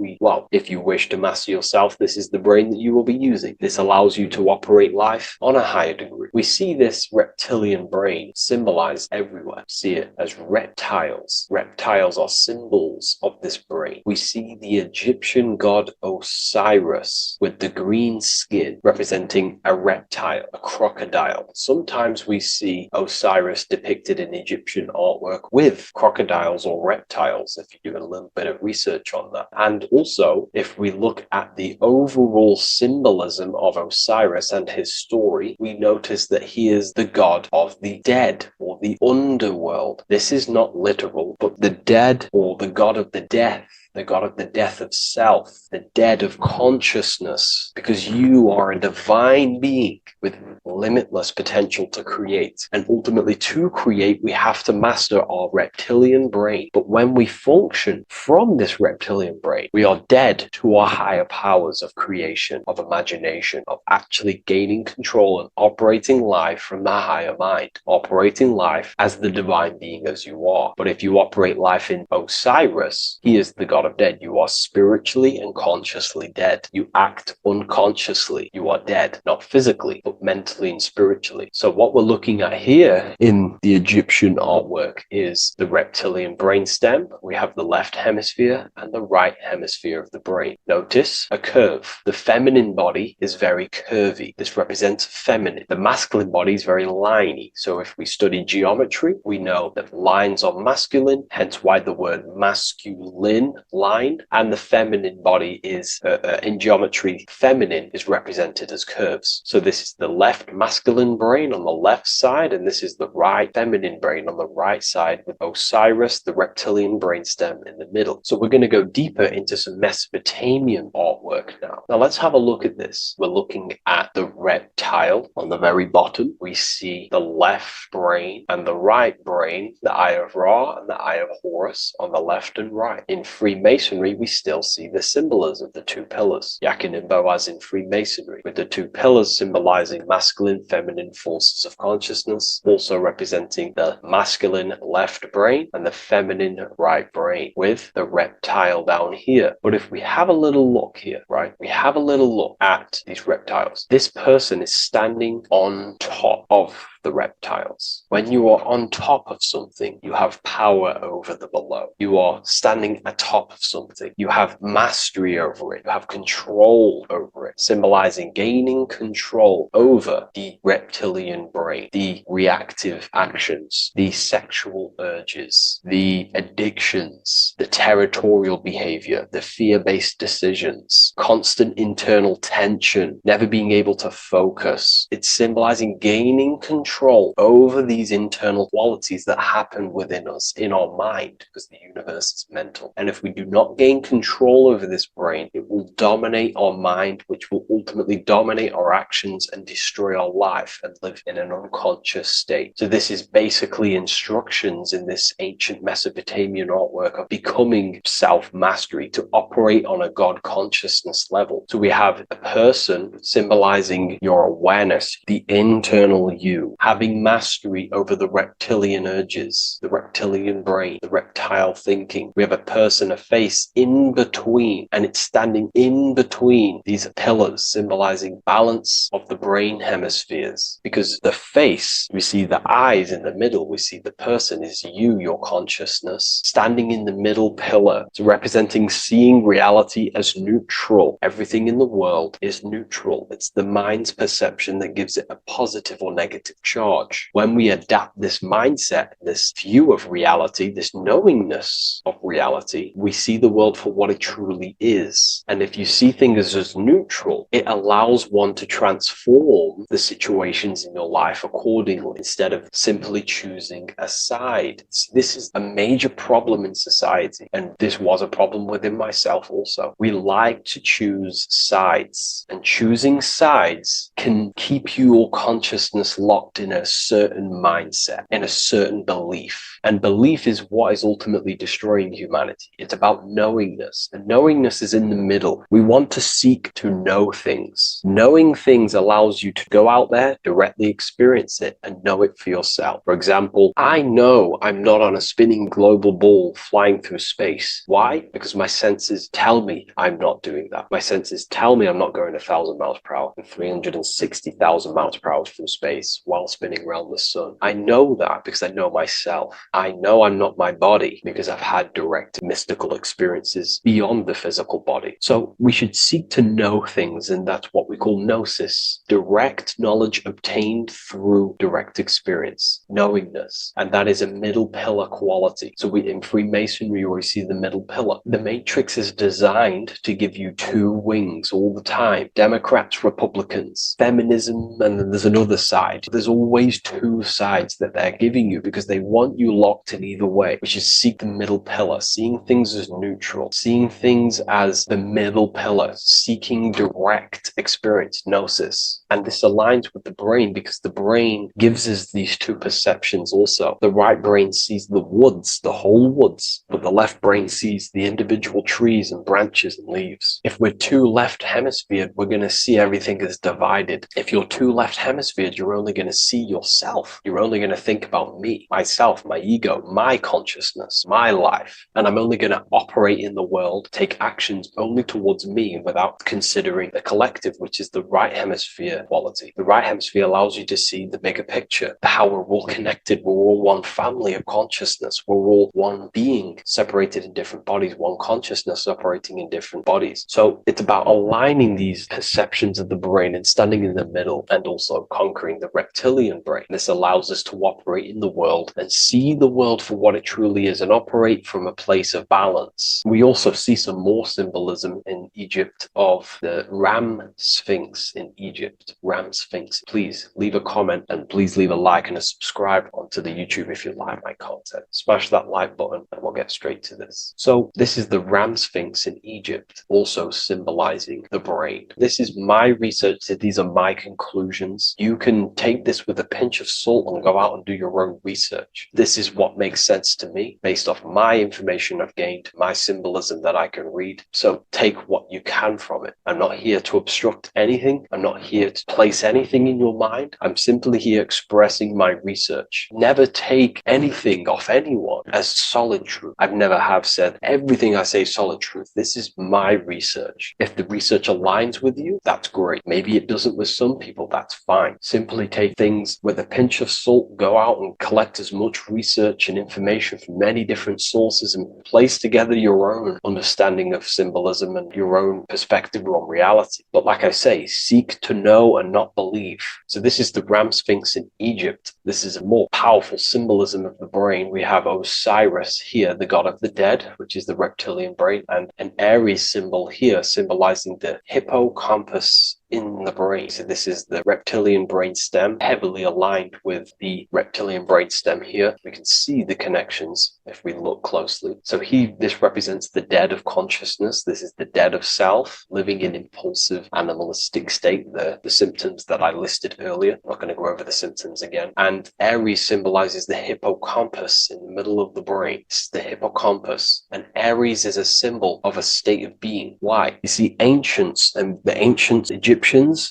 if you wish to master yourself, this is the brain that you will be using. This allows you to operate life on a higher degree. We see this reptilian brain symbolized everywhere. See it as reptiles. Reptiles are symbols of this brain. We see the Egyptian god Osiris with the green skin representing a reptile, a crocodile. Sometimes we see Osiris depicted in Egyptian artwork with crocodiles or reptiles, if you do a little bit of research on that. And also, if we look at the overall symbolism of Osiris and his story, we notice that he is the god of the dead, or the underworld. This is not literal, but the dead, or the god of the death, the god of the death of self, the dead of consciousness, because you are a divine being with limitless potential to create. And ultimately, to create, we have to master our reptilian brain. But when we function from this reptilian brain, we are dead to our higher powers of creation, of imagination, of actually gaining control and operating life from the higher mind, operating life as the divine being as you are. But if you operate life in Osiris, he is the god of dead. You are spiritually and consciously dead. You act unconsciously. You are dead, not physically, but mentally and spiritually. So what we're looking at here in the Egyptian artwork is the reptilian brainstem. We have the left hemisphere and the right hemisphere of the brain. Notice a curve. The feminine body is very curvy. This represents feminine. The masculine body is very liney. So if we study geometry, we know that lines are masculine, hence why the word masculine line, and the feminine body is in geometry, feminine is represented as curves. So this is the left masculine brain on the left side, and this is the right feminine brain on the right side, with Osiris, the reptilian brainstem, in the middle. So we're going to go deeper into some Mesopotamian artwork now. Now let's have a look at this. We're looking at the reptile on the very bottom. We see the left brain and the right brain, the Eye of Ra and the Eye of Horus on the left and right. In Freemasonry, we still see the symbolism of the two pillars, Yakin and Boaz in Freemasonry, with the two pillars symbolizing masculine, feminine forces of consciousness, also representing the masculine left brain and the feminine right brain, with the reptile down here. But if we have a little look here, right, we have a little look at these reptiles. This person is standing on top of the reptiles. When you are on top of something, you have power over the below. You are standing atop of something. You have mastery over it. You have control over it, symbolizing gaining control over the reptilian brain, the reactive actions, the sexual urges, the addictions, the territorial behavior, the fear-based decisions, constant internal tension, never being able to focus. It's symbolizing gaining control over these internal qualities that happen within us, in our mind, because the universe is mental. And if we do not gain control over this brain, it will dominate our mind, which will ultimately dominate our actions and destroy our life and live in an unconscious state. So this is basically instructions in this ancient Mesopotamian artwork of becoming self-mastery, to operate on a God consciousness level. So we have a person symbolizing your awareness, the internal you, having mastery over the reptilian urges, the reptilian brain, the reptile thinking. We have a person, a face in between, and it's standing in between these pillars, symbolizing balance of the brain hemispheres. Because the face, we see the eyes in the middle, we see the person is you, your consciousness, standing in the middle pillar. It's representing seeing reality as neutral. Everything in the world is neutral. It's the mind's perception that gives it a positive or negative charge. When we adapt this mindset, this view of reality, this knowingness of reality, we see the world for what it truly is. And if you see things as neutral, it allows one to transform the situations in your life accordingly, instead of simply choosing a side. This is a major problem in society, and this was a problem within myself also. We like to choose sides, and choosing sides can keep your consciousness locked in a certain mindset, in a certain belief. And belief is what is ultimately destroying humanity. It's about knowingness, and knowingness is in the middle. We want to seek to know things. Knowing things allows you to go out there, directly experience it, and know it for yourself. For example, I know I'm not on a spinning global ball flying through space. Why? Because my senses tell me I'm not doing that. My senses tell me I'm not going 1,000 miles per hour and 360,000 miles per hour through space while spinning around the sun. I know that because I know myself. I know I'm not my body because I've had direct mystical experiences beyond the physical body. So we should seek to know things, and that's what we call gnosis, direct knowledge obtained through direct experience, knowingness. And that is a middle pillar quality. So in Freemasonry, we see the middle pillar. The matrix is designed to give you two wings all the time: Democrats, Republicans, feminism, and then there's another side. There's always two sides that they're giving you because they want you locked in either way, which is seek the middle pillar, seeing things as neutral, seeing things as the middle pillar, seeking direct experience, gnosis. And this aligns with the brain because the brain gives us these two perceptions also. The right brain sees the woods, the whole woods, but the left brain sees the individual trees and branches and leaves. If we're too left hemisphered, we're going to see everything as divided. If you're too left hemisphered, you're only going to see yourself. You're only going to think about me, myself, my ego, my consciousness, my life. And I'm only going to operate in the world, take actions only towards me without considering the collective, which is the right hemisphere quality. The right hemisphere allows you to see the bigger picture, how we're all connected. We're all one family of consciousness. We're all one being separated in different bodies, one consciousness operating in different bodies. So it's about aligning these perceptions of the brain and standing living in the middle and also conquering the reptilian brain. This allows us to operate in the world and see the world for what it truly is and operate from a place of balance. We also see some more symbolism in Egypt of the ram sphinx in Egypt. Ram sphinx. Please leave a comment and please leave a like and a subscribe onto the YouTube if you like my content. Smash that like button and we'll get straight to this. So this is the ram sphinx in Egypt, also symbolizing the brain. This is my research. These are my conclusions. You can take this with a pinch of salt and go out and do your own research. This is what makes sense to me based off my information I've gained, my symbolism that I can read. So take what you can from it. I'm not here to obstruct anything. I'm not here to place anything in your mind. I'm simply here expressing my research. Never take anything off anyone as solid truth. I've never have said everything I say is solid truth. This is my research. If the research aligns with you, that's great. Maybe it doesn't with some people, that's fine. Simply take things with a pinch of salt, go out and collect as much research and information from many different sources and place together your own understanding of symbolism and your own perspective on reality. But like I say, seek to know and not believe. So this is the ram sphinx in Egypt. This is a more powerful symbolism of the brain. We have Osiris here, the god of the dead, which is the reptilian brain, and an Aries symbol here symbolizing the hippocampus in the brain. So this is the reptilian brain stem, heavily aligned with the reptilian brain stem here. We can see the connections if we look closely. So this represents the dead of consciousness. This is the dead of self, living in impulsive animalistic state, the symptoms that I listed earlier. I'm not going to go over the symptoms again. And Aries symbolizes the hippocampus in the middle of the brain. It's the hippocampus. And Aries is a symbol of a state of being. Why? You see, ancients and the ancient Egyptians,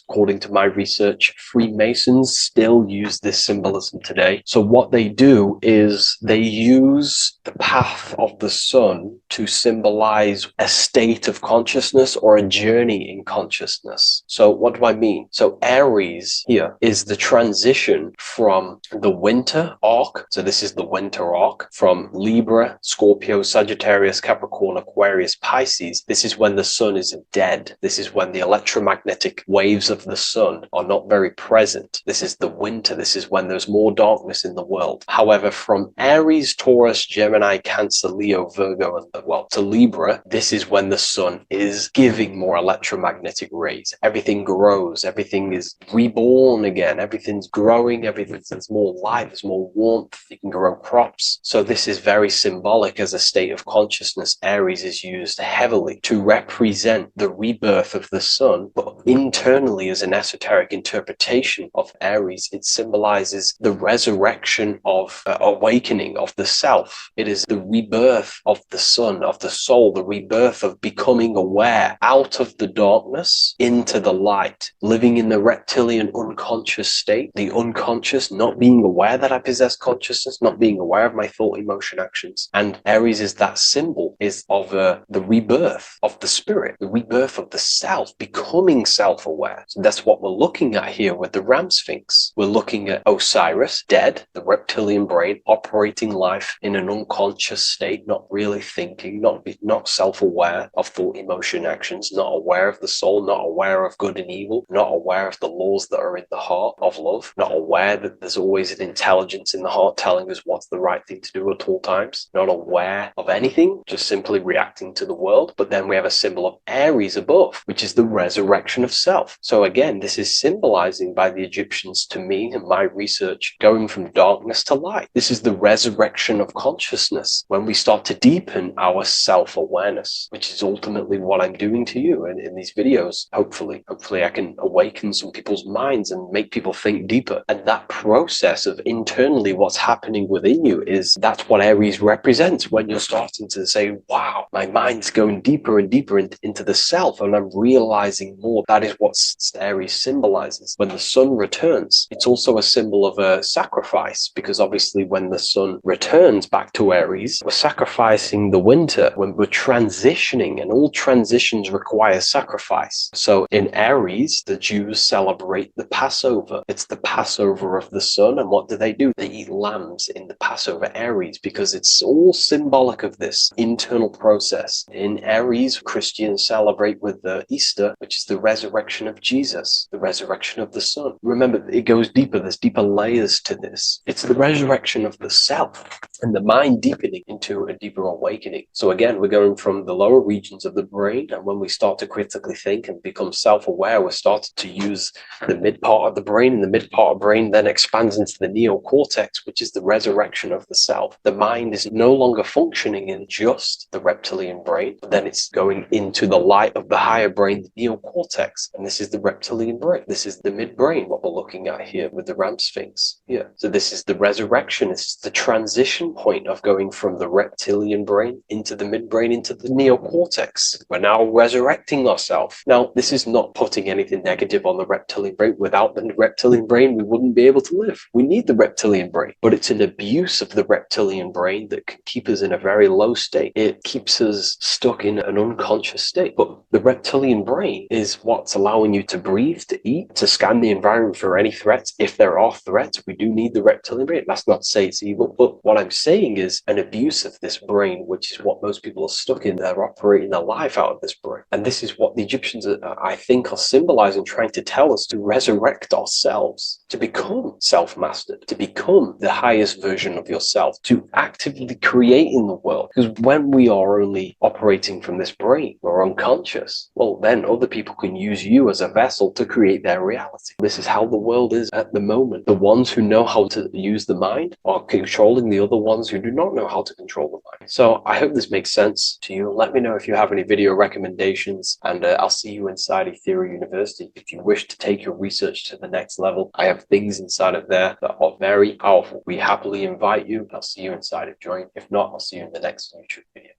according to my research, Freemasons still use this symbolism today. So what they do is they use the path of the sun to symbolize a state of consciousness or a journey in consciousness. So what do I mean? So Aries here is the transition from the winter arc. So this is the winter arc from Libra, Scorpio, Sagittarius, Capricorn, Aquarius, Pisces. This is when the sun is dead. This is when the electromagnetic waves of the sun are not very present. This is the winter. This is when there's more darkness in the world. However, from Aries, Taurus, Gemini, Cancer, Leo, Virgo, and to Libra, this is when the sun is giving more electromagnetic rays. Everything grows. Everything is reborn again. Everything's growing. There's more light. There's more warmth. You can grow crops. So this is very symbolic as a state of consciousness. Aries is used heavily to represent the rebirth of the sun, but internally as an esoteric interpretation of Aries, it symbolizes the resurrection of awakening of the self. It is the rebirth of the sun, of the soul, the rebirth of becoming aware out of the darkness into the light, living in the reptilian unconscious state, the unconscious, not being aware that I possess consciousness, not being aware of my thought, emotion, actions. And Aries is that symbol of the rebirth of the spirit, the rebirth of the self, becoming self-aware. So that's what we're looking at here with the ram sphinx. We're looking at Osiris, dead, the reptilian brain, operating life in an unconscious state, not really thinking, not self-aware of thought, emotion, actions, not aware of the soul, not aware of good and evil, not aware of the laws that are in the heart of love, not aware that there's always an intelligence in the heart telling us what's the right thing to do at all times, not aware of anything, just simply reacting to the world. But then we have a symbol of Aries above, which is the resurrection of self. So again, this is symbolizing by the Egyptians to me and my research going from darkness to light. This is the resurrection of consciousness when we start to deepen our self-awareness, which is ultimately what I'm doing to you in these videos. Hopefully I can awaken some people's minds and make people think deeper. And that process of internally what's happening within you that's what Aries represents when you're starting to say, wow, my mind's going deeper and deeper into the self and I'm realizing more. That is what Aries symbolizes. When the sun returns, it's also a symbol of a sacrifice, because obviously when the sun returns back back to Aries, we're sacrificing the winter when we're transitioning, and all transitions require sacrifice. So in Aries, the Jews celebrate the Passover. It's the Passover of the sun, and what do? They eat lambs in the Passover Aries because it's all symbolic of this internal process. In Aries, Christians celebrate with the Easter, which is the resurrection of Jesus, the resurrection of the sun. Remember, it goes deeper. There's deeper layers to this. It's the resurrection of the self and the mind deepening into a deeper awakening. So again, we're going from the lower regions of the brain, and when we start to critically think and become self-aware, we're starting to use the mid part of the brain, and the mid part of the brain then expands into the neocortex, which is the resurrection of the self. The mind is no longer functioning in just the reptilian brain, but then it's going into the light of the higher brain, the neocortex, and this is the reptilian brain. This is the midbrain, what we're looking at here with the Ram Sphinx. Yeah. So this is the resurrection. It's the transition point of going from the reptilian brain into the midbrain into the neocortex. We're now resurrecting ourselves. Now, this is not putting anything negative on the reptilian brain. Without the reptilian brain, we wouldn't be able to live. We need the reptilian brain, but it's an abuse of the reptilian brain that can keep us in a very low state. It keeps us stuck in an unconscious state. But the reptilian brain is what's allowing you to breathe, to eat, to scan the environment for any threats. If there are threats, we do need the reptilian brain. That's not to say it's evil, but what I'm saying is an abuse of this brain, which is what most people are stuck in. They're operating their life out of this brain. And this is what the Egyptians, I think, are symbolizing, trying to tell us to resurrect ourselves, to become self-mastered, to become the highest version of yourself, to actively create in the world. Because when we are only operating from this brain, we're unconscious, well, then other people can use you as a vessel to create their reality. This is how the world is at the moment. The ones who know how to use the mind are controlling the other ones who do not know how to control the mind. So I hope this makes sense to you. Let me know if you have any video recommendations, and I'll see you inside Ethereal University. If you wish to take your research to the next level, I have things inside of there that are very powerful. We happily invite you. I'll see you inside of Join. If not, I'll see you in the next YouTube video.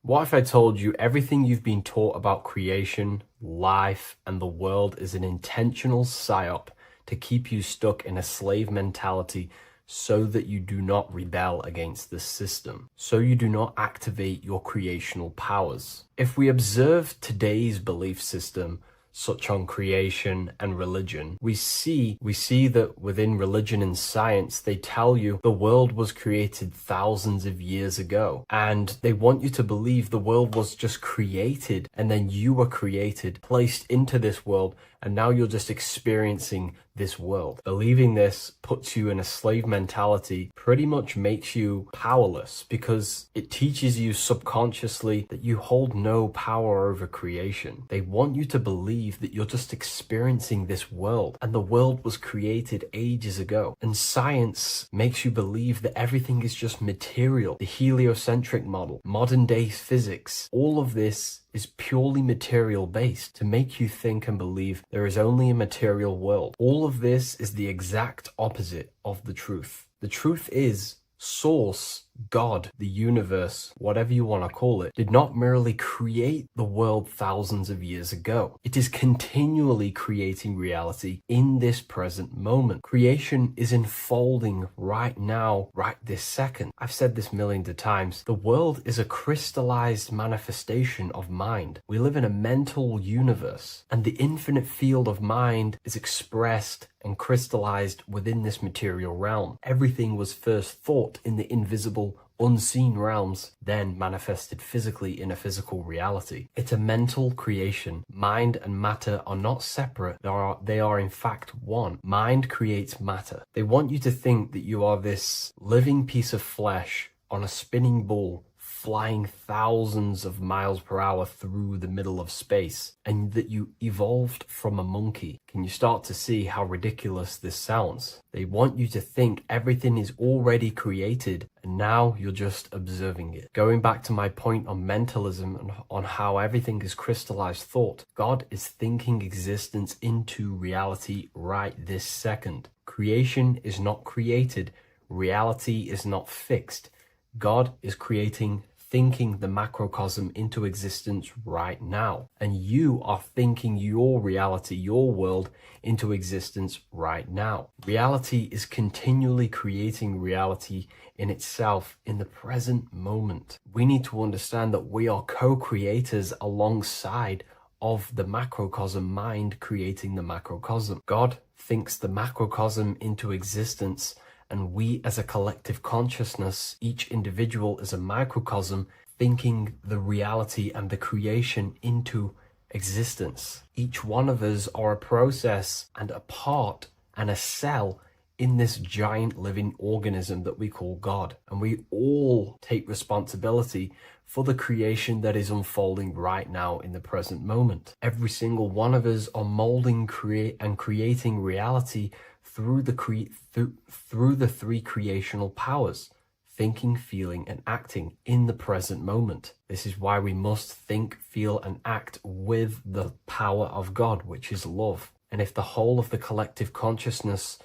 What if I told you everything you've been taught about creation, life, and the world is an intentional psyop to keep you stuck in a slave mentality so that you do not rebel against the system, so you do not activate your creational powers? If we observe today's belief system, such on creation and religion, we see that within religion and science, they tell you the world was created thousands of years ago, and they want you to believe the world was just created, and then you were created, placed into this world, and now you're just experiencing this world. Believing this puts you in a slave mentality, pretty much makes you powerless, because it teaches you subconsciously that you hold no power over creation. They want you to believe that you're just experiencing this world, and the world was created ages ago. And science makes you believe that everything is just material. The heliocentric model, modern day physics, all of this is purely material based to make you think and believe there is only a material world. All of this is the exact opposite of the truth. The truth is, Source, God, the universe, whatever you want to call it, did not merely create the world thousands of years ago. It is continually creating reality in this present moment. Creation is unfolding right now, right this second. I've said this millions of times. The world is a crystallized manifestation of mind. We live in a mental universe, and the infinite field of mind is expressed and crystallized within this material realm. Everything was first thought in the invisible, unseen realms, then manifested physically in a physical reality. It's a mental creation. Mind and matter are not separate. They are in fact one. Mind creates matter. They want you to think that you are this living piece of flesh on a spinning ball, flying thousands of miles per hour through the middle of space, and that you evolved from a monkey. Can you start to see how ridiculous this sounds? They want you to think everything is already created, and now you're just observing it. Going back to my point on mentalism and on how everything is crystallized thought, God is thinking existence into reality right this second. Creation is not created. Reality is not fixed. God is creating thinking the macrocosm into existence right now. And you are thinking your reality, your world, into existence right now. Reality is continually creating reality in itself in the present moment. We need to understand that we are co-creators alongside of the macrocosm mind creating the macrocosm. God thinks the macrocosm into existence, and we as a collective consciousness, each individual is a microcosm thinking the reality and the creation into existence. Each one of us are a process and a part and a cell in this giant living organism that we call God. And we all take responsibility for the creation that is unfolding right now in the present moment. Every single one of us are molding, creating reality through the three creational powers: thinking, feeling, and acting in the present moment. This is why we must think, feel, and act with the power of God, which is love. And if the whole of the collective consciousness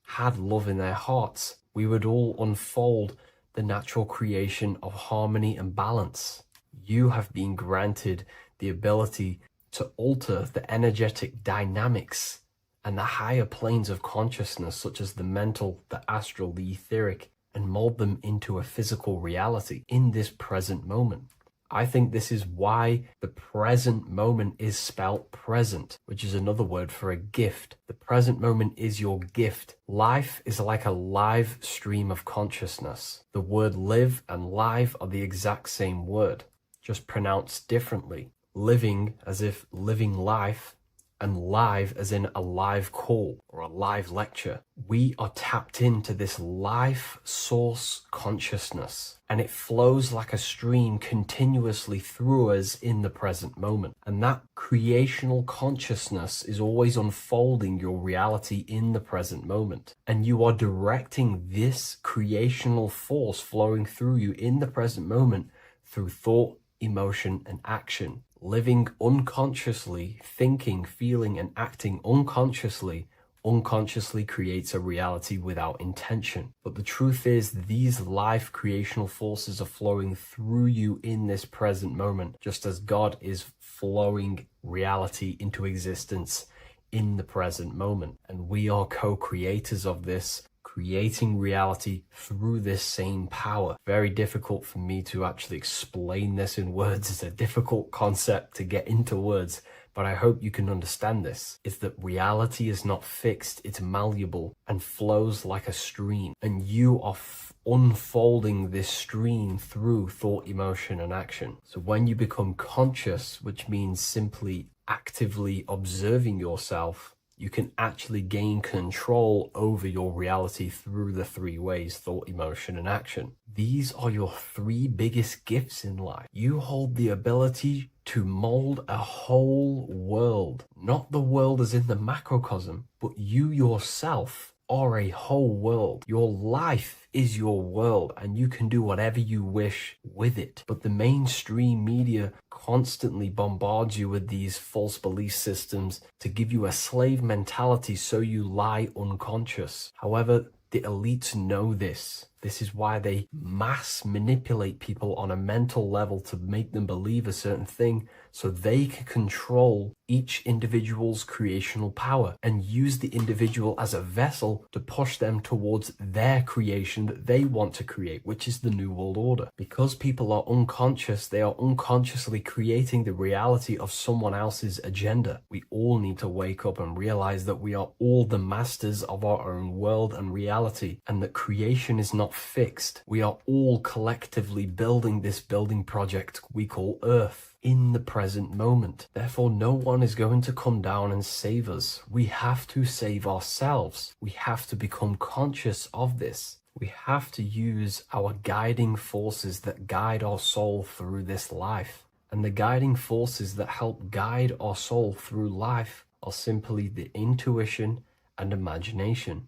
had love in their hearts, we would all unfold the natural creation of harmony and balance. You have been granted the ability to alter the energetic dynamics and the higher planes of consciousness, such as the mental, the astral, the etheric, and mold them into a physical reality in this present moment. I think this is why the present moment is spelt present, which is another word for a gift. The present moment is your gift. Life is like a live stream of consciousness. The word live and live are the exact same word, just pronounced differently. Living as if living life, and live as in a live call or a live lecture. We are tapped into this life source consciousness, and it flows like a stream continuously through us in the present moment. And that creational consciousness is always unfolding your reality in the present moment. And you are directing this creational force flowing through you in the present moment through thought, emotion, and action. Living unconsciously, thinking, feeling, and acting unconsciously creates a reality without intention. But the truth is, these life creational forces are flowing through you in this present moment, just as God is flowing reality into existence in the present moment. And we are co-creators of this, creating reality through this same power. Very difficult for me to actually explain this in words. It's a difficult concept to get into words, but I hope you can understand this. Is that reality is not fixed, it's malleable and flows like a stream. And you are unfolding this stream through thought, emotion, and action. So when you become conscious, which means simply actively observing yourself, you can actually gain control over your reality through the three ways: thought, emotion, and action. These are your three biggest gifts in life. You hold the ability to mold a whole world, not the world as in the macrocosm, but you yourself are a whole world. Your life is your world, and you can do whatever you wish with it. But the mainstream media constantly bombards you with these false belief systems to give you a slave mentality, so you lie unconscious. However, the elites know this. This is why they mass manipulate people on a mental level to make them believe a certain thing, so they can control each individual's creational power and use the individual as a vessel to push them towards their creation that they want to create, which is the New World Order. Because people are unconscious, they are unconsciously creating the reality of someone else's agenda. We all need to wake up and realize that we are all the masters of our own world and reality, and that creation is not fixed. We are all collectively building this building project we call Earth in the present moment. Therefore, no one is going to come down and save us. We have to save ourselves. We have to become conscious of this. We have to use our guiding forces that guide our soul through this life. And the guiding forces that help guide our soul through life are simply the intuition and imagination.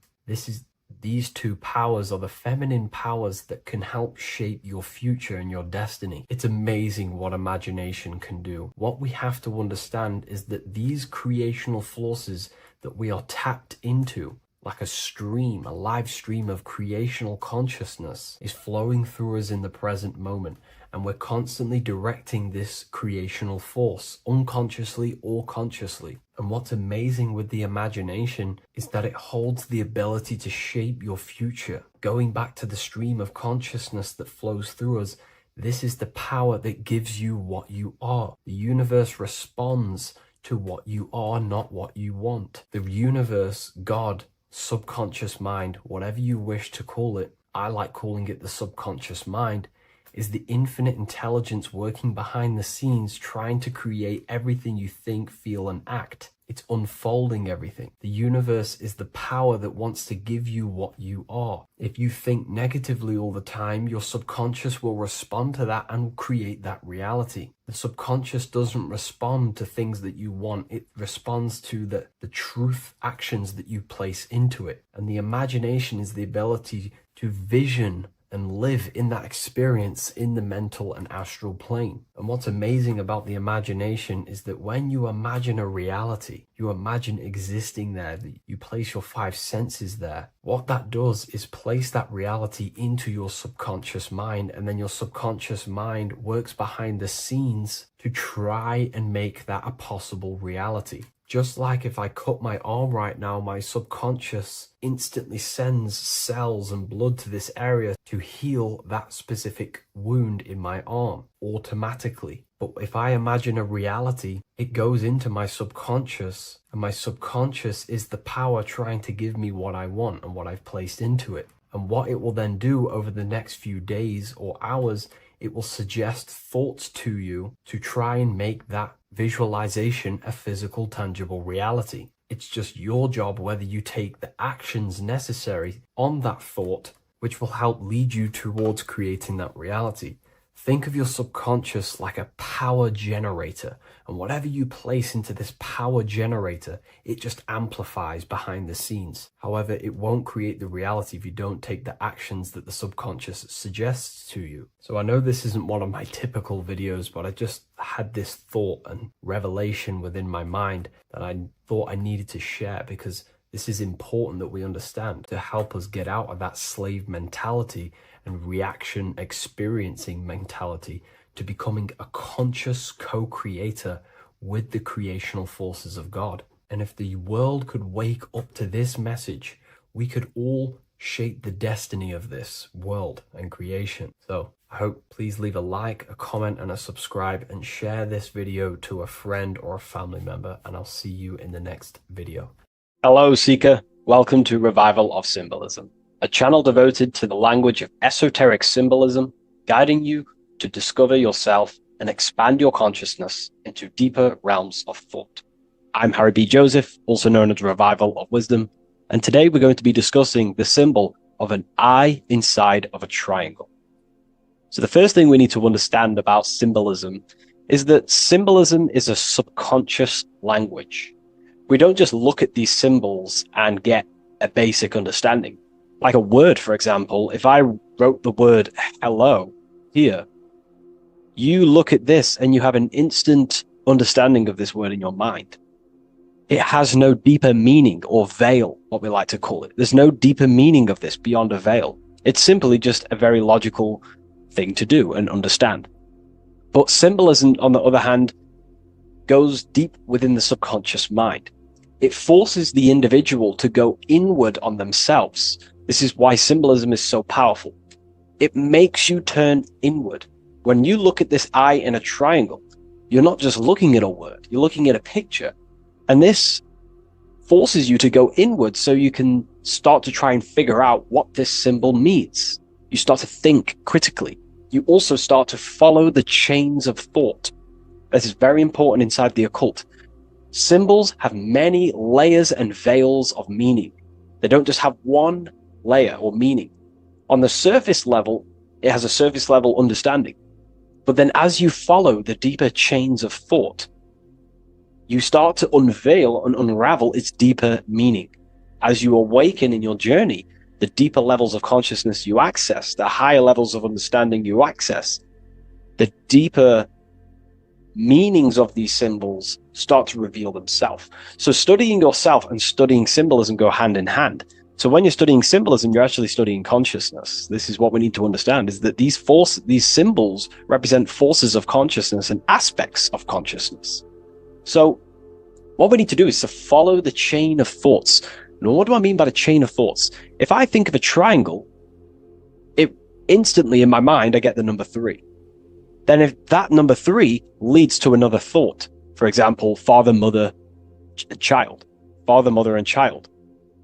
These two powers are the feminine powers that can help shape your future and your destiny. It's amazing what imagination can do. What we have to understand is that these creational forces that we are tapped into, like a stream, a live stream of creational consciousness, is flowing through us in the present moment. and we're constantly directing this creational force, unconsciously or consciously. And what's amazing with the imagination is that it holds the ability to shape your future. Going back to the stream of consciousness that flows through us, this is the power that gives you what you are. The universe responds to what you are, not what you want. The universe, God, subconscious mind, whatever you wish to call it, I like calling it the subconscious mind, is the infinite intelligence working behind the scenes, trying to create everything you think, feel, and act. It's unfolding everything. The universe is the power that wants to give you what you are. If you think negatively all the time, your subconscious will respond to that and will create that reality. The subconscious doesn't respond to things that you want. It responds to the truth actions that you place into it. And the imagination is the ability to vision and live in that experience in the mental and astral plane. And what's amazing about the imagination is that when you imagine a reality, you imagine existing there, that you place your five senses there, what that does is place that reality into your subconscious mind, and then your subconscious mind works behind the scenes to try and make that a possible reality. Just like if I cut my arm right now, my subconscious instantly sends cells and blood to this area to heal that specific wound in my arm automatically. But if I imagine a reality, it goes into my subconscious, and my subconscious is the power trying to give me what I want and what I've placed into it. And what it will then do over the next few days or hours, it will suggest thoughts to you to try and make that visualization a physical, tangible reality. It's just your job whether you take the actions necessary on that thought, which will help lead you towards creating that reality. Think of your subconscious like a power generator, and whatever you place into this power generator, it just amplifies behind the scenes. However, it won't create the reality if you don't take the actions that the subconscious suggests to you. So I know this isn't one of my typical videos, but I just had this thought and revelation within my mind that I thought I needed to share, because this is important that we understand to help us get out of that slave mentality and reaction experiencing mentality to becoming a conscious co-creator with the creational forces of God. And if the world could wake up to this message, we could all shape the destiny of this world and creation. So I hope please leave a like, a comment, and a subscribe, and share this video to a friend or a family member, and I'll see you in the next video. Hello, Seeker. Welcome to Revival of Symbolism, a channel devoted to the language of esoteric symbolism, guiding you to discover yourself and expand your consciousness into deeper realms of thought. I'm Harry B. Joseph, also known as Revival of Wisdom, and today we're going to be discussing the symbol of an eye inside of a triangle. So the first thing we need to understand about symbolism is that symbolism is a subconscious language. We don't just look at these symbols and get a basic understanding. Like a word, for example, if I wrote the word hello here, you look at this and you have an instant understanding of this word in your mind. It has no deeper meaning, or veil, what we like to call it. There's no deeper meaning of this beyond a veil. It's simply just a very logical thing to do and understand. But symbolism, on the other hand, goes deep within the subconscious mind. It forces the individual to go inward on themselves. This is why symbolism is so powerful. It makes you turn inward. When you look at this eye in a triangle, you're not just looking at a word, you're looking at a picture. And this forces you to go inward so you can start to try and figure out what this symbol means. You start to think critically. You also start to follow the chains of thought. This is very important inside the occult. Symbols have many layers and veils of meaning. They don't just have one layer or meaning. On the surface level, it has a surface level understanding. But then as you follow the deeper chains of thought, you start to unveil and unravel its deeper meaning. As you awaken in your journey, the deeper levels of consciousness you access, the higher levels of understanding you access, the deeper meanings of these symbols start to reveal themselves. So studying yourself and studying symbolism go hand in hand. So when you're studying symbolism, you're actually studying consciousness. This is what we need to understand, is that these symbols represent forces of consciousness and aspects of consciousness. So what we need to do is to follow the chain of thoughts. Now, what do I mean by the chain of thoughts? If I think of a triangle, it instantly in my mind, I get the number 3. Then if that number 3 leads to another thought, for example, father, mother, child, father, mother, and child.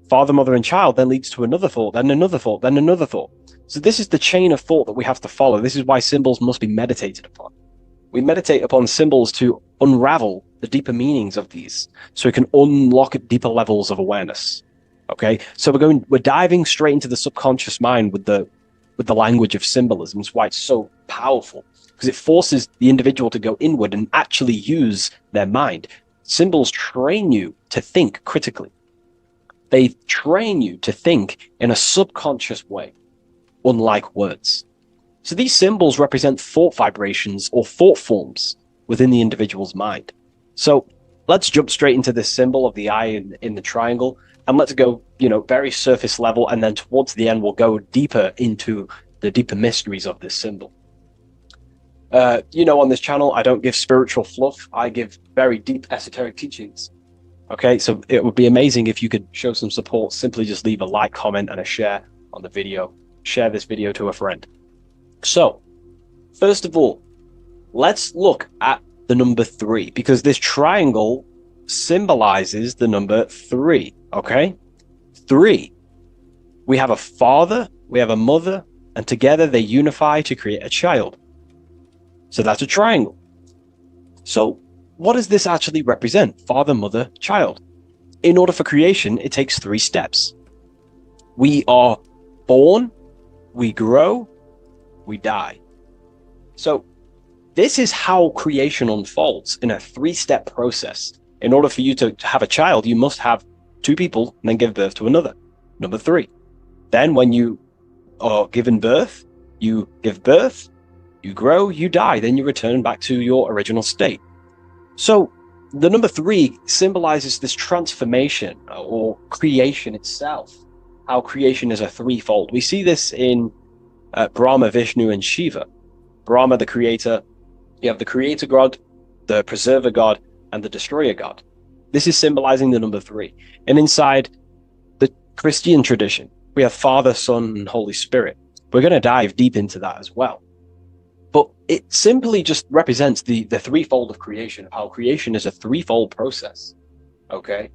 Father, mother, and child then leads to another thought, then another thought, then another thought. So this is the chain of thought that we have to follow. This is why symbols must be meditated upon. We meditate upon symbols to unravel the deeper meanings of these, so we can unlock deeper levels of awareness. Okay, so we're diving straight into the subconscious mind with the language of symbolism. That's why it's so powerful, because it forces the individual to go inward and actually use their mind. Symbols train you to think critically. They train you to think in a subconscious way, unlike words. So these symbols represent thought vibrations or thought forms within the individual's mind. So let's jump straight into this symbol of the eye in the triangle, and let's go, very surface level, and then towards the end, we'll go deeper into the deeper mysteries of this symbol. On this channel, I don't give spiritual fluff. I give very deep esoteric teachings. Okay, so it would be amazing if you could show some support. Simply just leave a like, comment, and a share on the video. Share this video to a friend. So, first of all, let's look at the number 3, because this triangle symbolizes the number 3, okay? 3. We have a father, we have a mother, and together they unify to create a child. So that's a triangle. So, what does this actually represent? Father, mother, child. In order for creation, it takes 3 steps. We are born, we grow, we die. So this is how creation unfolds in a 3-step process. In order for you to have a child, you must have 2 people and then give birth to another. Number 3. Then when you are given birth, you give birth, you grow, you die, then you return back to your original state. So the number 3 symbolizes this transformation or creation itself, how creation is a 3-fold. We see this in Brahma, Vishnu, and Shiva. Brahma, the creator, you have the creator god, the preserver god, and the destroyer god. This is symbolizing the number 3. And inside the Christian tradition, we have Father, Son, and Holy Spirit. We're going to dive deep into that as well. But it simply just represents the 3-fold of creation, how creation is a 3-fold process. Okay?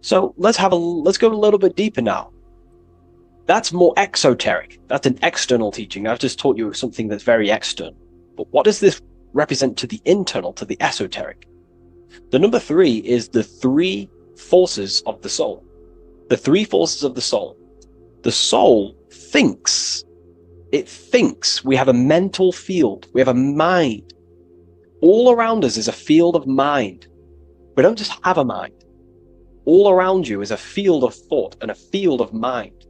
So let's go a little bit deeper now. That's more exoteric. That's an external teaching. I've just taught you something that's very external. But what does this represent to the internal, to the esoteric? The number 3 is the 3 forces of the soul. The 3 forces of the soul. The soul thinks. It thinks. We have a mental field. We have a mind. All around us is a field of mind. We don't just have a mind. All around you is a field of thought and a field of mind.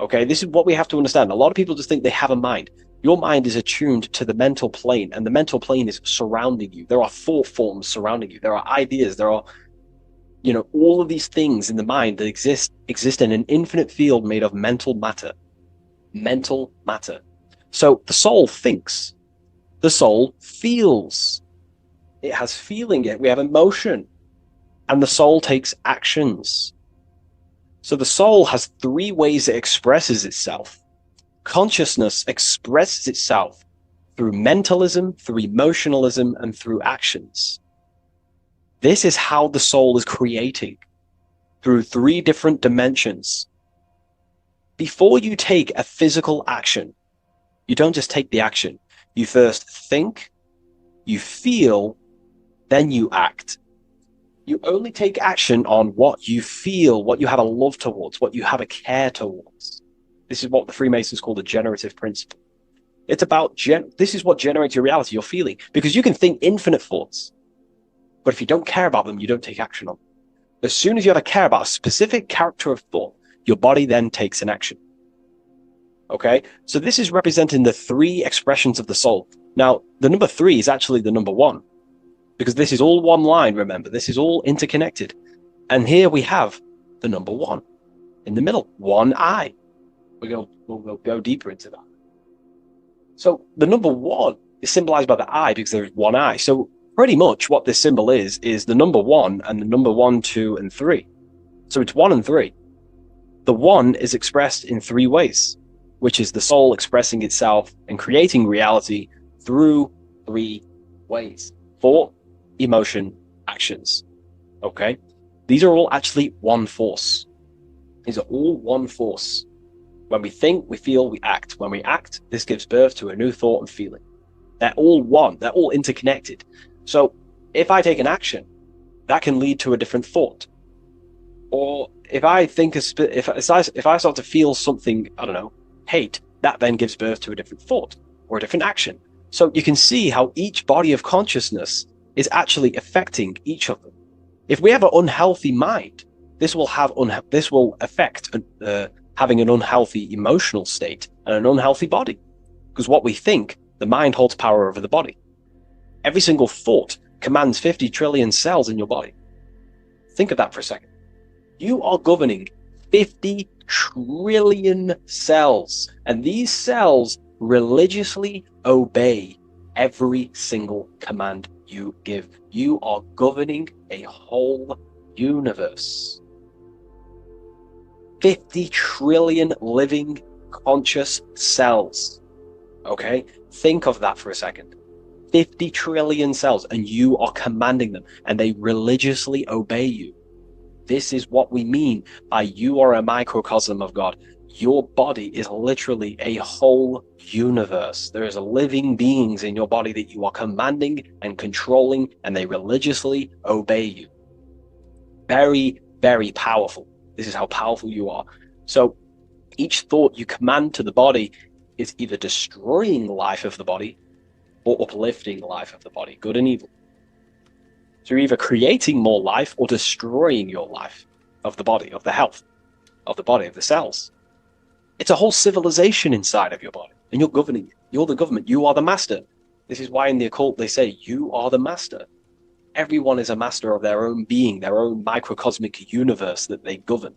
Okay, this is what we have to understand. A lot of people just think they have a mind. Your mind is attuned to the mental plane, and the mental plane is surrounding you. There are thought forms surrounding you. There are ideas. There are, all of these things in the mind that exist in an infinite field made of mental matter. Mental matter. So the soul thinks. The soul feels. It has feeling. We have emotion. And the soul takes actions. So the soul has 3 ways it expresses itself. Consciousness expresses itself through mentalism, through emotionalism, and through actions. This is how the soul is creating, through 3 different dimensions. Before you take a physical action, you don't just take the action. You first think, you feel, then you act. You only take action on what you feel, what you have a love towards, what you have a care towards. This is what the Freemasons call the generative principle. It's about, this is what generates your reality, your feeling. Because you can think infinite thoughts, but if you don't care about them, you don't take action on them. As soon as you have a care about a specific character of thought, your body then takes an action. Okay? So this is representing the 3 expressions of the soul. Now, the number 3 is actually the number 1. Because this is all one line, remember. This is all interconnected. And here we have the number 1. in the middle, one eye. We'll go deeper into that. So the number one is symbolized by the eye because there's one eye. So pretty much what this symbol is the number one and the number 1, 2, and 3. So it's 1 and 3. The one is expressed in 3 ways, which is the soul expressing itself and creating reality through 3 ways: thought, emotion, actions. Okay? These are all actually one force. These are all one force. When we think, we feel, we act. When we act, this gives birth to a new thought and feeling. They're all one. They're all interconnected. So if I take an action, that can lead to a different thought. Or if I think, if I start to feel something, I don't know, hate, that then gives birth to a different thought or a different action. So you can see how each body of consciousness is actually affecting each of them. If we have an unhealthy mind, this will affect having an unhealthy emotional state and an unhealthy body. Because what we think, the mind holds power over the body. Every single thought commands 50 trillion cells in your body. Think of that for a second. You are governing 50 trillion cells, and these cells religiously obey every single command you give. You are governing a whole universe. 50 trillion living conscious cells. Okay? Think of that for a second. 50 trillion cells, and you are commanding them, and they religiously obey you. This is what we mean by you are a microcosm of God. Your body is literally a whole universe. There is living beings in your body that you are commanding and controlling, and they religiously obey you. Very, very powerful. This is how powerful you are. So each thought you command to the body is either destroying the life of the body or uplifting the life of the body, good and evil. So you're either creating more life or destroying your life of the body, of the health, of the body, of the cells. It's a whole civilization inside of your body, and you're governing it. You're the government. You are the master. This is why in the occult they say you are the master. Everyone is a master of their own being, their own microcosmic universe that they govern.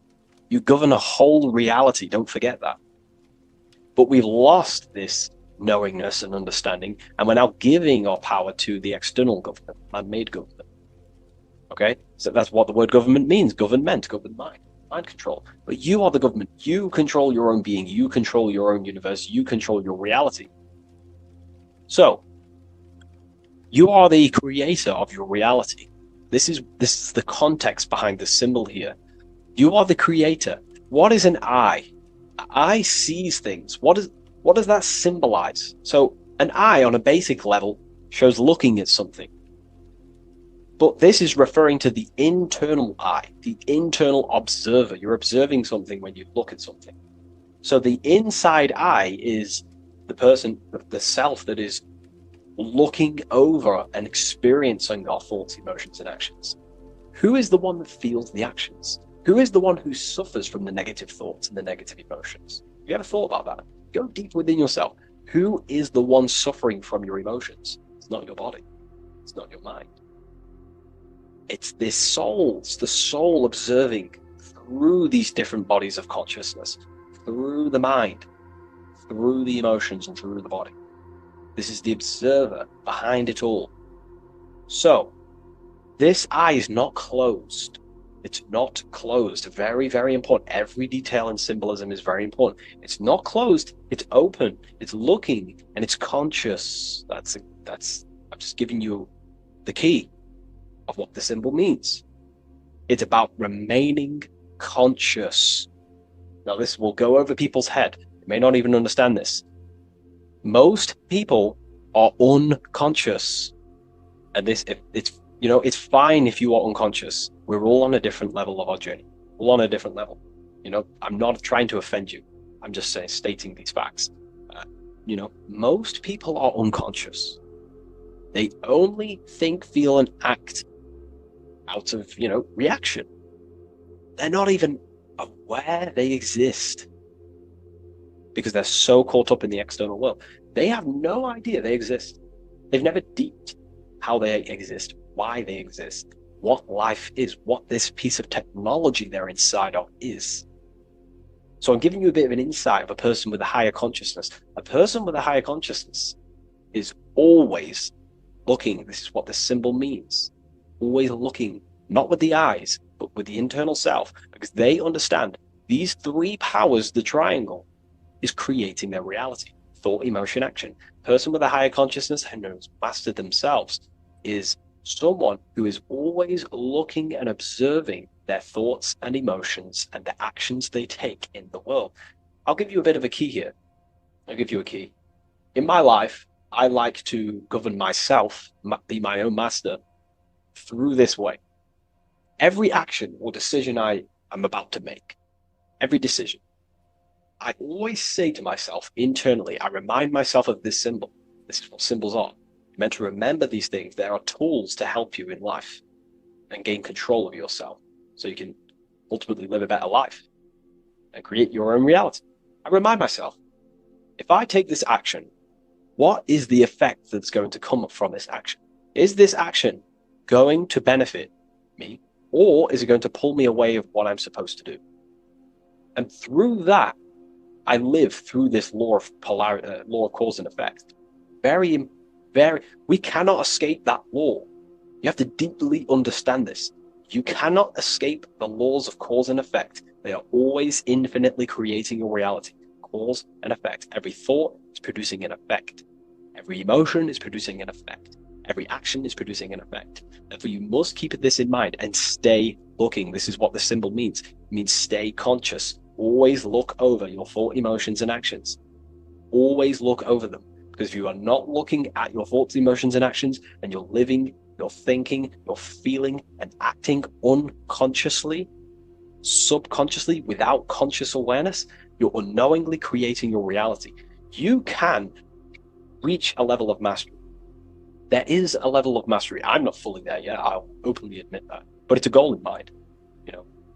You govern a whole reality, don't forget that. But we've lost this knowingness and understanding, and we're now giving our power to the external government, man-made government. Okay? So that's what the word government means. Government, govern mind control. But you are the government. You control your own being. You control your own universe. You control your reality. So, you are the creator of your reality. This is the context behind the symbol here. You are the creator. What is an eye? An eye sees things. What does that symbolize? So an eye on a basic level shows looking at something. But this is referring to the internal eye, the internal observer. You're observing something when you look at something. So the inside eye is the person, the self that is looking over and experiencing our thoughts, emotions, and actions. Who is the one that feels the actions? Who is the one who suffers from the negative thoughts and the negative emotions? Have you ever thought about that? Go deep within yourself. Who is the one suffering from your emotions? It's not your body. It's not your mind. It's this soul. It's the soul observing through these different bodies of consciousness, through the mind, through the emotions, and through the body. This is the observer behind it all. So, this eye is not closed. It's not closed. Very, very important. Every detail in symbolism is very important. It's not closed. It's open. It's looking, and it's conscious. That's. I'm just giving you the key of what the symbol means. It's about remaining conscious. Now, this will go over people's head. You may not even understand this. Most people are unconscious, and it's fine if you are unconscious. We're all on a different level of our journey. All on a different level. I'm not trying to offend you. I'm just stating these facts. Most people are unconscious. They only think, feel, and act out of, reaction. They're not even aware they exist because they're so caught up in the external world. They have no idea they exist. They've never deeped how they exist, why they exist, what life is, what this piece of technology they're inside of is. So I'm giving you a bit of an insight of a person with a higher consciousness. A person with a higher consciousness is always looking. This is what this symbol means. Always looking, not with the eyes, but with the internal self, because they understand these three powers, the triangle, is creating their reality. Thought, emotion, action. Person with a higher consciousness who knows mastered themselves is someone who is always looking and observing their thoughts and emotions and the actions they take in the world. I'll give you a bit of a key here. I'll give you a key. In my life, I like to govern myself, be my own master, through this way. Every action or decision I am about to make, every decision, I always say to myself internally, I remind myself of this symbol. This is what symbols are. You're meant to remember these things. There are tools to help you in life and gain control of yourself so you can ultimately live a better life and create your own reality. I remind myself, if I take this action, what is the effect that's going to come from this action? Is this action going to benefit me, or is it going to pull me away of what I'm supposed to do? And through that, I live through this law of polarity, law of cause and effect. We cannot escape that law. You have to deeply understand this. You cannot escape the laws of cause and effect. They are always infinitely creating your reality. Cause and effect. Every thought is producing an effect. Every emotion is producing an effect. Every action is producing an effect. Therefore, you must keep this in mind and stay looking. This is what the symbol means. It means stay conscious. Always look over your thought, emotions, and actions. Always look over them. Because if you are not looking at your thoughts, emotions, and actions, and you're living, you're thinking, you're feeling, and acting unconsciously, subconsciously, without conscious awareness, you're unknowingly creating your reality. You can reach a level of mastery. There is a level of mastery. I'm not fully there yet. I'll openly admit that. But it's a goal in mind.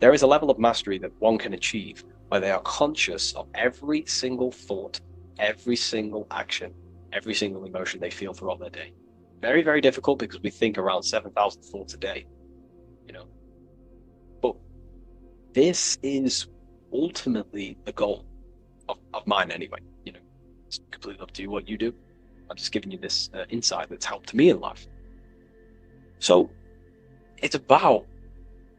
There is a level of mastery that one can achieve where they are conscious of every single thought, every single action, every single emotion they feel throughout their day. Very, very difficult because we think around 7,000 thoughts a day, But this is ultimately the goal of mine anyway. It's completely up to you what you do. I'm just giving you this insight that's helped me in life. So it's about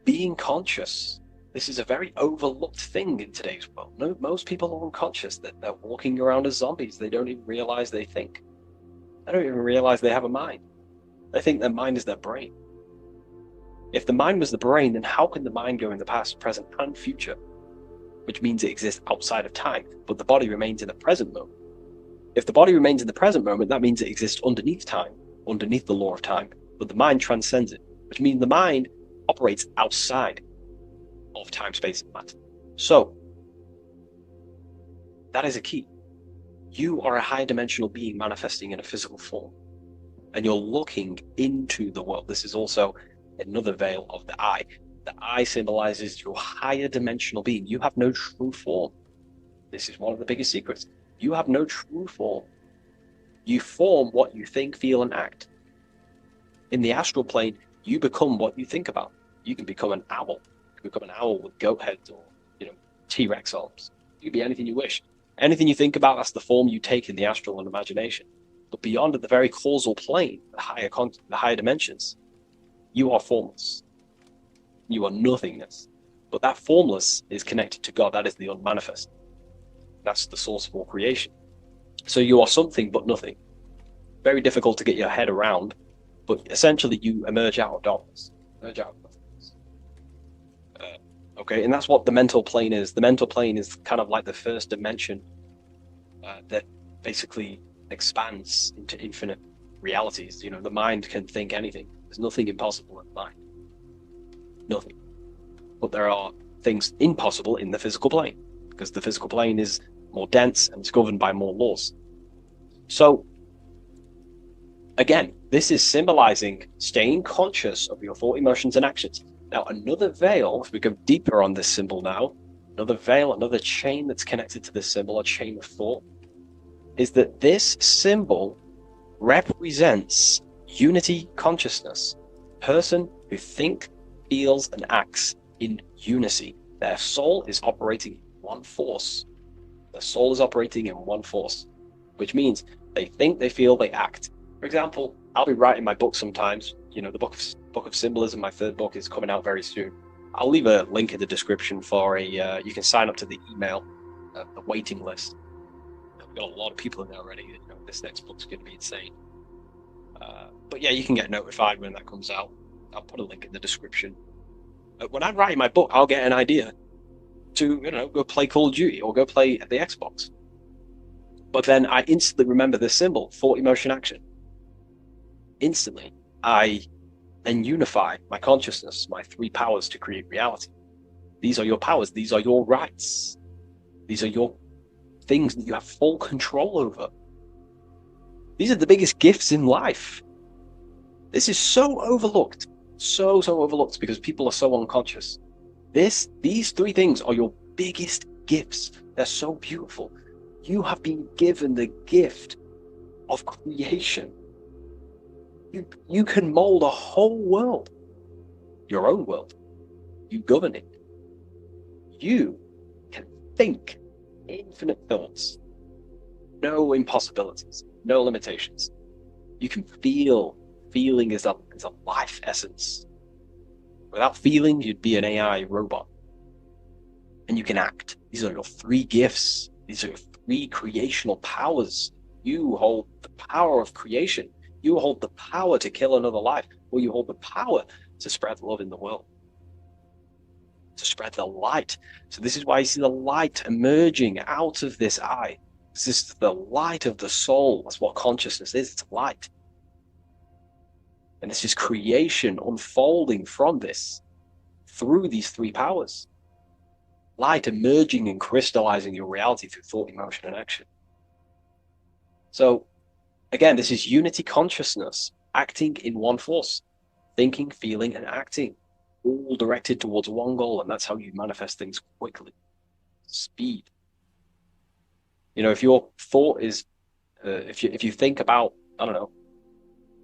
being conscious. This is a very overlooked thing in today's world. Most people are unconscious, that they're walking around as zombies. They don't even realize they think. They don't even realize they have a mind. They think their mind is their brain. If the mind was the brain, then how can the mind go in the past, present, and future? Which means it exists outside of time, but the body remains in the present moment. If the body remains in the present moment, that means it exists underneath time, underneath the law of time, but the mind transcends it, which means the mind operates outside of time, space, and matter. So, that is a key. You are a higher dimensional being manifesting in a physical form, and you're looking into the world. This is also another veil of the eye. The eye symbolizes your higher dimensional being. You have no true form. This is one of the biggest secrets. You have no true form. You form what you think, feel, and act. In the astral plane, you become what you think about. You can become an owl. You can become an owl with goat heads or, T-Rex arms. You can be anything you wish. Anything you think about, that's the form you take in the astral and imagination. But beyond the very causal plane, the higher dimensions, you are formless. You are nothingness. But that formless is connected to God. That is the unmanifest. That's the source of all creation. So you are something but nothing. Very difficult to get your head around, but essentially you emerge out of darkness. Emerge out of nothingness. Okay, and that's what the mental plane is. The mental plane is kind of like the first dimension that basically expands into infinite realities. The mind can think anything. There's nothing impossible in the mind. Nothing. But there are things impossible in the physical plane, because the physical plane is more dense and it's governed by more laws. So, again, this is symbolizing staying conscious of your thought, emotions, and actions. Now, another veil, if we go deeper on this symbol now, another veil, another chain that's connected to this symbol, a chain of thought, is that this symbol represents unity consciousness. Person who thinks, feels, and acts in unity. Their soul is operating in one force. The soul is operating in one force, which means they think, they feel, they act. For example, I'll be writing my book sometimes. You know, the Book of Symbolism, my third book, is coming out very soon. I'll leave a link in the description for you can sign up to the email, the waiting list. We've got a lot of people in there already. You know, this next book's going to be insane. But yeah, you can get notified when that comes out. I'll put a link in the description. When I'm writing my book, I'll get an idea to, you know, go play Call of Duty or go play the Xbox. But then I instantly remember this symbol, thought, emotion, action. Instantly, I then unify my consciousness, my three powers to create reality. These are your powers. These are your rights. These are your things that you have full control over. These are the biggest gifts in life. This is so overlooked. So overlooked because people are so unconscious. These three things are your biggest gifts. They're so beautiful. You have been given the gift of creation. You can mold a whole world, your own world. You govern it. You can think infinite thoughts. No impossibilities, no limitations. You can feel. Feeling is a life essence. Without feeling, you'd be an AI robot. And you can act. These are your three gifts. These are your three creational powers. You hold the power of creation. You hold the power to kill another life, or you hold the power to spread love in the world, to spread the light. So this is why you see the light emerging out of this eye. This is the light of the soul. That's what consciousness is. It's light. And this is creation unfolding from this through these three powers. Light emerging and crystallizing your reality through thought, emotion, and action. So, again, this is unity consciousness acting in one force. Thinking, feeling, and acting. All directed towards one goal, and that's how you manifest things quickly. Speed. You know, if your thought is, if you think about, I don't know,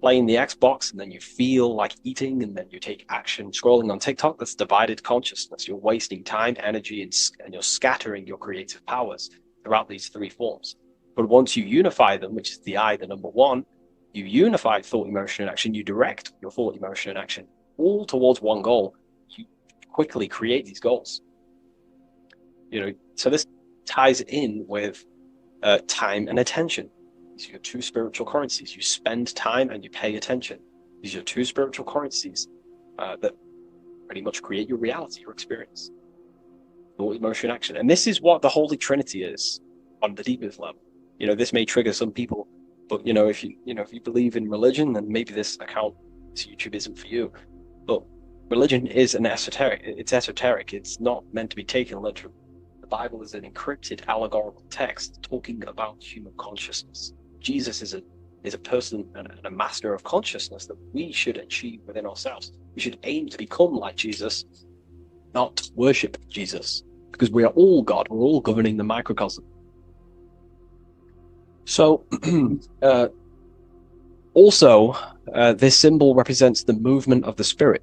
playing the Xbox, and then you feel like eating, and then you take action scrolling on TikTok, that's divided consciousness. You're wasting time, energy, and you're scattering your creative powers throughout these three forms. But once you unify them, which is the I, the number one, you unify thought, emotion, and action. You direct your thought, emotion, and action all towards one goal. You quickly create these goals. You know, so this ties in with time and attention. These are your two spiritual currencies. You spend time and you pay attention. These are your two spiritual currencies that pretty much create your reality, your experience. Thought, emotion, action. And this is what the Holy Trinity is on the deepest level. You know, this may trigger some people, but you know, if you believe in religion, then maybe this account, this YouTube isn't for you. But religion is an esoteric. It's esoteric. It's not meant to be taken literally. The Bible is an encrypted allegorical text talking about human consciousness. Jesus is a person and a master of consciousness that we should achieve within ourselves. We should aim to become like Jesus, not worship Jesus, because we are all God. We're all governing the microcosm. So, also, this symbol represents the movement of the spirit,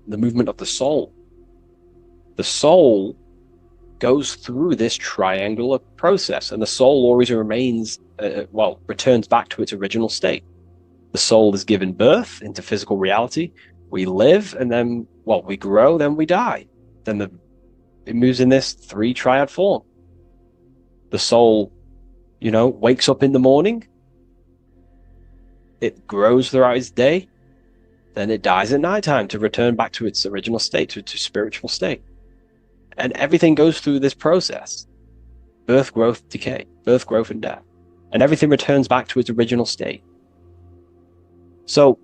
the movement of the soul. The soul goes through this triangular process, and the soul always remains, returns back to its original state. The soul is given birth into physical reality. We live, and then, we grow, then we die. Then it moves in this three triad form. The soul, wakes up in the morning. It grows throughout its day. Then it dies at nighttime to return back to its original state, to spiritual state. And everything goes through this process. Birth, growth, decay. Birth, growth, and death. And everything returns back to its original state. So,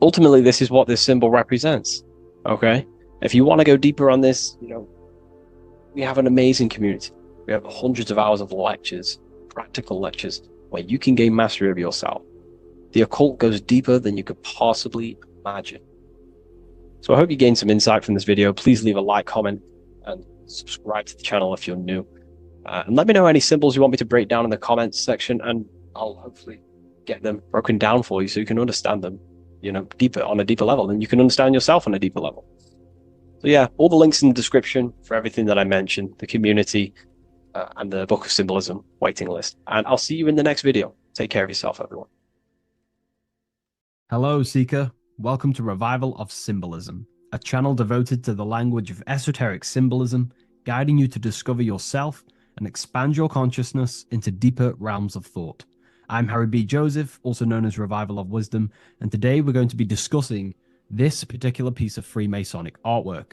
ultimately, this is what this symbol represents. Okay? If you want to go deeper on this, we have an amazing community. We have hundreds of hours of lectures, practical lectures, where you can gain mastery of yourself. The occult goes deeper than you could possibly imagine. So I hope you gained some insight from this video. Please leave a like, comment, and subscribe to the channel if you're new. And let me know any symbols you want me to break down in the comments section, and I'll hopefully get them broken down for you so you can understand them, on a deeper level, and you can understand yourself on a deeper level. So yeah, all the links in the description for everything that I mentioned, the community, and the Book of Symbolism waiting list. And I'll see you in the next video. Take care of yourself, everyone. Hello, Seeker. Welcome to Revival of Symbolism, a channel devoted to the language of esoteric symbolism, guiding you to discover yourself and expand your consciousness into deeper realms of thought. I'm Harry B. Joseph, also known as Revival of Wisdom, and today we're going to be discussing this particular piece of Freemasonic artwork,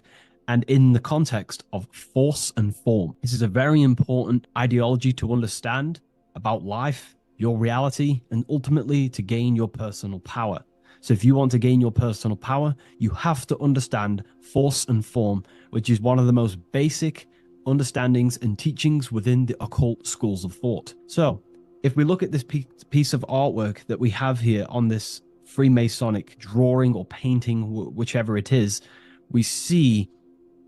and in the context of force and form. This is a very important ideology to understand about life, your reality, and ultimately to gain your personal power. So if you want to gain your personal power, you have to understand force and form, which is one of the most basic understandings and teachings within the occult schools of thought. So if we look at this piece of artwork that we have here on this Freemasonic drawing or painting, whichever it is, we see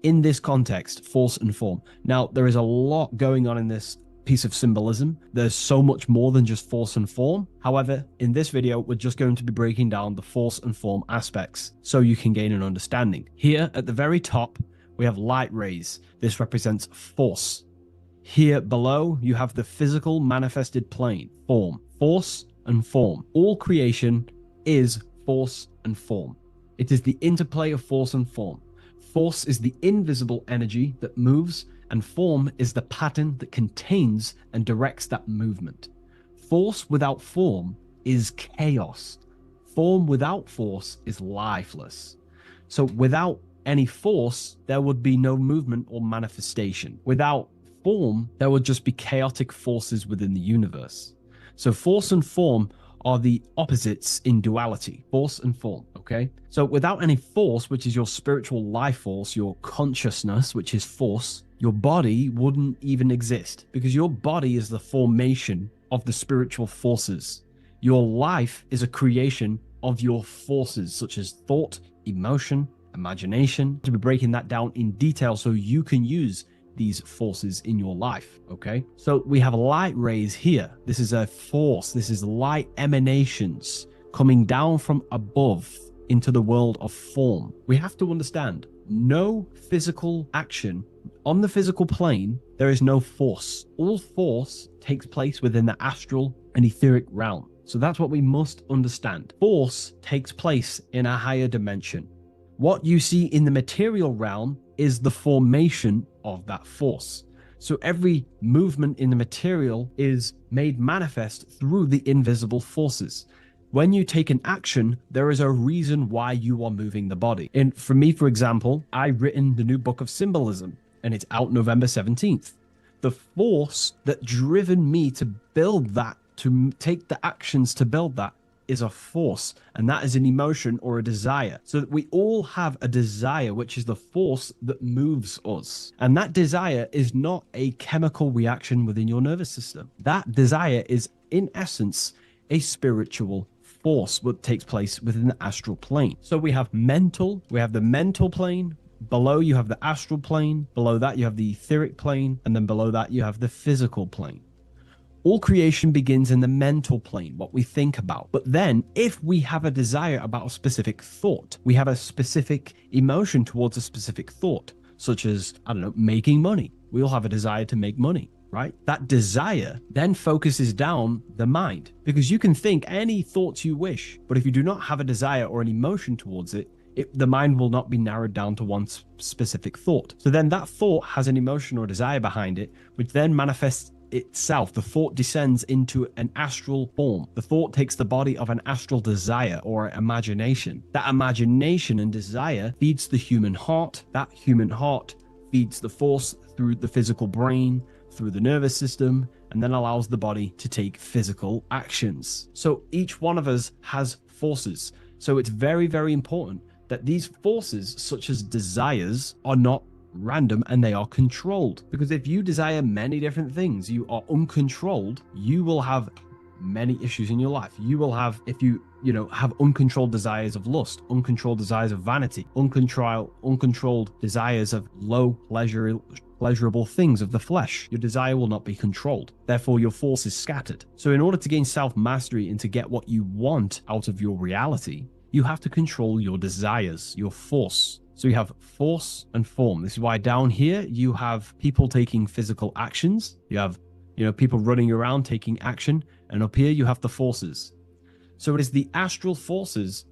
in this context force and form. Now, there is a lot going on in this piece of symbolism. There's so much more than just force and form. However, in this video, we're just going to be breaking down the force and form aspects so you can gain an understanding. Here at the very top, we have light rays. This represents force. Here below, you have the physical manifested plane, form, force and form. All creation is force and form. It is the interplay of force and form. Force is the invisible energy that moves, and form is the pattern that contains and directs that movement. Force without form is chaos. Form without force is lifeless. So without any force, there would be no movement or manifestation. Without form, there would just be chaotic forces within the universe. So force and form are the opposites in duality, force and form, okay? So without any force, which is your spiritual life force, your consciousness, which is force, your body wouldn't even exist, because your body is the formation of the spiritual forces. Your life is a creation of your forces, such as thought, emotion, imagination. To be breaking that down in detail so you can use these forces in your life, okay? So we have light rays here. This is a force. This is light emanations coming down from above into the world of form. We have to understand, no physical action on the physical plane, there is no force. All force takes place within the astral and etheric realm. So that's what we must understand. Force takes place in a higher dimension. What you see in the material realm is the formation of that force. So every movement in the material is made manifest through the invisible forces. When you take an action, there is a reason why you are moving the body. And for me, for example, I've written the new Book of Symbolism, and it's out November 17th. The force that driven me to build that, to take the actions to build that, is a force, and that is an emotion or a desire. So that we all have a desire, which is the force that moves us. And that desire is not a chemical reaction within your nervous system. That desire is, in essence, a spiritual force that takes place within the astral plane. So we have mental, we have the mental plane. Below you have the astral plane. Below that you have the etheric plane. And then below that you have the physical plane. All creation begins in the mental plane, what we think about. But then if we have a desire about a specific thought, we have a specific emotion towards a specific thought, such as, I don't know, making money. We all have a desire to make money, right? That desire then focuses down the mind, because you can think any thoughts you wish, but if you do not have a desire or an emotion towards it, the mind will not be narrowed down to one specific thought. So then that thought has an emotion or desire behind it, which then manifests itself. The thought descends into an astral form. The thought takes the body of an astral desire or imagination. That imagination and desire feeds the human heart. That human heart feeds the force through the physical brain, through the nervous system, and then allows the body to take physical actions. So each one of us has forces. So it's very, very important that these forces, such as desires, are not random and they are controlled. Because if you desire many different things, you are uncontrolled, you will have many issues in your life. You will have, if you have uncontrolled desires of lust, uncontrolled desires of vanity, uncontrolled desires of low pleasurable things of the flesh, your desire will not be controlled. Therefore, your force is scattered. So in order to gain self-mastery and to get what you want out of your reality, you have to control your desires, your force. So you have force and form. This is why down here you have people taking physical actions. You have, people running around taking action. And up here you have the forces. So it is the astral forces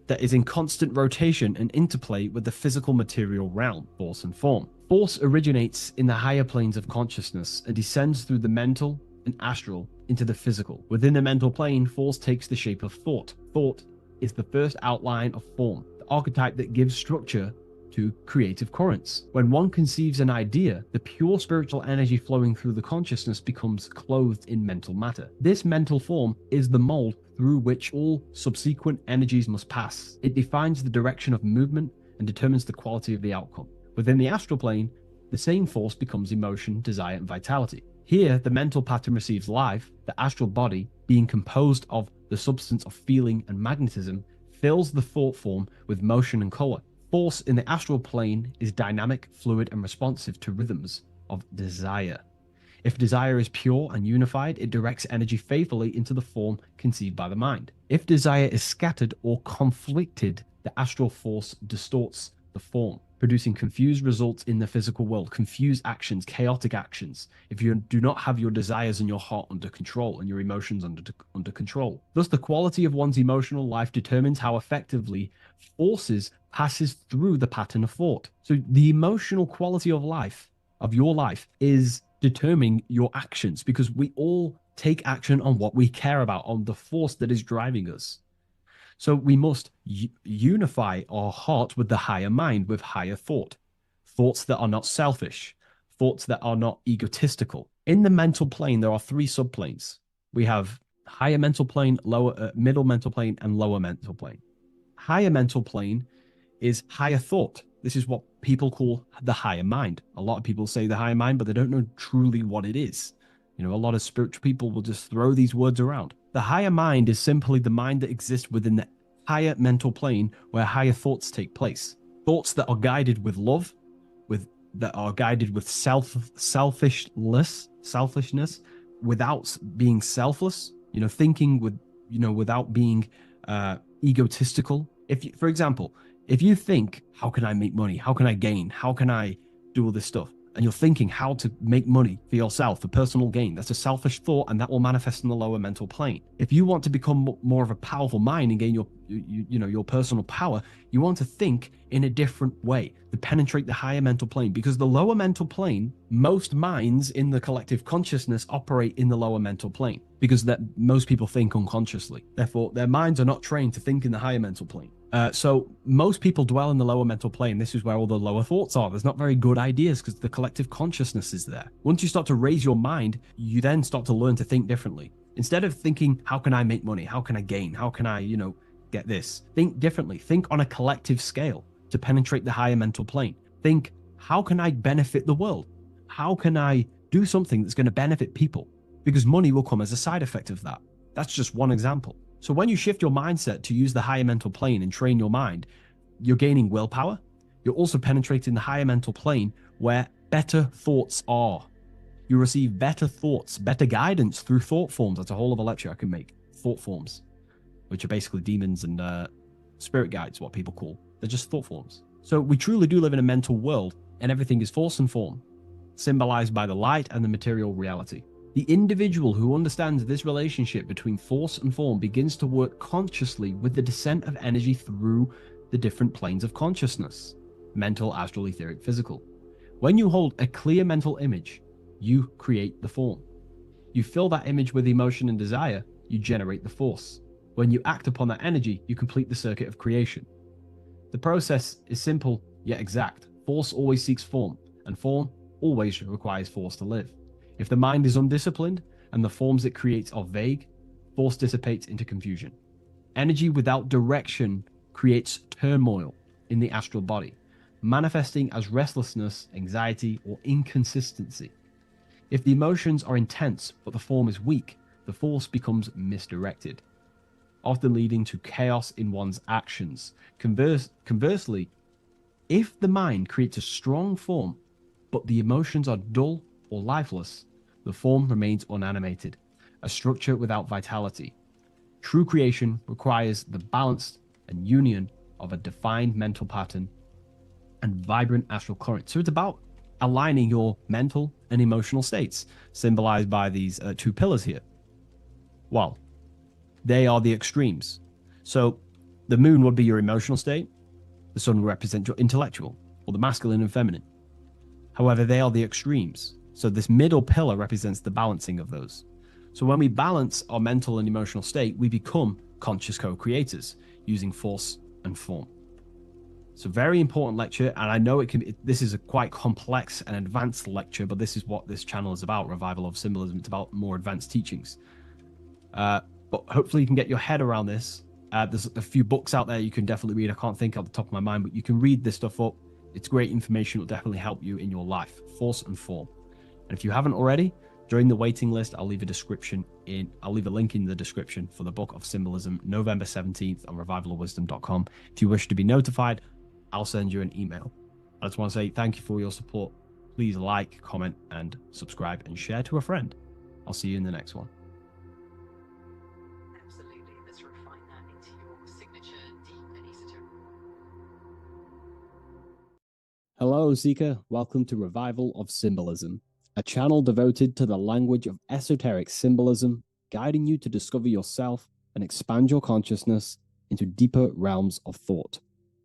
that is in constant rotation and interplay with the physical material realm, force and form. Force originates in the higher planes of consciousness and descends through the mental and astral into the physical. Within the mental plane, force takes the shape of thought. Thought is the first outline of form, the archetype that gives structure to creative currents. When one conceives an idea, the pure spiritual energy flowing through the consciousness becomes clothed in mental matter. This mental form is the mold through which all subsequent energies must pass. It defines the direction of movement and determines the quality of the outcome. Within the astral plane, the same force becomes emotion, desire, and vitality. Here, the mental pattern receives life. The astral body, being composed of the substance of feeling and magnetism, fills the thought form with motion and color. Force in the astral plane is dynamic, fluid, and responsive to rhythms of desire. If desire is pure and unified, it directs energy faithfully into the form conceived by the mind. If desire is scattered or conflicted, the astral force distorts the form, producing confused results in the physical world, confused actions, chaotic actions, if you do not have your desires and your heart under control and your emotions under control. Thus, the quality of one's emotional life determines how effectively forces passes through the pattern of thought. So the emotional quality of life, of your life, is determining your actions, because we all take action on what we care about, on the force that is driving us. So we must unify our heart with the higher mind, with higher thought, thoughts that are not selfish, thoughts that are not egotistical. In the mental plane, there are three subplanes. We have higher mental plane, lower, middle mental plane, and lower mental plane. Higher mental plane is higher thought. This is what people call the higher mind. A lot of people say the higher mind, but they don't know truly what it is. A lot of spiritual people will just throw these words around. The higher mind is simply the mind that exists within the higher mental plane where higher thoughts take place. Thoughts that are guided with love, that are guided with selfishness, without being selfless, thinking with, without being egotistical. For example, if you think, how can I make money? How can I gain? How can I do all this stuff? And you're thinking how to make money for yourself, for personal gain. That's a selfish thought, and that will manifest in the lower mental plane. If you want to become more of a powerful mind and gain your personal power, you want to think in a different way to penetrate the higher mental plane, because the lower mental plane, most minds in the collective consciousness operate in the lower mental plane, because that most people think unconsciously. Therefore, their minds are not trained to think in the higher mental plane. So most people dwell in the lower mental plane. This is where all the lower thoughts are. There's not very good ideas because the collective consciousness is there. Once you start to raise your mind, you then start to learn to think differently. Instead of thinking, how can I make money? How can I gain? How can I, get this? Think differently. Think on a collective scale to penetrate the higher mental plane. Think, how can I benefit the world? How can I do something that's going to benefit people? Because money will come as a side effect of that. That's just one example. So when you shift your mindset to use the higher mental plane and train your mind, you're gaining willpower. You're also penetrating the higher mental plane where better thoughts are. You receive better thoughts, better guidance through thought forms. That's a whole other lecture I can make. Thought forms, which are basically demons and spirit guides, what people call. They're just thought forms. So we truly do live in a mental world, and everything is force and form, symbolized by the light and the material reality. The individual who understands this relationship between force and form begins to work consciously with the descent of energy through the different planes of consciousness: mental, astral, etheric, physical. When you hold a clear mental image, you create the form. You fill that image with emotion and desire, you generate the force. When you act upon that energy, you complete the circuit of creation. The process is simple yet exact. Force always seeks form, and form always requires force to live. If the mind is undisciplined and the forms it creates are vague, force dissipates into confusion. Energy without direction creates turmoil in the astral body, manifesting as restlessness, anxiety, or inconsistency. If the emotions are intense but the form is weak, the force becomes misdirected, often leading to chaos in one's actions. Conversely, if the mind creates a strong form but the emotions are dull or lifeless, the form remains unanimated, a structure without vitality. True creation requires the balance and union of a defined mental pattern and vibrant astral current. So it's about aligning your mental and emotional states, symbolized by these two pillars here. Well, they are the extremes. So the moon would be your emotional state, the sun would represent your intellectual, or the masculine and feminine. However, they are the extremes. So this middle pillar represents the balancing of those. So when we balance our mental and emotional state, we become conscious co-creators using force and form. It's a very important lecture, and I know this is a quite complex and advanced lecture, but this is what this channel is about, Revival of Symbolism. It's about more advanced teachings. But hopefully you can get your head around this. There's a few books out there you can definitely read. I can't think off the top of my mind, but you can read this stuff up. It's great information. It will definitely help you in your life, force and form. And if you haven't already, join the waiting list. I'll leave a link in the description for the Book of Symbolism, November 17th on revivalofwisdom.com. If you wish to be notified, I'll send you an email. I just want to say thank you for your support. Please like, comment, and subscribe, and share to a friend. I'll see you in the next one. Absolutely. Let's refine that into your signature deep and esoteric. Hello, Seeker. Welcome to Revival of Symbolism, a channel devoted to the language of esoteric symbolism, guiding you to discover yourself and expand your consciousness into deeper realms of thought.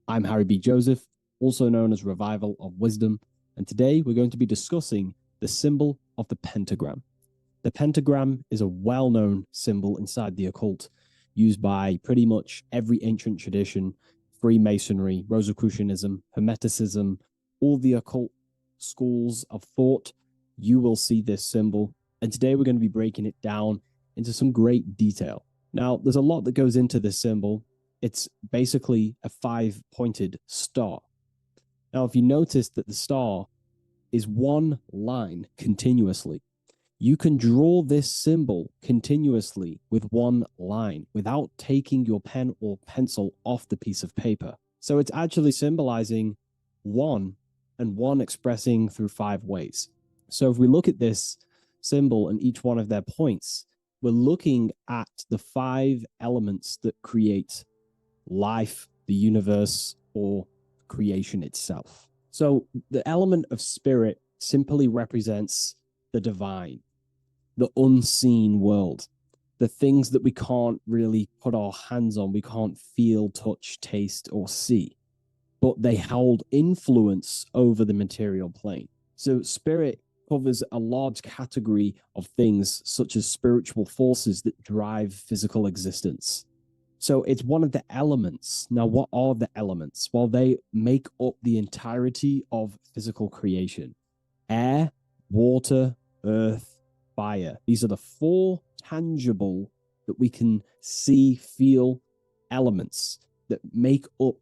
I'm Harry B. Joseph, also known as Revival of Wisdom, and today we're going to be discussing the symbol of the pentagram. The pentagram is a well-known symbol inside the occult, used by pretty much every ancient tradition, Freemasonry, Rosicrucianism, Hermeticism, all the occult schools of thought. You will see this symbol, and today we're going to be breaking it down into some great detail. Now, there's a lot that goes into this symbol. It's basically a 5-pointed star. Now, if you notice that the star is one line continuously, you can draw this symbol continuously with one line without taking your pen or pencil off the piece of paper. So it's actually symbolizing one, and one expressing through 5 ways. So if we look at this symbol and each one of their points, we're looking at the 5 elements that create life, the universe, or creation itself. So the element of spirit simply represents the divine, the unseen world, the things that we can't really put our hands on, we can't feel, touch, taste, or see, but they hold influence over the material plane. So spirit covers a large category of things such as spiritual forces that drive physical existence. So it's one of the elements. Now, what are the elements? Well, they make up the entirety of physical creation. Air, water, earth, fire. These are the 4 tangible that we can see, feel elements that make up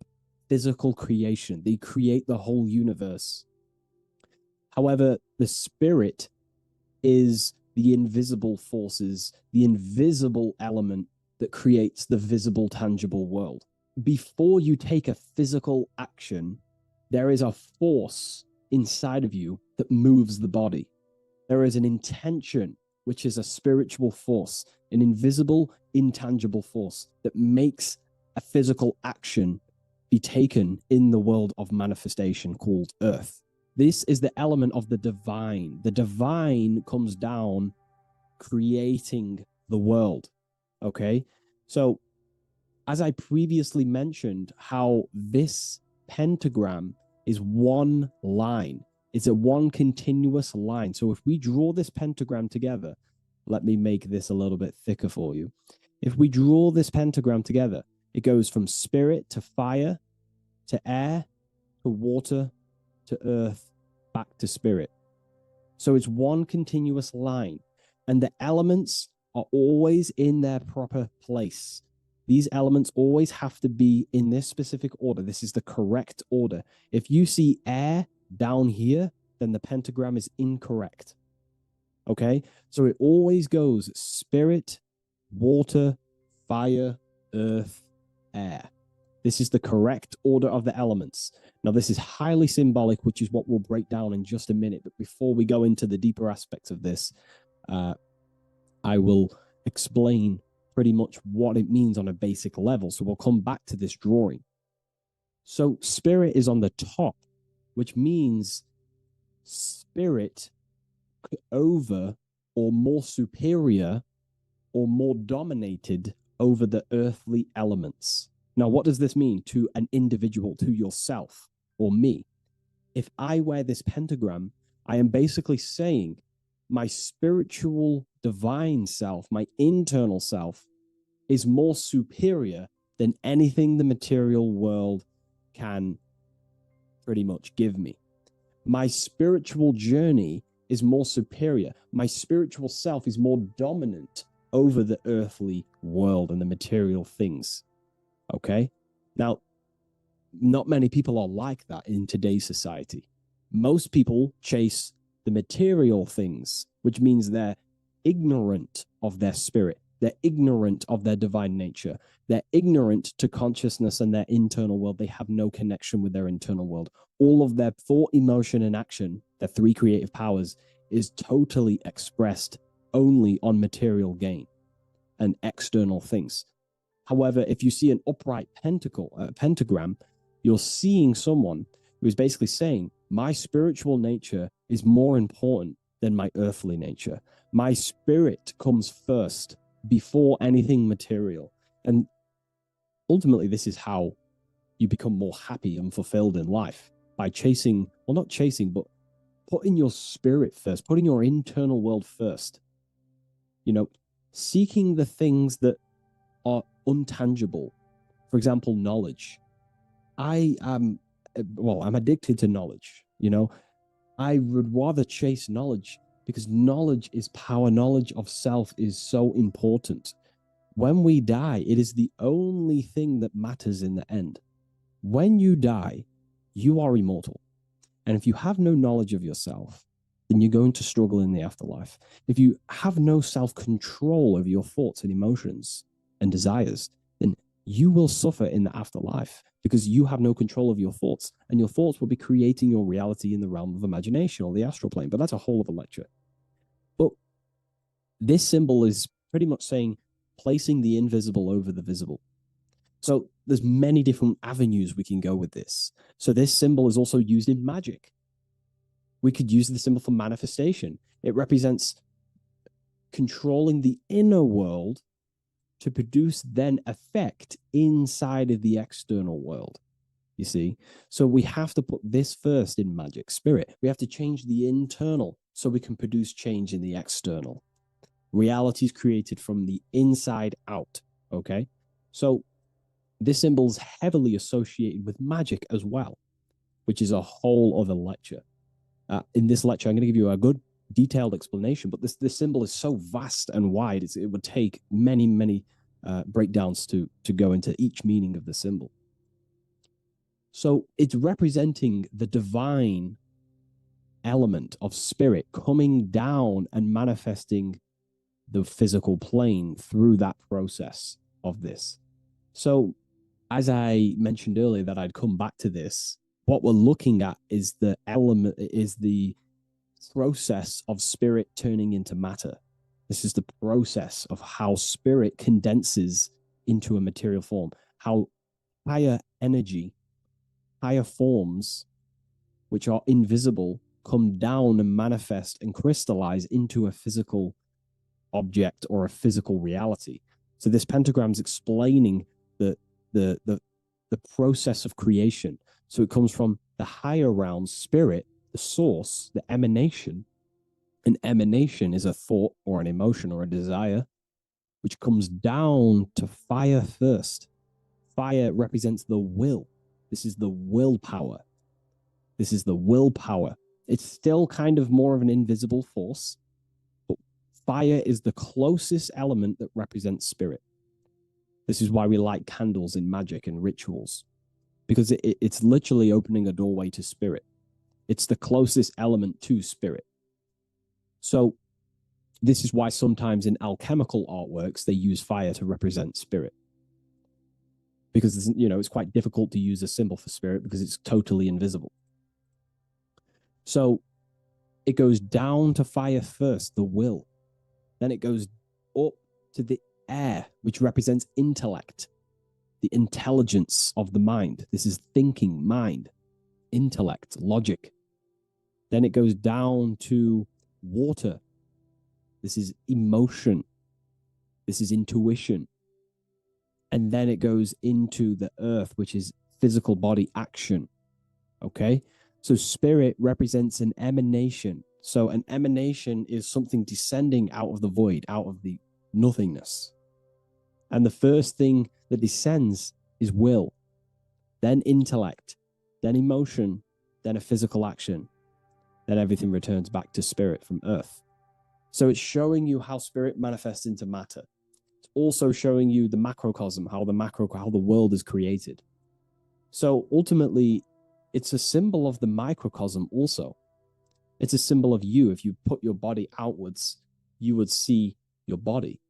physical creation. They create the whole universe. However, the spirit is the invisible forces, the invisible element that creates the visible, tangible world. Before you take a physical action, there is a force inside of you that moves the body. There is an intention, which is a spiritual force, an invisible, intangible force that makes a physical action be taken in the world of manifestation called Earth. This is the element of the divine. The divine comes down creating the world. Okay, so as I previously mentioned, how this pentagram is one line. It's a one continuous line. So if we draw this pentagram together, let me make this a little bit thicker for you. If we draw this pentagram together, it goes from spirit to fire, to air, to water, to earth, back to spirit. So it's one continuous line, and the elements are always in their proper place. These elements always have to be in this specific order. This is the correct order. If you see air down here, then the pentagram is incorrect. Okay? So it always goes spirit, water, fire, earth, air. This is the correct order of the elements. Now, this is highly symbolic, which is what we'll break down in just a minute. But before we go into the deeper aspects of this, I will explain pretty much what it means on a basic level. So we'll come back to this drawing. So spirit is on the top. which means spirit over or more superior or more dominated over the earthly elements. Now, what does this mean to an individual, to yourself or me? If I wear this pentagram, I am basically saying my spiritual divine self, my internal self, is more superior than anything the material world can pretty much give me. My spiritual journey is more superior. My spiritual self is more dominant over the earthly world and the material things. Okay? Now, not many people are like that in today's society. Most people chase the material things, which means they're ignorant of their spirit. They're ignorant of their divine nature. They're ignorant to consciousness and their internal world. They have no connection with their internal world. All of their thought, emotion, and action, their three creative powers, is totally expressed only on material gain and external things. However, if you see an upright pentagram, you're seeing someone who is basically saying, my spiritual nature is more important than my earthly nature. My spirit comes first before anything material. And ultimately, this is how you become more happy and fulfilled in life, by chasing, well, not chasing, but putting your spirit first, putting your internal world first. You know, seeking the things that are untangible. For example, knowledge. I'm addicted to knowledge. You know, I would rather chase knowledge because knowledge is power. Knowledge of self is so important. When we die, it is the only thing that matters in the end. When you die, you are immortal. And if you have no knowledge of yourself, then you're going to struggle in the afterlife. If you have no self-control over your thoughts and emotions and desires, then you will suffer in the afterlife because you have no control of your thoughts, and your thoughts will be creating your reality in the realm of imagination or the astral plane. But that's a whole other lecture. But this symbol is pretty much saying placing the invisible over the visible. So there's many different avenues we can go with this. So this symbol is also used in magic. We could use the symbol for manifestation. It represents controlling the inner world to produce then effect inside of the external world. You see? So we have to put this first in magic spirit. We have to change the internal so we can produce change in the external. Reality is created from the inside out. Okay? So this symbol is heavily associated with magic as well, which is a whole other lecture. In this lecture, I'm going to give you a good detailed explanation, but this symbol is so vast and wide, it would take many breakdowns to go into each meaning of the symbol. So it's representing the divine element of spirit coming down and manifesting the physical plane through that process of this. So as I mentioned earlier that I'd come back to this, what we're looking at is the process of spirit turning into matter. This is the process of how spirit condenses into a material form, how higher energy, higher forms, which are invisible, come down and manifest and crystallize into a physical object or a physical reality. So this pentagram is explaining the process of creation. So it comes from the higher realm, spirit, the source, the emanation. An emanation is a thought or an emotion or a desire, which comes down to fire first. Fire represents the will. This is the willpower. This is the willpower. It's still kind of more of an invisible force, but fire is the closest element that represents spirit. This is why we light candles in magic and rituals, because it's literally opening a doorway to spirit. It's the closest element to spirit. So this is why sometimes in alchemical artworks, they use fire to represent spirit. Because, it's quite difficult to use a symbol for spirit because it's totally invisible. So it goes down to fire first, the will. Then it goes up to the air, which represents intellect, the intelligence of the mind. This is thinking mind. intellect, logic. Then it goes down to water. This is emotion. This is intuition. And then it goes into the earth, which is physical body action. Okay? So spirit represents an emanation. So an emanation is something descending out of the void, out of the nothingness. And the first thing that descends is will, then intellect, then emotion, then a physical action. Then everything returns back to spirit from earth. So it's showing you how spirit manifests into matter. It's also showing you the macrocosm, how the world is created. So ultimately, it's a symbol of the microcosm also. It's a symbol of you. If you put your body outwards, you would see your body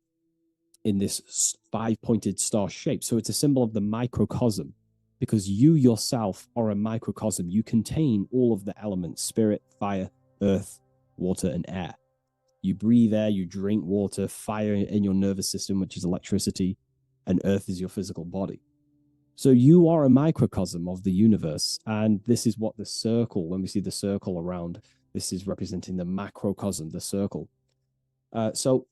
in this 5-pointed star shape. So it's a symbol of the microcosm, because you yourself are a microcosm. You contain all of the elements: spirit, fire, earth, water, and air. You breathe air, you drink water, fire in your nervous system, which is electricity, and earth is your physical body. So you are a microcosm of the universe. And this is what the circle, when we see the circle around, this is representing the macrocosm, the circle. So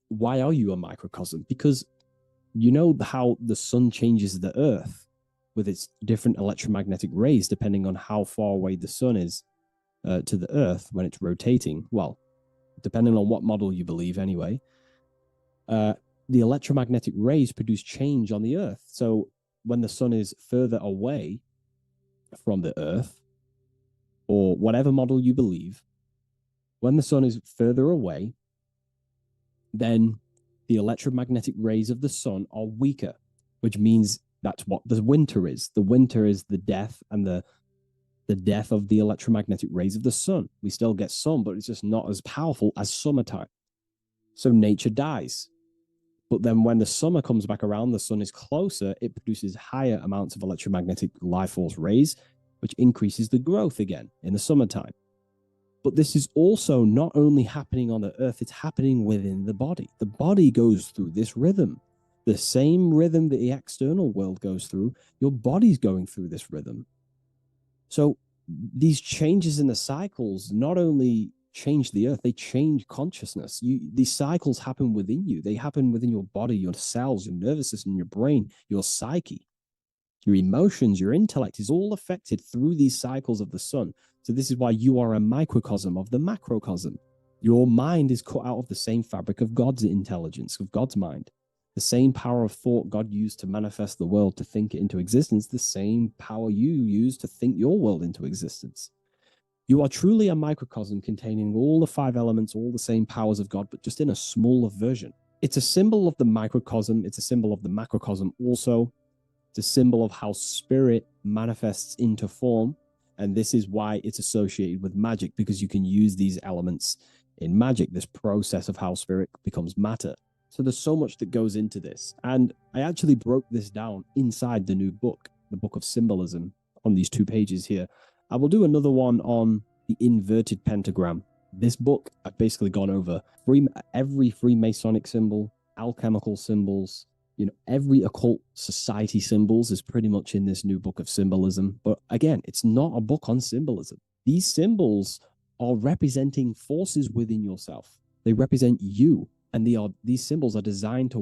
why are you a microcosm? Because you know how the sun changes the earth with its different electromagnetic rays, depending on how far away the sun is to the earth when it's rotating. Well, depending on what model you believe anyway, the electromagnetic rays produce change on the earth. So when the sun is further away from the earth, or whatever model you believe, when the sun is further away, then the electromagnetic rays of the sun are weaker, which means that's what the winter is. The winter is the death and the death of the electromagnetic rays of the sun. We still get sun, but it's just not as powerful as summertime. So nature dies. But then when the summer comes back around, the sun is closer, it produces higher amounts of electromagnetic life force rays, which increases the growth again in the summertime. But this is also not only happening on the earth, it's happening within the body. The body goes through this rhythm. The same rhythm that the external world goes through, your body's going through this rhythm. So these changes in the cycles not only change the earth, they change consciousness. These cycles happen within you. They happen within your body, your cells, your nervous system, your brain, your psyche, your emotions, your intellect is all affected through these cycles of the sun. So this is why you are a microcosm of the macrocosm. Your mind is cut out of the same fabric of God's intelligence, of God's mind. The same power of thought God used to manifest the world, to think it into existence, the same power you use to think your world into existence. You are truly a microcosm containing all the 5 elements, all the same powers of God, but just in a smaller version. It's a symbol of the microcosm. It's a symbol of the macrocosm also. It's a symbol of how spirit manifests into form. And this is why it's associated with magic, because you can use these elements in magic, this process of how spirit becomes matter. So there's so much that goes into this. And I actually broke this down inside the new book, the Book of Symbolism, on these 2 pages here. I will do another one on the inverted pentagram. This book, I've basically gone over every Freemasonic symbol, alchemical symbols, every occult society symbols is pretty much in this new Book of Symbolism. But again, it's not a book on symbolism. These symbols are representing forces within yourself. They represent you. And these symbols are designed to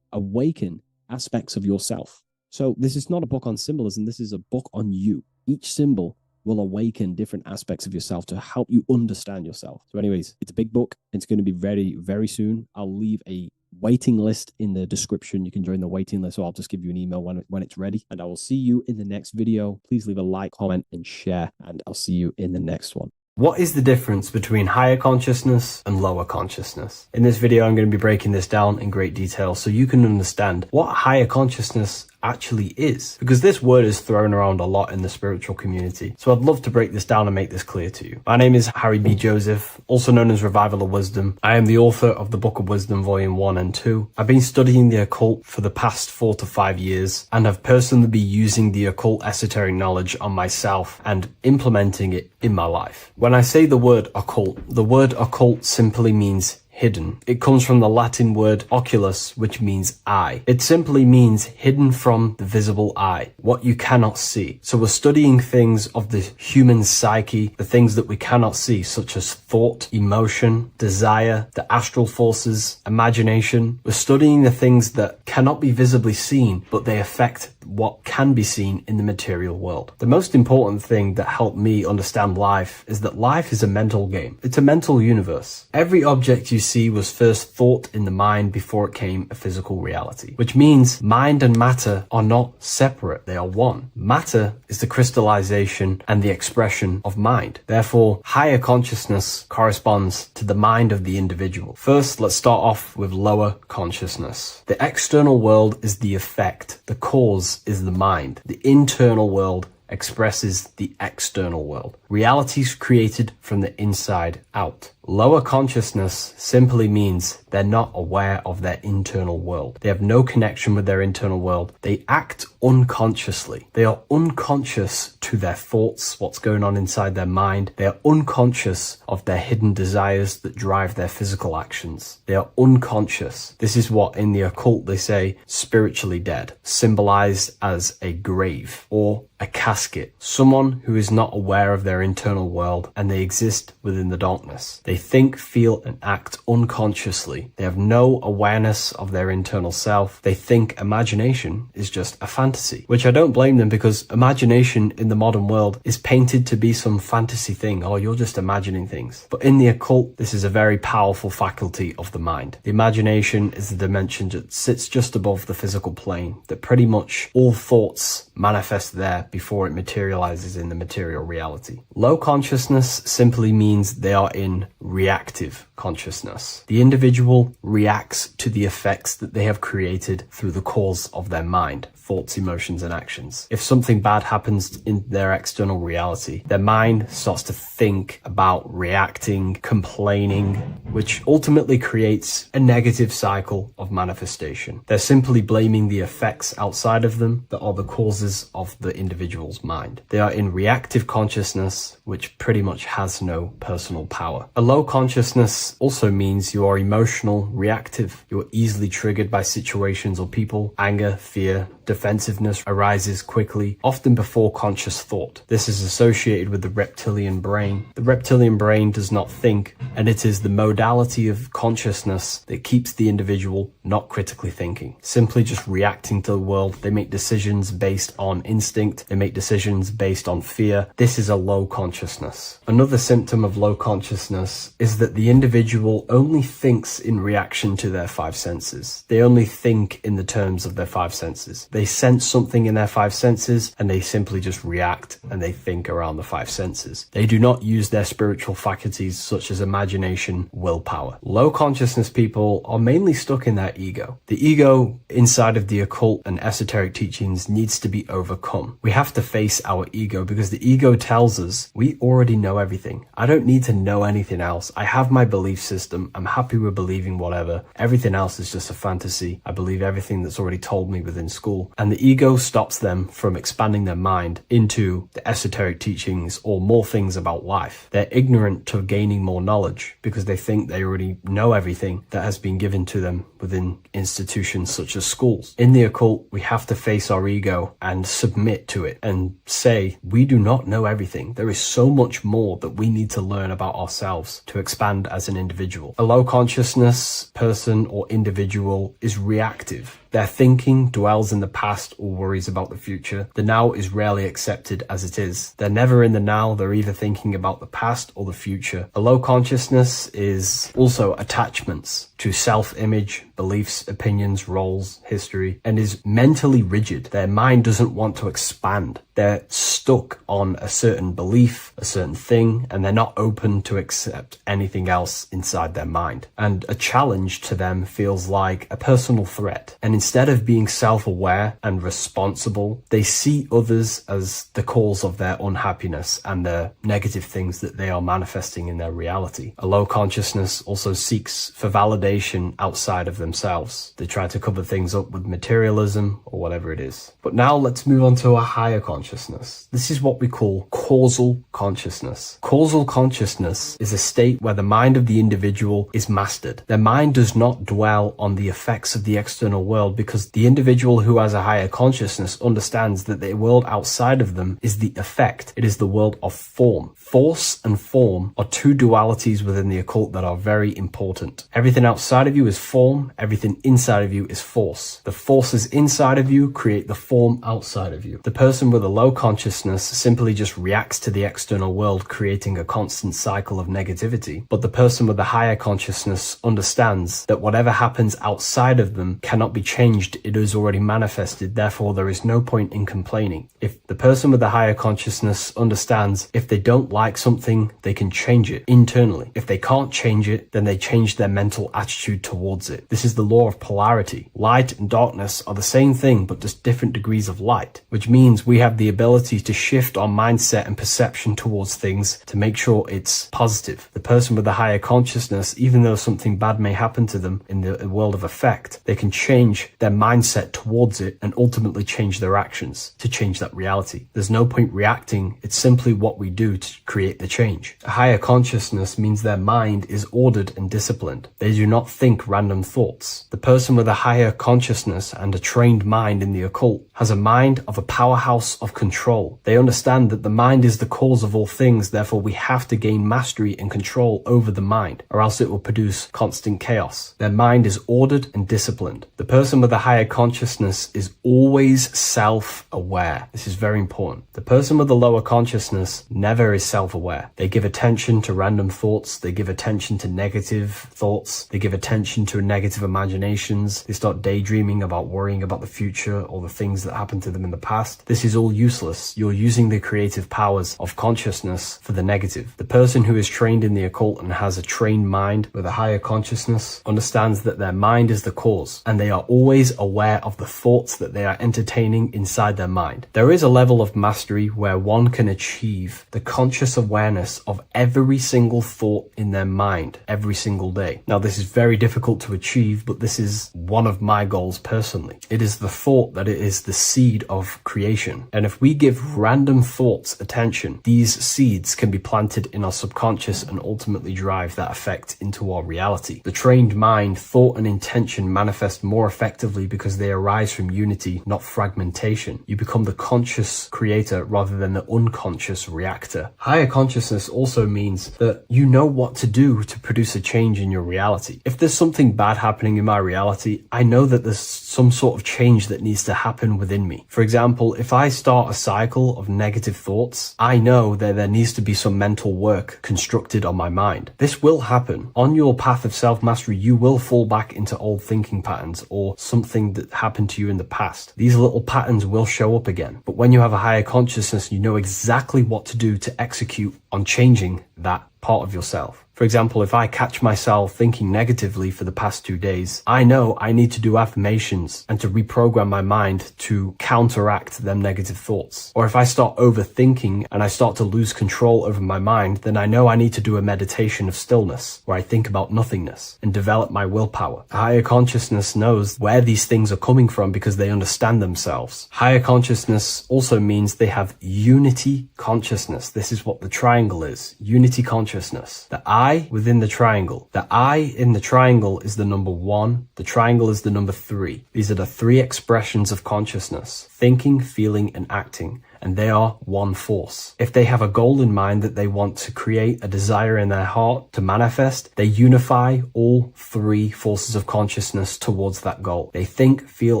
awaken aspects of yourself. So this is not a book on symbolism. This is a book on you. Each symbol will awaken different aspects of yourself to help you understand yourself. So anyways, it's a big book. It's going to be very, very soon. I'll leave a waiting list in the description. You can join the waiting list, or I'll just give you an email when it's ready. And I will see you in the next video. Please leave a like, comment, and share. And I'll see you in the next one. What is the difference between higher consciousness and lower consciousness? In this video, I'm going to be breaking this down in great detail so you can understand what higher consciousness actually is, because this word is thrown around a lot in the spiritual community. So I'd love to break this down and make this clear to you. My name is Harry B. Joseph, also known as Revival of Wisdom. I am the author of the Book of Wisdom, Volume 1 and 2. I've been studying the occult for the past 4 to 5 years and have personally been using the occult esoteric knowledge on myself and implementing it in my life. When I say the word occult simply means hidden. It comes from the Latin word oculus, which means eye. It simply means hidden from the visible eye, what you cannot see. So we're studying things of the human psyche, the things that we cannot see, such as thought, emotion, desire, the astral forces, imagination. We're studying the things that cannot be visibly seen, but they affect what can be seen in the material world. The most important thing that helped me understand life is that life is a mental game. It's a mental universe. Every object you see was first thought in the mind before it came a physical reality, which means mind and matter are not separate. They are one. Matter is the crystallization and the expression of mind. Therefore, higher consciousness corresponds to the mind of the individual. First, let's start off with lower consciousness. The external world is the effect. The cause is the mind. The internal world expresses the external world. Realities created from the inside out. Lower consciousness simply means they're not aware of their internal world. They have no connection with their internal world. They act unconsciously. They are unconscious to their thoughts, what's going on inside their mind. They are unconscious of their hidden desires that drive their physical actions. They are unconscious. This is what in the occult they say spiritually dead, symbolized as a grave or a casket. Someone who is not aware of their internal world and they exist within the darkness. They think, feel, and act unconsciously. They have no awareness of their internal self. They think imagination is just a fantasy, which I don't blame them, because imagination in the modern world is painted to be some fantasy thing. Oh, you're just imagining things. But in the occult, this is a very powerful faculty of the mind. The imagination is the dimension that sits just above the physical plane, that pretty much all thoughts manifest there before it materializes in the material reality. Low consciousness simply means they are in reactive consciousness. The individual reacts to the effects that they have created through the cause of their mind, thoughts, emotions, and actions. If something bad happens in their external reality, their mind starts to think about reacting, complaining, which ultimately creates a negative cycle of manifestation. They're simply blaming the effects outside of them that are the causes of the individual's mind. They are in reactive consciousness, which pretty much has no personal power. A low consciousness also means you are emotional, reactive. You are easily triggered by situations or people. Anger, fear, defensiveness arises quickly, often before conscious thought. This is associated with the reptilian brain. The reptilian brain does not think, and it is the modality of consciousness that keeps the individual not critically thinking, simply just reacting to the world. They make decisions based on instinct. They make decisions based on fear. This is a low consciousness. Another symptom of low consciousness is that the individual only thinks in reaction to their five senses. They only think in the terms of their five senses. They sense something in their five senses and they simply just react and they think around the five senses. They do not use their spiritual faculties such as imagination, willpower. Low consciousness people are mainly stuck in their ego. The ego inside of the occult and esoteric teachings needs to be overcome. We have to face our ego because the ego tells us we already know everything. I don't need to know anything else. I have my belief system. I'm happy with believing whatever. Everything else is just a fantasy. I believe everything that's already told me within school. And the ego stops them from expanding their mind into the esoteric teachings or more things about life. They're ignorant to gaining more knowledge because they think they already know everything that has been given to them within institutions such as schools. In the occult, we have to face our ego and submit to it and say, we do not know everything. There is so much more that we need to learn about ourselves to expand as an individual. A low consciousness person or individual is reactive. Their thinking dwells in the past or worries about the future. The now is rarely accepted as it is. They're never in the now. They're either thinking about the past or the future. A low consciousness is also attachments to self-image, beliefs, opinions, roles, history, and is mentally rigid. Their mind doesn't want to expand. They're stuck on a certain belief, a certain thing, and they're not open to accept anything else inside their mind. And a challenge to them feels like a personal threat. And instead of being self-aware and responsible, they see others as the cause of their unhappiness and the negative things that they are manifesting in their reality. A low consciousness also seeks for validation validation outside of themselves. They try to cover things up with materialism or whatever it is. But now let's move on to a higher consciousness. This is what we call causal consciousness. Causal consciousness is a state where the mind of the individual is mastered. Their mind does not dwell on the effects of the external world because the individual who has a higher consciousness understands that the world outside of them is the effect. It is the world of form. Force and form are two dualities within the occult that are very important. Everything outside of you is form, everything inside of you is force. The forces inside of you create the form outside of you. The person with a low consciousness simply just reacts to the external world, creating a constant cycle of negativity. But the person with a higher consciousness understands that whatever happens outside of them cannot be changed. It is already manifested, therefore there is no point in complaining. If the person with a higher consciousness understands if they don't like something, they can change it internally. If they can't change it, then they change their mental attitude towards it. This is the law of polarity. Light and darkness are the same thing, but just different degrees of light, which means we have the ability to shift our mindset and perception towards things to make sure it's positive. The person with a higher consciousness, even though something bad may happen to them in the world of effect, they can change their mindset towards it and ultimately change their actions to change that reality. There's no point reacting. It's simply what we do to create the change. A higher consciousness means their mind is ordered and disciplined. They do not think random thoughts. The person with a higher consciousness and a trained mind in the occult has a mind of a powerhouse of control. They understand that the mind is the cause of all things, therefore we have to gain mastery and control over the mind, or else it will produce constant chaos. Their mind is ordered and disciplined. The person with a higher consciousness is always self-aware. This is very important. The person with a lower consciousness never is self-aware. They give attention to random thoughts, they give attention to negative thoughts, they give attention to negative imaginations, they start daydreaming about worrying about the future or the things that happened to them in the past. This is all useless. You're using the creative powers of consciousness for the negative. The person who is trained in the occult and has a trained mind with a higher consciousness understands that their mind is the cause, and they are always aware of the thoughts that they are entertaining inside their mind. There is a level of mastery where one can achieve the conscious awareness of every single thought in their mind every single day. Now, this is very difficult to achieve, but this is one of my goals personally. It is the thought that it is the seed of creation. And if we give random thoughts attention, these seeds can be planted in our subconscious and ultimately drive that effect into our reality. The trained mind, thought and intention manifest more effectively because they arise from unity, not fragmentation. You become the conscious creator rather than the unconscious reactor. Higher consciousness also means that you know what to do to produce a change in your reality. If there's something bad happening in my reality, I know that there's some sort of change that needs to happen within me. For example, if I start a cycle of negative thoughts, I know that there needs to be some mental work constructed on my mind. This will happen. On your path of self-mastery, you will fall back into old thinking patterns or something that happened to you in the past. These little patterns will show up again. But when you have a higher consciousness, you know exactly what to do to execute on changing that part of yourself. For example, if I catch myself thinking negatively for the past 2 days, I know I need to do affirmations and to reprogram my mind to counteract them negative thoughts. Or if I start overthinking and I start to lose control over my mind, then I know I need to do a meditation of stillness where I think about nothingness and develop my willpower. Higher consciousness knows where these things are coming from because they understand themselves. Higher consciousness also means they have unity consciousness. This is what the triangle is. Unity consciousness. The I within the triangle. The I in the triangle is the number 1. The triangle is the number 3. These are the 3 expressions of consciousness: thinking, feeling, and acting. And they are one force. If they have a goal in mind that they want to create, a desire in their heart to manifest, they unify all 3 forces of consciousness towards that goal. They think, feel,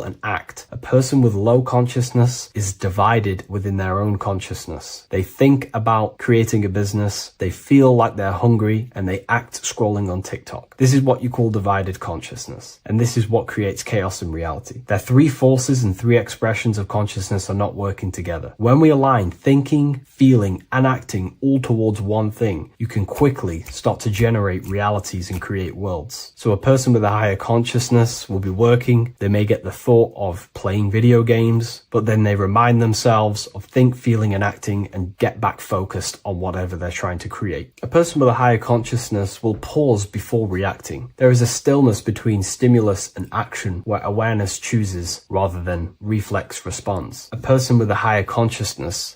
and act. A person with low consciousness is divided within their own consciousness. They think about creating a business, they feel like they're hungry, and they act scrolling on TikTok. This is what you call divided consciousness. And this is what creates chaos in reality. Their 3 forces and 3 expressions of consciousness are not working together. When we align thinking, feeling, and acting all towards one thing, you can quickly start to generate realities and create worlds. So a person with a higher consciousness will be working, they may get the thought of playing video games, but then they remind themselves of think, feeling, and acting and get back focused on whatever they're trying to create. A person with a higher consciousness will pause before reacting. There is a stillness between stimulus and action where awareness chooses rather than reflex responds. A person with a higher consciousness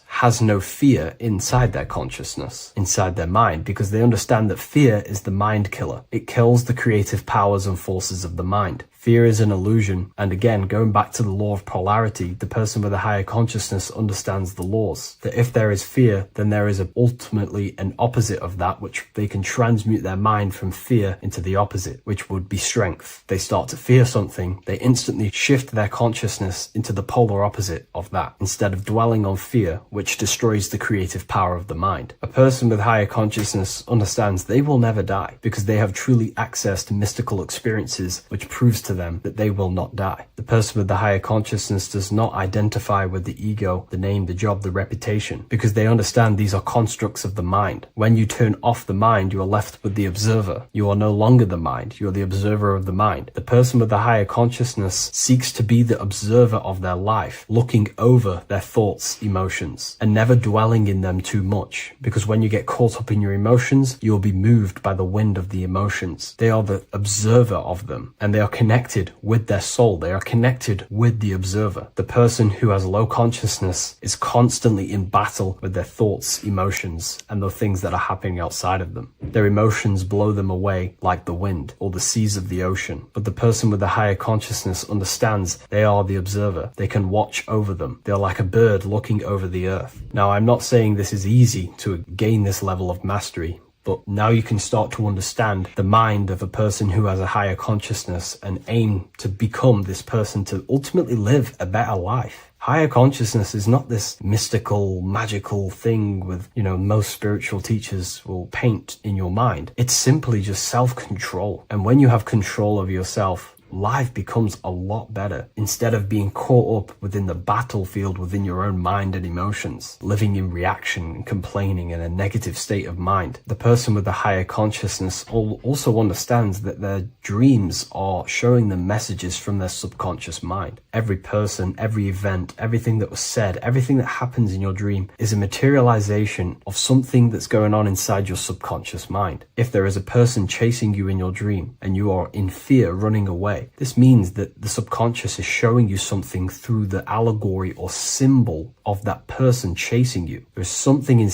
has no fear inside their consciousness, inside their mind, because they understand that fear is the mind killer. It kills the creative powers and forces of the mind. Fear is an illusion, and again, going back to the law of polarity, the person with a higher consciousness understands the laws, that if there is fear, then there is ultimately an opposite of that, which they can transmute their mind from fear into the opposite, which would be strength. They start to fear something, they instantly shift their consciousness into the polar opposite of that, instead of dwelling on fear, which destroys the creative power of the mind. A person with higher consciousness understands they will never die, because they have truly access to mystical experiences, which proves to them that they will not die. The person with the higher consciousness does not identify with the ego, the name, the job, the reputation, because they understand these are constructs of the mind. When you turn off the mind, you are left with the observer. You are no longer the mind, you are the observer of the mind. The person with the higher consciousness seeks to be the observer of their life, looking over their thoughts, emotions, and never dwelling in them too much, because when you get caught up in your emotions, you will be moved by the wind of the emotions. They are the observer of them, and they are connected with their soul. They are connected with the observer. The person who has low consciousness is constantly in battle with their thoughts, emotions, and the things that are happening outside of them. Their emotions blow them away like the wind or the seas of the ocean. But the person with the higher consciousness understands they are the observer. They can watch over them. They are like a bird looking over the earth. Now, I'm not saying this is easy to gain this level of mastery, but now you can start to understand the mind of a person who has a higher consciousness and aim to become this person to ultimately live a better life. Higher consciousness is not this mystical, magical thing with, most spiritual teachers will paint in your mind. It's simply just self-control. And when you have control of yourself, life becomes a lot better. Instead of being caught up within the battlefield within your own mind and emotions, living in reaction and complaining in a negative state of mind, the person with the higher consciousness also understands that their dreams are showing them messages from their subconscious mind. Every person, every event, everything that was said, everything that happens in your dream is a materialization of something that's going on inside your subconscious mind. If there is a person chasing you in your dream and you are in fear running away, this means that the subconscious is showing you something through the allegory or symbol of that person chasing you. There's something inside